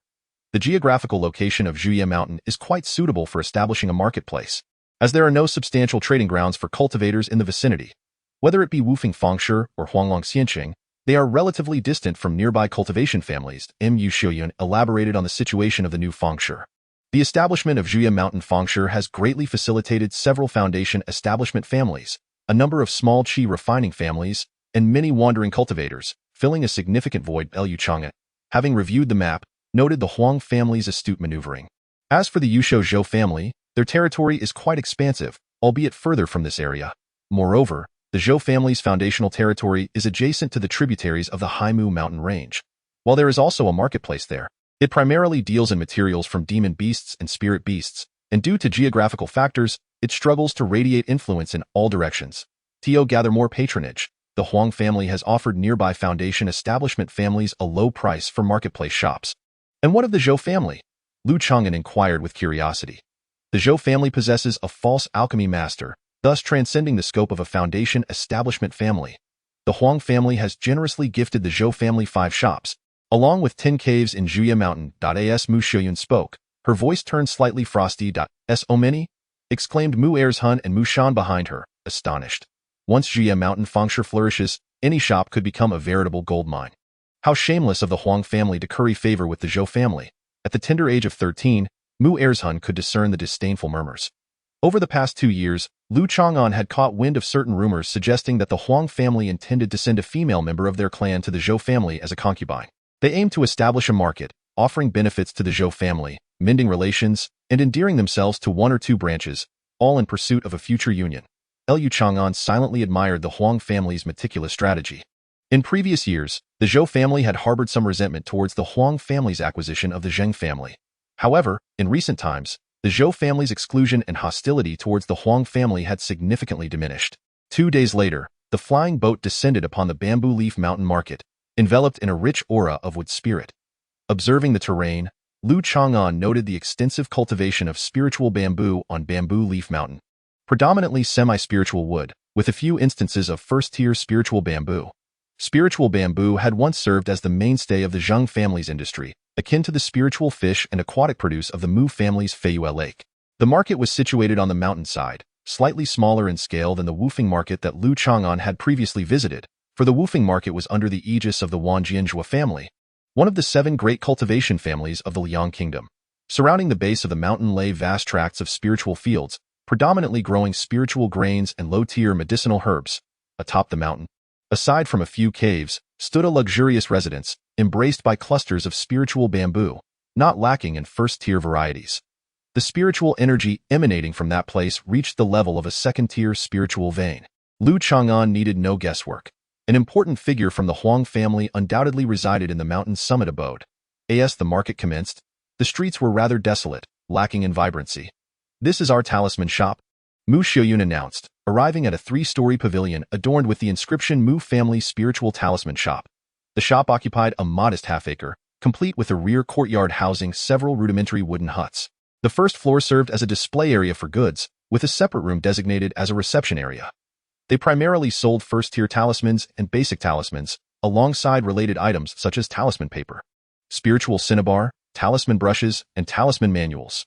The geographical location of Juya Mountain is quite suitable for establishing a marketplace, as there are no substantial trading grounds for cultivators in the vicinity. Whether it be Wufeng Fengshe or Huanglong Xianqing, they are relatively distant from nearby cultivation families. Mu Xiaoyun elaborated on the situation of the new Fengshe. The establishment of Juya Mountain Fengshe has greatly facilitated several foundation establishment families, a number of small chi refining families, and many wandering cultivators, filling a significant void. Lu Changan, having reviewed the map, noted the Huang family's astute maneuvering. As for the Yusho Zhou family, their territory is quite expansive, albeit further from this area. Moreover, the Zhou family's foundational territory is adjacent to the tributaries of the Haimu mountain range. While there is also a marketplace there, it primarily deals in materials from demon beasts and spirit beasts, and due to geographical factors, it struggles to radiate influence in all directions. To gather more patronage, the Huang family has offered nearby foundation establishment families a low price for marketplace shops. And what of the Zhou family? Lu Changan inquired with curiosity. The Zhou family possesses a false alchemy master, thus transcending the scope of a foundation establishment family. The Huang family has generously gifted the Zhou family 5 shops, along with 10 caves in Juya Mountain. As Mu Xiuyun spoke, her voice turned slightly frosty. So many? Exclaimed Mu Ershun and Mu Shan behind her, astonished. Once Juya Mountain fengshui flourishes, any shop could become a veritable gold mine. How shameless of the Huang family to curry favor with the Zhou family. At the tender age of 13, Mu Ershun could discern the disdainful murmurs. Over the past 2 years, Lu Changan had caught wind of certain rumors suggesting that the Huang family intended to send a female member of their clan to the Zhou family as a concubine. They aimed to establish a market, offering benefits to the Zhou family, mending relations, and endearing themselves to 1 or 2 branches, all in pursuit of a future union. Lu Changan silently admired the Huang family's meticulous strategy. In previous years, the Zhou family had harbored some resentment towards the Huang family's acquisition of the Zheng family. However, in recent times, the Zhou family's exclusion and hostility towards the Huang family had significantly diminished. 2 days later, the flying boat descended upon the Bamboo Leaf Mountain Market, enveloped in a rich aura of wood spirit. Observing the terrain, Lu Changan noted the extensive cultivation of spiritual bamboo on Bamboo Leaf Mountain. Predominantly semi-spiritual wood, with a few instances of first-tier spiritual bamboo. Spiritual bamboo had once served as the mainstay of the Zheng family's industry, akin to the spiritual fish and aquatic produce of the Mu family's Feiyue Lake. The market was situated on the mountainside, slightly smaller in scale than the Wufeng market that Lu Changan had previously visited, for the Wufeng market was under the aegis of the Wanjianzhua family, one of the 7 great cultivation families of the Liang Kingdom. Surrounding the base of the mountain lay vast tracts of spiritual fields, predominantly growing spiritual grains and low-tier medicinal herbs. Atop the mountain, aside from a few caves, stood a luxurious residence, embraced by clusters of spiritual bamboo, not lacking in first-tier varieties. The spiritual energy emanating from that place reached the level of a second-tier spiritual vein. Lu Changan needed no guesswork. An important figure from the Huang family undoubtedly resided in the mountain's summit abode. As the market commenced, the streets were rather desolate, lacking in vibrancy. "This is our talisman shop," Mu Xiuyun announced, arriving at a 3-story pavilion adorned with the inscription Mu Family Spiritual Talisman Shop. The shop occupied a modest half-acre, complete with a rear courtyard housing several rudimentary wooden huts. The first floor served as a display area for goods, with a separate room designated as a reception area. They primarily sold first-tier talismans and basic talismans, alongside related items such as talisman paper, spiritual cinnabar, talisman brushes, and talisman manuals.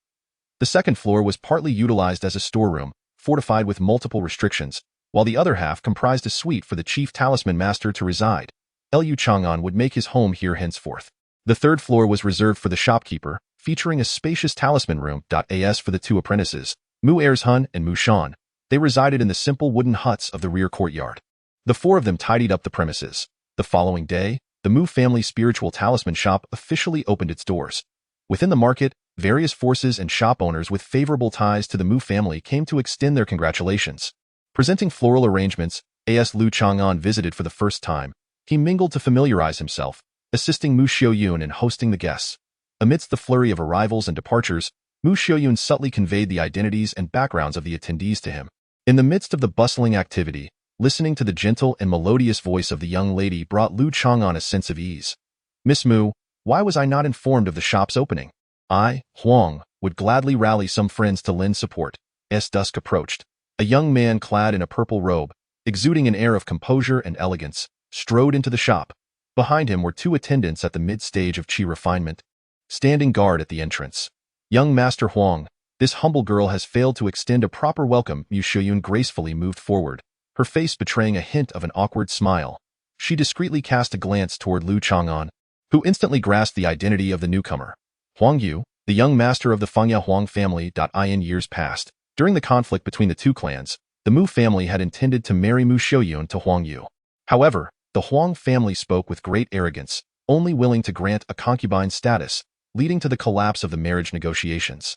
The second floor was partly utilized as a storeroom, fortified with multiple restrictions, while the other half comprised a suite for the chief talisman master to reside. Lu Changan would make his home here henceforth. The third floor was reserved for the shopkeeper, featuring a spacious talisman room. As for the 2 apprentices, Mu Ershun and Mu Shan, they resided in the simple wooden huts of the rear courtyard. The 4 of them tidied up the premises. The following day, the Mu family spiritual talisman shop officially opened its doors. Within the market, various forces and shop owners with favorable ties to the Mu family came to extend their congratulations. Presenting floral arrangements, as Lu Changan visited for the first time, he mingled to familiarize himself, assisting Mu Xiuyun in hosting the guests. Amidst the flurry of arrivals and departures, Mu Xiuyun subtly conveyed the identities and backgrounds of the attendees to him. In the midst of the bustling activity, listening to the gentle and melodious voice of the young lady brought Lu Changan a sense of ease. "Miss Mu, why was I not informed of the shop's opening? I, Huang, would gladly rally some friends to lend support." As dusk approached, a young man clad in a purple robe, exuding an air of composure and elegance, strode into the shop. Behind him were 2 attendants at the mid-stage of qi refinement, standing guard at the entrance. "Young Master Huang, this humble girl has failed to extend a proper welcome." Mu Xiuyun gracefully moved forward, her face betraying a hint of an awkward smile. She discreetly cast a glance toward Lu Changan, who instantly grasped the identity of the newcomer. Huang Yu, the young master of the Fengya Huang family. In years past, during the conflict between the 2 clans, the Mu family had intended to marry Mu Xiuyun to Huang Yu. However, the Huang family spoke with great arrogance, only willing to grant a concubine status, leading to the collapse of the marriage negotiations.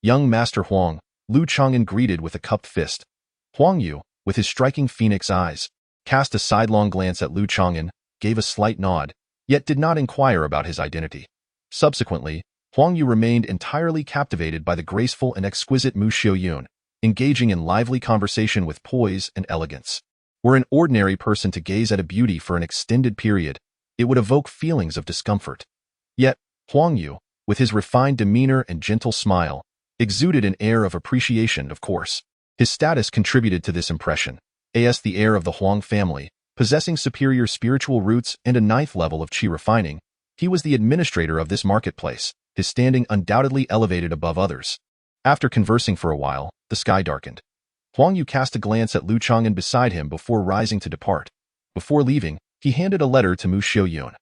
"Young Master Huang," Lu Changan greeted with a cupped fist. Huang Yu, with his striking phoenix eyes, cast a sidelong glance at Lu Changan, gave a slight nod, yet did not inquire about his identity. Subsequently, Huang Yu remained entirely captivated by the graceful and exquisite Mu Xiuyun, engaging in lively conversation with poise and elegance. Were an ordinary person to gaze at a beauty for an extended period, it would evoke feelings of discomfort. Yet, Huang Yu, with his refined demeanor and gentle smile, exuded an air of appreciation. Of course, his status contributed to this impression. As the heir of the Huang family, possessing superior spiritual roots and a 9th level of qi refining, He was the administrator of this marketplace, his standing undoubtedly elevated above others. After conversing for a while, the sky darkened. Huang Yu cast a glance at Lu Changan beside him before rising to depart. Before leaving, he handed a letter to Mu Xiaoyun.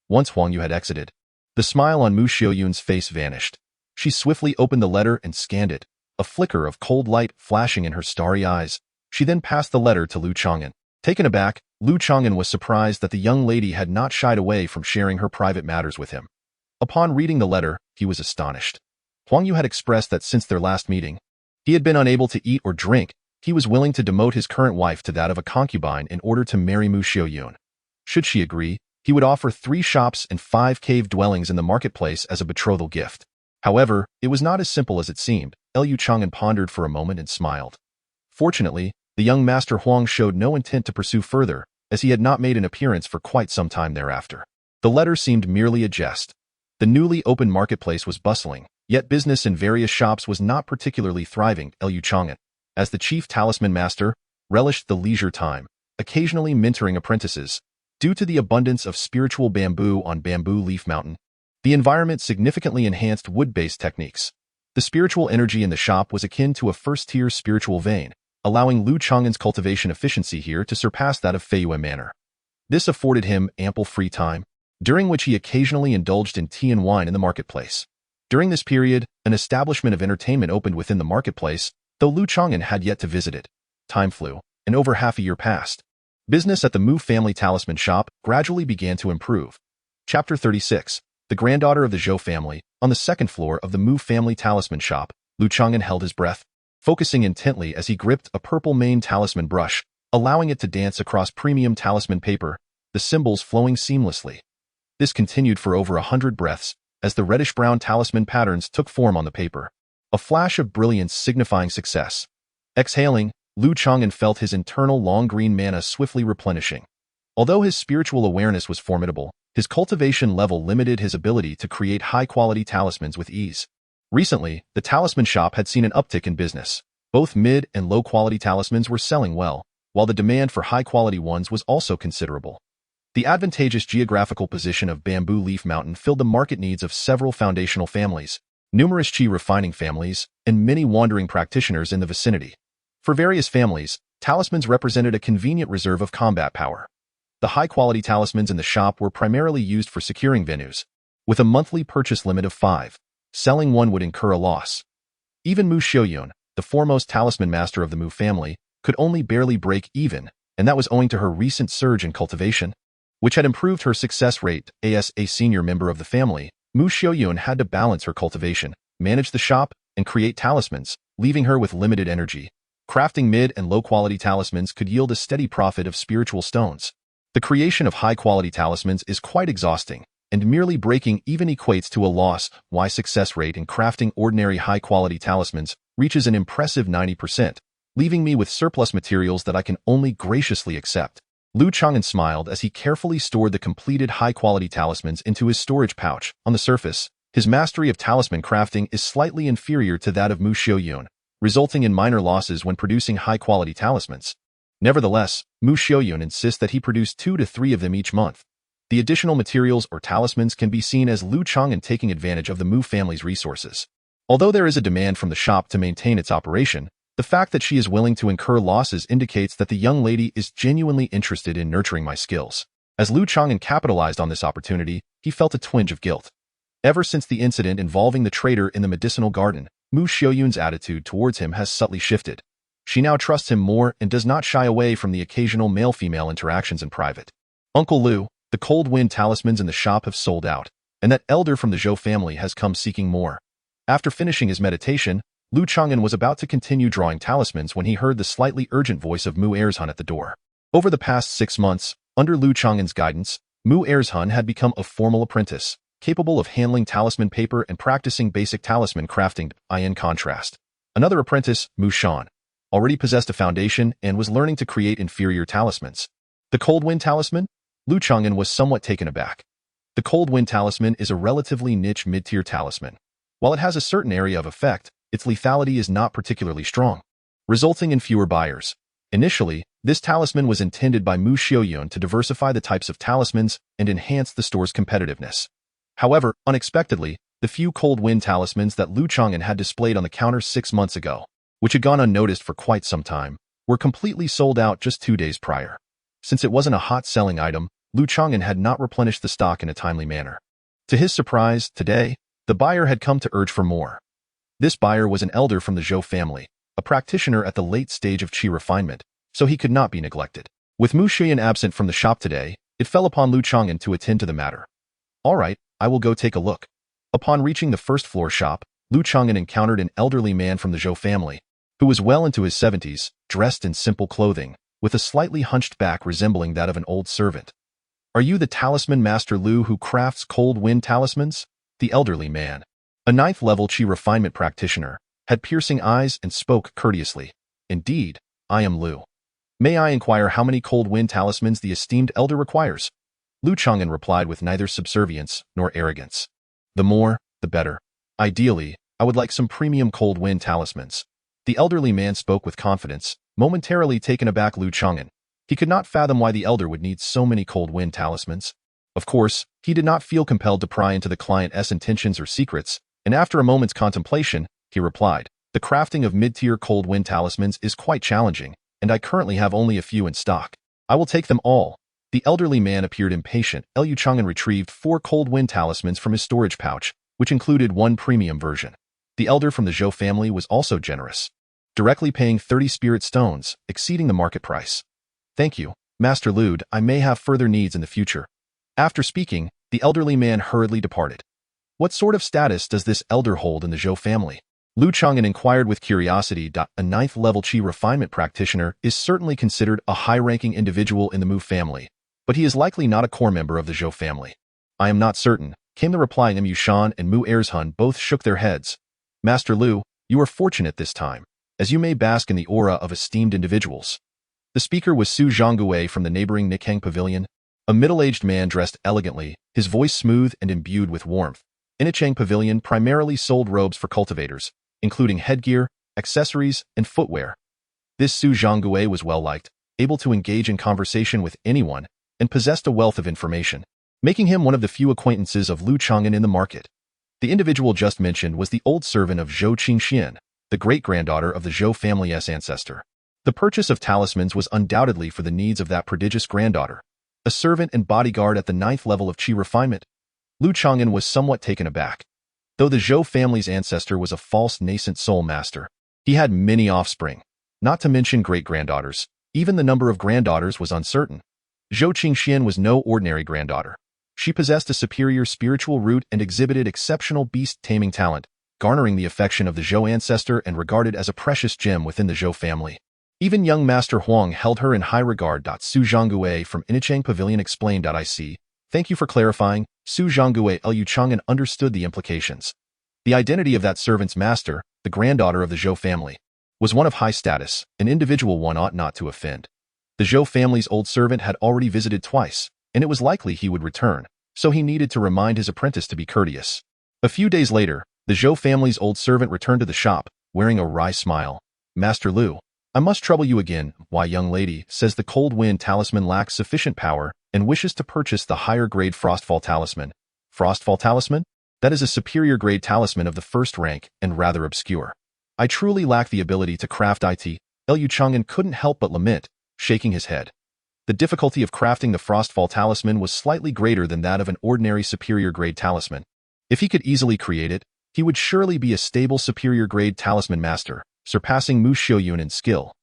Once Huang Yu had exited, the smile on Mu Xiaoyun's face vanished. She swiftly opened the letter and scanned it, a flicker of cold light flashing in her starry eyes. She then passed the letter to Lu Changan. Taken aback, Lu Changan was surprised that the young lady had not shied away from sharing her private matters with him. Upon reading the letter, he was astonished. Huang Yu had expressed that since their last meeting, he had been unable to eat or drink. He was willing to demote his current wife to that of a concubine in order to marry Mu Xiaoyun. Should she agree, he would offer 3 shops and 5 cave dwellings in the marketplace as a betrothal gift. However, it was not as simple as it seemed. Lu Changan pondered for a moment and smiled. Fortunately, the young master Huang showed no intent to pursue further, as he had not made an appearance for quite some time thereafter. The letter seemed merely a jest. The newly opened marketplace was bustling, yet business in various shops was not particularly thriving. Lu Changan, as the chief talisman master, relished the leisure time, occasionally mentoring apprentices. Due to the abundance of spiritual bamboo on Bamboo Leaf Mountain, the environment significantly enhanced wood-based techniques. The spiritual energy in the shop was akin to a first-tier spiritual vein, allowing Lu Changan's cultivation efficiency here to surpass that of Feiyue Manor. This afforded him ample free time, during which he occasionally indulged in tea and wine in the marketplace. During this period, an establishment of entertainment opened within the marketplace, though Lu Changan had yet to visit it. Time flew, and over half a year passed. Business at the Mu family talisman shop gradually began to improve. Chapter 36. The granddaughter of the Zhou family. On the second floor of the Mu family talisman shop, Lu Changan held his breath, focusing intently as he gripped a purple mane talisman brush, allowing it to dance across premium talisman paper, the symbols flowing seamlessly. This continued for over 100 breaths, as the reddish-brown talisman patterns took form on the paper, a flash of brilliance signifying success. Exhaling, Lu Changan felt his internal long green mana swiftly replenishing. Although his spiritual awareness was formidable, his cultivation level limited his ability to create high-quality talismans with ease. Recently, the talisman shop had seen an uptick in business. Both mid- and low-quality talismans were selling well, while the demand for high-quality ones was also considerable. The advantageous geographical position of Bamboo Leaf Mountain filled the market needs of several foundational families, numerous chi refining families, and many wandering practitioners in the vicinity. For various families, talismans represented a convenient reserve of combat power. The high-quality talismans in the shop were primarily used for securing venues, with a monthly purchase limit of 5. Selling one would incur a loss. Even Mu Xiaoyun, the foremost talisman master of the Mu family, could only barely break even, and that was owing to her recent surge in cultivation, which had improved her success rate. As a senior member of the family, Mu Xiaoyun had to balance her cultivation, manage the shop, and create talismans, leaving her with limited energy. Crafting mid- and low-quality talismans could yield a steady profit of spiritual stones. The creation of high-quality talismans is quite exhausting, and merely breaking even equates to a loss. Why success rate in crafting ordinary high-quality talismans reaches an impressive 90%, leaving me with surplus materials that I can only graciously accept. Lu Changan smiled as he carefully stored the completed high-quality talismans into his storage pouch. On the surface, his mastery of talisman crafting is slightly inferior to that of Mu Xiaoyun, resulting in minor losses when producing high-quality talismans. Nevertheless, Mu Xiaoyun insists that he produce 2 to 3 of them each month. The additional materials or talismans can be seen as Lu Changan taking advantage of the Mu family's resources. Although there is a demand from the shop to maintain its operation, the fact that she is willing to incur losses indicates that the young lady is genuinely interested in nurturing my skills. As Lu Changan capitalized on this opportunity, he felt a twinge of guilt. Ever since the incident involving the trader in the medicinal garden, Mu Xiaoyun's attitude towards him has subtly shifted. She now trusts him more and does not shy away from the occasional male-female interactions in private. Uncle Lu, the cold wind talismans in the shop have sold out, and that elder from the Zhou family has come seeking more. After finishing his meditation, Lu Changan was about to continue drawing talismans when he heard the slightly urgent voice of Mu Erzhun at the door. Over the past 6 months, under Lu Changan's guidance, Mu Erzhun had become a formal apprentice, capable of handling talisman paper and practicing basic talisman crafting. In contrast, another apprentice, Mu Shan, already possessed a foundation and was learning to create inferior talismans. The Cold Wind Talisman? Lu Changan was somewhat taken aback. The Cold Wind Talisman is a relatively niche mid-tier talisman. While it has a certain area of effect, its lethality is not particularly strong, resulting in fewer buyers. Initially, this talisman was intended by Mu Xiaoyun to diversify the types of talismans and enhance the store's competitiveness. However, unexpectedly, the few cold wind talismans that Lu Changan had displayed on the counter 6 months ago, which had gone unnoticed for quite some time, were completely sold out just 2 days prior. Since it wasn't a hot-selling item, Lu Changan had not replenished the stock in a timely manner. To his surprise, today, the buyer had come to urge for more. This buyer was an elder from the Zhou family, a practitioner at the late stage of qi refinement, so he could not be neglected. With Mu Shiyan absent from the shop today, it fell upon Lu Changan to attend to the matter. All right, I will go take a look. Upon reaching the first-floor shop, Lu Changan encountered an elderly man from the Zhou family, who was well into his 70s, dressed in simple clothing, with a slightly hunched back resembling that of an old servant. Are you the talisman master Lu who crafts cold wind talismans? The elderly man, a 9th-level qi refinement practitioner, had piercing eyes and spoke courteously. Indeed, I am Lu. May I inquire how many cold wind talismans the esteemed elder requires? Lu Changan replied with neither subservience nor arrogance. The more, the better. Ideally, I would like some premium cold wind talismans. The elderly man spoke with confidence, momentarily taken aback Lu Changan. He could not fathom why the elder would need so many cold wind talismans. Of course, he did not feel compelled to pry into the client's intentions or secrets, and after a moment's contemplation, he replied, the crafting of mid-tier cold wind talismans is quite challenging, and I currently have only a few in stock. I will take them all. The elderly man appeared impatient. Lu Changan retrieved 4 cold wind talismans from his storage pouch, which included 1 premium version. The elder from the Zhou family was also generous, directly paying 30 spirit stones, exceeding the market price. Thank you, Master Lu. I may have further needs in the future. After speaking, the elderly man hurriedly departed. What sort of status does this elder hold in the Zhou family? Lu Changan inquired with curiosity. A 9th-level qi refinement practitioner is certainly considered a high-ranking individual in the Mu family, but he is likely not a core member of the Zhou family. I am not certain, came the reply. Mu Shan and Mu Erzhun both shook their heads. Master Lu, you are fortunate this time, as you may bask in the aura of esteemed individuals. The speaker was Su Zhonggui from the neighboring Nikhang Pavilion, a middle-aged man dressed elegantly, his voice smooth and imbued with warmth. Nikhang Pavilion primarily sold robes for cultivators, including headgear, accessories, and footwear. This Su Zhonggui was well-liked, able to engage in conversation with anyone, and possessed a wealth of information, making him one of the few acquaintances of Lu Changan in the market. The individual just mentioned was the old servant of Zhou Qingxian, the great-granddaughter of the Zhou family's ancestor. The purchase of talismans was undoubtedly for the needs of that prodigious granddaughter, a servant and bodyguard at the 9th level of qi refinement. Lu Changan was somewhat taken aback. Though the Zhou family's ancestor was a false Nascent Soul master, he had many offspring, not to mention great-granddaughters. Even the number of granddaughters was uncertain. Zhou Qingxian was no ordinary granddaughter. She possessed a superior spiritual root and exhibited exceptional beast-taming talent, garnering the affection of the Zhou ancestor and regarded as a precious gem within the Zhou family. Even young Master Huang held her in high regard. Su Zhonggui from Nikhang Pavilion explained. I see. Thank you for clarifying. Su Zhonggui. Lu Changan understood the implications. The identity of that servant's master, the granddaughter of the Zhou family, was one of high status. An individual one ought not to offend. The Zhou family's old servant had already visited twice, and it was likely he would return, so he needed to remind his apprentice to be courteous. A few days later, the Zhou family's old servant returned to the shop, wearing a wry smile. Master Lu, I must trouble you again. Why, young lady says the cold wind talisman lacks sufficient power and wishes to purchase the higher-grade frostfall talisman. Frostfall talisman? That is a superior-grade talisman of the first rank and rather obscure. I truly lack the ability to craft it. Lu Changan couldn't help but lament, shaking his head. The difficulty of crafting the frostfall talisman was slightly greater than that of an ordinary superior-grade talisman. If he could easily create it, he would surely be a stable superior-grade talisman master, surpassing Mu Xiaoyun in skill.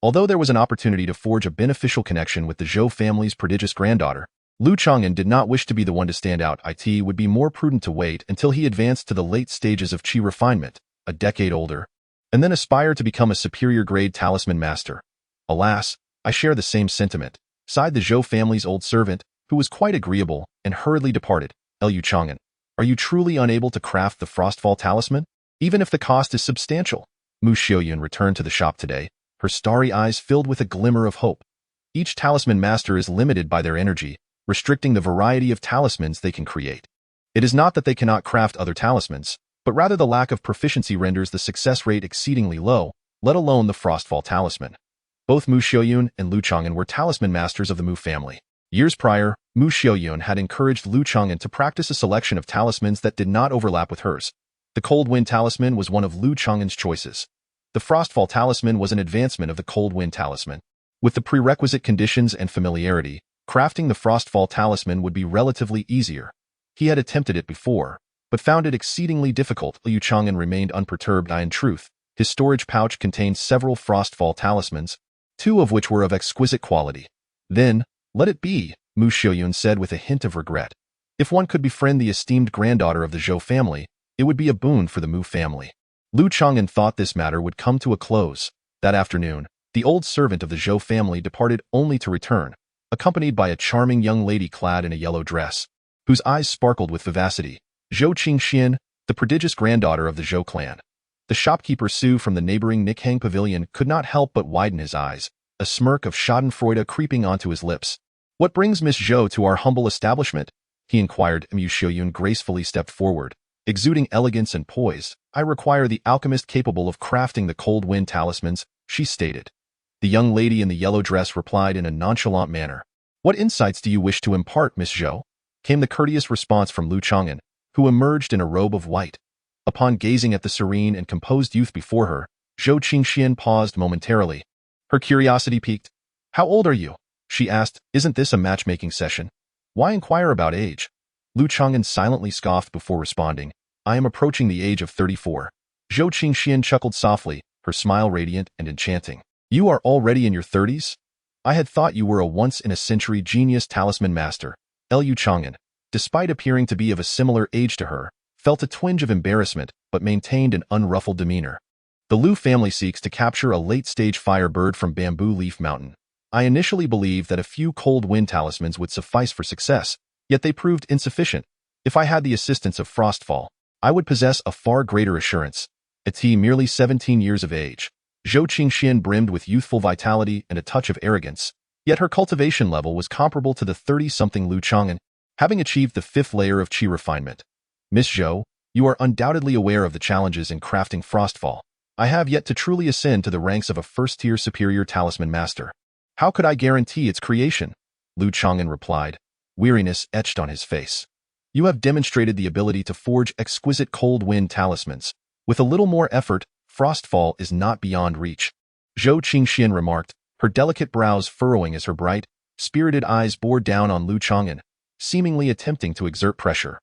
Although there was an opportunity to forge a beneficial connection with the Zhou family's prodigious granddaughter, Lu Changan did not wish to be the one to stand out. It would be more prudent to wait until he advanced to the late stages of qi refinement, a decade older, and then aspire to become a superior-grade talisman master. Alas, I share the same sentiment, sighed the Zhou family's old servant, who was quite agreeable and hurriedly departed. Lu Changan, are you truly unable to craft the frostfall talisman, even if the cost is substantial? Mu Xiaoyun returned to the shop today, her starry eyes filled with a glimmer of hope. Each talisman master is limited by their energy, restricting the variety of talismans they can create. It is not that they cannot craft other talismans, but rather the lack of proficiency renders the success rate exceedingly low, let alone the frostfall talisman. Both Mu Xiaoyun and Lu Changan were talisman masters of the Mu family. Years prior, Mu Xiaoyun had encouraged Lu Changan to practice a selection of talismans that did not overlap with hers. The Cold Wind Talisman was one of Lu Changan's choices. The Frostfall Talisman was an advancement of the Cold Wind Talisman. With the prerequisite conditions and familiarity, crafting the Frostfall Talisman would be relatively easier. He had attempted it before, but found it exceedingly difficult. Lu Changan remained unperturbed. In truth, his storage pouch contained several Frostfall talismans, 2 of which were of exquisite quality. Then, let it be, Mu Xiaoyun said with a hint of regret. If one could befriend the esteemed granddaughter of the Zhou family, it would be a boon for the Mu family. Lu Changan thought this matter would come to a close. That afternoon, the old servant of the Zhou family departed only to return, accompanied by a charming young lady clad in a yellow dress, whose eyes sparkled with vivacity. Zhou Qingxian, the prodigious granddaughter of the Zhou clan. The shopkeeper Su from the neighboring Nikhang pavilion could not help but widen his eyes, a smirk of schadenfreude creeping onto his lips. "What brings Miss Zhou to our humble establishment?" he inquired. Mu Xiaoyun gracefully stepped forward, exuding elegance and poise. "I require the alchemist capable of crafting the Cold Wind talismans," she stated. The young lady in the yellow dress replied in a nonchalant manner. "What insights do you wish to impart, Miss Zhou?" came the courteous response from Lu Changan, who emerged in a robe of white. Upon gazing at the serene and composed youth before her, Zhou Qingxian paused momentarily. Her curiosity piqued. "How old are you?" she asked. "Isn't this a matchmaking session? Why inquire about age?" Lu Changan silently scoffed before responding. "I am approaching the age of 34. Zhou Qingxian chuckled softly, her smile radiant and enchanting. "You are already in your 30s? I had thought you were a once-in-a-century genius talisman master." Lu Changan, despite appearing to be of a similar age to her, felt a twinge of embarrassment but maintained an unruffled demeanor. "The Lu family seeks to capture a late-stage firebird from Bamboo Leaf Mountain. I initially believed that a few Cold Wind talismans would suffice for success, yet they proved insufficient. If I had the assistance of Frostfall, I would possess a far greater assurance." At merely 17 years of age, Zhou Qingxian brimmed with youthful vitality and a touch of arrogance, yet her cultivation level was comparable to the 30-something Lu Changan, having achieved the 5th layer of qi refinement. "Miss Zhou, you are undoubtedly aware of the challenges in crafting Frostfall. I have yet to truly ascend to the ranks of a first-tier superior talisman master. How could I guarantee its creation?" Lu Changan replied, weariness etched on his face. "You have demonstrated the ability to forge exquisite Cold Wind talismans. With a little more effort, Frostfall is not beyond reach." Zhou Qingxian remarked, her delicate brows furrowing as her bright, spirited eyes bore down on Lu Changan, seemingly attempting to exert pressure.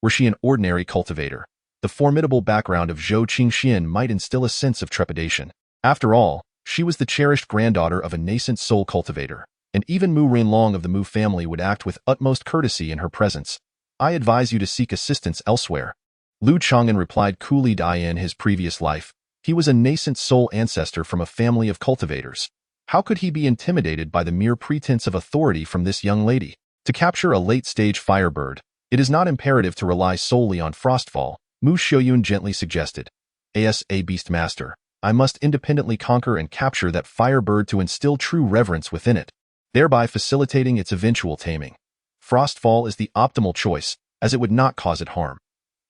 Were she an ordinary cultivator, the formidable background of Zhou Qingxian might instill a sense of trepidation. After all, she was the cherished granddaughter of a Nascent Soul cultivator, and even Mu Rinlong of the Mu family would act with utmost courtesy in her presence. "I advise you to seek assistance elsewhere." Lu Changan replied coolly. In his previous life, he was a Nascent Soul ancestor from a family of cultivators. How could he be intimidated by the mere pretense of authority from this young lady? To capture a late-stage firebird, it is not imperative to rely solely on Frostfall, Mu Xiaoyun gently suggested. "As a Beastmaster, I must independently conquer and capture that firebird to instill true reverence within it, thereby facilitating its eventual taming. Frostfall is the optimal choice, as it would not cause it harm."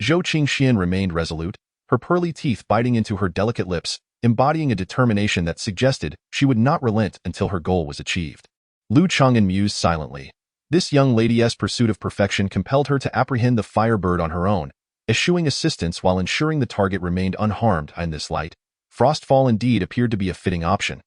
Zhou Qingxian remained resolute, her pearly teeth biting into her delicate lips, embodying a determination that suggested she would not relent until her goal was achieved. Lu Changan mused silently. This young lady's pursuit of perfection compelled her to apprehend the firebird on her own, eschewing assistance while ensuring the target remained unharmed. In this light, Frostfall indeed appeared to be a fitting option.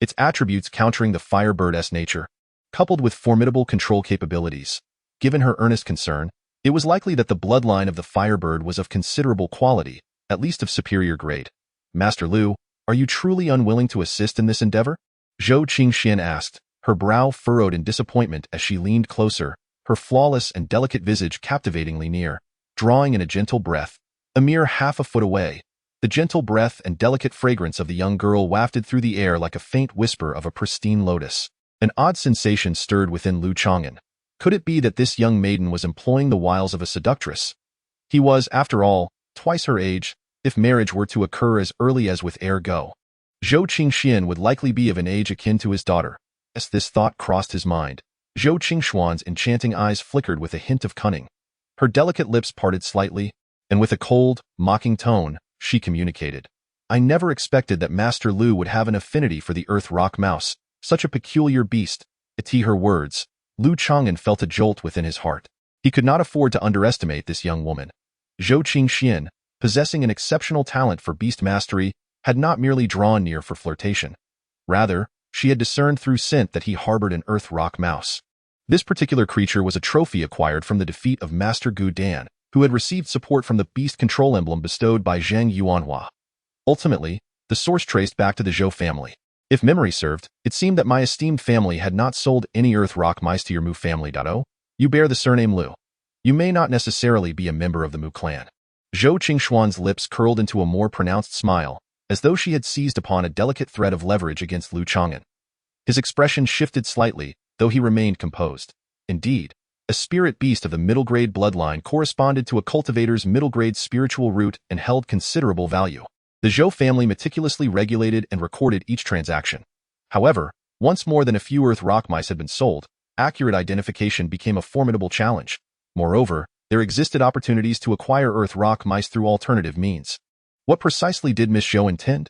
Its attributes countering the firebird's nature, coupled with formidable control capabilities. Given her earnest concern, it was likely that the bloodline of the firebird was of considerable quality, at least of superior grade. "Master Lu, are you truly unwilling to assist in this endeavor?" Zhou Qingxian asked, her brow furrowed in disappointment as she leaned closer, her flawless and delicate visage captivatingly near. Drawing in a gentle breath, a mere half a foot away, the gentle breath and delicate fragrance of the young girl wafted through the air like a faint whisper of a pristine lotus. An odd sensation stirred within Lu Changan. Could it be that this young maiden was employing the wiles of a seductress? He was, after all, twice her age, if marriage were to occur as early as with Go. Zhou Qingxian would likely be of an age akin to his daughter. As this thought crossed his mind, Zhou Qingxuan's enchanting eyes flickered with a hint of cunning. Her delicate lips parted slightly, and with a cold, mocking tone, she communicated. "I never expected that Master Lu would have an affinity for the earth rock mouse, such a peculiar beast." Her words, Lu Changan felt a jolt within his heart. He could not afford to underestimate this young woman. Zhou Qingxian, possessing an exceptional talent for beast mastery, had not merely drawn near for flirtation. Rather, she had discerned through scent that he harbored an earth rock mouse. This particular creature was a trophy acquired from the defeat of Master Gu Dan, who had received support from the beast control emblem bestowed by Zhang Yuanhua. Ultimately, the source traced back to the Zhou family. If memory served, it seemed that my esteemed family had not sold any earth rock mice to your Mu family. You bear the surname Lu. You may not necessarily be a member of the Mu clan. Zhou Qingxuan's lips curled into a more pronounced smile, as though she had seized upon a delicate thread of leverage against Lu Changan. His expression shifted slightly, though he remained composed. Indeed, a spirit beast of the middle-grade bloodline corresponded to a cultivator's middle-grade spiritual root and held considerable value. The Zhou family meticulously regulated and recorded each transaction. However, once more than a few earth rock mice had been sold, accurate identification became a formidable challenge. Moreover, there existed opportunities to acquire earth rock mice through alternative means. What precisely did Miss Zhou intend?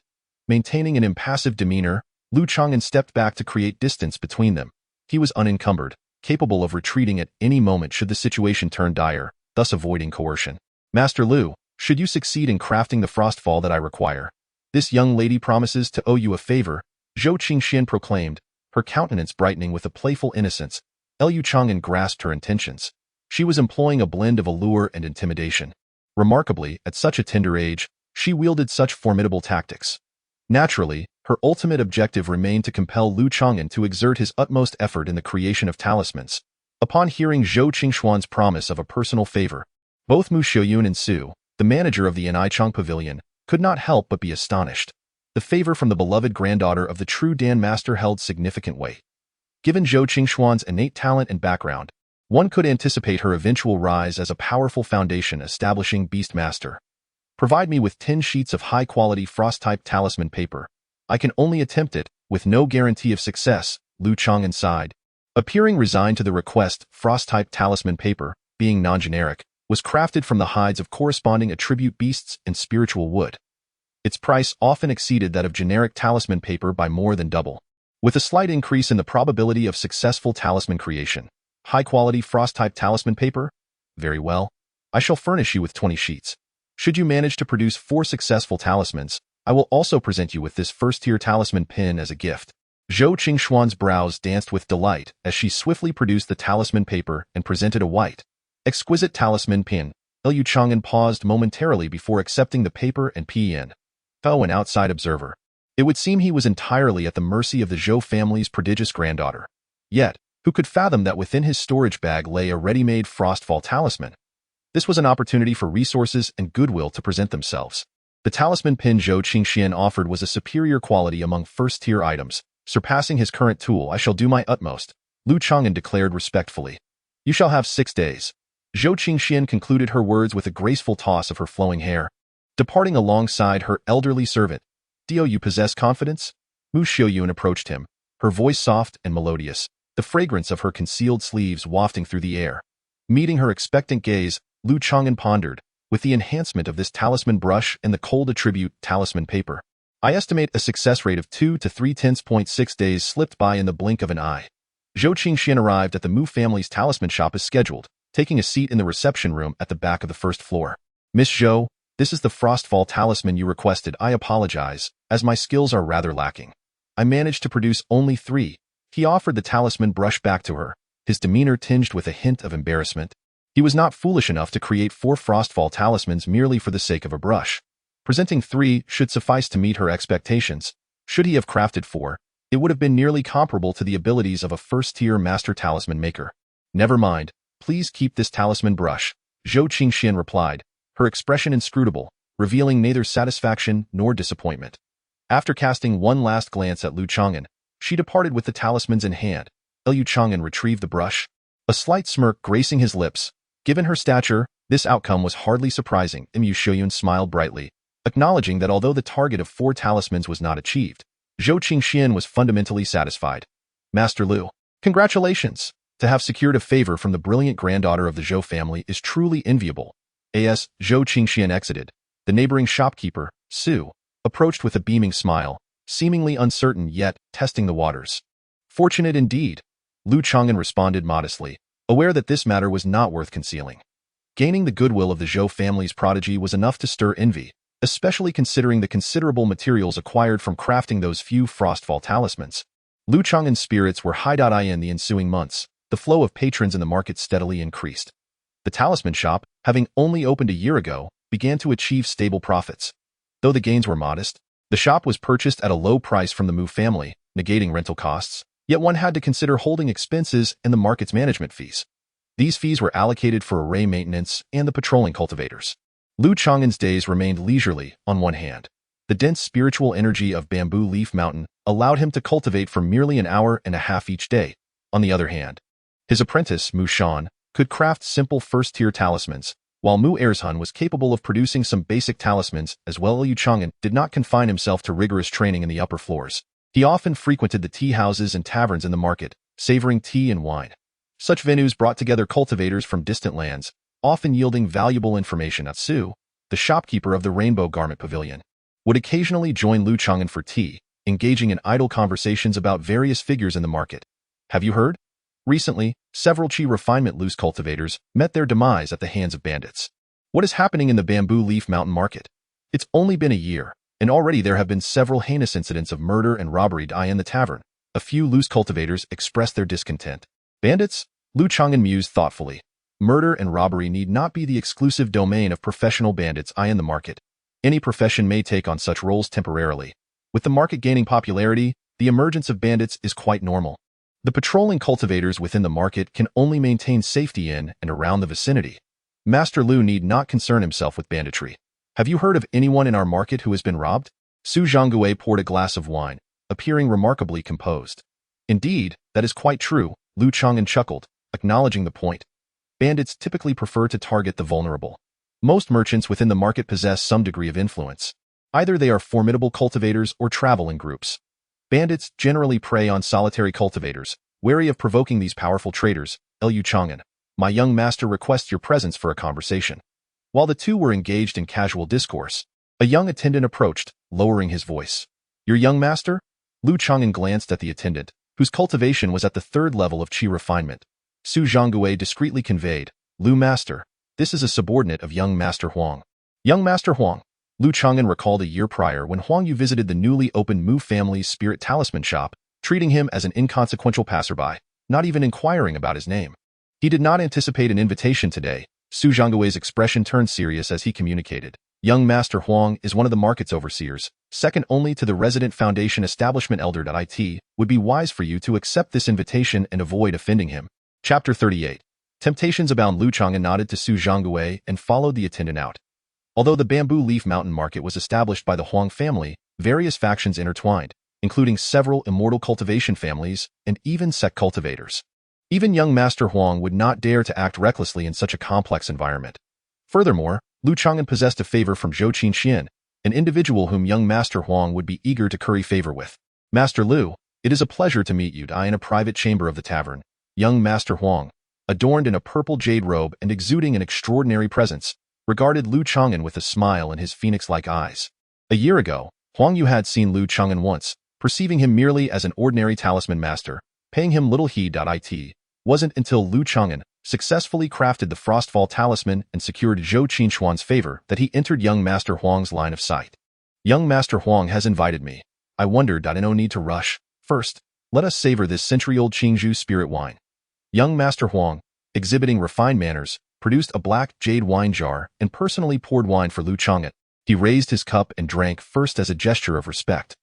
Maintaining an impassive demeanor, Lu Changan stepped back to create distance between them. He was unencumbered, capable of retreating at any moment should the situation turn dire, thus avoiding coercion. Master Lu, should you succeed in crafting the frostfall that I require, this young lady promises to owe you a favor, Zhou Qingxian proclaimed, her countenance brightening with a playful innocence. Lu Changan grasped her intentions. She was employing a blend of allure and intimidation. Remarkably, at such a tender age, she wielded such formidable tactics. Naturally, her ultimate objective remained to compel Lu Changan to exert his utmost effort in the creation of talismans. Upon hearing Zhou Qingxuan's promise of a personal favor, both Mu Xiuyun and Su, the manager of the Anichang Pavilion, could not help but be astonished. The favor from the beloved granddaughter of the true Dan Master held significant weight. Given Zhou Qingxuan's innate talent and background, one could anticipate her eventual rise as a powerful foundation establishing Beast Master. Provide me with 10 sheets of high-quality frost-type talisman paper. I can only attempt it, with no guarantee of success, Lu Changan sighed. Appearing resigned to the request, frost-type talisman paper, being non-generic, was crafted from the hides of corresponding attribute beasts and spiritual wood. Its price often exceeded that of generic talisman paper by more than double. With a slight increase in the probability of successful talisman creation. High-quality frost-type talisman paper? Very well. I shall furnish you with 20 sheets. Should you manage to produce 4 successful talismans, I will also present you with this first-tier talisman pin as a gift. Zhou Qingxuan's brows danced with delight as she swiftly produced the talisman paper and presented a white, exquisite talisman pin. Lu Changan paused momentarily before accepting the paper and pen. Oh, an outside observer. It would seem he was entirely at the mercy of the Zhou family's prodigious granddaughter. Yet, who could fathom that within his storage bag lay a ready-made frostfall talisman? This was an opportunity for resources and goodwill to present themselves. The talisman pin Zhou Qingxian offered was a superior quality among first-tier items, surpassing his current tool. I shall do my utmost, Lu Changan declared respectfully. You shall have 6 days. Zhou Qingxian concluded her words with a graceful toss of her flowing hair. Departing alongside her elderly servant, "Do you possess confidence?" Mu Xiuyun approached him, her voice soft and melodious, the fragrance of her concealed sleeves wafting through the air. Meeting her expectant gaze, Lu Changan pondered, with the enhancement of this talisman brush and the cold attribute talisman paper. I estimate a success rate of 2 to 3/10.6 days slipped by in the blink of an eye. Zhou Qingxian arrived at the Mu family's talisman shop as scheduled, taking a seat in the reception room at the back of the first floor. Miss Zhou, this is the frostfall talisman you requested. I apologize, as my skills are rather lacking. I managed to produce only 3. He offered the talisman brush back to her, his demeanor tinged with a hint of embarrassment. He was not foolish enough to create 4 frostfall talismans merely for the sake of a brush. Presenting 3 should suffice to meet her expectations. Should he have crafted 4, it would have been nearly comparable to the abilities of a first-tier master talisman maker. Never mind, please keep this talisman brush, Zhou Qingxian replied, her expression inscrutable, revealing neither satisfaction nor disappointment. After casting one last glance at Lu Changan, she departed with the talismans in hand. Lu Changan retrieved the brush, a slight smirk gracing his lips. Given her stature, this outcome was hardly surprising. Mu Xiuyun smiled brightly, acknowledging that although the target of 4 talismans was not achieved, Zhou Qingxian was fundamentally satisfied. Master Lu, congratulations! To have secured a favor from the brilliant granddaughter of the Zhou family is truly enviable. As Zhou Qingxian exited, the neighboring shopkeeper, Su, approached with a beaming smile, seemingly uncertain yet testing the waters. Fortunate indeed. Lu Changan responded modestly, aware that this matter was not worth concealing. Gaining the goodwill of the Zhou family's prodigy was enough to stir envy, especially considering the considerable materials acquired from crafting those few Frostfall talismans. Lu Changan's spirits were high. In the ensuing months, the flow of patrons in the market steadily increased. The talisman shop, having only opened a year ago, began to achieve stable profits. Though the gains were modest, the shop was purchased at a low price from the Mu family, negating rental costs, yet one had to consider holding expenses and the market's management fees. These fees were allocated for array maintenance and the patrolling cultivators. Lu Changan's days remained leisurely. On one hand, the dense spiritual energy of Bamboo Leaf Mountain allowed him to cultivate for merely an hour and a half each day. On the other hand, his apprentice, Mu Shan, could craft simple first-tier talismans, while Mu Erzhun was capable of producing some basic talismans as well. Lu Changan did not confine himself to rigorous training in the upper floors. He often frequented the tea houses and taverns in the market, savoring tea and wine. Such venues brought together cultivators from distant lands, often yielding valuable information. Su, the shopkeeper of the Rainbow Garment Pavilion, would occasionally join Lu Changan for tea, engaging in idle conversations about various figures in the market. Have you heard? Recently, several Qi refinement loose cultivators met their demise at the hands of bandits. What is happening in the Bamboo Leaf Mountain market? It's only been a year, and already there have been several heinous incidents of murder and robbery in the tavern. A few loose cultivators expressed their discontent. Bandits? Lu Changan mused thoughtfully. Murder and robbery need not be the exclusive domain of professional bandits in the market. Any profession may take on such roles temporarily. With the market gaining popularity, the emergence of bandits is quite normal. The patrolling cultivators within the market can only maintain safety in and around the vicinity. Master Lu need not concern himself with banditry. Have you heard of anyone in our market who has been robbed? Su Zhonggui poured a glass of wine, appearing remarkably composed. Indeed, that is quite true, Lu Changan chuckled, acknowledging the point. Bandits typically prefer to target the vulnerable. Most merchants within the market possess some degree of influence. Either they are formidable cultivators or travel in groups. Bandits generally prey on solitary cultivators, wary of provoking these powerful traders. Lu Changan, my young master requests your presence for a conversation. While the two were engaged in casual discourse, a young attendant approached, lowering his voice. Your young master? Lu Changan glanced at the attendant, whose cultivation was at the third level of Qi refinement. Su Zhonggui discreetly conveyed, Lu Master, this is a subordinate of young Master Huang. Young Master Huang. Lu Changan recalled a year prior when Huang Yu visited the newly opened Mu family's spirit talisman shop, treating him as an inconsequential passerby, not even inquiring about his name. He did not anticipate an invitation today. Su Zhonggui's expression turned serious as he communicated. Young Master Huang is one of the market's overseers, second only to the resident foundation establishment elder. It would be wise for you to accept this invitation and avoid offending him. Chapter 38. Temptations abound. Lu Changan nodded to Su Zhonggui and followed the attendant out. Although the Bamboo Leaf Mountain market was established by the Huang family, various factions intertwined, including several immortal cultivation families and even sect cultivators. Even young Master Huang would not dare to act recklessly in such a complex environment. Furthermore, Lu Changan possessed a favor from Zhou Qinxian, an individual whom young Master Huang would be eager to curry favor with. Master Lu, it is a pleasure to meet you in a private chamber of the tavern. Young Master Huang, adorned in a purple jade robe and exuding an extraordinary presence, regarded Lu Changan with a smile in his phoenix-like eyes. A year ago, Huang Yu had seen Lu Changan once, perceiving him merely as an ordinary talisman master, paying him little heed. It wasn't until Lu Changan successfully crafted the Frostfall talisman and secured Zhou Qinxuan's favor that he entered young Master Huang's line of sight. Young Master Huang has invited me. I wonder. No need to rush. First, let us savor this century-old Qingzhou spirit wine. Young Master Huang, exhibiting refined manners, produced a black jade wine jar and personally poured wine for Lu Changan. He raised his cup and drank first as a gesture of respect.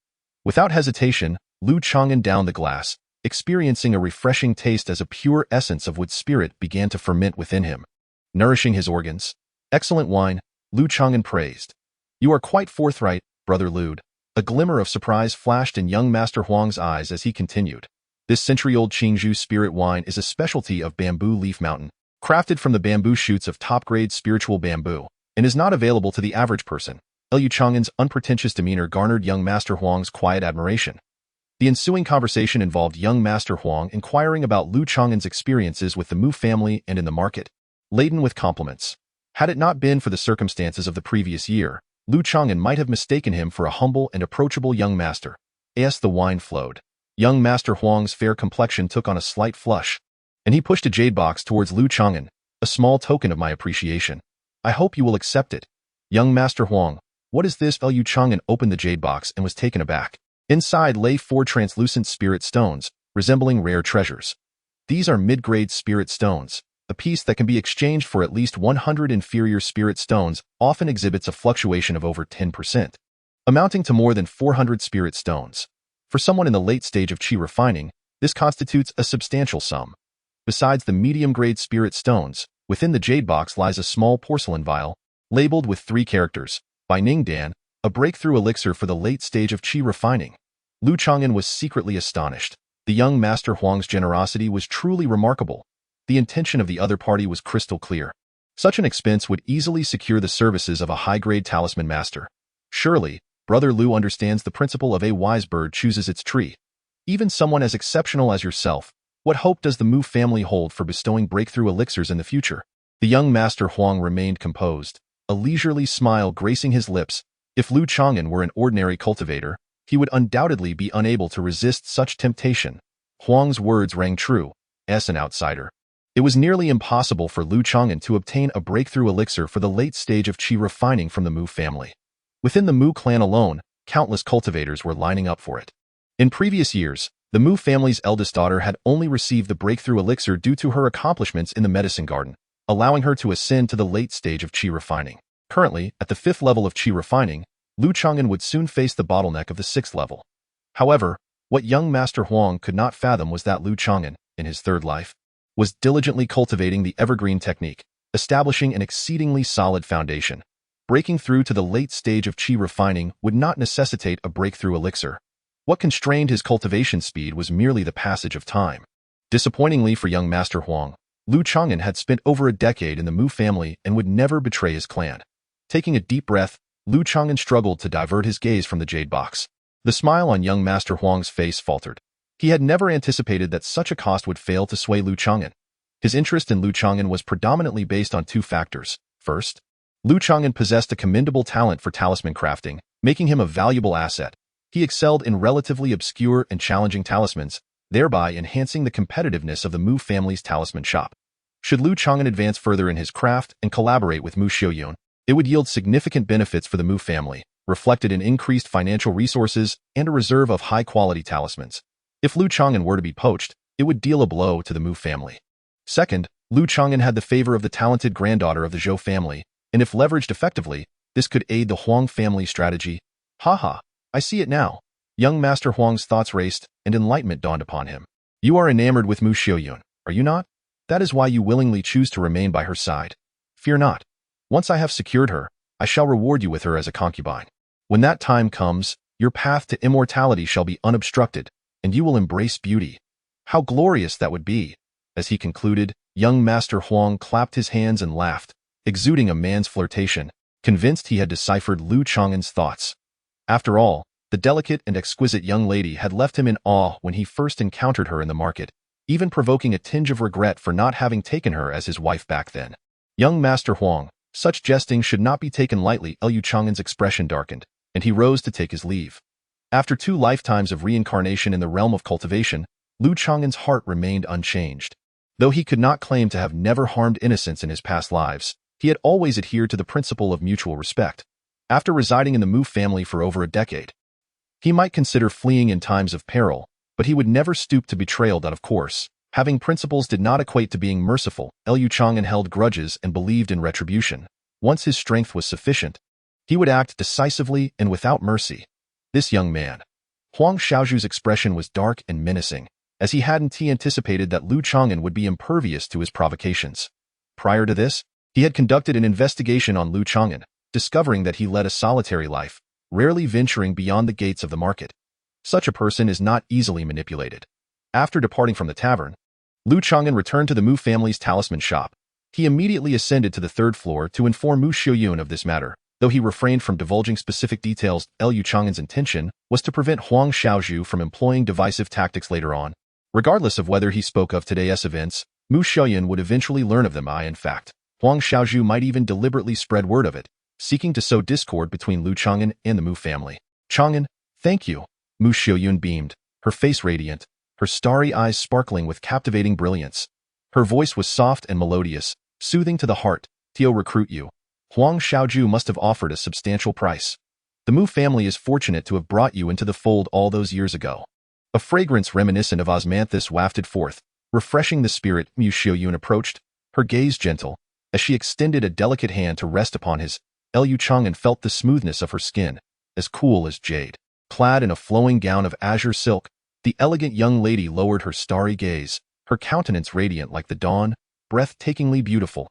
Without hesitation, Lu Changan downed the glass, experiencing a refreshing taste as a pure essence of wood spirit began to ferment within him, nourishing his organs. Excellent wine, Lu Changan praised. You are quite forthright, Brother Lude. A glimmer of surprise flashed in young Master Huang's eyes as he continued. This century-old Qingzhou spirit wine is a specialty of Bamboo Leaf Mountain, crafted from the bamboo shoots of top-grade spiritual bamboo, and is not available to the average person. Lu Changan's unpretentious demeanor garnered young Master Huang's quiet admiration. The ensuing conversation involved young Master Huang inquiring about Lu Changan's experiences with the Mu family and in the market, laden with compliments. Had it not been for the circumstances of the previous year, Lu Changan might have mistaken him for a humble and approachable young master. As the wine flowed, Young Master Huang's fair complexion took on a slight flush, and he pushed a jade box towards Lu Changan, a small token of my appreciation. I hope you will accept it. Young Master Huang, what is this? Lu Changan opened the jade box and was taken aback. Inside lay 4 translucent spirit stones, resembling rare treasures. These are mid-grade spirit stones. A piece that can be exchanged for at least 100 inferior spirit stones often exhibits a fluctuation of over 10%, amounting to more than 400 spirit stones. For someone in the late stage of qi refining, this constitutes a substantial sum. Besides the medium-grade spirit stones, within the jade box lies a small porcelain vial, labeled with 3 characters, by Ning Dan, a breakthrough elixir for the late stage of qi refining. Lu Changan was secretly astonished. The young Master Huang's generosity was truly remarkable. The intention of the other party was crystal clear. Such an expense would easily secure the services of a high-grade talisman master. Surely, Brother Lu understands the principle of a wise bird chooses its tree. Even someone as exceptional as yourself, what hope does the Mu family hold for bestowing breakthrough elixirs in the future? The young Master Huang remained composed, a leisurely smile gracing his lips. If Lu Changan were an ordinary cultivator, he would undoubtedly be unable to resist such temptation. Huang's words rang true, as an outsider. It was nearly impossible for Lu Changan to obtain a breakthrough elixir for the late stage of qi refining from the Mu family. Within the Mu clan alone, countless cultivators were lining up for it. In previous years, the Mu family's eldest daughter had only received the breakthrough elixir due to her accomplishments in the medicine garden, allowing her to ascend to the late stage of qi refining. Currently, at the 5th level of qi refining, Lu Changan would soon face the bottleneck of the 6th level. However, what young Master Huang could not fathom was that Lu Changan, in his 3rd life, was diligently cultivating the evergreen technique, establishing an exceedingly solid foundation. Breaking through to the late stage of qi refining would not necessitate a breakthrough elixir. What constrained his cultivation speed was merely the passage of time. Disappointingly for young Master Huang, Lu Changan had spent over a decade in the Mu family and would never betray his clan. Taking a deep breath, Lu Changan struggled to divert his gaze from the jade box. The smile on young Master Huang's face faltered. He had never anticipated that such a cost would fail to sway Lu Changan. His interest in Lu Changan was predominantly based on 2 factors. First, Lu Changan possessed a commendable talent for talisman crafting, making him a valuable asset. He excelled in relatively obscure and challenging talismans, thereby enhancing the competitiveness of the Mu family's talisman shop. Should Lu Changan advance further in his craft and collaborate with Mu Xiaoyun, it would yield significant benefits for the Mu family, reflected in increased financial resources and a reserve of high-quality talismans. If Lu Changan were to be poached, it would deal a blow to the Mu family. Second, Lu Changan had the favor of the talented granddaughter of the Zhou family, and if leveraged effectively, this could aid the Huang family strategy. Haha, I see it now. Young Master Huang's thoughts raced, and enlightenment dawned upon him. You are enamored with Mu Xiaoyun, are you not? That is why you willingly choose to remain by her side. Fear not. Once I have secured her, I shall reward you with her as a concubine. When that time comes, your path to immortality shall be unobstructed, and you will embrace beauty. How glorious that would be! As he concluded, young Master Huang clapped his hands and laughed, exuding a man's flirtation, convinced he had deciphered Lu Changan's thoughts. After all, the delicate and exquisite young lady had left him in awe when he first encountered her in the market, even provoking a tinge of regret for not having taken her as his wife back then. Young Master Huang, such jesting should not be taken lightly. Lu Changan's expression darkened, and he rose to take his leave. After 2 lifetimes of reincarnation in the realm of cultivation, Lu Changan's heart remained unchanged. Though he could not claim to have never harmed innocents in his past lives, he had always adhered to the principle of mutual respect. After residing in the Mu family for over a decade, he might consider fleeing in times of peril, but he would never stoop to betrayal. Of course, having principles did not equate to being merciful. Lu Changan held grudges and believed in retribution. Once his strength was sufficient, he would act decisively and without mercy. This young man. Huang Xiaozhu's expression was dark and menacing, as he hadn't anticipated that Lu Changan would be impervious to his provocations. Prior to this, he had conducted an investigation on Lu Changan, discovering that he led a solitary life, rarely venturing beyond the gates of the market. Such a person is not easily manipulated. After departing from the tavern, Lu Changan returned to the Mu family's talisman shop. He immediately ascended to the 3rd floor to inform Mu Xiaoyun of this matter. Though he refrained from divulging specific details, Lu Changan's intention was to prevent Huang Xiaozhu from employing divisive tactics later on. Regardless of whether he spoke of today's events, Mu Xiaoyun would eventually learn of them. In fact, Huang Xiaozhu might even deliberately spread word of it, seeking to sow discord between Lu Changan and the Mu family. Changan, thank you. Mu Xiaoyun beamed. her face radiant, her starry eyes sparkling with captivating brilliance. Her voice was soft and melodious, soothing to the heart. "Tio recruit you. Huang Xiaoju must have offered a substantial price. The Mu family is fortunate to have brought you into the fold all those years ago." A fragrance reminiscent of osmanthus wafted forth, refreshing the spirit. Mu Xiaoyun approached, her gaze gentle, as she extended a delicate hand to rest upon his. Lu Changan felt the smoothness of her skin, as cool as jade. Clad in a flowing gown of azure silk, the elegant young lady lowered her starry gaze, her countenance radiant like the dawn, breathtakingly beautiful.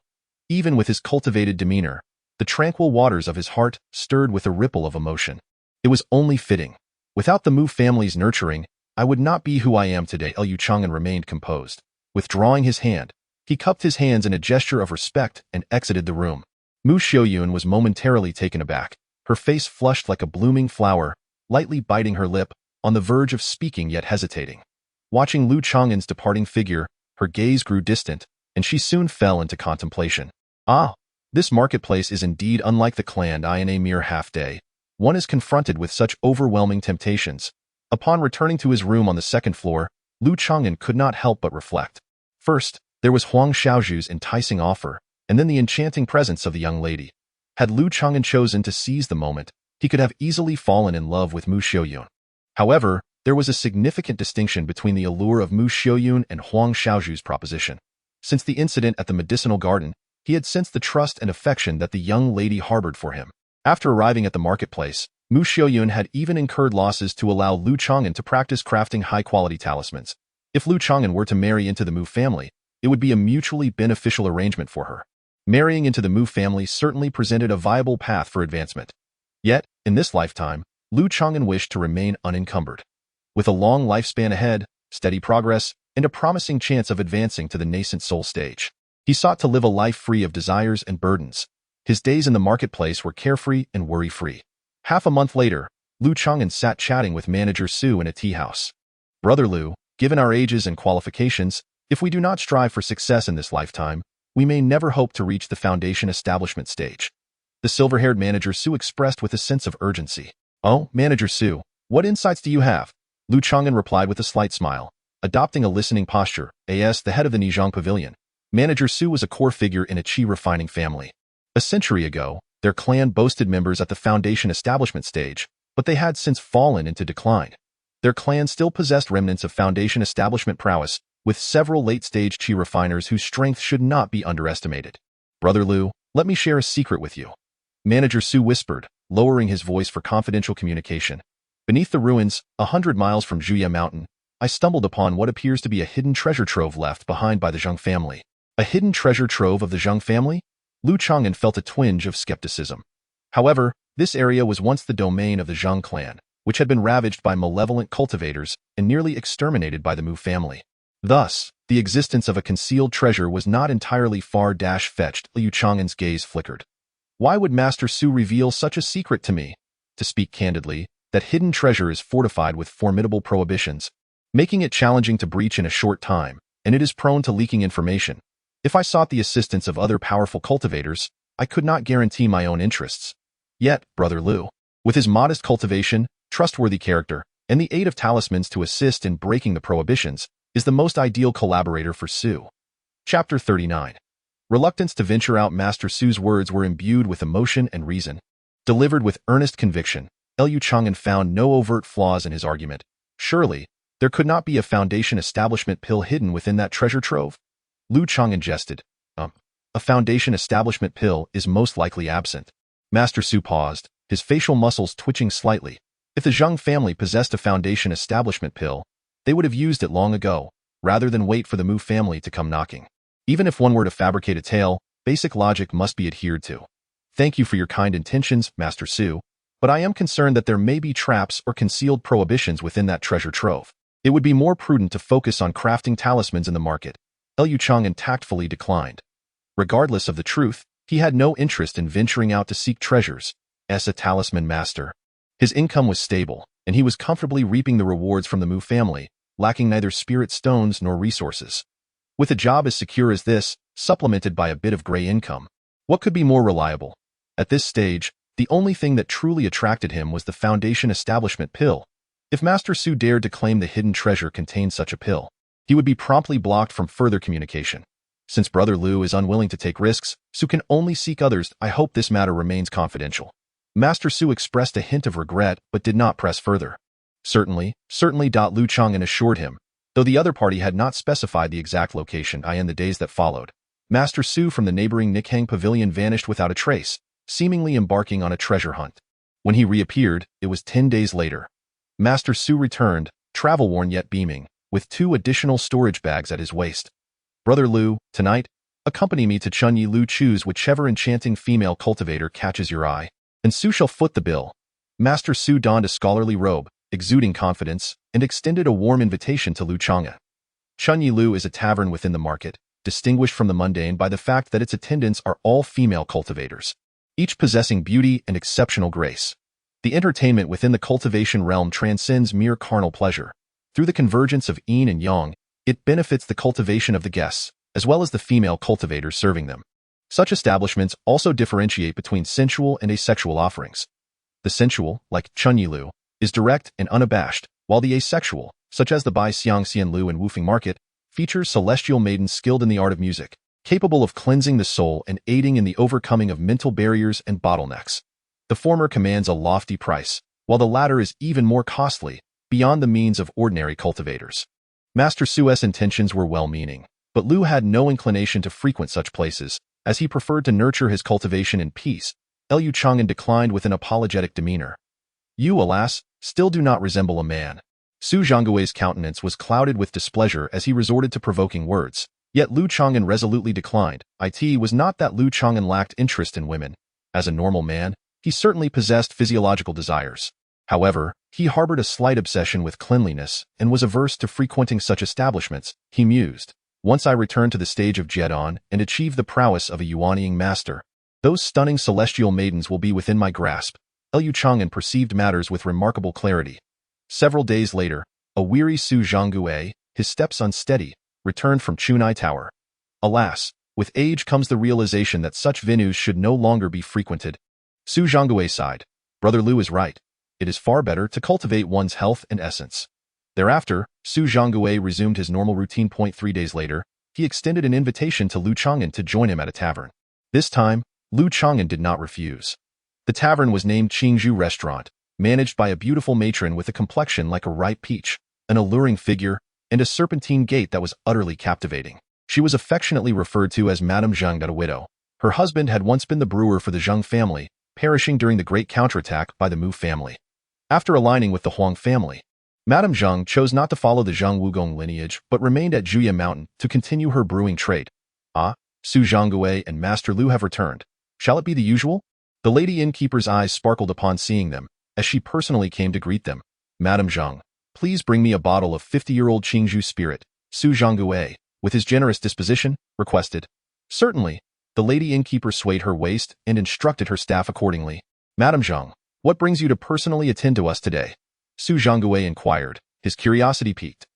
Even with his cultivated demeanor, the tranquil waters of his heart stirred with a ripple of emotion. It was only fitting. Without the Mu family's nurturing, I would not be who I am today. Lu Changan remained composed. Withdrawing his hand, he cupped his hands in a gesture of respect and exited the room. Mu Xiaoyun was momentarily taken aback, her face flushed like a blooming flower, lightly biting her lip, on the verge of speaking yet hesitating. Watching Lu Changan's departing figure, her gaze grew distant, and she soon fell into contemplation. Ah, this marketplace is indeed unlike the clan. In a mere half-day, one is confronted with such overwhelming temptations. Upon returning to his room on the second floor, Lu Changan could not help but reflect. First, there was Huang Xiaoju's enticing offer, and then the enchanting presence of the young lady. Had Lu Changan chosen to seize the moment, he could have easily fallen in love with Mu Xiaoyun. However, there was a significant distinction between the allure of Mu Xiaoyun and Huang Xiaoju's proposition. Since the incident at the medicinal garden, he had sensed the trust and affection that the young lady harbored for him. After arriving at the marketplace, Mu Xiaoyun had even incurred losses to allow Lu Changan to practice crafting high-quality talismans. If Lu Changan were to marry into the Mu family, it would be a mutually beneficial arrangement for her. Marrying into the Mu family certainly presented a viable path for advancement. Yet, in this lifetime, Lu Changan wished to remain unencumbered. With a long lifespan ahead, steady progress, and a promising chance of advancing to the Nascent Soul stage, he sought to live a life free of desires and burdens. His days in the marketplace were carefree and worry-free. Half a month later, Lu Changan sat chatting with manager Su in a tea house. "Brother Lu, given our ages and qualifications, if we do not strive for success in this lifetime, we may never hope to reach the foundation establishment stage." The silver-haired manager Su expressed with a sense of urgency. "Oh, Manager Su, what insights do you have?" Lu Changan replied with a slight smile, adopting a listening posture. As the head of the Nizhang Pavilion, Manager Su was a core figure in a qi refining family. A century ago, their clan boasted members at the foundation establishment stage, but they had since fallen into decline. Their clan still possessed remnants of foundation establishment prowess, with several late-stage qi refiners whose strength should not be underestimated. "Brother Lu, let me share a secret with you," Manager Su whispered, lowering his voice for confidential communication. "Beneath the ruins, 100 miles from Zhuye Mountain, I stumbled upon what appears to be a hidden treasure trove left behind by the Zhang family." A hidden treasure trove of the Zhang family? Lu Changan felt a twinge of skepticism. However, this area was once the domain of the Zhang clan, which had been ravaged by malevolent cultivators and nearly exterminated by the Mu family. Thus, the existence of a concealed treasure was not entirely far-fetched. Lu Changan's gaze flickered. "Why would Master Su reveal such a secret to me?" To speak candidly, that hidden treasure is fortified with formidable prohibitions, making it challenging to breach in a short time, and it is prone to leaking information. If I sought the assistance of other powerful cultivators, I could not guarantee my own interests. Yet, Brother Lu, with his modest cultivation, trustworthy character, and the aid of talismans to assist in breaking the prohibitions, is the most ideal collaborator for Su. Chapter 39. Reluctance to venture out. Master Su's words were imbued with emotion and reason. Delivered with earnest conviction, Lu Changan found no overt flaws in his argument. Surely, there could not be a foundation establishment pill hidden within that treasure trove? Lu Changan jested. A foundation establishment pill is most likely absent." Master Su paused, his facial muscles twitching slightly. If the Zhang family possessed a foundation establishment pill, they would have used it long ago, rather than wait for the Mu family to come knocking. Even if one were to fabricate a tale, basic logic must be adhered to. "Thank you for your kind intentions, Master Su, but I am concerned that there may be traps or concealed prohibitions within that treasure trove. It would be more prudent to focus on crafting talismans in the market." Lu Changan tactfully declined. Regardless of the truth, he had no interest in venturing out to seek treasures. As a talisman master, his income was stable, and he was comfortably reaping the rewards from the Mu family, lacking neither spirit stones nor resources. With a job as secure as this, supplemented by a bit of gray income, what could be more reliable? At this stage, the only thing that truly attracted him was the foundation establishment pill. If Master Su dared to claim the hidden treasure contained such a pill, he would be promptly blocked from further communication. Since Brother Lu is unwilling to take risks, Su can only seek others. I hope this matter remains confidential. Master Su expressed a hint of regret but did not press further. Certainly. Lu Changan assured him, though the other party had not specified the exact location. In the days that followed, Master Su from the neighboring Nikhang pavilion vanished without a trace, seemingly embarking on a treasure hunt. When he reappeared, it was 10 days later. Master Su returned, travel-worn yet beaming, with 2 additional storage bags at his waist. Brother Lu, tonight, accompany me to Chunyi Lu. Choose whichever enchanting female cultivator catches your eye, and Su shall foot the bill. Master Su donned a scholarly robe, exuding confidence, and extended a warm invitation to Lu Changan. Chunyi Lu is a tavern within the market, distinguished from the mundane by the fact that its attendants are all female cultivators, each possessing beauty and exceptional grace. The entertainment within the cultivation realm transcends mere carnal pleasure. Through the convergence of yin and yang, it benefits the cultivation of the guests, as well as the female cultivators serving them. Such establishments also differentiate between sensual and asexual offerings. The sensual, like Chunyi Lu, is direct and unabashed, while the asexual, such as the Bai Xiangxian Lu and Woofing Market, features celestial maidens skilled in the art of music, capable of cleansing the soul and aiding in the overcoming of mental barriers and bottlenecks. The former commands a lofty price, while the latter is even more costly, beyond the means of ordinary cultivators. Master Su's intentions were well-meaning, but Lu had no inclination to frequent such places, as he preferred to nurture his cultivation in peace. Lu Changan declined with an apologetic demeanor. You, alas, still do not resemble a man. Su Zhanggui's countenance was clouded with displeasure as he resorted to provoking words, yet Lu Changan resolutely declined. It was not that Lu Changan lacked interest in women. As a normal man, he certainly possessed physiological desires. However, he harbored a slight obsession with cleanliness and was averse to frequenting such establishments. He mused, once I return to the stage of Jedon and achieve the prowess of a Yuanying master, those stunning celestial maidens will be within my grasp. Lu Changan perceived matters with remarkable clarity. Several days later, a weary Su Zhanggui, his steps unsteady, returned from Chunai Tower. Alas, with age comes the realization that such venues should no longer be frequented. Su Zhanggui sighed. Brother Lu is right. It is far better to cultivate one's health and essence. Thereafter, Su Zhanggui resumed his normal routine. 3 days later, he extended an invitation to Lu Changan to join him at a tavern. This time, Lu Changan did not refuse. The tavern was named Qingzhu Restaurant, managed by a beautiful matron with a complexion like a ripe peach, an alluring figure, and a serpentine gait that was utterly captivating. She was affectionately referred to as Madame Zheng, a widow. Her husband had once been the brewer for the Zheng family, perishing during the great counterattack by the Mu family. After aligning with the Huang family, Madame Zheng chose not to follow the Zheng Wugong lineage but remained at Juya Mountain to continue her brewing trade. Ah, Su Zhanggui and Master Lu have returned. Shall it be the usual? The lady innkeeper's eyes sparkled upon seeing them, as she personally came to greet them. Madame Zheng, please bring me a bottle of 50-year-old Qingzhu spirit, Su Zhanggui, with his generous disposition, requested. Certainly. The lady innkeeper swayed her waist and instructed her staff accordingly. Madame Zheng, what brings you to personally attend to us today? Su Zhanggui inquired, his curiosity piqued.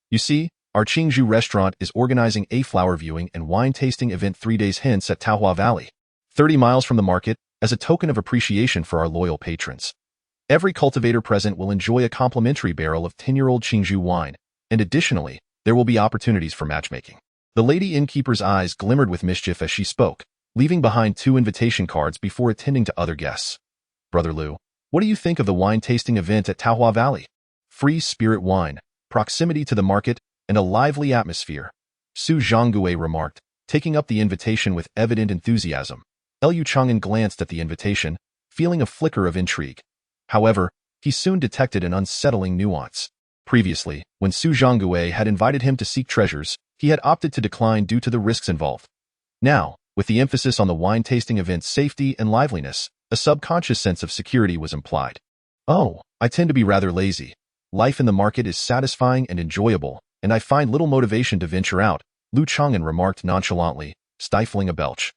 You see, our Qingzhu restaurant is organizing a flower viewing and wine tasting event 3 days hence at Taohua Valley, 30 miles from the market, as a token of appreciation for our loyal patrons. Every cultivator present will enjoy a complimentary barrel of 10-year-old Qingzhu wine, and additionally, there will be opportunities for matchmaking. The lady innkeeper's eyes glimmered with mischief as she spoke, leaving behind 2 invitation cards before attending to other guests. Brother Lu, what do you think of the wine tasting event at Taohua Valley? Free spirit wine, proximity to the market, and a lively atmosphere, Su Zhanggui remarked, taking up the invitation with evident enthusiasm. Lu Changan glanced at the invitation, feeling a flicker of intrigue. However, he soon detected an unsettling nuance. Previously, when Su Zhanggui had invited him to seek treasures, he had opted to decline due to the risks involved. Now, with the emphasis on the wine tasting event's safety and liveliness, a subconscious sense of security was implied. Oh, I tend to be rather lazy. Life in the market is satisfying and enjoyable, and I find little motivation to venture out, Lu Changan remarked nonchalantly, stifling a belch.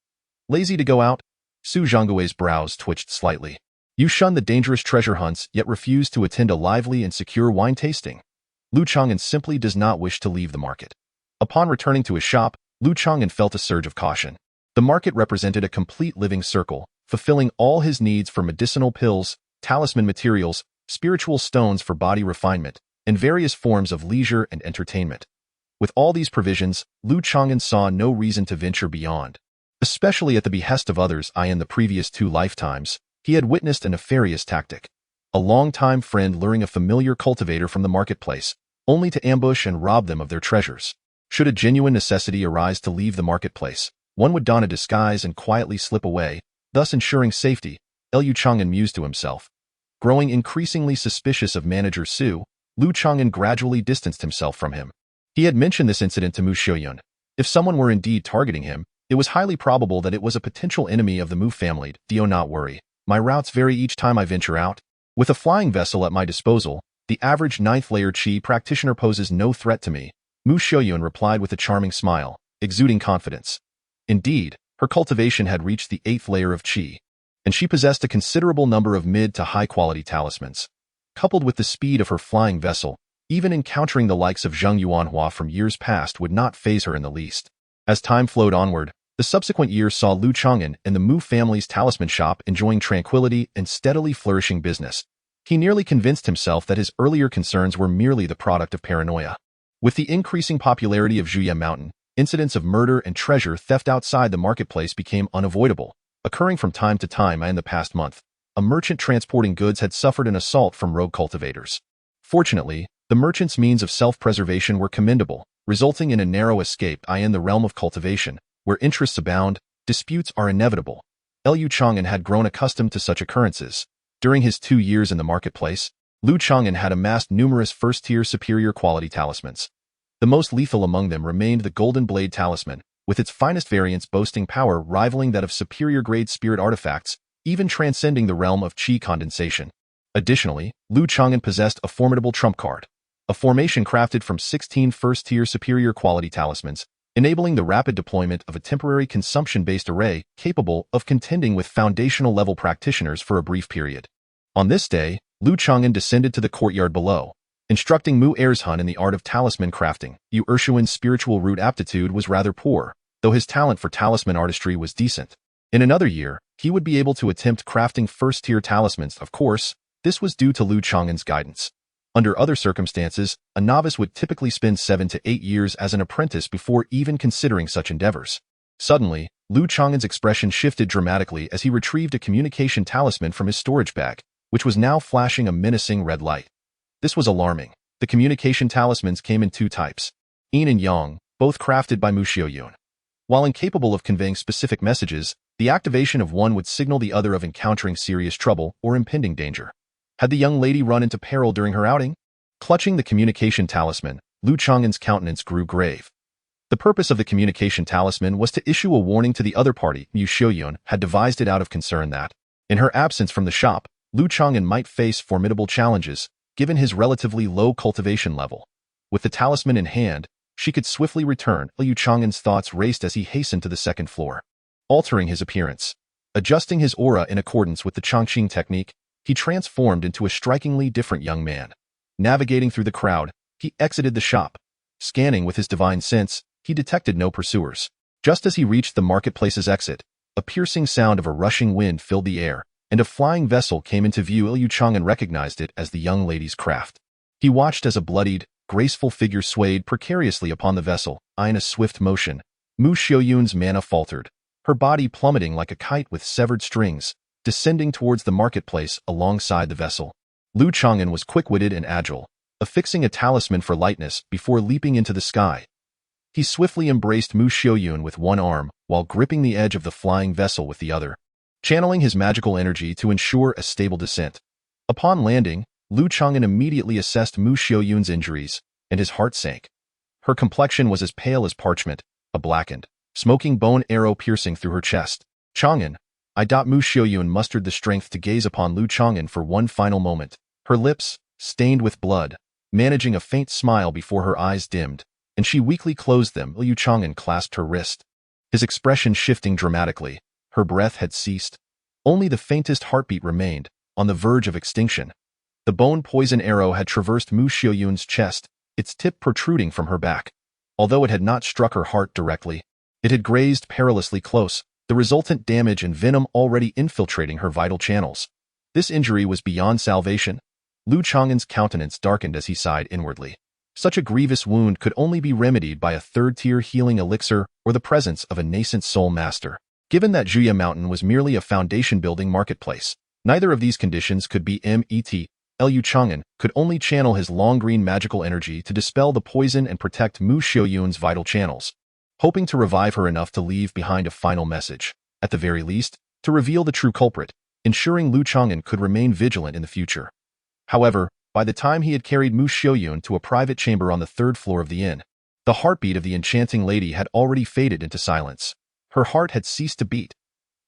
Lazy to go out? Su Zhanggui's brows twitched slightly. You shun the dangerous treasure hunts yet refuse to attend a lively and secure wine tasting. Lu Changan simply does not wish to leave the market. Upon returning to his shop, Lu Changan felt a surge of caution. The market represented a complete living circle, fulfilling all his needs for medicinal pills, talisman materials, spiritual stones for body refinement, and various forms of leisure and entertainment. With all these provisions, Lu Changan saw no reason to venture beyond. Especially at the behest of others, in the previous 2 lifetimes, he had witnessed a nefarious tactic. A long-time friend luring a familiar cultivator from the marketplace, only to ambush and rob them of their treasures. Should a genuine necessity arise to leave the marketplace, one would don a disguise and quietly slip away, thus ensuring safety, Lu Changan mused to himself. Growing increasingly suspicious of Manager Su, Lu Changan gradually distanced himself from him. He had mentioned this incident to Mu Xiaoyun. If someone were indeed targeting him, it was highly probable that it was a potential enemy of the Mu family. Do not worry. My routes vary each time I venture out. With a flying vessel at my disposal, the average 9th-layer Qi practitioner poses no threat to me, Mu Xiaoyun replied with a charming smile, exuding confidence. Indeed, her cultivation had reached the 8th layer of Qi, and she possessed a considerable number of mid to high-quality talismans. Coupled with the speed of her flying vessel, even encountering the likes of Zheng Yuanhua from years past would not faze her in the least. As time flowed onward, the subsequent years saw Lu Changan and the Mu family's talisman shop enjoying tranquility and steadily flourishing business. He nearly convinced himself that his earlier concerns were merely the product of paranoia. With the increasing popularity of Zhuye Mountain, incidents of murder and treasure theft outside the marketplace became unavoidable, occurring from time to time. In the past month, a merchant transporting goods had suffered an assault from rogue cultivators. Fortunately, the merchant's means of self-preservation were commendable, resulting in a narrow escape. In the realm of cultivation, where interests abound, disputes are inevitable. Lu Changan had grown accustomed to such occurrences. During his 2 years in the marketplace, Lu Changan had amassed numerous first-tier superior quality talismans. The most lethal among them remained the Golden Blade Talisman, with its finest variants boasting power rivaling that of superior-grade spirit artifacts, even transcending the realm of Qi condensation. Additionally, Lu Changan possessed a formidable trump card, a formation crafted from 16 first-tier superior quality talismans, enabling the rapid deployment of a temporary consumption-based array capable of contending with foundational-level practitioners for a brief period. On this day, Lu Changan descended to the courtyard below, instructing Mu Erzhun in the art of talisman crafting. Eschewing's spiritual root aptitude was rather poor, though his talent for talisman artistry was decent. In another year, he would be able to attempt crafting first-tier talismans. Of course, this was due to Lu Changan's guidance. Under other circumstances, a novice would typically spend 7 to 8 years as an apprentice before even considering such endeavors. Suddenly, Lu Changan's expression shifted dramatically as he retrieved a communication talisman from his storage bag, which was now flashing a menacing red light. This was alarming. The communication talismans came in 2 types, yin and yang, both crafted by Mu Xiaoyun. While incapable of conveying specific messages, the activation of one would signal the other of encountering serious trouble or impending danger. Had the young lady run into peril during her outing? Clutching the communication talisman, Lu Changan's countenance grew grave. The purpose of the communication talisman was to issue a warning to the other party. Mu Xiaoyun had devised it out of concern that, in her absence from the shop, Lu Changan might face formidable challenges, given his relatively low cultivation level. With the talisman in hand, she could swiftly return. Lu Changan's thoughts raced as he hastened to the 2nd floor. Altering his appearance, adjusting his aura in accordance with the Chongqing technique, he transformed into a strikingly different young man. Navigating through the crowd, he exited the shop. Scanning with his divine sense, he detected no pursuers. Just as he reached the marketplace's exit, a piercing sound of a rushing wind filled the air, and a flying vessel came into view. Lu Changan recognized it as the young lady's craft. He watched as a bloodied, graceful figure swayed precariously upon the vessel. In a swift motion, Mu Xiaoyun's mana faltered, her body plummeting like a kite with severed strings, descending towards the marketplace alongside the vessel. Lu Changan was quick-witted and agile, affixing a talisman for lightness before leaping into the sky. He swiftly embraced Mu Xiaoyun with one arm while gripping the edge of the flying vessel with the other, channeling his magical energy to ensure a stable descent. Upon landing, Lu Changan immediately assessed Mu Xiaoyun's injuries, and his heart sank. Her complexion was as pale as parchment, a blackened, smoking bone arrow piercing through her chest. Changan, Mu Xiaoyun mustered the strength to gaze upon Lu Changan for one final moment, her lips, stained with blood, managing a faint smile before her eyes dimmed, and she weakly closed them. Lu Changan clasped her wrist, his expression shifting dramatically. Her breath had ceased. Only the faintest heartbeat remained, on the verge of extinction. The bone poison arrow had traversed Mu Xiaoyun's chest, its tip protruding from her back. Although it had not struck her heart directly, it had grazed perilously close, the resultant damage and venom already infiltrating her vital channels. This injury was beyond salvation. Lu Changan's countenance darkened as he sighed inwardly. Such a grievous wound could only be remedied by a third-tier healing elixir or the presence of a nascent soul master. Given that Juya Mountain was merely a foundation-building marketplace, neither of these conditions could be met. Lu Changan could only channel his long-green magical energy to dispel the poison and protect Mu Xiaoyun's vital channels, hoping to revive her enough to leave behind a final message, at the very least, to reveal the true culprit, ensuring Lu Changan could remain vigilant in the future. However, by the time he had carried Mu Xiaoyun to a private chamber on the 3rd floor of the inn, the heartbeat of the enchanting lady had already faded into silence. Her heart had ceased to beat.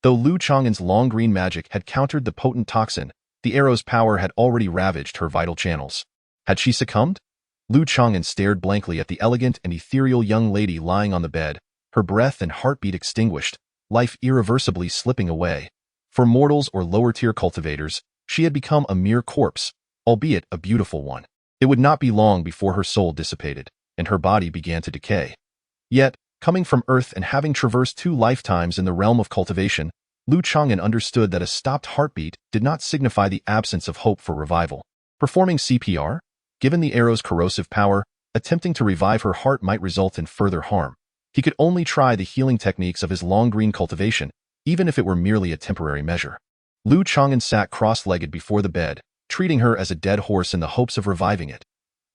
Though Lu Changan's long green magic had countered the potent toxin, the arrow's power had already ravaged her vital channels. Had she succumbed? Lu Changan stared blankly at the elegant and ethereal young lady lying on the bed, her breath and heartbeat extinguished, life irreversibly slipping away. For mortals or lower-tier cultivators, she had become a mere corpse, albeit a beautiful one. It would not be long before her soul dissipated, and her body began to decay. Yet, coming from Earth and having traversed 2 lifetimes in the realm of cultivation, Lu Changan understood that a stopped heartbeat did not signify the absence of hope for revival. Performing CPR? Given the arrow's corrosive power, attempting to revive her heart might result in further harm. He could only try the healing techniques of his long green cultivation, even if it were merely a temporary measure. Lu Changan sat cross-legged before the bed, treating her as a dead horse in the hopes of reviving it.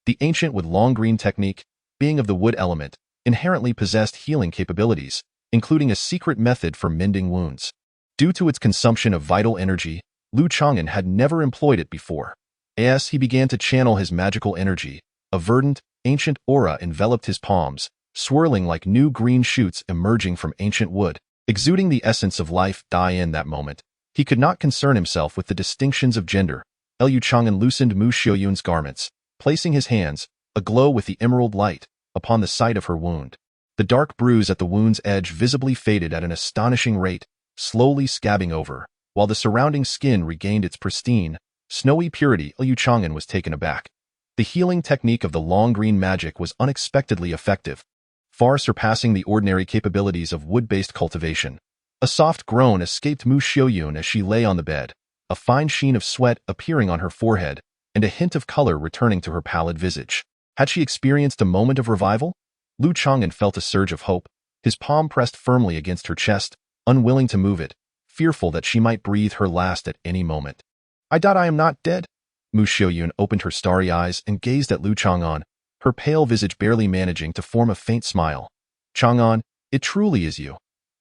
The ancient with long green technique, being of the wood element, inherently possessed healing capabilities, including a secret method for mending wounds. Due to its consumption of vital energy, Lu Changan had never employed it before. As he began to channel his magical energy, a verdant, ancient aura enveloped his palms, swirling like new green shoots emerging from ancient wood, exuding the essence of life. In that moment, he could not concern himself with the distinctions of gender. Lu Changan loosened Mu Xiaoyun's garments, placing his hands, aglow with the emerald light, upon the site of her wound. The dark bruise at the wound's edge visibly faded at an astonishing rate, slowly scabbing over, while the surrounding skin regained its pristine, snowy purity. Lu Changan was taken aback. The healing technique of the long green magic was unexpectedly effective, far surpassing the ordinary capabilities of wood-based cultivation. A soft groan escaped Mu Xiaoyun as she lay on the bed, a fine sheen of sweat appearing on her forehead, and a hint of color returning to her pallid visage. Had she experienced a moment of revival? Lu Changan felt a surge of hope, his palm pressed firmly against her chest, unwilling to move it, fearful that she might breathe her last at any moment. I am not dead. Mu Xiaoyun opened her starry eyes and gazed at Lu Changan, her pale visage barely managing to form a faint smile. Changan, it truly is you.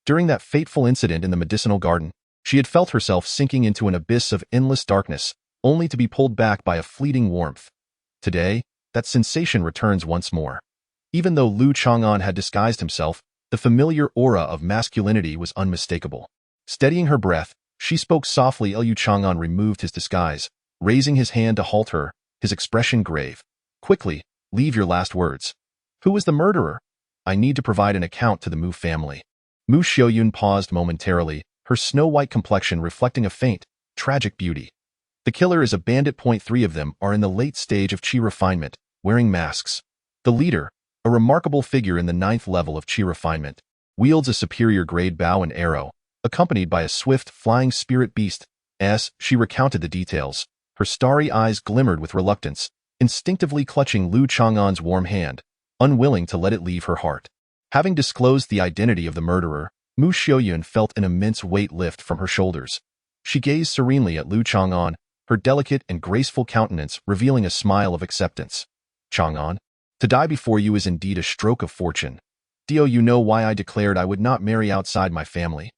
During that fateful incident in the medicinal garden, she had felt herself sinking into an abyss of endless darkness, only to be pulled back by a fleeting warmth. Today, that sensation returns once more. Even though Lu Changan had disguised himself, the familiar aura of masculinity was unmistakable. Steadying her breath, she spoke softly. Lu Changan removed his disguise, raising his hand to halt her, his expression grave. Quickly, leave your last words. Who was the murderer? I need to provide an account to the Mu family. Mu Xiaoyun paused momentarily, her snow-white complexion reflecting a faint, tragic beauty. The killer is a bandit. 3 of them are in the late stage of chi refinement, wearing masks. The leader, a remarkable figure in the 9th level of chi refinement, wields a superior grade bow and arrow, accompanied by a swift, flying spirit beast. As she recounted the details, her starry eyes glimmered with reluctance, instinctively clutching Lu Changan's warm hand, unwilling to let it leave her heart. Having disclosed the identity of the murderer, Mu Xiaoyun felt an immense weight lift from her shoulders. She gazed serenely at Lu Changan, her delicate and graceful countenance revealing a smile of acceptance. Changan, to die before you is indeed a stroke of fortune. Do you know why I declared I would not marry outside my family?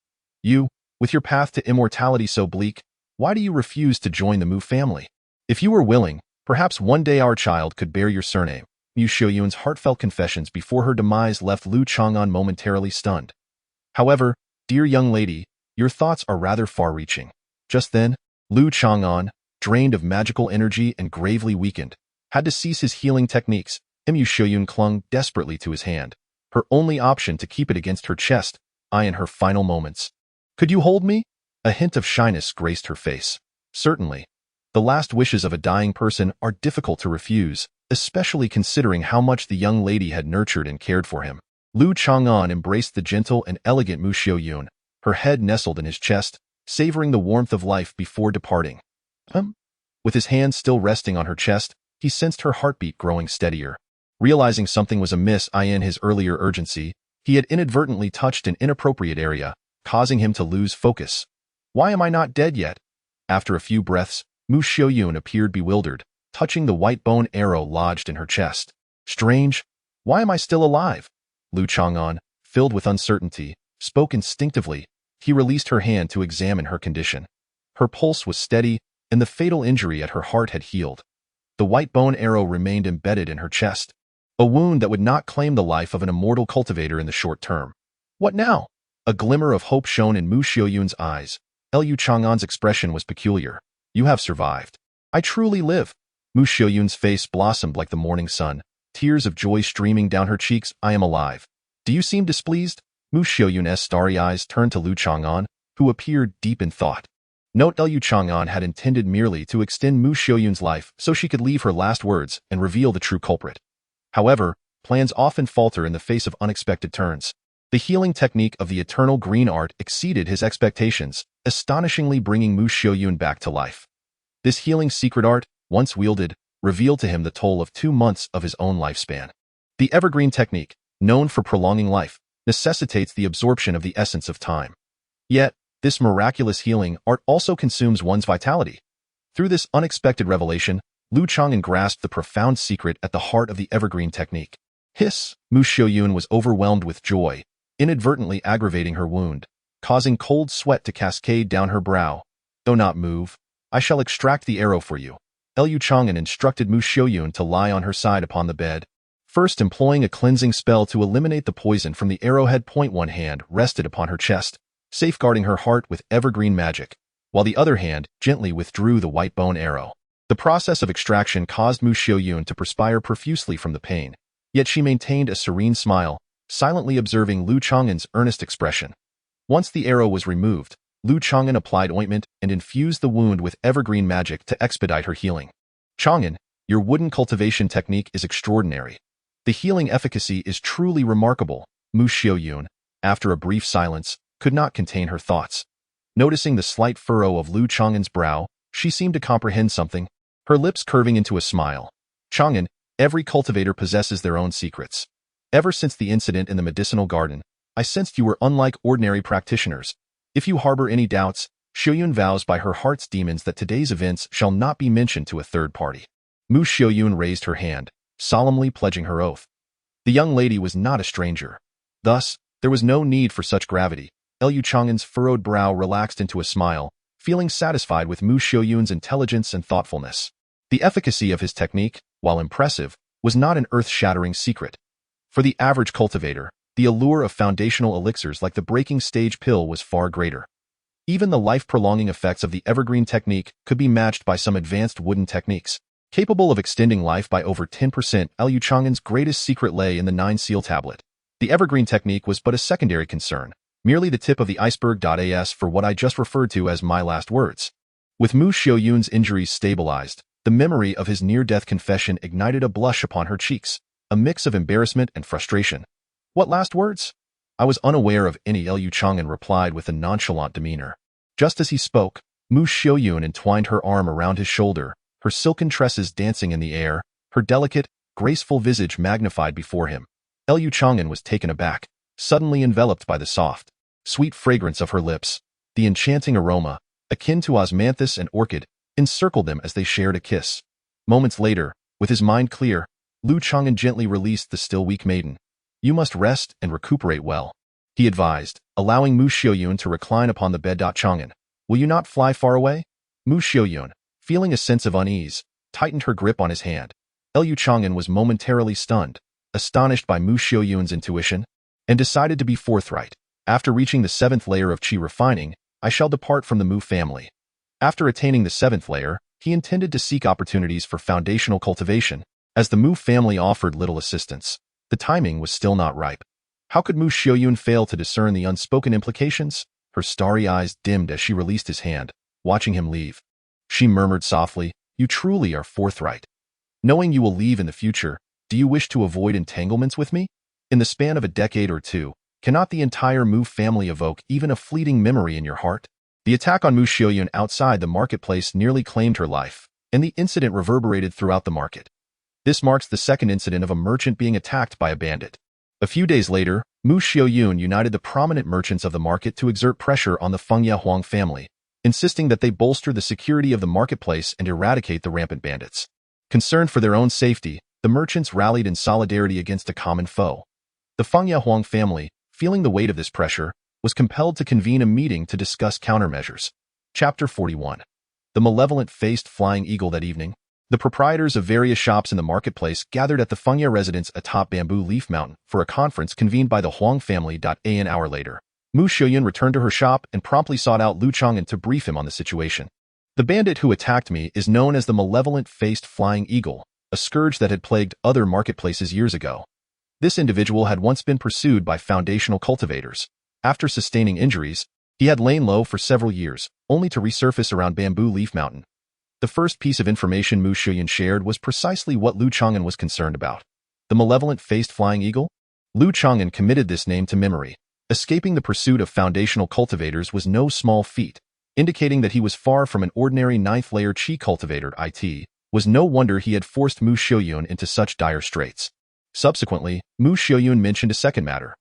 You, with your path to immortality so bleak, why do you refuse to join the Mu family? If you were willing, perhaps one day our child could bear your surname. Mu Xiaoyun's heartfelt confessions before her demise left Lu Changan momentarily stunned. However, dear young lady, your thoughts are rather far-reaching. Just then, Lu Changan, drained of magical energy and gravely weakened, had to cease his healing techniques. Mu Xiaoyun clung desperately to his hand, her only option to keep it against her chest, in her final moments. Could you hold me? A hint of shyness graced her face. Certainly. The last wishes of a dying person are difficult to refuse, especially considering how much the young lady had nurtured and cared for him. Lu Changan embraced the gentle and elegant Mu Xiaoyun, her head nestled in his chest, savoring the warmth of life before departing. With his hand still resting on her chest, he sensed her heartbeat growing steadier. Realizing something was amiss in his earlier urgency, he had inadvertently touched an inappropriate area, causing him to lose focus. Why am I not dead yet? After a few breaths, Mu Xiaoyun appeared bewildered, touching the white bone arrow lodged in her chest. Strange. Why am I still alive? Lu Changan, filled with uncertainty, spoke instinctively. He released her hand to examine her condition. Her pulse was steady, and the fatal injury at her heart had healed. The white bone arrow remained embedded in her chest, a wound that would not claim the life of an immortal cultivator in the short term. What now? A glimmer of hope shone in Mu Xiaoyun's eyes. Lu Changan's expression was peculiar. You have survived. I truly live. Mu Xiaoyun's face blossomed like the morning sun, tears of joy streaming down her cheeks. I am alive. Do you seem displeased? Mu Xiaoyun's starry eyes turned to Lu Changan, who appeared deep in thought. Note Lu Changan had intended merely to extend Mu Xiaoyun's life so she could leave her last words and reveal the true culprit. However, plans often falter in the face of unexpected turns. The healing technique of the eternal green art exceeded his expectations, astonishingly bringing Mu Xiaoyun back to life. This healing secret art, once wielded, revealed to him the toll of 2 months of his own lifespan. The evergreen technique, known for prolonging life, necessitates the absorption of the essence of time. Yet, this miraculous healing art also consumes one's vitality. Through this unexpected revelation, Lu Changan grasped the profound secret at the heart of the evergreen technique. Hiss! Mu Xiaoyun was overwhelmed with joy, inadvertently aggravating her wound, causing cold sweat to cascade down her brow. Do not move. I shall extract the arrow for you. Lu Changan instructed Mu Xiaoyun to lie on her side upon the bed, first employing a cleansing spell to eliminate the poison from the arrowhead. One hand rested upon her chest, safeguarding her heart with evergreen magic, while the other hand gently withdrew the white bone arrow. The process of extraction caused Mu Xiaoyun to perspire profusely from the pain, yet she maintained a serene smile, silently observing Lu Changan's earnest expression. Once the arrow was removed, Lu Changan applied ointment and infused the wound with evergreen magic to expedite her healing. Changan, your wooden cultivation technique is extraordinary. The healing efficacy is truly remarkable. Mu Xiaoyun, after a brief silence, could not contain her thoughts. Noticing the slight furrow of Lu Changan's brow, she seemed to comprehend something, her lips curving into a smile. Changan, every cultivator possesses their own secrets. Ever since the incident in the medicinal garden, I sensed you were unlike ordinary practitioners. If you harbor any doubts, Xiaoyun vows by her heart's demons that today's events shall not be mentioned to a third party. Mu Xiaoyun raised her hand, solemnly pledging her oath. The young lady was not a stranger. Thus, there was no need for such gravity. Lu Changan's furrowed brow relaxed into a smile, feeling satisfied with Mu Xiaoyun's intelligence and thoughtfulness. The efficacy of his technique, while impressive, was not an earth-shattering secret. For the average cultivator, the allure of foundational elixirs like the breaking stage pill was far greater. Even the life-prolonging effects of the evergreen technique could be matched by some advanced wooden techniques, capable of extending life by over 10%. Lu Changan's greatest secret lay in the 9-seal tablet. The evergreen technique was but a secondary concern, merely the tip of the iceberg. As for what I just referred to as my last words. With Mu Xiaoyun's injuries stabilized, the memory of his near-death confession ignited a blush upon her cheeks, a mix of embarrassment and frustration. What last words? I was unaware of any. Lu Changan replied with a nonchalant demeanor. Just as he spoke, Mu Xiaoyun entwined her arm around his shoulder, her silken tresses dancing in the air, her delicate, graceful visage magnified before him. Lu Changan was taken aback, suddenly enveloped by the soft, sweet fragrance of her lips. The enchanting aroma, akin to osmanthus and orchid, encircled them as they shared a kiss. Moments later, with his mind clear, Lu Changan gently released the still weak maiden. You must rest and recuperate well, he advised, allowing Mu Xiaoyun to recline upon the bed. Changan, will you not fly far away? Mu Xiaoyun, feeling a sense of unease, tightened her grip on his hand. Lu Changan was momentarily stunned, astonished by Mu Xiaoyun's intuition, and decided to be forthright. After reaching the 7th layer of qi refining, I shall depart from the Mu family. After attaining the 7th layer, he intended to seek opportunities for foundational cultivation, as the Mu family offered little assistance. The timing was still not ripe. How could Mu Xiaoyun fail to discern the unspoken implications? Her starry eyes dimmed as she released his hand, watching him leave. She murmured softly, you truly are forthright. Knowing you will leave in the future, do you wish to avoid entanglements with me? In the span of a decade or two, cannot the entire Mu family evoke even a fleeting memory in your heart? The attack on Mu Xiaoyun outside the marketplace nearly claimed her life, and the incident reverberated throughout the market. This marks the second incident of a merchant being attacked by a bandit. A few days later, Mu Xiaoyun united the prominent merchants of the market to exert pressure on the Fengya Huang family, insisting that they bolster the security of the marketplace and eradicate the rampant bandits. Concerned for their own safety, the merchants rallied in solidarity against a common foe. The Fengya Huang family, feeling the weight of this pressure, was compelled to convene a meeting to discuss countermeasures. Chapter 41. The malevolent-faced flying eagle. That evening, the proprietors of various shops in the marketplace gathered at the Fengya residence atop Bamboo Leaf Mountain for a conference convened by the Huang family. An hour later, Mu Xiaoyun returned to her shop and promptly sought out Lu Changan to brief him on the situation. The bandit who attacked me is known as the malevolent-faced flying eagle, a scourge that had plagued other marketplaces years ago. This individual had once been pursued by foundational cultivators. After sustaining injuries, he had lain low for several years, only to resurface around Bamboo Leaf Mountain. The first piece of information Mu Xiaoyun shared was precisely what Lu Changan was concerned about. The malevolent-faced flying eagle? Lu Changan committed this name to memory. Escaping the pursuit of foundational cultivators was no small feat, indicating that he was far from an ordinary ninth-layer Qi cultivator. It was no wonder he had forced Mu Xiaoyun into such dire straits. Subsequently, Mu Xiaoyun mentioned a second matter.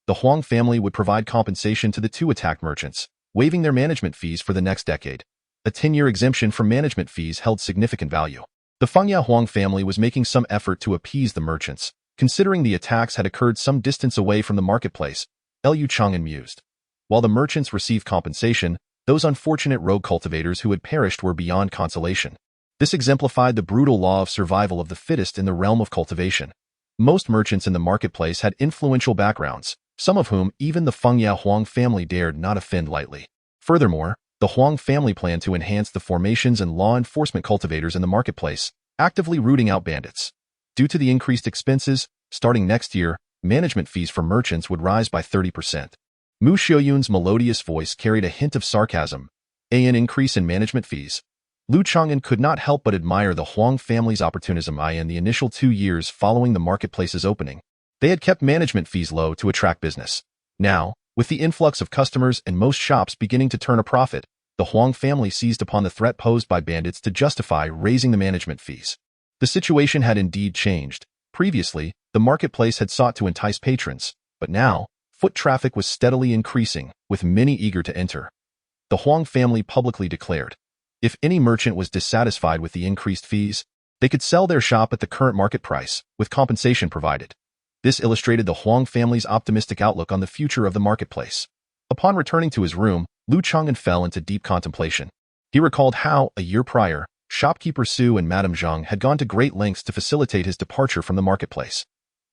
The Huang family would provide compensation to the two attacked merchants, waiving their management fees for the next decade. A 10-year exemption from management fees held significant value. The Fengya Huang family was making some effort to appease the merchants, considering the attacks had occurred some distance away from the marketplace. Lu Changan mused. While the merchants received compensation, those unfortunate rogue cultivators who had perished were beyond consolation. This exemplified the brutal law of survival of the fittest in the realm of cultivation. Most merchants in the marketplace had influential backgrounds, some of whom even the Fengya Huang family dared not offend lightly. Furthermore, the Huang family planned to enhance the formations and law enforcement cultivators in the marketplace, actively rooting out bandits. Due to the increased expenses, starting next year, management fees for merchants would rise by 30%. Mu Xiaoyun's melodious voice carried a hint of sarcasm. An increase in management fees. Lu Changan could not help but admire the Huang family's opportunism in the initial 2 years following the marketplace's opening. They had kept management fees low to attract business. Now, with the influx of customers and most shops beginning to turn a profit, the Huang family seized upon the threat posed by bandits to justify raising the management fees. The situation had indeed changed. Previously, the marketplace had sought to entice patrons, but now, foot traffic was steadily increasing, with many eager to enter. The Huang family publicly declared, if any merchant was dissatisfied with the increased fees, they could sell their shop at the current market price, with compensation provided. This illustrated the Huang family's optimistic outlook on the future of the marketplace. Upon returning to his room, Lu Changan fell into deep contemplation. He recalled how, a year prior, shopkeeper Su and Madame Zhang had gone to great lengths to facilitate his departure from the marketplace.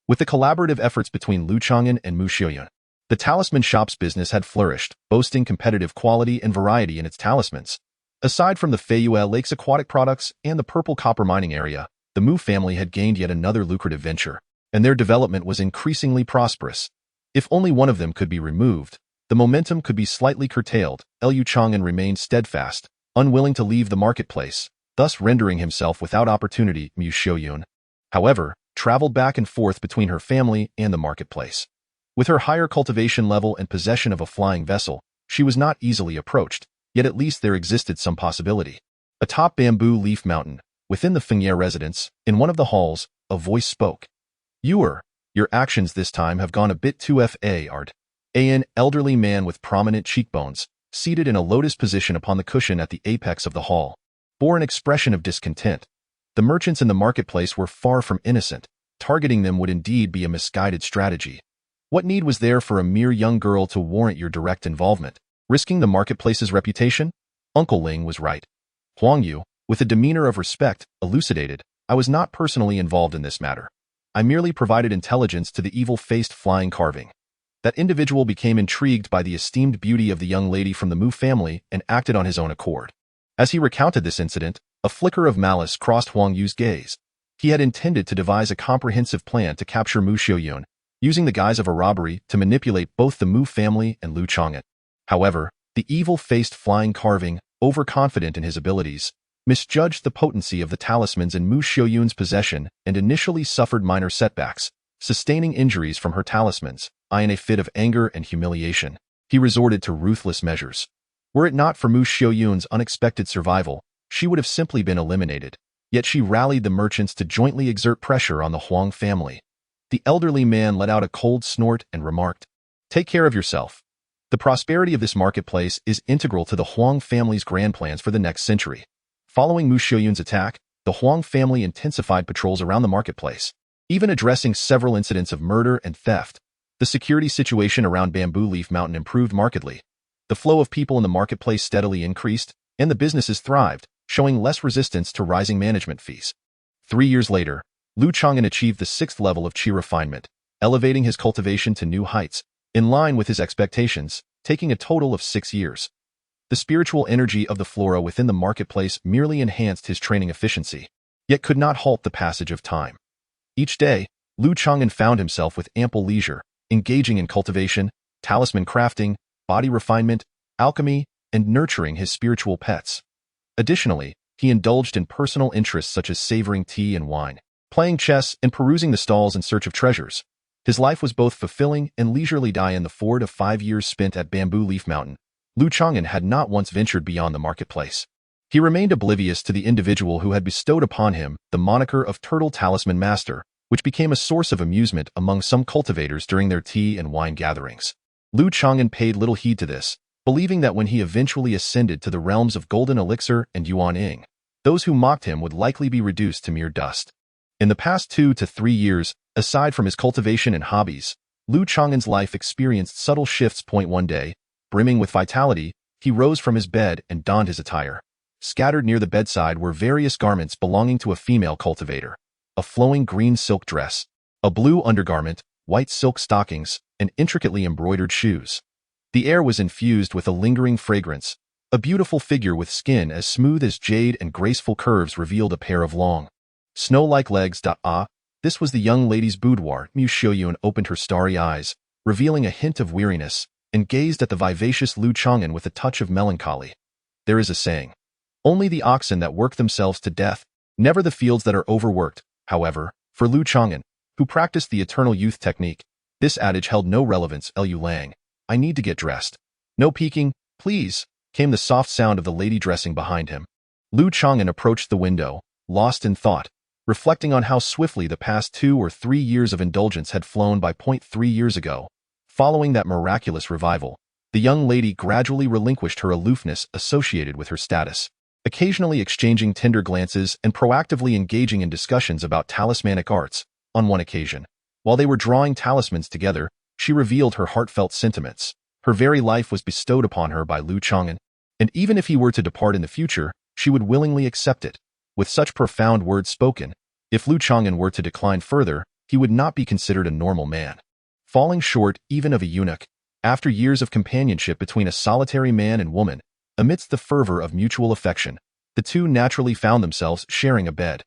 With the collaborative efforts between Lu Changan and Mu Xiaoyun, the talisman shop's business had flourished, boasting competitive quality and variety in its talismans. Aside from the Feiyue Lake's aquatic products and the purple copper mining area, the Mu family had gained yet another lucrative venture, and their development was increasingly prosperous. If only one of them could be removed, the momentum could be slightly curtailed. Lu Changan remained steadfast, unwilling to leave the marketplace, thus rendering himself without opportunity. Mu Xiaoyun, however, traveled back and forth between her family and the marketplace. With her higher cultivation level and possession of a flying vessel, she was not easily approached, yet at least there existed some possibility. Atop Bamboo Leaf Mountain, within the Fengya residence, in one of the halls, a voice spoke. Your actions this time have gone a bit too far. An elderly man with prominent cheekbones, seated in a lotus position upon the cushion at the apex of the hall, bore an expression of discontent. The merchants in the marketplace were far from innocent. Targeting them would indeed be a misguided strategy. What need was there for a mere young girl to warrant your direct involvement, risking the marketplace's reputation? Uncle Ling was right. Huang Yu, with a demeanor of respect, elucidated, I was not personally involved in this matter. I merely provided intelligence to the evil-faced flying carving. That individual became intrigued by the esteemed beauty of the young lady from the Mu family and acted on his own accord. As he recounted this incident, a flicker of malice crossed Huang Yu's gaze. He had intended to devise a comprehensive plan to capture Mu Xiaoyun, using the guise of a robbery to manipulate both the Mu family and Lu Changan. However, the evil-faced flying carving, overconfident in his abilities, misjudged the potency of the talismans in Mu Xiaoyun's possession and initially suffered minor setbacks, sustaining injuries from her talismans. In a fit of anger and humiliation, he resorted to ruthless measures. Were it not for Mu Xiaoyun's unexpected survival, she would have simply been eliminated. Yet she rallied the merchants to jointly exert pressure on the Huang family. The elderly man let out a cold snort and remarked, "Take care of yourself. The prosperity of this marketplace is integral to the Huang family's grand plans for the next century." Following Mu Xiuyun's attack, the Huang family intensified patrols around the marketplace, even addressing several incidents of murder and theft. The security situation around Bamboo Leaf Mountain improved markedly. The flow of people in the marketplace steadily increased, and the businesses thrived, showing less resistance to rising management fees. 3 years later, Lu Changan achieved the 6th level of qi refinement, elevating his cultivation to new heights, in line with his expectations, taking a total of 6 years. The spiritual energy of the flora within the marketplace merely enhanced his training efficiency, yet could not halt the passage of time. Each day, Lu Changan found himself with ample leisure, engaging in cultivation, talisman crafting, body refinement, alchemy, and nurturing his spiritual pets. Additionally, he indulged in personal interests such as savoring tea and wine, playing chess, and perusing the stalls in search of treasures. His life was both fulfilling and leisurely. In the 4 to 5 years spent at Bamboo Leaf Mountain, Lu Changan had not once ventured beyond the marketplace. He remained oblivious to the individual who had bestowed upon him the moniker of Turtle Talisman Master, which became a source of amusement among some cultivators during their tea and wine gatherings. Lu Changan paid little heed to this, believing that when he eventually ascended to the realms of Golden Elixir and Yuan Ying, those who mocked him would likely be reduced to mere dust. In the past 2 to 3 years, aside from his cultivation and hobbies, Lu Changan's life experienced subtle shifts. One day, brimming with vitality, he rose from his bed and donned his attire. Scattered near the bedside were various garments belonging to a female cultivator: a flowing green silk dress, a blue undergarment, white silk stockings, and intricately embroidered shoes. The air was infused with a lingering fragrance. A beautiful figure with skin as smooth as jade and graceful curves revealed a pair of long, snow-like legs. This was the young lady's boudoir. Mu Xiuyun opened her starry eyes, revealing a hint of weariness, and gazed at the vivacious Lu Changan with a touch of melancholy. There is a saying, "Only the oxen that work themselves to death, never the fields that are overworked." However, for Lu Changan, who practiced the eternal youth technique, this adage held no relevance. "Lu Lang, I need to get dressed." "No peeking, please," came the soft sound of the lady dressing behind him. Lu Changan approached the window, lost in thought, reflecting on how swiftly the past 2 or 3 years of indulgence had flown by. 3 years ago, following that miraculous revival, the young lady gradually relinquished her aloofness associated with her status, occasionally exchanging tender glances and proactively engaging in discussions about talismanic arts. On one occasion, while they were drawing talismans together, she revealed her heartfelt sentiments. Her very life was bestowed upon her by Lu Changan, and even if he were to depart in the future, she would willingly accept it. With such profound words spoken, if Lu Changan were to decline further, he would not be considered a normal man. Falling short even of a eunuch, after years of companionship between a solitary man and woman, amidst the fervor of mutual affection, the two naturally found themselves sharing a bed.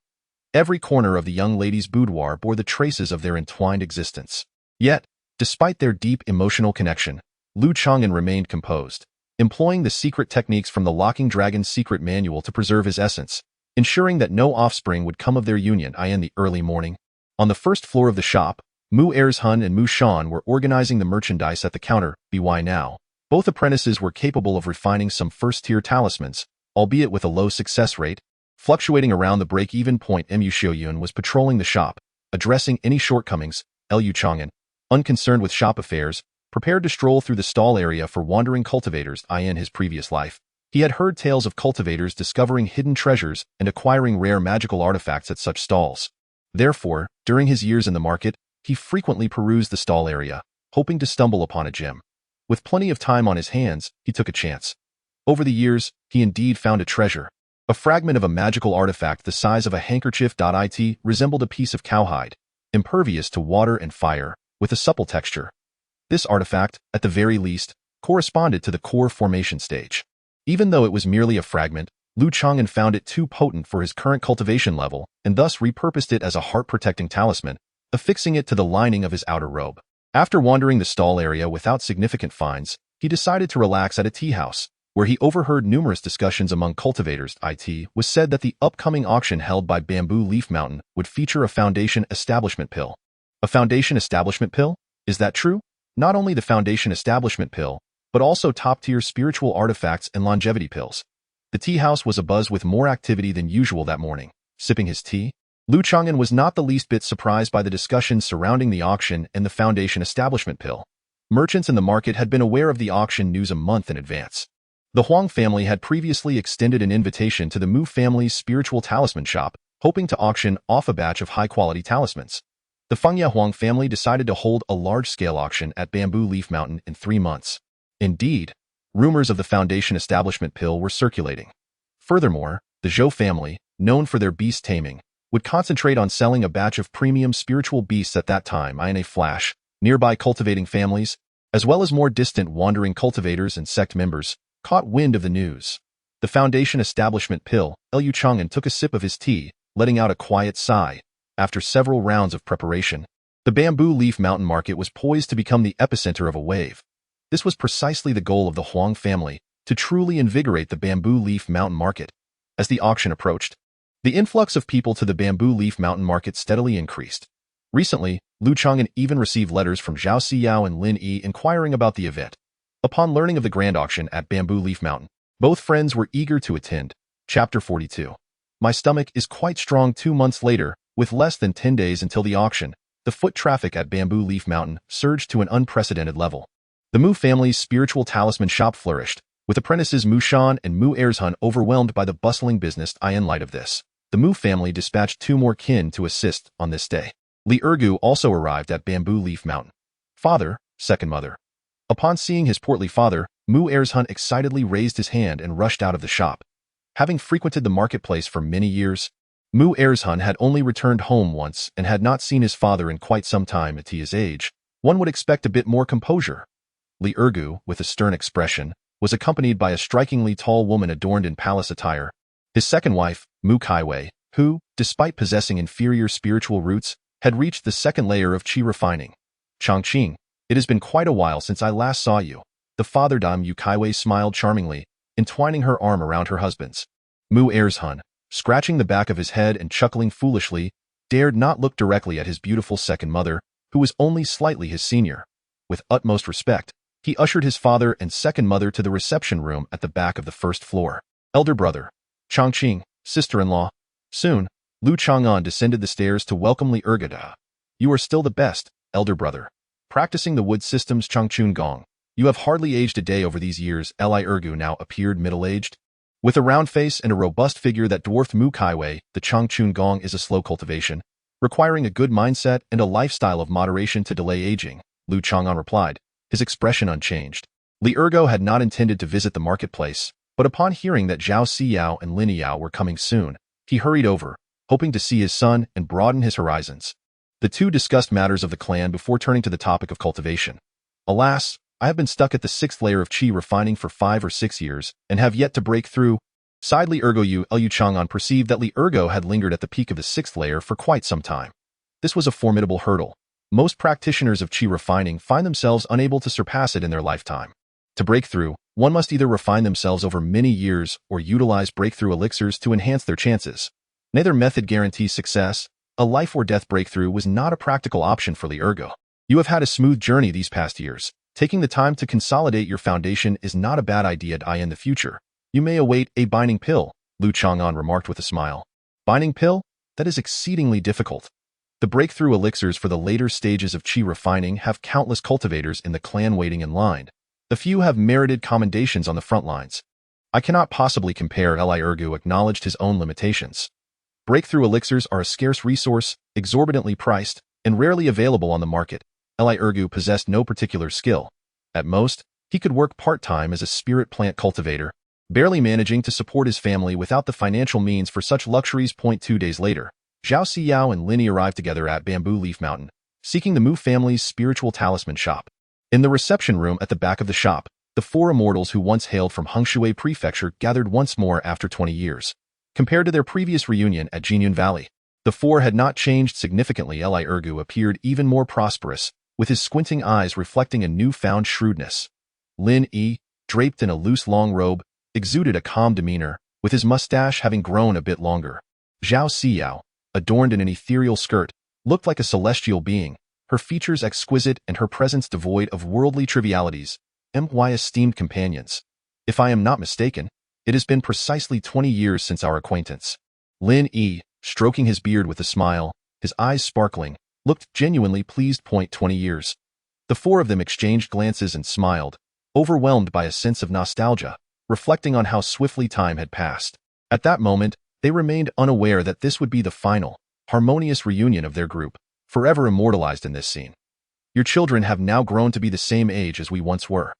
Every corner of the young lady's boudoir bore the traces of their entwined existence. Yet, despite their deep emotional connection, Lu Changan remained composed, employing the secret techniques from the Locking Dragon's secret manual to preserve his essence, ensuring that no offspring would come of their union. In the early morning, on the first floor of the shop, Mu Erzhun and Mu Shan were organizing the merchandise at the counter. Now, both apprentices were capable of refining some first-tier talismans, albeit with a low success rate, fluctuating around the break-even point. Mu Xiuyun was patrolling the shop, addressing any shortcomings. Lu Changan, unconcerned with shop affairs, prepared to stroll through the stall area for wandering cultivators. In his previous life, he had heard tales of cultivators discovering hidden treasures and acquiring rare magical artifacts at such stalls. Therefore, during his years in the market, he frequently perused the stall area, hoping to stumble upon a gem. With plenty of time on his hands, he took a chance. Over the years, he indeed found a treasure. A fragment of a magical artifact the size of a handkerchief. It resembled a piece of cowhide, impervious to water and fire, with a supple texture. This artifact, at the very least, corresponded to the core formation stage. Even though it was merely a fragment, Lu Changan found it too potent for his current cultivation level and thus repurposed it as a heart-protecting talisman, affixing it to the lining of his outer robe. After wandering the stall area without significant finds, he decided to relax at a tea house, where he overheard numerous discussions among cultivators. It was said that the upcoming auction held by Bamboo Leaf Mountain would feature a foundation establishment pill. A foundation establishment pill? Is that true? Not only the foundation establishment pill, but also top-tier spiritual artifacts and longevity pills. The tea house was abuzz with more activity than usual that morning. Sipping his tea, Lu Changan was not the least bit surprised by the discussions surrounding the auction and the Foundation establishment pill. Merchants in the market had been aware of the auction news a month in advance. The Huang family had previously extended an invitation to the Mu family's spiritual talisman shop, hoping to auction off a batch of high-quality talismans. The Fengya Huang family decided to hold a large-scale auction at Bamboo Leaf Mountain in 3 months. Indeed, rumors of the Foundation establishment pill were circulating. Furthermore, the Zhou family, known for their beast taming, would concentrate on selling a batch of premium spiritual beasts at that time. In a flash, nearby cultivating families, as well as more distant wandering cultivators and sect members, caught wind of the news. The Foundation establishment pill, Lu Changan took a sip of his tea, letting out a quiet sigh. After several rounds of preparation, the Bamboo Leaf Mountain market was poised to become the epicenter of a wave. This was precisely the goal of the Huang family, to truly invigorate the Bamboo Leaf Mountain market. As the auction approached, the influx of people to the Bamboo Leaf Mountain market steadily increased. Recently, Lu Changan even received letters from Zhao Siyao and Lin Yi inquiring about the event. Upon learning of the grand auction at Bamboo Leaf Mountain, both friends were eager to attend. Chapter 42. My stomach is quite strong. 2 months later, with less than 10 days until the auction, the foot traffic at Bamboo Leaf Mountain surged to an unprecedented level. The Mu family's spiritual talisman shop flourished, with apprentices Mu Shan and Mu Erzhun overwhelmed by the bustling business. In light of this, the Mu family dispatched 2 more kin to assist on this day. Li Ergu also arrived at Bamboo Leaf Mountain. Father, second mother. Upon seeing his portly father, Mu Erzhun excitedly raised his hand and rushed out of the shop. Having frequented the marketplace for many years, Mu Erzhun had only returned home once and had not seen his father in quite some time. At his age, one would expect a bit more composure. Li Ergu, with a stern expression, was accompanied by a strikingly tall woman adorned in palace attire. His second wife, Mu Kaiwei, who, despite possessing inferior spiritual roots, had reached the second layer of qi refining. Changqing, it has been quite a while since I last saw you. The father Dame Yu Kaiwei smiled charmingly, entwining her arm around her husband's. Mu Erzhun, scratching the back of his head and chuckling foolishly, dared not look directly at his beautiful second mother, who was only slightly his senior. With utmost respect, he ushered his father and second mother to the reception room at the back of the first floor. Elder brother, Changqing, sister-in-law. Soon, Lu Changan descended the stairs to welcome Li Ergu. You are still the best, elder brother. Practicing the wood systems. Changchun Gong. You have hardly aged a day over these years. Li Ergu now appeared middle-aged. With a round face and a robust figure that dwarfed Mu Kaiwei, the Changchun Gong is a slow cultivation, requiring a good mindset and a lifestyle of moderation to delay aging, Lu Changan replied, his expression unchanged. Li Ergu had not intended to visit the marketplace, but upon hearing that Zhao Siyao and Lin Yao were coming soon, he hurried over, hoping to see his son and broaden his horizons. The two discussed matters of the clan before turning to the topic of cultivation. Alas, I have been stuck at the 6th layer of qi refining for 5 or 6 years, and have yet to break through. Sighed Li Ergu. Lu Changan perceived that Li Ergu had lingered at the peak of the 6th layer for quite some time. This was a formidable hurdle. Most practitioners of qi refining find themselves unable to surpass it in their lifetime. To break through, one must either refine themselves over many years or utilize breakthrough elixirs to enhance their chances. Neither method guarantees success. A life or death breakthrough was not a practical option for Li Ergu. You have had a smooth journey these past years. Taking the time to consolidate your foundation is not a bad idea. In the future, you may await a binding pill, Lu Changan remarked with a smile. Binding pill? That is exceedingly difficult. The breakthrough elixirs for the later stages of qi refining have countless cultivators in the clan waiting in line. A few have merited commendations on the front lines. I cannot possibly compare. Li Ergu acknowledged his own limitations. Breakthrough elixirs are a scarce resource, exorbitantly priced, and rarely available on the market. Li Ergu possessed no particular skill. At most, he could work part-time as a spirit plant cultivator, barely managing to support his family without the financial means for such luxuries. 2 days later, Zhao Siyao and Lin Yi arrived together at Bamboo Leaf Mountain, seeking the Mu family's spiritual talisman shop. In the reception room at the back of the shop, the 4 immortals who once hailed from Hengshui Prefecture gathered once more after 20 years. Compared to their previous reunion at Jinyun Valley, the 4 had not changed significantly. Li Ergu appeared even more prosperous, with his squinting eyes reflecting a newfound shrewdness. Lin Yi, draped in a loose long robe, exuded a calm demeanor, with his mustache having grown a bit longer. Zhao Siyao, adorned in an ethereal skirt, looked like a celestial being, her features exquisite and her presence devoid of worldly trivialities. My esteemed companions, if I am not mistaken, It has been precisely 20 years since our acquaintance. Lin Yi, stroking his beard with a smile, his eyes sparkling, looked genuinely pleased. 20 years. The four of them exchanged glances and smiled, overwhelmed by a sense of nostalgia, reflecting on how swiftly time had passed. At that moment, they remained unaware that this would be the final, harmonious reunion of their group, forever immortalized in this scene. Your children have now grown to be the same age as we once were.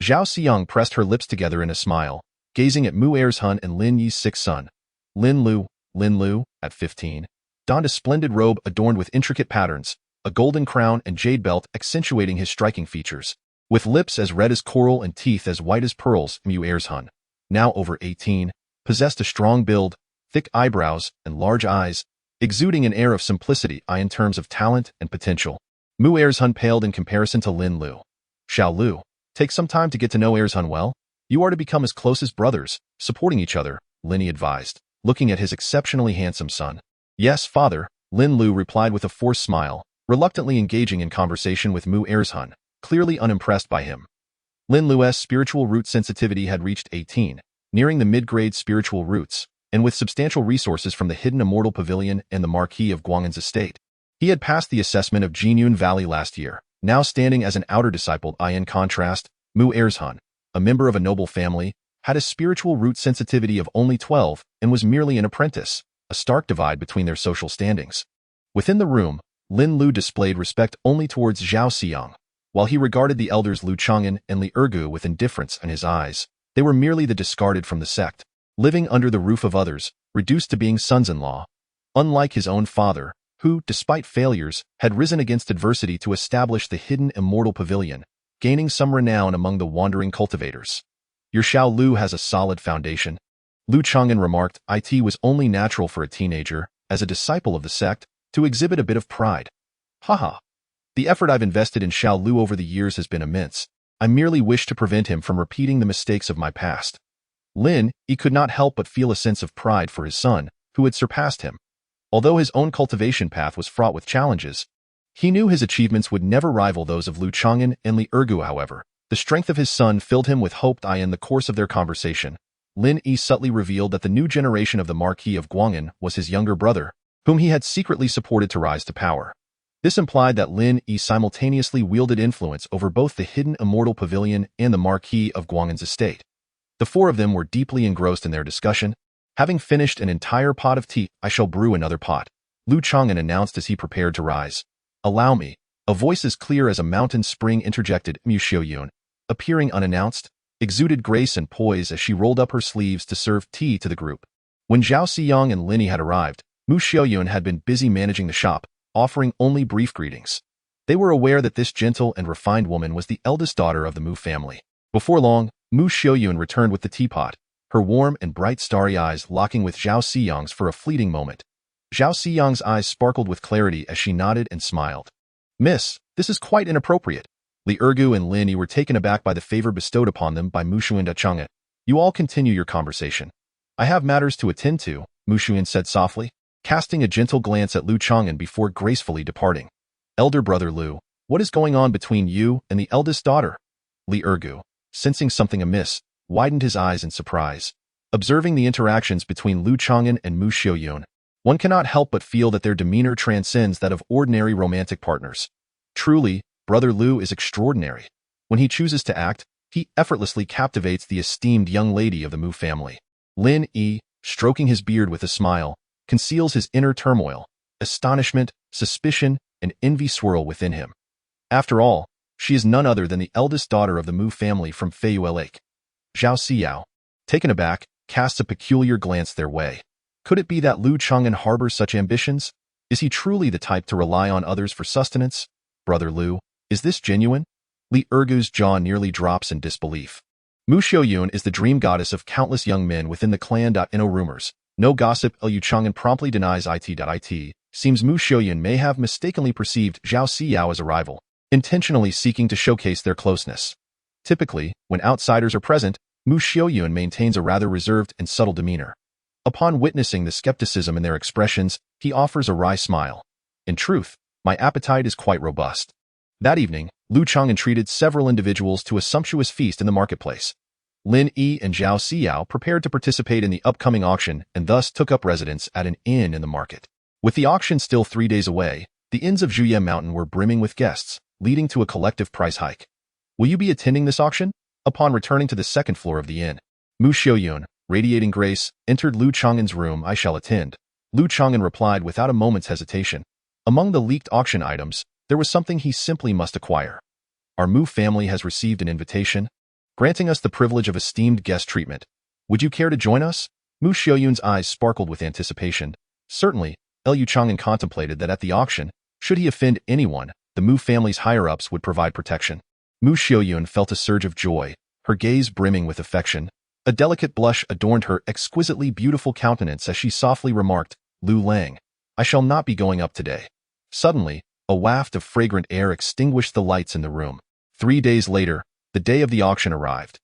Zhao Xiang pressed her lips together in a smile, gazing at Mu Ershun and Lin Yi's sixth son. Lin Lu, at 15, donned a splendid robe adorned with intricate patterns, a golden crown and jade belt accentuating his striking features. With lips as red as coral and teeth as white as pearls, Mu Ershun, now over 18, possessed a strong build, thick eyebrows, and large eyes, exuding an air of simplicity in terms of talent and potential. Mu Ershun paled in comparison to Lin Lu. Xiao Lu, take some time to get to know Ershun well. You are to become as close as brothers, supporting each other, Lin Yi advised, looking at his exceptionally handsome son. Yes, father, Lin Lu replied with a forced smile, reluctantly engaging in conversation with Mu Ershun, clearly unimpressed by him. Lin Lu's spiritual root sensitivity had reached 18, nearing the mid-grade spiritual roots, and with substantial resources from the hidden immortal pavilion and the Marquis of Guangan's estate. He had passed the assessment of Jinyun Valley last year, now standing as an outer disciple. In contrast, Mu Ershun, a member of a noble family, had a spiritual root sensitivity of only 12 and was merely an apprentice, a stark divide between their social standings. Within the room, Lin Lu displayed respect only towards Zhao Xiang. While he regarded the elders Lu Changan and Li Ergu with indifference in his eyes, they were merely the discarded from the sect, living under the roof of others, reduced to being sons-in-law. Unlike his own father, who, despite failures, had risen against adversity to establish the hidden immortal pavilion, gaining some renown among the wandering cultivators. Your Xiao Lu has a solid foundation. Lu Changan remarked. It was only natural for a teenager, as a disciple of the sect, to exhibit a bit of pride. Haha. The effort I've invested in Xiao Lu over the years has been immense. I merely wish to prevent him from repeating the mistakes of my past. Lin Yi could not help but feel a sense of pride for his son, who had surpassed him. Although his own cultivation path was fraught with challenges, he knew his achievements would never rival those of Lu Changan and Li Ergu. However, the strength of his son filled him with hope. In the course of their conversation, Lin Yi subtly revealed that the new generation of the Marquis of Guangan was his younger brother, whom he had secretly supported to rise to power. This implied that Lin Yi simultaneously wielded influence over both the hidden immortal pavilion and the Marquis of Guangan's estate. The four of them were deeply engrossed in their discussion. Having finished an entire pot of tea, I shall brew another pot, Lu Changan announced as he prepared to rise. Allow me. A voice as clear as a mountain spring interjected. Mu Xiaoyun, appearing unannounced, exuded grace and poise as she rolled up her sleeves to serve tea to the group. When Zhao Xiyang and Lin Yi had arrived, Mu Xiaoyun had been busy managing the shop, offering only brief greetings. They were aware that this gentle and refined woman was the eldest daughter of the Mu family. Before long, Mu Xiaoyun returned with the teapot, her warm and bright starry eyes locking with Zhao Xiyang's for a fleeting moment. Zhao Xiyang's eyes sparkled with clarity as she nodded and smiled. Miss, this is quite inappropriate. Li Ergu and Lin Yi were taken aback by the favor bestowed upon them by Mu Xuan and Changan. You all continue your conversation. I have matters to attend to, Mu Xuan said softly, casting a gentle glance at Lu Changan before gracefully departing. Elder brother Lu, what is going on between you and the eldest daughter? Li Ergu, sensing something amiss, widened his eyes in surprise. Observing the interactions between Lu Changan and Mu Xiaoyun, one cannot help but feel that their demeanor transcends that of ordinary romantic partners. Truly, brother Lu is extraordinary. When he chooses to act, he effortlessly captivates the esteemed young lady of the Mu family. Lin Yi, stroking his beard with a smile, conceals his inner turmoil. Astonishment, suspicion, and envy swirl within him. After all, she is none other than the eldest daughter of the Mu family from Feiyue Lake. Zhao Xiao, taken aback, casts a peculiar glance their way. Could it be that Lu Changan harbors such ambitions? Is he truly the type to rely on others for sustenance? Brother Lu, is this genuine? Li Ergu's jaw nearly drops in disbelief. Mu Xiaoyun is the dream goddess of countless young men within the clan. No rumors, no gossip. Lu Changan promptly denies it. Seems Mu Xiaoyun may have mistakenly perceived Zhao Xiao as a rival, intentionally seeking to showcase their closeness. Typically, when outsiders are present, Mu Xiaoyun maintains a rather reserved and subtle demeanor. Upon witnessing the skepticism in their expressions, he offers a wry smile. In truth, my appetite is quite robust. That evening, Lu Changan treated several individuals to a sumptuous feast in the marketplace. Lin Yi and Zhao Xiao prepared to participate in the upcoming auction and thus took up residence at an inn in the market. With the auction still 3 days away, the inns of Zhuye Mountain were brimming with guests, leading to a collective price hike. Will you be attending this auction? Upon returning to the second floor of the inn, Mu Xiaoyun, radiating grace, entered Lu Changan's room. I shall attend. Lu Changan replied without a moment's hesitation. Among the leaked auction items, there was something he simply must acquire. Our Mu family has received an invitation, granting us the privilege of esteemed guest treatment. Would you care to join us? Mu Xiaoyun's eyes sparkled with anticipation. Certainly, Lu Changan contemplated that at the auction, should he offend anyone, the Mu family's higher-ups would provide protection. Mu Xiaoyun felt a surge of joy, her gaze brimming with affection. A delicate blush adorned her exquisitely beautiful countenance as she softly remarked, Lu Lang, I shall not be going up today. Suddenly, a waft of fragrant air extinguished the lights in the room. 3 days later, the day of the auction arrived.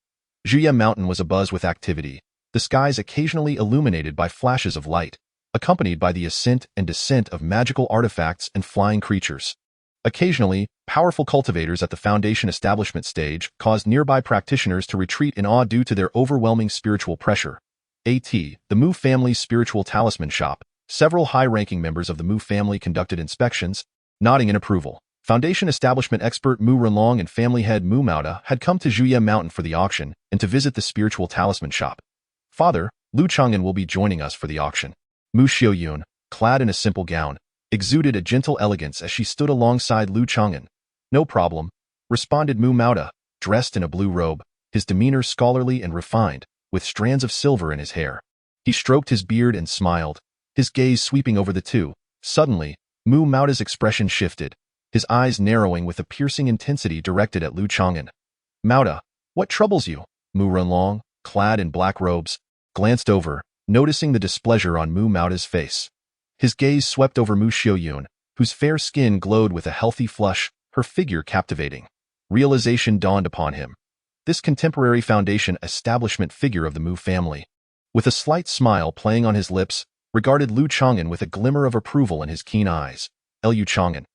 Zhuye Mountain was abuzz with activity, the skies occasionally illuminated by flashes of light, accompanied by the ascent and descent of magical artifacts and flying creatures. Occasionally, powerful cultivators at the foundation establishment stage caused nearby practitioners to retreat in awe due to their overwhelming spiritual pressure. The Mu family's spiritual talisman shop, several high-ranking members of the Mu family conducted inspections, nodding in approval. Foundation establishment expert Mu Renlong and family head Mu Maoda had come to Zhuye Mountain for the auction and to visit the spiritual talisman shop. Father, Lu Changan will be joining us for the auction. Mu Xiaoyun, clad in a simple gown, exuded a gentle elegance as she stood alongside Lu Changan. No problem, responded Mu Maoda, dressed in a blue robe, his demeanor scholarly and refined, with strands of silver in his hair. He stroked his beard and smiled, his gaze sweeping over the two. Suddenly, Mu Maoda's expression shifted, his eyes narrowing with a piercing intensity directed at Lu Changan. Maoda, what troubles you? Mu Renlong, clad in black robes, glanced over, noticing the displeasure on Mu Maoda's face. His gaze swept over Mu Xiaoyun, whose fair skin glowed with a healthy flush, her figure captivating. Realization dawned upon him. This contemporary foundation establishment figure of the Mu family, with a slight smile playing on his lips, regarded Lu Changan with a glimmer of approval in his keen eyes. Lu Changan,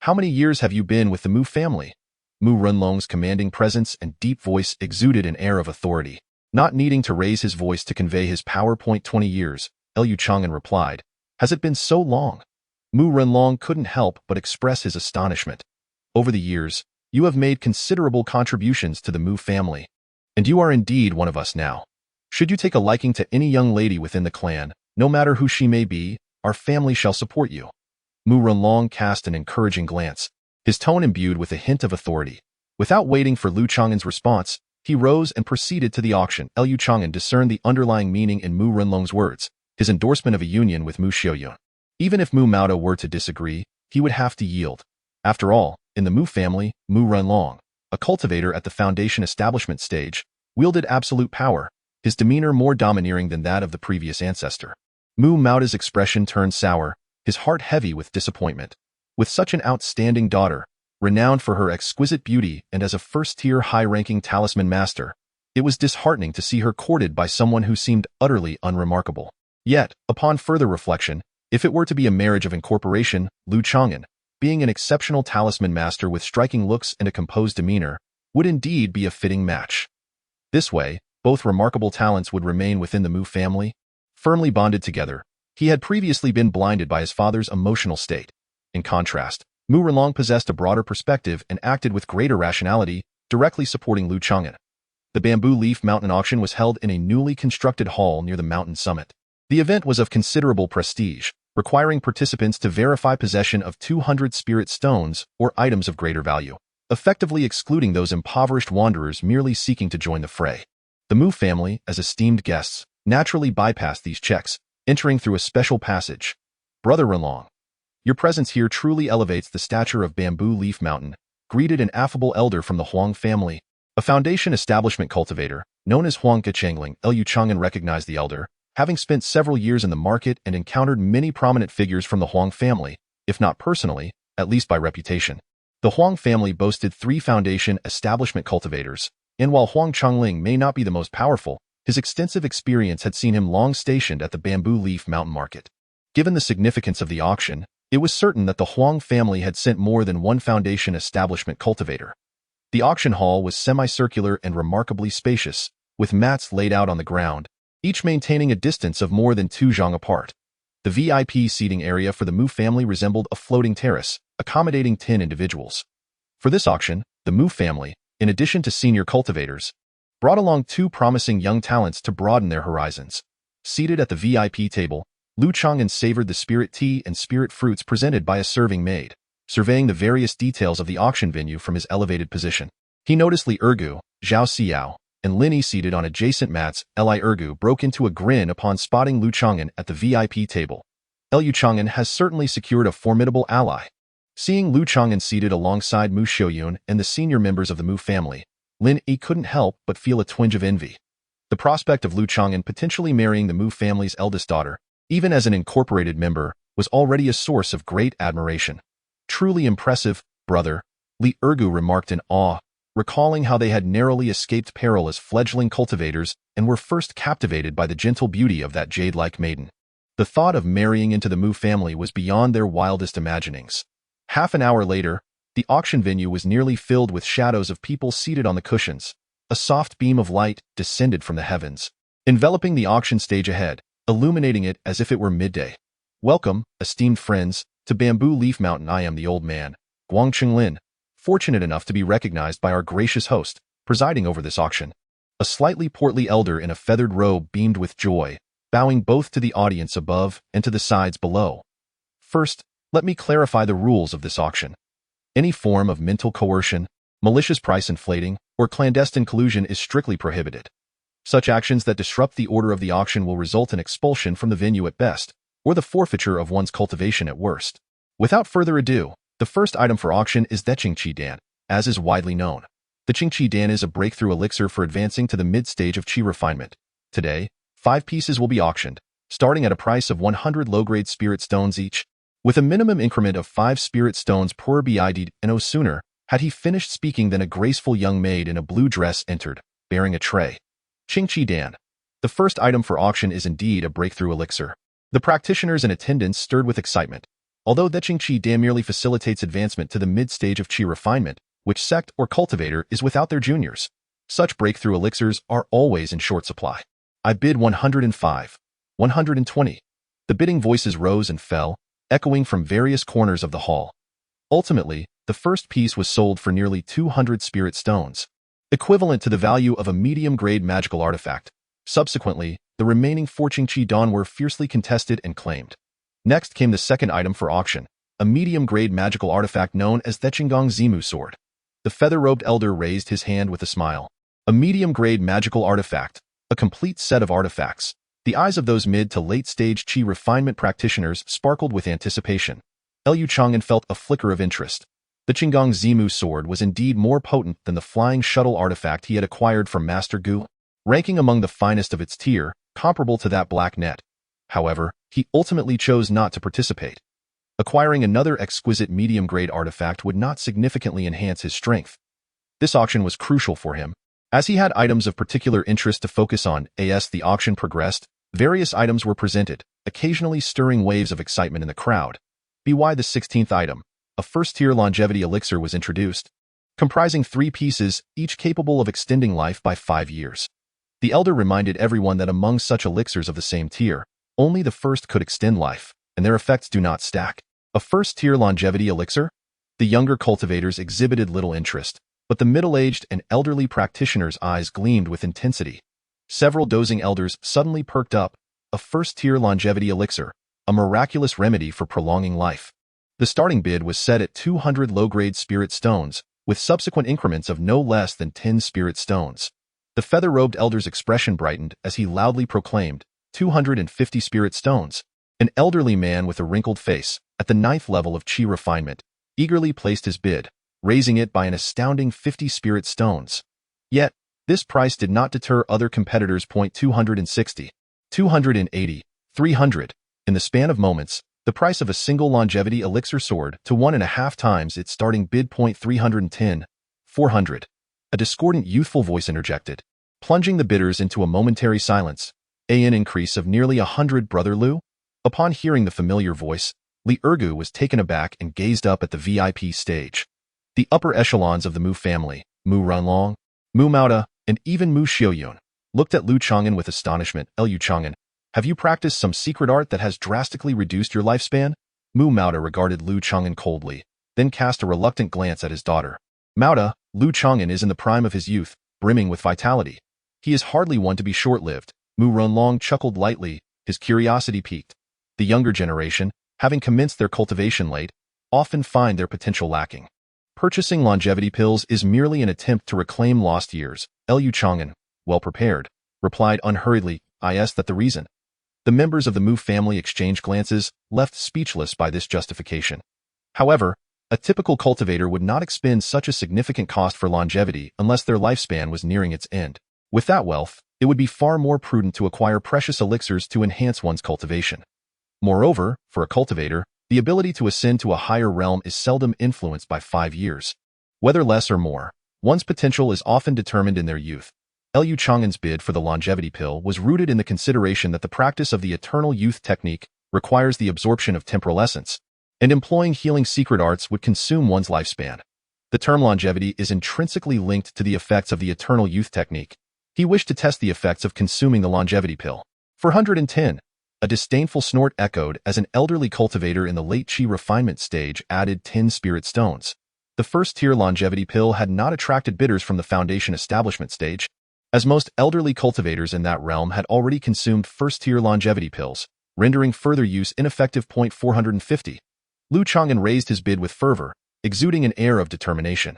how many years have you been with the Mu family? Mu Renlong's commanding presence and deep voice exuded an air of authority. Not needing to raise his voice to convey his PowerPoint 20 years, Lu Changan replied, Has it been so long? Mu Renlong couldn't help but express his astonishment. Over the years, you have made considerable contributions to the Mu family, and you are indeed one of us now. Should you take a liking to any young lady within the clan, no matter who she may be, our family shall support you. Mu Renlong cast an encouraging glance, his tone imbued with a hint of authority. Without waiting for Lu Changan's response, he rose and proceeded to the auction. Lu Changan discerned the underlying meaning in Mu Renlong's words, his endorsement of a union with Mu Xiaoyun. Even if Mu Maoda were to disagree, he would have to yield. After all, in the Mu family, Mu Renlong, a cultivator at the foundation establishment stage, wielded absolute power, his demeanor more domineering than that of the previous ancestor. Mu Maoda's expression turned sour, his heart heavy with disappointment. With such an outstanding daughter, renowned for her exquisite beauty and as a first-tier high-ranking talisman master, it was disheartening to see her courted by someone who seemed utterly unremarkable. Yet, upon further reflection, if it were to be a marriage of incorporation, Lu Changan, being an exceptional talisman master with striking looks and a composed demeanor, would indeed be a fitting match. This way, both remarkable talents would remain within the Mu family, firmly bonded together. He had previously been blinded by his father's emotional state. In contrast, Mu Renlong possessed a broader perspective and acted with greater rationality, directly supporting Lu Changan. The Bamboo Leaf Mountain auction was held in a newly constructed hall near the mountain summit. The event was of considerable prestige, requiring participants to verify possession of 200 spirit stones or items of greater value, effectively excluding those impoverished wanderers merely seeking to join the fray. The Mu family, as esteemed guests, naturally bypassed these checks, entering through a special passage. Brother Renlong, your presence here truly elevates the stature of Bamboo Leaf Mountain, greeted an affable elder from the Huang family. A foundation establishment cultivator, known as Huang Kechangling, Lu Changan recognized the elder, having spent several years in the market and encountered many prominent figures from the Huang family, if not personally, at least by reputation. The Huang family boasted 3 foundation establishment cultivators, and while Huang Changling may not be the most powerful, his extensive experience had seen him long stationed at the Bamboo Leaf Mountain Market. Given the significance of the auction, it was certain that the Huang family had sent more than one foundation establishment cultivator. The auction hall was semicircular and remarkably spacious, with mats laid out on the ground, each maintaining a distance of more than 2 zhang apart. The VIP seating area for the Mu family resembled a floating terrace, accommodating 10 individuals. For this auction, the Mu family, in addition to senior cultivators, brought along 2 promising young talents to broaden their horizons. Seated at the VIP table, Lu Changan savored the spirit tea and spirit fruits presented by a serving maid, surveying the various details of the auction venue from his elevated position. He noticed Li Ergu, Zhao Xiao, and Linny seated on adjacent mats. Li Ergu broke into a grin upon spotting Lu Changan at the VIP table. Lu Changan has certainly secured a formidable ally. Seeing Lu Changan seated alongside Mu Xiaoyun and the senior members of the Mu family, Lin Yi couldn't help but feel a twinge of envy. The prospect of Lu Changan potentially marrying the Mu family's eldest daughter, even as an incorporated member, was already a source of great admiration. Truly impressive, brother, Li Ergu remarked in awe, recalling how they had narrowly escaped peril as fledgling cultivators and were first captivated by the gentle beauty of that jade-like maiden. The thought of marrying into the Mu family was beyond their wildest imaginings. Half an hour later, the auction venue was nearly filled with shadows of people seated on the cushions. A soft beam of light descended from the heavens, enveloping the auction stage ahead, illuminating it as if it were midday. Welcome, esteemed friends, to Bamboo Leaf Mountain. I am the old man, Guangcheng Lin, fortunate enough to be recognized by our gracious host, presiding over this auction. A slightly portly elder in a feathered robe beamed with joy, bowing both to the audience above and to the sides below. First, let me clarify the rules of this auction. Any form of mental coercion, malicious price inflating, or clandestine collusion is strictly prohibited. Such actions that disrupt the order of the auction will result in expulsion from the venue at best, or the forfeiture of one's cultivation at worst. Without further ado, the first item for auction is the Qingqi Dan, as is widely known. The Qingqi Dan is a breakthrough elixir for advancing to the mid-stage of qi refinement. Today, 5 pieces will be auctioned, starting at a price of 100 low-grade spirit stones each, with a minimum increment of 5 spirit stones per bid. No sooner had he finished speaking than a graceful young maid in a blue dress entered, bearing a tray. Qingqi Dan. The first item for auction is indeed a breakthrough elixir. The practitioners in attendance stirred with excitement. Although the Qingqi Dan merely facilitates advancement to the mid-stage of qi refinement, which sect or cultivator is without their juniors, such breakthrough elixirs are always in short supply. I bid 105. 120. The bidding voices rose and fell, echoing from various corners of the hall. Ultimately, the first piece was sold for nearly 200 spirit stones, equivalent to the value of a medium-grade magical artifact. Subsequently, the remaining 4 Qingqi Dan were fiercely contested and claimed. Next came the second item for auction, a medium-grade magical artifact known as the Changan Zimu sword. The feather-robed elder raised his hand with a smile. A medium-grade magical artifact, a complete set of artifacts. The eyes of those mid to late-stage qi refinement practitioners sparkled with anticipation. Lu Changan felt a flicker of interest. The Changan Zimu sword was indeed more potent than the flying shuttle artifact he had acquired from Master Gu, ranking among the finest of its tier, comparable to that black net. However, he ultimately chose not to participate. Acquiring another exquisite medium-grade artifact would not significantly enhance his strength. This auction was crucial for him, as he had items of particular interest to focus on. As the auction progressed, various items were presented, occasionally stirring waves of excitement in the crowd. By the 16th item, a first-tier longevity elixir was introduced, comprising 3 pieces, each capable of extending life by 5 years. The elder reminded everyone that among such elixirs of the same tier, only the first could extend life, and their effects do not stack. A first-tier longevity elixir? The younger cultivators exhibited little interest, but the middle-aged and elderly practitioners' eyes gleamed with intensity. Several dozing elders suddenly perked up. A first-tier longevity elixir, a miraculous remedy for prolonging life. The starting bid was set at 200 low-grade spirit stones, with subsequent increments of no less than 10 spirit stones. The feather-robed elder's expression brightened as he loudly proclaimed, 250 spirit stones. An elderly man with a wrinkled face, at the 9th level of qi refinement, eagerly placed his bid, raising it by an astounding 50 spirit stones. Yet, this price did not deter other competitors. 260, 280, 300. In the span of moments, the price of a single longevity elixir soared to 1.5 times its starting bid. 310, 400. A discordant youthful voice interjected, plunging the bidders into a momentary silence. An increase of nearly 100, Brother Lu? Upon hearing the familiar voice, Li Ergu was taken aback and gazed up at the VIP stage. The upper echelons of the Mu family, Mu Runlong, Mu Maoda, and even Mu Xiaoyun, looked at Lu Changan with astonishment. Lu Changan, have you practiced some secret art that has drastically reduced your lifespan? Mu Mauda regarded Lu Changan coldly, then cast a reluctant glance at his daughter. Mauda, Lu Changan is in the prime of his youth, brimming with vitality. He is hardly one to be short-lived. Mu Runlong chuckled lightly, his curiosity piqued. The younger generation, having commenced their cultivation late, often find their potential lacking. Purchasing longevity pills is merely an attempt to reclaim lost years. Lu Changan, well prepared, replied unhurriedly, "Is that the reason?" The members of the Mu family exchanged glances, left speechless by this justification. However, a typical cultivator would not expend such a significant cost for longevity unless their lifespan was nearing its end. With that wealth, it would be far more prudent to acquire precious elixirs to enhance one's cultivation. Moreover, for a cultivator, the ability to ascend to a higher realm is seldom influenced by 5 years. Whether less or more, one's potential is often determined in their youth. Lu Changan's bid for the longevity pill was rooted in the consideration that the practice of the eternal youth technique requires the absorption of temporal essence, and employing healing secret arts would consume one's lifespan. The term longevity is intrinsically linked to the effects of the eternal youth technique. He wished to test the effects of consuming the longevity pill. 410. A disdainful snort echoed as an elderly cultivator in the late Qi refinement stage added 10 spirit stones. The first-tier longevity pill had not attracted bidders from the foundation establishment stage, as most elderly cultivators in that realm had already consumed first-tier longevity pills, rendering further use ineffective. 450. Lu Changan raised his bid with fervor, exuding an air of determination.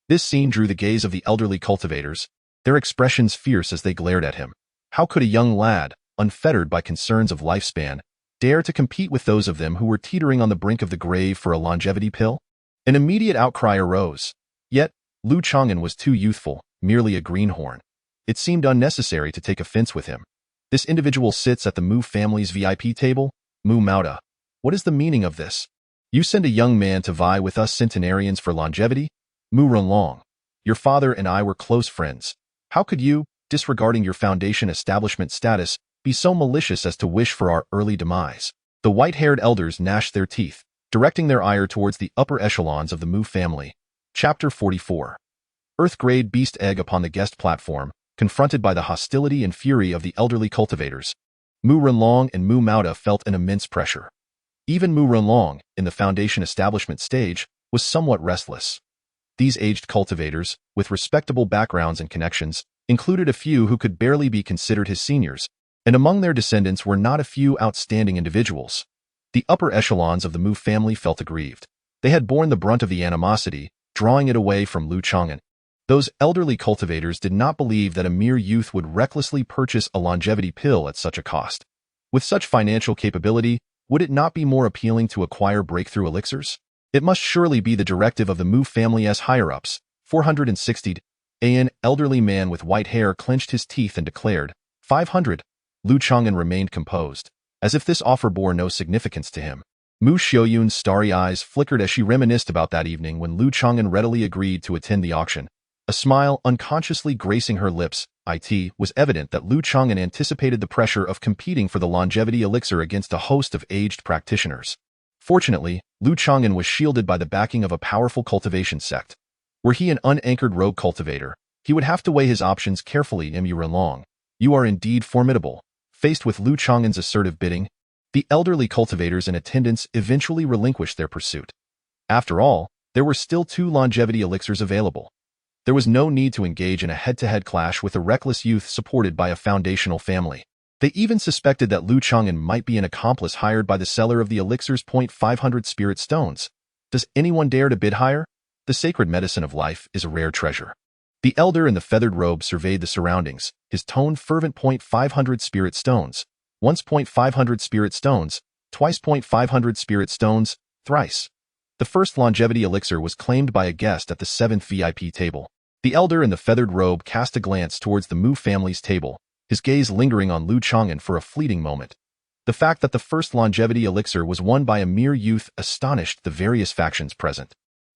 This scene drew the gaze of the elderly cultivators, their expressions fierce as they glared at him. How could a young lad, unfettered by concerns of lifespan, dare to compete with those of them who were teetering on the brink of the grave for a longevity pill? An immediate outcry arose. Yet, Lu Changan was too youthful, merely a greenhorn. It seemed unnecessary to take offense with him. This individual sits at the Mu family's VIP table? Mu Mauda. What is the meaning of this? You send a young man to vie with us centenarians for longevity? Mu Runlong. Your father and I were close friends. How could you, disregarding your foundation establishment status, be so malicious as to wish for our early demise? The white-haired elders gnashed their teeth, directing their ire towards the upper echelons of the Mu family. Chapter 44. Earth-grade beast egg upon the guest platform, confronted by the hostility and fury of the elderly cultivators. Mu Runlong and Mu Mauda felt an immense pressure. Even Mu Runlong, in the foundation establishment stage, was somewhat restless. These aged cultivators, with respectable backgrounds and connections, included a few who could barely be considered his seniors, and among their descendants were not a few outstanding individuals. The upper echelons of the Mu family felt aggrieved. They had borne the brunt of the animosity, drawing it away from Lu Changan. Those elderly cultivators did not believe that a mere youth would recklessly purchase a longevity pill at such a cost. With such financial capability, would it not be more appealing to acquire breakthrough elixirs? It must surely be the directive of the Mu family as higher-ups. 460. An elderly man with white hair clenched his teeth and declared, 500. Lu Changan remained composed, as if this offer bore no significance to him. Mu Xiaoyun's starry eyes flickered as she reminisced about that evening when Lu Changan readily agreed to attend the auction. A smile unconsciously gracing her lips, was evident that Lu Changan anticipated the pressure of competing for the longevity elixir against a host of aged practitioners. Fortunately, Lu Changan was shielded by the backing of a powerful cultivation sect. Were he an unanchored rogue cultivator, he would have to weigh his options carefully. Mu Runlong, you are indeed formidable. Faced with Lu Changan's assertive bidding, the elderly cultivators in attendance eventually relinquished their pursuit. After all, there were still 2 longevity elixirs available. There was no need to engage in a head-to-head clash with a reckless youth supported by a foundational family. They even suspected that Lu Changan might be an accomplice hired by the seller of the elixirs. 500 spirit stones. Does anyone dare to bid higher? The sacred medicine of life is a rare treasure. The elder in the feathered robe surveyed the surroundings, his tone fervent. 500 spirit stones. Once. 500 spirit stones. Twice. 500 spirit stones. Thrice. The first longevity elixir was claimed by a guest at the 7th VIP table. The elder in the feathered robe cast a glance towards the Mu family's table, his gaze lingering on Lu Changan for a fleeting moment. The fact that the first longevity elixir was won by a mere youth astonished the various factions present.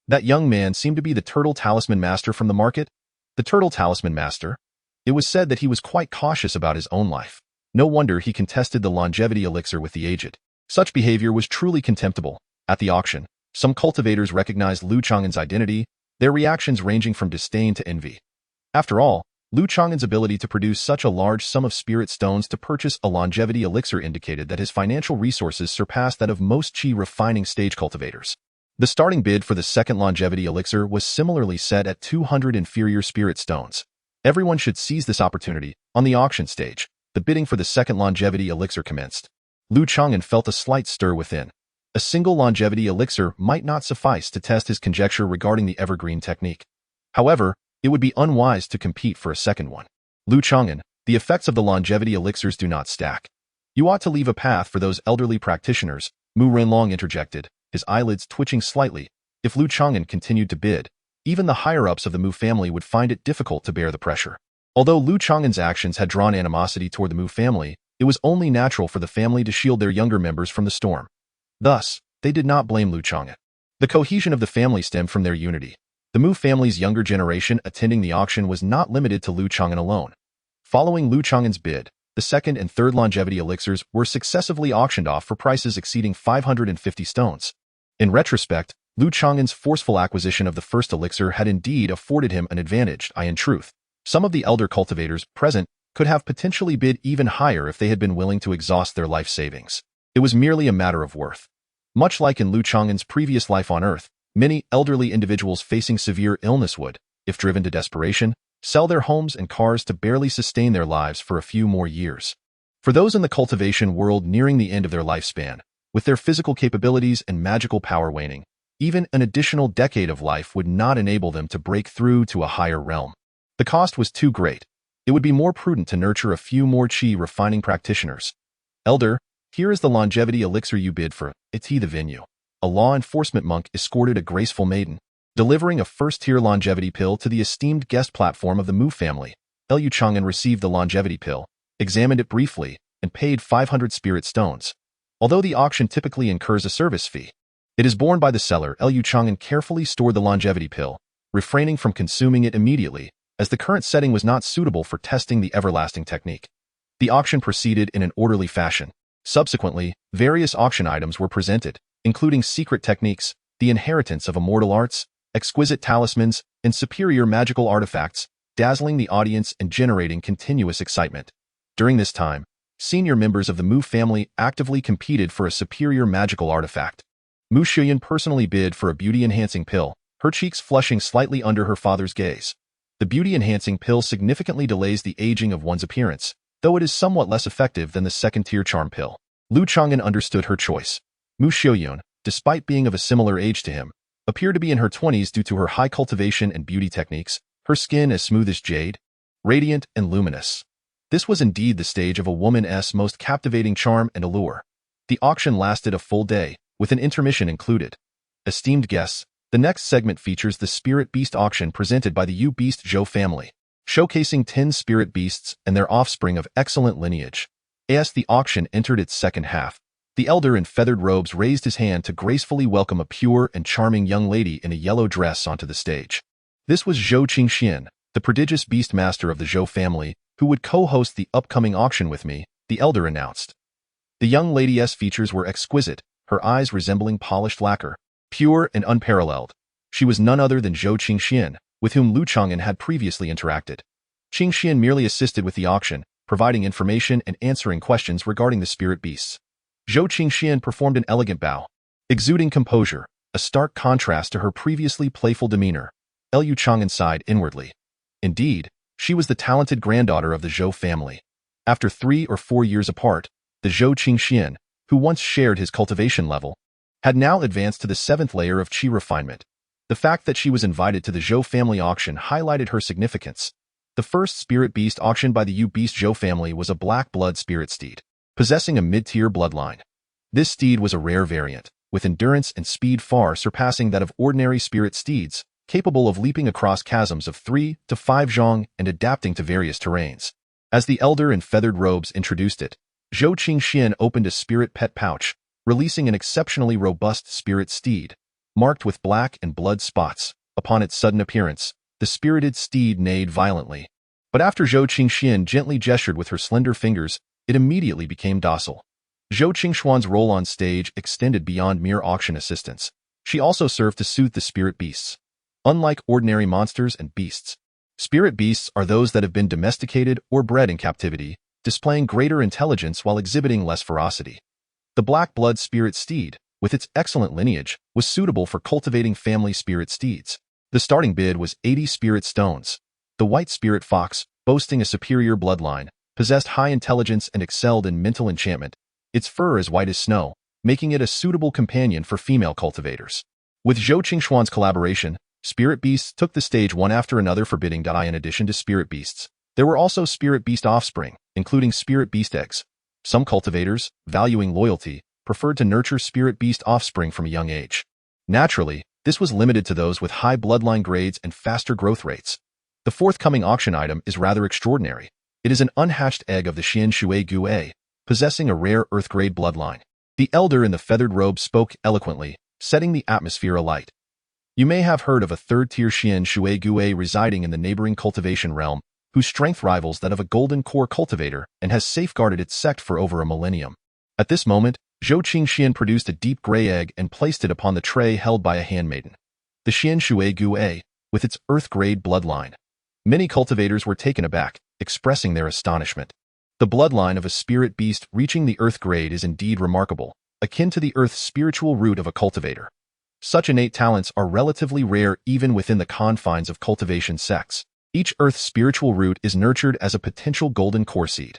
That young man seemed to be the Turtle Talisman Master from the market. The Turtle Talisman Master? It was said that he was quite cautious about his own life. No wonder he contested the longevity elixir with the aged. Such behavior was truly contemptible. At the auction, some cultivators recognized Lu Changan's identity, their reactions ranging from disdain to envy. After all, Lu Changan's ability to produce such a large sum of spirit stones to purchase a longevity elixir indicated that his financial resources surpassed that of most chi refining stage cultivators. The starting bid for the second longevity elixir was similarly set at 200 inferior spirit stones. Everyone should seize this opportunity. On the auction stage, the bidding for the second longevity elixir commenced. Lu Changan felt a slight stir within. A single longevity elixir might not suffice to test his conjecture regarding the evergreen technique. However, it would be unwise to compete for a second one. Lu Changan, the effects of the longevity elixirs do not stack. You ought to leave a path for those elderly practitioners, Mu Renlong interjected, his eyelids twitching slightly. If Lu Changan continued to bid, even the higher-ups of the Mu family would find it difficult to bear the pressure. Although Lu Changan's actions had drawn animosity toward the Mu family, it was only natural for the family to shield their younger members from the storm. Thus, they did not blame Lu Changan. The cohesion of the family stemmed from their unity. The Mu family's younger generation attending the auction was not limited to Lu Changan alone. Following Lu Changan's bid, the second and third longevity elixirs were successively auctioned off for prices exceeding 550 stones. In retrospect, Lu Changan's forceful acquisition of the first elixir had indeed afforded him an advantage. In truth, some of the elder cultivators present could have potentially bid even higher if they had been willing to exhaust their life savings. It was merely a matter of worth. Much like in Lu Changan's previous life on Earth, many elderly individuals facing severe illness would, if driven to desperation, sell their homes and cars to barely sustain their lives for a few more years. For those in the cultivation world nearing the end of their lifespan, with their physical capabilities and magical power waning, even an additional decade of life would not enable them to break through to a higher realm. The cost was too great. It would be more prudent to nurture a few more chi refining practitioners. Elder, here is the longevity elixir you bid for. It's the venue. A law enforcement monk escorted a graceful maiden, delivering a first-tier longevity pill to the esteemed guest platform of the Mu family. Lu Changan received the longevity pill, examined it briefly, and paid 500 spirit stones. Although the auction typically incurs a service fee, it is borne by the seller. Lu Changan carefully stored the longevity pill, refraining from consuming it immediately, as the current setting was not suitable for testing the everlasting technique. The auction proceeded in an orderly fashion. Subsequently, various auction items were presented, including secret techniques, the inheritance of immortal arts, exquisite talismans, and superior magical artifacts, dazzling the audience and generating continuous excitement. During this time, senior members of the Mu family actively competed for a superior magical artifact. Mu Xiaoyan personally bid for a beauty-enhancing pill, her cheeks flushing slightly under her father's gaze. The beauty-enhancing pill significantly delays the aging of one's appearance, though it is somewhat less effective than the second-tier charm pill. Lu Changan understood her choice. Mu Xiaoyan, despite being of a similar age to him, appeared to be in her 20s due to her high cultivation and beauty techniques, her skin as smooth as jade, radiant and luminous. This was indeed the stage of a woman's most captivating charm and allure. The auction lasted a full day, with an intermission included. Esteemed guests, the next segment features the Spirit Beast auction presented by the U-Beast Zhou family, showcasing 10 spirit beasts and their offspring of excellent lineage. As the auction entered its second half, the elder in feathered robes raised his hand to gracefully welcome a pure and charming young lady in a yellow dress onto the stage. This was Zhou Qingxian, the prodigious beast master of the Zhou family, who would co-host the upcoming auction with me, the elder announced. The young lady's features were exquisite, her eyes resembling polished lacquer, pure and unparalleled. She was none other than Zhou Qingxian, with whom Lu Changan had previously interacted. Qingxian merely assisted with the auction, providing information and answering questions regarding the spirit beasts. Zhou Qingxian performed an elegant bow, exuding composure, a stark contrast to her previously playful demeanor. Lu Changan sighed inwardly. Indeed, she was the talented granddaughter of the Zhou family. After 3 or 4 years apart, the Zhou Qingxian, who once shared his cultivation level, had now advanced to the 7th layer of qi refinement. The fact that she was invited to the Zhou family auction highlighted her significance. The first spirit beast auctioned by the U-Beast Zhou family was a black blood spirit steed, possessing a mid-tier bloodline. This steed was a rare variant, with endurance and speed far surpassing that of ordinary spirit steeds, capable of leaping across chasms of 3 to 5 zhong and adapting to various terrains. As the elder in feathered robes introduced it, Zhou Qingxian opened a spirit pet pouch, releasing an exceptionally robust spirit steed, marked with black and blood spots. Upon its sudden appearance, the spirited steed neighed violently. But after Zhou Qingxian gently gestured with her slender fingers, it immediately became docile. Zhou Qingxuan's role on stage extended beyond mere auction assistance. She also served to soothe the spirit beasts. Unlike ordinary monsters and beasts, Spirit beasts are those that have been domesticated or bred in captivity, displaying greater intelligence while exhibiting less ferocity. The black blood spirit steed, with its excellent lineage, was suitable for cultivating family spirit steeds. The starting bid was 80 spirit stones. The white spirit fox, boasting a superior bloodline, possessed high intelligence and excelled in mental enchantment. Its fur is white as snow, making it a suitable companion for female cultivators. With Zhou Qingxuan's collaboration, spirit beasts took the stage one after another for bidding. In addition to spirit beasts, there were also spirit beast offspring, including spirit beast eggs. Some cultivators, valuing loyalty, preferred to nurture spirit beast offspring from a young age. Naturally, this was limited to those with high bloodline grades and faster growth rates. The forthcoming auction item is rather extraordinary. It is an unhatched egg of the Xian Shui Gui, possessing a rare earth-grade bloodline. The elder in the feathered robe spoke eloquently, setting the atmosphere alight. You may have heard of a third-tier Xian Shui Gui residing in the neighboring cultivation realm, whose strength rivals that of a golden core cultivator and has safeguarded its sect for over a millennium. At this moment, Zhou Qingxian produced a deep gray egg and placed it upon the tray held by a handmaiden. The Xian Shui Gui, with its earth-grade bloodline. Many cultivators were taken aback, expressing their astonishment. The bloodline of a spirit beast reaching the earth grade is indeed remarkable, akin to the earth's spiritual root of a cultivator. Such innate talents are relatively rare even within the confines of cultivation sects. Each earth's spiritual root is nurtured as a potential golden core seed.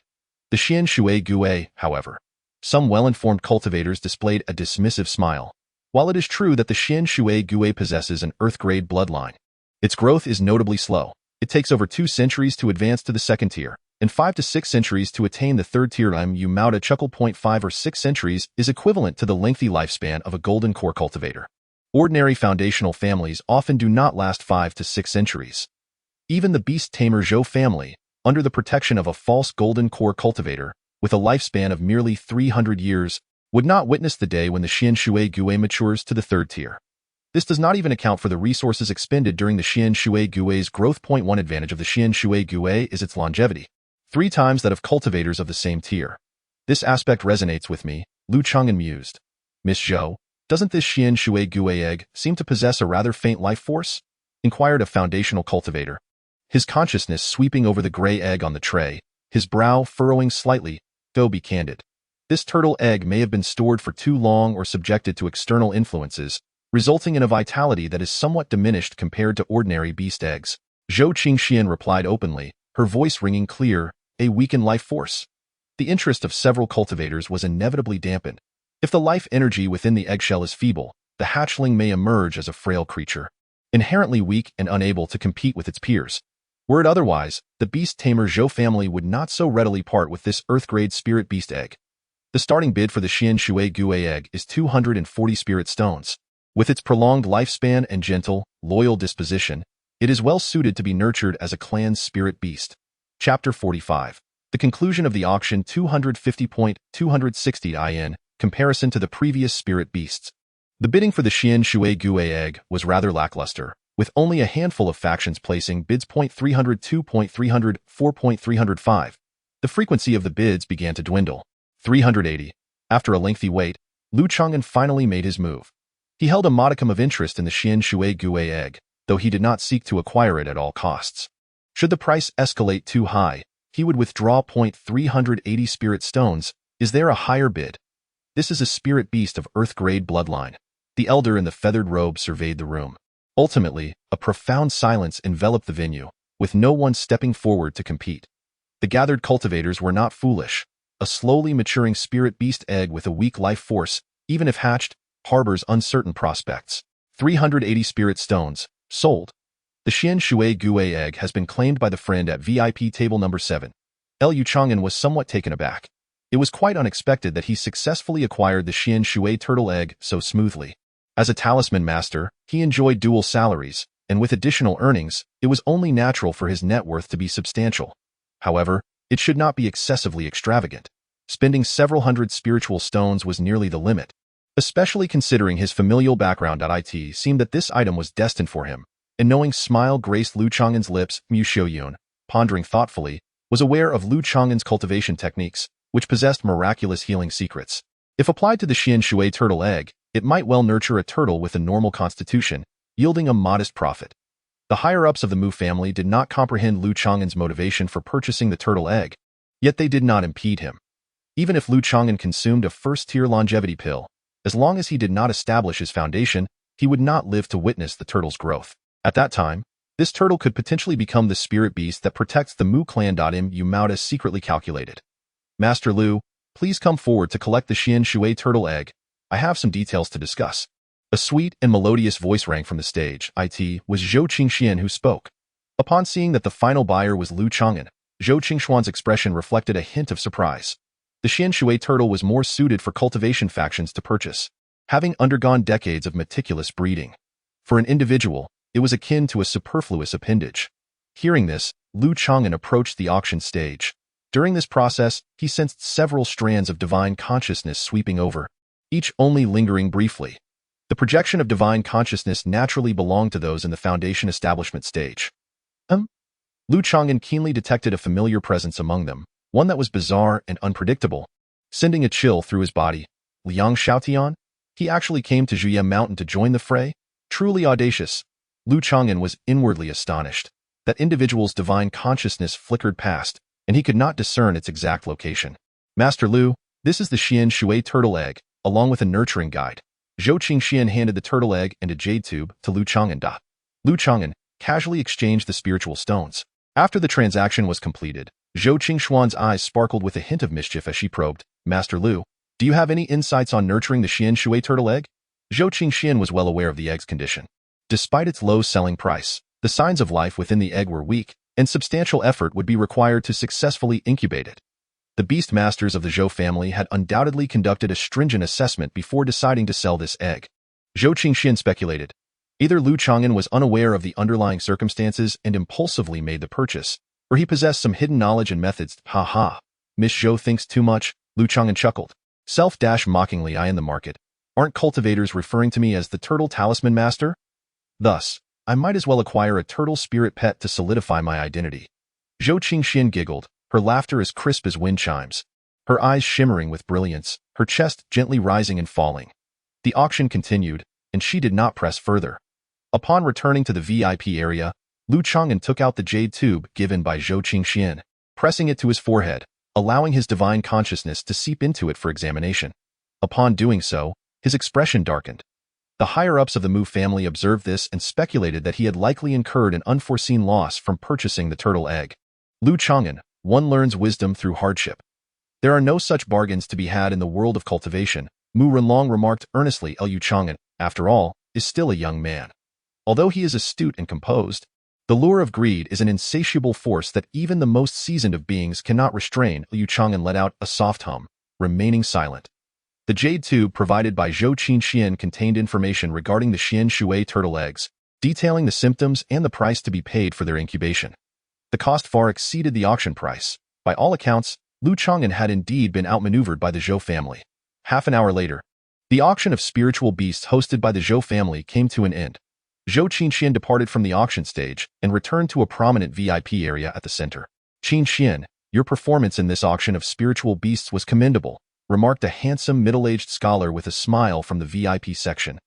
The Xian Shui Gui, however. Some well-informed cultivators displayed a dismissive smile. While it is true that the Xian Shui Gui possesses an earth-grade bloodline, its growth is notably slow. It takes over 2 centuries to advance to the second tier, and 5 to 6 centuries to attain the third tier. You Mauda chuckle. 5 or 6 centuries is equivalent to the lengthy lifespan of a golden core cultivator. Ordinary foundational families often do not last 5 to 6 centuries. Even the beast tamer Zhou family, under the protection of a false golden core cultivator, with a lifespan of merely 300 years, would not witness the day when the Xian Shui Gui matures to the third tier. This does not even account for the resources expended during the Xian Shui Gui's growth. One advantage of the Xian Shui Gui is its longevity, 3 times that of cultivators of the same tier. This aspect resonates with me, Lu Changan mused. Miss Zhou, doesn't this Xian Shui Gui egg seem to possess a rather faint life force? Inquired a foundational cultivator, his consciousness sweeping over the gray egg on the tray, his brow furrowing slightly. Go be candid. This turtle egg may have been stored for too long or subjected to external influences, resulting in a vitality that is somewhat diminished compared to ordinary beast eggs. Zhou Qingxian replied openly, her voice ringing clear, a weakened life force. The interest of several cultivators was inevitably dampened. If the life energy within the eggshell is feeble, the hatchling may emerge as a frail creature, inherently weak and unable to compete with its peers. Were it otherwise, the beast tamer Zhou family would not so readily part with this earth-grade spirit beast egg. The starting bid for the Xian Shui Gui egg is 240 spirit stones. With its prolonged lifespan and gentle, loyal disposition, it is well suited to be nurtured as a clan's spirit beast. Chapter 45. The conclusion of the auction. 250.260 in comparison to the previous spirit beasts. The bidding for the Xian Shui Gui egg was rather lackluster, with only a handful of factions placing bids. 302.300, 4.305. The frequency of the bids began to dwindle. 380. After a lengthy wait, Lu Changan finally made his move. He held a modicum of interest in the Xian Shui Gui egg, though he did not seek to acquire it at all costs. Should the price escalate too high, he would withdraw. 380 spirit stones. Is there a higher bid? This is a spirit beast of earth-grade bloodline. The elder in the feathered robe surveyed the room. Ultimately, a profound silence enveloped the venue, with no one stepping forward to compete. The gathered cultivators were not foolish. A slowly maturing spirit beast egg with a weak life force, even if hatched, harbors uncertain prospects. 380 spirit stones, sold. The Xian Shui Gui egg has been claimed by the friend at VIP table number 7. Lu Changan was somewhat taken aback. It was quite unexpected that he successfully acquired the Xian Shui turtle egg so smoothly. As a talisman master, he enjoyed dual salaries, and with additional earnings, it was only natural for his net worth to be substantial. However, it should not be excessively extravagant. Spending several hundred spiritual stones was nearly the limit. Especially considering his familial background. It seemed that this item was destined for him. A knowing smile graced Lu Changan's lips. Mu Xiuyun, pondering thoughtfully, was aware of Lu Changan's cultivation techniques, which possessed miraculous healing secrets. If applied to the Xian Shui turtle egg, it might well nurture a turtle with a normal constitution, yielding a modest profit. The higher-ups of the Mu family did not comprehend Lu Changan's motivation for purchasing the turtle egg, yet they did not impede him. Even if Lu Changan consumed a first-tier longevity pill, as long as he did not establish his foundation, he would not live to witness the turtle's growth. At that time, this turtle could potentially become the spirit beast that protects the Mu clan. Mauda secretly calculated. Master Lu, please come forward to collect the Xian Shui turtle egg. I have some details to discuss. A sweet and melodious voice rang from the stage. It was Zhou Qingxian who spoke. Upon seeing that the final buyer was Lu Changan, Zhou Qingshuan's expression reflected a hint of surprise. The Xian Shui turtle was more suited for cultivation factions to purchase, having undergone decades of meticulous breeding. For an individual, it was akin to a superfluous appendage. Hearing this, Lu Changan approached the auction stage. During this process, he sensed several strands of divine consciousness sweeping over, each only lingering briefly. The projection of divine consciousness naturally belonged to those in the foundation establishment stage. Lu Changan keenly detected a familiar presence among them, one that was bizarre and unpredictable, sending a chill through his body. Liang Xiaotian? He actually came to Zhuye Mountain to join the fray? Truly audacious. Lu Changan was inwardly astonished. That individual's divine consciousness flickered past, and he could not discern its exact location. Master Lu, this is the Xian Shui turtle egg, along with a nurturing guide. Zhou Qingxian handed the turtle egg and a jade tube to Lu Changan. Lu Changan casually exchanged the spiritual stones. After the transaction was completed, Zhou Qingshuan's eyes sparkled with a hint of mischief as she probed, Master Lu, do you have any insights on nurturing the Xian Shui turtle egg? Zhou Qingxian was well aware of the egg's condition. Despite its low selling price, the signs of life within the egg were weak, and substantial effort would be required to successfully incubate it. The beast masters of the Zhou family had undoubtedly conducted a stringent assessment before deciding to sell this egg. Zhou Qingxian speculated. Either Lu Changan was unaware of the underlying circumstances and impulsively made the purchase, or he possessed some hidden knowledge and methods. Ha ha. Miss Zhou thinks too much, Lu Changan chuckled. Mockingly I in the market. Aren't cultivators referring to me as the turtle talisman master? Thus, I might as well acquire a turtle spirit pet to solidify my identity. Zhou Qingxian giggled, her laughter as crisp as wind chimes, her eyes shimmering with brilliance, her chest gently rising and falling. The auction continued, and she did not press further. Upon returning to the VIP area, Lu Changan took out the jade tube given by Zhou Qingxian, pressing it to his forehead, allowing his divine consciousness to seep into it for examination. Upon doing so, his expression darkened. The higher-ups of the Mu family observed this and speculated that he had likely incurred an unforeseen loss from purchasing the turtle egg. Lu Changan, one learns wisdom through hardship. There are no such bargains to be had in the world of cultivation, Mu Renlong remarked earnestly. Lu Changan, after all, is still a young man. Although he is astute and composed, the lure of greed is an insatiable force that even the most seasoned of beings cannot restrain. Lu Changan let out a soft hum, remaining silent. The jade tube provided by Zhou Qingxian contained information regarding the Xian Shui turtle eggs, detailing the symptoms and the price to be paid for their incubation. The cost far exceeded the auction price. By all accounts, Lu Changan had indeed been outmaneuvered by the Zhou family. Half an hour later, the auction of spiritual beasts hosted by the Zhou family came to an end. Zhou Qingxian departed from the auction stage and returned to a prominent VIP area at the center. Qingxian, your performance in this auction of spiritual beasts was commendable, remarked a handsome middle-aged scholar with a smile from the VIP section.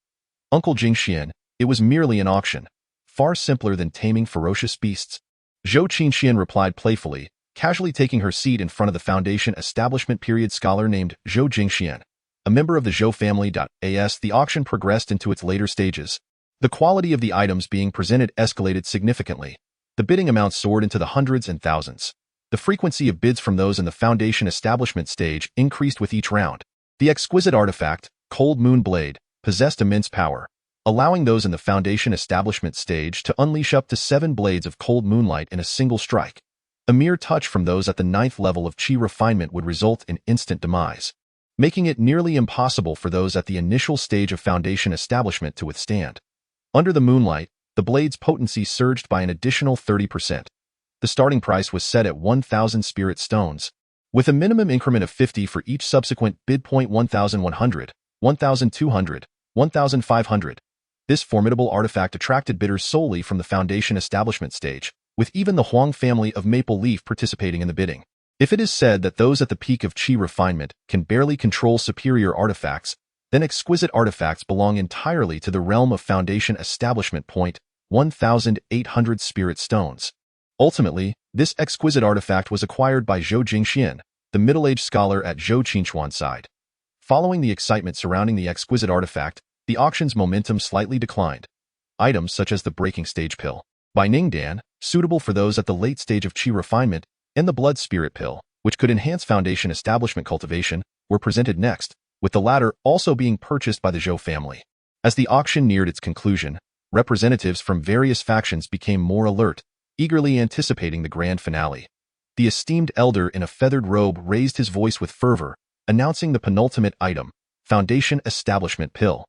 Uncle Jingxian, it was merely an auction, far simpler than taming ferocious beasts. Zhou Qingxian replied playfully, casually taking her seat in front of the foundation establishment period scholar named Zhou Jingxian, a member of the Zhou family. As the auction progressed into its later stages, the quality of the items being presented escalated significantly. The bidding amounts soared into the hundreds and thousands. The frequency of bids from those in the foundation establishment stage increased with each round. The exquisite artifact, Cold Moon Blade, possessed immense power, allowing those in the foundation establishment stage to unleash up to 7 blades of cold moonlight in a single strike. A mere touch from those at the 9th level of chi refinement would result in instant demise, making it nearly impossible for those at the initial stage of foundation establishment to withstand. Under the moonlight, the blade's potency surged by an additional 30%. The starting price was set at 1,000 spirit stones, with a minimum increment of 50 for each subsequent bid point. 1,100, 1,200, 1,500. This formidable artifact attracted bidders solely from the foundation establishment stage, with even the Huang family of Maple Leaf participating in the bidding. If it is said that those at the peak of chi refinement can barely control superior artifacts, then exquisite artifacts belong entirely to the realm of foundation establishment. 1,800 spirit stones. Ultimately, this exquisite artifact was acquired by Zhou Jingxian, the middle-aged scholar at Zhou Qinchuan's side. Following the excitement surrounding the exquisite artifact, the auction's momentum slightly declined. Items such as the breaking stage pill by Ningdan, suitable for those at the late stage of qi refinement, and the blood spirit pill, which could enhance foundation establishment cultivation, were presented next, with the latter also being purchased by the Zhou family. As the auction neared its conclusion, representatives from various factions became more alert, eagerly anticipating the grand finale. The esteemed elder in a feathered robe raised his voice with fervor, announcing the penultimate item, Foundation Establishment Pill.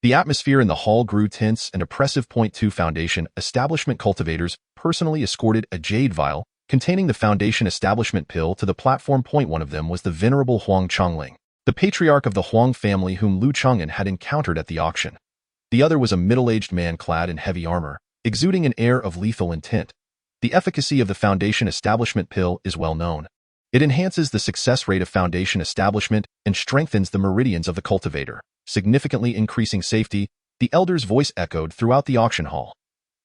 The atmosphere in the hall grew tense and oppressive. .2 Foundation Establishment cultivators personally escorted a jade vial containing the Foundation Establishment Pill to the platform. One of them was the venerable Huang Chongling, the patriarch of the Huang family whom Lu Changan had encountered at the auction. The other was a middle-aged man clad in heavy armor, exuding an air of lethal intent. The efficacy of the Foundation Establishment Pill is well known. It enhances the success rate of foundation establishment and strengthens the meridians of the cultivator, significantly increasing safety. The elder's voice echoed throughout the auction hall.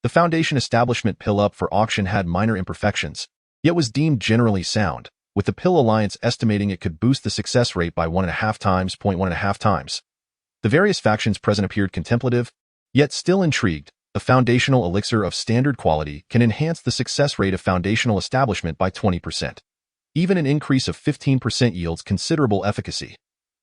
The Foundation Establishment Pill up for auction had minor imperfections, yet was deemed generally sound, with the Pill Alliance estimating it could boost the success rate by 1.5 times. 1.5 times. The various factions present appeared contemplative, yet still intrigued. A foundational elixir of standard quality can enhance the success rate of foundational establishment by 20%. Even an increase of 15% yields considerable efficacy.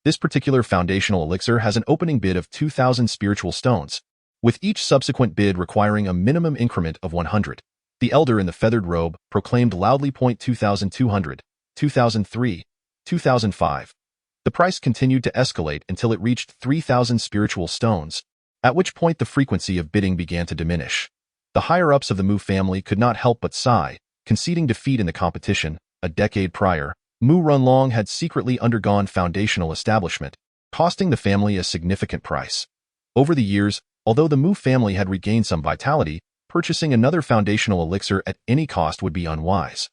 This particular foundational elixir has an opening bid of 2,000 spiritual stones, with each subsequent bid requiring a minimum increment of 100. The elder in the feathered robe proclaimed loudly. 2,200, 2,003, 2,005. The price continued to escalate until it reached 3,000 spiritual stones, at which point the frequency of bidding began to diminish. The higher-ups of the Mu family could not help but sigh, conceding defeat in the competition. A decade prior, Mu Runlong had secretly undergone foundational establishment, costing the family a significant price. Over the years, although the Mu family had regained some vitality, purchasing another foundational elixir at any cost would be unwise.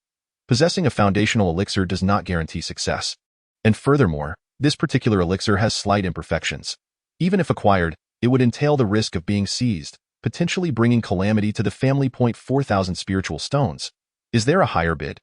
Possessing a foundational elixir does not guarantee success. And furthermore, this particular elixir has slight imperfections. Even if acquired, it would entail the risk of being seized, potentially bringing calamity to the family. 4,000 spiritual stones. Is there a higher bid?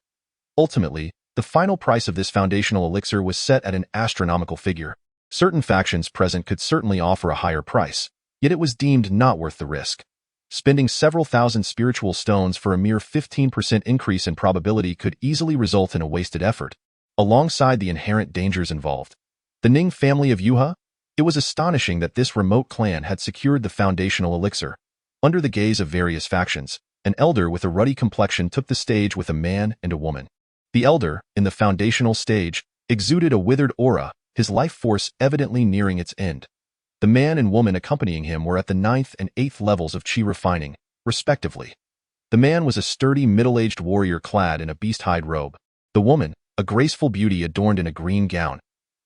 Ultimately, the final price of this foundational elixir was set at an astronomical figure. Certain factions present could certainly offer a higher price, yet it was deemed not worth the risk. Spending several thousand spiritual stones for a mere 15% increase in probability could easily result in a wasted effort, alongside the inherent dangers involved. The Ning family of Yuha? It was astonishing that this remote clan had secured the foundational elixir. Under the gaze of various factions, an elder with a ruddy complexion took the stage with a man and a woman. The elder, in the foundational stage, exuded a withered aura, his life force evidently nearing its end. The man and woman accompanying him were at the 9th and 8th levels of qi refining, respectively. The man was a sturdy middle-aged warrior clad in a beast-hide robe. The woman, a graceful beauty adorned in a green gown.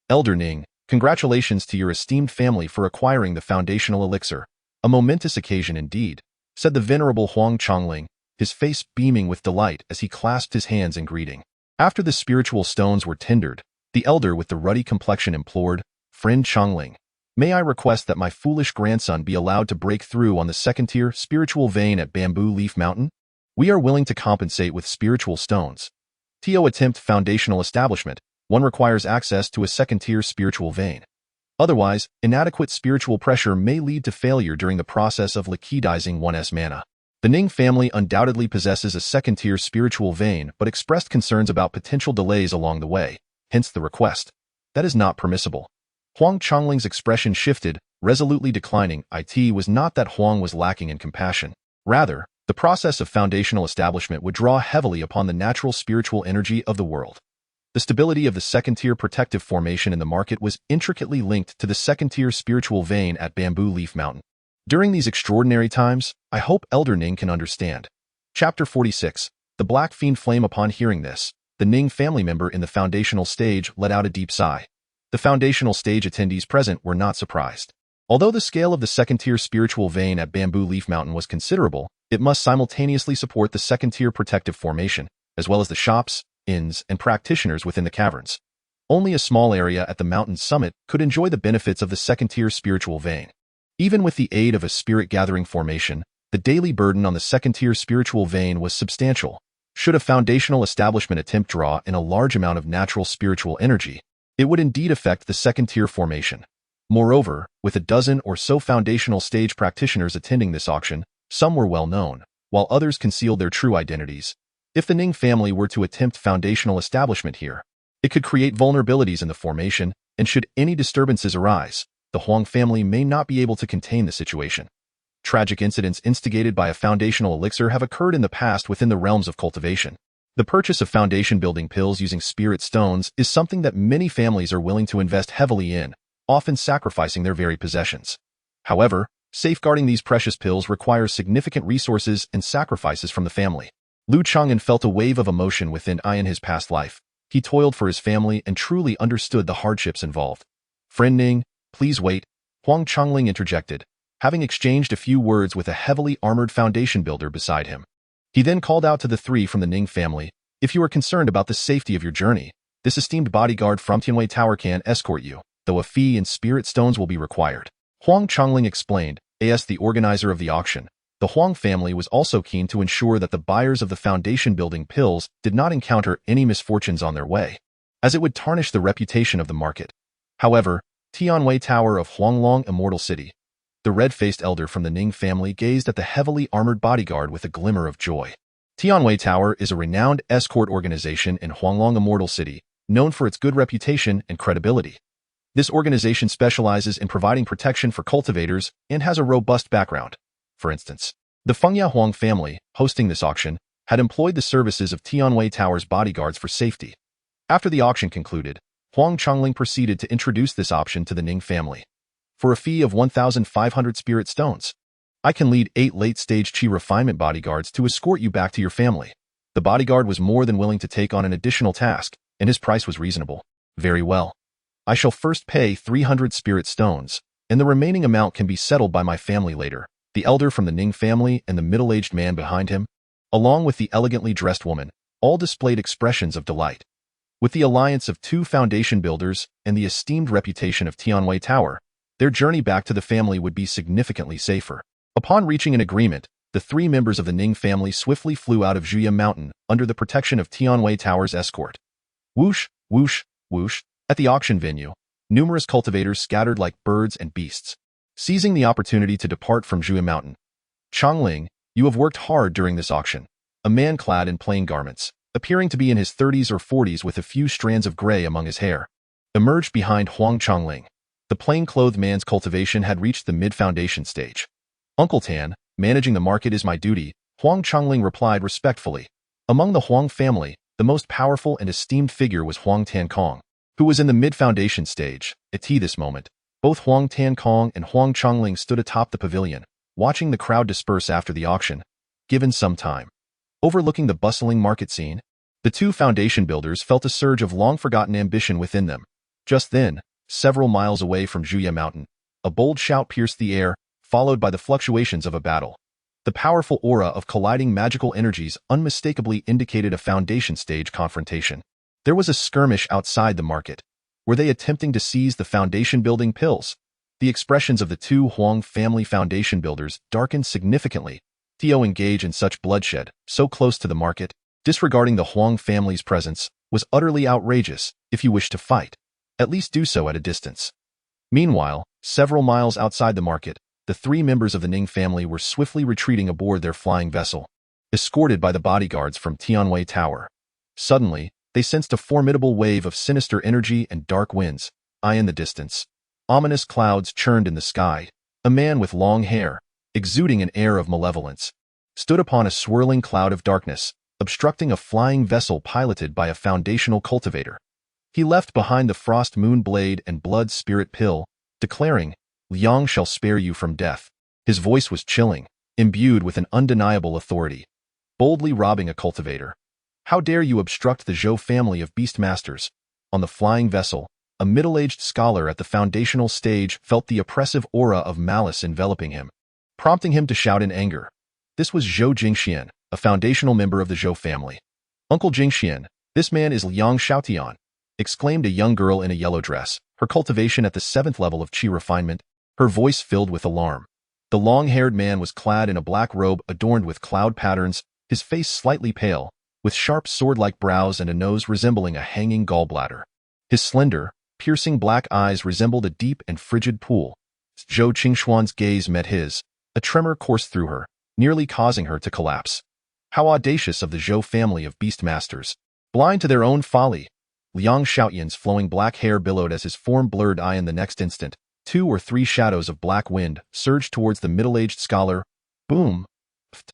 Elder Ning, congratulations to your esteemed family for acquiring the foundational elixir. A momentous occasion indeed, said the venerable Huang Chongling, his face beaming with delight as he clasped his hands in greeting. After the spiritual stones were tendered, the elder with the ruddy complexion implored, "Friend Chongling, may I request that my foolish grandson be allowed to break through on the second-tier spiritual vein at Bamboo Leaf Mountain? We are willing to compensate with spiritual stones. To attempt foundational establishment, one requires access to a second-tier spiritual vein. Otherwise, inadequate spiritual pressure may lead to failure during the process of liquidizing one's mana. The Ning family undoubtedly possesses a second-tier spiritual vein but expressed concerns about potential delays along the way, hence the request. That is not permissible." Huang Chongling's expression shifted, resolutely declining. It was not that Huang was lacking in compassion. Rather, the process of foundational establishment would draw heavily upon the natural spiritual energy of the world. The stability of the second-tier protective formation in the market was intricately linked to the second-tier spiritual vein at Bamboo Leaf Mountain. During these extraordinary times, I hope Elder Ning can understand. Chapter 46. The Black Fiend Flame. Upon hearing this, the Ning family member in the foundational stage let out a deep sigh. The foundational stage attendees present were not surprised. Although the scale of the second-tier spiritual vein at Bamboo Leaf Mountain was considerable, it must simultaneously support the second-tier protective formation, as well as the shops, inns, and practitioners within the caverns. Only a small area at the mountain's summit could enjoy the benefits of the second-tier spiritual vein. Even with the aid of a spirit-gathering formation, The daily burden on the second-tier spiritual vein was substantial. Should a foundational establishment attempt draw in a large amount of natural spiritual energy, it would indeed affect the second-tier formation. Moreover, with a dozen or so foundational stage practitioners attending this auction, some were well known, while others concealed their true identities. If the Ning family were to attempt foundational establishment here, it could create vulnerabilities in the formation, and should any disturbances arise, the Huang family may not be able to contain the situation. Tragic incidents instigated by a foundational elixir have occurred in the past within the realms of cultivation. The purchase of foundation-building pills using spirit stones is something that many families are willing to invest heavily in, often sacrificing their very possessions. However, safeguarding these precious pills requires significant resources and sacrifices from the family. Lu Changan felt a wave of emotion within in his past life. He toiled for his family and truly understood the hardships involved. "Friend Ning, please wait," Huang Changling interjected, having exchanged a few words with a heavily armored foundation builder beside him. He then called out to the three from the Ning family, "If you are concerned about the safety of your journey, this esteemed bodyguard from Tianwei Tower can escort you, though a fee in spirit stones will be required." Huang Changling explained, as the organizer of the auction. The Huang family was also keen to ensure that the buyers of the foundation-building pills did not encounter any misfortunes on their way, as it would tarnish the reputation of the market. However, Tianwei Tower of Huanglong Immortal City. The red-faced elder from the Ning family gazed at the heavily armored bodyguard with a glimmer of joy. Tianwei Tower is a renowned escort organization in Huanglong Immortal City, known for its good reputation and credibility. This organization specializes in providing protection for cultivators and has a robust background. For instance, the Fengya Huang family, hosting this auction, had employed the services of Tianwei Tower's bodyguards for safety. After the auction concluded, Huang Changling proceeded to introduce this option to the Ning family. "For a fee of 1,500 spirit stones, I can lead 8 late-stage Qi refinement bodyguards to escort you back to your family." The bodyguard was more than willing to take on an additional task, and his price was reasonable. "Very well. I shall first pay 300 spirit stones, and the remaining amount can be settled by my family later." The elder from the Ning family and the middle-aged man behind him, along with the elegantly dressed woman, all displayed expressions of delight. With the alliance of 2 foundation builders and the esteemed reputation of Tianwei Tower, their journey back to the family would be significantly safer. Upon reaching an agreement, the 3 members of the Ning family swiftly flew out of Zhuya Mountain under the protection of Tianwei Tower's escort. Whoosh, whoosh, whoosh. At the auction venue, numerous cultivators scattered like birds and beasts, seizing the opportunity to depart from Zhuya Mountain. "Changling, you have worked hard during this auction." A man clad in plain garments, appearing to be in his 30s or 40s with a few strands of gray among his hair, emerged behind Huang Changling. The plain-clothed man's cultivation had reached the mid-foundation stage. "Uncle Tan, managing the market is my duty," Huang Changling replied respectfully. Among the Huang family, the most powerful and esteemed figure was Huang Tankong, who was in the mid-foundation stage. At this moment, both Huang Tankong and Huang Changling stood atop the pavilion, watching the crowd disperse after the auction. Given some time, overlooking the bustling market scene, the 2 foundation builders felt a surge of long-forgotten ambition within them. Just then, several miles away from Zhuya Mountain, a bold shout pierced the air, followed by the fluctuations of a battle. The powerful aura of colliding magical energies unmistakably indicated a foundation stage confrontation. There was a skirmish outside the market. Were they attempting to seize the foundation-building pills? The expressions of the 2 Huang family foundation builders darkened significantly. To engage in such bloodshed, so close to the market, disregarding the Huang family's presence, was utterly outrageous. If you wish to fight, at least do so at a distance. Meanwhile, several miles outside the market, the 3 members of the Ning family were swiftly retreating aboard their flying vessel, escorted by the bodyguards from Tianwei Tower. Suddenly, they sensed a formidable wave of sinister energy and dark winds. In the distance, ominous clouds churned in the sky. A man with long hair, exuding an air of malevolence, stood upon a swirling cloud of darkness, obstructing a flying vessel piloted by a foundational cultivator. He left behind the frost moon blade and blood spirit pill, declaring, "Liang shall spare you from death." His voice was chilling, imbued with an undeniable authority. Boldly robbing a cultivator. "How dare you obstruct the Zhou family of beastmasters?" On the flying vessel, a middle-aged scholar at the foundational stage felt the oppressive aura of malice enveloping him, prompting him to shout in anger. This was Zhou Jingxian, a foundational member of the Zhou family. "Uncle Jingxian, this man is Liang Xiaotian," exclaimed a young girl in a yellow dress, her cultivation at the 7th level of Qi refinement, her voice filled with alarm. The long-haired man was clad in a black robe adorned with cloud patterns, his face slightly pale, with sharp sword-like brows and a nose resembling a hanging gallbladder. His slender, piercing black eyes resembled a deep and frigid pool. As Zhou Qingxuan's gaze met his, a tremor coursed through her, nearly causing her to collapse. How audacious of the Zhou family of beastmasters! Blind to their own folly! Liang Xiaoyan's flowing black hair billowed as his form blurred eye in the next instant. 2 or 3 shadows of black wind surged towards the middle-aged scholar. Boom! Pft.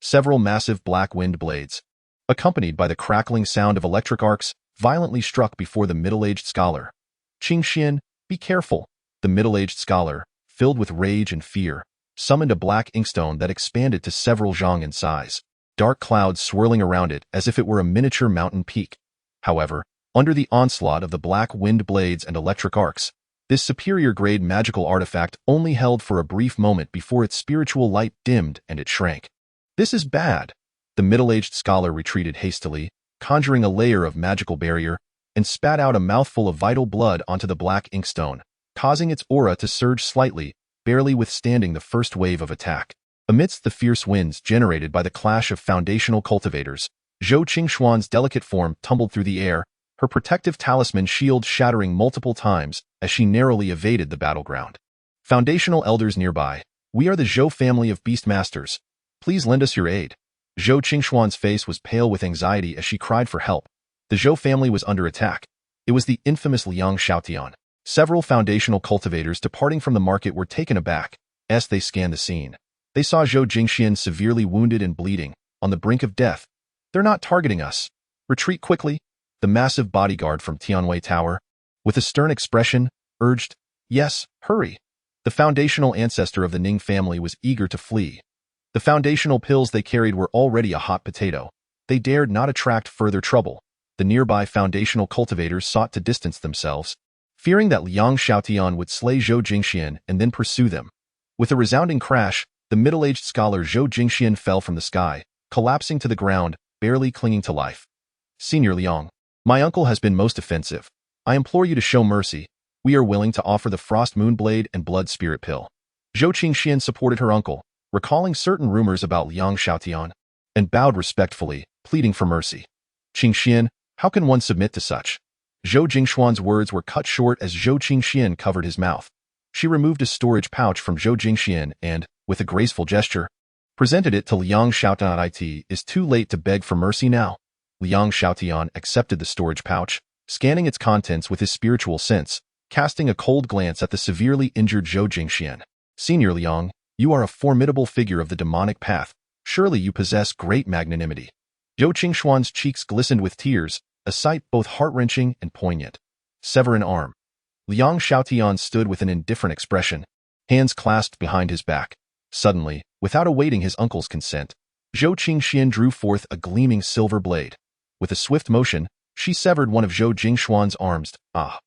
Several massive black wind blades, accompanied by the crackling sound of electric arcs, violently struck before the middle-aged scholar. Qingxian, be careful! The middle-aged scholar, filled with rage and fear, summoned a black inkstone that expanded to several zhang in size, dark clouds swirling around it as if it were a miniature mountain peak. However, under the onslaught of the black wind blades and electric arcs, this superior-grade magical artifact only held for a brief moment before its spiritual light dimmed and it shrank. This is bad. The middle-aged scholar retreated hastily, conjuring a layer of magical barrier, and spat out a mouthful of vital blood onto the black inkstone, causing its aura to surge slightly, barely withstanding the first wave of attack. Amidst the fierce winds generated by the clash of foundational cultivators, Zhou Qingxuan's delicate form tumbled through the air, her protective talisman shield shattering multiple times as she narrowly evaded the battleground. Foundational elders nearby, we are the Zhou family of beastmasters. Please lend us your aid. Zhou Qingxuan's face was pale with anxiety as she cried for help. The Zhou family was under attack. It was the infamous Liang Xiaotian. Several foundational cultivators departing from the market were taken aback as they scanned the scene. They saw Zhou Jingxian severely wounded and bleeding, on the brink of death. They're not targeting us. Retreat quickly. The massive bodyguard from Tianwei Tower, with a stern expression, urged, yes, hurry. The foundational ancestor of the Ning family was eager to flee. The foundational pills they carried were already a hot potato. They dared not attract further trouble. The nearby foundational cultivators sought to distance themselves, fearing that Liang Xiaotian would slay Zhou Jingxian and then pursue them. With a resounding crash, the middle-aged scholar Zhou Jingxian fell from the sky, collapsing to the ground, barely clinging to life. Senior Liang, my uncle has been most offensive. I implore you to show mercy. We are willing to offer the Frost Moonblade and Blood Spirit Pill. Zhou Qingxian supported her uncle, recalling certain rumors about Liang Xiaotian, and bowed respectfully, pleading for mercy. Qingxian, how can one submit to such? Zhou Jingxuan's words were cut short as Zhou Qingxian covered his mouth. She removed a storage pouch from Zhou Jingxian and, with a graceful gesture, presented it to Liang Xiaotian. It is too late to beg for mercy now. Liang Xiaotian accepted the storage pouch, scanning its contents with his spiritual sense, casting a cold glance at the severely injured Zhou Jingxian. Senior Liang, you are a formidable figure of the demonic path. Surely you possess great magnanimity. Zhou Qingxuan's cheeks glistened with tears, a sight both heart-wrenching and poignant. Sever an arm. Liang Xiaotian stood with an indifferent expression, hands clasped behind his back. Suddenly, without awaiting his uncle's consent, Zhou Qingxian drew forth a gleaming silver blade. With a swift motion, she severed one of Zhou Jingxuan's arms. Ah!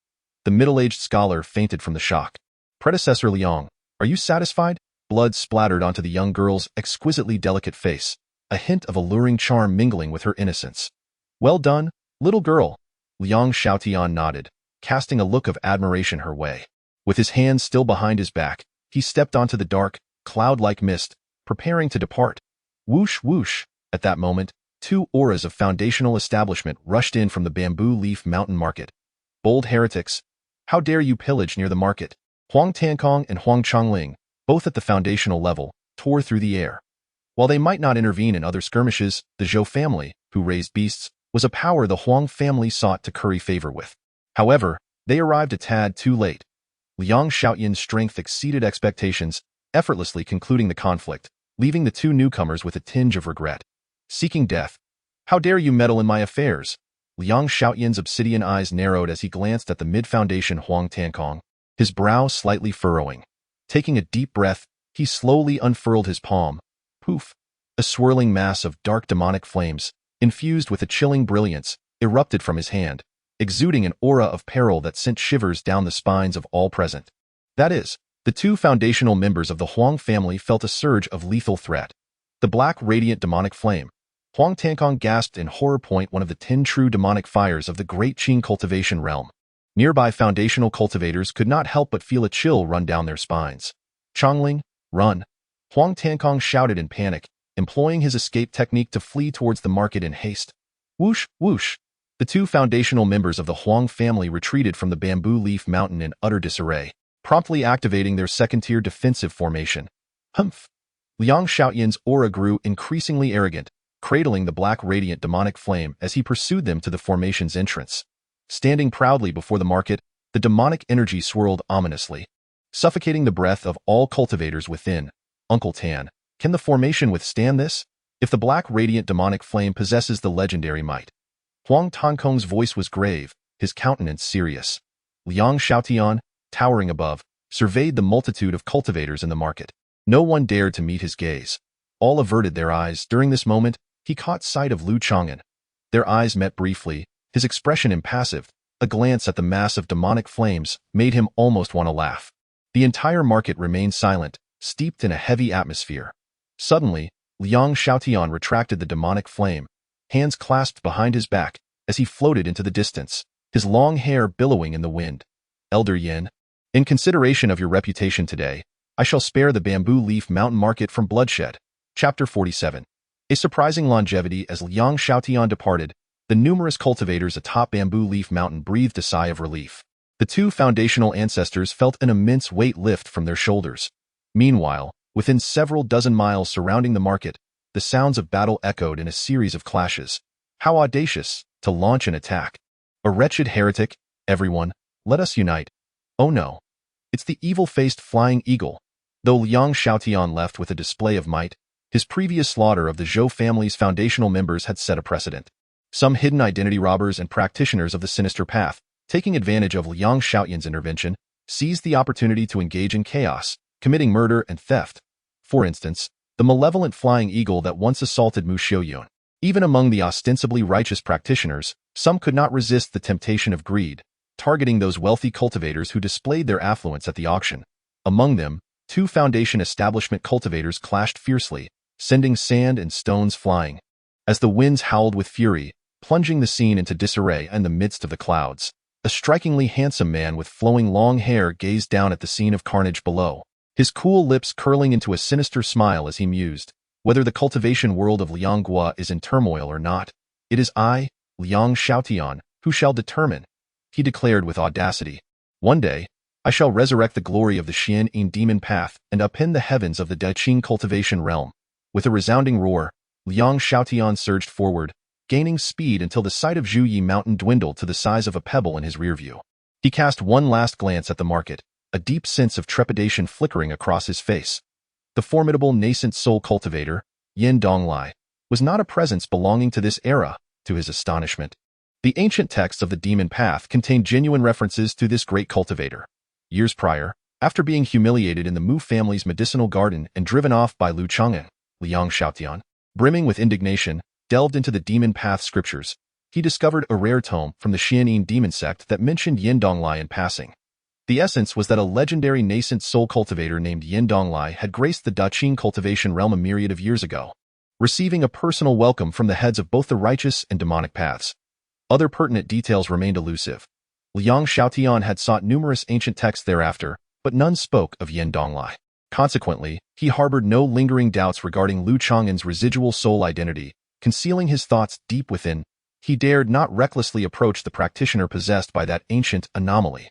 The middle-aged scholar fainted from the shock. Predecessor Liang, are you satisfied? Blood splattered onto the young girl's exquisitely delicate face, a hint of alluring charm mingling with her innocence. Well done, little girl. Liang Xiaotian nodded, casting a look of admiration her way. With his hands still behind his back, he stepped onto the dark, cloud-like mist, preparing to depart. Whoosh whoosh! At that moment, 2 auras of foundational establishment rushed in from the Bamboo Leaf Mountain Market. Bold heretics! How dare you pillage near the market? Huang Tankong and Huang Chongling, both at the foundational level, tore through the air. While they might not intervene in other skirmishes, the Zhou family, who raised beasts, was a power the Huang family sought to curry favor with. However, they arrived a tad too late. Liang Xiaotian's strength exceeded expectations, effortlessly concluding the conflict, leaving the 2 newcomers with a tinge of regret. Seeking death. How dare you meddle in my affairs? Liang Xiaotian's obsidian eyes narrowed as he glanced at the mid-foundation Huang Tankong, his brow slightly furrowing. Taking a deep breath, he slowly unfurled his palm. Poof! A swirling mass of dark demonic flames, infused with a chilling brilliance, erupted from his hand, exuding an aura of peril that sent shivers down the spines of all present. That is, the 2 foundational members of the Huang family felt a surge of lethal threat. The black radiant demonic flame. Huang Tankong gasped in horror. One of the 10 true demonic fires of the great Qing cultivation realm. Nearby foundational cultivators could not help but feel a chill run down their spines. Chongling, Run! Huang Tankong shouted in panic, employing his escape technique to flee towards the market in haste. Whoosh, whoosh! The two foundational members of the Huang family retreated from the bamboo leaf mountain in utter disarray, promptly activating their second-tier defensive formation. Humph! Liang Xiaoyan's aura grew increasingly arrogant, cradling the black radiant demonic flame as he pursued them to the formation's entrance. Standing proudly before the market, the demonic energy swirled ominously, suffocating the breath of all cultivators within. Uncle Tan, can the formation withstand this? If the black radiant demonic flame possesses the legendary might. Huang Tankong's voice was grave, his countenance serious. Liang Xiaotian, towering above, surveyed the multitude of cultivators in the market. No one dared to meet his gaze. All averted their eyes. During this moment, he caught sight of Lu Changan. Their eyes met briefly, his expression impassive. A glance at the mass of demonic flames made him almost want to laugh. The entire market remained silent, steeped in a heavy atmosphere. Suddenly, Liang Xiaotian retracted the demonic flame, hands clasped behind his back as he floated into the distance, his long hair billowing in the wind. Elder Yin, in consideration of your reputation today, I shall spare the bamboo leaf mountain market from bloodshed. Chapter 47. A surprising longevity. As Liang Xiaotian departed, the numerous cultivators atop bamboo leaf mountain breathed a sigh of relief. The two foundational ancestors felt an immense weight lift from their shoulders. Meanwhile, within several dozen miles surrounding the market, the sounds of battle echoed in a series of clashes. How audacious, to launch an attack. A wretched heretic, everyone, let us unite. Oh no. It's the evil-faced flying eagle. Though Liang Xiaotian left with a display of might, his previous slaughter of the Zhou family's foundational members had set a precedent. Some hidden identity robbers and practitioners of the sinister path, taking advantage of Liang Xiaotian's intervention, seized the opportunity to engage in chaos, committing murder and theft. For instance, the malevolent flying eagle that once assaulted Mu Xiaoyun. Even among the ostensibly righteous practitioners, some could not resist the temptation of greed, targeting those wealthy cultivators who displayed their affluence at the auction. Among them, two foundation establishment cultivators clashed fiercely, sending sand and stones flying. As the winds howled with fury, plunging the scene into disarray in the midst of the clouds, a strikingly handsome man with flowing long hair gazed down at the scene of carnage below, his cool lips curling into a sinister smile as he mused. Whether the cultivation world of Lianghua is in turmoil or not, it is I, Liang Xiaotian, who shall determine, he declared with audacity. One day, I shall resurrect the glory of the Xian'an demon path and upend the heavens of the Daqing cultivation realm. With a resounding roar, Liang Xiaotian surged forward, gaining speed until the sight of Zhuyi Mountain dwindled to the size of a pebble in his rear view. He cast one last glance at the market, a deep sense of trepidation flickering across his face. The formidable Nascent Soul cultivator, Yin Donglai, was not a presence belonging to this era. To his astonishment, the ancient texts of the demon path contained genuine references to this great cultivator. Years prior, after being humiliated in the Mu family's medicinal garden and driven off by Lu Changan, Liang Xiaotian, brimming with indignation, delved into the demon path scriptures. He discovered a rare tome from the Xian'an demon sect that mentioned Yin Donglai in passing. The essence was that a legendary nascent soul cultivator named Yin Donglai had graced the Daqing cultivation realm a myriad of years ago, receiving a personal welcome from the heads of both the righteous and demonic paths. Other pertinent details remained elusive. Liang Xiaotian had sought numerous ancient texts thereafter, but none spoke of Yin Donglai. Consequently, he harbored no lingering doubts regarding Lu Changan's residual soul identity, concealing his thoughts deep within. He dared not recklessly approach the practitioner possessed by that ancient anomaly.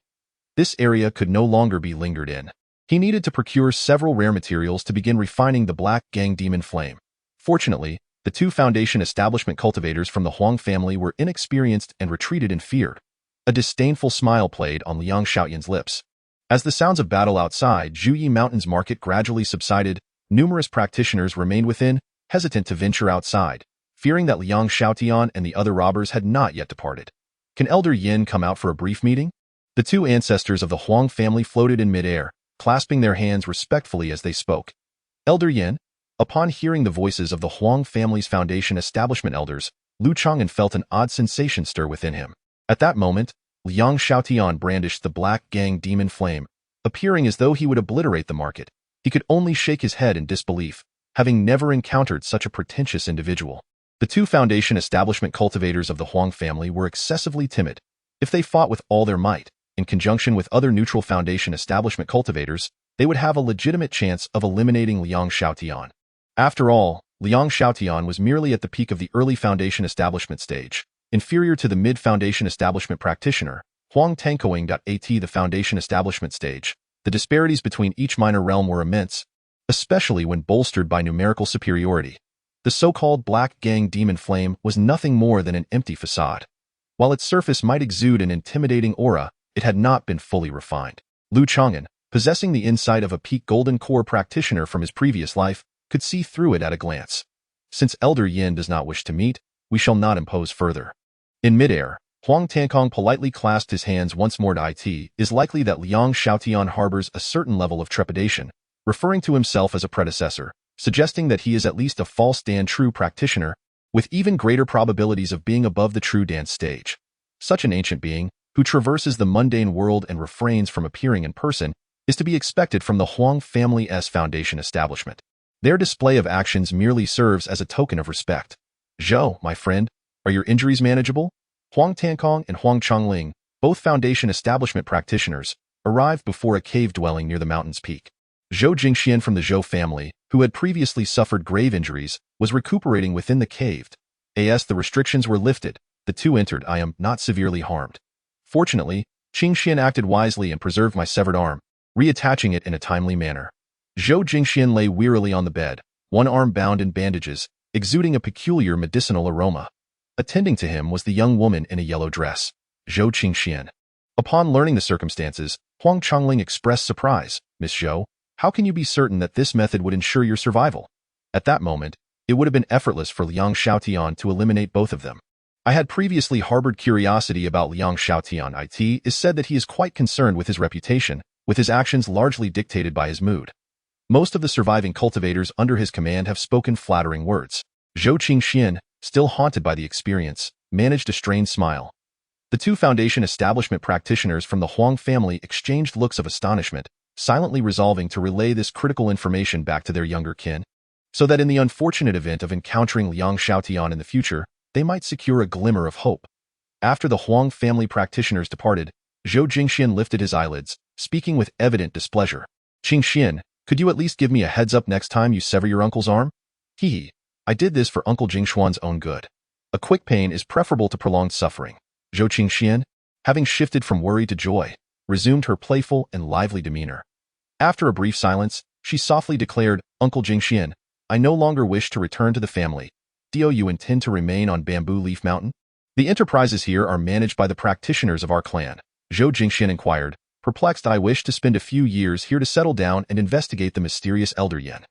This area could no longer be lingered in. He needed to procure several rare materials to begin refining the Black Gang demon flame. Fortunately, the two foundation establishment cultivators from the Huang family were inexperienced and retreated in fear. A disdainful smile played on Liang Xiaotian's lips. As the sounds of battle outside Zhuyi Mountain's market gradually subsided, numerous practitioners remained within, hesitant to venture outside, fearing that Liang Xiaotian and the other robbers had not yet departed. Can Elder Yin come out for a brief meeting? The two ancestors of the Huang family floated in midair, clasping their hands respectfully as they spoke. Elder Yin? Upon hearing the voices of the Huang family's foundation establishment elders, Lu Changan felt an odd sensation stir within him. At that moment, Liang Xiaotian brandished the Black Gang demon flame, appearing as though he would obliterate the market. He could only shake his head in disbelief, having never encountered such a pretentious individual. The two foundation establishment cultivators of the Huang family were excessively timid. If they fought with all their might, in conjunction with other neutral foundation establishment cultivators, they would have a legitimate chance of eliminating Liang Xiaotian. After all, Liang Xiaotian was merely at the peak of the early Foundation establishment stage, inferior to the mid-Foundation establishment practitioner, Huang Tankoing.at. The Foundation establishment stage. The disparities between each minor realm were immense, especially when bolstered by numerical superiority. The so-called Black Gang Demon Flame was nothing more than an empty facade. While its surface might exude an intimidating aura, it had not been fully refined. Lu Changan, possessing the insight of a peak Golden Core practitioner from his previous life, could see through it at a glance. Since Elder Yin does not wish to meet, we shall not impose further. In midair, Huang Tankong politely clasped his hands once more to it. Is likely that Liang Xiaotian harbors a certain level of trepidation, referring to himself as a predecessor, suggesting that he is at least a false Dan true practitioner, with even greater probabilities of being above the true dance stage. Such an ancient being, who traverses the mundane world and refrains from appearing in person, is to be expected from the Huang family's Foundation establishment. Their display of actions merely serves as a token of respect. Zhou, my friend, are your injuries manageable? Huang Tankong and Huang Chongling, both Foundation establishment practitioners, arrived before a cave dwelling near the mountain's peak. Zhou Jingxian from the Zhou family, who had previously suffered grave injuries, was recuperating within the cave. As the restrictions were lifted, the two entered. I am not severely harmed. Fortunately, Qingxian acted wisely and preserved my severed arm, reattaching it in a timely manner. Zhou Jingxian lay wearily on the bed, one arm bound in bandages, exuding a peculiar medicinal aroma. Attending to him was the young woman in a yellow dress, Zhou Qingxian. Upon learning the circumstances, Huang Chongling expressed surprise. Miss Zhou, how can you be certain that this method would ensure your survival? At that moment, it would have been effortless for Liang Xiaotian to eliminate both of them. I had previously harbored curiosity about Liang Xiaotian. It is said that he is quite concerned with his reputation, with his actions largely dictated by his mood. Most of the surviving cultivators under his command have spoken flattering words. Zhou Qingxian, still haunted by the experience, managed a strained smile. The two Foundation establishment practitioners from the Huang family exchanged looks of astonishment, silently resolving to relay this critical information back to their younger kin, so that in the unfortunate event of encountering Liang Xiaotian in the future, they might secure a glimmer of hope. After the Huang family practitioners departed, Zhou Jingxian lifted his eyelids, speaking with evident displeasure. Qingxian, could you at least give me a heads up next time you sever your uncle's arm? Hee. I did this for Uncle Jingshuan's own good. A quick pain is preferable to prolonged suffering. Zhou Qingxian, having shifted from worry to joy, resumed her playful and lively demeanor. After a brief silence, she softly declared, Uncle Jingxian, I no longer wish to return to the family. Do you intend to remain on Bamboo Leaf Mountain? The enterprises here are managed by the practitioners of our clan. Zhou Jingxian inquired, perplexed. I wish to spend a few years here to settle down and investigate the mysterious Elder Yin.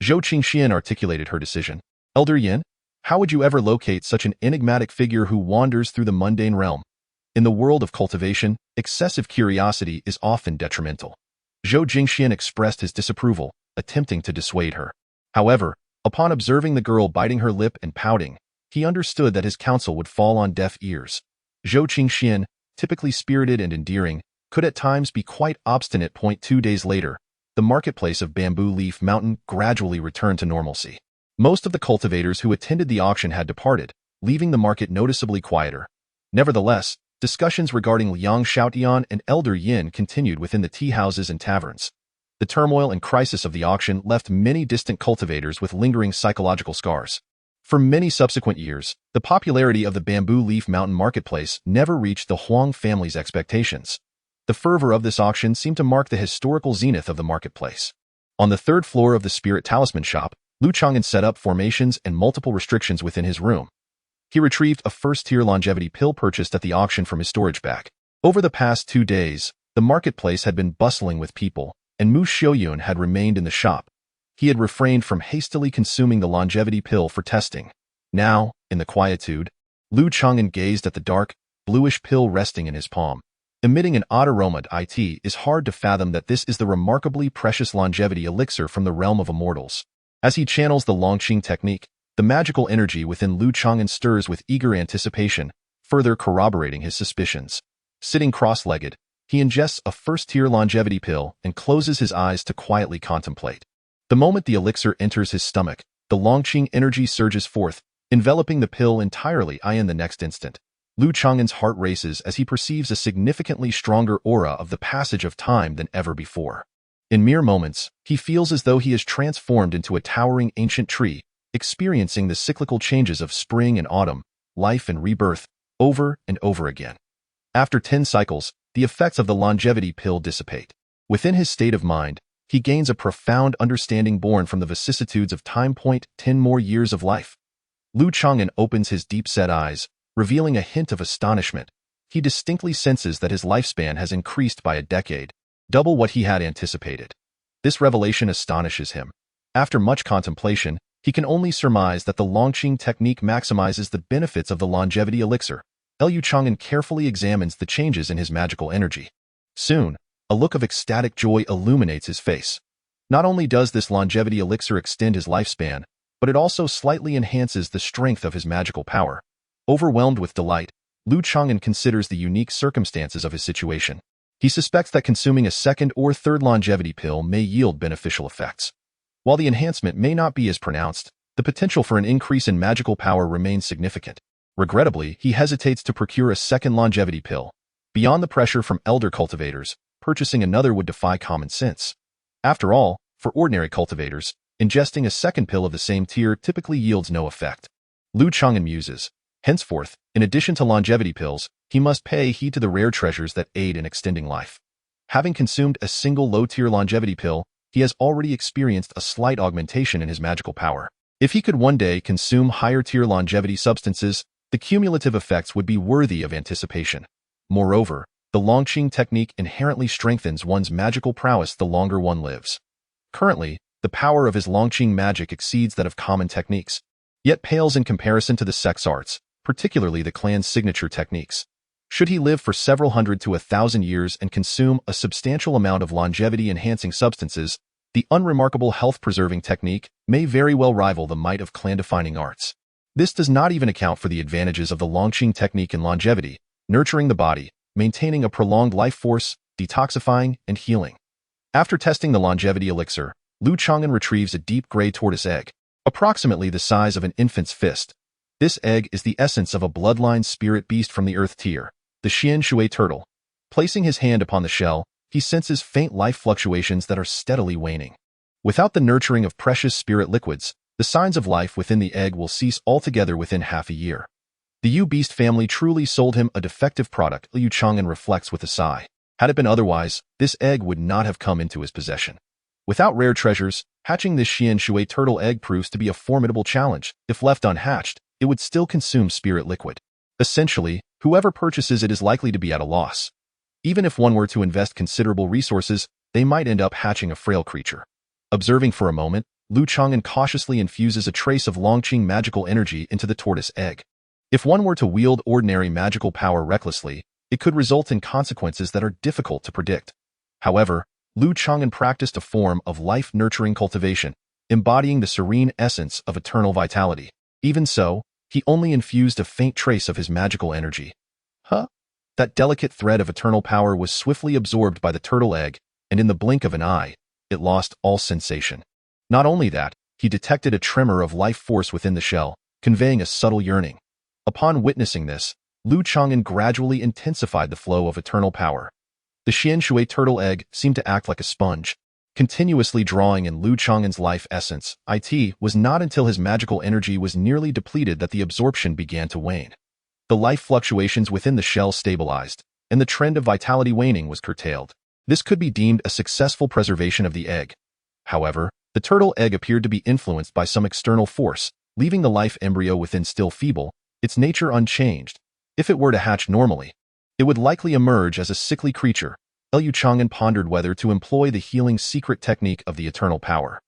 Zhou Qingxian articulated her decision. Elder Yin? How would you ever locate such an enigmatic figure who wanders through the mundane realm? In the world of cultivation, excessive curiosity is often detrimental. Zhou Jingxian expressed his disapproval, attempting to dissuade her. However, upon observing the girl biting her lip and pouting, he understood that his counsel would fall on deaf ears. Zhou Qingxian, typically spirited and endearing, could at times be quite obstinate. 2 days later, the marketplace of Bamboo Leaf Mountain gradually returned to normalcy. Most of the cultivators who attended the auction had departed, leaving the market noticeably quieter. Nevertheless, discussions regarding Liang Xiaotian and Elder Yin continued within the tea houses and taverns. The turmoil and crisis of the auction left many distant cultivators with lingering psychological scars. For many subsequent years, the popularity of the Bamboo Leaf Mountain marketplace never reached the Huang family's expectations. The fervor of this auction seemed to mark the historical zenith of the marketplace. On the third floor of the Spirit Talisman shop, Lu Changan set up formations and multiple restrictions within his room. He retrieved a first-tier longevity pill purchased at the auction from his storage bag. Over the past 2 days, the marketplace had been bustling with people, and Mu Xiaoyun had remained in the shop. He had refrained from hastily consuming the longevity pill for testing. Now, in the quietude, Lu Changan gazed at the dark, bluish pill resting in his palm. Emitting an odd aroma, it is hard to fathom that this is the remarkably precious longevity elixir from the realm of immortals. As he channels the Longqing technique, the magical energy within Lu Changan stirs with eager anticipation, further corroborating his suspicions. Sitting cross-legged, he ingests a first-tier longevity pill and closes his eyes to quietly contemplate. The moment the elixir enters his stomach, the Longqing energy surges forth, enveloping the pill entirely. In the next instant, Lu Changan's heart races as he perceives a significantly stronger aura of the passage of time than ever before. In mere moments, he feels as though he is transformed into a towering ancient tree, experiencing the cyclical changes of spring and autumn, life and rebirth, over and over again. After 10 cycles, the effects of the longevity pill dissipate. Within his state of mind, he gains a profound understanding born from the vicissitudes of time. 10 more years of life. Lu Changan opens his deep-set eyes, revealing a hint of astonishment. He distinctly senses that his lifespan has increased by a decade, double what he had anticipated. This revelation astonishes him. After much contemplation, he can only surmise that the Longqing technique maximizes the benefits of the longevity elixir. Lu Changan carefully examines the changes in his magical energy. Soon, a look of ecstatic joy illuminates his face. Not only does this longevity elixir extend his lifespan, but it also slightly enhances the strength of his magical power. Overwhelmed with delight, Lu Changan considers the unique circumstances of his situation. He suspects that consuming a second or third longevity pill may yield beneficial effects. While the enhancement may not be as pronounced, the potential for an increase in magical power remains significant. Regrettably, he hesitates to procure a second longevity pill. Beyond the pressure from elder cultivators, purchasing another would defy common sense. After all, for ordinary cultivators, ingesting a second pill of the same tier typically yields no effect. Lu Changan muses. Henceforth, in addition to longevity pills, he must pay heed to the rare treasures that aid in extending life. Having consumed a single low-tier longevity pill, he has already experienced a slight augmentation in his magical power. If he could one day consume higher-tier longevity substances, the cumulative effects would be worthy of anticipation. Moreover, the Longqing technique inherently strengthens one's magical prowess the longer one lives. Currently, the power of his Longqing magic exceeds that of common techniques, yet pales in comparison to the sect's arts, particularly the clan's signature techniques. Should he live for several hundred to 1,000 years and consume a substantial amount of longevity-enhancing substances, the unremarkable health-preserving technique may very well rival the might of clan-defining arts. This does not even account for the advantages of the Longqing technique in longevity, nurturing the body, maintaining a prolonged life force, detoxifying, and healing. After testing the longevity elixir, Lu Changan retrieves a deep gray tortoise egg, approximately the size of an infant's fist. This egg is the essence of a bloodline spirit beast from the earth tier, the Xian Shui turtle. Placing his hand upon the shell, he senses faint life fluctuations that are steadily waning. Without the nurturing of precious spirit liquids, the signs of life within the egg will cease altogether within half a year. The Yu Beast family truly sold him a defective product, Lu Changan reflects with a sigh. Had it been otherwise, this egg would not have come into his possession. Without rare treasures, hatching this Xian Shui turtle egg proves to be a formidable challenge. If left unhatched, it would still consume spirit liquid. Essentially, whoever purchases it is likely to be at a loss. Even if one were to invest considerable resources, they might end up hatching a frail creature. Observing for a moment, Lu Changan cautiously infuses a trace of Longqing magical energy into the tortoise egg. If one were to wield ordinary magical power recklessly, it could result in consequences that are difficult to predict. However, Lu Changan practiced a form of life-nurturing cultivation, embodying the serene essence of eternal vitality. Even so, he only infused a faint trace of his magical energy. That delicate thread of eternal power was swiftly absorbed by the turtle egg, and in the blink of an eye, it lost all sensation. Not only that, he detected a tremor of life force within the shell, conveying a subtle yearning. Upon witnessing this, Lu Changan gradually intensified the flow of eternal power. The Xian Shui turtle egg seemed to act like a sponge, continuously drawing in Lu Changan's life essence. It was not until his magical energy was nearly depleted that the absorption began to wane. The life fluctuations within the shell stabilized, and the trend of vitality waning was curtailed. This could be deemed a successful preservation of the egg. However, the turtle egg appeared to be influenced by some external force, leaving the life embryo within still feeble, its nature unchanged. If it were to hatch normally, it would likely emerge as a sickly creature. Lu Changan pondered whether to employ the healing secret technique of the eternal power.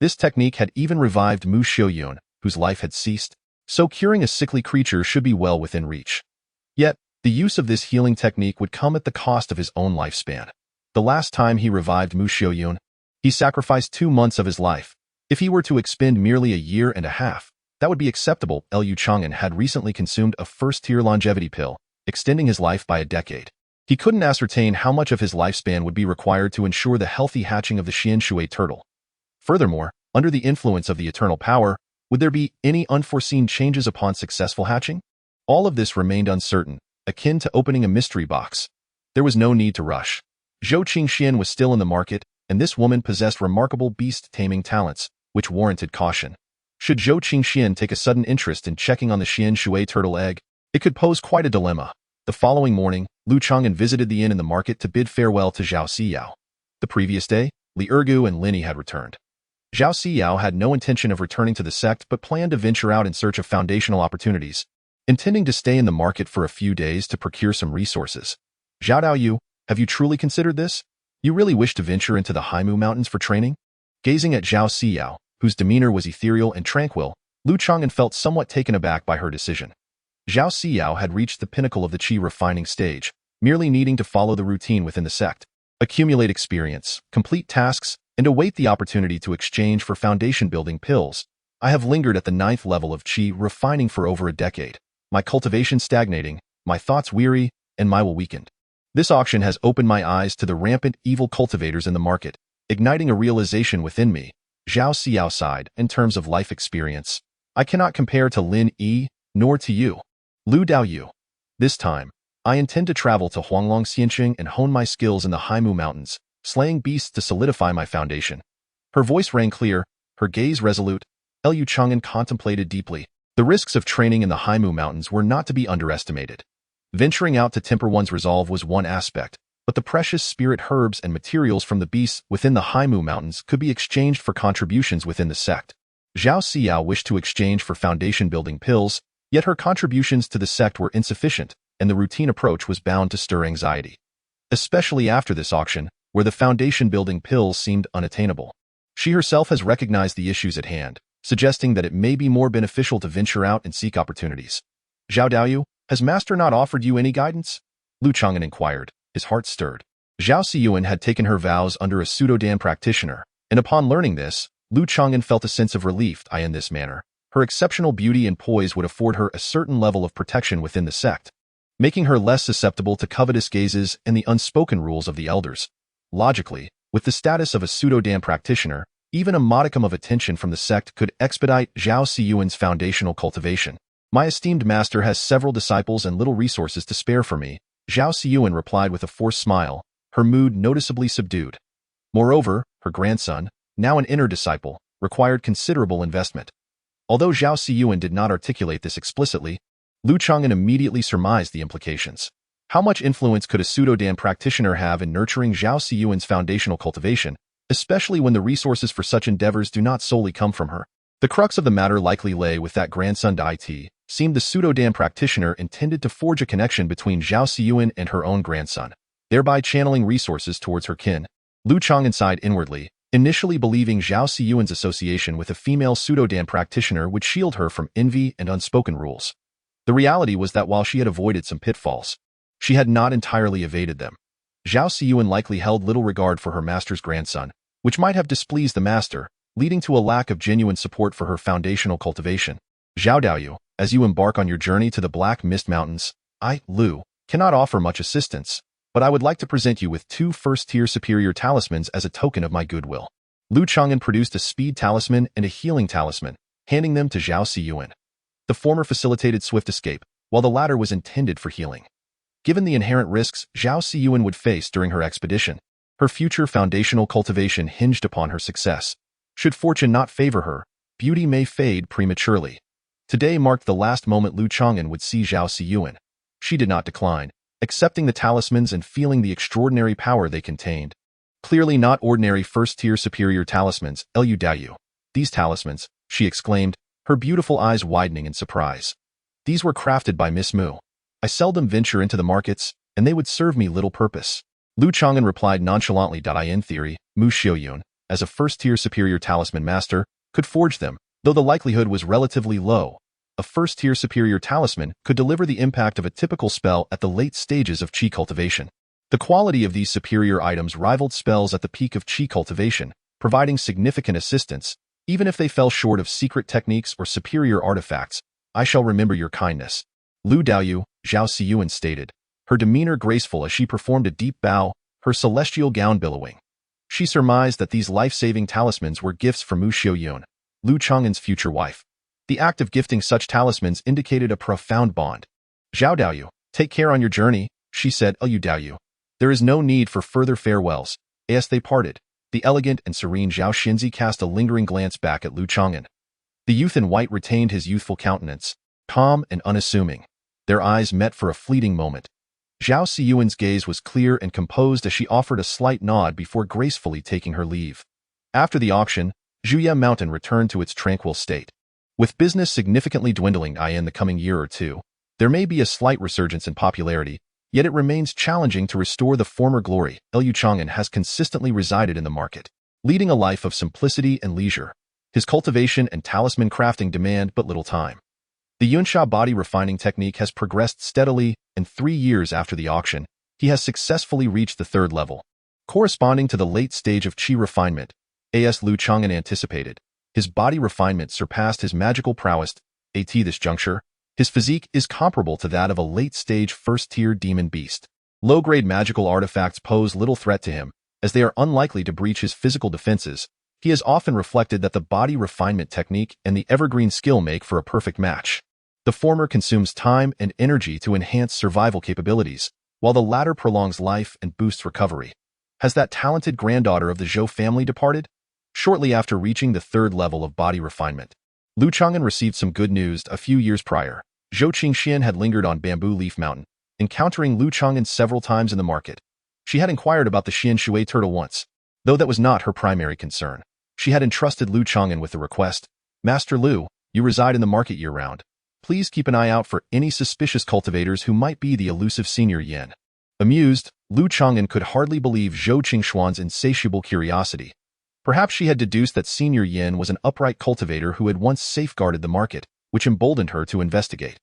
This technique had even revived Mu Xiuyun, whose life had ceased, so curing a sickly creature should be well within reach. Yet, the use of this healing technique would come at the cost of his own lifespan. The last time he revived Mu Xiuyun, he sacrificed 2 months of his life. If he were to expend merely a year and a half, that would be acceptable. Lu Changan had recently consumed a first-tier longevity pill, extending his life by a decade. He couldn't ascertain how much of his lifespan would be required to ensure the healthy hatching of the Xian Shui turtle. Furthermore, under the influence of the eternal power, would there be any unforeseen changes upon successful hatching? All of this remained uncertain, akin to opening a mystery box. There was no need to rush. Zhou Qingxian was still in the market, and this woman possessed remarkable beast-taming talents, which warranted caution. Should Zhou Qingxian take a sudden interest in checking on the Xian Shui turtle egg, it could pose quite a dilemma. The following morning, Lu Changan visited the inn in the market to bid farewell to Zhao Siyao. The previous day, Li Ergu and Linny had returned. Zhao Siyao had no intention of returning to the sect but planned to venture out in search of foundational opportunities, intending to stay in the market for a few days to procure some resources. Zhao Daoyu, have you truly considered this? You really wish to venture into the Haimu Mountains for training? Gazing at Zhao Siyao, whose demeanor was ethereal and tranquil, Lu Changan felt somewhat taken aback by her decision. Zhao Siyao had reached the pinnacle of the qi refining stage, merely needing to follow the routine within the sect, accumulate experience, complete tasks, and await the opportunity to exchange for foundation-building pills. I have lingered at the 9th level of qi refining for over a decade, my cultivation stagnating, my thoughts weary, and my will weakened. This auction has opened my eyes to the rampant evil cultivators in the market, igniting a realization within me. Zhao Siyao sighed, in terms of life experience, I cannot compare to Lin Yi, nor to you, Lu Daoyu. This time, I intend to travel to Huanglong Xianqing and hone my skills in the Haimu Mountains, slaying beasts to solidify my foundation. Her voice rang clear, her gaze resolute. Lu Changan contemplated deeply. The risks of training in the Haimu Mountains were not to be underestimated. Venturing out to temper one's resolve was one aspect, but the precious spirit herbs and materials from the beasts within the Haimu Mountains could be exchanged for contributions within the sect. Zhao Siyao wished to exchange for foundation-building pills, yet her contributions to the sect were insufficient, and the routine approach was bound to stir anxiety. Especially after this auction, where the foundation-building pills seemed unattainable. She herself has recognized the issues at hand, suggesting that it may be more beneficial to venture out and seek opportunities. Zhao Daoyu, has Master not offered you any guidance? Lu Changan inquired, his heart stirred. Zhao Siyuan had taken her vows under a pseudo-Dan practitioner, and upon learning this, Lu Changan felt a sense of relief. In this manner, her exceptional beauty and poise would afford her a certain level of protection within the sect, making her less susceptible to covetous gazes and the unspoken rules of the elders. Logically, with the status of a pseudo-Dan practitioner, even a modicum of attention from the sect could expedite Zhao Siyuan's foundational cultivation. My esteemed master has several disciples and little resources to spare for me, Zhao Siyuan replied with a forced smile, her mood noticeably subdued. Moreover, her grandson, now an inner disciple, required considerable investment. Although Zhao Siyuan did not articulate this explicitly, Lu Changan immediately surmised the implications. How much influence could a pseudo-Dan practitioner have in nurturing Zhao Siyuan's foundational cultivation, especially when the resources for such endeavors do not solely come from her? The crux of the matter likely lay with that grandson. It seemed the pseudo-Dan practitioner intended to forge a connection between Zhao Siyuan and her own grandson, thereby channeling resources towards her kin. Lu Changan sighed inwardly, initially believing Zhao Siyuan's association with a female pseudo-Dan practitioner would shield her from envy and unspoken rules. The reality was that while she had avoided some pitfalls, she had not entirely evaded them. Zhao Siyuan likely held little regard for her master's grandson, which might have displeased the master, leading to a lack of genuine support for her foundational cultivation. Zhao Daoyu, as you embark on your journey to the Black Mist Mountains, I, Lu, cannot offer much assistance, but I would like to present you with 2 first-tier superior talismans as a token of my goodwill. Lu Changan produced a speed talisman and a healing talisman, handing them to Zhao Siyuan. The former facilitated swift escape, while the latter was intended for healing. Given the inherent risks Zhao Siyuan would face during her expedition, her future foundational cultivation hinged upon her success. Should fortune not favor her, beauty may fade prematurely. Today marked the last moment Lu Changan would see Zhao Siyuan. She did not decline, accepting the talismans and feeling the extraordinary power they contained. Clearly not ordinary first-tier superior talismans, Lu Daoyu. These talismans, she exclaimed, her beautiful eyes widening in surprise. These were crafted by Miss Mu. I seldom venture into the markets, and they would serve me little purpose. Lu Changan replied nonchalantly. In theory, Mu Xiaoyun, as a first-tier superior talisman master, could forge them, though the likelihood was relatively low. A first-tier superior talisman could deliver the impact of a typical spell at the late stages of qi cultivation. The quality of these superior items rivaled spells at the peak of qi cultivation, providing significant assistance, even if they fell short of secret techniques or superior artifacts. I shall remember your kindness. Lu Daoyu, Zhao Siyuan stated, her demeanor graceful as she performed a deep bow, her celestial gown billowing. She surmised that these life-saving talismans were gifts from Mu Xiaoyun, Lu Changan's future wife. The act of gifting such talismans indicated a profound bond. Zhao Daoyu, take care on your journey, she said. Lu Daoyu, there is no need for further farewells. As they parted, The elegant and serene Zhao Xinzi cast a lingering glance back at Lu Changan. The youth in white retained his youthful countenance, calm and unassuming. Their eyes met for a fleeting moment. Zhao Xiyuan's gaze was clear and composed as she offered a slight nod before gracefully taking her leave. After the auction, Zhuye Mountain returned to its tranquil state. With business significantly dwindling in the coming year or two, there may be a slight resurgence in popularity, yet it remains challenging to restore the former glory. Liu Changan has consistently resided in the market, leading a life of simplicity and leisure. His cultivation and talisman crafting demand but little time. The Yunsha body refining technique has progressed steadily, and 3 years after the auction, he has successfully reached the 3rd level. Corresponding to the late stage of qi refinement, as Lu Changan anticipated, his body refinement surpassed his magical prowess. At this juncture, his physique is comparable to that of a late-stage first-tier demon beast. Low-grade magical artifacts pose little threat to him, as they are unlikely to breach his physical defenses. He has often reflected that the body refinement technique and the evergreen skill make for a perfect match. The former consumes time and energy to enhance survival capabilities, while the latter prolongs life and boosts recovery. Has that talented granddaughter of the Zhou family departed? Shortly after reaching the 3rd level of body refinement, Lu Changan received some good news. A few years prior, Zhou Qingxian had lingered on Bamboo Leaf Mountain, encountering Lu Changan several times in the market. She had inquired about the Xian Shui turtle once, though that was not her primary concern. She had entrusted Lu Changan with the request, "Master Lu, you reside in the market year-round. Please keep an eye out for any suspicious cultivators who might be the elusive Senior Yin." Amused, Lu Changan could hardly believe Zhou Qingshuan's insatiable curiosity. Perhaps she had deduced that Senior Yin was an upright cultivator who had once safeguarded the market, which emboldened her to investigate.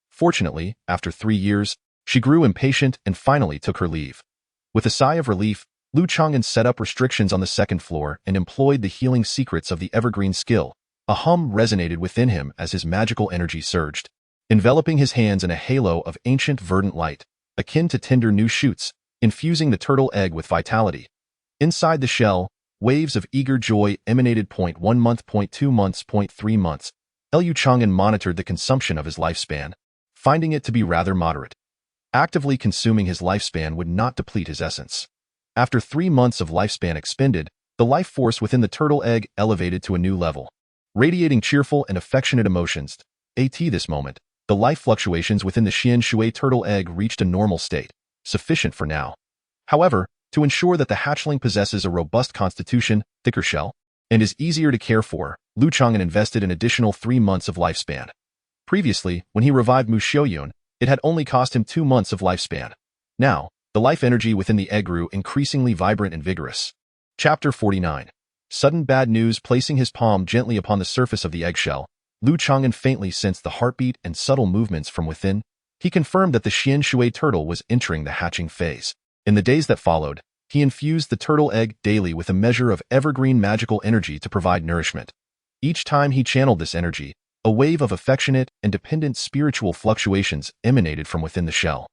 Fortunately, after 3 years, she grew impatient and finally took her leave. With a sigh of relief, Lu Changan set up restrictions on the 2nd floor and employed the healing secrets of the evergreen skill. A hum resonated within him as his magical energy surged, enveloping his hands in a halo of ancient verdant light, akin to tender new shoots, infusing the turtle egg with vitality. Inside the shell, waves of eager joy emanated. 1 month, 2 months, 3 months. Liu Changan monitored the consumption of his lifespan, finding it to be rather moderate. Actively consuming his lifespan would not deplete his essence. After 3 months of lifespan expended, the life force within the turtle egg elevated to a new level. Radiating cheerful and affectionate emotions, at this moment, the life fluctuations within the Xian Shui turtle egg reached a normal state, sufficient for now. However, to ensure that the hatchling possesses a robust constitution, thicker shell, and is easier to care for, Lu Changan invested an additional 3 months of lifespan. Previously, when he revived Mu Xiaoyun, it had only cost him 2 months of lifespan. Now, the life energy within the egg grew increasingly vibrant and vigorous. Chapter 49. Sudden bad news. Placing his palm gently upon the surface of the eggshell, Lu Changan faintly sensed the heartbeat and subtle movements from within. He confirmed that the Xian Shui turtle was entering the hatching phase. In the days that followed, he infused the turtle egg daily with a measure of evergreen magical energy to provide nourishment. Each time he channeled this energy, a wave of affectionate and dependent spiritual fluctuations emanated from within the shell.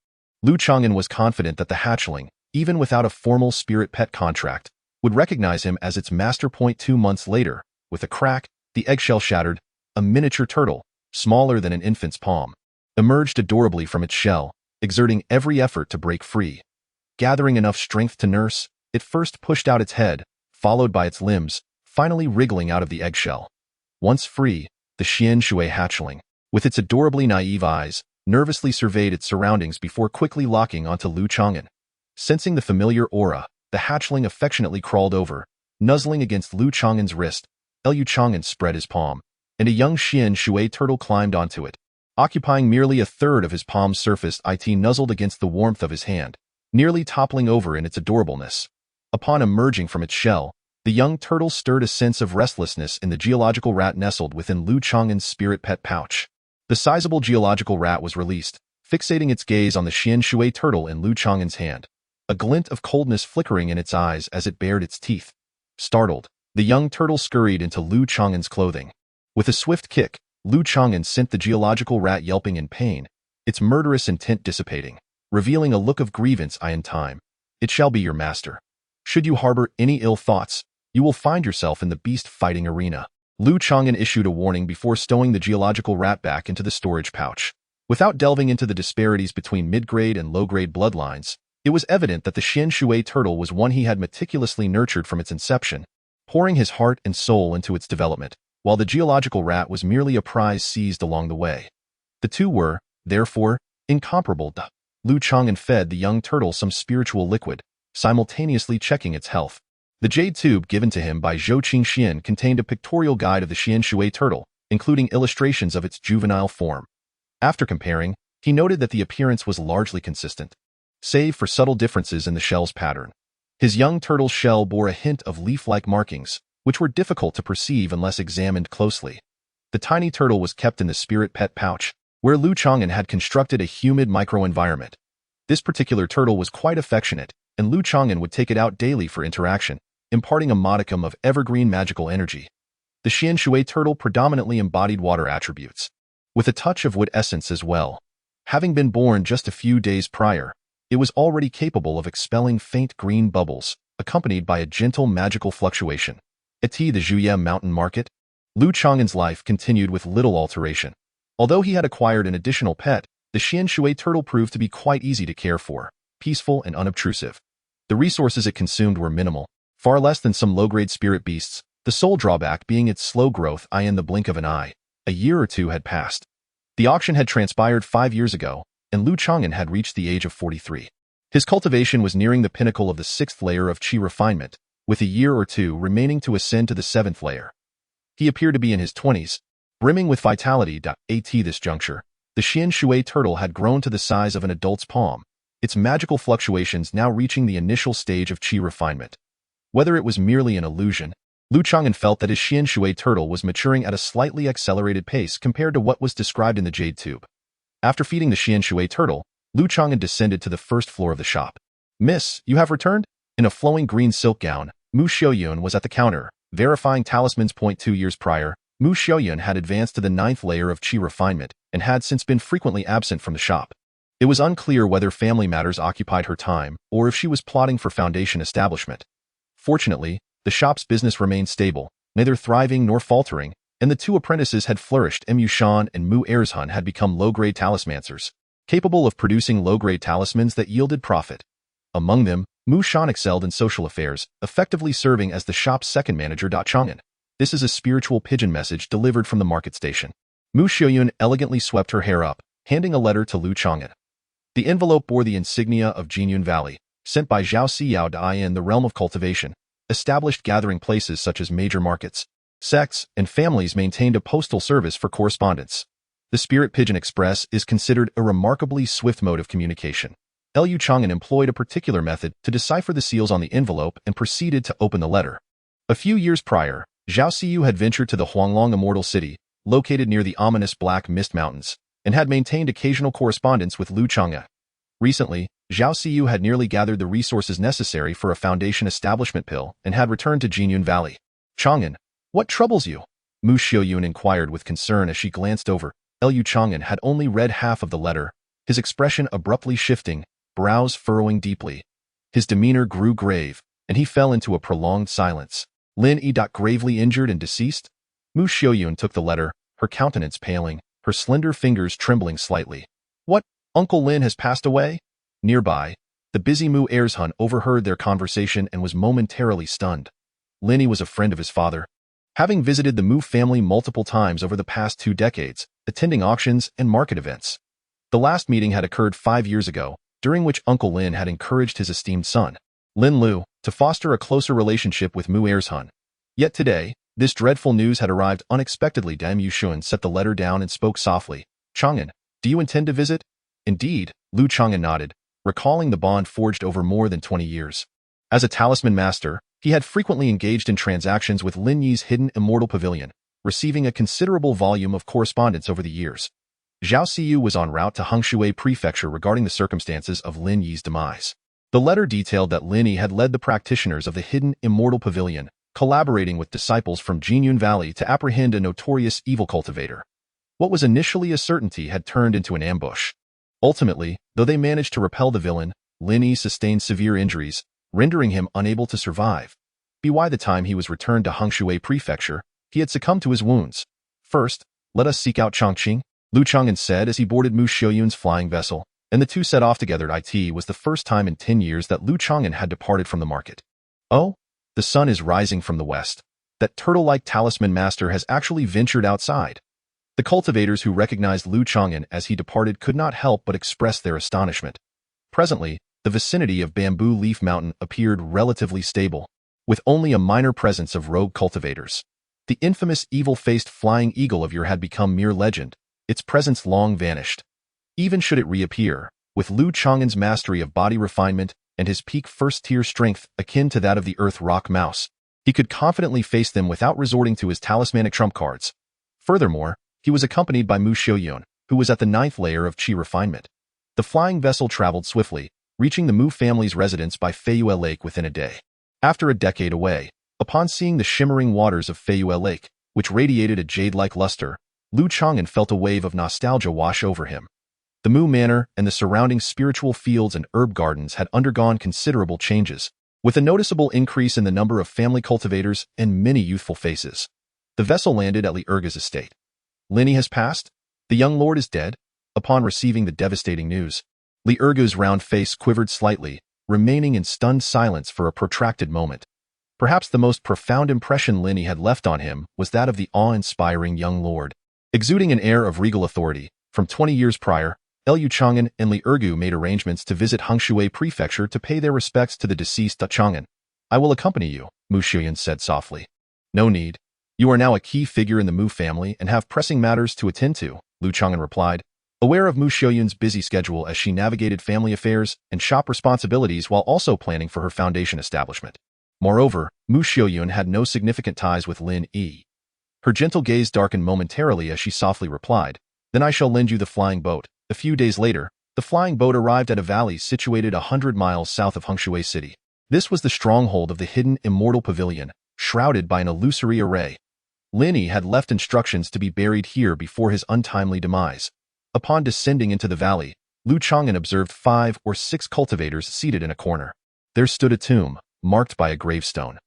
Lu Changan was confident that the hatchling, even without a formal spirit pet contract, would recognize him as its master. 2 months later, with a crack, the eggshell shattered. A miniature turtle, smaller than an infant's palm, emerged adorably from its shell, exerting every effort to break free. Gathering enough strength to nurse, it first pushed out its head, followed by its limbs, finally wriggling out of the eggshell. Once free, the Xian Shui hatchling, with its adorably naive eyes, nervously surveyed its surroundings before quickly locking onto Lu Changan. Sensing the familiar aura, the hatchling affectionately crawled over, nuzzling against Lu Changan's wrist. Liu Changan spread his palm, and a young Xian Shui turtle climbed onto it. Occupying merely a third of his palm's surface, it nuzzled against the warmth of his hand, nearly toppling over in its adorableness. Upon emerging from its shell, the young turtle stirred a sense of restlessness in the geological rat nestled within Lu Changan's spirit pet pouch. The sizable geological rat was released, fixating its gaze on the Xian Shui turtle in Lu Changan's hand, a glint of coldness flickering in its eyes as it bared its teeth. Startled, the young turtle scurried into Lu Changan's clothing. With a swift kick, Lu Changan sent the geological rat yelping in pain, its murderous intent dissipating, revealing a look of grievance. In time, it shall be your master. Should you harbor any ill thoughts, you will find yourself in the beast-fighting arena. Lu Changan issued a warning before stowing the geological rat back into the storage pouch. Without delving into the disparities between mid-grade and low-grade bloodlines, It was evident that the Xian Shui turtle was one he had meticulously nurtured from its inception, pouring his heart and soul into its development, while the geological rat was merely a prize seized along the way. The two were, therefore, incomparable. Lu Changan fed the young turtle some spiritual liquid, simultaneously checking its health. The jade tube given to him by Zhou Qingxian contained a pictorial guide of the Xian Shui turtle, including illustrations of its juvenile form. After comparing, he noted that the appearance was largely consistent, save for subtle differences in the shell's pattern. His young turtle's shell bore a hint of leaf-like markings, which were difficult to perceive unless examined closely. The tiny turtle was kept in the spirit pet pouch, where Lu Changan had constructed a humid microenvironment. This particular turtle was quite affectionate, and Lu Changan would take it out daily for interaction, imparting a modicum of evergreen magical energy. The Xian Shui turtle predominantly embodied water attributes, with a touch of wood essence as well. Having been born just a few days prior, it was already capable of expelling faint green bubbles, accompanied by a gentle magical fluctuation. At the Zhuye mountain market, Lu Changan's life continued with little alteration. Although he had acquired an additional pet, the Xian Shui turtle proved to be quite easy to care for, peaceful and unobtrusive. The resources it consumed were minimal, far less than some low-grade spirit beasts, the sole drawback being its slow growth in the blink of an eye. A year or two had passed. The auction had transpired 5 years ago, and Lu Changan had reached the age of 43. His cultivation was nearing the pinnacle of the 6th layer of qi refinement, with a year or two remaining to ascend to the 7th layer. He appeared to be in his 20s, brimming with vitality. At this juncture, the Xian Shui turtle had grown to the size of an adult's palm, its magical fluctuations now reaching the initial stage of qi refinement. Whether it was merely an illusion, Lu Changan felt that his Xian Shui turtle was maturing at a slightly accelerated pace compared to what was described in the jade tube. After feeding the Xian Shui turtle, Lu Changan descended to the first floor of the shop. "Miss, you have returned?" In a flowing green silk gown, Mu Xiaoyun was at the counter, verifying talismans. 2 years prior, Mu Xiaoyun had advanced to the 9th layer of qi refinement and had since been frequently absent from the shop. It was unclear whether family matters occupied her time or if she was plotting for foundation establishment. Fortunately, the shop's business remained stable, neither thriving nor faltering, and the 2 apprentices had flourished. Mu Shan and Mu Erzhan had become low-grade talismancers, capable of producing low-grade talismans that yielded profit. Among them, Mu Shan excelled in social affairs, effectively serving as the shop's second manager. Changan. This is a spiritual pigeon message delivered from the market station. Mu Xiaoyun elegantly swept her hair up, handing a letter to Lu Changan. The envelope bore the insignia of Jinyun Valley, sent by Zhao Siyao in the realm of cultivation. Established gathering places such as major markets, sects, and families maintained a postal service for correspondence. The Spirit Pigeon Express is considered a remarkably swift mode of communication. Lu Changan employed a particular method to decipher the seals on the envelope and proceeded to open the letter. A few years prior, Zhao Siyu had ventured to the Huanglong Immortal City, located near the ominous Black Mist Mountains, and had maintained occasional correspondence with Lu Changan. Recently, Zhao Siyu had nearly gathered the resources necessary for a foundation establishment pill and had returned to Jinyun Valley. "Changan, what troubles you?" Mu Xiaoyun inquired with concern as she glanced over. Lu Changan had only read half of the letter, his expression abruptly shifting, brows furrowing deeply. His demeanor grew grave, and he fell into a prolonged silence. "Lin Yi. Gravely injured and deceased?" Mu Xiaoyun took the letter, her countenance paling, her slender fingers trembling slightly. "What, Uncle Lin has passed away?" Nearby, the busy Mu Erzhan overheard their conversation and was momentarily stunned. Linny was a friend of his father, having visited the Mu family multiple times over the past 2 decades, attending auctions and market events. The last meeting had occurred 5 years ago, during which Uncle Lin had encouraged his esteemed son, Lin Lu, to foster a closer relationship with Mu Erzhan. Yet today, this dreadful news had arrived unexpectedly. Dame Yushun set the letter down and spoke softly. "Changan, do you intend to visit?" "Indeed," Lu Changan nodded, recalling the bond forged over more than 20 years. As a talisman master, he had frequently engaged in transactions with Lin Yi's hidden immortal pavilion, receiving a considerable volume of correspondence over the years. Zhao Siyu was en route to Hengshui Prefecture regarding the circumstances of Lin Yi's demise. The letter detailed that Lin Yi had led the practitioners of the hidden immortal pavilion, collaborating with disciples from Jinyun Valley to apprehend a notorious evil cultivator. What was initially a certainty had turned into an ambush. Ultimately, though they managed to repel the villain, Lin Yi sustained severe injuries, rendering him unable to survive. By the time he was returned to Hengshui Prefecture, he had succumbed to his wounds. "First, let us seek out Chongqing," Lu Changan said as he boarded Mu Xiaoyun's flying vessel, and the two set off together. It was the first time in 10 years that Lu Changan had departed from the market. Oh, the sun is rising from the west. That turtle-like talisman master has actually ventured outside. The cultivators who recognized Lu Changan as he departed could not help but express their astonishment. Presently, the vicinity of Bamboo Leaf Mountain appeared relatively stable, with only a minor presence of rogue cultivators. The infamous evil-faced flying eagle of yore had become mere legend, its presence long vanished. Even should it reappear, with Lu Changan's mastery of body refinement and his peak first-tier strength akin to that of the Earth Rock Mouse, he could confidently face them without resorting to his talismanic trump cards. Furthermore, he was accompanied by Mu Xiuyun, who was at the 9th layer of Qi refinement. The flying vessel traveled swiftly, reaching the Mu family's residence by Feiyue Lake within a day. After a decade away, upon seeing the shimmering waters of Feiyue Lake, which radiated a jade-like luster, Lu Changan felt a wave of nostalgia wash over him. The Mu Manor and the surrounding spiritual fields and herb gardens had undergone considerable changes, with a noticeable increase in the number of family cultivators and many youthful faces. The vessel landed at Li Erga's estate. Linny has passed? The young lord is dead? Upon receiving the devastating news, Li Erga's round face quivered slightly, remaining in stunned silence for a protracted moment. Perhaps the most profound impression Linny had left on him was that of the awe-inspiring young lord. Exuding an air of regal authority, from 20 years prior, Lu Changan and Li Ergu made arrangements to visit Hengshui Prefecture to pay their respects to the deceased Changan. I will accompany you, Mu Xiuyun said softly. No need. You are now a key figure in the Mu family and have pressing matters to attend to, Lu Changan replied, aware of Mu Xiuyun's busy schedule as she navigated family affairs and shop responsibilities while also planning for her foundation establishment. Moreover, Mu Xiuyun had no significant ties with Lin Yi. Her gentle gaze darkened momentarily as she softly replied, then I shall lend you the flying boat. A few days later, the flying boat arrived at a valley situated 100 miles south of Hengshui City. This was the stronghold of the hidden immortal pavilion, shrouded by an illusory array. Linny had left instructions to be buried here before his untimely demise. Upon descending into the valley, Lu Changan observed 5 or 6 cultivators seated in a corner. There stood a tomb, marked by a gravestone.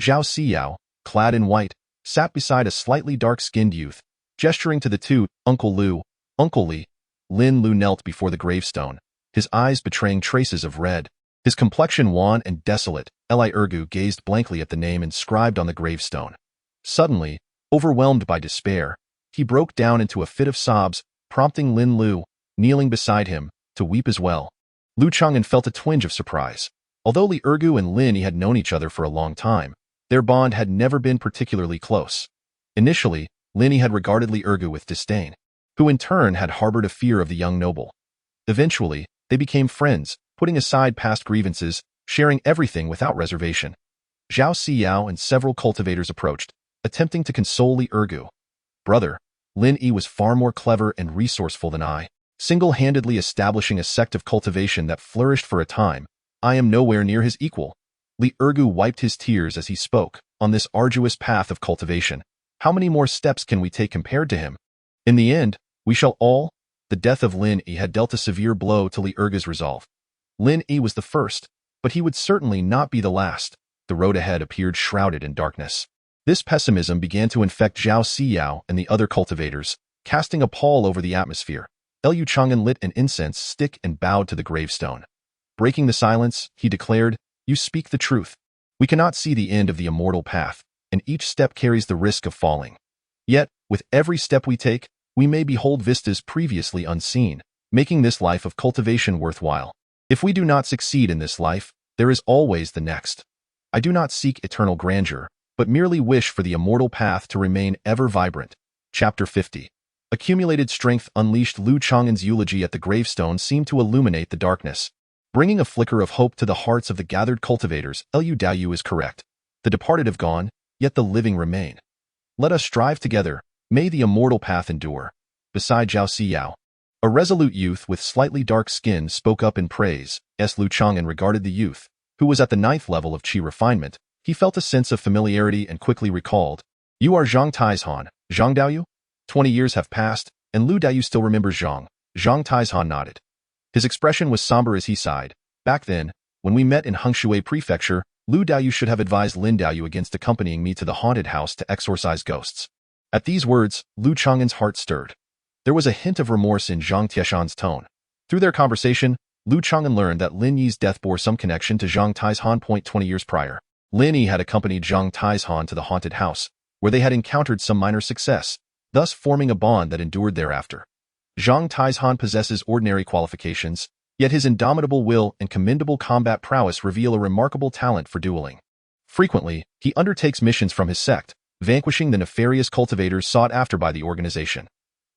Zhao Siyao, clad in white, sat beside a slightly dark-skinned youth, gesturing to the two, Uncle Lu, Uncle Li. Lin Lu knelt before the gravestone, his eyes betraying traces of red. His complexion wan and desolate, Li Ergu gazed blankly at the name inscribed on the gravestone. Suddenly, overwhelmed by despair, he broke down into a fit of sobs, prompting Lin Lu, kneeling beside him, to weep as well. Lu Changan felt a twinge of surprise. Although Li Ergu and Lin had known each other for a long time, their bond had never been particularly close. Initially, Lin had regarded Li Ergu with disdain, who in turn had harbored a fear of the young noble. Eventually, they became friends, putting aside past grievances, sharing everything without reservation. Zhao Siyao and several cultivators approached, attempting to console Li Ergu. Brother, Lin Yi was far more clever and resourceful than I, single-handedly establishing a sect of cultivation that flourished for a time. I am nowhere near his equal. Li Ergu wiped his tears as he spoke. On this arduous path of cultivation, how many more steps can we take compared to him? In the end, we shall all. The death of Lin Yi had dealt a severe blow to Li Ergu's resolve. Lin Yi was the first, but he would certainly not be the last. The road ahead appeared shrouded in darkness. This pessimism began to infect Zhao Siyao and the other cultivators, casting a pall over the atmosphere. Lu Changan lit an incense stick and bowed to the gravestone. Breaking the silence, he declared, You speak the truth. We cannot see the end of the immortal path, and each step carries the risk of falling. Yet, with every step we take, we may behold vistas previously unseen, making this life of cultivation worthwhile. If we do not succeed in this life, there is always the next. I do not seek eternal grandeur, but merely wish for the immortal path to remain ever vibrant. Chapter 50. Accumulated strength unleashed. Lu Changan's eulogy at the gravestone seemed to illuminate the darkness, bringing a flicker of hope to the hearts of the gathered cultivators. Lu Daoyu is correct. The departed have gone, yet the living remain. Let us strive together. May the immortal path endure. Beside Zhao Siyao, a resolute youth with slightly dark skin spoke up in praise. Lu Changan regarded the youth, who was at the 9th level of Qi refinement. He felt a sense of familiarity and quickly recalled, You are Zhang Taizhan, Zhang Daoyu? 20 years have passed, and Lu Daoyu still remembers Zhang. Zhang Taizhan nodded. His expression was somber as he sighed. Back then, when we met in Hengshui Prefecture, Lu Daoyu should have advised Lin Daoyu against accompanying me to the haunted house to exorcise ghosts. At these words, Lu Changan's heart stirred. There was a hint of remorse in Zhang Tieshan's tone. Through their conversation, Lu Changan learned that Lin Yi's death bore some connection to Zhang Taizhan. 20 years prior, Lin Yi had accompanied Zhang Taizhan to the haunted house, where they had encountered some minor success, thus forming a bond that endured thereafter. Zhang Taizhan possesses ordinary qualifications, yet his indomitable will and commendable combat prowess reveal a remarkable talent for dueling. Frequently, he undertakes missions from his sect, vanquishing the nefarious cultivators sought after by the organization.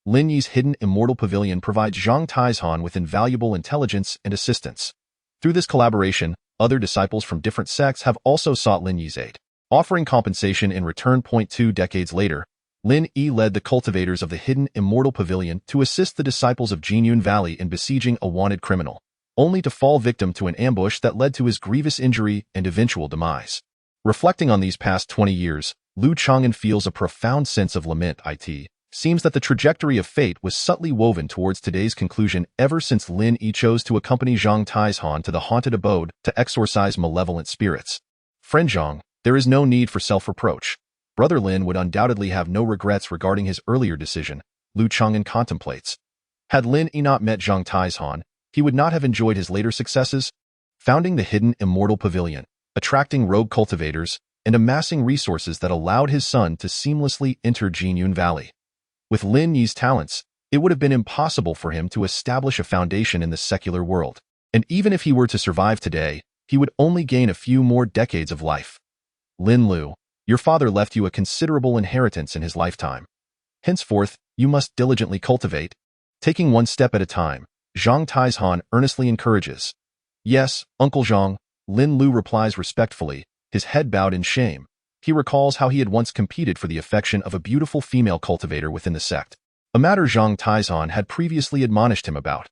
Lin Yi's hidden immortal pavilion provides Zhang Taizhan with invaluable intelligence and assistance. Through this collaboration, other disciples from different sects have also sought Lin Yi's aid, offering compensation in return. 2 decades later, Lin Yi led the cultivators of the hidden immortal pavilion to assist the disciples of Jinyun Valley in besieging a wanted criminal, only to fall victim to an ambush that led to his grievous injury and eventual demise. Reflecting on these past 20 years, Lu Changan feels a profound sense of lament. It seems that the trajectory of fate was subtly woven towards today's conclusion ever since Lin Yi chose to accompany Zhang Taizhan to the haunted abode to exorcise malevolent spirits. Friend Zhang, there is no need for self-reproach. Brother Lin would undoubtedly have no regrets regarding his earlier decision, Lu Changan contemplates. Had Lin Yi not met Zhang Taizhan, he would not have enjoyed his later successes, founding the hidden immortal pavilion, attracting rogue cultivators, and amassing resources that allowed his son to seamlessly enter Jinyun Valley. With Lin Yi's talents, it would have been impossible for him to establish a foundation in the secular world, and even if he were to survive today, he would only gain a few more decades of life. Lin Lu, your father left you a considerable inheritance in his lifetime. Henceforth, you must diligently cultivate, taking one step at a time, Zhang Taizhan earnestly encourages. Yes, Uncle Zhang, Lin Lu replies respectfully, his head bowed in shame. He recalls how he had once competed for the affection of a beautiful female cultivator within the sect, a matter Zhang Taizhan had previously admonished him about.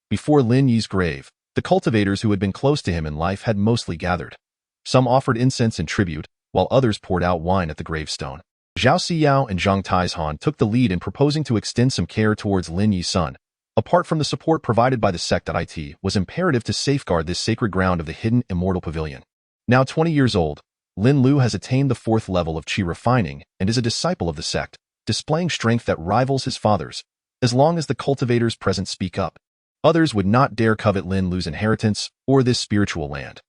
Before Lin Yi's grave, the cultivators who had been close to him in life had mostly gathered. Some offered incense in tribute, while others poured out wine at the gravestone. Zhao Siyao and Zhang Taizhan took the lead in proposing to extend some care towards Lin Yi's son. Apart from the support provided by the sect, it was imperative to safeguard this sacred ground of the hidden immortal pavilion. Now 20 years old, Lin Lu has attained the 4th level of qi refining and is a disciple of the sect, displaying strength that rivals his father's. As long as the cultivators present speak up, others would not dare covet Lin Lu's inheritance or this spiritual land.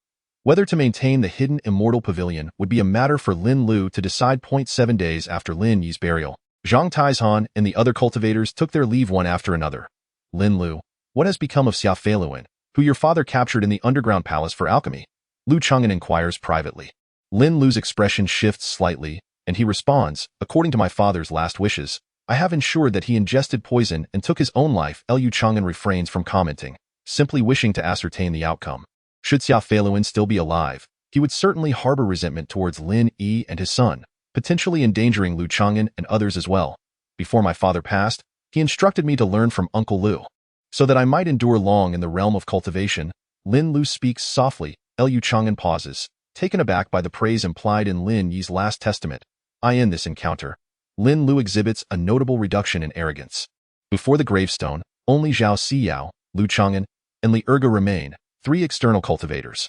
Whether to maintain the hidden immortal pavilion would be a matter for Lin Lu to decide. 7 days after Lin Yi's burial, Zhang Taizhan and the other cultivators took their leave one after another. Lin Lu, what has become of Xia Feiluan, who your father captured in the underground palace for alchemy? Lu Changan inquires privately. Lin Lu's expression shifts slightly, and he responds, according to my father's last wishes, I have ensured that he ingested poison and took his own life. Lu Changan refrains from commenting, simply wishing to ascertain the outcome. Should Xia Feiluan still be alive, he would certainly harbor resentment towards Lin Yi and his son, potentially endangering Lu Changan and others as well. Before my father passed, he instructed me to learn from Uncle Lu, so that I might endure long in the realm of cultivation. Lin Lu speaks softly. Lu Changan pauses, taken aback by the praise implied in Lin Yi's last testament. In this encounter, Lin Lu exhibits a notable reduction in arrogance. Before the gravestone, only Zhao Siyao, Lu Changan, and Li Erga remain, 3 external cultivators.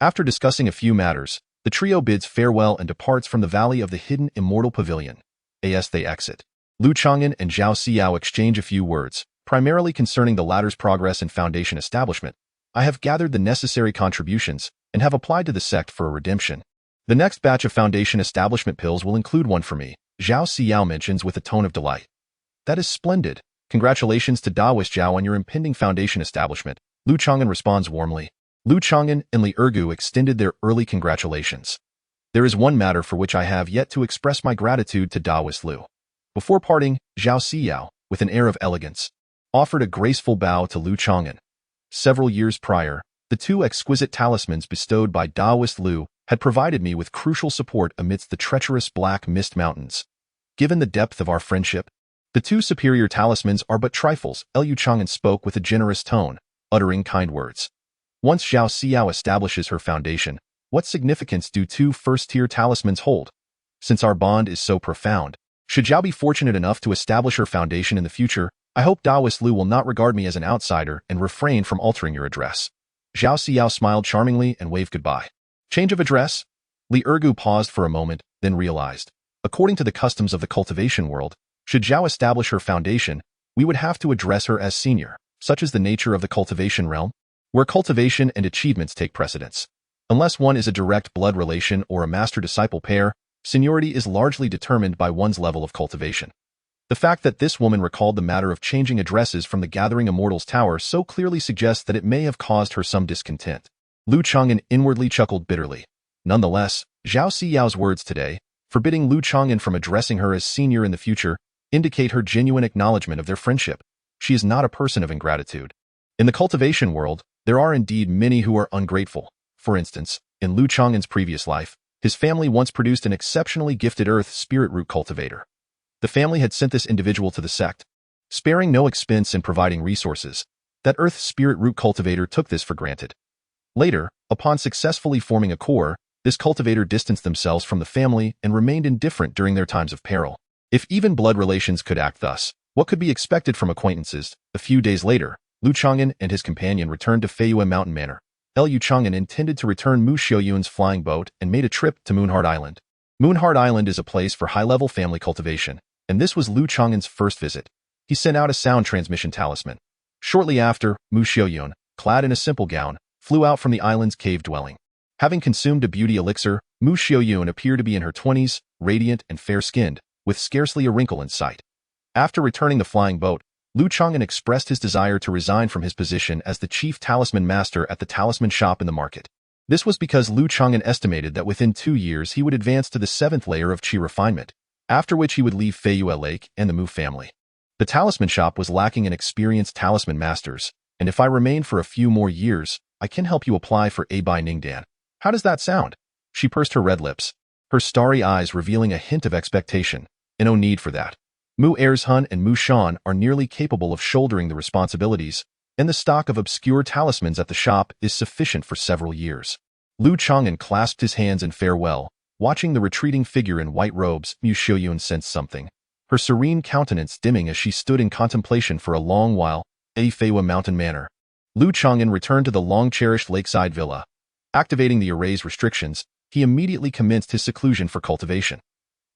After discussing a few matters, the trio bids farewell and departs from the valley of the hidden immortal pavilion. As they exit, Lu Changan and Zhao Siyao exchange a few words, primarily concerning the latter's progress in foundation establishment. I have gathered the necessary contributions and have applied to the sect for a redemption. The next batch of foundation establishment pills will include one for me, Zhao Siyao mentions with a tone of delight. That is splendid. Congratulations to Daoist Zhao on your impending foundation establishment. Lu Changan responds warmly. Lu Changan and Li Ergu extended their early congratulations. There is one matter for which I have yet to express my gratitude to Daoist Lu. Before parting, Zhao Siyao, with an air of elegance, offered a graceful bow to Lu Changan. Several years prior, the 2 exquisite talismans bestowed by Daoist Lu had provided me with crucial support amidst the treacherous Black Mist Mountains. Given the depth of our friendship, the 2 superior talismans are but trifles. Lu Changan spoke with a generous tone, uttering kind words. Once Zhao Siyao establishes her foundation, what significance do 2 first-tier talismans hold? Since our bond is so profound, should Zhao be fortunate enough to establish her foundation in the future, I hope Daoist Lu will not regard me as an outsider and refrain from altering your address. Zhao Siyao smiled charmingly and waved goodbye. Change of address? Li Ergu paused for a moment, then realized. According to the customs of the cultivation world, should Zhao establish her foundation, we would have to address her as senior. such as the nature of the cultivation realm, where cultivation and achievements take precedence. Unless one is a direct blood relation or a master-disciple pair, seniority is largely determined by one's level of cultivation. The fact that this woman recalled the matter of changing addresses from the Gathering Immortal's tower so clearly suggests that it may have caused her some discontent. Lu Changan inwardly chuckled bitterly. Nonetheless, Zhao Siyao's words today, forbidding Lu Changan from addressing her as senior in the future, indicate her genuine acknowledgement of their friendship. She is not a person of ingratitude. In the cultivation world, there are indeed many who are ungrateful. For instance, in Lu Changan's previous life, his family once produced an exceptionally gifted earth spirit root cultivator. The family had sent this individual to the sect, sparing no expense in providing resources. That earth spirit root cultivator took this for granted. Later, upon successfully forming a core, this cultivator distanced themselves from the family and remained indifferent during their times of peril. If even blood relations could act thus, what could be expected from acquaintances? A few days later, Lu Changan and his companion returned to Feiyue Mountain Manor. Lu Changan intended to return Mu Xiaoyun's flying boat and made a trip to Moonheart Island. Moonheart Island is a place for high-level family cultivation, and this was Lu Changan's first visit. He sent out a sound transmission talisman. Shortly after, Mu Xiaoyun, clad in a simple gown, flew out from the island's cave dwelling. Having consumed a beauty elixir, Mu Xiaoyun appeared to be in her 20s, radiant and fair-skinned, with scarcely a wrinkle in sight. After returning the flying boat, Lu Changan expressed his desire to resign from his position as the chief talisman master at the talisman shop in the market. This was because Lu Changan estimated that within 2 years he would advance to the 7th layer of Qi refinement, after which he would leave Feiyue Lake and the Mu family. The talisman shop was lacking in experienced talisman masters, and if I remain for a few more years, I can help you apply for Abai Ningdan. How does that sound? She pursed her red lips, her starry eyes revealing a hint of expectation. And no need for that. Mu Erzhun and Mu Shan are nearly capable of shouldering the responsibilities, and the stock of obscure talismans at the shop is sufficient for several years. Lu Changan clasped his hands in farewell. Watching the retreating figure in white robes, Mu Xiaoyun sensed something, her serene countenance dimming as she stood in contemplation for a long while. Feiyue Mountain Manor. Lu Changan returned to the long-cherished lakeside villa. Activating the array's restrictions, he immediately commenced his seclusion for cultivation.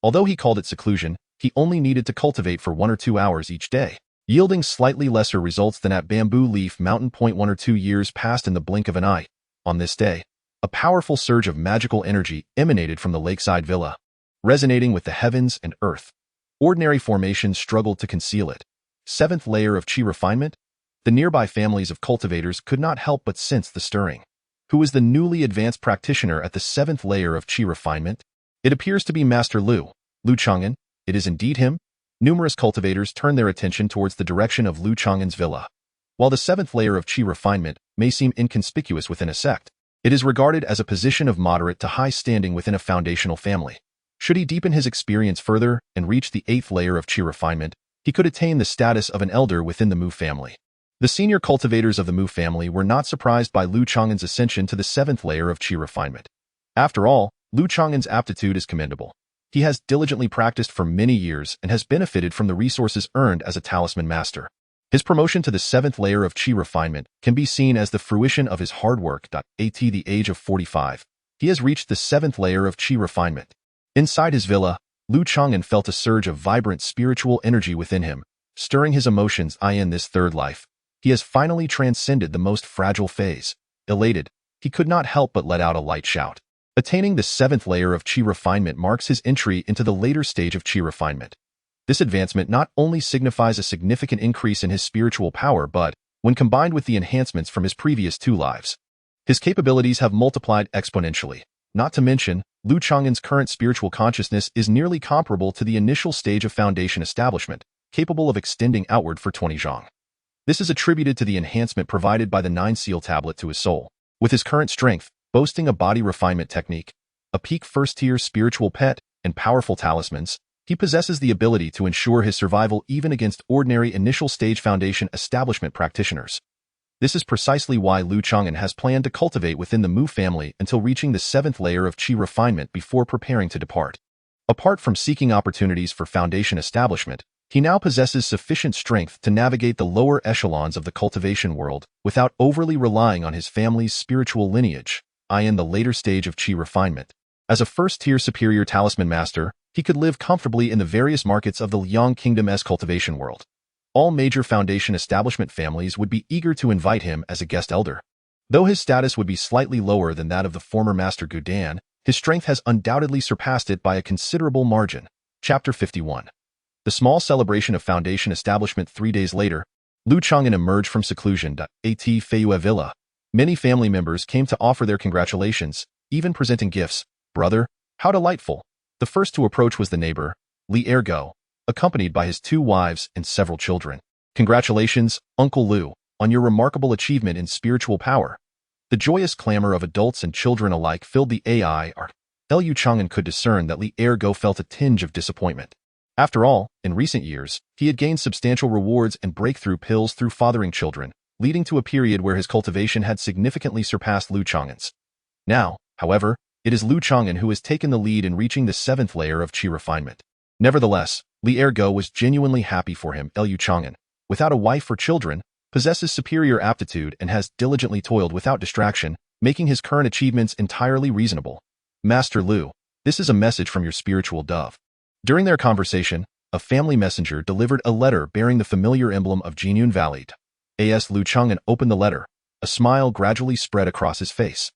Although he called it seclusion, he only needed to cultivate for 1 or 2 hours each day, yielding slightly lesser results than at Bamboo Leaf Mountain. 1 or 2 years passed in the blink of an eye. On this day, a powerful surge of magical energy emanated from the lakeside villa, resonating with the heavens and earth. Ordinary formations struggled to conceal it. 7th layer of Qi refinement? The nearby families of cultivators could not help but sense the stirring. Who is the newly advanced practitioner at the 7th layer of Qi refinement? It appears to be Master Lu Changan. It is indeed him. Numerous cultivators turned their attention towards the direction of Lu Changan's villa. While the 7th layer of Qi refinement may seem inconspicuous within a sect, it is regarded as a position of moderate to high standing within a foundational family. Should he deepen his experience further and reach the 8th layer of Qi refinement, he could attain the status of an elder within the Mu family. The senior cultivators of the Mu family were not surprised by Lu Changan's ascension to the 7th layer of Qi refinement. After all, Lu Changan's aptitude is commendable. He has diligently practiced for many years and has benefited from the resources earned as a talisman master. His promotion to the 7th layer of Qi refinement can be seen as the fruition of his hard work. At the age of 45, he has reached the 7th layer of Qi refinement. Inside his villa, Lu Changan felt a surge of vibrant spiritual energy within him, stirring his emotions. In this 3rd life, he has finally transcended the most fragile phase. Elated, he could not help but let out a light shout. Attaining the 7th layer of Qi refinement marks his entry into the later stage of Qi refinement. This advancement not only signifies a significant increase in his spiritual power but, when combined with the enhancements from his previous 2 lives, his capabilities have multiplied exponentially. Not to mention, Lu Changan's current spiritual consciousness is nearly comparable to the initial stage of foundation establishment, capable of extending outward for 20 zhang. This is attributed to the enhancement provided by the 9 seal tablet to his soul. With his current strength, boasting a body refinement technique, a peak first-tier spiritual pet, and powerful talismans, he possesses the ability to ensure his survival even against ordinary initial-stage foundation establishment practitioners. This is precisely why Lu Changan has planned to cultivate within the Mu family until reaching the 7th layer of Qi refinement before preparing to depart. Apart from seeking opportunities for foundation establishment, he now possesses sufficient strength to navigate the lower echelons of the cultivation world without overly relying on his family's spiritual lineage. In the later stage of Qi refinement, as a first-tier superior talisman master, he could live comfortably in the various markets of the Liang Kingdom's cultivation world. all major foundation establishment families would be eager to invite him as a guest elder. Though his status would be slightly lower than that of the former Master Gudan, his strength has undoubtedly surpassed it by a considerable margin. Chapter 51. The small celebration of foundation establishment 3 days later, Lu Changan emerged from seclusion at Feyue Villa. Many family members came to offer their congratulations, even presenting gifts. Brother, how delightful! The first to approach was the neighbor, Li Ergo, accompanied by his 2 wives and several children. Congratulations, Uncle Lu, on your remarkable achievement in spiritual power. The joyous clamor of adults and children alike filled the AIR. Lu Changan could discern that Li Ergo felt a tinge of disappointment. After all, in recent years, he had gained substantial rewards and breakthrough pills through fathering children, leading to a period where his cultivation had significantly surpassed Lu Changan's. Now, however, it is Lu Changan who has taken the lead in reaching the 7th layer of chi refinement. Nevertheless, Li Ergo was genuinely happy for him. Lu Changan, without a wife or children, possesses superior aptitude and has diligently toiled without distraction, making his current achievements entirely reasonable. Master Lu, this is a message from your spiritual dove. During their conversation, a family messenger delivered a letter bearing the familiar emblem of Jinyun Valley. As Lu Changan opened the letter, a smile gradually spread across his face.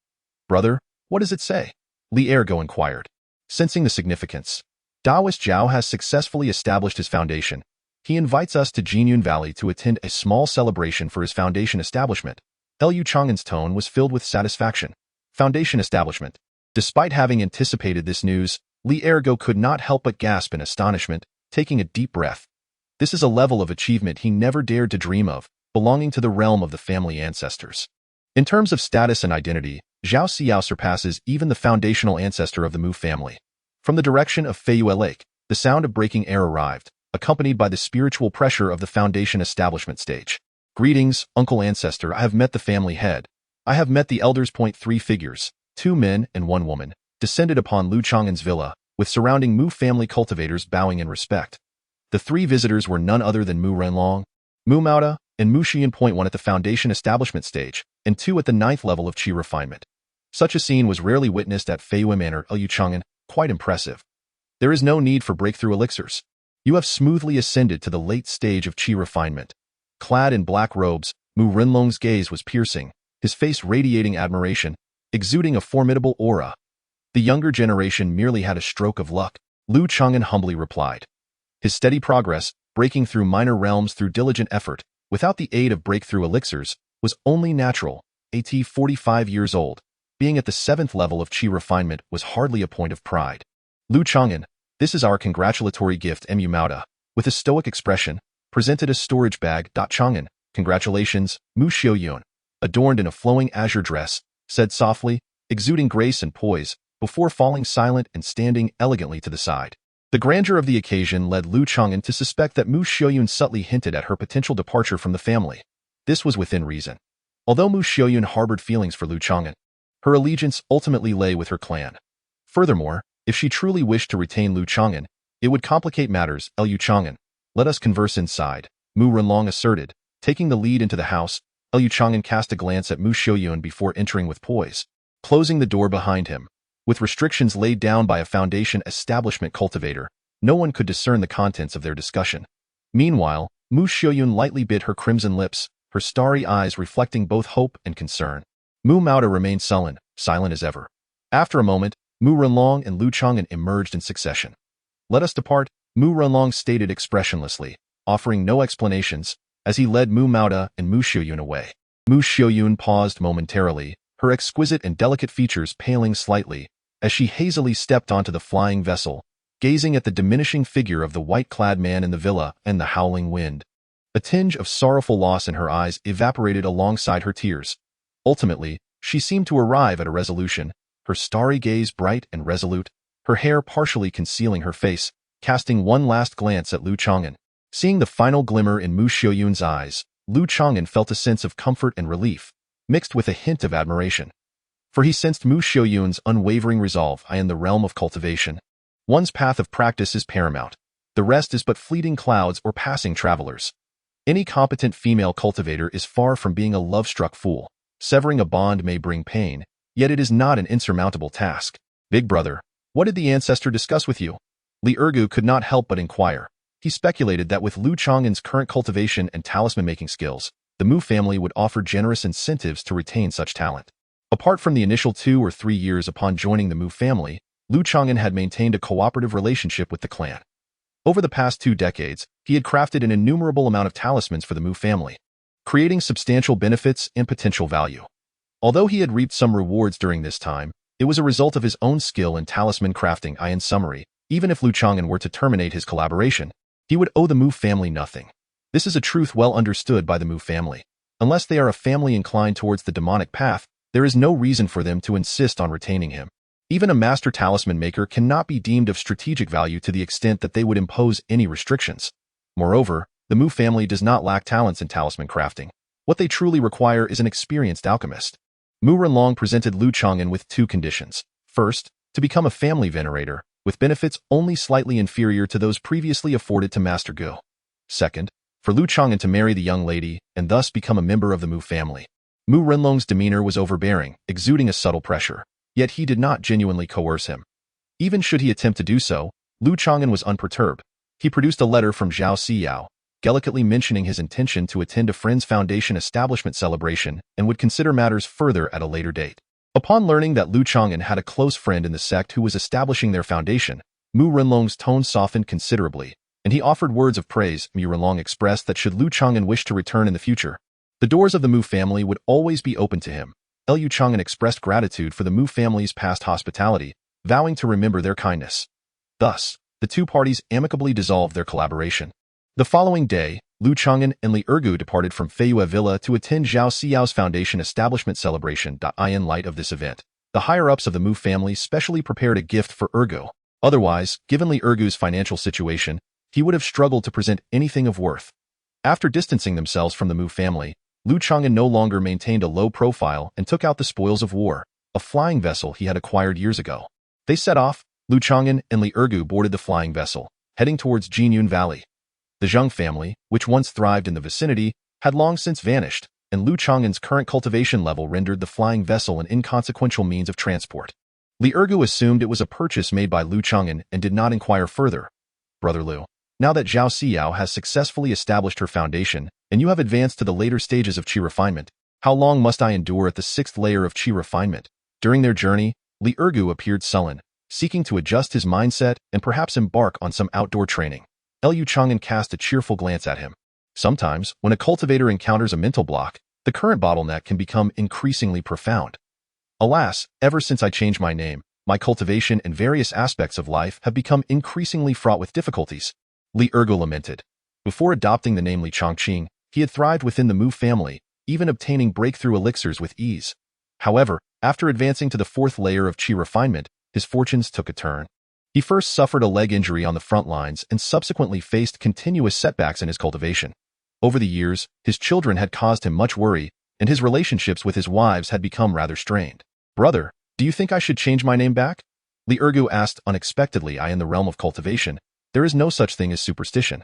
Brother, what does it say? Li Ergo inquired. Sensing the significance, Taoist Zhao has successfully established his foundation. He invites us to Jinyun Valley to attend a small celebration for his foundation establishment. Lu Changan's tone was filled with satisfaction. Foundation establishment. Despite having anticipated this news, Li Ergo could not help but gasp in astonishment, taking a deep breath. This is a level of achievement he never dared to dream of, belonging to the realm of the family ancestors. In terms of status and identity, Zhao Xiao surpasses even the foundational ancestor of the Mu family. From the direction of Feyue Lake, the sound of breaking air arrived, accompanied by the spiritual pressure of the foundation establishment stage. Greetings, Uncle Ancestor. I have met the family head. I have met the elders. 3 figures, 2 men and 1 woman, descended upon Lu Changan's villa, with surrounding Mu family cultivators bowing in respect. The 3 visitors were none other than Mu Renlong, Mu Maoda, and Mu Xian. 1 at the foundation establishment stage, and 2 at the 9th level of chi refinement. Such a scene was rarely witnessed at Feyue Manor. Lu Changan, quite impressive. There is no need for breakthrough elixirs. You have smoothly ascended to the late stage of chi refinement. Clad in black robes, Mu Renlong's gaze was piercing, his face radiating admiration, exuding a formidable aura. The younger generation merely had a stroke of luck, Lu Changan humbly replied. His steady progress, breaking through minor realms through diligent effort, without the aid of breakthrough elixirs, was only natural. 45 years old. Being at the 7th level of chi refinement was hardly a point of pride. Lu Changan, this is our congratulatory gift. Mu Maoda, with a stoic expression, presented a storage bag. Changan, congratulations, Mu Xiaoyun, adorned in a flowing azure dress, said softly, exuding grace and poise, before falling silent and standing elegantly to the side. The grandeur of the occasion led Lu Changan to suspect that Mu Xiaoyun subtly hinted at her potential departure from the family. This was within reason. Although Mu Xiaoyun harbored feelings for Lu Changan, her allegiance ultimately lay with her clan. Furthermore, if she truly wished to retain Lu Changan, it would complicate matters. Lu Changan, let us converse inside, Mu Renlong asserted. Taking the lead into the house, Lu Changan cast a glance at Mu Xiaoyun before entering with poise, closing the door behind him. With restrictions laid down by a foundation establishment cultivator, no one could discern the contents of their discussion. Meanwhile, Mu Xiaoyun lightly bit her crimson lips, her starry eyes reflecting both hope and concern. Mu Maoda remained sullen, silent as ever. After a moment, Mu Renlong and Lu Changan emerged in succession. Let us depart, Mu Renlong stated expressionlessly, offering no explanations, as he led Mu Maoda and Mu Xiaoyun away. Mu Xiaoyun paused momentarily, her exquisite and delicate features paling slightly, as she hazily stepped onto the flying vessel, gazing at the diminishing figure of the white-clad man in the villa and the howling wind. A tinge of sorrowful loss in her eyes evaporated alongside her tears. Ultimately, she seemed to arrive at a resolution, her starry gaze bright and resolute, her hair partially concealing her face, casting one last glance at Lu Changan. Seeing the final glimmer in Mu Xiaoyun's eyes, Lu Changan felt a sense of comfort and relief, mixed with a hint of admiration. For he sensed Mu Xiaoyun's unwavering resolve. In the realm of cultivation, one's path of practice is paramount. The rest is but fleeting clouds or passing travelers. Any competent female cultivator is far from being a love-struck fool. Severing a bond may bring pain, yet it is not an insurmountable task. Big brother, what did the ancestor discuss with you? Li Ergu could not help but inquire. He speculated that with Lu Changan's current cultivation and talisman-making skills, the Mu family would offer generous incentives to retain such talent. Apart from the initial 2 or 3 years upon joining the Mu family, Lu Changan had maintained a cooperative relationship with the clan. Over the past 2 decades, he had crafted an innumerable amount of talismans for the Mu family, creating substantial benefits and potential value. Although he had reaped some rewards during this time, it was a result of his own skill in talisman crafting. In summary, even if Lu Changan were to terminate his collaboration, he would owe the Mu family nothing. This is a truth well understood by the Mu family. Unless they are a family inclined towards the demonic path, there is no reason for them to insist on retaining him. Even a master talisman maker cannot be deemed of strategic value to the extent that they would impose any restrictions. Moreover, the Mu family does not lack talents in talisman crafting. What they truly require is an experienced alchemist. Mu Renlong presented Lu Changan with 2 conditions. First, to become a family venerator, with benefits only slightly inferior to those previously afforded to Master Gu. Second, for Lu Changan to marry the young lady and thus become a member of the Mu family. Mu Renlong's demeanor was overbearing, exuding a subtle pressure. Yet he did not genuinely coerce him. Even should he attempt to do so, Lu Changan was unperturbed. He produced a letter from Zhao Siyao, delicately mentioning his intention to attend a friend's foundation establishment celebration and would consider matters further at a later date. Upon learning that Lu Changan had a close friend in the sect who was establishing their foundation, Mu Renlong's tone softened considerably, and he offered words of praise. Mu Renlong expressed that should Lu Changan wish to return in the future, the doors of the Mu family would always be open to him. Lu Changan expressed gratitude for the Mu family's past hospitality, vowing to remember their kindness. Thus, the 2 parties amicably dissolved their collaboration. The following day, Lu Changan and Li Ergu departed from Feiyue Villa to attend Zhao Siyao's foundation establishment celebration. In light of this event, the higher-ups of the Mu family specially prepared a gift for Ergu. Otherwise, given Li Ergu's financial situation, he would have struggled to present anything of worth. After distancing themselves from the Mu family, Lu Changan no longer maintained a low profile and took out the spoils of war, a flying vessel he had acquired years ago. They set off. Lu Changan and Li Ergu boarded the flying vessel, heading towards Jinyun Valley. The Zheng family, which once thrived in the vicinity, had long since vanished, and Lu Changan's current cultivation level rendered the flying vessel an inconsequential means of transport. Li Ergu assumed it was a purchase made by Lu Changan and did not inquire further. Brother Lu, now that Zhao Siyao has successfully established her foundation, and you have advanced to the later stages of Qi refinement, how long must I endure at the 6th layer of Qi refinement? During their journey, Li Ergu appeared sullen, seeking to adjust his mindset and perhaps embark on some outdoor training. Lu Changan cast a cheerful glance at him. Sometimes, when a cultivator encounters a mental block, the current bottleneck can become increasingly profound. Alas, ever since I changed my name, my cultivation and various aspects of life have become increasingly fraught with difficulties. Li Ergu lamented. Before adopting the name Li Chongqing, he had thrived within the Mu family, even obtaining breakthrough elixirs with ease. However, after advancing to the 4th layer of Qi refinement, his fortunes took a turn. He first suffered a leg injury on the front lines and subsequently faced continuous setbacks in his cultivation. Over the years, his children had caused him much worry, and his relationships with his wives had become rather strained. Brother, do you think I should change my name back? Li Ergu asked unexpectedly. In the realm of cultivation, there is no such thing as superstition.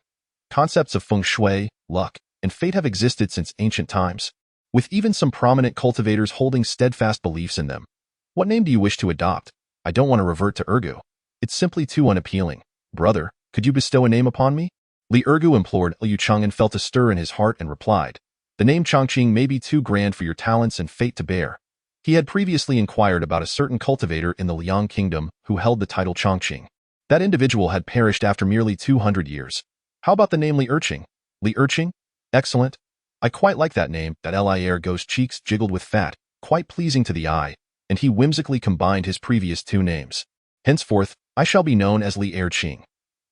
Concepts of feng shui, luck, and fate have existed since ancient times, with even some prominent cultivators holding steadfast beliefs in them. What name do you wish to adopt? I don't want to revert to Ergu. It's simply too unappealing. Brother, could you bestow a name upon me? Li Ergu implored. Lu Changan felt a stir in his heart and replied, the name Chongqing may be too grand for your talents and fate to bear. He had previously inquired about a certain cultivator in the Liang kingdom who held the title Chongqing. That individual had perished after merely 200 years. How about the name Li Erqing? Li Erqing? Excellent. I quite like that name. Ergu's cheeks jiggled with fat, quite pleasing to the eye, and he whimsically combined his previous 2 names. Henceforth, I shall be known as Li Erqing.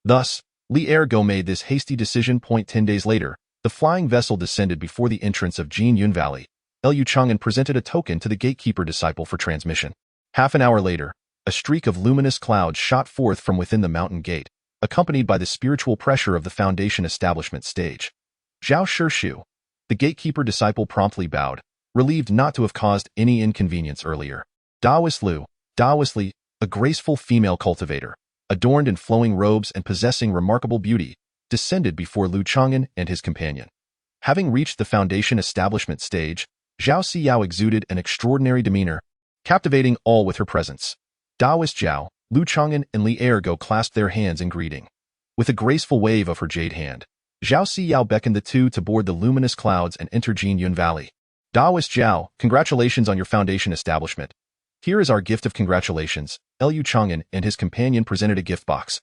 Thus, Li Ergu made this hasty decision. 10 days later, the flying vessel descended before the entrance of Jinyun Valley. Lu Changan presented a token to the gatekeeper disciple for transmission. Half an hour later, a streak of luminous clouds shot forth from within the mountain gate, accompanied by the spiritual pressure of the foundation establishment stage. Zhao Shishu, the gatekeeper disciple, promptly bowed, relieved not to have caused any inconvenience earlier. Daoist Li, a graceful female cultivator, adorned in flowing robes and possessing remarkable beauty, descended before Lu Changan and his companion. Having reached the foundation establishment stage, Zhao Siyao exuded an extraordinary demeanor, captivating all with her presence. Daoist Zhao, Lu Changan, and Li Ergu clasped their hands in greeting. With a graceful wave of her jade hand, Zhao Siyao beckoned the two to board the luminous clouds and enter Jinyun Valley. Daoist Zhao, congratulations on your foundation establishment. Here is our gift of congratulations. Lu Changan and his companion presented a gift box.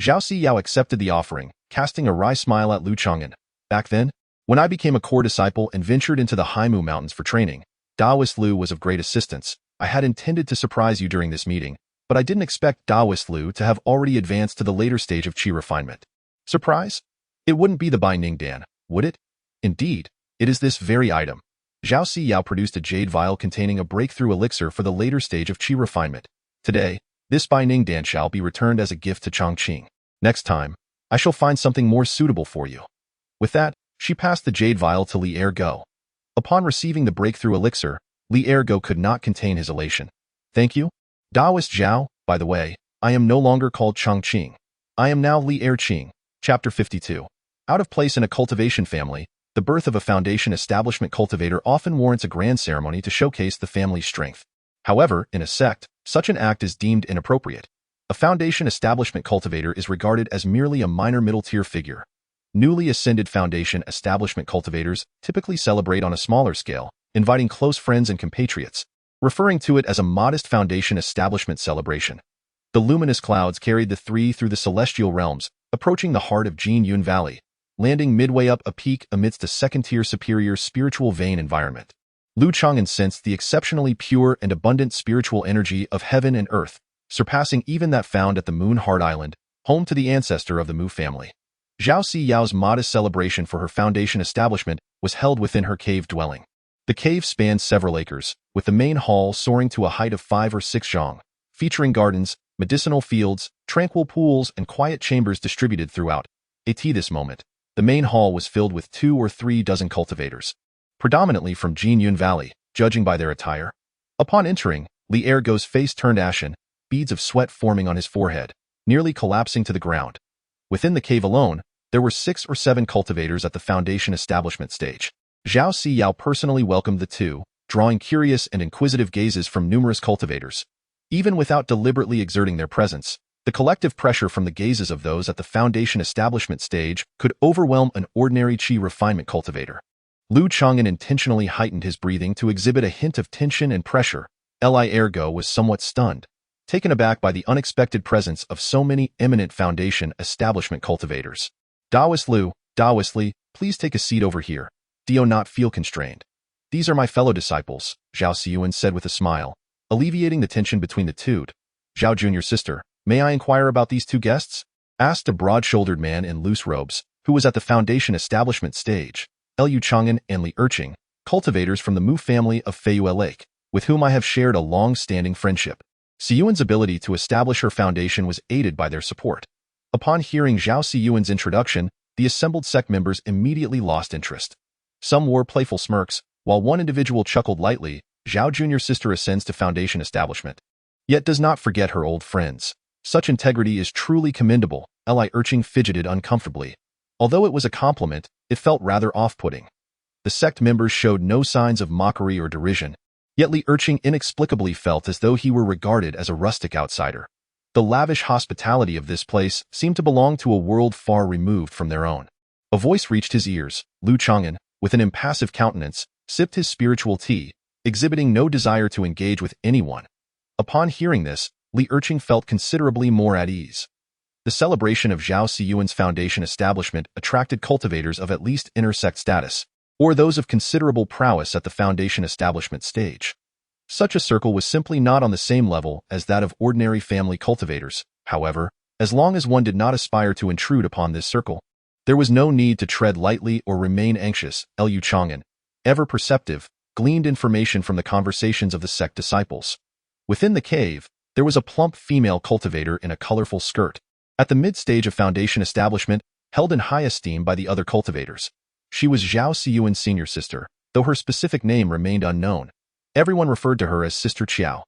Zhao Siyao accepted the offering, casting a wry smile at Lu Changan. Back then, when I became a core disciple and ventured into the Haimu Mountains for training, Daoist Lu was of great assistance. I had intended to surprise you during this meeting, but I didn't expect Daoist Lu to have already advanced to the later stage of Qi refinement. Surprise? It wouldn't be the Bai Ning Dan, would it? Indeed, it is this very item. Zhao Siyao produced a jade vial containing a breakthrough elixir for the later stage of Qi refinement. Today, this Bai Ning Dan shall be returned as a gift to Chongqing. Next time, I shall find something more suitable for you. With that, she passed the jade vial to Li Ergo. Upon receiving the breakthrough elixir, Li Ergo could not contain his elation. Thank you? Daoist Zhao, by the way, I am no longer called Chongqing. I am now Li Erqing. Chapter 52. Out of place in a cultivation family, the birth of a foundation establishment cultivator often warrants a grand ceremony to showcase the family's strength. However, in a sect, such an act is deemed inappropriate. A foundation establishment cultivator is regarded as merely a minor middle-tier figure. Newly ascended foundation establishment cultivators typically celebrate on a smaller scale, inviting close friends and compatriots, referring to it as a modest foundation establishment celebration. The luminous clouds carried the three through the celestial realms, approaching the heart of Jinyun Valley, landing midway up a peak amidst a second-tier superior spiritual vein environment. Lu Changan sensed the exceptionally pure and abundant spiritual energy of heaven and earth, surpassing even that found at the Moon Heart Island, home to the ancestor of the Mu family. Zhao Siyao's modest celebration for her foundation establishment was held within her cave dwelling. The cave spanned several acres, with the main hall soaring to a height of 5 or 6 zhang, featuring gardens, medicinal fields, tranquil pools, and quiet chambers distributed throughout. At this moment, the main hall was filled with 2 or 3 dozen cultivators, predominantly from Jinyun Valley, judging by their attire. Upon entering, Li Ergo's face turned ashen, beads of sweat forming on his forehead, nearly collapsing to the ground. Within the cave alone, there were 6 or 7 cultivators at the foundation establishment stage. Zhao Siyao personally welcomed the two, drawing curious and inquisitive gazes from numerous cultivators. Even without deliberately exerting their presence, the collective pressure from the gazes of those at the foundation establishment stage could overwhelm an ordinary Qi refinement cultivator. Lu Changan intentionally heightened his breathing to exhibit a hint of tension and pressure. Li Ergo was somewhat stunned, taken aback by the unexpected presence of so many eminent foundation establishment cultivators. Daoist Li, please take a seat over here. Do not feel constrained. These are my fellow disciples, Zhao Siyuan said with a smile, alleviating the tension between the two. Zhao Junior sister, may I inquire about these 2 guests? Asked a broad-shouldered man in loose robes, who was at the foundation establishment stage. Lu Changan and Li Erqing, cultivators from the Mu family of Feiyue Lake, with whom I have shared a long-standing friendship. Siyuan's ability to establish her foundation was aided by their support. Upon hearing Zhao Siyuan's introduction, the assembled sect members immediately lost interest. Some wore playful smirks, while one individual chuckled lightly. Zhao Junior sister ascends to foundation establishment, yet does not forget her old friends. Such integrity is truly commendable. Li Erqing fidgeted uncomfortably. Although it was a compliment, it felt rather off-putting. The sect members showed no signs of mockery or derision, yet Li Erqing inexplicably felt as though he were regarded as a rustic outsider. The lavish hospitality of this place seemed to belong to a world far removed from their own. A voice reached his ears. Lu Changan, with an impassive countenance, sipped his spiritual tea, exhibiting no desire to engage with anyone. Upon hearing this, Li Erqing felt considerably more at ease. The celebration of Zhao Siyuan's foundation establishment attracted cultivators of at least intersect status, or those of considerable prowess at the foundation establishment stage. Such a circle was simply not on the same level as that of ordinary family cultivators. However, as long as one did not aspire to intrude upon this circle, there was no need to tread lightly or remain anxious. Lu Changan, ever perceptive, gleaned information from the conversations of the sect disciples. Within the cave, there was a plump female cultivator in a colorful skirt, at the mid-stage of foundation establishment, held in high esteem by the other cultivators. She was Zhao Siyuan's senior sister, though her specific name remained unknown. Everyone referred to her as Sister Qiao.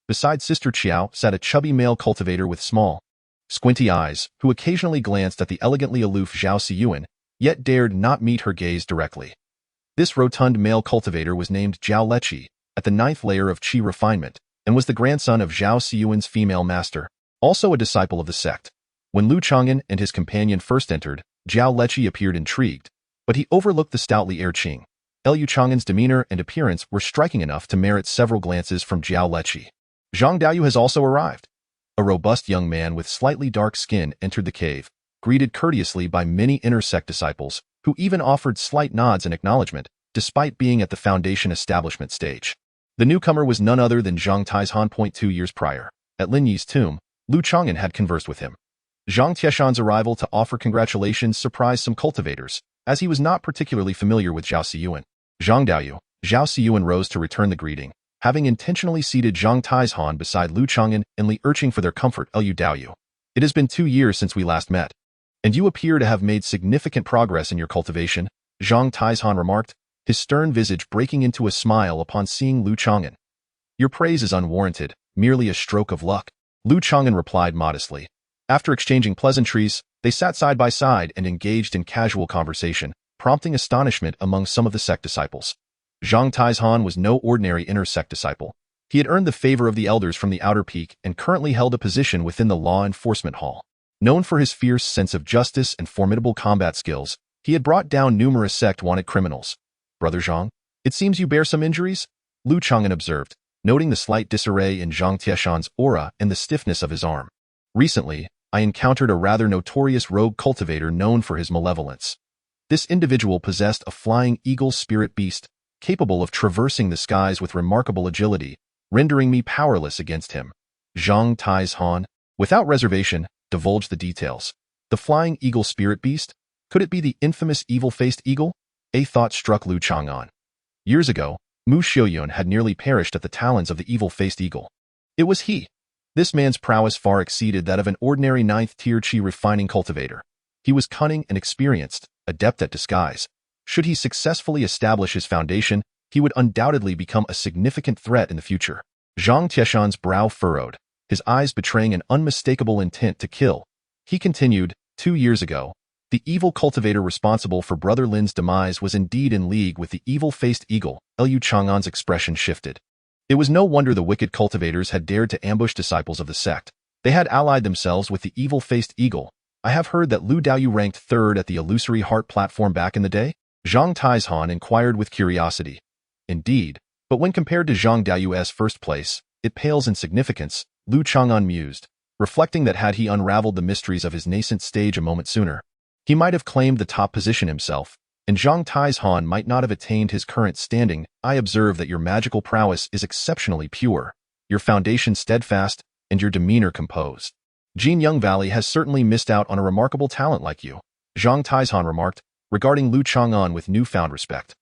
Beside Sister Qiao sat a chubby male cultivator with small, squinty eyes, who occasionally glanced at the elegantly aloof Zhao Siyuan, yet dared not meet her gaze directly. This rotund male cultivator was named Zhao Leqi, at the 9th layer of Qi refinement, and was the grandson of Zhao Siyuan's female master, also a disciple of the sect. When Lu Changan and his companion first entered, Zhao Leqi appeared intrigued, but he overlooked the stoutly Erqing. Lu Changan's demeanor and appearance were striking enough to merit several glances from Zhao Leqi. Zhang Daoyu has also arrived. A robust young man with slightly dark skin entered the cave, greeted courteously by many inner sect disciples, who even offered slight nods in acknowledgement, despite being at the foundation establishment stage. The newcomer was none other than Zhang Taizhan. 2 years prior, at Lin Yi's tomb, Lu Changan had conversed with him. Zhang Tieshan's arrival to offer congratulations surprised some cultivators, as he was not particularly familiar with Zhao Siyuan. Zhang Daoyu, Zhao Siyuan rose to return the greeting, having intentionally seated Zhang Taizhan beside Lu Changan and Li Erqing for their comfort. Lu Daoyu, it has been 2 years since we last met, and you appear to have made significant progress in your cultivation, Zhang Taizhan remarked, his stern visage breaking into a smile upon seeing Lu Changan. Your praise is unwarranted, merely a stroke of luck, Lu Changan replied modestly. After exchanging pleasantries, they sat side by side and engaged in casual conversation, prompting astonishment among some of the sect disciples. Zhang Taizhan was no ordinary inner sect disciple. He had earned the favor of the elders from the Outer Peak and currently held a position within the Law Enforcement Hall. Known for his fierce sense of justice and formidable combat skills, he had brought down numerous sect-wanted criminals. Brother Zhang, it seems you bear some injuries? Lu Changan observed, noting the slight disarray in Zhang Tieshan's aura and the stiffness of his arm. Recently, I encountered a rather notorious rogue cultivator known for his malevolence. This individual possessed a flying eagle spirit beast, capable of traversing the skies with remarkable agility, rendering me powerless against him. Zhang Taizhan, without reservation, divulged the details. The flying eagle spirit beast? Could it be the infamous evil-faced eagle? A thought struck Lu Changan. Years ago, Mu Xiuyun had nearly perished at the talons of the evil-faced eagle. It was he. This man's prowess far exceeded that of an ordinary 9th-tier qi refining cultivator. He was cunning and experienced, adept at disguise. Should he successfully establish his foundation, he would undoubtedly become a significant threat in the future. Zhang Tieshan's brow furrowed, his eyes betraying an unmistakable intent to kill. He continued, 2 years ago, the evil cultivator responsible for Brother Lin's demise was indeed in league with the evil-faced eagle. Lu Changan's expression shifted. It was no wonder the wicked cultivators had dared to ambush disciples of the sect. They had allied themselves with the evil-faced eagle. I have heard that Lu Daoyu ranked 3rd at the Illusory Heart platform back in the day? Zhang Taizhan inquired with curiosity. Indeed, but when compared to Zhang Daoyu's first place, it pales in significance, Lu Changan mused, reflecting that had he unraveled the mysteries of his nascent stage a moment sooner, he might have claimed the top position himself, and Zhang Taizhan might not have attained his current standing. I observe that your magical prowess is exceptionally pure, your foundation steadfast, and your demeanor composed. Jinyang Valley has certainly missed out on a remarkable talent like you, Zhang Taizhan remarked, regarding Lu Changan with newfound respect.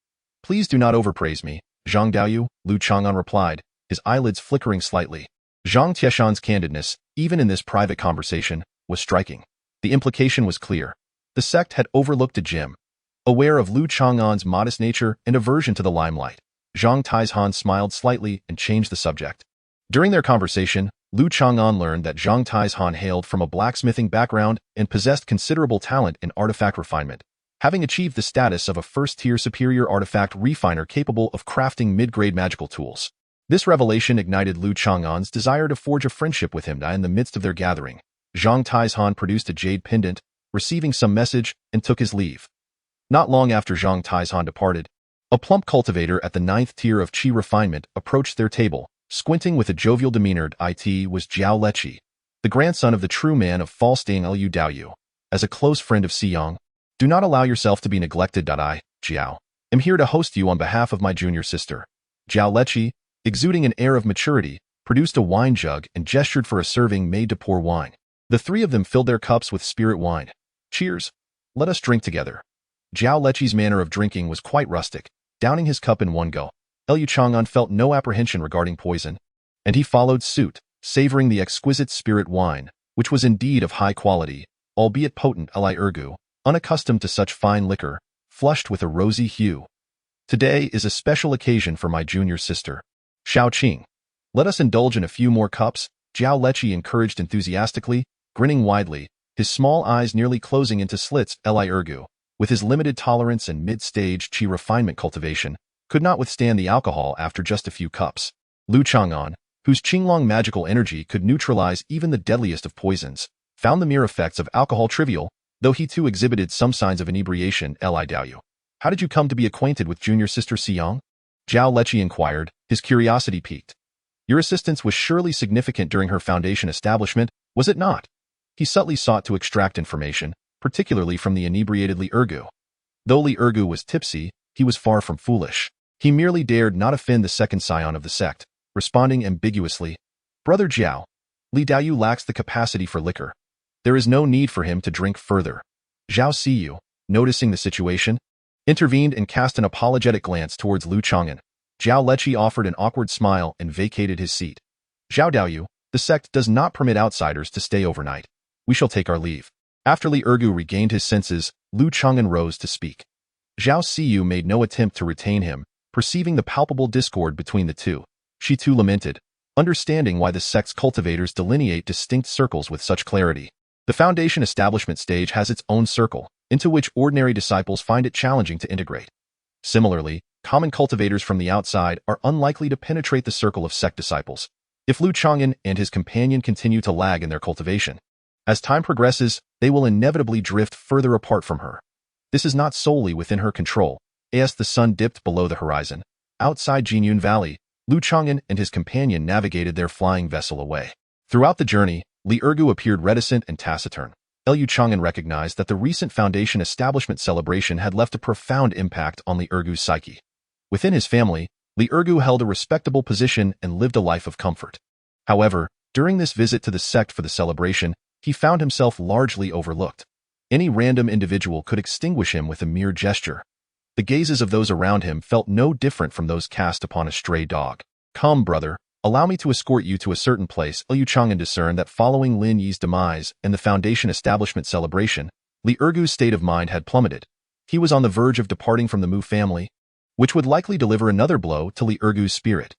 Please do not overpraise me, Zhang Daoyu, Lu Changan replied, his eyelids flickering slightly. Zhang Tieshan's candidness, even in this private conversation, was striking. The implication was clear. The sect had overlooked a gem. Aware of Lu Changan's modest nature and aversion to the limelight, Zhang Taizhan smiled slightly and changed the subject. During their conversation, Lu Changan learned that Zhang Taizhan hailed from a blacksmithing background and possessed considerable talent in artifact refinement, having achieved the status of a first-tier superior artifact refiner capable of crafting mid-grade magical tools. This revelation ignited Lu Changan's desire to forge a friendship with him. In the midst of their gathering, Zhang Taizhan produced a jade pendant, receiving some message, and took his leave. Not long after Zhang Taizhan departed, a plump cultivator at the 9th tier of qi refinement approached their table, squinting with a jovial demeanor. It was Zhao Leqi, the grandson of the true man of false Dang Lu Daoyu. As a close friend of Xiyang, do not allow yourself to be neglected. I, Zhao, am here to host you on behalf of my junior sister. Zhao Leqi, exuding an air of maturity, produced a wine jug and gestured for a serving maid to pour wine. The 3 of them filled their cups with spirit wine. Cheers. Let us drink together. Zhao Leqi's manner of drinking was quite rustic, downing his cup in one go. Lu Changan felt no apprehension regarding poison, and he followed suit, savoring the exquisite spirit wine, which was indeed of high quality, albeit potent. Li Ergu, unaccustomed to such fine liquor, flushed with a rosy hue. Today is a special occasion for my junior sister. Shao Qing. Let us indulge in a few more cups, Zhao Leqi encouraged enthusiastically, grinning widely, his small eyes nearly closing into slits. Li Ergu, with his limited tolerance and mid-stage qi refinement cultivation, could not withstand the alcohol after just a few cups. Lu Changan, whose Qinglong magical energy could neutralize even the deadliest of poisons, found the mere effects of alcohol trivial, though he too exhibited some signs of inebriation. Li Dao Yu. How did you come to be acquainted with junior sister Xiang? Zhao Leqi inquired, his curiosity piqued. Your assistance was surely significant during her foundation establishment, was it not? He subtly sought to extract information, particularly from the inebriated Li Ergu. Though Li Ergu was tipsy, he was far from foolish. He merely dared not offend the second scion of the sect, responding ambiguously, Brother Jiao, Li Daoyu lacks the capacity for liquor. There is no need for him to drink further. Zhao Siyu, noticing the situation, intervened and cast an apologetic glance towards Lu Changan. Zhao Leqi offered an awkward smile and vacated his seat. Zhao Daoyu, the sect does not permit outsiders to stay overnight. We shall take our leave. After Li Ergu regained his senses, Lu Changan rose to speak. Zhao Siyu made no attempt to retain him, perceiving the palpable discord between the two. She too lamented, understanding why the sect's cultivators delineate distinct circles with such clarity. The foundation establishment stage has its own circle, into which ordinary disciples find it challenging to integrate. Similarly, common cultivators from the outside are unlikely to penetrate the circle of sect disciples. If Lu Changan and his companion continue to lag in their cultivation, as time progresses, they will inevitably drift further apart from her. This is not solely within her control. As the sun dipped below the horizon, outside Jinyun Valley, Lu Changan and his companion navigated their flying vessel away. Throughout the journey, Li Ergu appeared reticent and taciturn. Lu Changan recognized that the recent foundation establishment celebration had left a profound impact on Li Ergu's psyche. Within his family, Li Ergu held a respectable position and lived a life of comfort. However, during this visit to the sect for the celebration, he found himself largely overlooked. Any random individual could extinguish him with a mere gesture. The gazes of those around him felt no different from those cast upon a stray dog. Come, brother, allow me to escort you to a certain place. Lu Changan discerned that following Lin Yi's demise and the foundation establishment celebration, Li Ergu's state of mind had plummeted. He was on the verge of departing from the Mu family, which would likely deliver another blow to Li Ergu's spirit.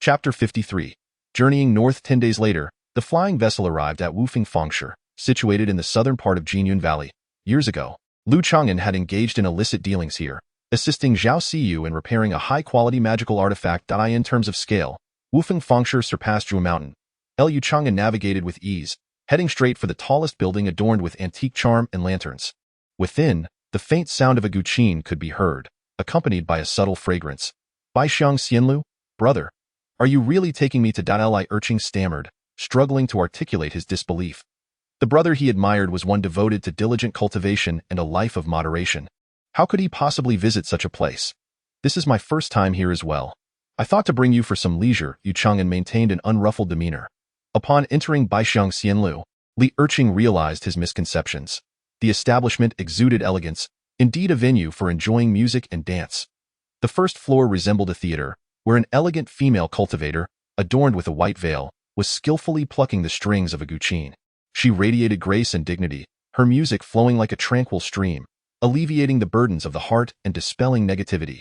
Chapter 53. Journeying north 10 days later, the flying vessel arrived at Wufeng Fengshe, situated in the southern part of Jinyun Valley. Years ago, Lu Changan had engaged in illicit dealings here, assisting Zhao Siyu in repairing a high-quality magical artifact. In terms of scale, Wufeng Fengshe surpassed Zhu Mountain. Lu Changan navigated with ease, heading straight for the tallest building adorned with antique charm and lanterns. Within, the faint sound of a guqin could be heard, accompanied by a subtle fragrance. Bai Xiang Xianlu, brother, are you really taking me to Li Erqing stammered, struggling to articulate his disbelief. The brother he admired was one devoted to diligent cultivation and a life of moderation. How could he possibly visit such a place? This is my first time here as well. I thought to bring you for some leisure. Yu Changan maintained an unruffled demeanor. Upon entering Baixiang Xianlu, Li Erqing realized his misconceptions. The establishment exuded elegance, indeed a venue for enjoying music and dance. The first floor resembled a theater, where an elegant female cultivator, adorned with a white veil, was skillfully plucking the strings of a guqin. She radiated grace and dignity, her music flowing like a tranquil stream, alleviating the burdens of the heart and dispelling negativity.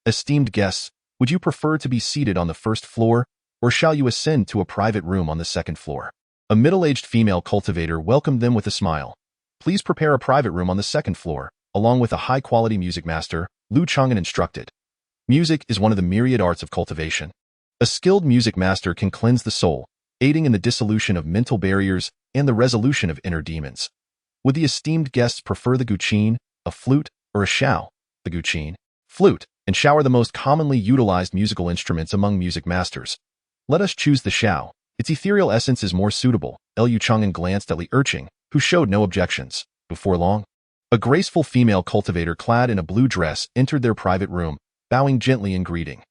Esteemed guests, would you prefer to be seated on the first floor, or shall you ascend to a private room on the second floor? A middle-aged female cultivator welcomed them with a smile. Please prepare a private room on the second floor, along with a high-quality music master, Lu Changan instructed. Music is one of the myriad arts of cultivation. A skilled music master can cleanse the soul, aiding in the dissolution of mental barriers and the resolution of inner demons. Would the esteemed guests prefer the guqin, a flute, or a shao? The guqin, flute, and shao are the most commonly utilized musical instruments among music masters. Let us choose the shao. Its ethereal essence is more suitable. Lu Changan glanced at Li Erqing, who showed no objections. Before long, a graceful female cultivator clad in a blue dress entered their private room, bowing gently in greeting.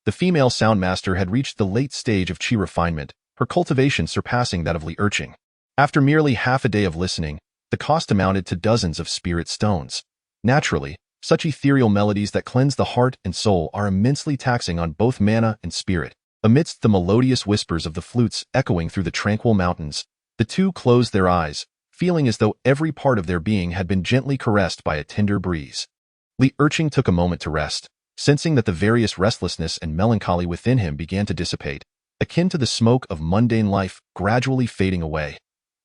The female sound master had reached the late stage of chi refinement, her cultivation surpassing that of Li Erqing. After merely half a day of listening, the cost amounted to dozens of spirit stones. Naturally, such ethereal melodies that cleanse the heart and soul are immensely taxing on both mana and spirit. Amidst the melodious whispers of the flutes echoing through the tranquil mountains, the two closed their eyes, feeling as though every part of their being had been gently caressed by a tender breeze. Li Erqing took a moment to rest, sensing that the various restlessness and melancholy within him began to dissipate, akin to the smoke of mundane life gradually fading away.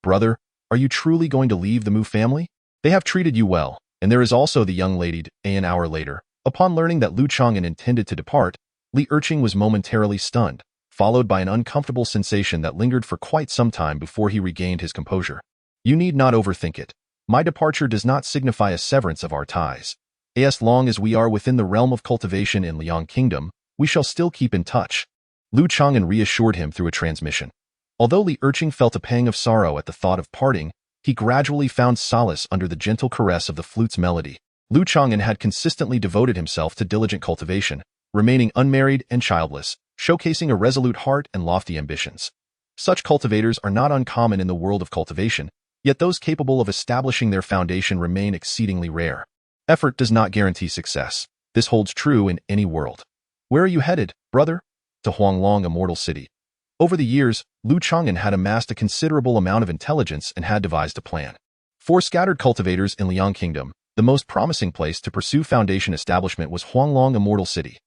Brother, are you truly going to leave the Mu family? They have treated you well, and there is also the young lady. An hour later, upon learning that Lu Changan intended to depart, Li Erqing was momentarily stunned, followed by an uncomfortable sensation that lingered for quite some time before he regained his composure. You need not overthink it. My departure does not signify a severance of our ties. As long as we are within the realm of cultivation in Liang Kingdom, we shall still keep in touch. Lu Changan reassured him through a transmission. Although Li Urching felt a pang of sorrow at the thought of parting, he gradually found solace under the gentle caress of the flute's melody. Lu Changan had consistently devoted himself to diligent cultivation, remaining unmarried and childless, showcasing a resolute heart and lofty ambitions. Such cultivators are not uncommon in the world of cultivation, yet those capable of establishing their foundation remain exceedingly rare. Effort does not guarantee success. This holds true in any world. Where are you headed, brother? To Huanglong, Immortal City. Over the years, Lu Changan had amassed a considerable amount of intelligence and had devised a plan. For scattered cultivators in Liang Kingdom, the most promising place to pursue foundation establishment was Huanglong, Immortal City.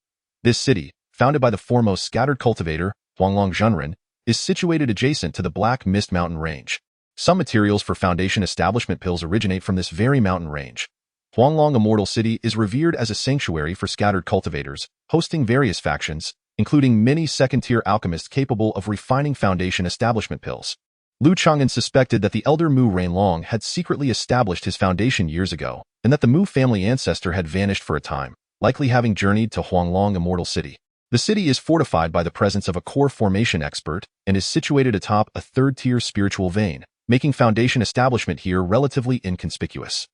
This city, founded by the foremost scattered cultivator, Huanglong Zhenren, is situated adjacent to the Black Mist Mountain Range. Some materials for foundation establishment pills originate from this very mountain range. Huanglong Immortal City is revered as a sanctuary for scattered cultivators, hosting various factions, including many second-tier alchemists capable of refining foundation establishment pills. Lu Changan suspected that the elder Mu Rainlong had secretly established his foundation years ago, and that the Mu family ancestor had vanished for a time, likely having journeyed to Huanglong Immortal City. The city is fortified by the presence of a core formation expert and is situated atop a third-tier spiritual vein, making foundation establishment here relatively inconspicuous.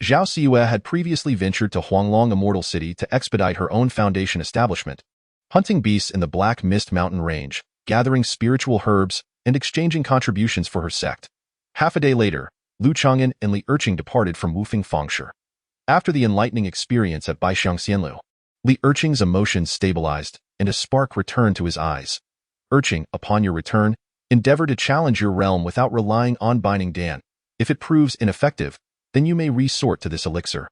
Zhao Siyue had previously ventured to Huanglong Immortal City to expedite her own foundation establishment, hunting beasts in the Black Mist Mountain Range, gathering spiritual herbs, and exchanging contributions for her sect. Half a day later, Lu Changan and Li Urching departed from Wufeng Fengshe. After the enlightening experience at Baixiang Xianlu, Li Urching's emotions stabilized, and a spark returned to his eyes. Urching, upon your return, endeavor to challenge your realm without relying on binding Dan. If it proves ineffective, then you may resort to this elixir.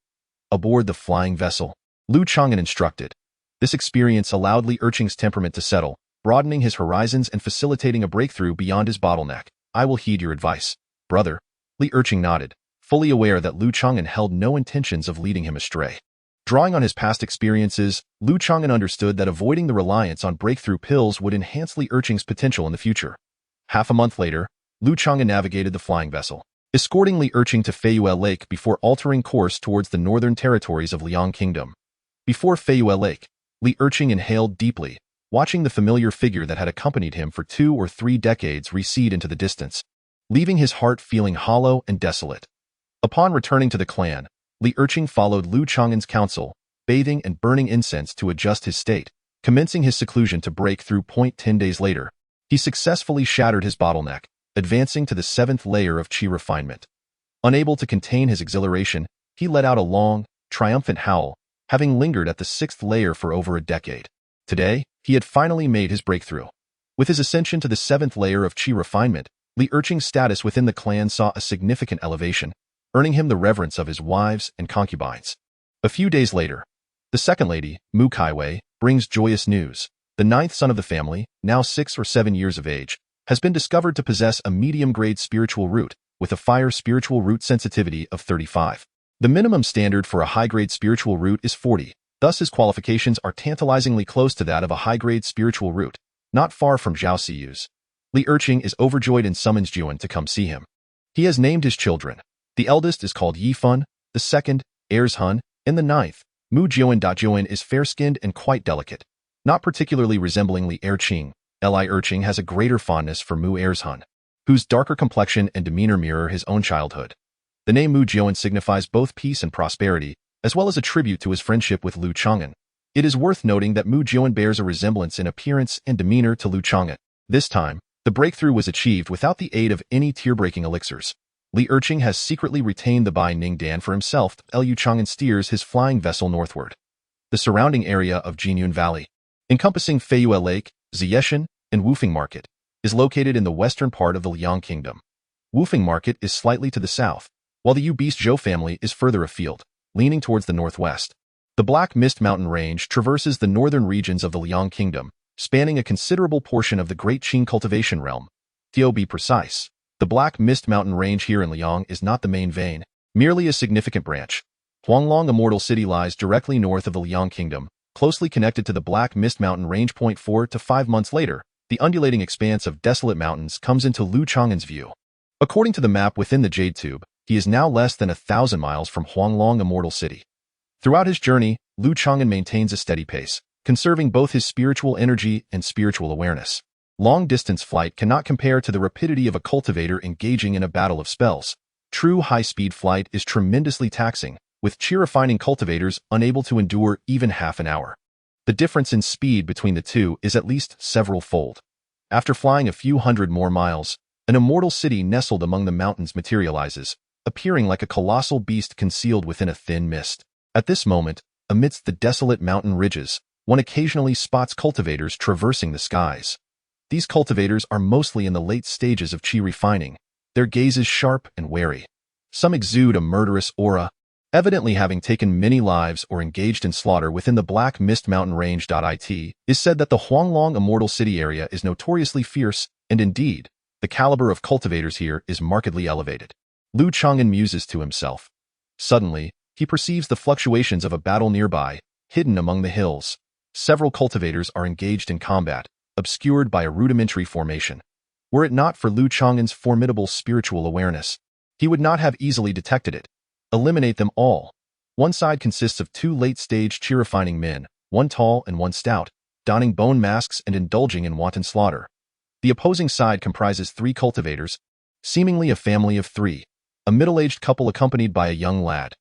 Aboard the flying vessel, Lu Changan instructed. This experience allowed Li Urching's temperament to settle, broadening his horizons and facilitating a breakthrough beyond his bottleneck. I will heed your advice, brother. Li Urching nodded, fully aware that Lu Changan held no intentions of leading him astray. Drawing on his past experiences, Lu Changan understood that avoiding the reliance on breakthrough pills would enhance Li Urching's potential in the future. Half a month later, Lu Changan navigated the flying vessel, escorting Li Urching to Feiyue Lake before altering course towards the northern territories of Liang Kingdom. Before Feiyue Lake, Li Urching inhaled deeply, watching the familiar figure that had accompanied him for 2 or 3 decades recede into the distance, leaving his heart feeling hollow and desolate. Upon returning to the clan, Li Urching followed Lu Changan's counsel, bathing and burning incense to adjust his state, commencing his seclusion to break through. 10 days later, he successfully shattered his bottleneck, advancing to the 7th layer of chi refinement. Unable to contain his exhilaration, he let out a long, triumphant howl, having lingered at the 6th layer for over a decade. Today, he had finally made his breakthrough. With his ascension to the 7th layer of chi refinement, Li Urching's status within the clan saw a significant elevation, earning him the reverence of his wives and concubines. A few days later, the second lady, Mu Kaiwei, brings joyous news. The 9th son of the family, now 6 or 7 years of age, has been discovered to possess a medium-grade spiritual root, with a fire spiritual root sensitivity of 35. The minimum standard for a high-grade spiritual root is 40, thus his qualifications are tantalizingly close to that of a high-grade spiritual root, not far from Zhao Siyu's. Li Urching is overjoyed and summons Juan to come see him. He has named his children. The eldest is called Yifun, the second, Erzhun, and the 9th, Mu Juan. Juan is fair-skinned and quite delicate, not particularly resembling Li Urching. Li Urching has a greater fondness for Mu Erzhun, whose darker complexion and demeanor mirror his own childhood. The name Mu Juan signifies both peace and prosperity, as well as a tribute to his friendship with Lu Changan. It is worth noting that Mu Juan bears a resemblance in appearance and demeanor to Lu Changan. This time, the breakthrough was achieved without the aid of any tear-breaking elixirs. Li Urching has secretly retained the Bai Ning Dan for himself. Lu Changan steers his flying vessel northward. The surrounding area of Jinyun Valley, encompassing Feiyue Lake, Ziyeshan, and Wufeng Market, is located in the western part of the Liang Kingdom. Wufeng Market is slightly to the south, while the Yu Beast Zhou family is further afield, leaning towards the northwest. The Black Mist Mountain Range traverses the northern regions of the Liang Kingdom, spanning a considerable portion of the Great Qing cultivation realm. To be precise, the Black Mist Mountain Range here in Liang is not the main vein, merely a significant branch. Huanglong Immortal City lies directly north of the Liang Kingdom, closely connected to the Black Mist Mountain Range. 4 to 5 months later, the undulating expanse of desolate mountains comes into Lu Changan's view. According to the map within the Jade Tube, he is now less than 1,000 miles from Huanglong Immortal City. Throughout his journey, Lu Changan maintains a steady pace, conserving both his spiritual energy and spiritual awareness. Long-distance flight cannot compare to the rapidity of a cultivator engaging in a battle of spells. True high-speed flight is tremendously taxing, with chi-refining cultivators unable to endure even half an hour. The difference in speed between the two is at least several-fold. After flying a few hundred more miles, an immortal city nestled among the mountains materializes, appearing like a colossal beast concealed within a thin mist. At this moment, amidst the desolate mountain ridges, one occasionally spots cultivators traversing the skies. These cultivators are mostly in the late stages of chi refining, their gazes sharp and wary. Some exude a murderous aura, evidently having taken many lives or engaged in slaughter within the Black Mist Mountain Range. It is said that the Huanglong Immortal City area is notoriously fierce, and indeed, the caliber of cultivators here is markedly elevated. Lu Changan muses to himself. Suddenly, he perceives the fluctuations of a battle nearby, hidden among the hills. Several cultivators are engaged in combat, obscured by a rudimentary formation. Were it not for Lu Changan's formidable spiritual awareness, he would not have easily detected it. Eliminate them all. One side consists of two late-stage chi-refining men, one tall and one stout, donning bone masks and indulging in wanton slaughter. The opposing side comprises 3 cultivators, seemingly a family of 3, a middle-aged couple accompanied by a young lad.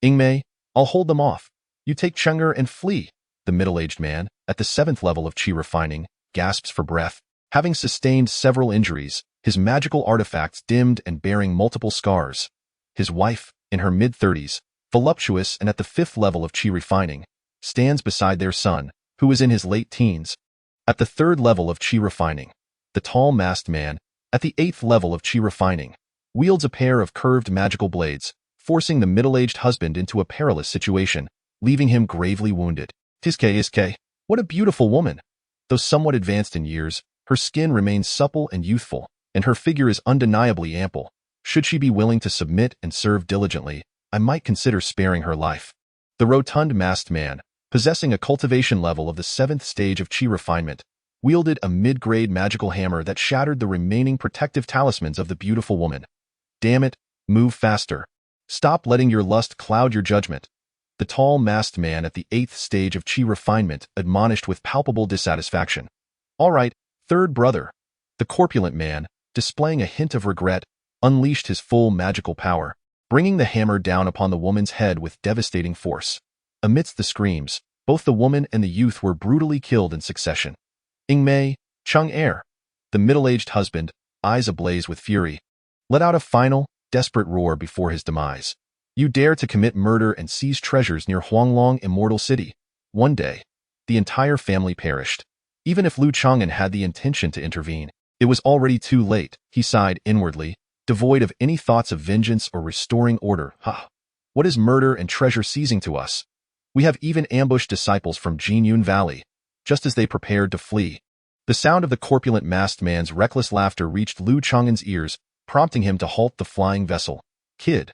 Ingmei, I'll hold them off. You take Changan and flee. The middle-aged man, at the 7th level of chi refining, gasps for breath. Having sustained several injuries, his magical artifacts dimmed and bearing multiple scars. His wife, in her mid-30s, voluptuous and at the 5th level of chi refining, stands beside their son, who is in his late teens. At the 3rd level of chi refining, the tall masked man, at the 8th level of chi refining, wields a pair of curved magical blades, forcing the middle-aged husband into a perilous situation, leaving him gravely wounded. Iske, what a beautiful woman! Though somewhat advanced in years, her skin remains supple and youthful, and her figure is undeniably ample. Should she be willing to submit and serve diligently, I might consider sparing her life. The rotund masked man, possessing a cultivation level of the 7th stage of chi refinement, wielded a mid-grade magical hammer that shattered the remaining protective talismans of the beautiful woman. Damn it, move faster. Stop letting your lust cloud your judgment. The tall masked man at the 8th stage of chi refinement admonished with palpable dissatisfaction. All right, 3rd brother. The corpulent man, displaying a hint of regret, unleashed his full magical power, bringing the hammer down upon the woman's head with devastating force. Amidst the screams, both the woman and the youth were brutally killed in succession. Ingmei, Changan, the middle-aged husband, eyes ablaze with fury, let out a final, desperate roar before his demise. You dare to commit murder and seize treasures near Huanglong Immortal City. One day, the entire family perished. Even if Lu Changan had the intention to intervene, it was already too late, he sighed inwardly, devoid of any thoughts of vengeance or restoring order. What is murder and treasure seizing to us? We have even ambushed disciples from Jinyun Valley, just as they prepared to flee. The sound of the corpulent masked man's reckless laughter reached Lu Changan's ears, prompting him to halt the flying vessel. Kid,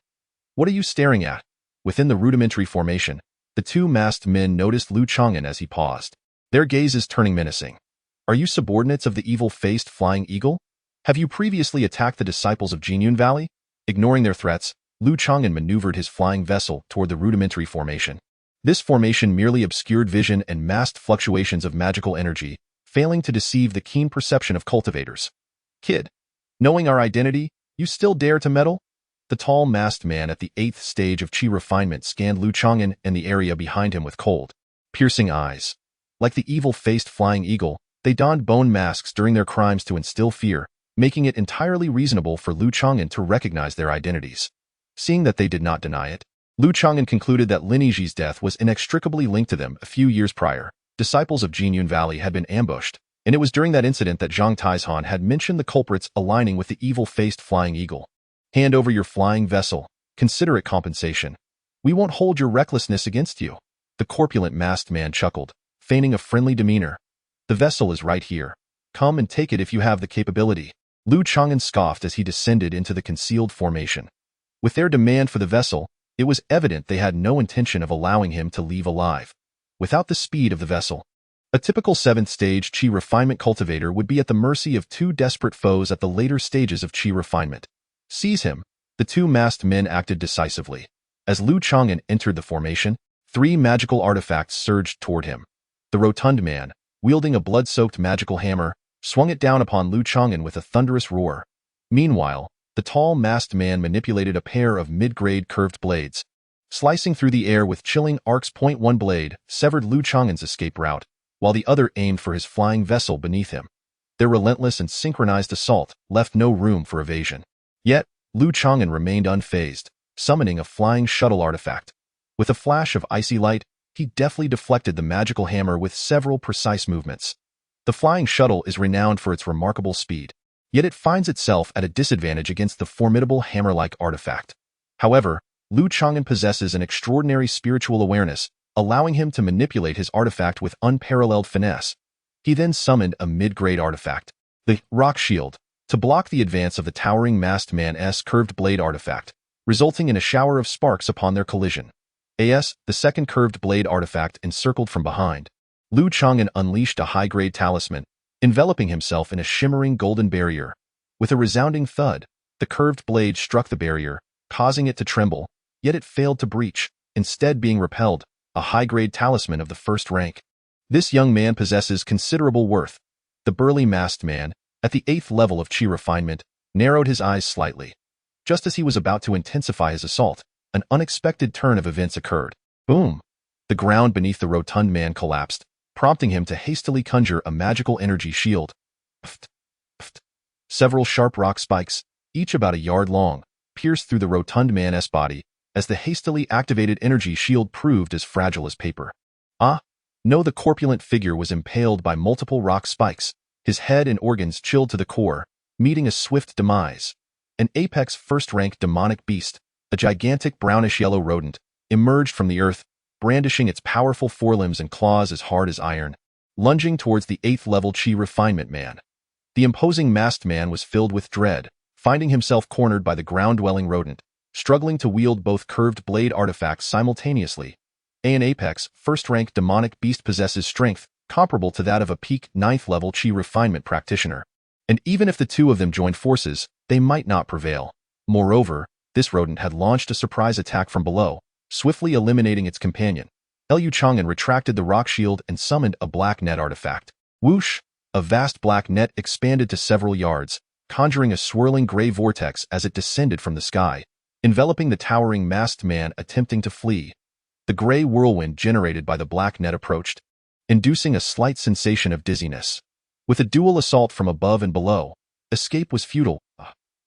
what are you staring at? Within the rudimentary formation, the 2 masked men noticed Lu Changan as he paused, their gazes turning menacing. Are you subordinates of the evil-faced flying eagle? Have you previously attacked the disciples of Jinyun Valley? Ignoring their threats, Lu Changan maneuvered his flying vessel toward the rudimentary formation. This formation merely obscured vision and masked fluctuations of magical energy, failing to deceive the keen perception of cultivators. Kid, knowing our identity, you still dare to meddle? The tall masked man at the 8th stage of chi refinement scanned Lu Changan and the area behind him with cold, piercing eyes. Like the evil-faced flying eagle, they donned bone masks during their crimes to instill fear, making it entirely reasonable for Lu Changan to recognize their identities. Seeing that they did not deny it, Lu Changan concluded that Lin Yiji's death was inextricably linked to them. A few years prior, disciples of Jinyun Valley had been ambushed, and it was during that incident that Zhang Taizhan had mentioned the culprits aligning with the evil-faced flying eagle. Hand over your flying vessel. Consider it compensation. We won't hold your recklessness against you. The corpulent masked man chuckled, feigning a friendly demeanor. The vessel is right here. Come and take it if you have the capability. Lu Changan scoffed as he descended into the concealed formation. With their demand for the vessel, it was evident they had no intention of allowing him to leave alive. Without the speed of the vessel, a typical 7th stage chi refinement cultivator would be at the mercy of 2 desperate foes at the later stages of chi refinement. Seize him. The two masked men acted decisively. As Lu Changan entered the formation, 3 magical artifacts surged toward him. The rotund man, wielding a blood-soaked magical hammer, swung it down upon Lu Changan with a thunderous roar. Meanwhile, the tall masked man manipulated a pair of mid-grade curved blades. Slicing through the air with chilling arcs. One blade severed Lu Changan's escape route, while the other aimed for his flying vessel beneath him. Their relentless and synchronized assault left no room for evasion. Yet, Lu Changan remained unfazed, summoning a flying shuttle artifact. With a flash of icy light, he deftly deflected the magical hammer with several precise movements. The flying shuttle is renowned for its remarkable speed, yet it finds itself at a disadvantage against the formidable hammer-like artifact. However, Lu Changan possesses an extraordinary spiritual awareness, allowing him to manipulate his artifact with unparalleled finesse. He then summoned a mid-grade artifact, the Rock Shield, to block the advance of the towering masked man's curved blade artifact, resulting in a shower of sparks upon their collision. The second curved blade artifact encircled from behind. Lu Changan unleashed a high-grade talisman, enveloping himself in a shimmering golden barrier. With a resounding thud, the curved blade struck the barrier, causing it to tremble, yet it failed to breach, instead being repelled, a high-grade talisman of the first rank. This young man possesses considerable worth. The burly masked man, at the 8th level of chi refinement, narrowed his eyes slightly. Just as he was about to intensify his assault, an unexpected turn of events occurred. Boom! The ground beneath the rotund man collapsed, prompting him to hastily conjure a magical energy shield. Pft, pft. Several sharp rock spikes, each about a yard long, pierced through the rotund man's body, as the hastily activated energy shield proved as fragile as paper. No, the corpulent figure was impaled by multiple rock spikes, his head and organs chilled to the core, meeting a swift demise. An apex first-rank demonic beast, a gigantic brownish-yellow rodent, emerged from the earth, brandishing its powerful forelimbs and claws as hard as iron, lunging towards the 8th-level chi refinement man. The imposing masked man was filled with dread, finding himself cornered by the ground-dwelling rodent, struggling to wield both curved blade artifacts simultaneously. An apex, first-rank demonic beast possesses strength comparable to that of a peak 9th-level chi refinement practitioner. And even if the two of them joined forces, they might not prevail. Moreover, this rodent had launched a surprise attack from below, swiftly eliminating its companion. Lu Changan retracted the rock shield and summoned a black net artifact. Whoosh! A vast black net expanded to several yards, conjuring a swirling gray vortex as it descended from the sky, enveloping the towering masked man attempting to flee. The gray whirlwind generated by the black net approached, inducing a slight sensation of dizziness. With a dual assault from above and below, escape was futile.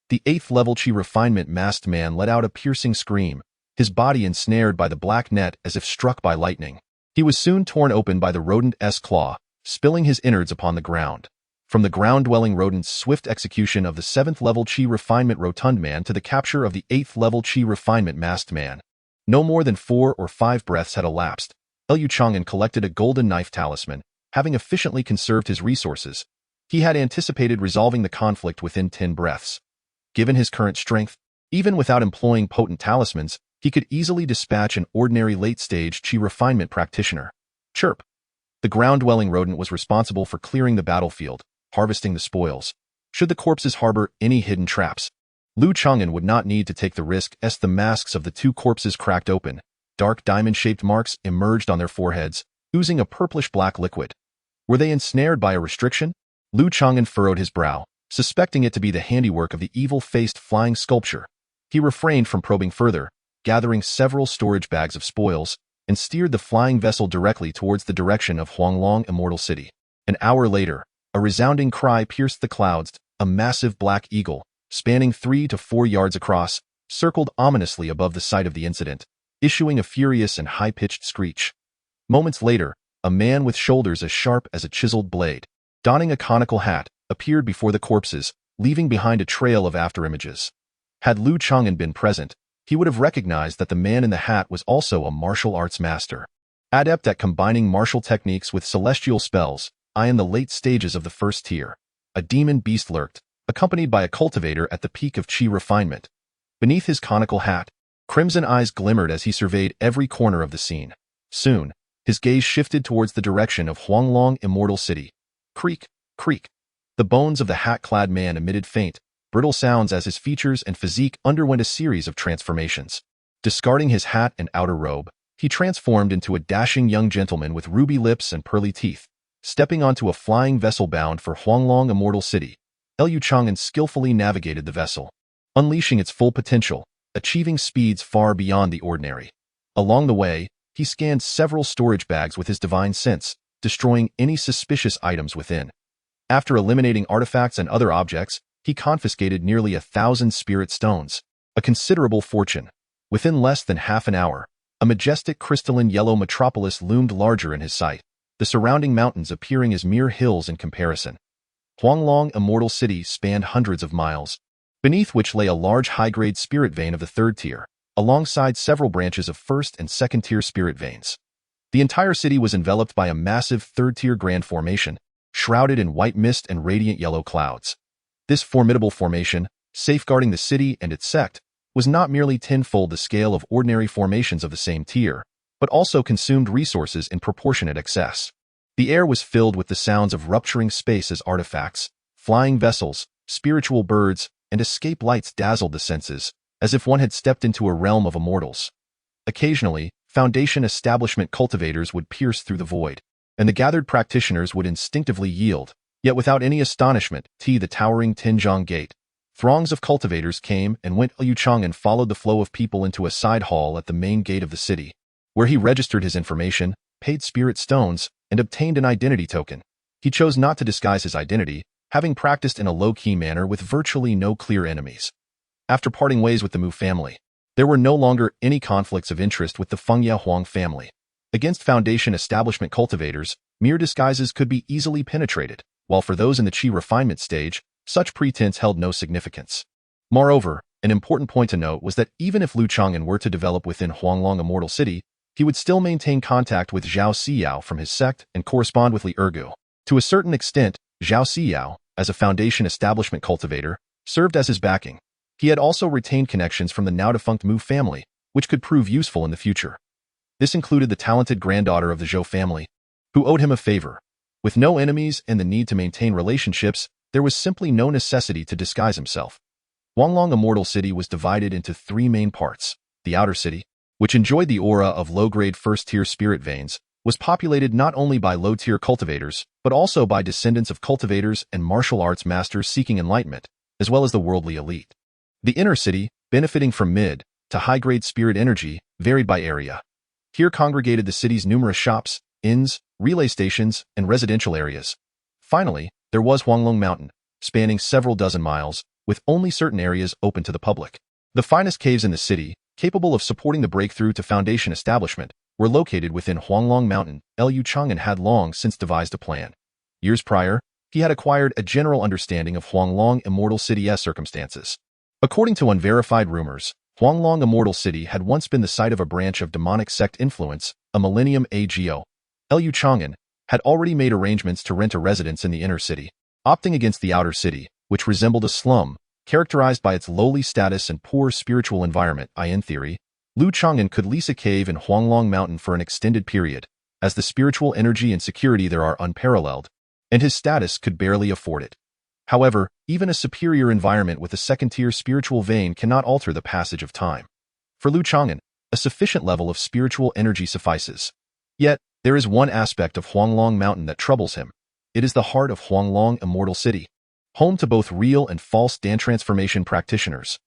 The 8th-level chi refinement masked man let out a piercing scream, his body ensnared by the black net as if struck by lightning. He was soon torn open by the rodent's claw, spilling his innards upon the ground. From the ground-dwelling rodent's swift execution of the 7th-level chi refinement rotund man to the capture of the 8th-level chi refinement masked man, no more than 4 or 5 breaths had elapsed. Lu Changan collected a golden knife talisman, having efficiently conserved his resources. He had anticipated resolving the conflict within 10 breaths. Given his current strength, even without employing potent talismans, he could easily dispatch an ordinary late-stage chi refinement practitioner. Chirp! The ground-dwelling rodent was responsible for clearing the battlefield, harvesting the spoils. Should the corpses harbor any hidden traps, Lu Changan would not need to take the risk as the masks of the 2 corpses cracked open. Dark diamond-shaped marks emerged on their foreheads, oozing a purplish-black liquid. Were they ensnared by a restriction? Lu Changan furrowed his brow, suspecting it to be the handiwork of the evil-faced flying sculpture. He refrained from probing further, gathering several storage bags of spoils, and steered the flying vessel directly towards the direction of Huanglong Immortal City. An hour later, a resounding cry pierced the clouds. A massive black eagle, spanning 3 to 4 yards across, circled ominously above the site of the incident, issuing a furious and high-pitched screech. Moments later, a man with shoulders as sharp as a chiseled blade, donning a conical hat, appeared before the corpses, leaving behind a trail of afterimages. Had Lu Changan been present, he would have recognized that the man in the hat was also a martial arts master. Adept at combining martial techniques with celestial spells, in the late stages of the first tier, a demon beast lurked, accompanied by a cultivator at the peak of chi refinement. Beneath his conical hat, crimson eyes glimmered as he surveyed every corner of the scene. Soon, his gaze shifted towards the direction of Huanglong Immortal City. Creak, creak. The bones of the hat-clad man emitted faint, brittle sounds as his features and physique underwent a series of transformations. Discarding his hat and outer robe, he transformed into a dashing young gentleman with ruby lips and pearly teeth. Stepping onto a flying vessel bound for Huanglong Immortal City, Changan skillfully navigated the vessel, unleashing its full potential, achieving speeds far beyond the ordinary. Along the way, he scanned several storage bags with his divine sense, destroying any suspicious items within. After eliminating artifacts and other objects, he confiscated nearly 1,000 spirit stones, a considerable fortune. Within less than half an hour, a majestic crystalline yellow metropolis loomed larger in his sight, the surrounding mountains appearing as mere hills in comparison. Huanglong Immortal City spanned hundreds of miles, beneath which lay a large high-grade spirit vein of the third tier, alongside several branches of first and second-tier spirit veins. The entire city was enveloped by a massive third-tier grand formation, shrouded in white mist and radiant yellow clouds. This formidable formation, safeguarding the city and its sect, was not merely tenfold the scale of ordinary formations of the same tier, but also consumed resources in proportionate excess. The air was filled with the sounds of rupturing space as artifacts, flying vessels, spiritual birds, and escape lights dazzled the senses, as if one had stepped into a realm of immortals. Occasionally, Foundation establishment cultivators would pierce through the void, and the gathered practitioners would instinctively yield, yet without any astonishment, to the towering Tinjiang Gate. Throngs of cultivators came and went. Changan followed the flow of people into a side hall at the main gate of the city, where he registered his information, paid spirit stones, and obtained an identity token. He chose not to disguise his identity, having practiced in a low-key manner with virtually no clear enemies. After parting ways with the Mu family, there were no longer any conflicts of interest with the Fengye Huang family. Against Foundation establishment cultivators, mere disguises could be easily penetrated, while for those in the Qi refinement stage, such pretense held no significance. Moreover, an important point to note was that even if Changan were to develop within Huanglong Immortal City, he would still maintain contact with Zhao Siyao from his sect and correspond with Li Ergu. To a certain extent, Zhao Siyao, as a Foundation establishment cultivator, served as his backing. He had also retained connections from the now-defunct Mu family, which could prove useful in the future. This included the talented granddaughter of the Zhou family, who owed him a favor. With no enemies and the need to maintain relationships, there was simply no necessity to disguise himself. Huanglong Immortal City was divided into three main parts. The outer city, which enjoyed the aura of low-grade first-tier spirit veins, was populated not only by low-tier cultivators, but also by descendants of cultivators and martial arts masters seeking enlightenment, as well as the worldly elite. The inner city, benefiting from mid to high-grade spirit energy, varied by area. Here congregated the city's numerous shops, inns, relay stations, and residential areas. Finally, there was Huanglong Mountain, spanning several dozen miles, with only certain areas open to the public. The finest caves in the city, capable of supporting the breakthrough to Foundation establishment, were located within Huanglong Mountain. Changan had long since devised a plan. Years prior, he had acquired a general understanding of Huanglong Immortal City's circumstances. According to unverified rumors, Huanglong Immortal City had once been the site of a branch of demonic sect influence, a millennium ago. Changan had already made arrangements to rent a residence in the inner city, opting against the outer city, which resembled a slum, characterized by its lowly status and poor spiritual environment. In theory, Changan could lease a cave in Huanglong Mountain for an extended period, as the spiritual energy and security there are unparalleled, and his status could barely afford it. However, even a superior environment with a second-tier spiritual vein cannot alter the passage of time. For Changan, a sufficient level of spiritual energy suffices. Yet, there is one aspect of Huanglong Mountain that troubles him. It is the heart of Huanglong Immortal City, home to both real and false Dan transformation practitioners.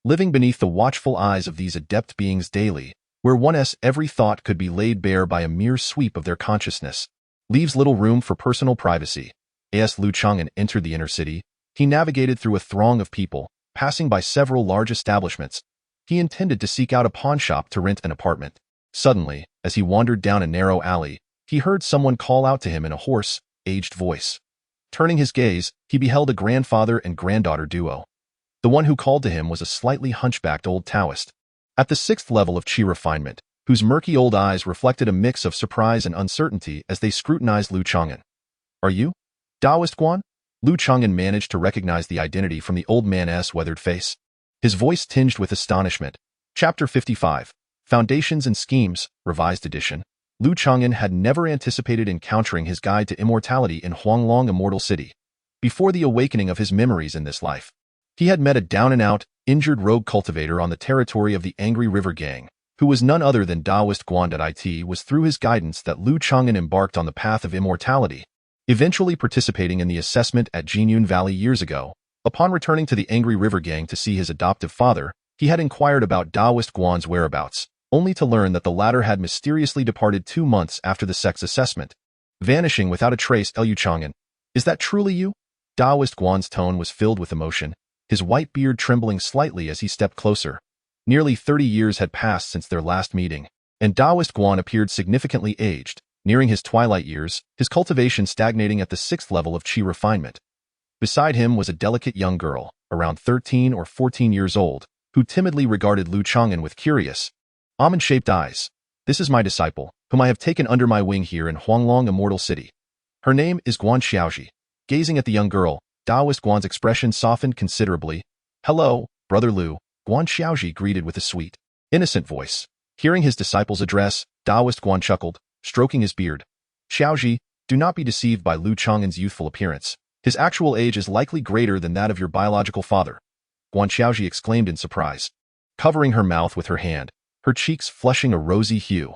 Living beneath the watchful eyes of these adept beings daily, where one's every thought could be laid bare by a mere sweep of their consciousness, leaves little room for personal privacy. As Changan entered the inner city, he navigated through a throng of people, passing by several large establishments. He intended to seek out a pawn shop to rent an apartment. Suddenly, as he wandered down a narrow alley, he heard someone call out to him in a hoarse, aged voice. Turning his gaze, he beheld a grandfather and granddaughter duo. The one who called to him was a slightly hunchbacked old Taoist, at the 6th level of Qi refinement, whose murky old eyes reflected a mix of surprise and uncertainty as they scrutinized Changan. "Are you Taoist Guan?" Changan managed to recognize the identity from the old man's weathered face. His voice tinged with astonishment. Chapter 55. Foundations and Schemes, Revised Edition. Changan had never anticipated encountering his guide to immortality in Huanglong Immortal City. Before the awakening of his memories in this life, He had met a down-and-out, injured rogue cultivator on the territory of the Angry River Gang, who was none other than Taoist Guan. It was through his guidance that Lu Changan embarked on the path of immortality, eventually participating in the assessment at Jinyun Valley years ago. Upon returning to the Angry River Gang to see his adoptive father, he had inquired about Taoist Guan's whereabouts, only to learn that the latter had mysteriously departed 2 months after the sect's assessment, vanishing without a trace. Lu Changan, is that truly you? Taoist Guan's tone was filled with emotion, his white beard trembling slightly as he stepped closer. Nearly 30 years had passed since their last meeting, and Taoist Guan appeared significantly aged, nearing his twilight years, his cultivation stagnating at the 6th level of qi refinement. Beside him was a delicate young girl, around 13 or 14 years old, who timidly regarded Lu Changan with curious, almond-shaped eyes. This is my disciple, whom I have taken under my wing here in Huanglong Immortal City. Her name is Guan Xiaoji. Gazing at the young girl, Taoist Guan's expression softened considerably. Hello, Brother Lu, Guan Xiaoji greeted with a sweet, innocent voice. Hearing his disciple's address, Taoist Guan chuckled, stroking his beard. Xiaoji, do not be deceived by Lu Changan's youthful appearance. His actual age is likely greater than that of your biological father. Guan Xiaoji exclaimed in surprise, covering her mouth with her hand, her cheeks flushing a rosy hue.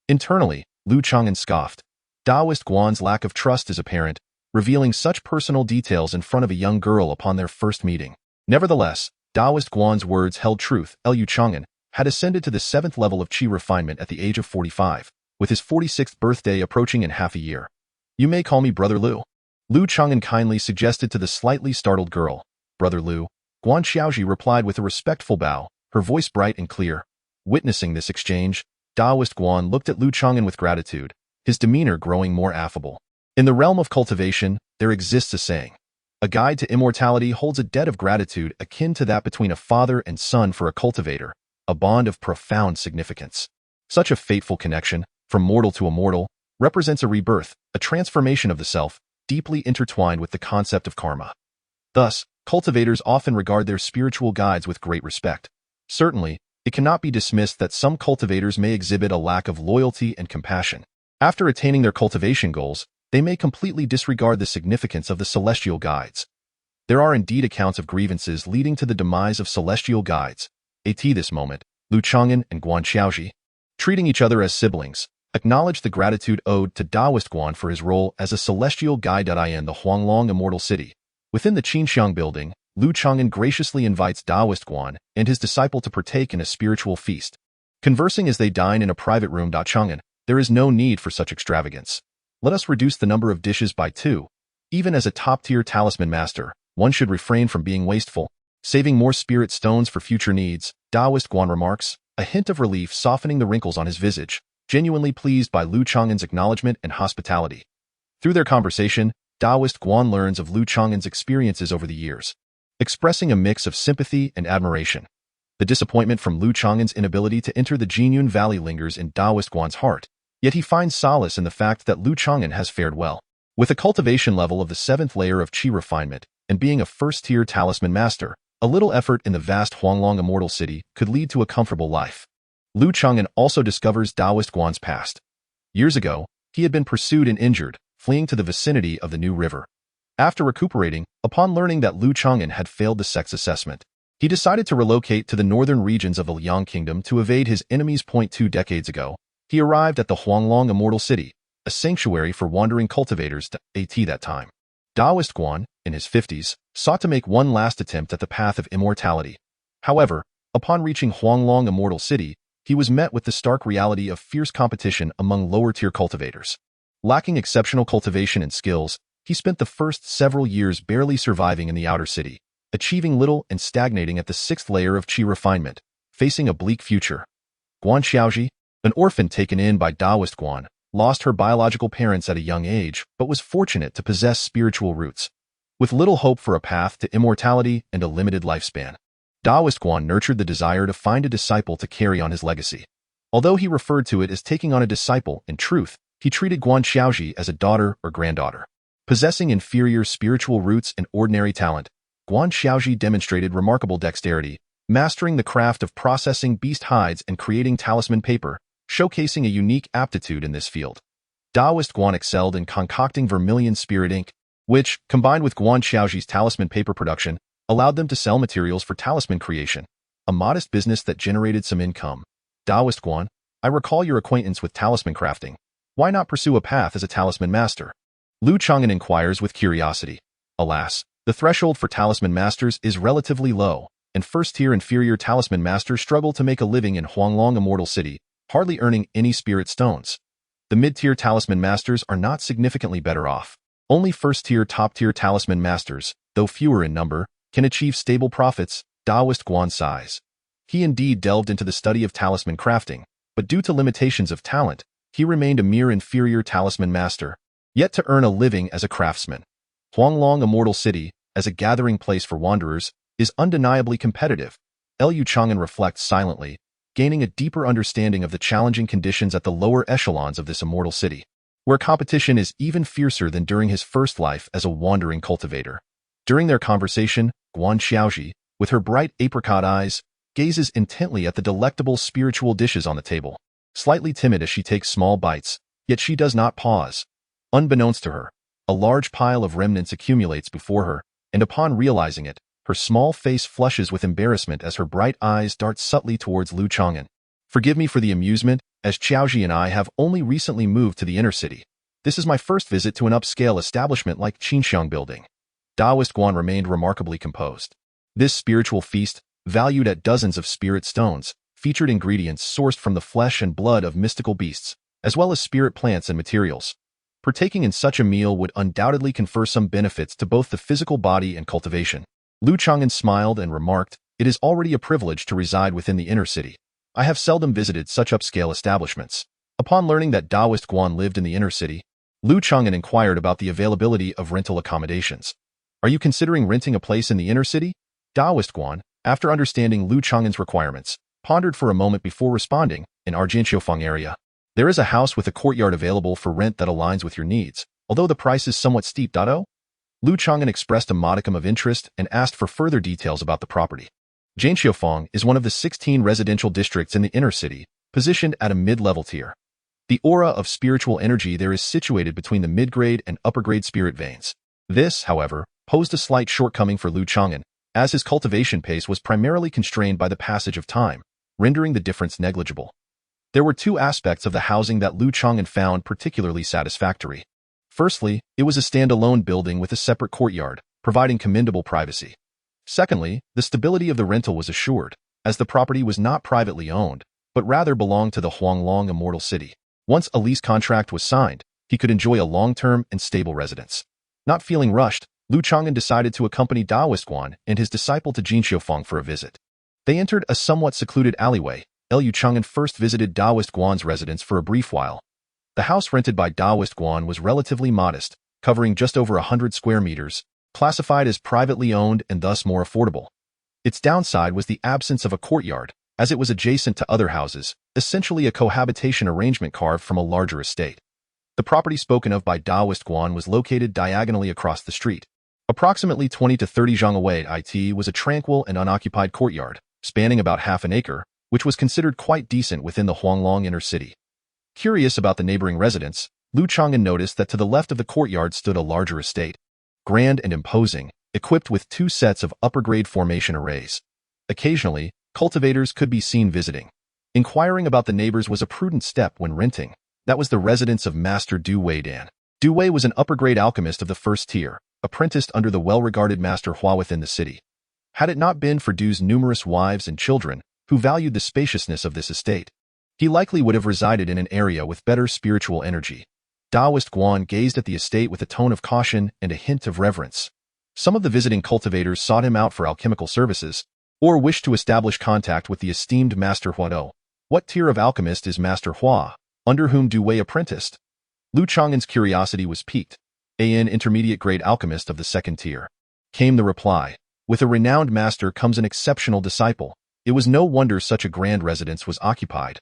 Internally, Lu Changan scoffed. Taoist Guan's lack of trust is apparent, revealing such personal details in front of a young girl upon their first meeting. Nevertheless, Taoist Guan's words held truth. Lu Changan had ascended to the 7th level of qi refinement at the age of 45, with his 46th birthday approaching in half a year. You may call me Brother Lu. Lu Changan kindly suggested to the slightly startled girl. Brother Lu, Guan Xiaoji replied with a respectful bow, her voice bright and clear. Witnessing this exchange, Taoist Guan looked at Lu Changan with gratitude, his demeanor growing more affable. In the realm of cultivation, there exists a saying. A guide to immortality holds a debt of gratitude akin to that between a father and son for a cultivator, a bond of profound significance. Such a fateful connection, from mortal to immortal, represents a rebirth, a transformation of the self, deeply intertwined with the concept of karma. Thus, cultivators often regard their spiritual guides with great respect. Certainly, it cannot be dismissed that some cultivators may exhibit a lack of loyalty and compassion. After attaining their cultivation goals, they may completely disregard the significance of the celestial guides. There are indeed accounts of grievances leading to the demise of celestial guides. At this moment, Lu Changan and Guan Xiaoji, treating each other as siblings, acknowledged the gratitude owed to Taoist Guan for his role as a celestial guide in the Huanglong Immortal City. Within the Qinxiang building, Lu Changan graciously invites Taoist Guan and his disciple to partake in a spiritual feast. Conversing as they dine in a private room. Changan, there is no need for such extravagance. Let us reduce the number of dishes by 2. Even as a top-tier talisman master, one should refrain from being wasteful, saving more spirit stones for future needs. Taoist Guan remarks, a hint of relief softening the wrinkles on his visage, genuinely pleased by Lu Changan's acknowledgement and hospitality. Through their conversation, Taoist Guan learns of Lu Changan's experiences over the years, expressing a mix of sympathy and admiration. The disappointment from Lu Changan's inability to enter the Jinyun Valley lingers in Taoist Guan's heart, yet he finds solace in the fact that Lu Changan has fared well. With a cultivation level of the 7th layer of qi refinement and being a first-tier talisman master, a little effort in the vast Huanglong Immortal City could lead to a comfortable life. Lu Changan also discovers Taoist Guan's past. Years ago, he had been pursued and injured, fleeing to the vicinity of the New River. After recuperating, upon learning that Lu Changan had failed the sect's assessment, he decided to relocate to the northern regions of the Liang Kingdom to evade his enemies. 2 decades ago, he arrived at the Huanglong Immortal City, a sanctuary for wandering cultivators. At that time, Taoist Guan, in his 50s, sought to make one last attempt at the path of immortality. However, upon reaching Huanglong Immortal City, he was met with the stark reality of fierce competition among lower-tier cultivators. Lacking exceptional cultivation and skills, he spent the first several years barely surviving in the outer city, achieving little and stagnating at the 6th layer of qi refinement, facing a bleak future. Guan Xiaoji, an orphan taken in by Taoist Guan, lost her biological parents at a young age but was fortunate to possess spiritual roots. With little hope for a path to immortality and a limited lifespan, Taoist Guan nurtured the desire to find a disciple to carry on his legacy. Although he referred to it as taking on a disciple, in truth, he treated Guan Xiaoji as a daughter or granddaughter. Possessing inferior spiritual roots and ordinary talent, Guan Xiaoji demonstrated remarkable dexterity, mastering the craft of processing beast hides and creating talisman paper, showcasing a unique aptitude in this field. Taoist Guan excelled in concocting vermilion spirit ink, which, combined with Guan Xiaoji's talisman paper production, allowed them to sell materials for talisman creation, a modest business that generated some income. Taoist Guan, I recall your acquaintance with talisman crafting. Why not pursue a path as a talisman master? Lu Changan inquires with curiosity. Alas, the threshold for talisman masters is relatively low, and first-tier inferior talisman masters struggle to make a living in Huanglong Immortal City, hardly earning any spirit stones. The mid-tier talisman masters are not significantly better off. Only first-tier top-tier talisman masters, though fewer in number, can achieve stable profits. Taoist Guan sighs. He indeed delved into the study of talisman crafting, but due to limitations of talent, he remained a mere inferior talisman master, yet to earn a living as a craftsman. Huanglong Immortal City, as a gathering place for wanderers, is undeniably competitive. Lu Changan reflects silently, gaining a deeper understanding of the challenging conditions at the lower echelons of this immortal city, where competition is even fiercer than during his first life as a wandering cultivator. During their conversation, Guan Xiaoji, with her bright apricot eyes, gazes intently at the delectable spiritual dishes on the table, slightly timid as she takes small bites, yet she does not pause. Unbeknownst to her, a large pile of remnants accumulates before her, and upon realizing it, her small face flushes with embarrassment as her bright eyes dart subtly towards Lu Changan. Forgive me for the amusement, as Xiaoji and I have only recently moved to the inner city. This is my first visit to an upscale establishment like Qinxiang Building. Taoist Guan remained remarkably composed. This spiritual feast, valued at dozens of spirit stones, featured ingredients sourced from the flesh and blood of mystical beasts, as well as spirit plants and materials. Partaking in such a meal would undoubtedly confer some benefits to both the physical body and cultivation. Lu Changan smiled and remarked, "It is already a privilege to reside within the inner city. I have seldom visited such upscale establishments." Upon learning that Taoist Guan lived in the inner city, Lu Changan inquired about the availability of rental accommodations. "Are you considering renting a place in the inner city?" Taoist Guan, after understanding Lu Changan's requirements, pondered for a moment before responding. "In Jianqiufeng area, there is a house with a courtyard available for rent that aligns with your needs, although the price is somewhat steep." Lu Changan expressed a modicum of interest and asked for further details about the property. Jianqiufeng is one of the 16 residential districts in the inner city, positioned at a mid-level tier. The aura of spiritual energy there is situated between the mid-grade and upper-grade spirit veins. This, however, posed a slight shortcoming for Lu Changan, as his cultivation pace was primarily constrained by the passage of time, rendering the difference negligible. There were two aspects of the housing that Lu Changan found particularly satisfactory. Firstly, it was a standalone building with a separate courtyard, providing commendable privacy. Secondly, the stability of the rental was assured, as the property was not privately owned, but rather belonged to the Huanglong Immortal City. Once a lease contract was signed, he could enjoy a long-term and stable residence. Not feeling rushed, Lu Changan decided to accompany Taoist Guan and his disciple to Jianqiufeng for a visit. They entered a somewhat secluded alleyway. Lu Changan first visited Taoist Guan's residence for a brief while. The house rented by Taoist Guan was relatively modest, covering just over 100 square meters, classified as privately owned and thus more affordable. Its downside was the absence of a courtyard, as it was adjacent to other houses, essentially a cohabitation arrangement carved from a larger estate. The property spoken of by Taoist Guan was located diagonally across the street. Approximately 20 to 30 zhang away, it was a tranquil and unoccupied courtyard, spanning about half an acre, which was considered quite decent within the Huanglong inner city. Curious about the neighboring residence, Lu Changan noticed that to the left of the courtyard stood a larger estate, grand and imposing, equipped with 2 sets of upper-grade formation arrays. Occasionally, cultivators could be seen visiting. Inquiring about the neighbors was a prudent step when renting. That was the residence of Master Du Wei Dan. Du Wei was an upper-grade alchemist of the first tier, apprenticed under the well-regarded Master Hua within the city. Had it not been for Du's numerous wives and children, who valued the spaciousness of this estate, he likely would have resided in an area with better spiritual energy. Taoist Guan gazed at the estate with a tone of caution and a hint of reverence. Some of the visiting cultivators sought him out for alchemical services, or wished to establish contact with the esteemed Master Huado. What tier of alchemist is Master Hua, under whom Du Wei apprenticed? Lu Changan's curiosity was piqued. An intermediate-grade alchemist of the second tier. Came the reply. With a renowned master comes an exceptional disciple. It was no wonder such a grand residence was occupied.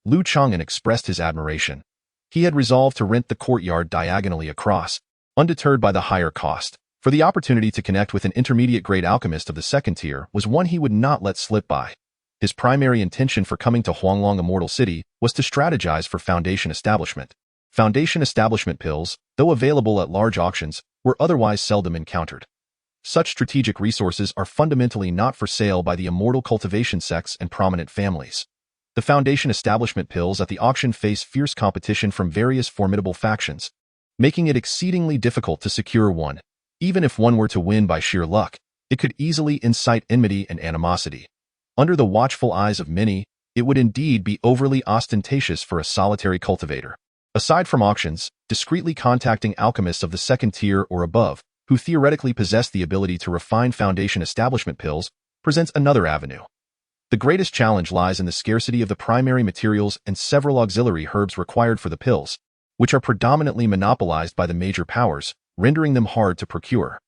Lu Changan expressed his admiration. He had resolved to rent the courtyard diagonally across, undeterred by the higher cost, for the opportunity to connect with an intermediate-grade alchemist of the second tier was one he would not let slip by. His primary intention for coming to Huanglong Immortal City was to strategize for foundation establishment. Foundation establishment pills, though available at large auctions, were otherwise seldom encountered. Such strategic resources are fundamentally not for sale by the immortal cultivation sects and prominent families. The Foundation establishment pills at the auction face fierce competition from various formidable factions, making it exceedingly difficult to secure one. Even if one were to win by sheer luck, it could easily incite enmity and animosity. Under the watchful eyes of many, it would indeed be overly ostentatious for a solitary cultivator. Aside from auctions, discreetly contacting alchemists of the second tier or above, who theoretically possess the ability to refine Foundation establishment pills, presents another avenue. The greatest challenge lies in the scarcity of the primary materials and several auxiliary herbs required for the pills, which are predominantly monopolized by the major powers, rendering them hard to procure.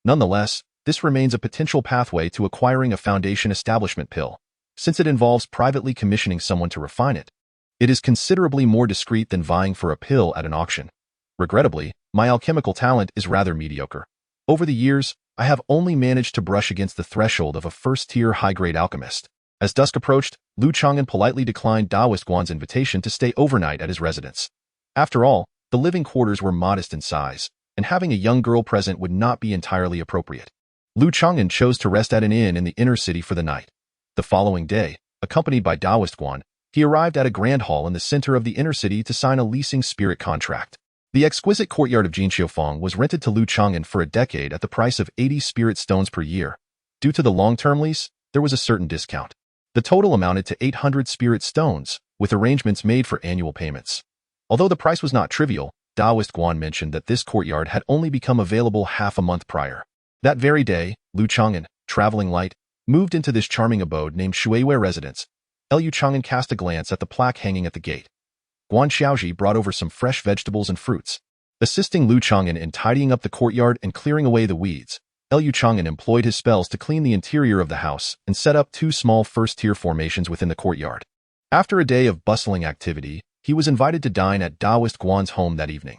Nonetheless, this remains a potential pathway to acquiring a Foundation establishment pill, since it involves privately commissioning someone to refine it. It is considerably more discreet than vying for a pill at an auction. Regrettably, my alchemical talent is rather mediocre. Over the years, I have only managed to brush against the threshold of a first-tier high-grade alchemist. As dusk approached, Lu Changan politely declined Daoist Guan's invitation to stay overnight at his residence. After all, the living quarters were modest in size, and having a young girl present would not be entirely appropriate. Lu Changan chose to rest at an inn in the inner city for the night. The following day, accompanied by Daoist Guan, he arrived at a grand hall in the center of the inner city to sign a leasing spirit contract. The exquisite courtyard of Jinxiufeng was rented to Lu Changan for a decade at the price of 80 spirit stones per year. Due to the long-term lease, there was a certain discount. The total amounted to 800 spirit stones, with arrangements made for annual payments. Although the price was not trivial, Daoist Guan mentioned that this courtyard had only become available half a month prior. That very day, Lu Changan, traveling light, moved into this charming abode named Shuiwei Residence. Lu Changan cast a glance at the plaque hanging at the gate. Guan Xiaoji brought over some fresh vegetables and fruits. Assisting Lu Changan in tidying up the courtyard and clearing away the weeds, Lu Changan employed his spells to clean the interior of the house and set up 2 small first-tier formations within the courtyard. After a day of bustling activity, he was invited to dine at Daoist Guan's home that evening.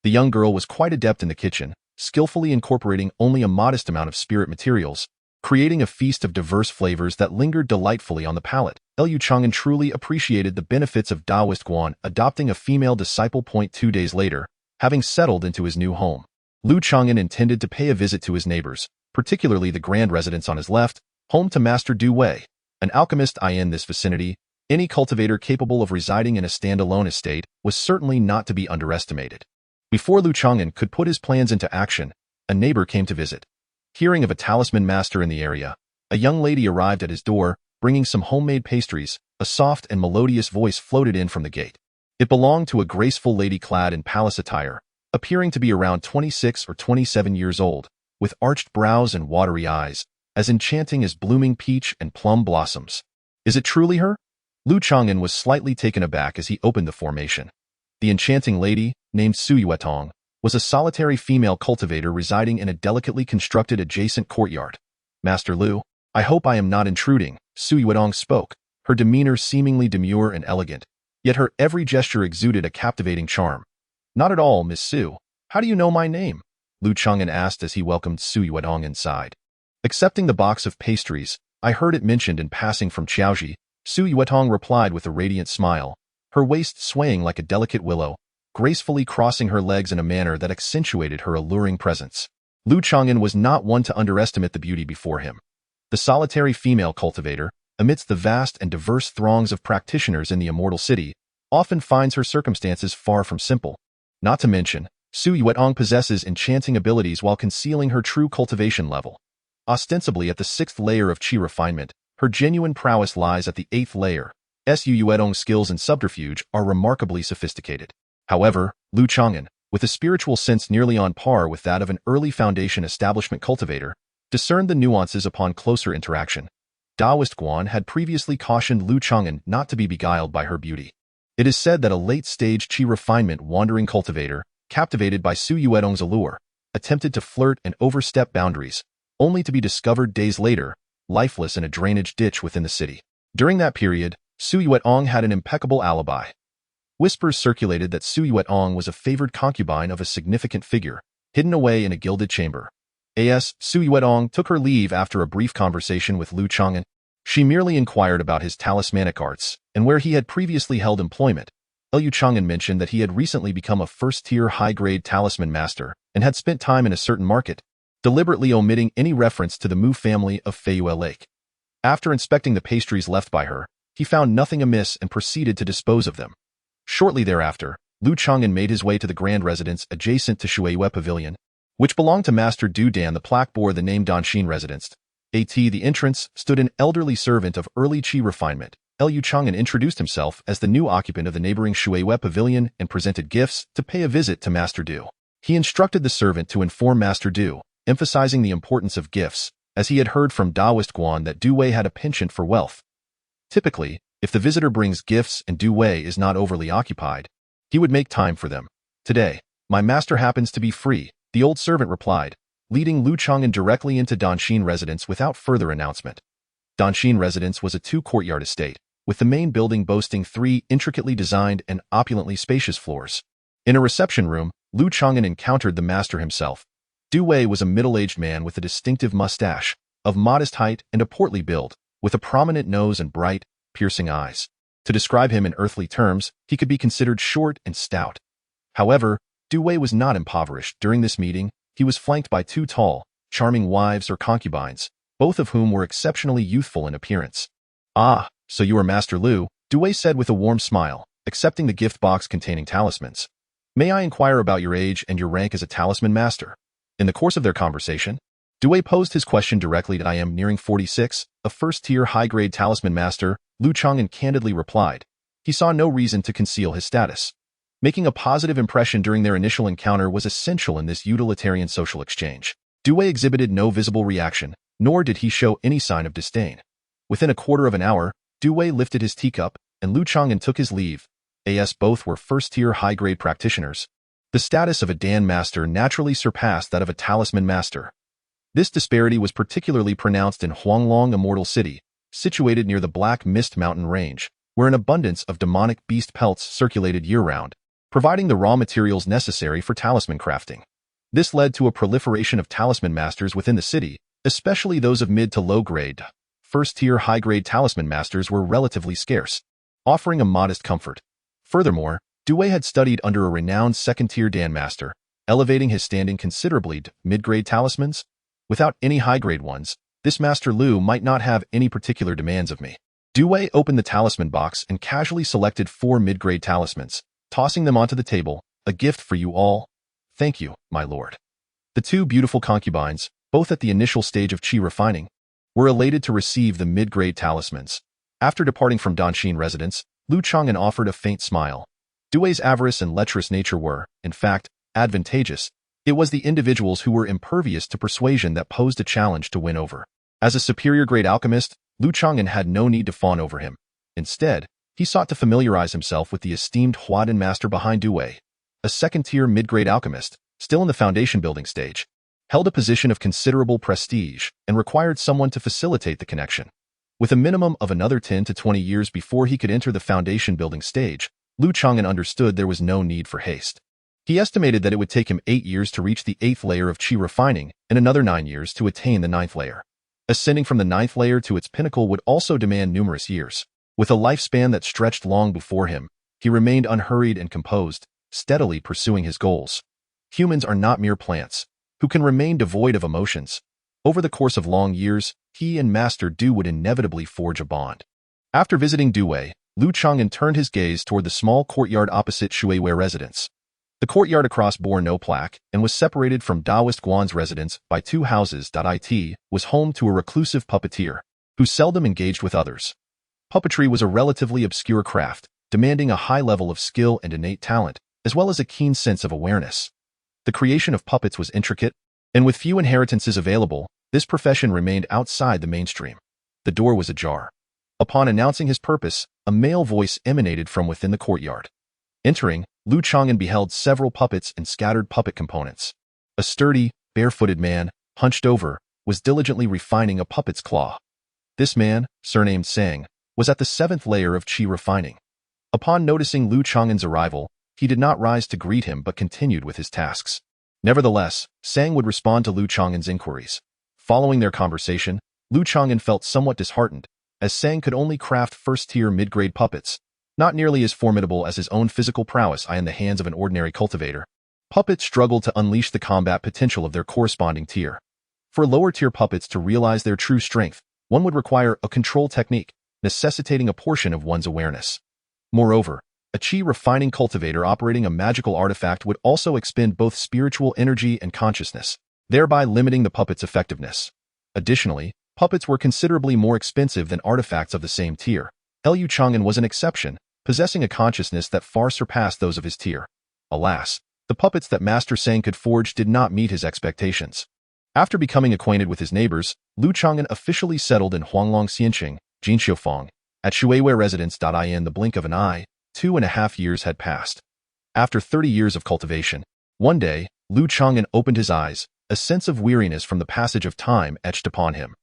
The young girl was quite adept in the kitchen, skillfully incorporating only a modest amount of spirit materials, creating a feast of diverse flavors that lingered delightfully on the palate. Lu Changan truly appreciated the benefits of Daoist Guan adopting a female disciple. 2 days later, having settled into his new home, Lu Changan intended to pay a visit to his neighbors, particularly the grand residence on his left, home to Master Du Wei, an alchemist in this vicinity. Any cultivator capable of residing in a standalone estate was certainly not to be underestimated. Before Lu Changan could put his plans into action, a neighbor came to visit. Hearing of a talisman master in the area, a young lady arrived at his door, bringing some homemade pastries. A soft and melodious voice floated in from the gate. It belonged to a graceful lady clad in palace attire, appearing to be around 26 or 27 years old, with arched brows and watery eyes, as enchanting as blooming peach and plum blossoms. Is it truly her? Lu Changan was slightly taken aback as he opened the formation. The enchanting lady, named Su Yuetong, was a solitary female cultivator residing in a delicately constructed adjacent courtyard. Master Lu, I hope I am not intruding, Su Yuetong spoke, her demeanor seemingly demure and elegant, yet her every gesture exuded a captivating charm. Not at all, Miss Su. How do you know my name? Lu Changan asked as he welcomed Su Yuetong inside. Accepting the box of pastries, I heard it mentioned in passing from Xiaoji, Su Yuetong replied with a radiant smile, her waist swaying like a delicate willow, gracefully crossing her legs in a manner that accentuated her alluring presence. Lu Changan was not one to underestimate the beauty before him. The solitary female cultivator, amidst the vast and diverse throngs of practitioners in the immortal city, often finds her circumstances far from simple. Not to mention, Su Yuetong possesses enchanting abilities while concealing her true cultivation level. Ostensibly at the 6th layer of qi refinement, her genuine prowess lies at the 8th layer. Su Yuetong's skills and subterfuge are remarkably sophisticated. However, Lu Changan, with a spiritual sense nearly on par with that of an early Foundation establishment cultivator, discerned the nuances upon closer interaction. Daoist Guan had previously cautioned Lu Changan not to be beguiled by her beauty. It is said that a late-stage qi refinement wandering cultivator, captivated by Su Yuetong's allure, attempted to flirt and overstep boundaries, only to be discovered days later, lifeless in a drainage ditch within the city. During that period, Su Yuetong had an impeccable alibi. Whispers circulated that Su Yuetong was a favored concubine of a significant figure, hidden away in a gilded chamber. Su Yuetong took her leave after a brief conversation with Lu Changan. She merely inquired about his talismanic arts and where he had previously held employment. Lu Changan mentioned that he had recently become a first-tier high-grade talisman master and had spent time in a certain market. deliberately omitting any reference to the Mu family of Feyue Lake. After inspecting the pastries left by her, he found nothing amiss and proceeded to dispose of them. Shortly thereafter, Lu Changan made his way to the grand residence adjacent to Shueyue Pavilion, which belonged to Master Du Dan. The plaque bore the name Danshin Residence. At the entrance stood an elderly servant of early Qi refinement. Lu Changan introduced himself as the new occupant of the neighboring Shueyue Pavilion and presented gifts to pay a visit to Master Du. He instructed the servant to inform Master Du, emphasizing the importance of gifts, as he had heard from Taoist Guan that Du Wei had a penchant for wealth. Typically, if the visitor brings gifts and Du Wei is not overly occupied, he would make time for them. Today, my master happens to be free, the old servant replied, leading Lu Changan directly into Danshin Residence without further announcement. Danshin Residence was a two-courtyard estate, with the main building boasting 3 intricately designed and opulently spacious floors. In a reception room, Lu Changan encountered the master himself. Du Wei was a middle-aged man with a distinctive mustache, of modest height and a portly build, with a prominent nose and bright, piercing eyes. To describe him in earthly terms, he could be considered short and stout. However, Du Wei was not impoverished. During this meeting, he was flanked by 2 tall, charming wives or concubines, both of whom were exceptionally youthful in appearance. "Ah, so you are Master Lu," Du Wei said with a warm smile, accepting the gift box containing talismans. "May I inquire about your age and your rank as a talisman master?" In the course of their conversation, Du Wei posed his question directly to "I am nearing 46, a first-tier high-grade talisman master," Lu Changan candidly replied. He saw no reason to conceal his status. Making a positive impression during their initial encounter was essential in this utilitarian social exchange. Du Wei exhibited no visible reaction, nor did he show any sign of disdain. Within a quarter of an hour, Du Wei lifted his teacup, and Lu Changan took his leave. As both were first-tier high-grade practitioners, the status of a Dan master naturally surpassed that of a talisman master. This disparity was particularly pronounced in Huanglong Immortal City, situated near the Black Mist Mountain Range, where an abundance of demonic beast pelts circulated year-round, providing the raw materials necessary for talisman crafting. This led to a proliferation of talisman masters within the city, especially those of mid to low-grade. First-tier high-grade talisman masters were relatively scarce, offering a modest comfort. Furthermore, Du Wei had studied under a renowned second-tier Dan master, elevating his standing considerably to mid-grade talismans. Without any high-grade ones, this Master Lu might not have any particular demands of me. Du Wei opened the talisman box and casually selected 4 mid-grade talismans, tossing them onto the table. "A gift for you all." "Thank you, my lord." The 2 beautiful concubines, both at the initial stage of Qi refining, were elated to receive the mid-grade talismans. After departing from Danshin Residence, Lu Changan offered a faint smile. Du Wei's avarice and lecherous nature were, in fact, advantageous. It was the individuals who were impervious to persuasion that posed a challenge to win over. As a superior-grade alchemist, Lu Changan had no need to fawn over him. Instead, he sought to familiarize himself with the esteemed Huadan master behind Du Wei. A second-tier mid-grade alchemist, still in the foundation-building stage, held a position of considerable prestige and required someone to facilitate the connection. With a minimum of another 10 to 20 years before he could enter the foundation-building stage, Lu Changan understood there was no need for haste. He estimated that it would take him 8 years to reach the 8th layer of Qi refining and another 9 years to attain the 9th layer. Ascending from the 9th layer to its pinnacle would also demand numerous years. With a lifespan that stretched long before him, he remained unhurried and composed, steadily pursuing his goals. Humans are not mere plants, who can remain devoid of emotions. Over the course of long years, he and Master Du would inevitably forge a bond. After visiting Du Wei, Lu Changan turned his gaze toward the small courtyard opposite Shueyue residence. The courtyard across bore no plaque and was separated from Taoist Guan's residence by 2 houses. It was home to a reclusive puppeteer, who seldom engaged with others. Puppetry was a relatively obscure craft, demanding a high level of skill and innate talent, as well as a keen sense of awareness. The creation of puppets was intricate, and with few inheritances available, this profession remained outside the mainstream. The door was ajar. Upon announcing his purpose, a male voice emanated from within the courtyard. Entering, Lu Changan beheld several puppets and scattered puppet components. A sturdy, barefooted man, hunched over, was diligently refining a puppet's claw. This man, surnamed Sang, was at the 7th layer of Qi refining. Upon noticing Lu Changan's arrival, he did not rise to greet him but continued with his tasks. Nevertheless, Sang would respond to Lu Changan's inquiries. Following their conversation, Lu Changan felt somewhat disheartened, as Sang could only craft first-tier mid-grade puppets, not nearly as formidable as his own physical prowess in the hands of an ordinary cultivator. Puppets struggled to unleash the combat potential of their corresponding tier. For lower-tier puppets to realize their true strength, one would require a control technique, necessitating a portion of one's awareness. Moreover, a chi-refining cultivator operating a magical artifact would also expend both spiritual energy and consciousness, thereby limiting the puppet's effectiveness. Additionally, puppets were considerably more expensive than artifacts of the same tier. Changan was an exception, possessing a consciousness that far surpassed those of his tier. Alas, the puppets that Master Sang could forge did not meet his expectations. After becoming acquainted with his neighbors, Changan officially settled in Huanglong Xianqing, Jinxiufeng, at Shuiwei residence. In the blink of an eye, 2.5 years had passed. After 30 years of cultivation, one day, Changan opened his eyes, a sense of weariness from the passage of time etched upon him.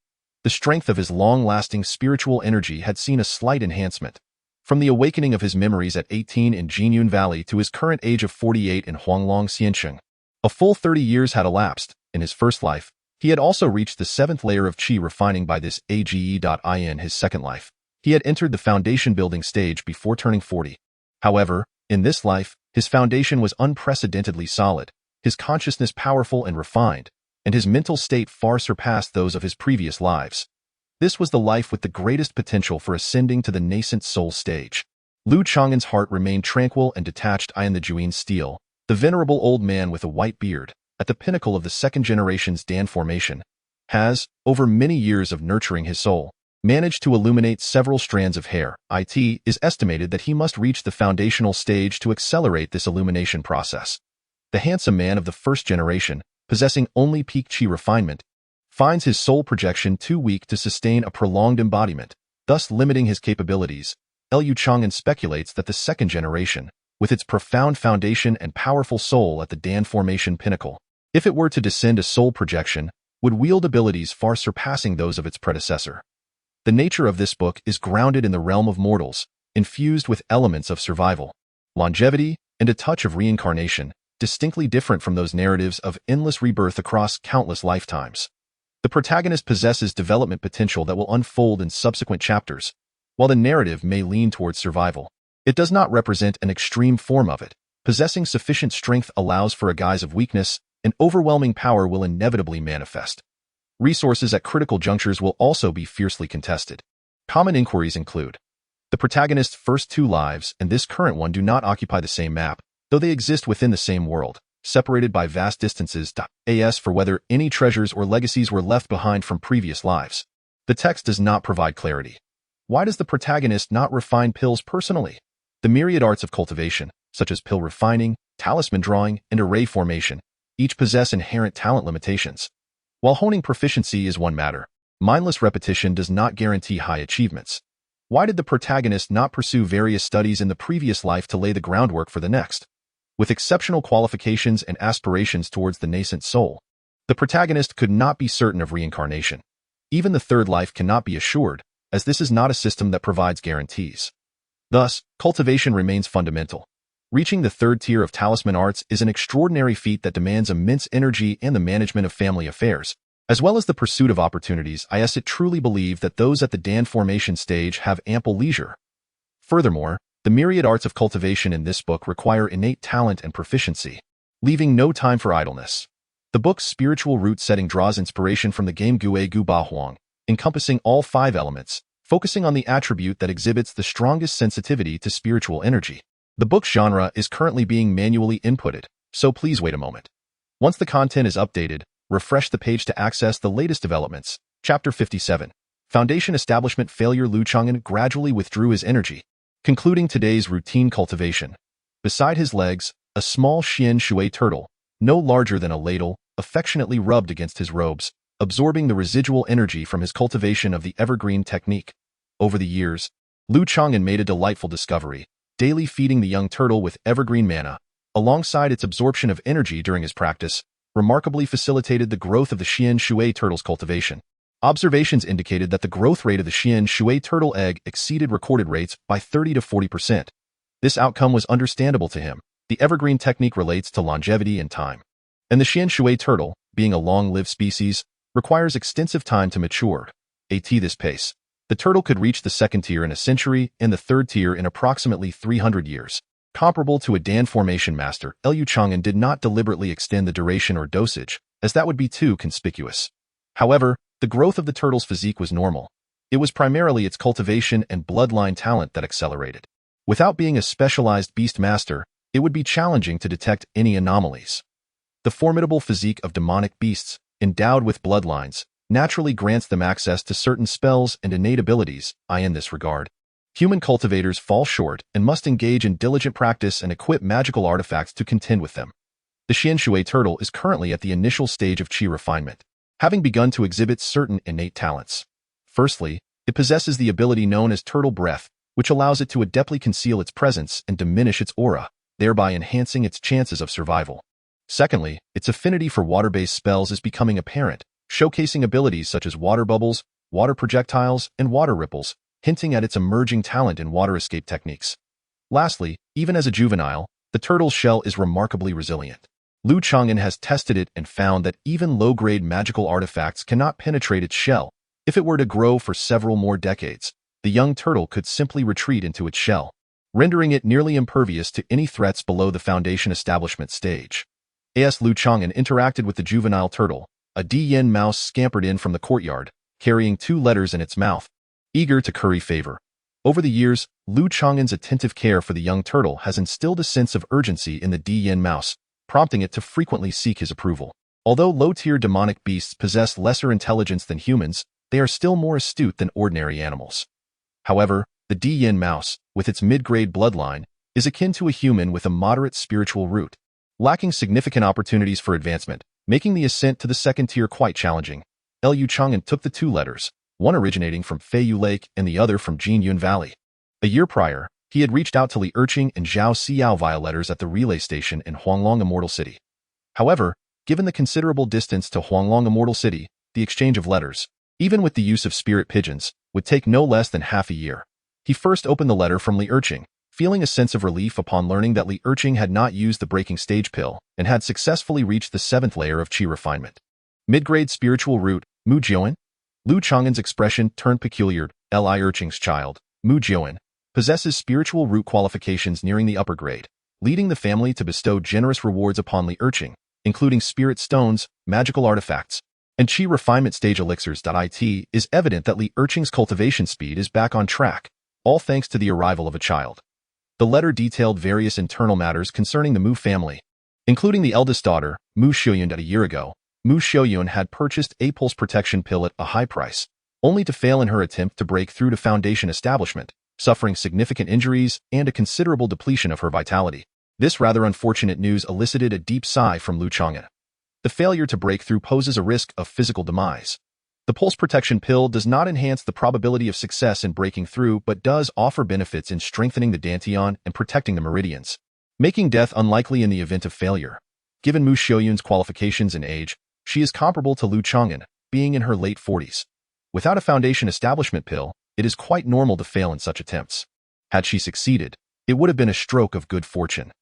The strength of his long-lasting spiritual energy had seen a slight enhancement. From the awakening of his memories at 18 in Jinyun Valley to his current age of 48 in Huanglong Xianqing, a full 30 years had elapsed. In his first life, he had also reached the 7th layer of chi refining by this age. His second life, he had entered the foundation building stage before turning 40. However, in this life, his foundation was unprecedentedly solid, his consciousness powerful and refined, and his mental state far surpassed those of his previous lives. This was the life with the greatest potential for ascending to the Nascent Soul stage. Changan's heart remained tranquil and detached. In the Juin Stele, the venerable old man with a white beard, at the pinnacle of the second generation's Dan formation, has, over many years of nurturing his soul, managed to illuminate several strands of hair. It is estimated that he must reach the foundational stage to accelerate this illumination process. The handsome man of the first generation, possessing only peak chi refinement, finds his soul projection too weak to sustain a prolonged embodiment, thus limiting his capabilities. Changan speculates that the second generation, with its profound foundation and powerful soul at the Dan formation pinnacle, if it were to descend a soul projection, would wield abilities far surpassing those of its predecessor. The nature of this book is grounded in the realm of mortals, infused with elements of survival, longevity, and a touch of reincarnation, distinctly different from those narratives of endless rebirth across countless lifetimes. The protagonist possesses development potential that will unfold in subsequent chapters. While the narrative may lean towards survival, it does not represent an extreme form of it. Possessing sufficient strength allows for a guise of weakness, and overwhelming power will inevitably manifest. Resources at critical junctures will also be fiercely contested. Common inquiries include: the protagonist's first 2 lives and this current one do not occupy the same map, though they exist within the same world, separated by vast distances. As for whether any treasures or legacies were left behind from previous lives, the text does not provide clarity. Why does the protagonist not refine pills personally? The myriad arts of cultivation, such as pill refining, talisman drawing, and array formation, each possess inherent talent limitations. While honing proficiency is one matter, mindless repetition does not guarantee high achievements. Why did the protagonist not pursue various studies in the previous life to lay the groundwork for the next? With exceptional qualifications and aspirations towards the nascent soul, the protagonist could not be certain of reincarnation. Even the third life cannot be assured, as this is not a system that provides guarantees. Thus, cultivation remains fundamental. Reaching the 3rd tier of talisman arts is an extraordinary feat that demands immense energy and the management of family affairs, as well as the pursuit of opportunities. It truly believe that those at the Dan formation stage have ample leisure. Furthermore, the myriad arts of cultivation in this book require innate talent and proficiency, leaving no time for idleness. The book's spiritual root setting draws inspiration from the game Gui Gu Ba Huang, encompassing all 5 elements, focusing on the attribute that exhibits the strongest sensitivity to spiritual energy. The book's genre is currently being manually inputted, so please wait a moment. Once the content is updated, refresh the page to access the latest developments. Chapter 57. Foundation Establishment Failure. Changan gradually withdrew his energy, concluding today's routine cultivation. Beside his legs, a small Xian Shui turtle, no larger than a ladle, affectionately rubbed against his robes, absorbing the residual energy from his cultivation of the evergreen technique. Over the years, Changan made a delightful discovery, daily feeding the young turtle with evergreen mana, alongside its absorption of energy during his practice, remarkably facilitated the growth of the Xian Shui turtle's cultivation. Observations indicated that the growth rate of the Xian Shui turtle egg exceeded recorded rates by 30 to 40%. This outcome was understandable to him. The evergreen technique relates to longevity and time, and the Xian Shui turtle, being a long-lived species, requires extensive time to mature. At this pace, the turtle could reach the 2nd tier in a century and the 3rd tier in approximately 300 years. Comparable to a Dan formation master, Changan did not deliberately extend the duration or dosage, as that would be too conspicuous. However, the growth of the turtle's physique was normal. It was primarily its cultivation and bloodline talent that accelerated. Without being a specialized beast master, it would be challenging to detect any anomalies. The formidable physique of demonic beasts, endowed with bloodlines, naturally grants them access to certain spells and innate abilities. In this regard, human cultivators fall short and must engage in diligent practice and equip magical artifacts to contend with them. The Xianshui turtle is currently at the initial stage of qi refinement, having begun to exhibit certain innate talents. Firstly, it possesses the ability known as turtle breath, which allows it to adeptly conceal its presence and diminish its aura, thereby enhancing its chances of survival. Secondly, its affinity for water-based spells is becoming apparent, showcasing abilities such as water bubbles, water projectiles, and water ripples, hinting at its emerging talent in water escape techniques. Lastly, even as a juvenile, the turtle's shell is remarkably resilient. Lu Changan has tested it and found that even low-grade magical artifacts cannot penetrate its shell. If it were to grow for several more decades, the young turtle could simply retreat into its shell, rendering it nearly impervious to any threats below the foundation establishment stage. As Lu Changan interacted with the juvenile turtle, a Dian mouse scampered in from the courtyard, carrying 2 letters in its mouth, eager to curry favor. Over the years, Lu Changan's attentive care for the young turtle has instilled a sense of urgency in the Dian mouse, prompting it to frequently seek his approval. Although low-tier demonic beasts possess lesser intelligence than humans, they are still more astute than ordinary animals. However, the Dian mouse, with its mid-grade bloodline, is akin to a human with a moderate spiritual root, lacking significant opportunities for advancement, making the ascent to the second tier quite challenging. Lu Changan took the 2 letters, one originating from Feiyu Lake and the other from Jinyun Valley. A year prior, he had reached out to Li Erqing and Zhao Xiao via letters at the relay station in Huanglong Immortal City. However, given the considerable distance to Huanglong Immortal City, the exchange of letters, even with the use of spirit pigeons, would take no less than half a year. He first opened the letter from Li Erqing, feeling a sense of relief upon learning that Li Erqing had not used the breaking stage pill and had successfully reached the 7th layer of qi refinement. Mid-grade spiritual root, Mu Jiuan? Lu Changan's expression turned peculiar. Li Erqing's child, Mu Jiuan, possesses spiritual root qualifications nearing the upper grade, leading the family to bestow generous rewards upon Li Erqing, including spirit stones, magical artifacts, and qi refinement stage elixirs. It is evident that Li Erqing's cultivation speed is back on track, all thanks to the arrival of a child. The letter detailed various internal matters concerning the Mu family, including the eldest daughter, Mu Xiuyun. A year ago, Mu Xiuyun had purchased a pulse protection pill at a high price, only to fail in her attempt to break through to foundation establishment, suffering significant injuries and a considerable depletion of her vitality. This rather unfortunate news elicited a deep sigh from Lu Changan. The failure to break through poses a risk of physical demise. The pulse protection pill does not enhance the probability of success in breaking through but does offer benefits in strengthening the dantian and protecting the meridians, making death unlikely in the event of failure. Given Mu Xiuyun's qualifications and age, she is comparable to Lu Changan, being in her late 40s. Without a foundation establishment pill, it is quite normal to fail in such attempts. Had she succeeded, it would have been a stroke of good fortune.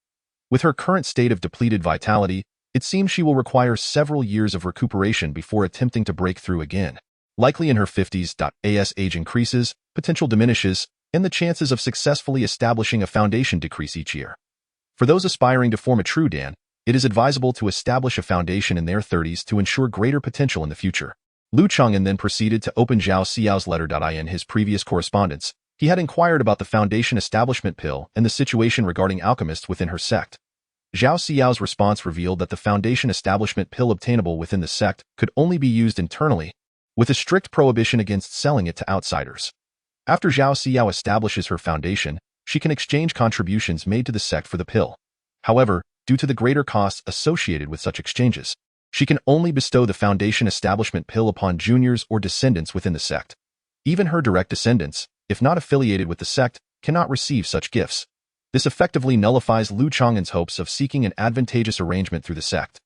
With her current state of depleted vitality, it seems she will require several years of recuperation before attempting to break through again. Likely in her 50s. As age increases, potential diminishes, and the chances of successfully establishing a foundation decrease each year. For those aspiring to form a true Dan, it is advisable to establish a foundation in their 30s to ensure greater potential in the future. Lu Changan then proceeded to open Zhao Xiao's letter. In his previous correspondence, he had inquired about the foundation establishment pill and the situation regarding alchemists within her sect. Zhao Xiao's response revealed that the foundation establishment pill obtainable within the sect could only be used internally, with a strict prohibition against selling it to outsiders. After Zhao Xiao establishes her foundation, she can exchange contributions made to the sect for the pill. However, due to the greater costs associated with such exchanges, she can only bestow the foundation establishment pill upon juniors or descendants within the sect. Even her direct descendants, if not affiliated with the sect, cannot receive such gifts. This effectively nullifies Lu Changan's hopes of seeking an advantageous arrangement through the sect.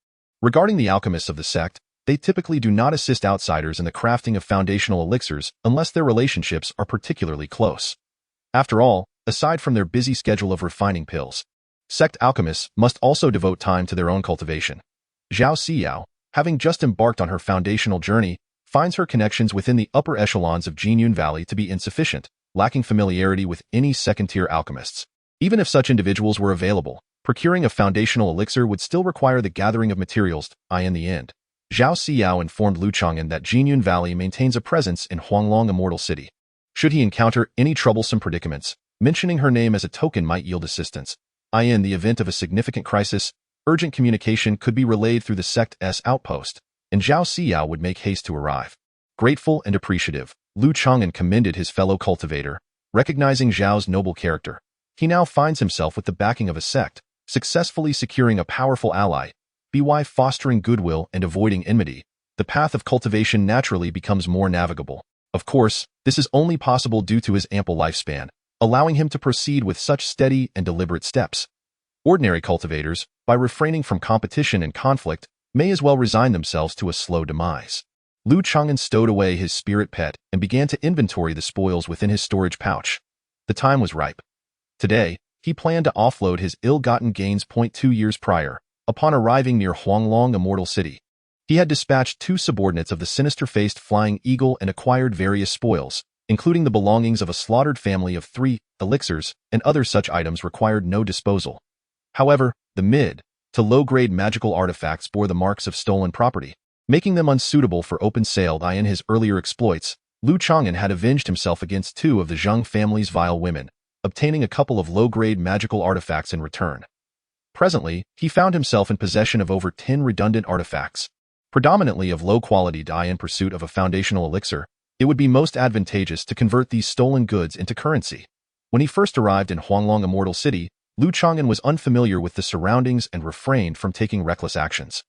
Regarding the alchemists of the sect, they typically do not assist outsiders in the crafting of foundational elixirs unless their relationships are particularly close. After all, aside from their busy schedule of refining pills, sect alchemists must also devote time to their own cultivation. Zhao Xiao, having just embarked on her foundational journey, finds her connections within the upper echelons of Jinyun Valley to be insufficient, lacking familiarity with any second-tier alchemists. Even if such individuals were available, procuring a foundational elixir would still require the gathering of materials, in the end. Zhao Siyao informed Lu Changan that Jinyun Valley maintains a presence in Huanglong Immortal City. Should he encounter any troublesome predicaments, mentioning her name as a token might yield assistance. In the event of a significant crisis, urgent communication could be relayed through the sect's outpost, and Zhao Siyao would make haste to arrive. Grateful and appreciative, Lu Changan commended his fellow cultivator, recognizing Zhao's noble character. He now finds himself with the backing of a sect, successfully securing a powerful ally, by fostering goodwill and avoiding enmity. The path of cultivation naturally becomes more navigable. Of course, this is only possible due to his ample lifespan, allowing him to proceed with such steady and deliberate steps. Ordinary cultivators, by refraining from competition and conflict, may as well resign themselves to a slow demise. Lu Changan stowed away his spirit pet and began to inventory the spoils within his storage pouch. The time was ripe. Today, he planned to offload his ill-gotten gains. 2 years prior, upon arriving near Huanglong Immortal City, he had dispatched 2 subordinates of the sinister-faced Flying Eagle and acquired various spoils, including the belongings of a slaughtered family of 3 elixirs, and other such items required no disposal. However, the mid- to low-grade magical artifacts bore the marks of stolen property, making them unsuitable for open sale. In his earlier exploits, Lu Changan had avenged himself against 2 of the Zheng family's vile women, obtaining a couple of low-grade magical artifacts in return. Presently, he found himself in possession of over 10 redundant artifacts, predominantly of low quality. In pursuit of a foundational elixir, it would be most advantageous to convert these stolen goods into currency. When he first arrived in Huanglong Immortal City, Lu Changan was unfamiliar with the surroundings and refrained from taking reckless actions.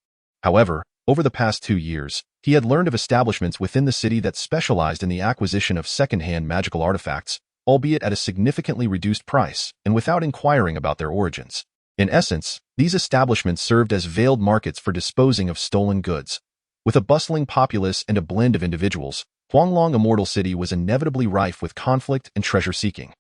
However, over the past 2 years, he had learned of establishments within the city that specialized in the acquisition of second-hand magical artifacts, albeit at a significantly reduced price and without inquiring about their origins. In essence, these establishments served as veiled markets for disposing of stolen goods. With a bustling populace and a blend of individuals, Huanglong Immortal City was inevitably rife with conflict and treasure-seeking.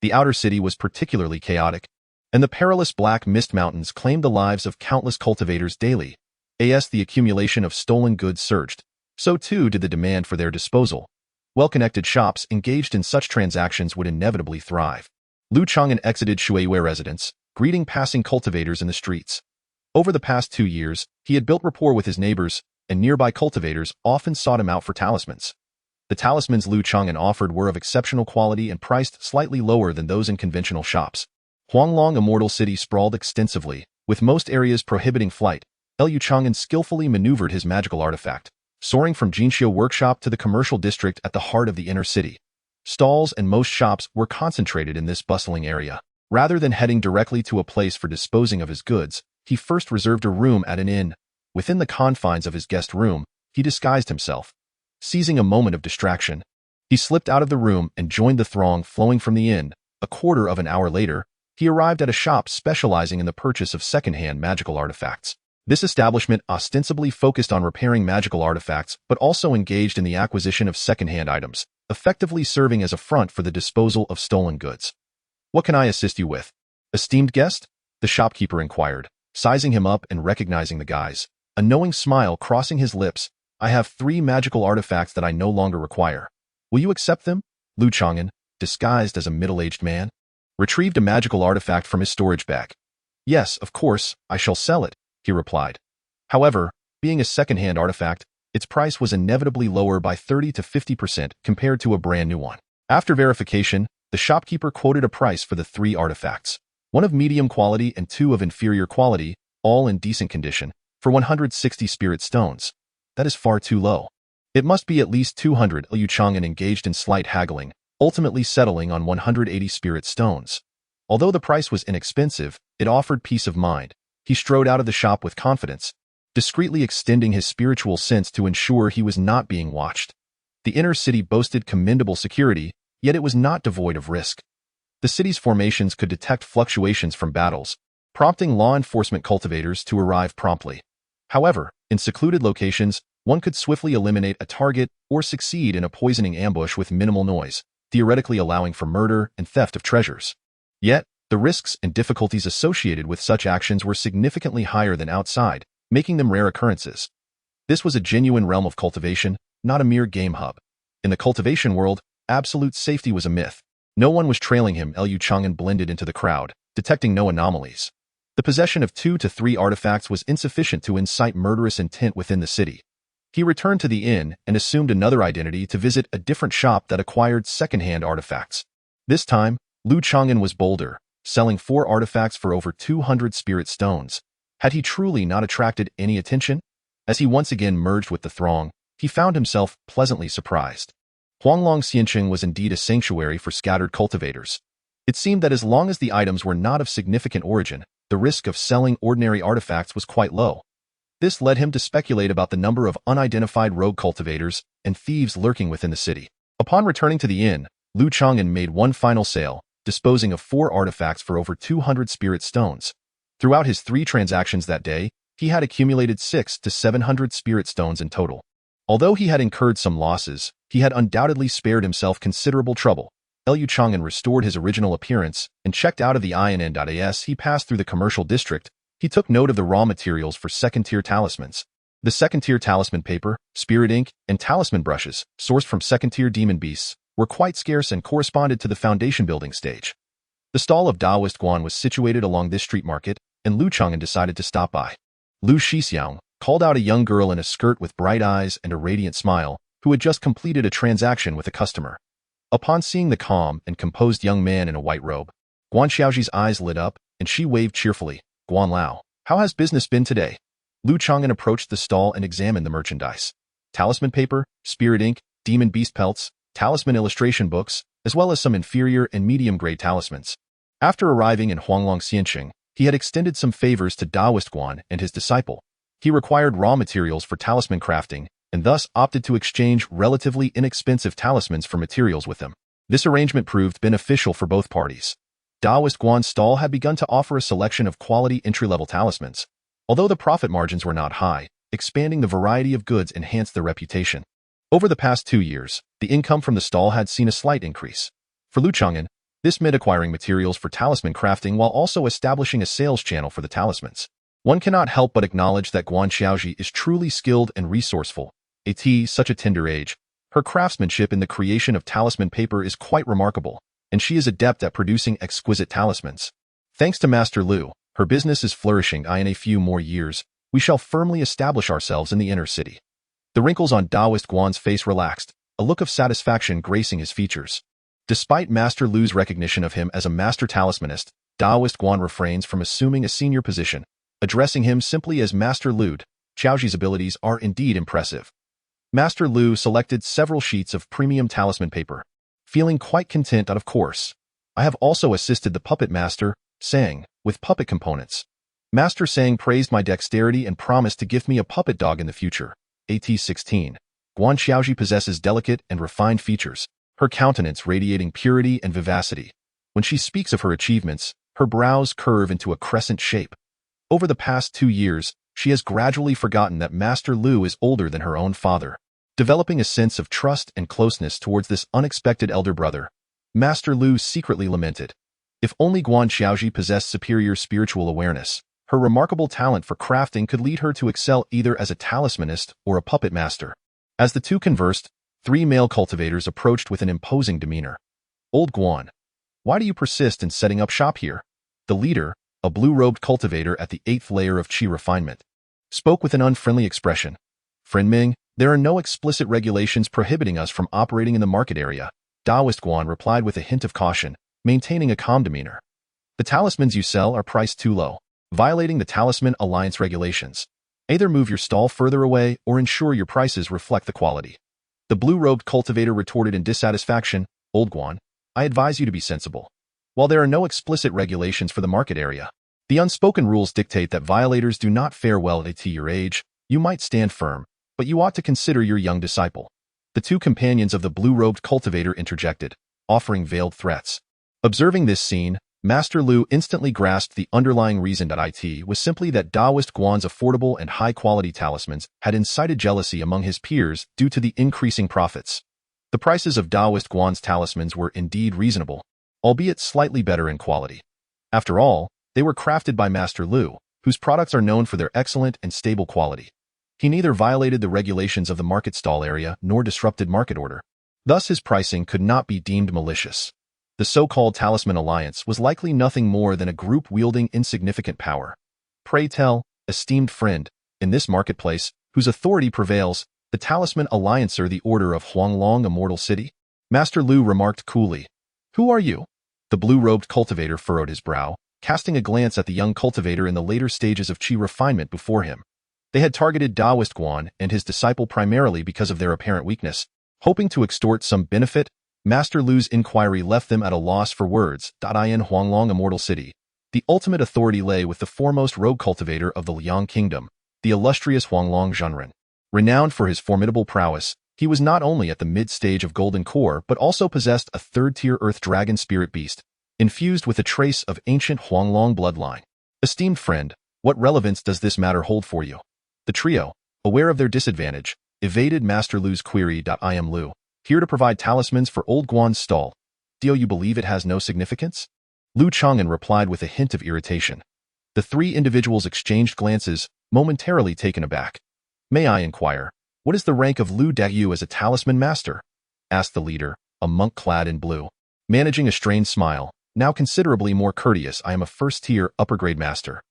The outer city was particularly chaotic, and the perilous Black Mist Mountains claimed the lives of countless cultivators daily. As the accumulation of stolen goods surged, so too did the demand for their disposal. Well-connected shops engaged in such transactions would inevitably thrive. Lu Changan exited Shuiwei residence, greeting passing cultivators in the streets. Over the past 2 years, he had built rapport with his neighbors, and nearby cultivators often sought him out for talismans. The talismans Lu Changan offered were of exceptional quality and priced slightly lower than those in conventional shops. Huanglong Immortal City sprawled extensively, with most areas prohibiting flight. Lu Changan skillfully maneuvered his magical artifact, soaring from Jinxiu Workshop to the commercial district at the heart of the inner city. Stalls and most shops were concentrated in this bustling area. Rather than heading directly to a place for disposing of his goods, he first reserved a room at an inn. Within the confines of his guest room, he disguised himself. Seizing a moment of distraction, he slipped out of the room and joined the throng flowing from the inn. A quarter of an hour later, he arrived at a shop specializing in the purchase of second-hand magical artifacts. This establishment ostensibly focused on repairing magical artifacts, but also engaged in the acquisition of second-hand items, effectively serving as a front for the disposal of stolen goods. "What can I assist you with, esteemed guest?" the shopkeeper inquired, sizing him up and recognizing the guise, a knowing smile crossing his lips. "I have 3 magical artifacts that I no longer require. Will you accept them?" Lu Changan, disguised as a middle-aged man, retrieved a magical artifact from his storage bag. "Yes, of course, I shall sell it," he replied. However, being a second-hand artifact, its price was inevitably lower by 30 to 50% compared to a brand new one. After verification, the shopkeeper quoted a price for the 3 artifacts, 1 of medium quality and 2 of inferior quality, all in decent condition, for 160 spirit stones. That is far too low. It must be at least 200. Lu Changan engaged in slight haggling, ultimately settling on 180 spirit stones. Although the price was inexpensive, it offered peace of mind. He strode out of the shop with confidence, discreetly extending his spiritual sense to ensure he was not being watched. The inner city boasted commendable security, yet it was not devoid of risk. The city's formations could detect fluctuations from battles, prompting law enforcement cultivators to arrive promptly. However, in secluded locations, one could swiftly eliminate a target or succeed in a poisoning ambush with minimal noise, theoretically allowing for murder and theft of treasures. Yet, the risks and difficulties associated with such actions were significantly higher than outside, making them rare occurrences. This was a genuine realm of cultivation, not a mere game hub. In the cultivation world, absolute safety was a myth. No one was trailing him. Lu Changan blended into the crowd, detecting no anomalies. The possession of 2 to 3 artifacts was insufficient to incite murderous intent within the city. He returned to the inn and assumed another identity to visit a different shop that acquired second-hand artifacts. This time, Lu Changan was bolder, selling 4 artifacts for over 200 spirit stones. Had he truly not attracted any attention? As he once again merged with the throng, he found himself pleasantly surprised. Huanglong Xianqing was indeed a sanctuary for scattered cultivators. It seemed that as long as the items were not of significant origin, the risk of selling ordinary artifacts was quite low. This led him to speculate about the number of unidentified rogue cultivators and thieves lurking within the city. Upon returning to the inn, Lu Changan made one final sale, disposing of 4 artifacts for over 200 spirit stones. Throughout his 3 transactions that day, he had accumulated 600 to 700 spirit stones in total. Although he had incurred some losses, he had undoubtedly spared himself considerable trouble. Lu Changan restored his original appearance and checked out of the inn. As he passed through the commercial district, he took note of the raw materials for second-tier talismans. The second-tier talisman paper, spirit ink, and talisman brushes, sourced from second-tier demon beasts, were quite scarce and corresponded to the foundation building stage. The stall of Daoist Guan was situated along this street market, and Lu Changan decided to stop by. Lu Shixiang called out a young girl in a skirt with bright eyes and a radiant smile, who had just completed a transaction with a customer. Upon seeing the calm and composed young man in a white robe, Guan Xiaoji's eyes lit up, and she waved cheerfully. Guan Lao, how has business been today? Lu Changan approached the stall and examined the merchandise. Talisman paper, spirit ink, demon beast pelts, talisman illustration books, as well as some inferior and medium-grade talismans. After arriving in Huanglong Xianqing, he had extended some favors to Daoist Guan and his disciple. He required raw materials for talisman crafting, and thus opted to exchange relatively inexpensive talismans for materials with them. This arrangement proved beneficial for both parties. Daoist Guan's stall had begun to offer a selection of quality entry-level talismans. Although the profit margins were not high, expanding the variety of goods enhanced their reputation. Over the past 2 years, the income from the stall had seen a slight increase. For Lu Changan, this meant acquiring materials for talisman crafting while also establishing a sales channel for the talismans. One cannot help but acknowledge that Guan Xiaoji is truly skilled and resourceful. At such a tender age, her craftsmanship in the creation of talisman paper is quite remarkable, and she is adept at producing exquisite talismans. Thanks to Master Lu, her business is flourishing. In a few more years, we shall firmly establish ourselves in the inner city. The wrinkles on Daoist Guan's face relaxed, a look of satisfaction gracing his features. Despite Master Lu's recognition of him as a master talismanist, Daoist Guan refrains from assuming a senior position, addressing him simply as Master Lu. Xiaoji's abilities are indeed impressive. Master Lu selected several sheets of premium talisman paper. Feeling quite content of course, I have also assisted the puppet master, Sang, with puppet components. Master Sang praised my dexterity and promised to give me a puppet dog in the future. At-16. Guan Xiaoji possesses delicate and refined features, her countenance radiating purity and vivacity. When she speaks of her achievements, her brows curve into a crescent shape. Over the past 2 years, she has gradually forgotten that Master Lu is older than her own father. Developing a sense of trust and closeness towards this unexpected elder brother, Master Lu secretly lamented. If only Guan Xiaoji possessed superior spiritual awareness, her remarkable talent for crafting could lead her to excel either as a talismanist or a puppet master. As the two conversed, 3 male cultivators approached with an imposing demeanor. Old Guan, why do you persist in setting up shop here? The leader, a blue-robed cultivator at the 8th layer of Qi refinement, spoke with an unfriendly expression. Friend Ming, there are no explicit regulations prohibiting us from operating in the market area. Daoist Guan replied with a hint of caution, maintaining a calm demeanor. The talismans you sell are priced too low, violating the Talisman Alliance regulations. Either move your stall further away or ensure your prices reflect the quality. The blue-robed cultivator retorted in dissatisfaction. Old Guan, I advise you to be sensible. While there are no explicit regulations for the market area, the unspoken rules dictate that violators do not fare well at your age. You might stand firm, but you ought to consider your young disciple. The 2 companions of the blue-robed cultivator interjected, offering veiled threats. Observing this scene, Master Lu instantly grasped the underlying reason that it was simply that Daoist Guan's affordable and high-quality talismans had incited jealousy among his peers due to the increasing profits. The prices of Daoist Guan's talismans were indeed reasonable, albeit slightly better in quality. After all, they were crafted by Master Lu, whose products are known for their excellent and stable quality. He neither violated the regulations of the market stall area nor disrupted market order. Thus his pricing could not be deemed malicious. The so-called Talisman Alliance was likely nothing more than a group wielding insignificant power. Pray tell, esteemed friend, in this marketplace, whose authority prevails, the Talisman Alliance or the Order of Huanglong Immortal City? Master Lu remarked coolly. Who are you? The blue-robed cultivator furrowed his brow, casting a glance at the young cultivator in the later stages of qi refinement before him. They had targeted Taoist Guan and his disciple primarily because of their apparent weakness, hoping to extort some benefit. Master Lu's inquiry left them at a loss for words. In Huanglong Immortal City, the ultimate authority lay with the foremost rogue cultivator of the Liang Kingdom, the illustrious Huanglong Zhenren. Renowned for his formidable prowess, he was not only at the mid-stage of Golden Core but also possessed a third-tier Earth Dragon spirit beast, infused with a trace of ancient Huanglong bloodline. Esteemed friend, what relevance does this matter hold for you? The trio, aware of their disadvantage, evaded Master Lu's query. I am Lu, here to provide talismans for old Guan's stall. Do you believe it has no significance? Lu Changan replied with a hint of irritation. The three individuals exchanged glances, momentarily taken aback. May I inquire, what is the rank of Lu Dayu as a talisman master? Asked the leader, a monk clad in blue. Managing a strained smile, now considerably more courteous, I am a first-tier, upper-grade master.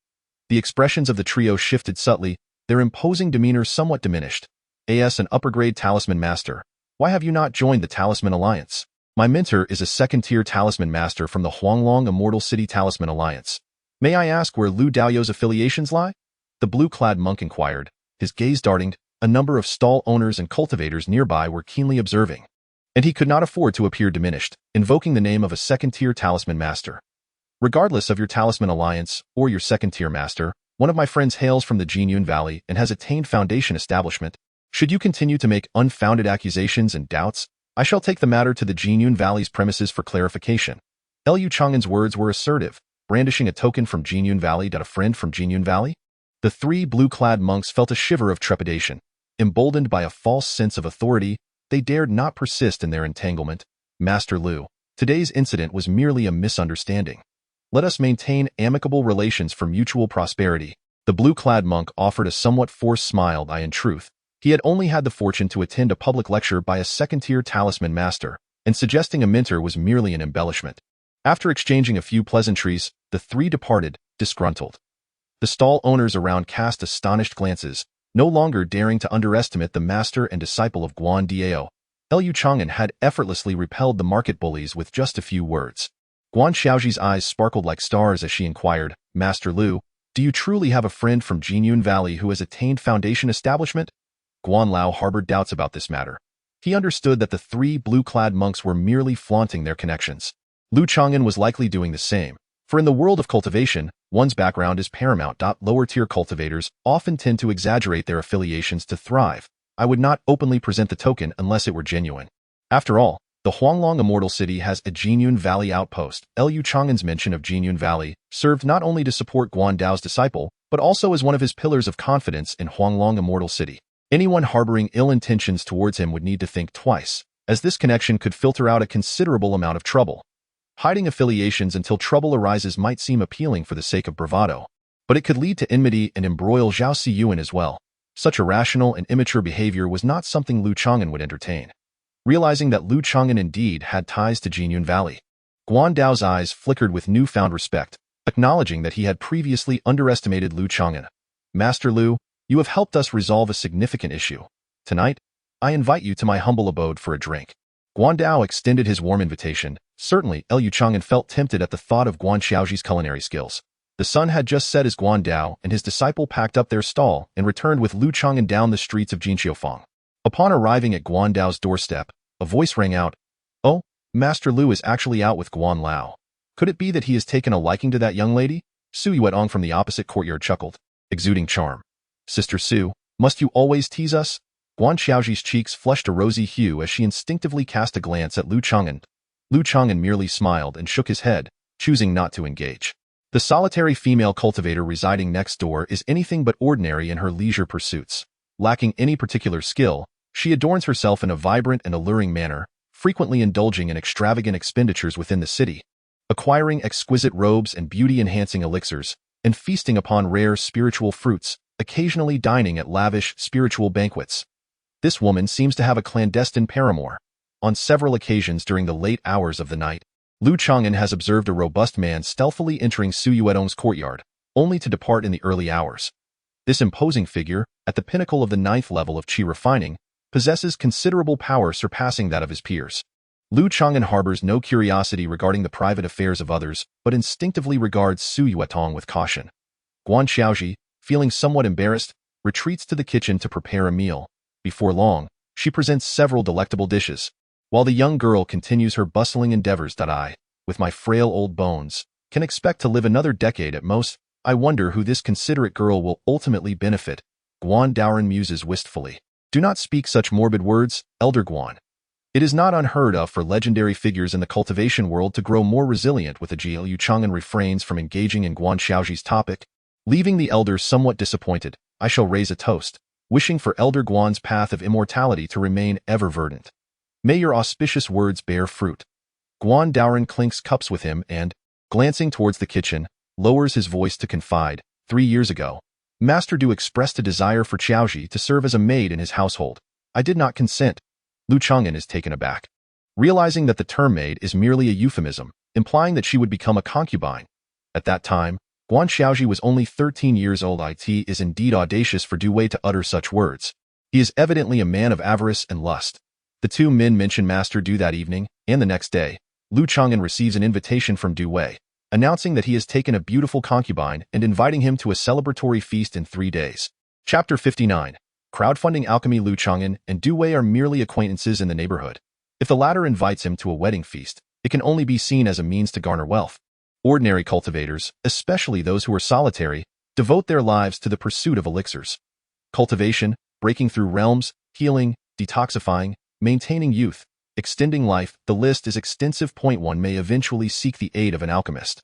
The expressions of the trio shifted subtly, their imposing demeanor somewhat diminished. As an upper-grade talisman master, why have you not joined the Talisman Alliance? My mentor is a second-tier talisman master from the Huanglong Immortal City Talisman Alliance. May I ask where Lu Dao's affiliations lie? The blue-clad monk inquired, his gaze darting. A number of stall owners and cultivators nearby were keenly observing, and he could not afford to appear diminished, invoking the name of a second-tier talisman master. Regardless of your Talisman Alliance or your second-tier master, one of my friends hails from the Jinyun Valley and has attained foundation establishment. Should you continue to make unfounded accusations and doubts, I shall take the matter to the Jinyun Valley's premises for clarification. Lu Chang'an's words were assertive, brandishing a token from Jinyun Valley. A friend from Jinyun Valley? The three blue-clad monks felt a shiver of trepidation. Emboldened by a false sense of authority, they dared not persist in their entanglement. Master Lu, today's incident was merely a misunderstanding. Let us maintain amicable relations for mutual prosperity. The blue-clad monk offered a somewhat forced smile. In truth, he had only had the fortune to attend a public lecture by a second-tier talisman master, and suggesting a mentor was merely an embellishment. After exchanging a few pleasantries, the three departed, disgruntled. The stall owners around cast astonished glances, no longer daring to underestimate the master and disciple of Guan Dao. Lu Chang'an had effortlessly repelled the market bullies with just a few words. Guan Xiaoji's eyes sparkled like stars as she inquired, Master Lu, do you truly have a friend from Jinyun Valley who has attained foundation establishment? Guan Lao harbored doubts about this matter. He understood that the three blue-clad monks were merely flaunting their connections. Lu Chang'an was likely doing the same, for in the world of cultivation, one's background is paramount. Lower-tier cultivators often tend to exaggerate their affiliations to thrive. I would not openly present the token unless it were genuine. After all, the Huanglong Immortal City has a Jinyun Valley outpost. Lu Chang'an's mention of Jinyun Valley served not only to support Guan Dao's disciple, but also as one of his pillars of confidence in Huanglong Immortal City. Anyone harboring ill intentions towards him would need to think twice, as this connection could filter out a considerable amount of trouble. Hiding affiliations until trouble arises might seem appealing for the sake of bravado, but it could lead to enmity and embroil Zhao Siyuan as well. Such irrational and immature behavior was not something Lu Chang'an would entertain. Realizing that Lu Chang'an indeed had ties to Jinyun Valley, Guan Dao's eyes flickered with newfound respect, acknowledging that he had previously underestimated Lu Chang'an. Master Lu, you have helped us resolve a significant issue. Tonight, I invite you to my humble abode for a drink. Guan Dao extended his warm invitation. Certainly, Lu Chang'an felt tempted at the thought of Guan Xiaoji's culinary skills. The sun had just set as Guan Dao and his disciple packed up their stall and returned with Lu Chang'an down the streets of Jinqiufang. Upon arriving at Guan Dao's doorstep, a voice rang out, "Oh, Master Lu is actually out with Guan Lao. Could it be that he has taken a liking to that young lady?" Su Yuetong from the opposite courtyard chuckled, exuding charm. "Sister Su, must you always tease us?" Guan Xiaoji's cheeks flushed a rosy hue as she instinctively cast a glance at Lu Chang'an. Lu Chang'an merely smiled and shook his head, choosing not to engage. The solitary female cultivator residing next door is anything but ordinary in her leisure pursuits. Lacking any particular skill, she adorns herself in a vibrant and alluring manner, frequently indulging in extravagant expenditures within the city, acquiring exquisite robes and beauty-enhancing elixirs, and feasting upon rare spiritual fruits, occasionally dining at lavish spiritual banquets. This woman seems to have a clandestine paramour. On several occasions during the late hours of the night, Lu Changan has observed a robust man stealthily entering Su Yuedong's courtyard, only to depart in the early hours. This imposing figure, at the pinnacle of the 9th level of qi refining, possesses considerable power surpassing that of his peers. Lu Changan harbors no curiosity regarding the private affairs of others, but instinctively regards Su Yuetong with caution. Guan Xiaoji, feeling somewhat embarrassed, retreats to the kitchen to prepare a meal. Before long, she presents several delectable dishes, while the young girl continues her bustling endeavors. I, with my frail old bones, can expect to live another decade at most. I wonder who this considerate girl will ultimately benefit. Guan Daoren muses wistfully. Do not speak such morbid words, Elder Guan. It is not unheard of for legendary figures in the cultivation world to grow more resilient with age. Lu Changan refrains from engaging in Guan Xiaoji's topic. Leaving the elder somewhat disappointed, I shall raise a toast, wishing for Elder Guan's path of immortality to remain ever verdant. May your auspicious words bear fruit. Guan Daoren clinks cups with him and, glancing towards the kitchen, lowers his voice to confide. 3 years ago, Master Du expressed a desire for Xiaoji to serve as a maid in his household. I did not consent. Lu Changan is taken aback, realizing that the term maid is merely a euphemism, implying that she would become a concubine. At that time, Guan Xiaoji was only 13 years old. It is indeed audacious for Du Wei to utter such words. He is evidently a man of avarice and lust. The two men mention Master Du that evening, and the next day, Lu Changan receives an invitation from Du Wei, announcing that he has taken a beautiful concubine and inviting him to a celebratory feast in 3 days. Chapter 59. Crowdfunding alchemy. Lu Changan and Du Wei are merely acquaintances in the neighborhood. If the latter invites him to a wedding feast, it can only be seen as a means to garner wealth. Ordinary cultivators, especially those who are solitary, devote their lives to the pursuit of elixirs. Cultivation, breaking through realms, healing, detoxifying, maintaining youth, extending life, the list is extensive. One may eventually seek the aid of an alchemist.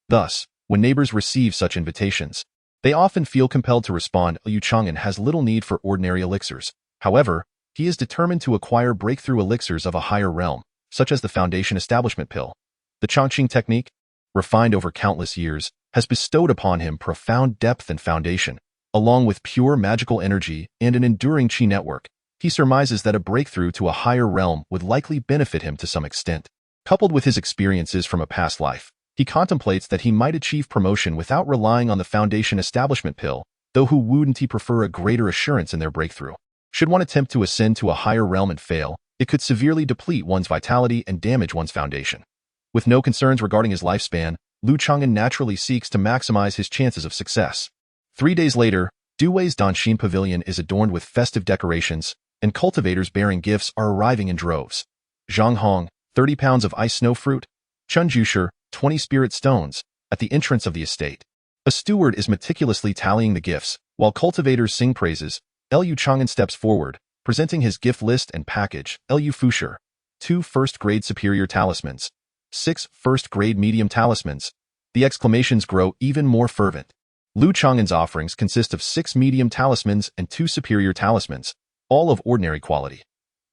Thus, when neighbors receive such invitations, they often feel compelled to respond. Lu Changan has little need for ordinary elixirs. However, he is determined to acquire breakthrough elixirs of a higher realm, such as the Foundation Establishment Pill. The Chongqing technique, refined over countless years, has bestowed upon him profound depth and foundation, along with pure magical energy and an enduring qi network. He surmises that a breakthrough to a higher realm would likely benefit him to some extent. Coupled with his experiences from a past life, he contemplates that he might achieve promotion without relying on the Foundation Establishment Pill, though who wouldn't he prefer a greater assurance in their breakthrough? Should one attempt to ascend to a higher realm and fail, it could severely deplete one's vitality and damage one's foundation. With no concerns regarding his lifespan, Lu Changan naturally seeks to maximize his chances of success. 3 days later, Du Wei's Danshin Pavilion is adorned with festive decorations, and cultivators bearing gifts are arriving in droves. Zhang Hong, 30 pounds of ice snow fruit. Chun Jusher, 20 spirit stones, at the entrance of the estate. A steward is meticulously tallying the gifts, while cultivators sing praises. Lu Changan steps forward, presenting his gift list and package. Lu Fusher, 2 first-grade superior talismans, 6 first-grade medium talismans. The exclamations grow even more fervent. Lu Changan's offerings consist of 6 medium talismans and 2 superior talismans, all of ordinary quality.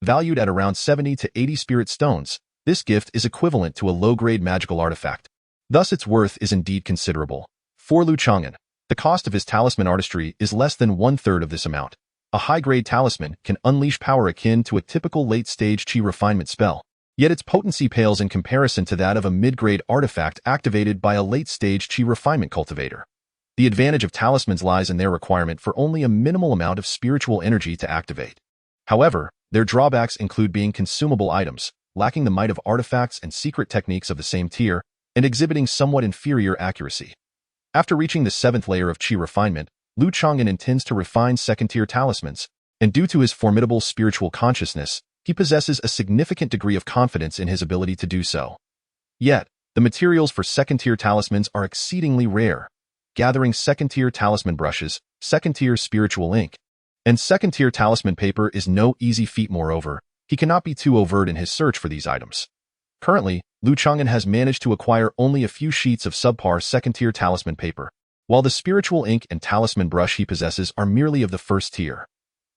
Valued at around 70 to 80 spirit stones, this gift is equivalent to a low-grade magical artifact. Thus its worth is indeed considerable. For Lu Changan, the cost of his talisman artistry is less than 1/3 of this amount. A high-grade talisman can unleash power akin to a typical late-stage qi refinement spell, yet its potency pales in comparison to that of a mid-grade artifact activated by a late-stage qi refinement cultivator. The advantage of talismans lies in their requirement for only a minimal amount of spiritual energy to activate. However, their drawbacks include being consumable items, lacking the might of artifacts and secret techniques of the same tier, and exhibiting somewhat inferior accuracy. After reaching the 7th layer of qi refinement, Lu Changan intends to refine second-tier talismans, and due to his formidable spiritual consciousness, he possesses a significant degree of confidence in his ability to do so. Yet, the materials for second-tier talismans are exceedingly rare. Gathering second-tier talisman brushes, second-tier spiritual ink, and second-tier talisman paper is no easy feat. Moreover, he cannot be too overt in his search for these items. Currently, Lu Changan has managed to acquire only a few sheets of subpar second-tier talisman paper, while the spiritual ink and talisman brush he possesses are merely of the first tier.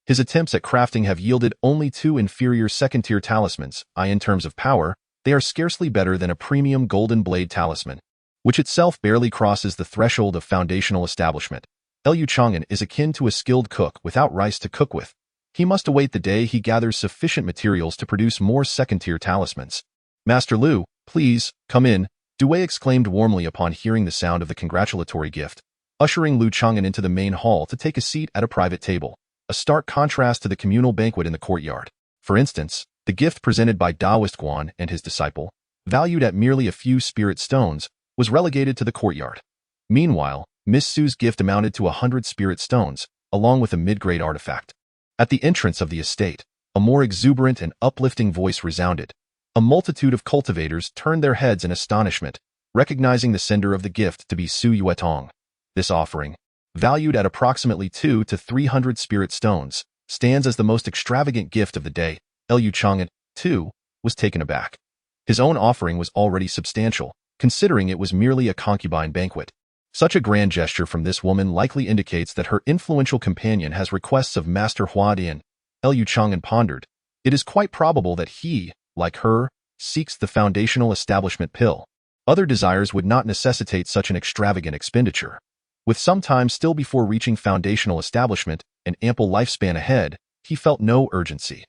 His attempts at crafting have yielded only 2 inferior second-tier talismans. In terms of power, they are scarcely better than a premium golden blade talisman, which itself barely crosses the threshold of foundational establishment. Lu Changan is akin to a skilled cook without rice to cook with. He must await the day he gathers sufficient materials to produce more second-tier talismans. Master Lu, "Please, come in," Dewey exclaimed warmly upon hearing the sound of the congratulatory gift, ushering Lu Changan into the main hall to take a seat at a private table, a stark contrast to the communal banquet in the courtyard. For instance, the gift presented by Taoist Guan and his disciple, valued at merely a few spirit stones, was relegated to the courtyard. Meanwhile, Miss Su's gift amounted to 100 spirit stones, along with a mid-grade artifact. At the entrance of the estate, a more exuberant and uplifting voice resounded. A multitude of cultivators turned their heads in astonishment, recognizing the sender of the gift to be Su Yuetong. This offering, valued at approximately 200 to 300 spirit stones, stands as the most extravagant gift of the day. Lu Changan, too, was taken aback. His own offering was already substantial, considering it was merely a concubine banquet. Such a grand gesture from this woman likely indicates that her influential companion has requests of Master Hua Dian. Lu Changan pondered. It is quite probable that he, like her, seeks the foundational establishment pill. Other desires would not necessitate such an extravagant expenditure. With some time still before reaching foundational establishment and ample lifespan ahead, he felt no urgency.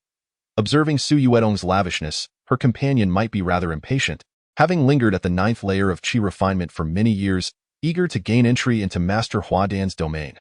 Observing Su Yuetong's lavishness, her companion might be rather impatient. Having lingered at the 9th layer of qi refinement for many years, eager to gain entry into Master Hua Dian's domain.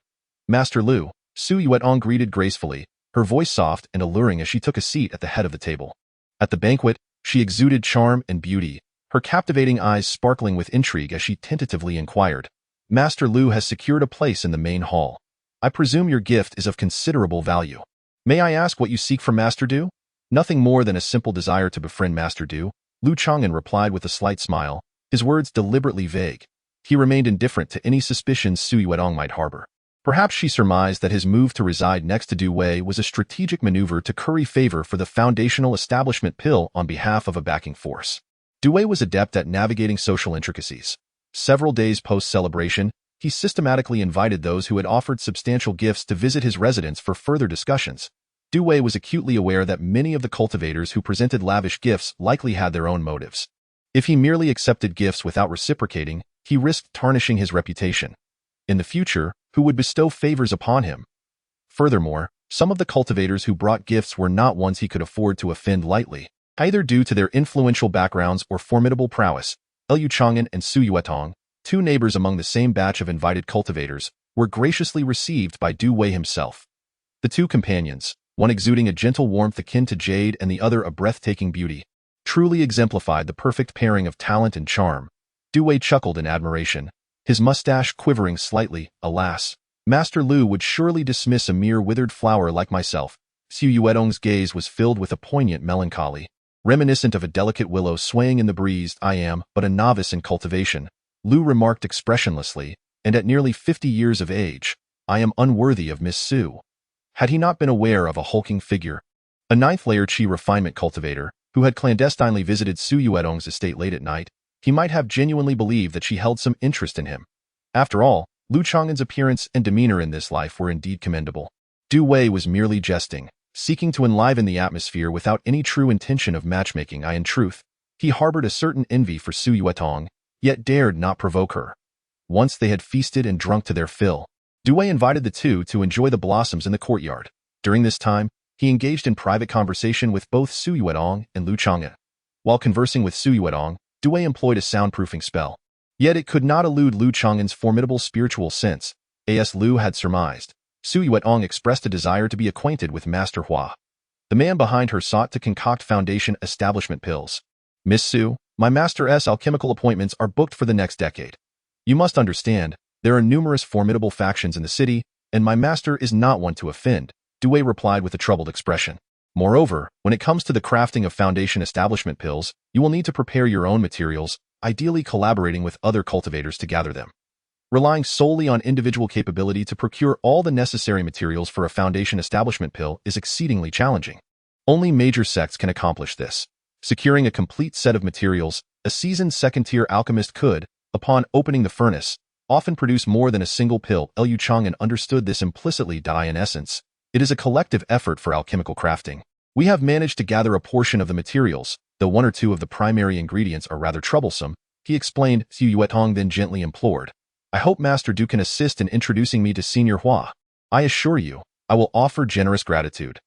"Master Lu," Su Yuetong greeted gracefully, her voice soft and alluring as she took a seat at the head of the table. At the banquet, she exuded charm and beauty, her captivating eyes sparkling with intrigue as she tentatively inquired, "Master Lu has secured a place in the main hall. I presume your gift is of considerable value. May I ask what you seek from Master Du?" "Nothing more than a simple desire to befriend Master Du," Lu Changan replied with a slight smile, his words deliberately vague. He remained indifferent to any suspicions Su Yuetong might harbor. Perhaps she surmised that his move to reside next to Du Wei was a strategic maneuver to curry favor for the foundational establishment pill on behalf of a backing force. Du Wei was adept at navigating social intricacies. Several days post-celebration, he systematically invited those who had offered substantial gifts to visit his residence for further discussions. Du Wei was acutely aware that many of the cultivators who presented lavish gifts likely had their own motives. If he merely accepted gifts without reciprocating, he risked tarnishing his reputation. In the future, who would bestow favors upon him? Furthermore, some of the cultivators who brought gifts were not ones he could afford to offend lightly, either due to their influential backgrounds or formidable prowess. Lu Changan and Su Yuetong, two neighbors among the same batch of invited cultivators, were graciously received by Du Wei himself. The two companions, one exuding a gentle warmth akin to jade and the other a breathtaking beauty, truly exemplified the perfect pairing of talent and charm. Du Wei chuckled in admiration, his mustache quivering slightly. "Alas, Master Lu would surely dismiss a mere withered flower like myself." Su Yuetong's gaze was filled with a poignant melancholy, reminiscent of a delicate willow swaying in the breeze. "I am but a novice in cultivation," Lu remarked expressionlessly, "and at nearly 50 years of age, I am unworthy of Miss Su." Had he not been aware of a hulking figure, a 9th layer qi refinement cultivator, who had clandestinely visited Su Yuetong's estate late at night, he might have genuinely believed that she held some interest in him. After all, Lu Changan's appearance and demeanor in this life were indeed commendable. Du Wei was merely jesting, seeking to enliven the atmosphere without any true intention of matchmaking. In truth, he harbored a certain envy for Su Yuetong, yet dared not provoke her. Once they had feasted and drunk to their fill, Du Wei invited the two to enjoy the blossoms in the courtyard. During this time, he engaged in private conversation with both Su Yuetong and Lu Changan. While conversing with Su Yuetong, Du Wei employed a soundproofing spell. Yet it could not elude Lu Changan's formidable spiritual sense. As Lu had surmised, Su Yuetong expressed a desire to be acquainted with Master Hua. The man behind her sought to concoct foundation establishment pills. "Miss Su, my Master's alchemical appointments are booked for the next decade. You must understand, there are numerous formidable factions in the city, and my master is not one to offend," Du Wei replied with a troubled expression. "Moreover, when it comes to the crafting of foundation establishment pills, you will need to prepare your own materials, ideally collaborating with other cultivators to gather them. Relying solely on individual capability to procure all the necessary materials for a foundation establishment pill is exceedingly challenging. Only major sects can accomplish this. Securing a complete set of materials, a seasoned second-tier alchemist could, upon opening the furnace, often produce more than a single pill." Lu Changan understood this implicitly. In essence, it is a collective effort for alchemical crafting. We have managed to gather a portion of the materials, though one or two of the primary ingredients are rather troublesome, he explained. Su Yuetong then gently implored, "I hope Master Du can assist in introducing me to Senior Hua. I assure you, I will offer generous gratitude."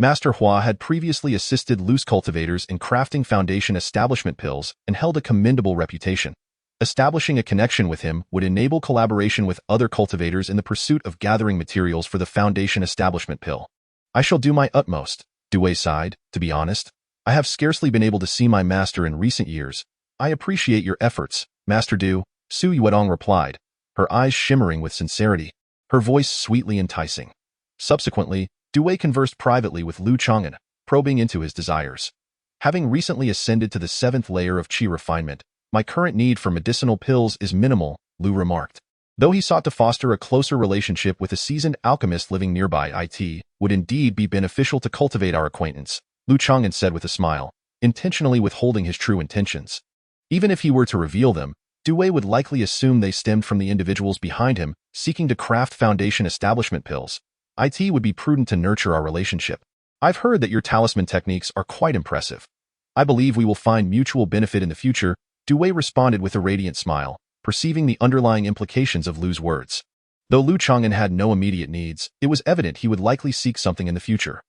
Master Hua had previously assisted loose cultivators in crafting foundation establishment pills and held a commendable reputation. Establishing a connection with him would enable collaboration with other cultivators in the pursuit of gathering materials for the foundation establishment pill. I shall do my utmost, Due sighed. To be honest, I have scarcely been able to see my master in recent years. I appreciate your efforts, Master Du, Su Yuedong replied, her eyes shimmering with sincerity, her voice sweetly enticing. Subsequently, Due conversed privately with Lu Changan, probing into his desires. Having recently ascended to the 7th layer of qi refinement, my current need for medicinal pills is minimal, Lu remarked. Though he sought to foster a closer relationship with a seasoned alchemist living nearby, it would indeed be beneficial to cultivate our acquaintance, Lu Changan said with a smile, intentionally withholding his true intentions. Even if he were to reveal them, Due would likely assume they stemmed from the individuals behind him seeking to craft foundation establishment pills. It would be prudent to nurture our relationship. I've heard that your talisman techniques are quite impressive. I believe we will find mutual benefit in the future, Due responded with a radiant smile, perceiving the underlying implications of Lu's words. Though Lu Changan had no immediate needs, it was evident he would likely seek something in the future.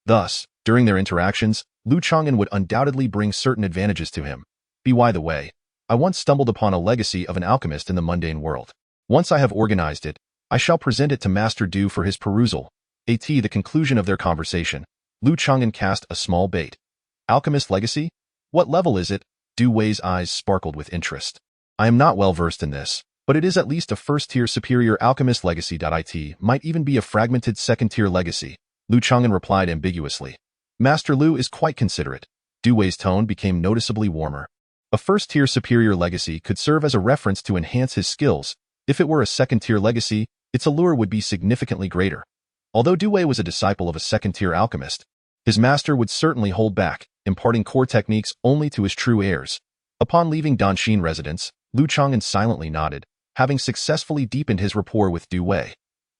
Thus, during their interactions, Lu Changan would undoubtedly bring certain advantages to him. By the way, I once stumbled upon a legacy of an alchemist in the mundane world. Once I have organized it, I shall present it to Master Du for his perusal. At the conclusion of their conversation, Lu Changan cast a small bait. Alchemist legacy? What level is it? Due's eyes sparkled with interest. I am not well versed in this, but it is at least a first-tier superior alchemist legacy. It might even be a fragmented second-tier legacy, Lu Changan replied ambiguously. Master Lu is quite considerate. Due's tone became noticeably warmer. A first-tier superior legacy could serve as a reference to enhance his skills. If it were a second-tier legacy, its allure would be significantly greater. Although Due was a disciple of a second-tier alchemist, his master would certainly hold back, imparting core techniques only to his true heirs. Upon leaving Danshin residence, Lu Changan silently nodded, having successfully deepened his rapport with Due.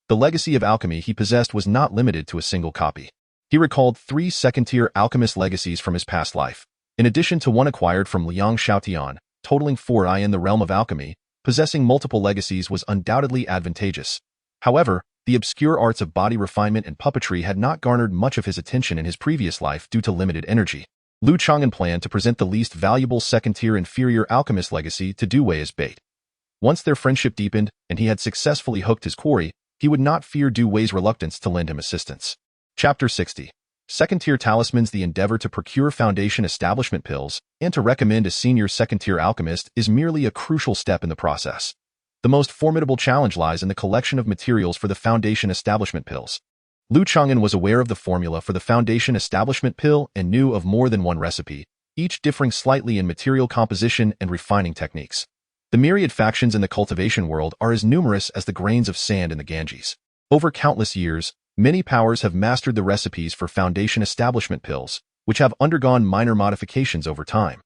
The legacy of alchemy he possessed was not limited to a single copy. He recalled 3 second-tier alchemist legacies from his past life, in addition to one acquired from Liang Xiaotian, totaling 4 in the realm of alchemy. Possessing multiple legacies was undoubtedly advantageous. However, the obscure arts of body refinement and puppetry had not garnered much of his attention in his previous life due to limited energy. Lu Changan planned to present the least valuable second-tier inferior alchemist legacy to Due as bait. Once their friendship deepened and he had successfully hooked his quarry, he would not fear Due's reluctance to lend him assistance. Chapter 60. Second-tier talismans. The endeavor to procure foundation establishment pills and to recommend a senior second-tier alchemist is merely a crucial step in the process. The most formidable challenge lies in the collection of materials for the foundation establishment pills. Lu Changan was aware of the formula for the foundation establishment pill and knew of more than one recipe, each differing slightly in material composition and refining techniques. The myriad factions in the cultivation world are as numerous as the grains of sand in the Ganges. Over countless years, many powers have mastered the recipes for foundation establishment pills, which have undergone minor modifications over time.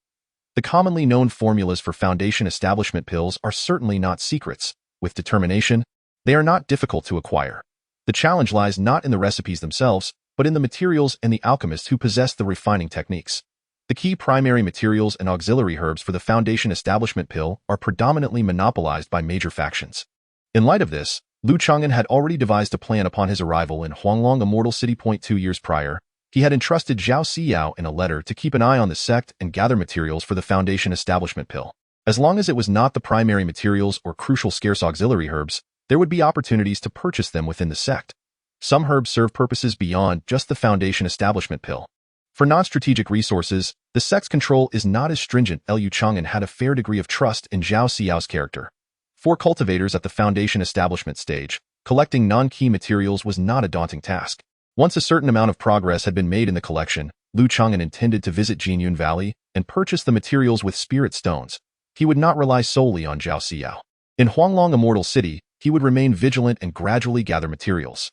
The commonly known formulas for foundation establishment pills are certainly not secrets. With determination, they are not difficult to acquire. The challenge lies not in the recipes themselves, but in the materials and the alchemists who possess the refining techniques. The key primary materials and auxiliary herbs for the foundation establishment pill are predominantly monopolized by major factions. In light of this, Lu Changan had already devised a plan upon his arrival in Huanglong Immortal City. 2 years prior, he had entrusted Zhao Siyao in a letter to keep an eye on the sect and gather materials for the foundation establishment pill. As long as it was not the primary materials or crucial scarce auxiliary herbs, there would be opportunities to purchase them within the sect. Some herbs serve purposes beyond just the foundation establishment pill. For non-strategic resources, the sect's control is not as stringent. Lu Changan had a fair degree of trust in Zhao Siyao's character. For cultivators at the foundation establishment stage, collecting non-key materials was not a daunting task. Once a certain amount of progress had been made in the collection, Lu Changan intended to visit Jinyun Valley and purchase the materials with spirit stones. He would not rely solely on Zhao Siyao. In Huanglong Immortal City, he would remain vigilant and gradually gather materials.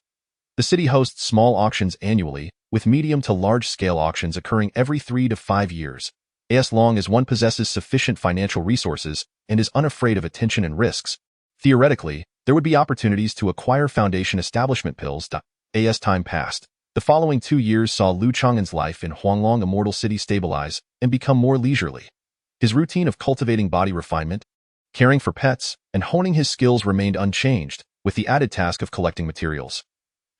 The city hosts small auctions annually, with medium to large-scale auctions occurring every 3 to 5 years. As long as one possesses sufficient financial resources and is unafraid of attention and risks, theoretically, there would be opportunities to acquire foundation establishment pills. As time passed, the following 2 years saw Lu Changan's life in Huanglong Immortal City stabilize and become more leisurely. His routine of cultivating body refinement, caring for pets, and honing his skills remained unchanged, with the added task of collecting materials.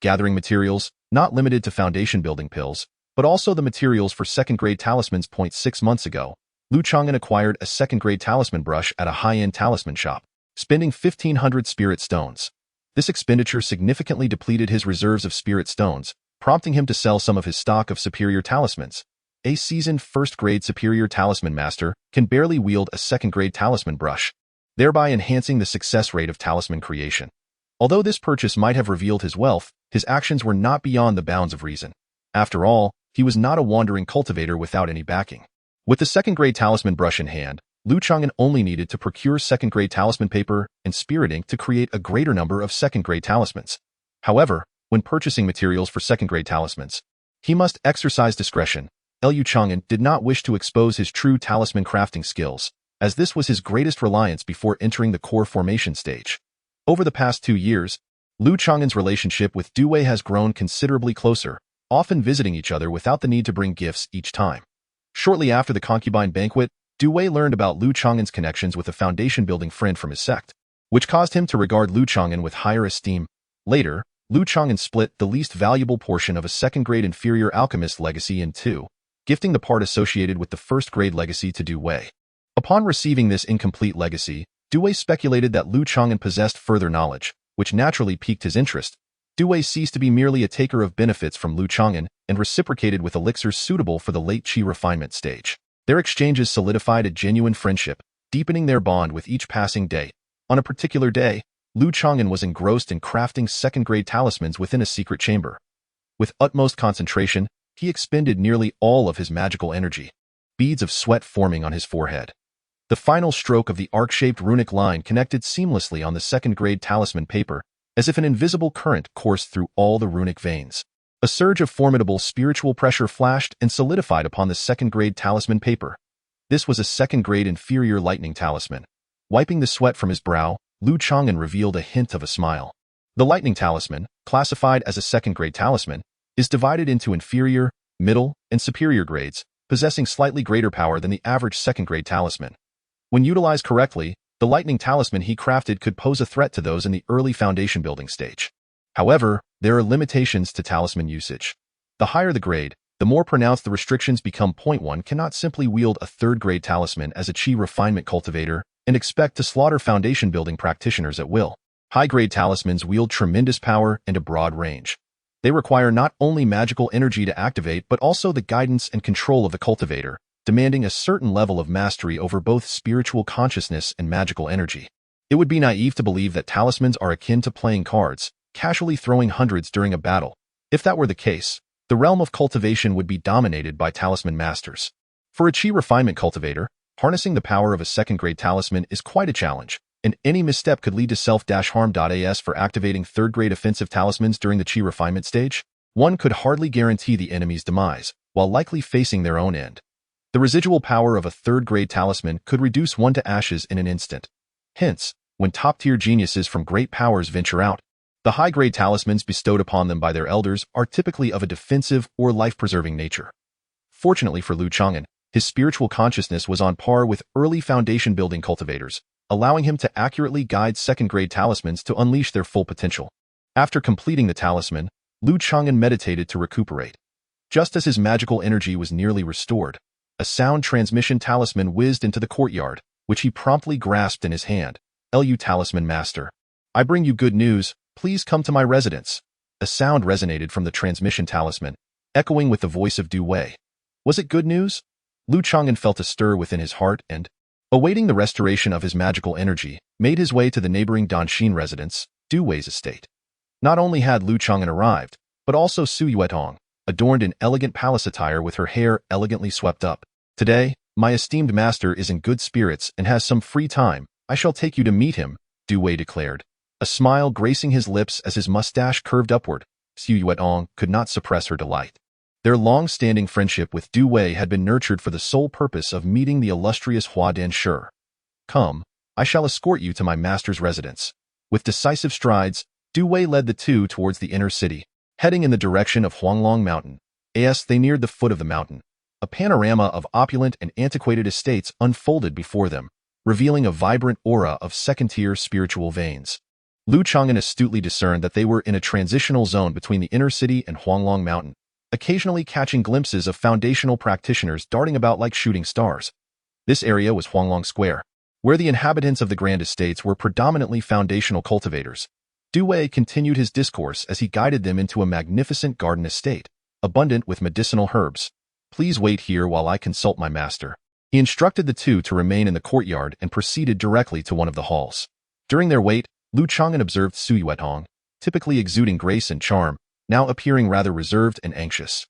Gathering materials, not limited to foundation building pills, but also the materials for second-grade talismans. 6 months ago, Lu Changan acquired a second-grade talisman brush at a high-end talisman shop, spending 1,500 spirit stones. This expenditure significantly depleted his reserves of spirit stones, prompting him to sell some of his stock of superior talismans. A seasoned first-grade superior talisman master can barely wield a second-grade talisman brush, thereby enhancing the success rate of talisman creation. Although this purchase might have revealed his wealth, his actions were not beyond the bounds of reason. After all, he was not a wandering cultivator without any backing. With the second-grade talisman brush in hand, Lu Changan only needed to procure second-grade talisman paper and spirit ink to create a greater number of second-grade talismans. However, when purchasing materials for second-grade talismans, he must exercise discretion. Lu Changan did not wish to expose his true talisman crafting skills, as this was his greatest reliance before entering the core formation stage. Over the past 2 years, Lu Changan's relationship with Du Wei has grown considerably closer, often visiting each other without the need to bring gifts each time. Shortly after the concubine banquet, Du Wei learned about Lu Changan's connections with a foundation-building friend from his sect, which caused him to regard Lu Changan with higher esteem. Later, Lu Changan split the least valuable portion of a second-grade inferior alchemist legacy in two, gifting the part associated with the first-grade legacy to Du Wei. Upon receiving this incomplete legacy, Du Wei speculated that Lu Changan possessed further knowledge, which naturally piqued his interest. Du Wei ceased to be merely a taker of benefits from Lu Changan and reciprocated with elixirs suitable for the late qi refinement stage. Their exchanges solidified a genuine friendship, deepening their bond with each passing day. On a particular day, Lu Changan was engrossed in crafting second-grade talismans within a secret chamber. With utmost concentration, he expended nearly all of his magical energy, beads of sweat forming on his forehead. The final stroke of the arc-shaped runic line connected seamlessly on the second-grade talisman paper, as if an invisible current coursed through all the runic veins. A surge of formidable spiritual pressure flashed and solidified upon the second-grade talisman paper. This was a second-grade inferior lightning talisman. Wiping the sweat from his brow, Lu Changan revealed a hint of a smile. The lightning talisman, classified as a second-grade talisman, is divided into inferior, middle, and superior grades, possessing slightly greater power than the average second-grade talisman. When utilized correctly, the lightning talisman he crafted could pose a threat to those in the early foundation building stage. However, there are limitations to talisman usage. The higher the grade, the more pronounced the restrictions become. One cannot simply wield a third-grade talisman as a qi refinement cultivator and expect to slaughter foundation building practitioners at will. High-grade talismans wield tremendous power and a broad range. They require not only magical energy to activate but also the guidance and control of the cultivator, demanding a certain level of mastery over both spiritual consciousness and magical energy. It would be naive to believe that talismans are akin to playing cards, casually throwing hundreds during a battle. If that were the case, the realm of cultivation would be dominated by talisman masters. For a qi refinement cultivator, harnessing the power of a second-grade talisman is quite a challenge, and any misstep could lead to self-harm. As for activating third-grade offensive talismans during the qi refinement stage, one could hardly guarantee the enemy's demise, while likely facing their own end. The residual power of a third-grade talisman could reduce one to ashes in an instant. Hence, when top-tier geniuses from great powers venture out, the high-grade talismans bestowed upon them by their elders are typically of a defensive or life-preserving nature. Fortunately for Lu Changan, his spiritual consciousness was on par with early foundation-building cultivators, allowing him to accurately guide second-grade talismans to unleash their full potential. After completing the talisman, Lu Changan meditated to recuperate. Just as his magical energy was nearly restored, a sound transmission talisman whizzed into the courtyard, which he promptly grasped in his hand. "Lu Talisman Master, I bring you good news. Please come to my residence." A sound resonated from the transmission talisman, echoing with the voice of Du Wei. Was it good news? Lu Changan felt a stir within his heart and, awaiting the restoration of his magical energy, made his way to the neighboring Danshin residence, Du Wei's estate. Not only had Lu Changan arrived, but also Su Yuetong, adorned in elegant palace attire with her hair elegantly swept up. "Today, my esteemed master is in good spirits and has some free time. I shall take you to meet him," Du Wei declared, a smile gracing his lips as his mustache curved upward. Su Yuetong could not suppress her delight. Their long-standing friendship with Du Wei had been nurtured for the sole purpose of meeting the illustrious Hua Dan Shi. "Come, I shall escort you to my master's residence." With decisive strides, Du Wei led the two towards the inner city, heading in the direction of Huanglong Mountain. As they neared the foot of the mountain, a panorama of opulent and antiquated estates unfolded before them, revealing a vibrant aura of second-tier spiritual veins. Lu Changan astutely discerned that they were in a transitional zone between the inner city and Huanglong Mountain, occasionally catching glimpses of foundational practitioners darting about like shooting stars. This area was Huanglong Square, where the inhabitants of the Grand Estates were predominantly foundational cultivators. Du Wei continued his discourse as he guided them into a magnificent garden estate, abundant with medicinal herbs. Please wait here while I consult my master. He instructed the two to remain in the courtyard and proceeded directly to one of the halls. During their wait, Lu Changan observed Su Yuetong, typically exuding grace and charm, now appearing rather reserved and anxious.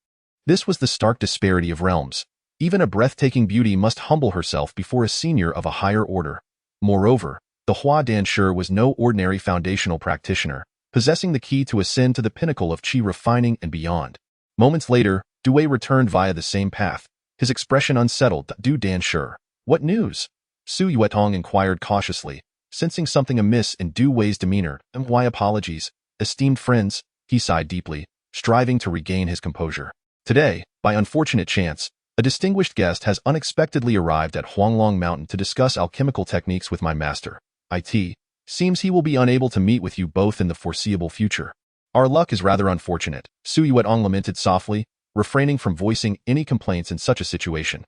This was the stark disparity of realms. Even a breathtaking beauty must humble herself before a senior of a higher order. Moreover, the Hua Danshi was no ordinary foundational practitioner, possessing the key to ascend to the pinnacle of qi refining and beyond. Moments later, Du Wei returned via the same path, his expression unsettled. Du Danshi, what news? Su Yuetong inquired cautiously, sensing something amiss in Du Wei's demeanor. Why apologies, esteemed friends? He sighed deeply, striving to regain his composure. Today, by unfortunate chance, a distinguished guest has unexpectedly arrived at Huanglong Mountain to discuss alchemical techniques with my master. It seems he will be unable to meet with you both in the foreseeable future. Our luck is rather unfortunate, Su Yuetong lamented softly, refraining from voicing any complaints in such a situation.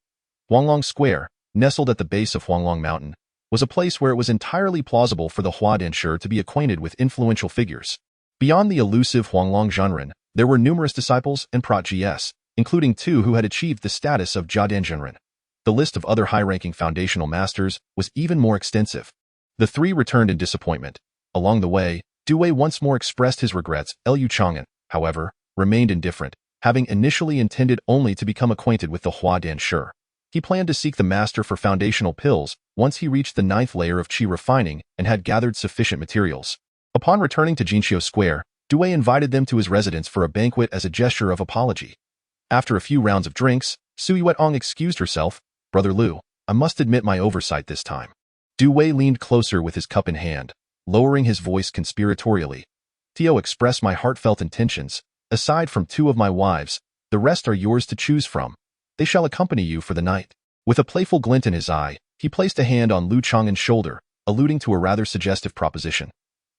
Huanglong Square, nestled at the base of Huanglong Mountain, was a place where it was entirely plausible for the Hua Danshi to be acquainted with influential figures. Beyond the elusive Huanglong Zhenren, there were numerous disciples and prodigies, including two who had achieved the status of Jiadan Zhenren. The list of other high-ranking foundational masters was even more extensive. The three returned in disappointment. Along the way, Du Wei once more expressed his regrets. Lu Changan, however, remained indifferent, having initially intended only to become acquainted with the Hua Danshi. He planned to seek the master for foundational pills once he reached the 9th layer of qi refining and had gathered sufficient materials. Upon returning to Jinqiu Square, Du Wei invited them to his residence for a banquet as a gesture of apology. After a few rounds of drinks, Su Yuetong excused herself. Brother Lu, I must admit my oversight this time. Du Wei leaned closer with his cup in hand, lowering his voice conspiratorially. Tio expressed my heartfelt intentions. Aside from two of my wives, the rest are yours to choose from. They shall accompany you for the night. With a playful glint in his eye, he placed a hand on Lu Changan's shoulder, alluding to a rather suggestive proposition.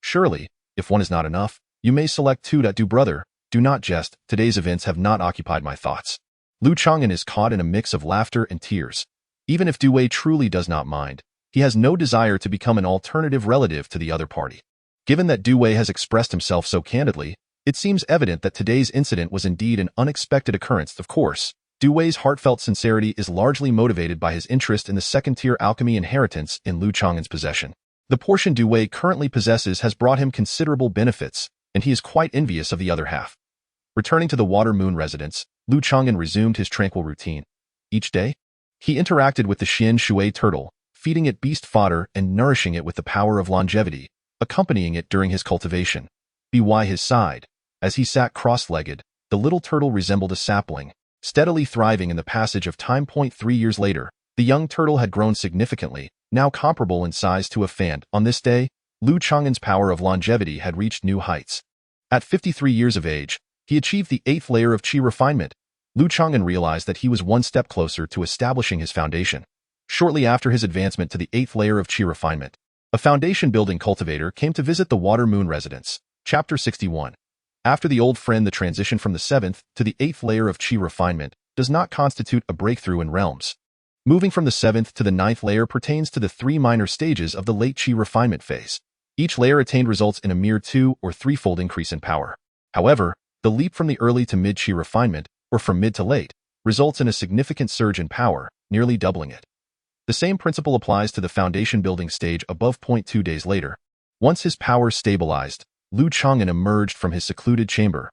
Surely, if one is not enough, you may select two. Du brother, do not jest, today's events have not occupied my thoughts. Lu Changan is caught in a mix of laughter and tears. Even if Du Wei truly does not mind, he has no desire to become an alternative relative to the other party. Given that Du Wei has expressed himself so candidly, it seems evident that today's incident was indeed an unexpected occurrence. Of course, Du Wei's heartfelt sincerity is largely motivated by his interest in the second-tier alchemy inheritance in Lu Changan's possession. The portion Du Wei currently possesses has brought him considerable benefits, and he is quite envious of the other half. Returning to the Water Moon residence, Lu Changan resumed his tranquil routine. Each day, he interacted with the Xian Shui turtle, feeding it beast fodder and nourishing it with the power of longevity, accompanying it during his cultivation. By his side, as he sat cross-legged, the little turtle resembled a sapling, steadily thriving in the passage of time. 3 years later, the young turtle had grown significantly, now comparable in size to a fan. On this day, Lu Changan's power of longevity had reached new heights. At 53 years of age, he achieved the 8th layer of qi refinement. Lu Changan realized that he was one step closer to establishing his foundation. Shortly after his advancement to the 8th layer of qi refinement, a foundation-building cultivator came to visit the Water Moon residence. Chapter 61. After the old friend, the transition from the 7th to the 8th layer of qi refinement does not constitute a breakthrough in realms. Moving from the 7th to the 9th layer pertains to the 3 minor stages of the late qi refinement phase. Each layer attained results in a mere 2- or 3-fold increase in power. However, the leap from the early to mid qi refinement, or from mid to late, results in a significant surge in power, nearly doubling it. The same principle applies to the foundation building stage above. 2 days later, once his power stabilized, Lu Changan emerged from his secluded chamber.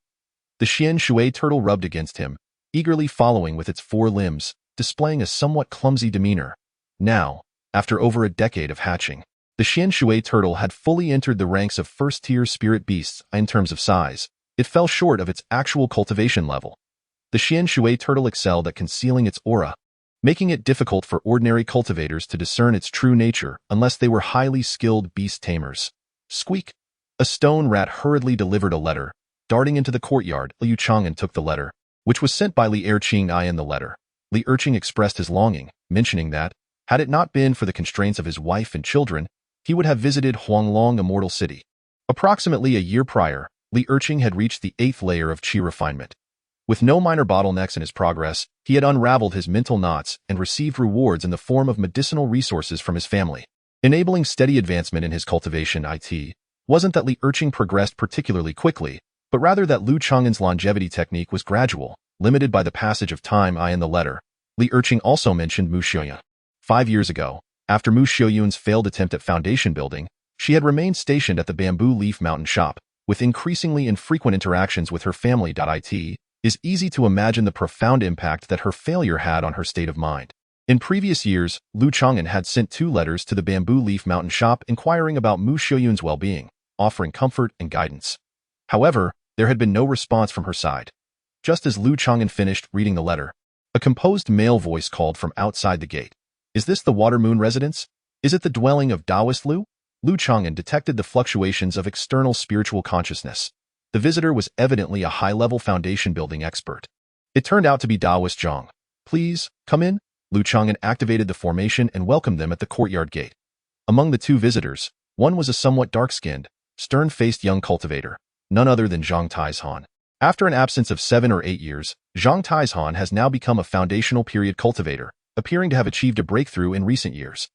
The Xian Shui turtle rubbed against him, eagerly following with its 4 limbs, displaying a somewhat clumsy demeanor. Now, after over a decade of hatching, the Xian Shui turtle had fully entered the ranks of first-tier spirit beasts. In terms of size, it fell short of its actual cultivation level. The Xian Shui turtle excelled at concealing its aura, making it difficult for ordinary cultivators to discern its true nature unless they were highly skilled beast tamers. Squeak! A stone rat hurriedly delivered a letter. Darting into the courtyard, Liu Changan took the letter, which was sent by Li Erqing. In the letter, Li Erqing expressed his longing, mentioning that, had it not been for the constraints of his wife and children, he would have visited Huanglong Immortal City. Approximately a year prior, Li Erqing had reached the 8th layer of qi refinement. With no minor bottlenecks in his progress, he had unraveled his mental knots and received rewards in the form of medicinal resources from his family, enabling steady advancement in his cultivation. It wasn't that Li Erqing progressed particularly quickly, but rather that Lu Changan's longevity technique was gradual, limited by the passage of time. In the letter, Li Erqing also mentioned Mu Xiuyun. 5 years ago, after Mu Xiuyun's failed attempt at foundation building, she had remained stationed at the Bamboo Leaf Mountain shop, with increasingly infrequent interactions with her family. It is easy to imagine the profound impact that her failure had on her state of mind. In previous years, Lu Changan had sent 2 letters to the Bamboo Leaf Mountain shop inquiring about Mu Xiuyun's well-being, offering comfort and guidance. However, there had been no response from her side. Just as Lu Changan finished reading the letter, a composed male voice called from outside the gate. "Is this the Water Moon residence? Is it the dwelling of Taoist Lu?" Lu Changan detected the fluctuations of external spiritual consciousness. The visitor was evidently a high-level foundation-building expert. It turned out to be Taoist Zhang. "Please, come in." Lu Changan activated the formation and welcomed them at the courtyard gate. Among the 2 visitors, one was a somewhat dark-skinned, stern-faced young cultivator, none other than Zhang Taizhan. After an absence of 7 or 8 years, Zhang Taizhan has now become a foundational period cultivator, appearing to have achieved a breakthrough in recent years.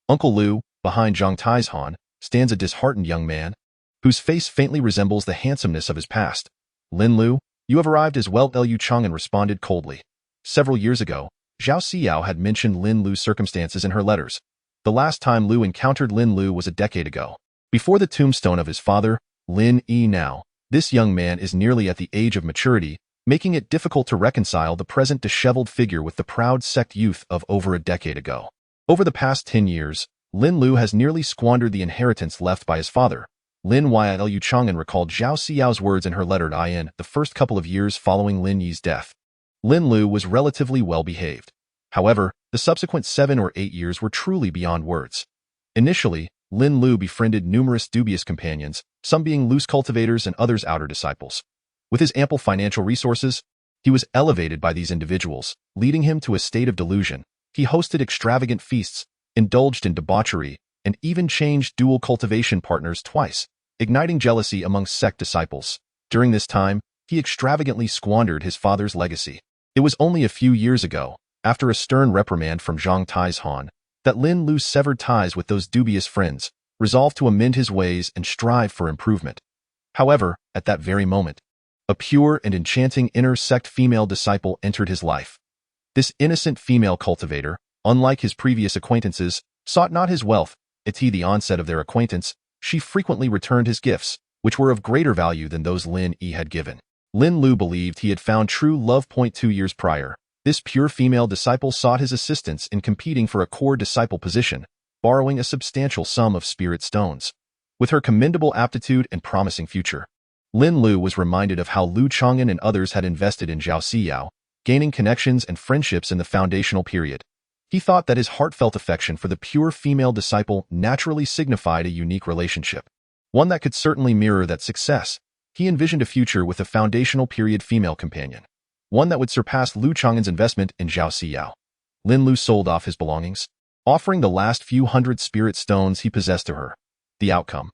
Uncle Lu, behind Zhang Taizhan, stands a disheartened young man, whose face faintly resembles the handsomeness of his past. "Lin Lu, you have arrived as well." Lu Changan responded coldly. Several years ago, Zhao Xiao had mentioned Lin Lu's circumstances in her letters. The last time Lu encountered Lin Lu was a decade ago. Before the tombstone of his father, Lin Yi. Now, this young man is nearly at the age of maturity, making it difficult to reconcile the present disheveled figure with the proud sect youth of over a decade ago. Over the past 10 years, Lin Lu has nearly squandered the inheritance left by his father. Lin Yi. Lu Changan recalled Zhao Xiao's words in her letter. In the first couple of years following Lin Yi's death, Lin Lu was relatively well-behaved. However, the subsequent 7 or 8 years were truly beyond words. Initially, Lin Lu befriended numerous dubious companions, some being loose cultivators and others outer disciples. With his ample financial resources, he was elevated by these individuals, leading him to a state of delusion. He hosted extravagant feasts, indulged in debauchery, and even changed dual cultivation partners twice, igniting jealousy among sect disciples. During this time, he extravagantly squandered his father's legacy. It was only a few years ago, after a stern reprimand from Zhang Taizhan, that Lin Lu severed ties with those dubious friends, resolved to amend his ways and strive for improvement. However, at that very moment, a pure and enchanting inner sect female disciple entered his life. This innocent female cultivator, unlike his previous acquaintances, sought not his wealth. At the onset of their acquaintance, she frequently returned his gifts, which were of greater value than those Lin Yi had given. Lin Lu believed he had found true love. 2 years prior, this pure female disciple sought his assistance in competing for a core disciple position, borrowing a substantial sum of spirit stones. With her commendable aptitude and promising future, Lin Lu was reminded of how Lu Changan and others had invested in Zhao Xiao, gaining connections and friendships in the foundational period. He thought that his heartfelt affection for the pure female disciple naturally signified a unique relationship, one that could certainly mirror that success. He envisioned a future with a foundational period female companion, one that would surpass Lu Changan's investment in Zhao Xiao. Lin Lu sold off his belongings, offering the last few hundred spirit stones he possessed to her. The outcome: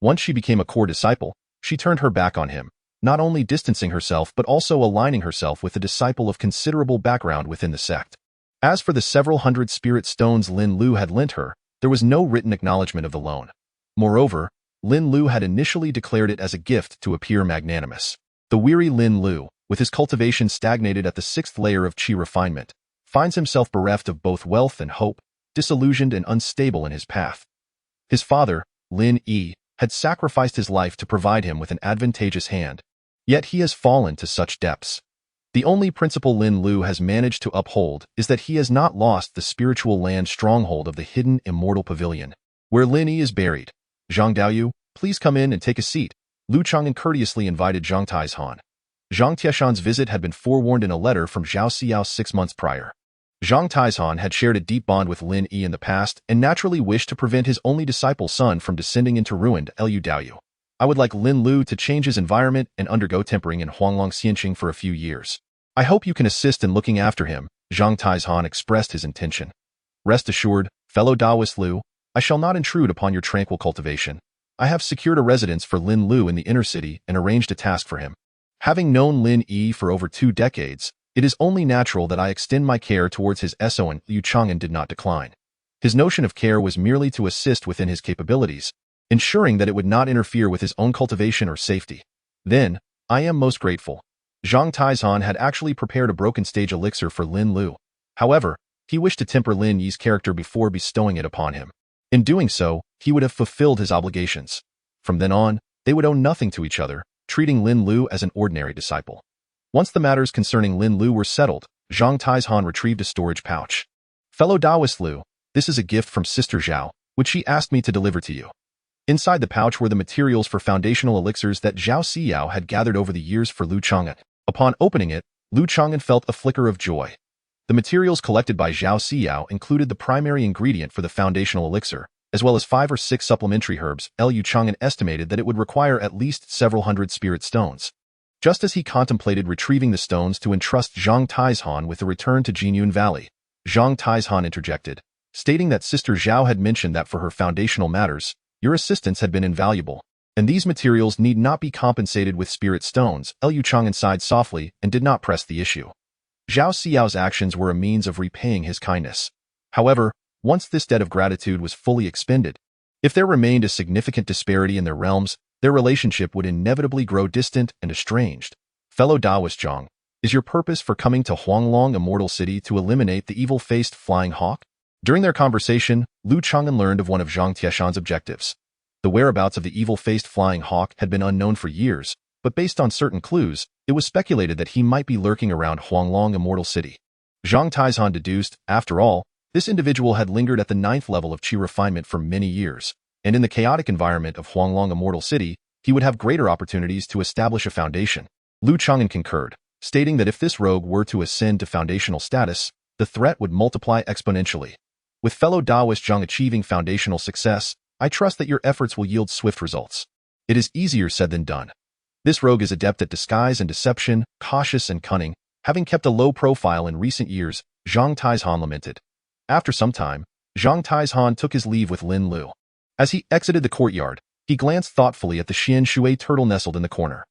once she became a core disciple, she turned her back on him, not only distancing herself but also aligning herself with a disciple of considerable background within the sect. As for the several hundred spirit stones Lin Lu had lent her, there was no written acknowledgement of the loan. Moreover, Lin Lu had initially declared it as a gift to appear magnanimous. The weary Lin Lu, with his cultivation stagnated at the 6th layer of qi refinement, finds himself bereft of both wealth and hope, disillusioned and unstable in his path. His father, Lin Yi, had sacrificed his life to provide him with an advantageous hand, yet he has fallen to such depths. The only principle Lin Lu has managed to uphold is that he has not lost the spiritual land stronghold of the hidden immortal pavilion, where Lin Yi is buried. "Zhang Daoyu, please come in and take a seat." Lu Changan courteously invited Zhang Taizhan. Zhang Tieshan's visit had been forewarned in a letter from Zhao Xiao 6 months prior. Zhang Taizhan had shared a deep bond with Lin Yi in the past and naturally wished to prevent his only disciple's son from descending into ruin. "Lu Daoyu, I would like Lin Lu to change his environment and undergo tempering in Huanglong Xianqing for a few years. I hope you can assist in looking after him." Zhang Taizhan expressed his intention. "Rest assured, fellow Taoist Lu, I shall not intrude upon your tranquil cultivation." I have secured a residence for Lin Lu in the inner city and arranged a task for him. Having known Lin Yi for over 2 decades, it is only natural that I extend my care towards his Eschewing. Liu Changan did not decline. His notion of care was merely to assist within his capabilities, ensuring that it would not interfere with his own cultivation or safety. Then, I am most grateful. Zhang Taizhan had actually prepared a broken stage elixir for Lin Lu. However, he wished to temper Lin Yi's character before bestowing it upon him. In doing so, he would have fulfilled his obligations. From then on, they would owe nothing to each other, treating Lin Lu as an ordinary disciple. Once the matters concerning Lin Lu were settled, Zhang Taizhan retrieved a storage pouch. Fellow Taoist Lu, this is a gift from Sister Zhao, which she asked me to deliver to you. Inside the pouch were the materials for foundational elixirs that Zhao Siyao had gathered over the years for Liu Changan. Upon opening it, Liu Changan felt a flicker of joy. The materials collected by Zhao Siyao included the primary ingredient for the foundational elixir, as well as 5 or 6 supplementary herbs. Liu Changan estimated that it would require at least several hundred spirit stones. Just as he contemplated retrieving the stones to entrust Zhang Taizhan with the return to Jinyun Valley, Zhang Taizhan interjected, stating that Sister Zhao had mentioned that for her foundational matters, your assistance had been invaluable, and these materials need not be compensated with spirit stones. Liu Changan sighed softly and did not press the issue. Zhao Siyao's actions were a means of repaying his kindness. However, once this debt of gratitude was fully expended, if there remained a significant disparity in their realms, their relationship would inevitably grow distant and estranged. Fellow Taoist Zhang, is your purpose for coming to Huanglong Immortal City to eliminate the evil-faced flying hawk? During their conversation, Liu Changan learned of one of Zhang Tieshan's objectives. The whereabouts of the evil-faced flying hawk had been unknown for years, but based on certain clues, it was speculated that he might be lurking around Huanglong Immortal City. Zhang Taizhan deduced, after all, this individual had lingered at the 9th level of qi refinement for many years, and in the chaotic environment of Huanglong Immortal City, he would have greater opportunities to establish a foundation. Liu Changan concurred, stating that if this rogue were to ascend to foundational status, the threat would multiply exponentially. With fellow Taoist Zhang achieving foundational success, I trust that your efforts will yield swift results. It is easier said than done. This rogue is adept at disguise and deception, cautious and cunning, having kept a low profile in recent years, Zhang Taizhan lamented. After some time, Zhang Taizhan took his leave with Lin Lu. As he exited the courtyard, he glanced thoughtfully at the Xian Shui turtle nestled in the corner.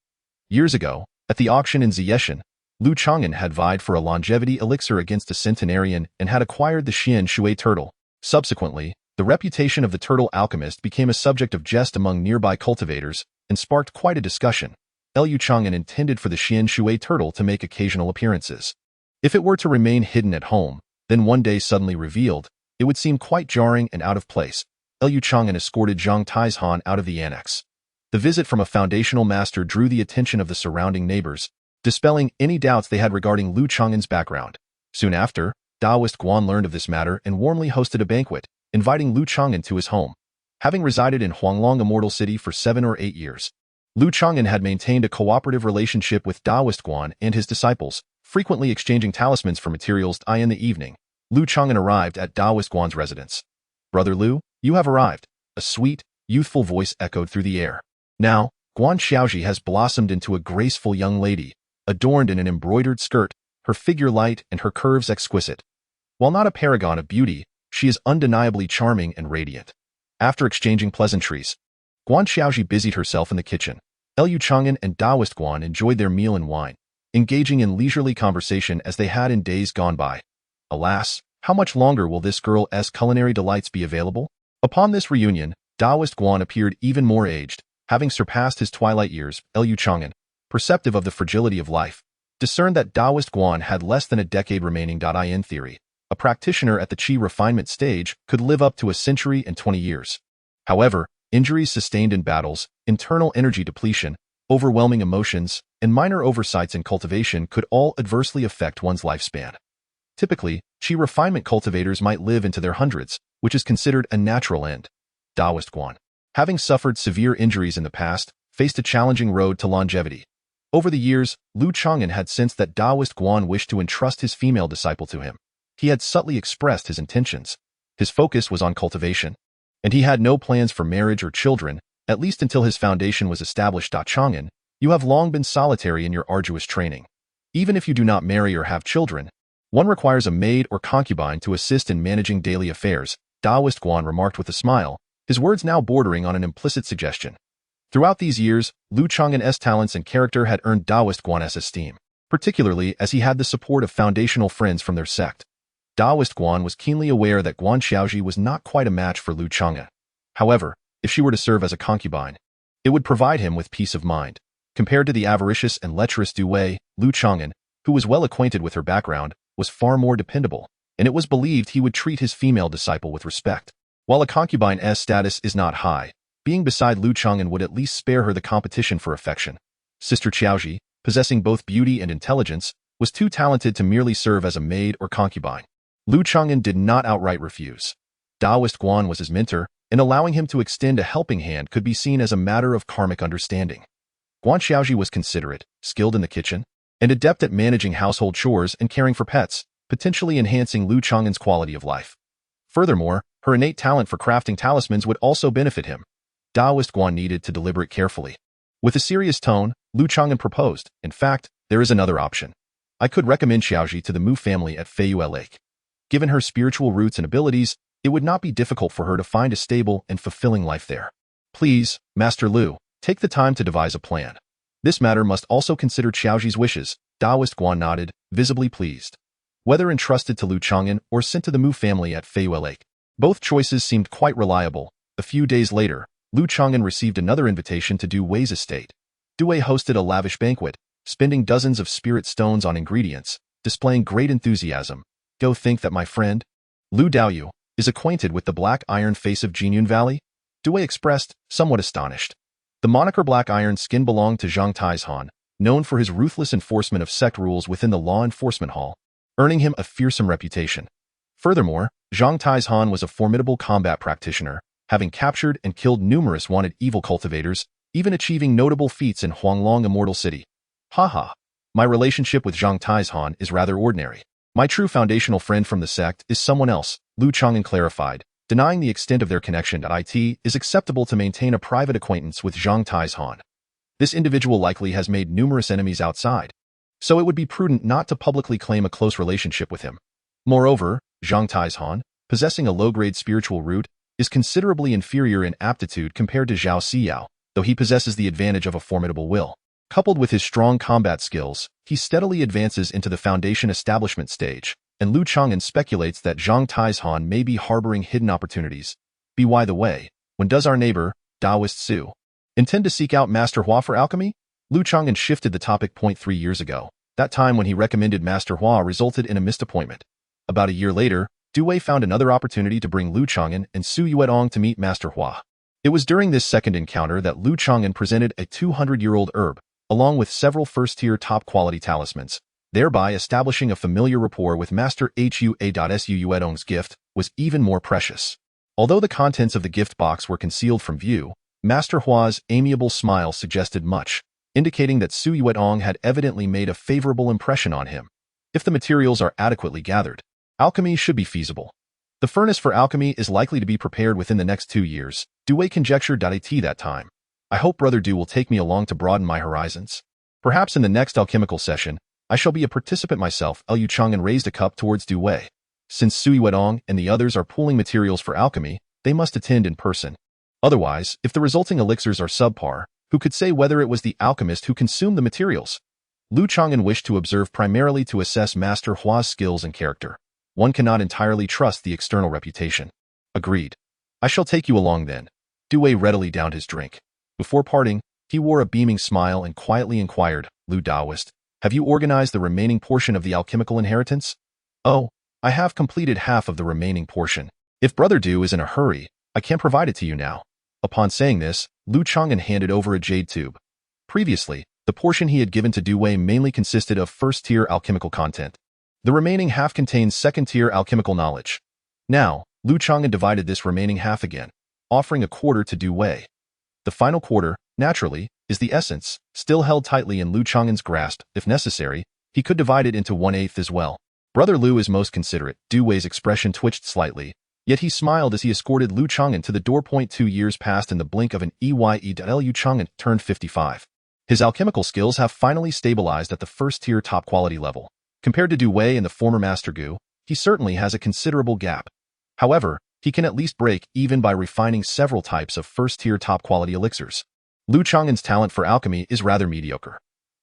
Years ago, at the auction in Ziyeshan, Liu Changan had vied for a longevity elixir against a centenarian and had acquired the Xian Shui turtle. Subsequently, the reputation of the turtle alchemist became a subject of jest among nearby cultivators and sparked quite a discussion. Liu Changan intended for the Xian Shui turtle to make occasional appearances. If it were to remain hidden at home, then one day suddenly revealed, it would seem quite jarring and out of place. Liu Changan escorted Zhang Taizhan out of the annex. The visit from a foundational master drew the attention of the surrounding neighbors, dispelling any doubts they had regarding Liu Changan's background. Soon after, Taoist Guan learned of this matter and warmly hosted a banquet, inviting Liu Changan to his home. Having resided in Huanglong Immortal City for 7 or 8 years, Liu Changan had maintained a cooperative relationship with Taoist Guan and his disciples, frequently exchanging talismans for materials. In the evening, Liu Changan arrived at Taoist Guan's residence. Brother Liu, you have arrived, a sweet, youthful voice echoed through the air. Now, Guan Xiaoji has blossomed into a graceful young lady, adorned in an embroidered skirt, her figure light and her curves exquisite. While not a paragon of beauty, she is undeniably charming and radiant. After exchanging pleasantries, Guan Xiaoji busied herself in the kitchen. Liu Changan and Taoist Guan enjoyed their meal and wine, engaging in leisurely conversation as they had in days gone by. Alas, how much longer will this girl's culinary delights be available? Upon this reunion, Taoist Guan appeared even more aged, having surpassed his twilight years. Liu Changan, perceptive of the fragility of life, discerned that Taoist Guan had less than a decade remaining. In theory, a practitioner at the qi refinement stage could live up to a century and 20 years. However, injuries sustained in battles, internal energy depletion, overwhelming emotions, and minor oversights in cultivation could all adversely affect one's lifespan. Typically, qi refinement cultivators might live into their hundreds, which is considered a natural end. Taoist Guan, having suffered severe injuries in the past, faced a challenging road to longevity. Over the years, Liu Changan had sensed that Taoist Guan wished to entrust his female disciple to him. He had subtly expressed his intentions. His focus was on cultivation, and he had no plans for marriage or children, at least until his foundation was established. Changan, you have long been solitary in your arduous training. Even if you do not marry or have children, one requires a maid or concubine to assist in managing daily affairs, Taoist Guan remarked with a smile, his words now bordering on an implicit suggestion. Throughout these years, Lu Changan's talents and character had earned Taoist Guan's esteem, particularly as he had the support of foundational friends from their sect. Taoist Guan was keenly aware that Guan Xiaoji was not quite a match for Lu Changan. However, if she were to serve as a concubine, it would provide him with peace of mind. Compared to the avaricious and lecherous Du Wei, Lu Changan, who was well acquainted with her background, was far more dependable, and it was believed he would treat his female disciple with respect. While a concubine's status is not high, being beside Lu Changan would at least spare her the competition for affection. Sister Xiaoji, possessing both beauty and intelligence, was too talented to merely serve as a maid or concubine. Lu Changan did not outright refuse. Taoist Guan was his mentor, and allowing him to extend a helping hand could be seen as a matter of karmic understanding. Guan Xiaoji was considerate, skilled in the kitchen, and adept at managing household chores and caring for pets, potentially enhancing Lu Changan's quality of life. Furthermore, her innate talent for crafting talismans would also benefit him. Taoist Guan needed to deliberate carefully. With a serious tone, Lu Changan proposed, "In fact, there is another option. I could recommend Xiaoji to the Mu family at Feiyue Lake. Given her spiritual roots and abilities, it would not be difficult for her to find a stable and fulfilling life there. Please, Master Lu, take the time to devise a plan. This matter must also consider Xiaoji's wishes." Taoist Guan nodded, visibly pleased. Whether entrusted to Lu Changan or sent to the Mu family at Feiyue Lake, both choices seemed quite reliable. A few days later, Lu Changan received another invitation to Du Wei's estate. Du Wei hosted a lavish banquet, spending dozens of spirit stones on ingredients, displaying great enthusiasm. "Go think that my friend, Lu Daoyu, is acquainted with the black iron face of Jinyun Valley?" Du Wei expressed, somewhat astonished. The moniker Black Iron Skin belonged to Zhang Taizhan, known for his ruthless enforcement of sect rules within the law enforcement hall, earning him a fearsome reputation. Furthermore, Zhang Taizhan was a formidable combat practitioner, having captured and killed numerous wanted evil cultivators, even achieving notable feats in Huanglong Immortal City. Haha, my relationship with Zhang Taizhan is rather ordinary. My true foundational friend from the sect is someone else, Lu Changan clarified, denying the extent of their connection. It is acceptable to maintain a private acquaintance with Zhang Taizhan. This individual likely has made numerous enemies outside, so it would be prudent not to publicly claim a close relationship with him. Moreover, Zhang Taizhan, possessing a low-grade spiritual root, is considerably inferior in aptitude compared to Zhao Siyao, though he possesses the advantage of a formidable will. Coupled with his strong combat skills, he steadily advances into the foundation establishment stage, and Lu Changan speculates that Zhang Taizhan may be harboring hidden opportunities. By the way, when does our neighbor, Taoist Su, intend to seek out Master Hua for alchemy? Lu Changan shifted the topic 3 years ago. That time when he recommended Master Hua resulted in a missed appointment. About a year later, Du Wei found another opportunity to bring Lu Changan and Su Yuedong to meet Master Hua. It was during this second encounter that Lu Changan presented a 200-year-old herb, along with several first-tier top-quality talismans, thereby establishing a familiar rapport with Master Hua. Su Yuedong's gift was even more precious. Although the contents of the gift box were concealed from view, Master Hua's amiable smile suggested much, indicating that Su Yuedong had evidently made a favorable impression on him. If the materials are adequately gathered, alchemy should be feasible. The furnace for alchemy is likely to be prepared within the next 2 years, Du Wei conjectured. That time, I hope Brother Du will take me along to broaden my horizons. Perhaps in the next alchemical session, I shall be a participant myself. Lu Changan raised a cup towards Du Wei. Since Su Yuedong and the others are pooling materials for alchemy, they must attend in person. Otherwise, if the resulting elixirs are subpar, who could say whether it was the alchemist who consumed the materials? Lu Changan wished to observe primarily to assess Master Hua's skills and character. One cannot entirely trust the external reputation. Agreed. I shall take you along then. Du Wei readily downed his drink. Before parting, he wore a beaming smile and quietly inquired, "Lu Daoist, have you organized the remaining portion of the alchemical inheritance?" "Oh, I have completed half of the remaining portion. If Brother Du is in a hurry, I can provide it to you now." Upon saying this, Lu Changan handed over a jade tube. Previously, the portion he had given to Du Wei mainly consisted of first-tier alchemical content. The remaining half contains second-tier alchemical knowledge. Now, Lu Changan divided this remaining half again, offering a quarter to Du Wei. The final quarter, naturally, is the essence, still held tightly in Lu Changan's grasp. If necessary, he could divide it into 1/8 as well. Brother Lu is most considerate. Du Wei's expression twitched slightly, yet he smiled as he escorted Lu Changan to the door. 2 years passed in the blink of an eye. Lu Changan turned 55. His alchemical skills have finally stabilized at the first-tier top-quality level. Compared to Du Wei and the former Master Gu, he certainly has a considerable gap. However, he can at least break even by refining several types of first-tier top-quality elixirs. Lu Changan's talent for alchemy is rather mediocre.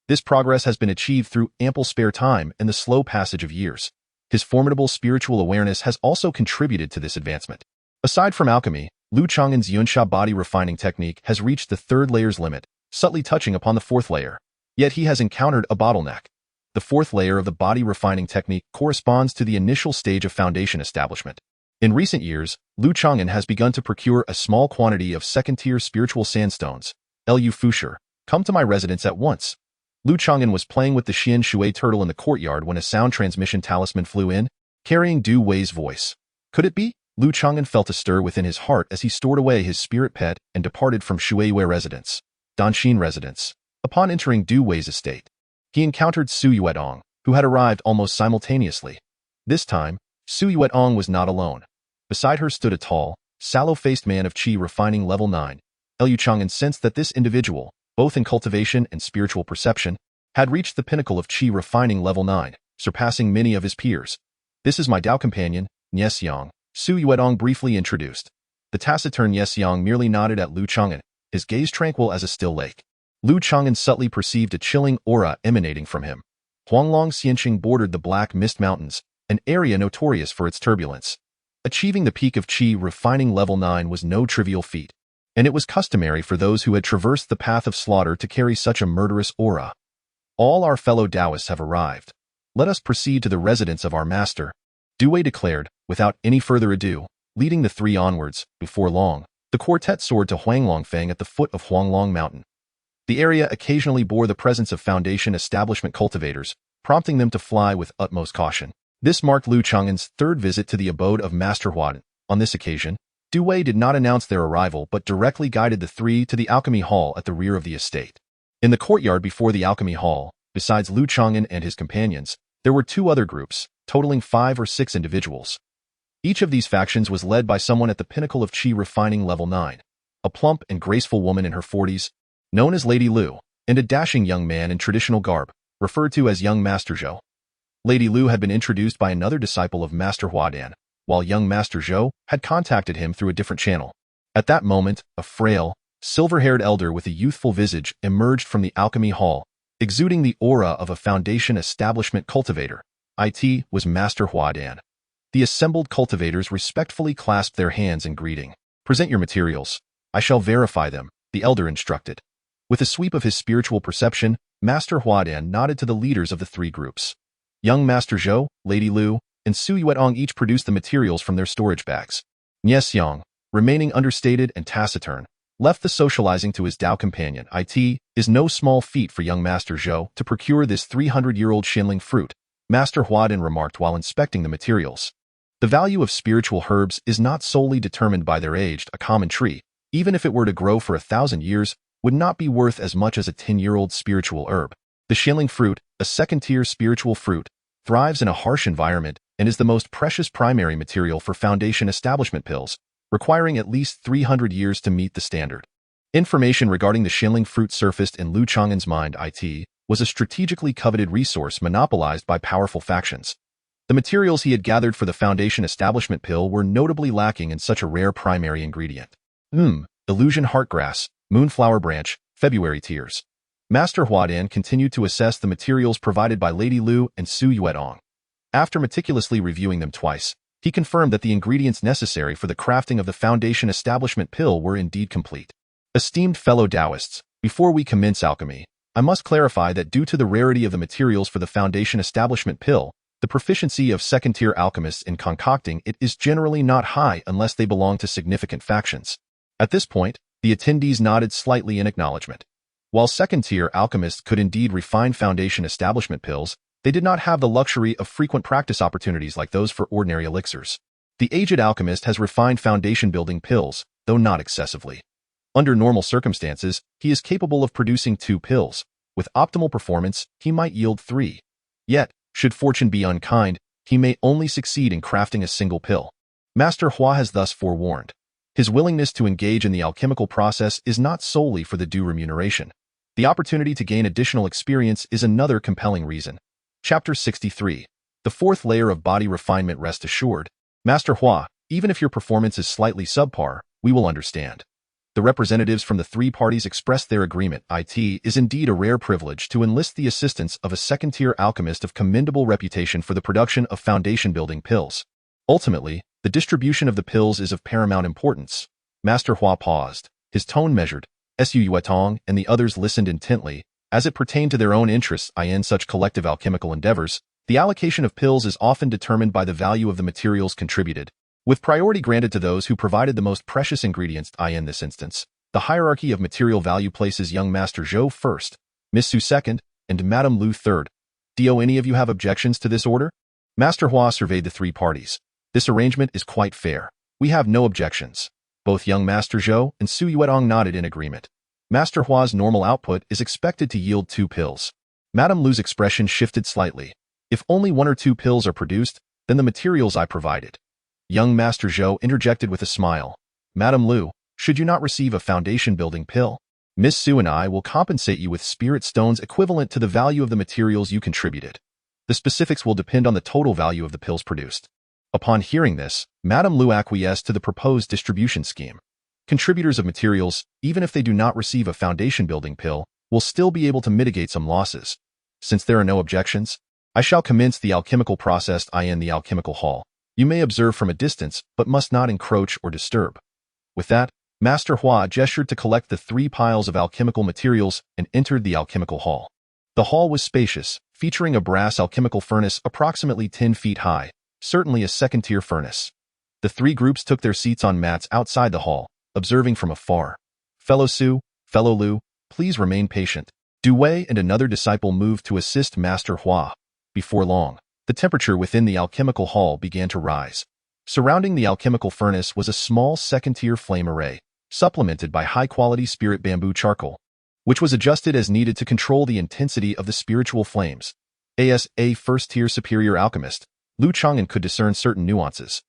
This progress has been achieved through ample spare time and the slow passage of years. His formidable spiritual awareness has also contributed to this advancement. Aside from alchemy, Lu Changan's Yunsha body refining technique has reached the third layer's limit, subtly touching upon the fourth layer. Yet he has encountered a bottleneck. The fourth layer of the body refining technique corresponds to the initial stage of foundation establishment. In recent years, Lu Changan has begun to procure a small quantity of second-tier spiritual sandstones. Lu Fusher, come to my residence at once. Lu Changan was playing with the Xian Shui turtle in the courtyard when a sound transmission talisman flew in, carrying Du Wei's voice. Could it be? Lu Changan felt a stir within his heart as he stored away his spirit pet and departed from Shui residence, Danxin residence. Upon entering Du Wei's estate, he encountered Su Yuetong, who had arrived almost simultaneously. This time, Su Yuetong was not alone. Beside her stood a tall, sallow-faced man of qi refining level 9. Lu Changan sensed that this individual, both in cultivation and spiritual perception, had reached the pinnacle of qi refining level 9, surpassing many of his peers. This is my Dao companion, Niexiang, Su Yuetong briefly introduced. The taciturn Niexiang merely nodded at Lu Changan, his gaze tranquil as a still lake. Lu Changan subtly perceived a chilling aura emanating from him. Huanglong Xianqing bordered the Black Mist Mountains, an area notorious for its turbulence. Achieving the peak of qi refining level 9 was no trivial feat, and it was customary for those who had traversed the path of slaughter to carry such a murderous aura. All our fellow Taoists have arrived. Let us proceed to the residence of our master, Du Wei declared, without any further ado, leading the three onwards. Before long, the quartet soared to Huanglongfang at the foot of Huanglong Mountain. The area occasionally bore the presence of foundation establishment cultivators, prompting them to fly with utmost caution. This marked Lu Changan's third visit to the abode of Master Huadan. On this occasion, Du Wei did not announce their arrival but directly guided the three to the alchemy hall at the rear of the estate. In the courtyard before the alchemy hall, besides Lu Changan and his companions, there were two other groups, totaling 5 or 6 individuals. Each of these factions was led by someone at the pinnacle of qi refining level 9, a plump and graceful woman in her 40s, known as Lady Lu, and a dashing young man in traditional garb, referred to as young Master Zhou. Lady Lu had been introduced by another disciple of Master Huadan, while young Master Zhou had contacted him through a different channel. At that moment, a frail, silver-haired elder with a youthful visage emerged from the alchemy hall, exuding the aura of a foundation establishment cultivator. It was Master Huadan. The assembled cultivators respectfully clasped their hands in greeting. Present your materials. I shall verify them, the elder instructed. With a sweep of his spiritual perception, Master Huadan nodded to the leaders of the three groups. Young Master Zhou, Lady Lu, and Su Yuetong each produced the materials from their storage bags. Niexiang, remaining understated and taciturn, left the socializing to his Dao companion. It is no small feat for young Master Zhou to procure this 300-year-old Xinling fruit, Master Huadan remarked while inspecting the materials. The value of spiritual herbs is not solely determined by their age. A common tree, even if it were to grow for 1,000 years, would not be worth as much as a 10-year-old spiritual herb. The Xinling fruit, a second-tier spiritual fruit, thrives in a harsh environment and is the most precious primary material for foundation establishment pills, requiring at least 300 years to meet the standard. Information regarding the Xinling fruit surfaced in Lu Changan's mind. It was a strategically coveted resource monopolized by powerful factions. The materials he had gathered for the foundation establishment pill were notably lacking in such a rare primary ingredient. Illusion heartgrass, moonflower branch, February tears. Master Huadan continued to assess the materials provided by Lady Lu and Su Yuetong. After meticulously reviewing them twice, he confirmed that the ingredients necessary for the crafting of the foundation establishment pill were indeed complete. Esteemed fellow Taoists, before we commence alchemy, I must clarify that due to the rarity of the materials for the foundation establishment pill, the proficiency of second-tier alchemists in concocting it is generally not high unless they belong to significant factions. At this point, the attendees nodded slightly in acknowledgement. While second-tier alchemists could indeed refine foundation establishment pills, they did not have the luxury of frequent practice opportunities like those for ordinary elixirs. The aged alchemist has refined foundation-building pills, though not excessively. Under normal circumstances, he is capable of producing 2 pills. With optimal performance, he might yield 3. Yet, should fortune be unkind, he may only succeed in crafting a single pill. Master Hua has thus forewarned. His willingness to engage in the alchemical process is not solely for the due remuneration. The opportunity to gain additional experience is another compelling reason. Chapter 63. The fourth layer of body refinement. Rest assured, Master Hua, Even if your performance is slightly subpar, we will understand. The representatives from the three parties expressed their agreement. It is indeed a rare privilege to enlist the assistance of a second-tier alchemist of commendable reputation for the production of foundation-building pills. Ultimately, the distribution of the pills is of paramount importance. Master Hua paused, his tone measured. Eschewing and the others listened intently. As it pertained to their own interests in such collective alchemical endeavors, the allocation of pills is often determined by the value of the materials contributed, with priority granted to those who provided the most precious ingredients. In this instance, the hierarchy of material value places young Master Zhou first, Miss Su second, and Madame Lu third. Do any of you have objections to this order? Master Hua surveyed the three parties. This arrangement is quite fair. We have no objections. Both young Master Zhou and Su Yuetong nodded in agreement. Master Hua's normal output is expected to yield 2 pills. Madame Lu's expression shifted slightly. If only 1 or 2 pills are produced, then the materials I provided. Young Master Zhou interjected with a smile. Madame Lu, should you not receive a foundation-building pill? Miss Su and I will compensate you with spirit stones equivalent to the value of the materials you contributed. The specifics will depend on the total value of the pills produced. Upon hearing this, Madame Lu acquiesced to the proposed distribution scheme. Contributors of materials, even if they do not receive a foundation-building pill, will still be able to mitigate some losses. Since there are no objections, I shall commence the alchemical process in the alchemical hall. You may observe from a distance, but must not encroach or disturb. With that, Master Hua gestured to collect the 3 piles of alchemical materials and entered the alchemical hall. The hall was spacious, featuring a brass alchemical furnace approximately 10 feet high, certainly a second-tier furnace. The 3 groups took their seats on mats outside the hall, observing from afar. Fellow Su, Fellow Lu, please remain patient. Du Wei and another disciple moved to assist Master Hua. Before long, the temperature within the alchemical hall began to rise. Surrounding the alchemical furnace was a small second-tier flame array, supplemented by high-quality spirit bamboo charcoal, which was adjusted as needed to control the intensity of the spiritual flames. As a first-tier superior alchemist, Lu Changan could discern certain nuances.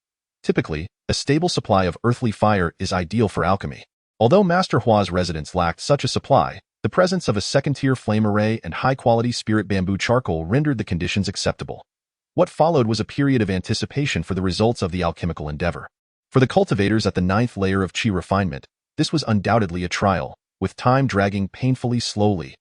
Typically, a stable supply of earthly fire is ideal for alchemy. Although Master Hua's residence lacked such a supply, the presence of a second-tier flame array and high-quality spirit bamboo charcoal rendered the conditions acceptable. What followed was a period of anticipation for the results of the alchemical endeavor. For the cultivators at the 9th layer of Qi refinement, this was undoubtedly a trial, with time dragging painfully slowly.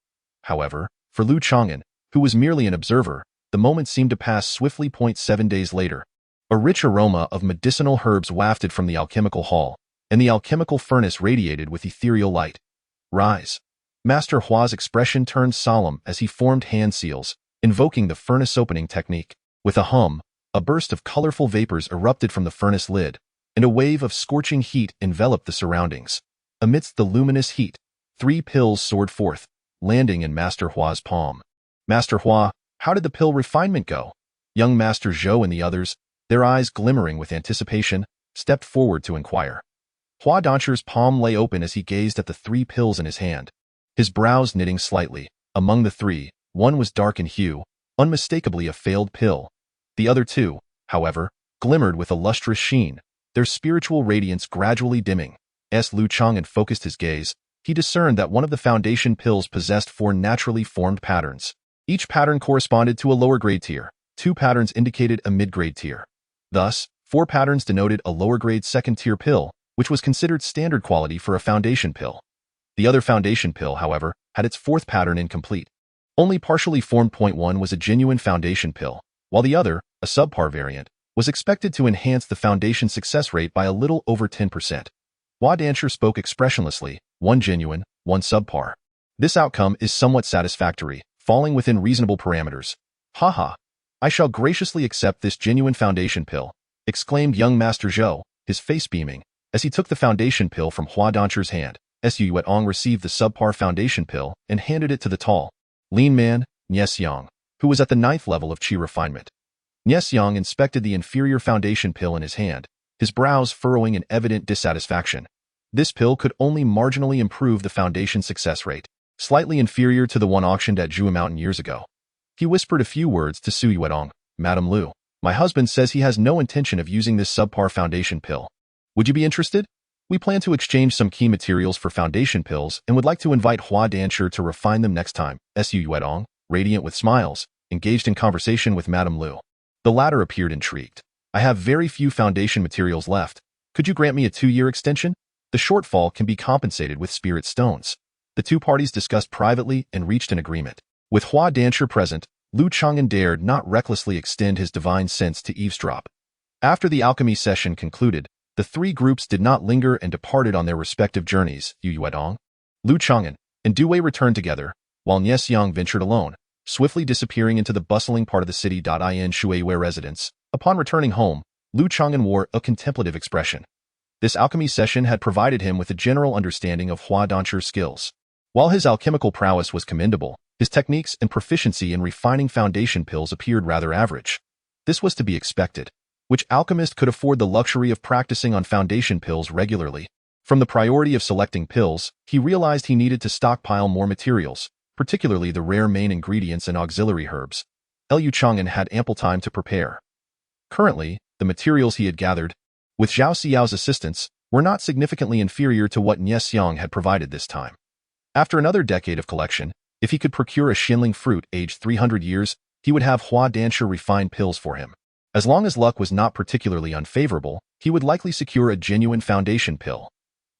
However, for Lu Changan, who was merely an observer, the moment seemed to pass swiftly. 7 days later, a rich aroma of medicinal herbs wafted from the alchemical hall, and the alchemical furnace radiated with ethereal light. Rise. Master Hua's expression turned solemn as he formed hand seals, invoking the furnace opening technique. With a hum, a burst of colorful vapors erupted from the furnace lid, and a wave of scorching heat enveloped the surroundings. Amidst the luminous heat, 3 pills soared forth, landing in Master Hua's palm. Master Hua, how did the pill refinement go? Young Master Zhou and the others, their eyes glimmering with anticipation, stepped forward to inquire. Hua Dancher's palm lay open as he gazed at the 3 pills in his hand, his brows knitting slightly. Among the 3, one was dark in hue, unmistakably a failed pill. The other 2, however, glimmered with a lustrous sheen, their spiritual radiance gradually dimming. As Lu Changan focused his gaze, he discerned that one of the foundation pills possessed 4 naturally formed patterns. Each pattern corresponded to a lower grade tier. 2 patterns indicated a mid-grade tier. Thus, 4 patterns denoted a lower-grade second-tier pill, which was considered standard quality for a foundation pill. The other foundation pill, however, had its 4th pattern incomplete. Only partially formed. 1 was a genuine foundation pill, while the other, a subpar variant, was expected to enhance the foundation success rate by a little over 10%. Hua Dancher spoke expressionlessly, 1 genuine, 1 subpar. This outcome is somewhat satisfactory, falling within reasonable parameters. Haha. I shall graciously accept this genuine foundation pill, exclaimed young Master Zhou, his face beaming, as he took the foundation pill from Hua Dancher's hand. Su Yuetong received the subpar foundation pill and handed it to the tall, lean man, Eschewing, who was at the 9th level of Qi refinement. Eschewing inspected the inferior foundation pill in his hand, his brows furrowing in evident dissatisfaction. This pill could only marginally improve the foundation success rate, slightly inferior to the one auctioned at Zhuo Mountain years ago. He whispered a few words to Su Yuetong. Madame Lu, my husband says he has no intention of using this subpar foundation pill. Would you be interested? We plan to exchange some key materials for foundation pills and would like to invite Hua Dancher to refine them next time. Su Yuetong, radiant with smiles, engaged in conversation with Madame Lu. The latter appeared intrigued. I have very few foundation materials left. Could you grant me a 2-year extension? The shortfall can be compensated with spirit stones. The two parties discussed privately and reached an agreement. With Hua Dansher present, Lu Changan dared not recklessly extend his divine sense to eavesdrop. After the alchemy session concluded, the three groups did not linger and departed on their respective journeys. Yu Yuedong, Lu Changan, and Du Wei returned together, while Nie Xiang ventured alone, swiftly disappearing into the bustling part of the city. In Shuiwei residence. Upon returning home, Lu Changan wore a contemplative expression. This alchemy session had provided him with a general understanding of Hua Dansher's skills. While his alchemical prowess was commendable, his techniques and proficiency in refining foundation pills appeared rather average. This was to be expected. Which alchemist could afford the luxury of practicing on foundation pills regularly? From the priority of selecting pills, he realized he needed to stockpile more materials, particularly the rare main ingredients and auxiliary herbs. Lu Changan had ample time to prepare. Currently, the materials he had gathered, with Zhao Xiao's assistance, were not significantly inferior to what Nie Xiang had provided this time. After another decade of collection, if he could procure a Xinling fruit aged 300 years, he would have Hua Dansher refine pills for him. As long as luck was not particularly unfavorable, he would likely secure a genuine foundation pill.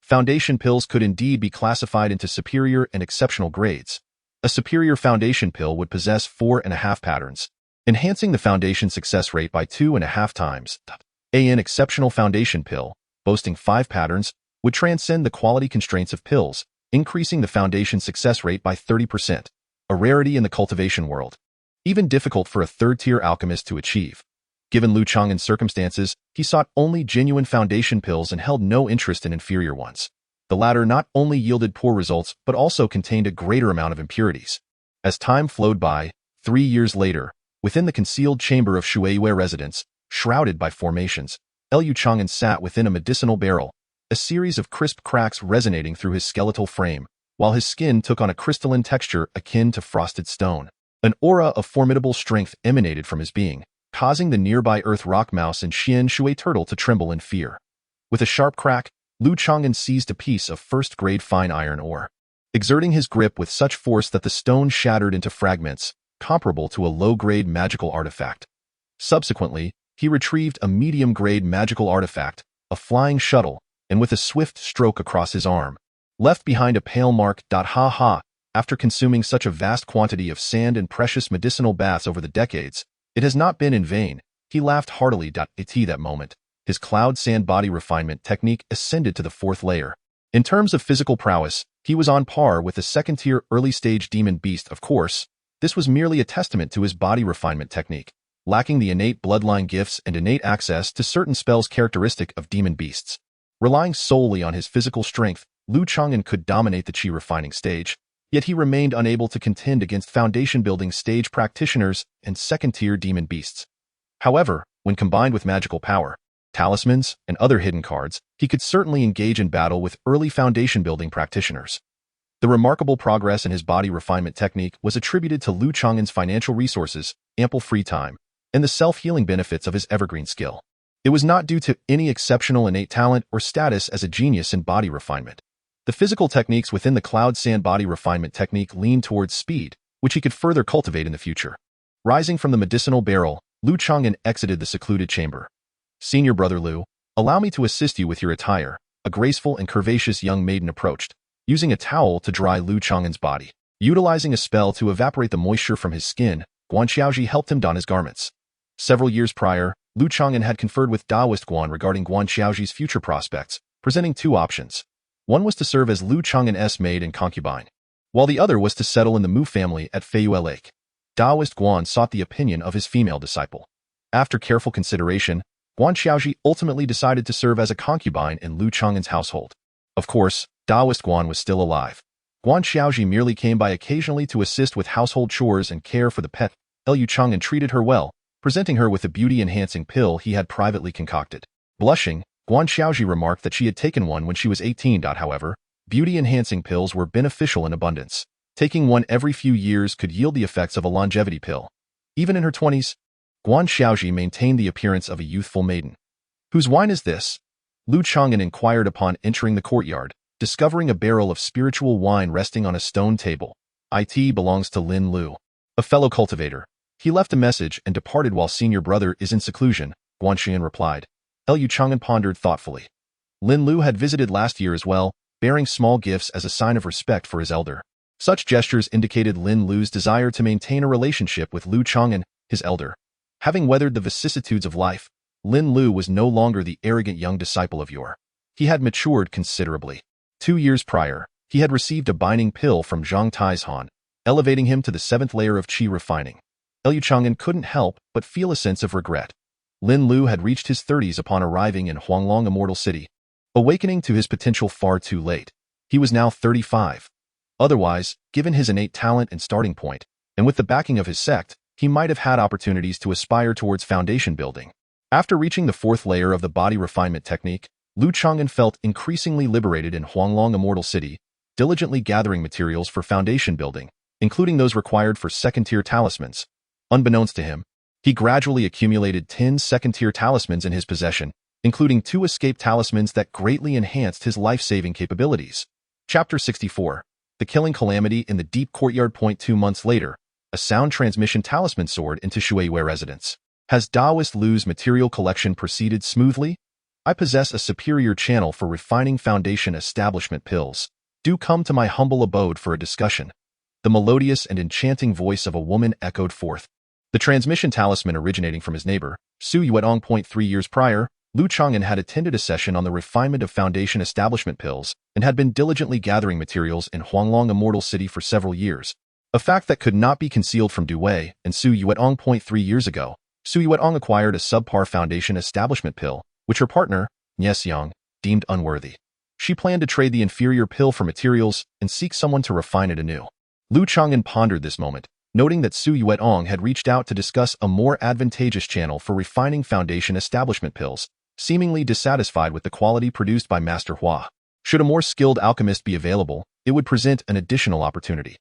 Foundation pills could indeed be classified into superior and exceptional grades. A superior foundation pill would possess 4.5 patterns, enhancing the foundation success rate by 2.5 times. An exceptional foundation pill, boasting 5 patterns, would transcend the quality constraints of pills, increasing the foundation success rate by 30%, a rarity in the cultivation world. Even difficult for a third-tier alchemist to achieve. Given Lu Changan's circumstances, he sought only genuine foundation pills and held no interest in inferior ones. The latter not only yielded poor results but also contained a greater amount of impurities. As time flowed by, 3 years later, within the concealed chamber of Shuiwei residence, shrouded by formations, Lu Changan sat within a medicinal barrel, a series of crisp cracks resonating through his skeletal frame, while his skin took on a crystalline texture akin to frosted stone. An aura of formidable strength emanated from his being, causing the nearby earth rock mouse and Xian Shui turtle to tremble in fear. With a sharp crack, Lu Changan seized a piece of first-grade fine iron ore, exerting his grip with such force that the stone shattered into fragments, comparable to a low-grade magical artifact. Subsequently, he retrieved a medium-grade magical artifact, a flying shuttle, and with a swift stroke across his arm, left behind a pale mark. After consuming such a vast quantity of sand and precious medicinal baths over the decades, it has not been in vain. He laughed heartily. At that moment, his cloud sand body refinement technique ascended to the 4th layer. In terms of physical prowess, he was on par with the second-tier early-stage demon beast. Of course, this was merely a testament to his body refinement technique, lacking the innate bloodline gifts and innate access to certain spells characteristic of demon beasts. Relying solely on his physical strength, Lu Changan could dominate the chi refining stage, yet he remained unable to contend against foundation-building stage practitioners and second-tier demon beasts. However, when combined with magical power, talismans, and other hidden cards, he could certainly engage in battle with early foundation-building practitioners. The remarkable progress in his body refinement technique was attributed to Lu Changan's financial resources, ample free time, and the self-healing benefits of his evergreen skill. It was not due to any exceptional innate talent or status as a genius in body refinement. The physical techniques within the cloud sand body refinement technique leaned towards speed, which he could further cultivate in the future. Rising from the medicinal barrel, Lu Changan exited the secluded chamber. "Senior brother Lu, allow me to assist you with your attire," a graceful and curvaceous young maiden approached, using a towel to dry Lu Changan's body. Utilizing a spell to evaporate the moisture from his skin, Guan Xiaoji helped him don his garments. Several years prior, Lu Changan had conferred with Daoist Guan regarding Guan Xiaoji's future prospects, presenting 2 options. One was to serve as Lu Changan's maid and concubine, while the other was to settle in the Mu family at Feiyue Lake. Daoist Guan sought the opinion of his female disciple. After careful consideration, Guan Xiaoji ultimately decided to serve as a concubine in Lu Changan's household. Of course, Daoist Guan was still alive. Guan Xiaoji merely came by occasionally to assist with household chores and care for the pet. Lu Changan treated her well, presenting her with a beauty-enhancing pill he had privately concocted. Blushing, Guan Xiaoji remarked that she had taken one when she was 18. However, beauty-enhancing pills were beneficial in abundance. Taking one every few years could yield the effects of a longevity pill. Even in her 20s, Guan Xiaoji maintained the appearance of a youthful maiden. "Whose wine is this?" Lu Changan inquired upon entering the courtyard, discovering a barrel of spiritual wine resting on a stone table. "It belongs to Lin Lu, a fellow cultivator. He left a message and departed while senior brother is in seclusion," Guanxian replied. Lu Changan pondered thoughtfully. Lin Lu had visited last year as well, bearing small gifts as a sign of respect for his elder. Such gestures indicated Lin Lu's desire to maintain a relationship with Lu Changan, his elder. Having weathered the vicissitudes of life, Lin Lu was no longer the arrogant young disciple of yore. He had matured considerably. 2 years prior, he had received a binding pill from Zhang Tai's Han, elevating him to the 7th layer of qi refining. Lu Changan couldn't help but feel a sense of regret. Lin Lu had reached his 30s upon arriving in Huanglong Immortal City. Awakening to his potential far too late, he was now 35. Otherwise, given his innate talent and starting point, and with the backing of his sect, he might have had opportunities to aspire towards foundation building. After reaching the 4th layer of the body refinement technique, Lu Changan felt increasingly liberated in Huanglong Immortal City, diligently gathering materials for foundation building, including those required for second-tier talismans. Unbeknownst to him, he gradually accumulated 10 second-tier talismans in his possession, including 2 escape talismans that greatly enhanced his life-saving capabilities. Chapter 64. The Killing Calamity in the Deep Courtyard. 2 months later, a sound transmission talisman soared into Shuiwei residence. Has Taoist Lu's material collection proceeded smoothly? I possess a superior channel for refining foundation establishment pills. Do come to my humble abode for a discussion. The melodious and enchanting voice of a woman echoed forth. The transmission talisman originating from his neighbor, Su Yuetong. 3 years prior, Lu Changan had attended a session on the refinement of foundation establishment pills and had been diligently gathering materials in Huanglong Immortal City for several years. A fact that could not be concealed from Du Wei and Su Yuetong. 3 years ago, Su Yuetong acquired a subpar foundation establishment pill, which her partner, Eschewing, deemed unworthy. She planned to trade the inferior pill for materials and seek someone to refine it anew. Lu Changan pondered this moment, noting that Su Yuetong had reached out to discuss a more advantageous channel for refining foundation establishment pills, seemingly dissatisfied with the quality produced by Master Hua. Should a more skilled alchemist be available, it would present an additional opportunity.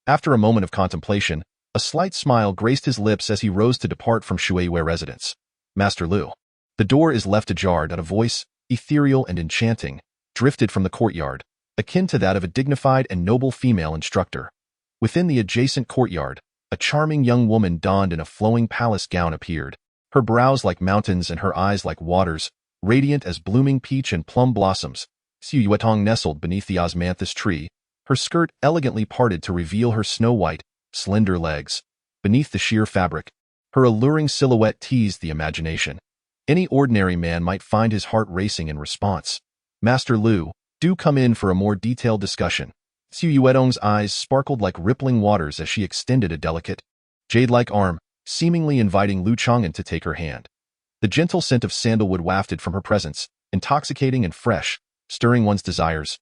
After a moment of contemplation, a slight smile graced his lips as he rose to depart from Shuiwei residence. Master Lu. The door is left ajar at a voice, ethereal and enchanting, drifted from the courtyard, akin to that of a dignified and noble female instructor. Within the adjacent courtyard, a charming young woman donned in a flowing palace gown appeared, her brows like mountains and her eyes like waters, radiant as blooming peach and plum blossoms. Su Yuetong nestled beneath the osmanthus tree, her skirt elegantly parted to reveal her snow-white, slender legs. Beneath the sheer fabric, her alluring silhouette teased the imagination. Any ordinary man might find his heart racing in response. Master Lu, do come in for a more detailed discussion. Su Yuetong's eyes sparkled like rippling waters as she extended a delicate, jade-like arm, seemingly inviting Lu Changan to take her hand. The gentle scent of sandalwood wafted from her presence, intoxicating and fresh, stirring one's desires.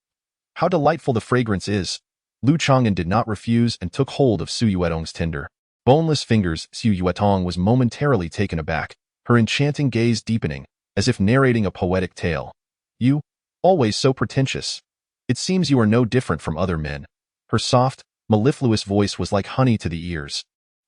How delightful the fragrance is! Lu Changan did not refuse and took hold of Su Yuetong's tender, boneless fingers. Su Yuetong was momentarily taken aback, her enchanting gaze deepening, as if narrating a poetic tale. You, always so pretentious. It seems you are no different from other men. Her soft, mellifluous voice was like honey to the ears.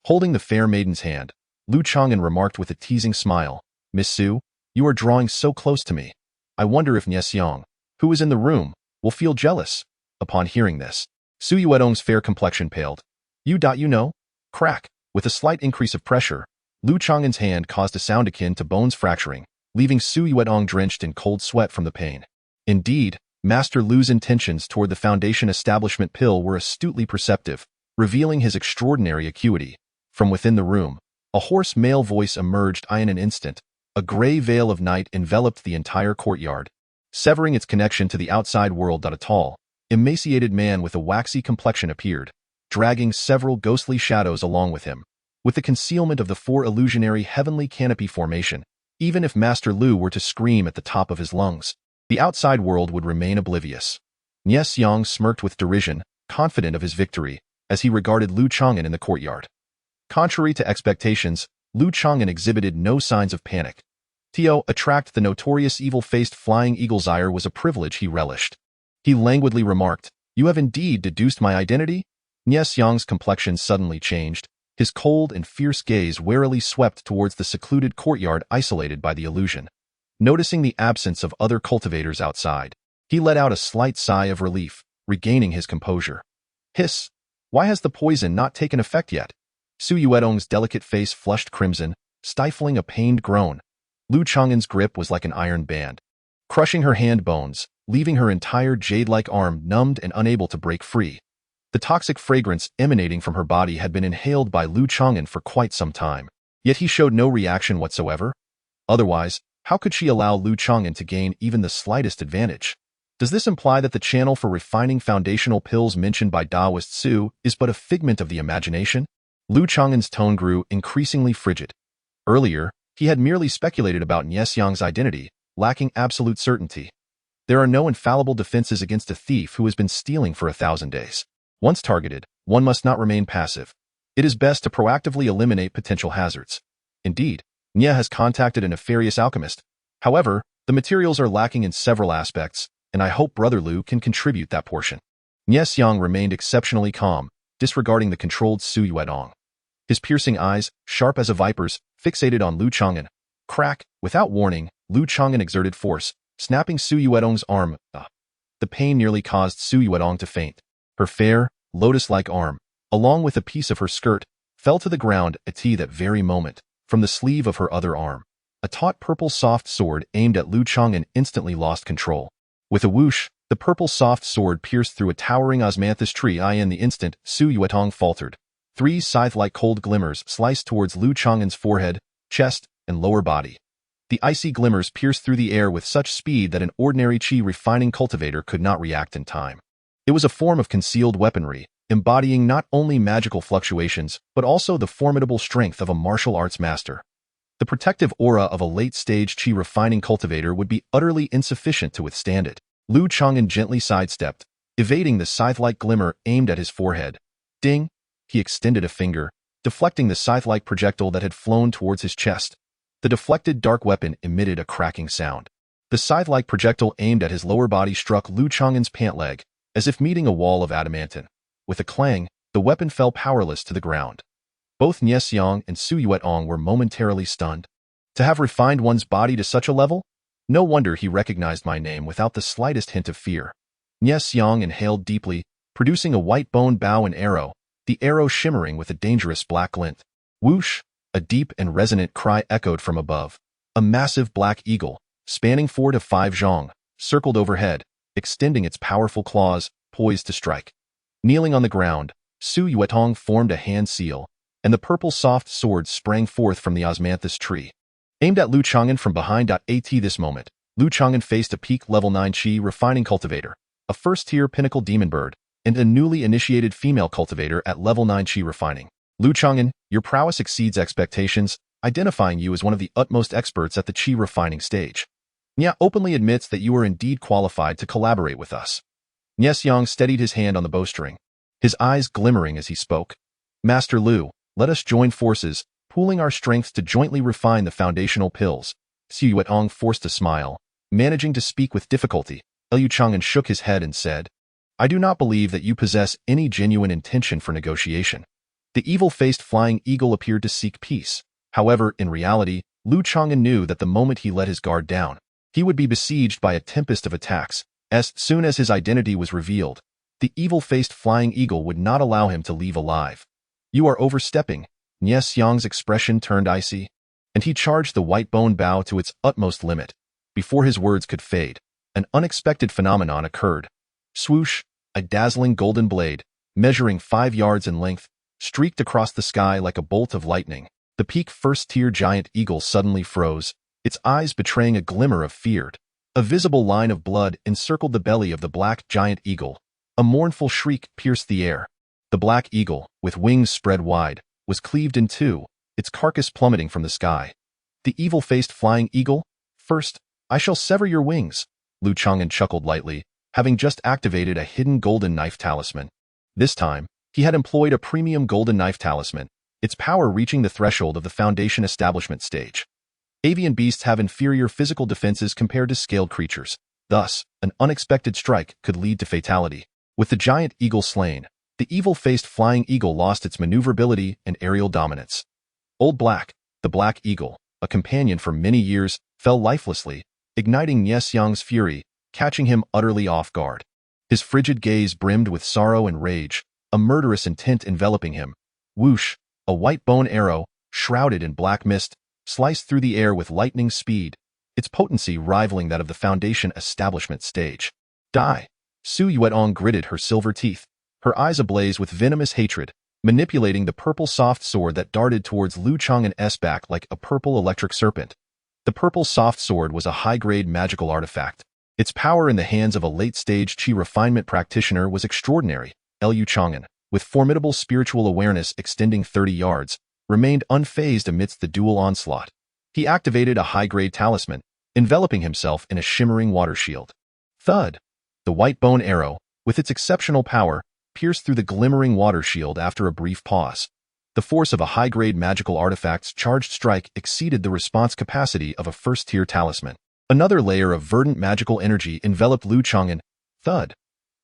Holding the fair maiden's hand, Lu Changan remarked with a teasing smile, Miss Su, you are drawing so close to me. I wonder if Eschewing, who is in the room, will feel jealous. Upon hearing this, Su Yuetong's fair complexion paled. You know? Crack. With a slight increase of pressure, Lu Changan's hand caused a sound akin to bones fracturing, leaving Su Yuetong drenched in cold sweat from the pain. Indeed, Master Lu's intentions toward the foundation establishment pill were astutely perceptive, revealing his extraordinary acuity. From within the room, a hoarse male voice emerged. In an instant, a gray veil of night enveloped the entire courtyard, severing its connection to the outside world. A tall, emaciated man with a waxy complexion appeared, dragging several ghostly shadows along with him. With the concealment of the 4 illusionary heavenly canopy formation, even if Master Lu were to scream at the top of his lungs, the outside world would remain oblivious. Eschewing smirked with derision, confident of his victory, as he regarded Lu Changan in the courtyard. Contrary to expectations, Lu Changan exhibited no signs of panic. To attract the notorious evil-faced flying eagle's ire was a privilege he relished. He languidly remarked, You have indeed deduced my identity? Eschewing's complexion suddenly changed. His cold and fierce gaze warily swept towards the secluded courtyard isolated by the illusion. Noticing the absence of other cultivators outside, he let out a slight sigh of relief, regaining his composure. Hiss! Why has the poison not taken effect yet? Su Yuetong's delicate face flushed crimson, stifling a pained groan. Lu Changan's grip was like an iron band, crushing her hand bones, leaving her entire jade-like arm numbed and unable to break free. The toxic fragrance emanating from her body had been inhaled by Lu Changan for quite some time, yet he showed no reaction whatsoever. Otherwise, how could she allow Lu Changan to gain even the slightest advantage? Does this imply that the channel for refining foundational pills mentioned by Taoist Su is but a figment of the imagination? Lu Changan's tone grew increasingly frigid. Earlier, he had merely speculated about Eschewing's identity, lacking absolute certainty. There are no infallible defenses against a thief who has been stealing for 1,000 days. Once targeted, one must not remain passive. It is best to proactively eliminate potential hazards. Indeed, Nia has contacted a nefarious alchemist. However, the materials are lacking in several aspects, and I hope Brother Lu can contribute that portion. Nie Xiang remained exceptionally calm, disregarding the controlled Su Yuedong. His piercing eyes, sharp as a viper's, fixated on Lu Changan. Crack! Without warning, Lu Changan exerted force, snapping Su Yuedong's arm. The pain nearly caused Su Yuedong to faint. Her fair, lotus-like arm, along with a piece of her skirt, fell to the ground at that very moment, from the sleeve of her other arm. A taut purple soft sword aimed at Lu Changan instantly lost control. With a whoosh, the purple soft sword pierced through a towering osmanthus tree. In the instant, Su Yuetong faltered. 3 scythe-like cold glimmers sliced towards Lu Changan's forehead, chest, and lower body. The icy glimmers pierced through the air with such speed that an ordinary qi refining cultivator could not react in time. It was a form of concealed weaponry, embodying not only magical fluctuations, but also the formidable strength of a martial arts master. The protective aura of a late-stage qi refining cultivator would be utterly insufficient to withstand it. Lu Changan gently sidestepped, evading the scythe-like glimmer aimed at his forehead. Ding! He extended a finger, deflecting the scythe-like projectile that had flown towards his chest. The deflected dark weapon emitted a cracking sound. The scythe-like projectile aimed at his lower body struck Lu Changan's pant leg, as if meeting a wall of adamantine. With a clang, the weapon fell powerless to the ground. Both Nie Xiang and Su Yuetong were momentarily stunned. To have refined one's body to such a level? No wonder he recognized my name without the slightest hint of fear. Nie Xiang inhaled deeply, producing a white bone bow and arrow, the arrow shimmering with a dangerous black glint. Whoosh! A deep and resonant cry echoed from above. A massive black eagle, spanning 4 to 5 zhong, circled overhead, extending its powerful claws, poised to strike. Kneeling on the ground, Su Yuetong formed a hand seal, and the purple soft sword sprang forth from the osmanthus tree. Aimed at Lu Changan from behind. At this moment, Lu Changan faced a peak level 9 qi refining cultivator, a first-tier pinnacle demon bird, and a newly initiated female cultivator at level 9 qi refining. Lu Changan, your prowess exceeds expectations, identifying you as one of the utmost experts at the qi refining stage. Nia openly admits that you are indeed qualified to collaborate with us. Nie Xiang steadied his hand on the bowstring, his eyes glimmering as he spoke. Master Lu, let us join forces, pooling our strengths to jointly refine the foundational pills. Su Yuetong forced a smile, managing to speak with difficulty. Lu Changan shook his head and said, I do not believe that you possess any genuine intention for negotiation. The evil-faced flying eagle appeared to seek peace. However, in reality, Lu Changan knew that the moment he let his guard down, he would be besieged by a tempest of attacks. As soon as his identity was revealed, the evil-faced flying eagle would not allow him to leave alive. You are overstepping. Nie Xiang's expression turned icy, and he charged the white bone bow to its utmost limit. Before his words could fade, an unexpected phenomenon occurred. Swoosh! A dazzling golden blade, measuring 5 yards in length, streaked across the sky like a bolt of lightning. The peak first-tier giant eagle suddenly froze, its eyes betraying a glimmer of fear. A visible line of blood encircled the belly of the black giant eagle. A mournful shriek pierced the air. The black eagle, with wings spread wide, was cleaved in two, its carcass plummeting from the sky. The evil-faced flying eagle? First, I shall sever your wings. Lu Changan chuckled lightly, having just activated a hidden golden knife talisman. This time, he had employed a premium golden knife talisman, its power reaching the threshold of the foundation establishment stage. Avian beasts have inferior physical defenses compared to scaled creatures. Thus, an unexpected strike could lead to fatality. With the giant eagle slain, the evil-faced flying eagle lost its maneuverability and aerial dominance. Old Black, the black eagle, a companion for many years, fell lifelessly, igniting Nie Xiang's fury, catching him utterly off guard. His frigid gaze brimmed with sorrow and rage, a murderous intent enveloping him. Whoosh! A white bone arrow, shrouded in black mist, sliced through the air with lightning speed, its potency rivaling that of the Foundation establishment stage. Die! Su Yuetong gritted her silver teeth, her eyes ablaze with venomous hatred, manipulating the purple soft sword that darted towards Lu Chang'an's back like a purple electric serpent. The purple soft sword was a high-grade magical artifact. Its power in the hands of a late-stage Qi refinement practitioner was extraordinary. Lu Chang'an, with formidable spiritual awareness extending 30 yards, remained unfazed amidst the dual onslaught. He activated a high-grade talisman, enveloping himself in a shimmering water shield. Thud! The white bone arrow, with its exceptional power, pierced through the glimmering water shield after a brief pause. The force of a high-grade magical artifact's charged strike exceeded the response capacity of a first-tier talisman. Another layer of verdant magical energy enveloped Lu Chang'an. Thud!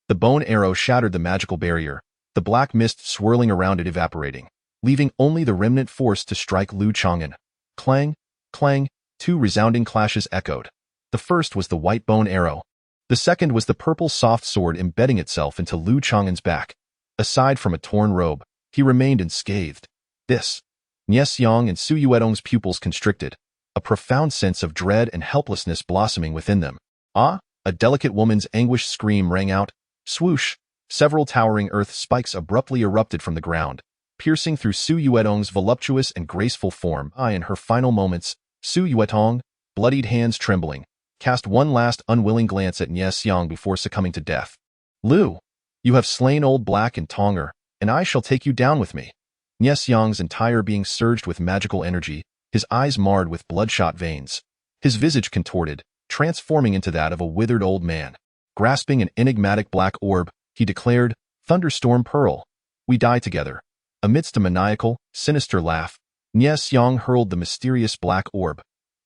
The bone arrow shattered the magical barrier, the black mist swirling around it evaporating, leaving only the remnant force to strike Lu Chang'an. Clang! Clang! Two resounding clashes echoed. The first was the white bone arrow. The second was the purple soft sword embedding itself into Lu Chang'an's back. Aside from a torn robe, he remained unscathed. This. Nies Yang and Su Yuetong's pupils constricted, a profound sense of dread and helplessness blossoming within them. Ah! A delicate woman's anguished scream rang out. Swoosh! Several towering earth spikes abruptly erupted from the ground, piercing through Su Yuetong's voluptuous and graceful form. In her final moments, Su Yuetong, bloodied hands trembling, cast one last unwilling glance at Nies Yang before succumbing to death. Lu, you have slain old Black and Tonger, and I shall take you down with me. Nies Yang's entire being surged with magical energy, his eyes marred with bloodshot veins. His visage contorted, transforming into that of a withered old man. Grasping an enigmatic black orb, he declared, Thunderstorm Pearl, we die together. Amidst a maniacal, sinister laugh, Nies Yang hurled the mysterious black orb.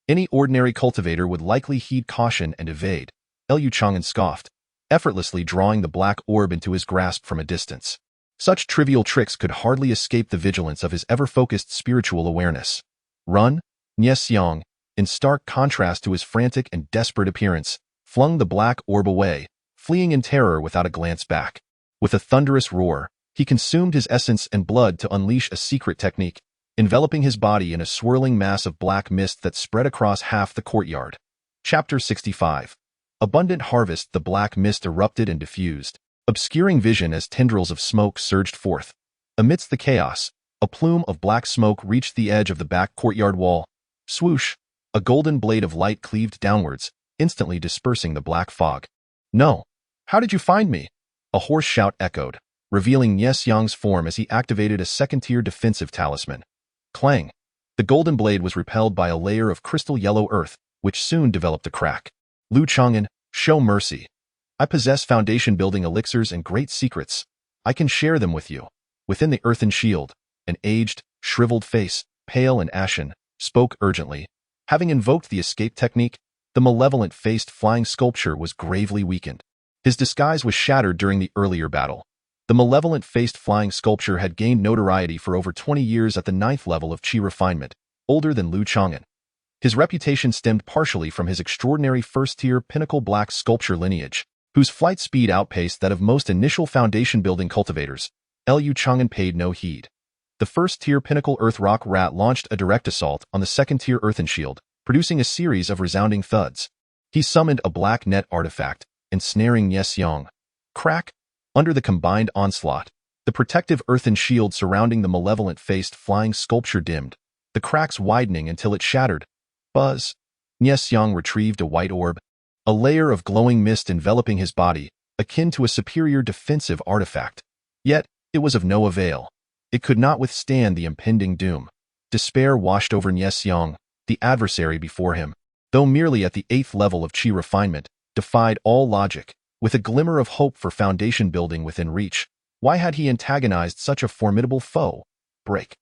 Any ordinary cultivator would likely heed caution and evade. Lu Chang'an scoffed, effortlessly drawing the black orb into his grasp from a distance. Such trivial tricks could hardly escape the vigilance of his ever-focused spiritual awareness. Run? Nies Yang, in stark contrast to his frantic and desperate appearance, flung the black orb away, fleeing in terror without a glance back. With a thunderous roar, he consumed his essence and blood to unleash a secret technique, enveloping his body in a swirling mass of black mist that spread across half the courtyard. Chapter 65. Abundant harvest. The black mist erupted and diffused, obscuring vision as tendrils of smoke surged forth. Amidst the chaos, a plume of black smoke reached the edge of the back courtyard wall. Swoosh! A golden blade of light cleaved downwards, instantly dispersing the black fog. No! How did you find me? A hoarse shout echoed, revealing Nies Yang's form as he activated a second-tier defensive talisman. Clang! The golden blade was repelled by a layer of crystal yellow earth, which soon developed a crack. Lu Chang'an, show mercy. I possess foundation-building elixirs and great secrets. I can share them with you. Within the earthen shield, an aged, shriveled face, pale and ashen, spoke urgently. Having invoked the escape technique, the malevolent-faced flying sculpture was gravely weakened. His disguise was shattered during the earlier battle. The malevolent-faced flying sculpture had gained notoriety for over 20 years at the 9th level of Qi refinement, older than Lu Chang'an. His reputation stemmed partially from his extraordinary first-tier pinnacle black sculpture lineage, whose flight speed outpaced that of most initial foundation-building cultivators. Lu Chang'an paid no heed. The first-tier pinnacle earth rock rat launched a direct assault on the second-tier earthen shield, producing a series of resounding thuds. He summoned a black net artifact, ensnaring Nies Yang. Crack! Under the combined onslaught, the protective earthen shield surrounding the malevolent-faced flying sculpture dimmed, the cracks widening until it shattered. Buzz! Nies Yang retrieved a white orb, a layer of glowing mist enveloping his body, akin to a superior defensive artifact. Yet, it was of no avail. It could not withstand the impending doom. Despair washed over Nies Yang, the adversary before him, though merely at the 8th level of Qi refinement, defied all logic. With a glimmer of hope for foundation building within reach, why had he antagonized such a formidable foe? Break.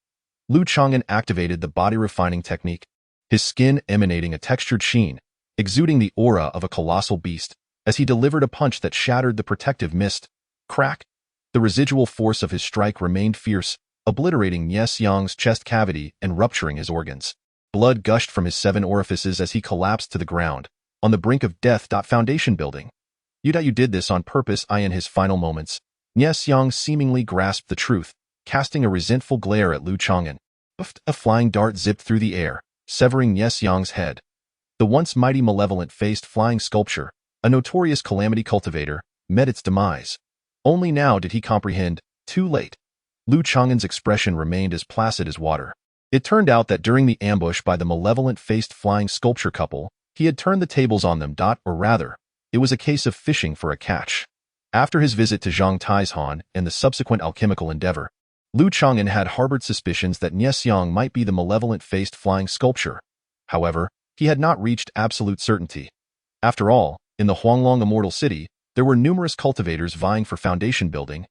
Lu Chang'an activated the body refining technique, his skin emanating a textured sheen, exuding the aura of a colossal beast, as he delivered a punch that shattered the protective mist. Crack! The residual force of his strike remained fierce, obliterating Nies Yang's chest cavity and rupturing his organs. Blood gushed from his 7 orifices as he collapsed to the ground, on the brink of death. Foundation building. You did this on purpose. In his final moments, Nies Yang seemingly grasped the truth, casting a resentful glare at Lu Chang'an. A flying dart zipped through the air, severing Eschewing's head. The once mighty malevolent-faced flying sculpture, a notorious calamity cultivator, met its demise. Only now did he comprehend, too late. Lu Changan's expression remained as placid as water. It turned out that during the ambush by the malevolent-faced flying sculpture couple, he had turned the tables on them. Or rather, it was a case of fishing for a catch. After his visit to Zhang Taizhan and the subsequent alchemical endeavor, Lu Changan had harbored suspicions that Eschewing might be the malevolent-faced flying sculpture. However, he had not reached absolute certainty. After all, in the Huanglong immortal city, there were numerous cultivators vying for foundation building,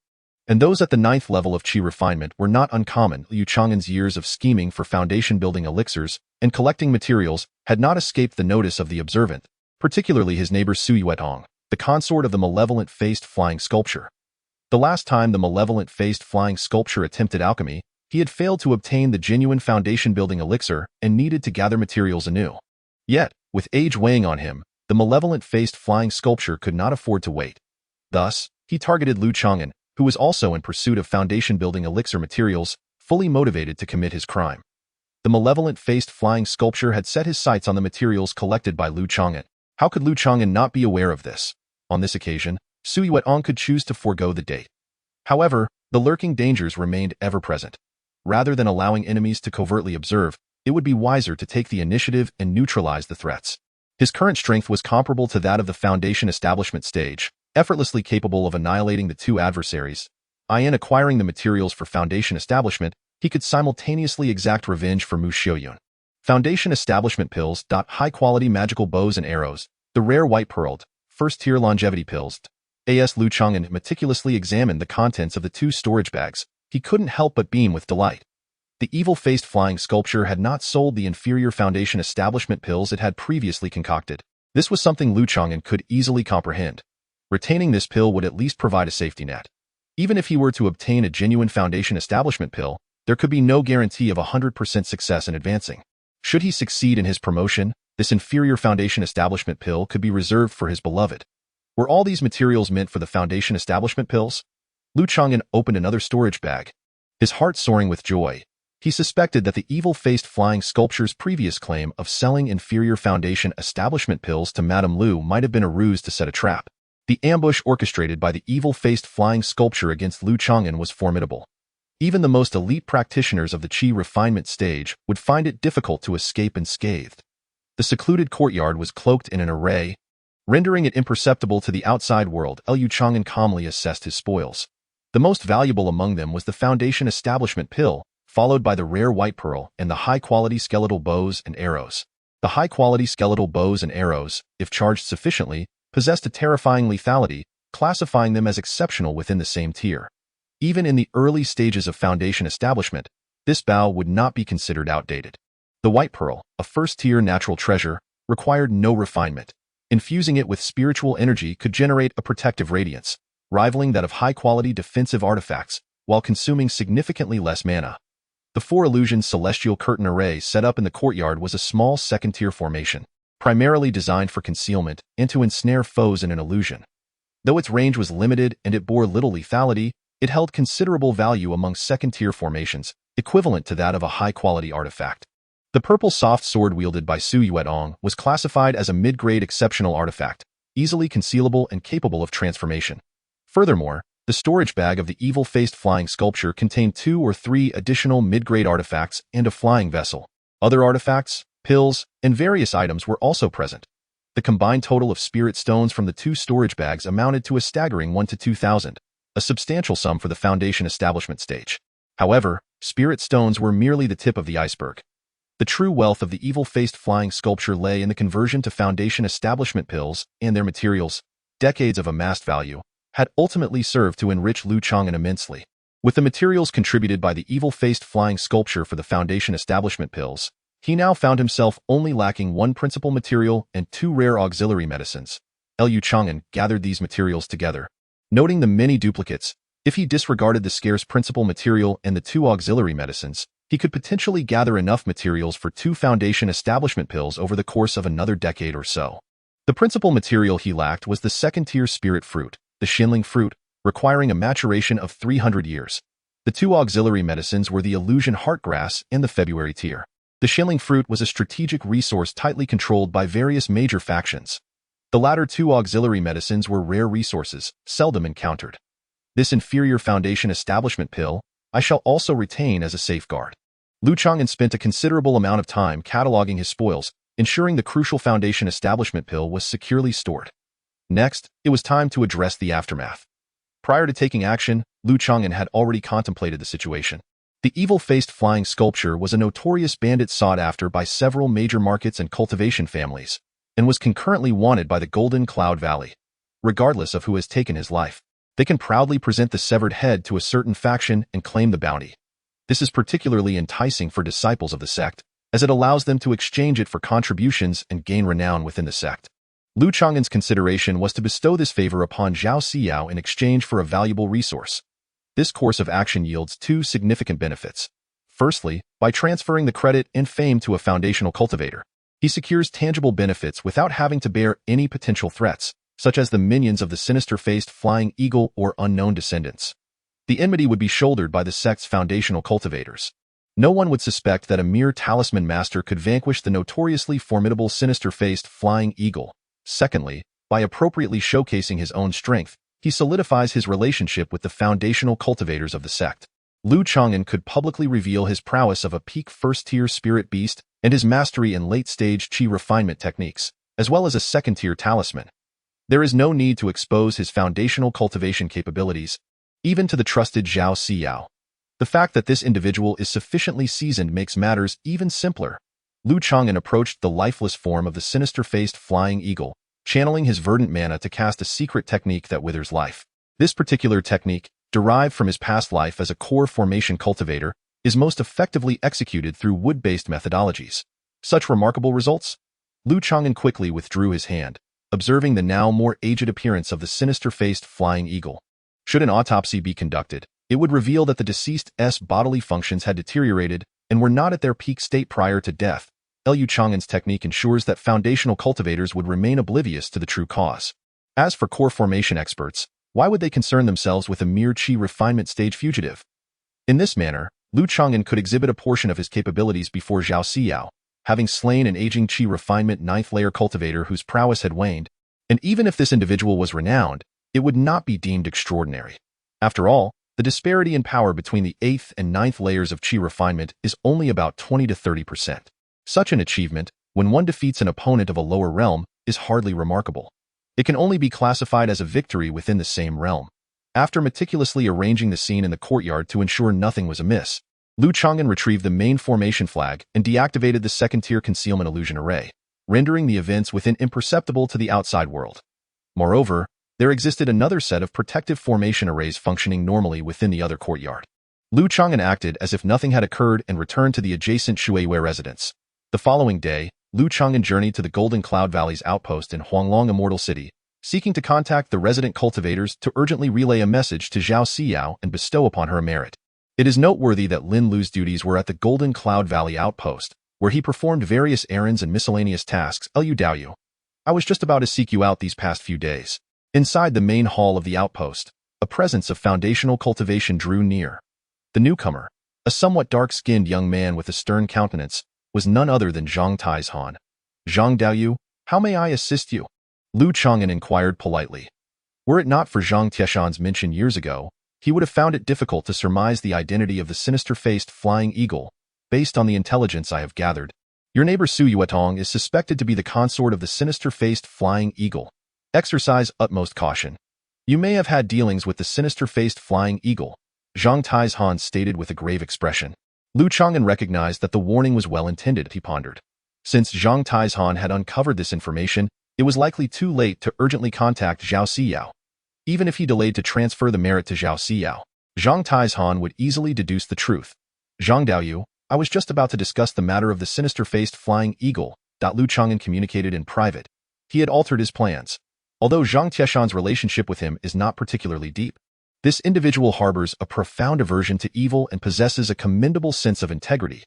and those at the 9th level of qi refinement were not uncommon. Lu Changan's years of scheming for foundation building elixirs and collecting materials had not escaped the notice of the observant, particularly his neighbor Suyuetong, the consort of the malevolent-faced flying sculpture. The last time the malevolent-faced flying sculpture attempted alchemy, he had failed to obtain the genuine foundation building elixir and needed to gather materials anew. Yet, with age weighing on him, the malevolent-faced flying sculpture could not afford to wait. Thus, he targeted Lu Changan, who was also in pursuit of foundation-building elixir materials, fully motivated to commit his crime. The malevolent-faced flying sculpture had set his sights on the materials collected by Lu Changan. How could Lu Changan not be aware of this? On this occasion, Suyuetong could choose to forego the date. However, the lurking dangers remained ever present. Rather than allowing enemies to covertly observe, it would be wiser to take the initiative and neutralize the threats. His current strength was comparable to that of the foundation establishment stage, effortlessly capable of annihilating the two adversaries. In acquiring the materials for foundation establishment, he could simultaneously exact revenge for Mu Xiuyun. Foundation establishment pills. High-quality magical bows and arrows, the rare white-pearled, first-tier longevity pills. As Lu Changan meticulously examined the contents of the two storage bags, he couldn't help but beam with delight. The evil-faced flying sculpture had not sold the inferior foundation establishment pills it had previously concocted. This was something Lu Changan could easily comprehend. Retaining this pill would at least provide a safety net. Even if he were to obtain a genuine foundation establishment pill, there could be no guarantee of 100% success in advancing. Should he succeed in his promotion, this inferior foundation establishment pill could be reserved for his beloved. Were all these materials meant for the foundation establishment pills? Lu Changan opened another storage bag. His heart soaring with joy, he suspected that the evil-faced flying sculpture's previous claim of selling inferior foundation establishment pills to Madame Lu might have been a ruse to set a trap. The ambush orchestrated by the evil-faced flying sculpture against Lu Changan was formidable. Even the most elite practitioners of the qi refinement stage would find it difficult to escape unscathed. The secluded courtyard was cloaked in an array, rendering it imperceptible to the outside world. Lu Changan calmly assessed his spoils. The most valuable among them was the foundation establishment pill, followed by the rare white pearl and the high-quality skeletal bows and arrows. The high-quality skeletal bows and arrows, if charged sufficiently, possessed a terrifying lethality, classifying them as exceptional within the same tier. Even in the early stages of foundation establishment, this bow would not be considered outdated. The white pearl, a first-tier natural treasure, required no refinement. Infusing it with spiritual energy could generate a protective radiance, rivaling that of high-quality defensive artifacts, while consuming significantly less mana. The Four Illusions celestial curtain array set up in the courtyard was a small second-tier formation, primarily designed for concealment and to ensnare foes in an illusion. Though its range was limited and it bore little lethality, it held considerable value among second-tier formations, equivalent to that of a high-quality artifact. The purple soft sword wielded by Suyuetong was classified as a mid-grade exceptional artifact, easily concealable and capable of transformation. Furthermore, the storage bag of the evil-faced flying sculpture contained 2 or 3 additional mid-grade artifacts and a flying vessel. Other artifacts, pills, and various items were also present. The combined total of spirit stones from the 2 storage bags amounted to a staggering 1 to 2,000, a substantial sum for the foundation establishment stage. However, spirit stones were merely the tip of the iceberg. The true wealth of the evil-faced flying sculpture lay in the conversion to foundation establishment pills and their materials. Decades of amassed value had ultimately served to enrich Lu Changan immensely. With the materials contributed by the evil-faced flying sculpture for the foundation establishment pills, he now found himself only lacking 1 principal material and 2 rare auxiliary medicines. Lu Changan gathered these materials together. Noting the many duplicates, if he disregarded the scarce principal material and the 2 auxiliary medicines, he could potentially gather enough materials for 2 foundation establishment pills over the course of another decade or so. The principal material he lacked was the second-tier spirit fruit, the Xinling fruit, requiring a maturation of 300 years. The 2 auxiliary medicines were the illusion heartgrass and the February tear. The shilling fruit was a strategic resource tightly controlled by various major factions. The latter two auxiliary medicines were rare resources, seldom encountered. This inferior foundation establishment pill I shall also retain as a safeguard. Lu Changan spent a considerable amount of time cataloging his spoils, ensuring the crucial foundation establishment pill was securely stored. Next, it was time to address the aftermath. Prior to taking action, Lu Changan had already contemplated the situation. The evil-faced flying sculpture was a notorious bandit sought after by several major markets and cultivation families, and was concurrently wanted by the Golden Cloud Valley. Regardless of who has taken his life, they can proudly present the severed head to a certain faction and claim the bounty. This is particularly enticing for disciples of the sect, as it allows them to exchange it for contributions and gain renown within the sect. Lu Changan's consideration was to bestow this favor upon Zhao Siyao in exchange for a valuable resource. This course of action yields two significant benefits. Firstly, by transferring the credit and fame to a foundational cultivator, he secures tangible benefits without having to bear any potential threats, such as the minions of the sinister-faced flying eagle or unknown descendants. The enmity would be shouldered by the sect's foundational cultivators. No one would suspect that a mere talisman master could vanquish the notoriously formidable sinister-faced flying eagle. Secondly, by appropriately showcasing his own strength, he solidifies his relationship with the foundational cultivators of the sect. Lu Changan could publicly reveal his prowess of a peak first-tier spirit beast and his mastery in late-stage chi refinement techniques, as well as a second-tier talisman. There is no need to expose his foundational cultivation capabilities, even to the trusted Zhao Siyao. The fact that this individual is sufficiently seasoned makes matters even simpler. Lu Changan approached the lifeless form of the sinister-faced flying eagle, channeling his verdant mana to cast a secret technique that withers life. This particular technique, derived from his past life as a core formation cultivator, is most effectively executed through wood-based methodologies. Such remarkable results? Lu Changan quickly withdrew his hand, observing the now more aged appearance of the sinister-faced flying eagle. Should an autopsy be conducted, it would reveal that the deceased's bodily functions had deteriorated and were not at their peak state prior to death. Lu Changan's technique ensures that foundational cultivators would remain oblivious to the true cause. As for core formation experts, why would they concern themselves with a mere chi refinement stage fugitive? In this manner, Lu Changan could exhibit a portion of his capabilities before Zhao Siyao, having slain an aging chi refinement 9th-layer cultivator whose prowess had waned, and even if this individual was renowned, it would not be deemed extraordinary. After all, the disparity in power between the 8th and 9th layers of chi refinement is only about 20 to 30%. Such an achievement, when one defeats an opponent of a lower realm, is hardly remarkable. It can only be classified as a victory within the same realm. After meticulously arranging the scene in the courtyard to ensure nothing was amiss, Lu Changan retrieved the main formation flag and deactivated the second-tier concealment illusion array, rendering the events within imperceptible to the outside world. Moreover, there existed another set of protective formation arrays functioning normally within the other courtyard. Lu Changan acted as if nothing had occurred and returned to the adjacent Shuiwei residence. The following day, Lu Changan journeyed to the Golden Cloud Valley's outpost in Huanglong Immortal City, seeking to contact the resident cultivators to urgently relay a message to Zhao Siyao and bestow upon her a merit. It is noteworthy that Lin Lu's duties were at the Golden Cloud Valley outpost, where he performed various errands and miscellaneous tasks. Lu Daoyu, I was just about to seek you out these past few days. Inside the main hall of the outpost, a presence of foundational cultivation drew near. The newcomer, a somewhat dark-skinned young man with a stern countenance, was none other than Zhang Taizhan. Zhang Daoyu, how may I assist you? Lu Changan inquired politely. Were it not for Zhang Tieshan's mention years ago, he would have found it difficult to surmise the identity of the sinister-faced flying eagle, based on the intelligence I have gathered. Your neighbor Su Yuetong is suspected to be the consort of the sinister-faced flying eagle. Exercise utmost caution. You may have had dealings with the sinister-faced flying eagle, Zhang Taizhan stated with a grave expression. Lu Changan recognized that the warning was well-intended, he pondered. Since Zhang Taizhan had uncovered this information, it was likely too late to urgently contact Zhao Siyao. Even if he delayed to transfer the merit to Zhao Siyao, Zhang Taizhan would easily deduce the truth. Zhang Daoyu, I was just about to discuss the matter of the sinister-faced flying eagle. Lu Changan communicated in private. He had altered his plans. Although Zhang Tieshan's relationship with him is not particularly deep, this individual harbors a profound aversion to evil and possesses a commendable sense of integrity.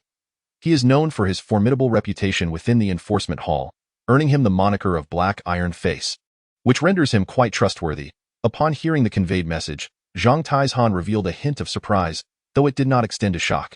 He is known for his formidable reputation within the enforcement hall, earning him the moniker of Black Iron Face, which renders him quite trustworthy. Upon hearing the conveyed message, Zhang Taizhan revealed a hint of surprise, though it did not extend to shock.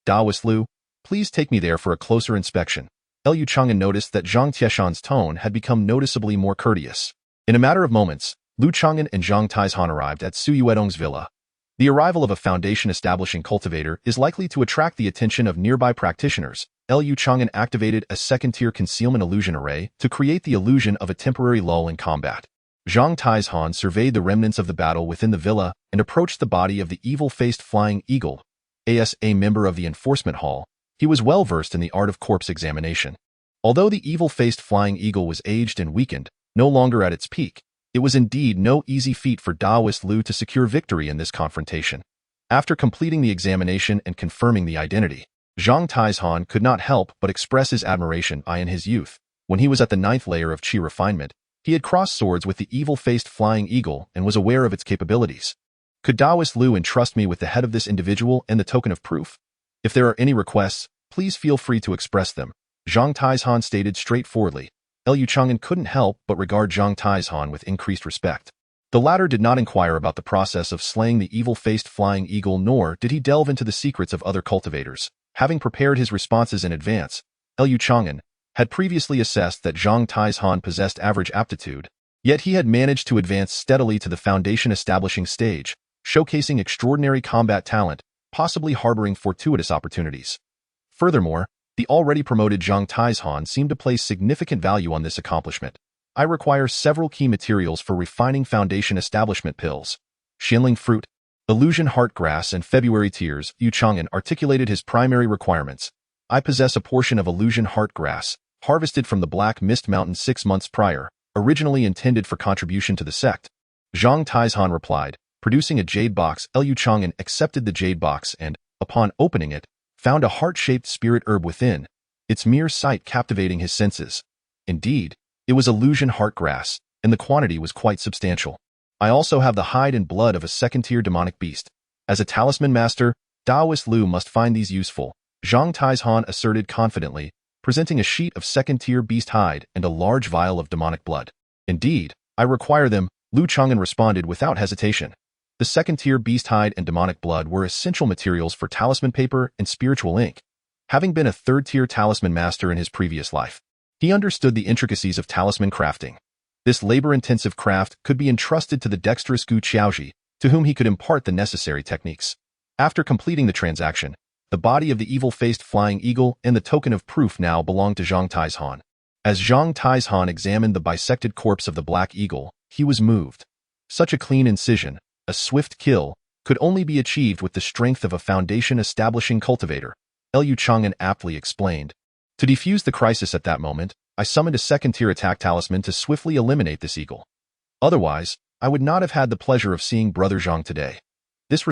Daoist Lu, Please take me there for a closer inspection. Lu Changan noticed that Zhang Tieshan's tone had become noticeably more courteous. In a matter of moments, Lu Changan and Zhang Taizhan arrived at Su Yuedong's villa. The arrival of a foundation-establishing cultivator is likely to attract the attention of nearby practitioners. Lu Changan activated a second-tier concealment illusion array to create the illusion of a temporary lull in combat. Zhang Taizhan surveyed the remnants of the battle within the villa and approached the body of the evil-faced flying eagle. As a member of the enforcement hall, he was well-versed in the art of corpse examination. Although the evil-faced flying eagle was aged and weakened, no longer at its peak, it was indeed no easy feat for Daoist Lu to secure victory in this confrontation. After completing the examination and confirming the identity, Zhang Taizhan could not help but express his admiration. In his youth, when he was at the 9th layer of Qi refinement, he had crossed swords with the evil-faced flying eagle and was aware of its capabilities. Could Daoist Lu entrust me with the head of this individual and the token of proof? If there are any requests, please feel free to express them, Zhang Taizhan stated straightforwardly. Lu Changan couldn't help but regard Zhang Taizhan with increased respect. The latter did not inquire about the process of slaying the evil-faced flying eagle, nor did he delve into the secrets of other cultivators. Having prepared his responses in advance, Lu Changan had previously assessed that Zhang Taizhan possessed average aptitude, yet he had managed to advance steadily to the foundation-establishing stage, showcasing extraordinary combat talent, possibly harboring fortuitous opportunities. Furthermore, the already promoted Zhang Taizhan seemed to place significant value on this accomplishment. I require several key materials for refining foundation establishment pills. Xianling fruit, illusion heart grass, and February tears. Yu Changan articulated his primary requirements. I possess a portion of illusion heart grass, harvested from the Black Mist Mountain 6 months prior, originally intended for contribution to the sect. Zhang Taizhan replied, producing a jade box. Lu Changan accepted the jade box and, upon opening it, found a heart-shaped spirit herb within, its mere sight captivating his senses. Indeed, it was illusion heart grass, and the quantity was quite substantial. I also have the hide and blood of a second-tier demonic beast. As a talisman master, Daoist Lu must find these useful, Zhang Taizhan asserted confidently, presenting a sheet of second-tier beast hide and a large vial of demonic blood. Indeed, I require them, Lu Changan responded without hesitation. The second-tier beast hide and demonic blood were essential materials for talisman paper and spiritual ink. Having been a third-tier talisman master in his previous life, he understood the intricacies of talisman crafting. This labor-intensive craft could be entrusted to the dexterous Gu Qiaoji, to whom he could impart the necessary techniques. After completing the transaction, the body of the evil-faced flying eagle and the token of proof now belonged to Zhang Taizhan. As Zhang Taizhan examined the bisected corpse of the black eagle, he was moved. Such a clean incision, a swift kill, could only be achieved with the strength of a foundation-establishing cultivator, Lu Changan aptly explained. To defuse the crisis at that moment, I summoned a second-tier attack talisman to swiftly eliminate this eagle. Otherwise, I would not have had the pleasure of seeing Brother Zhang today.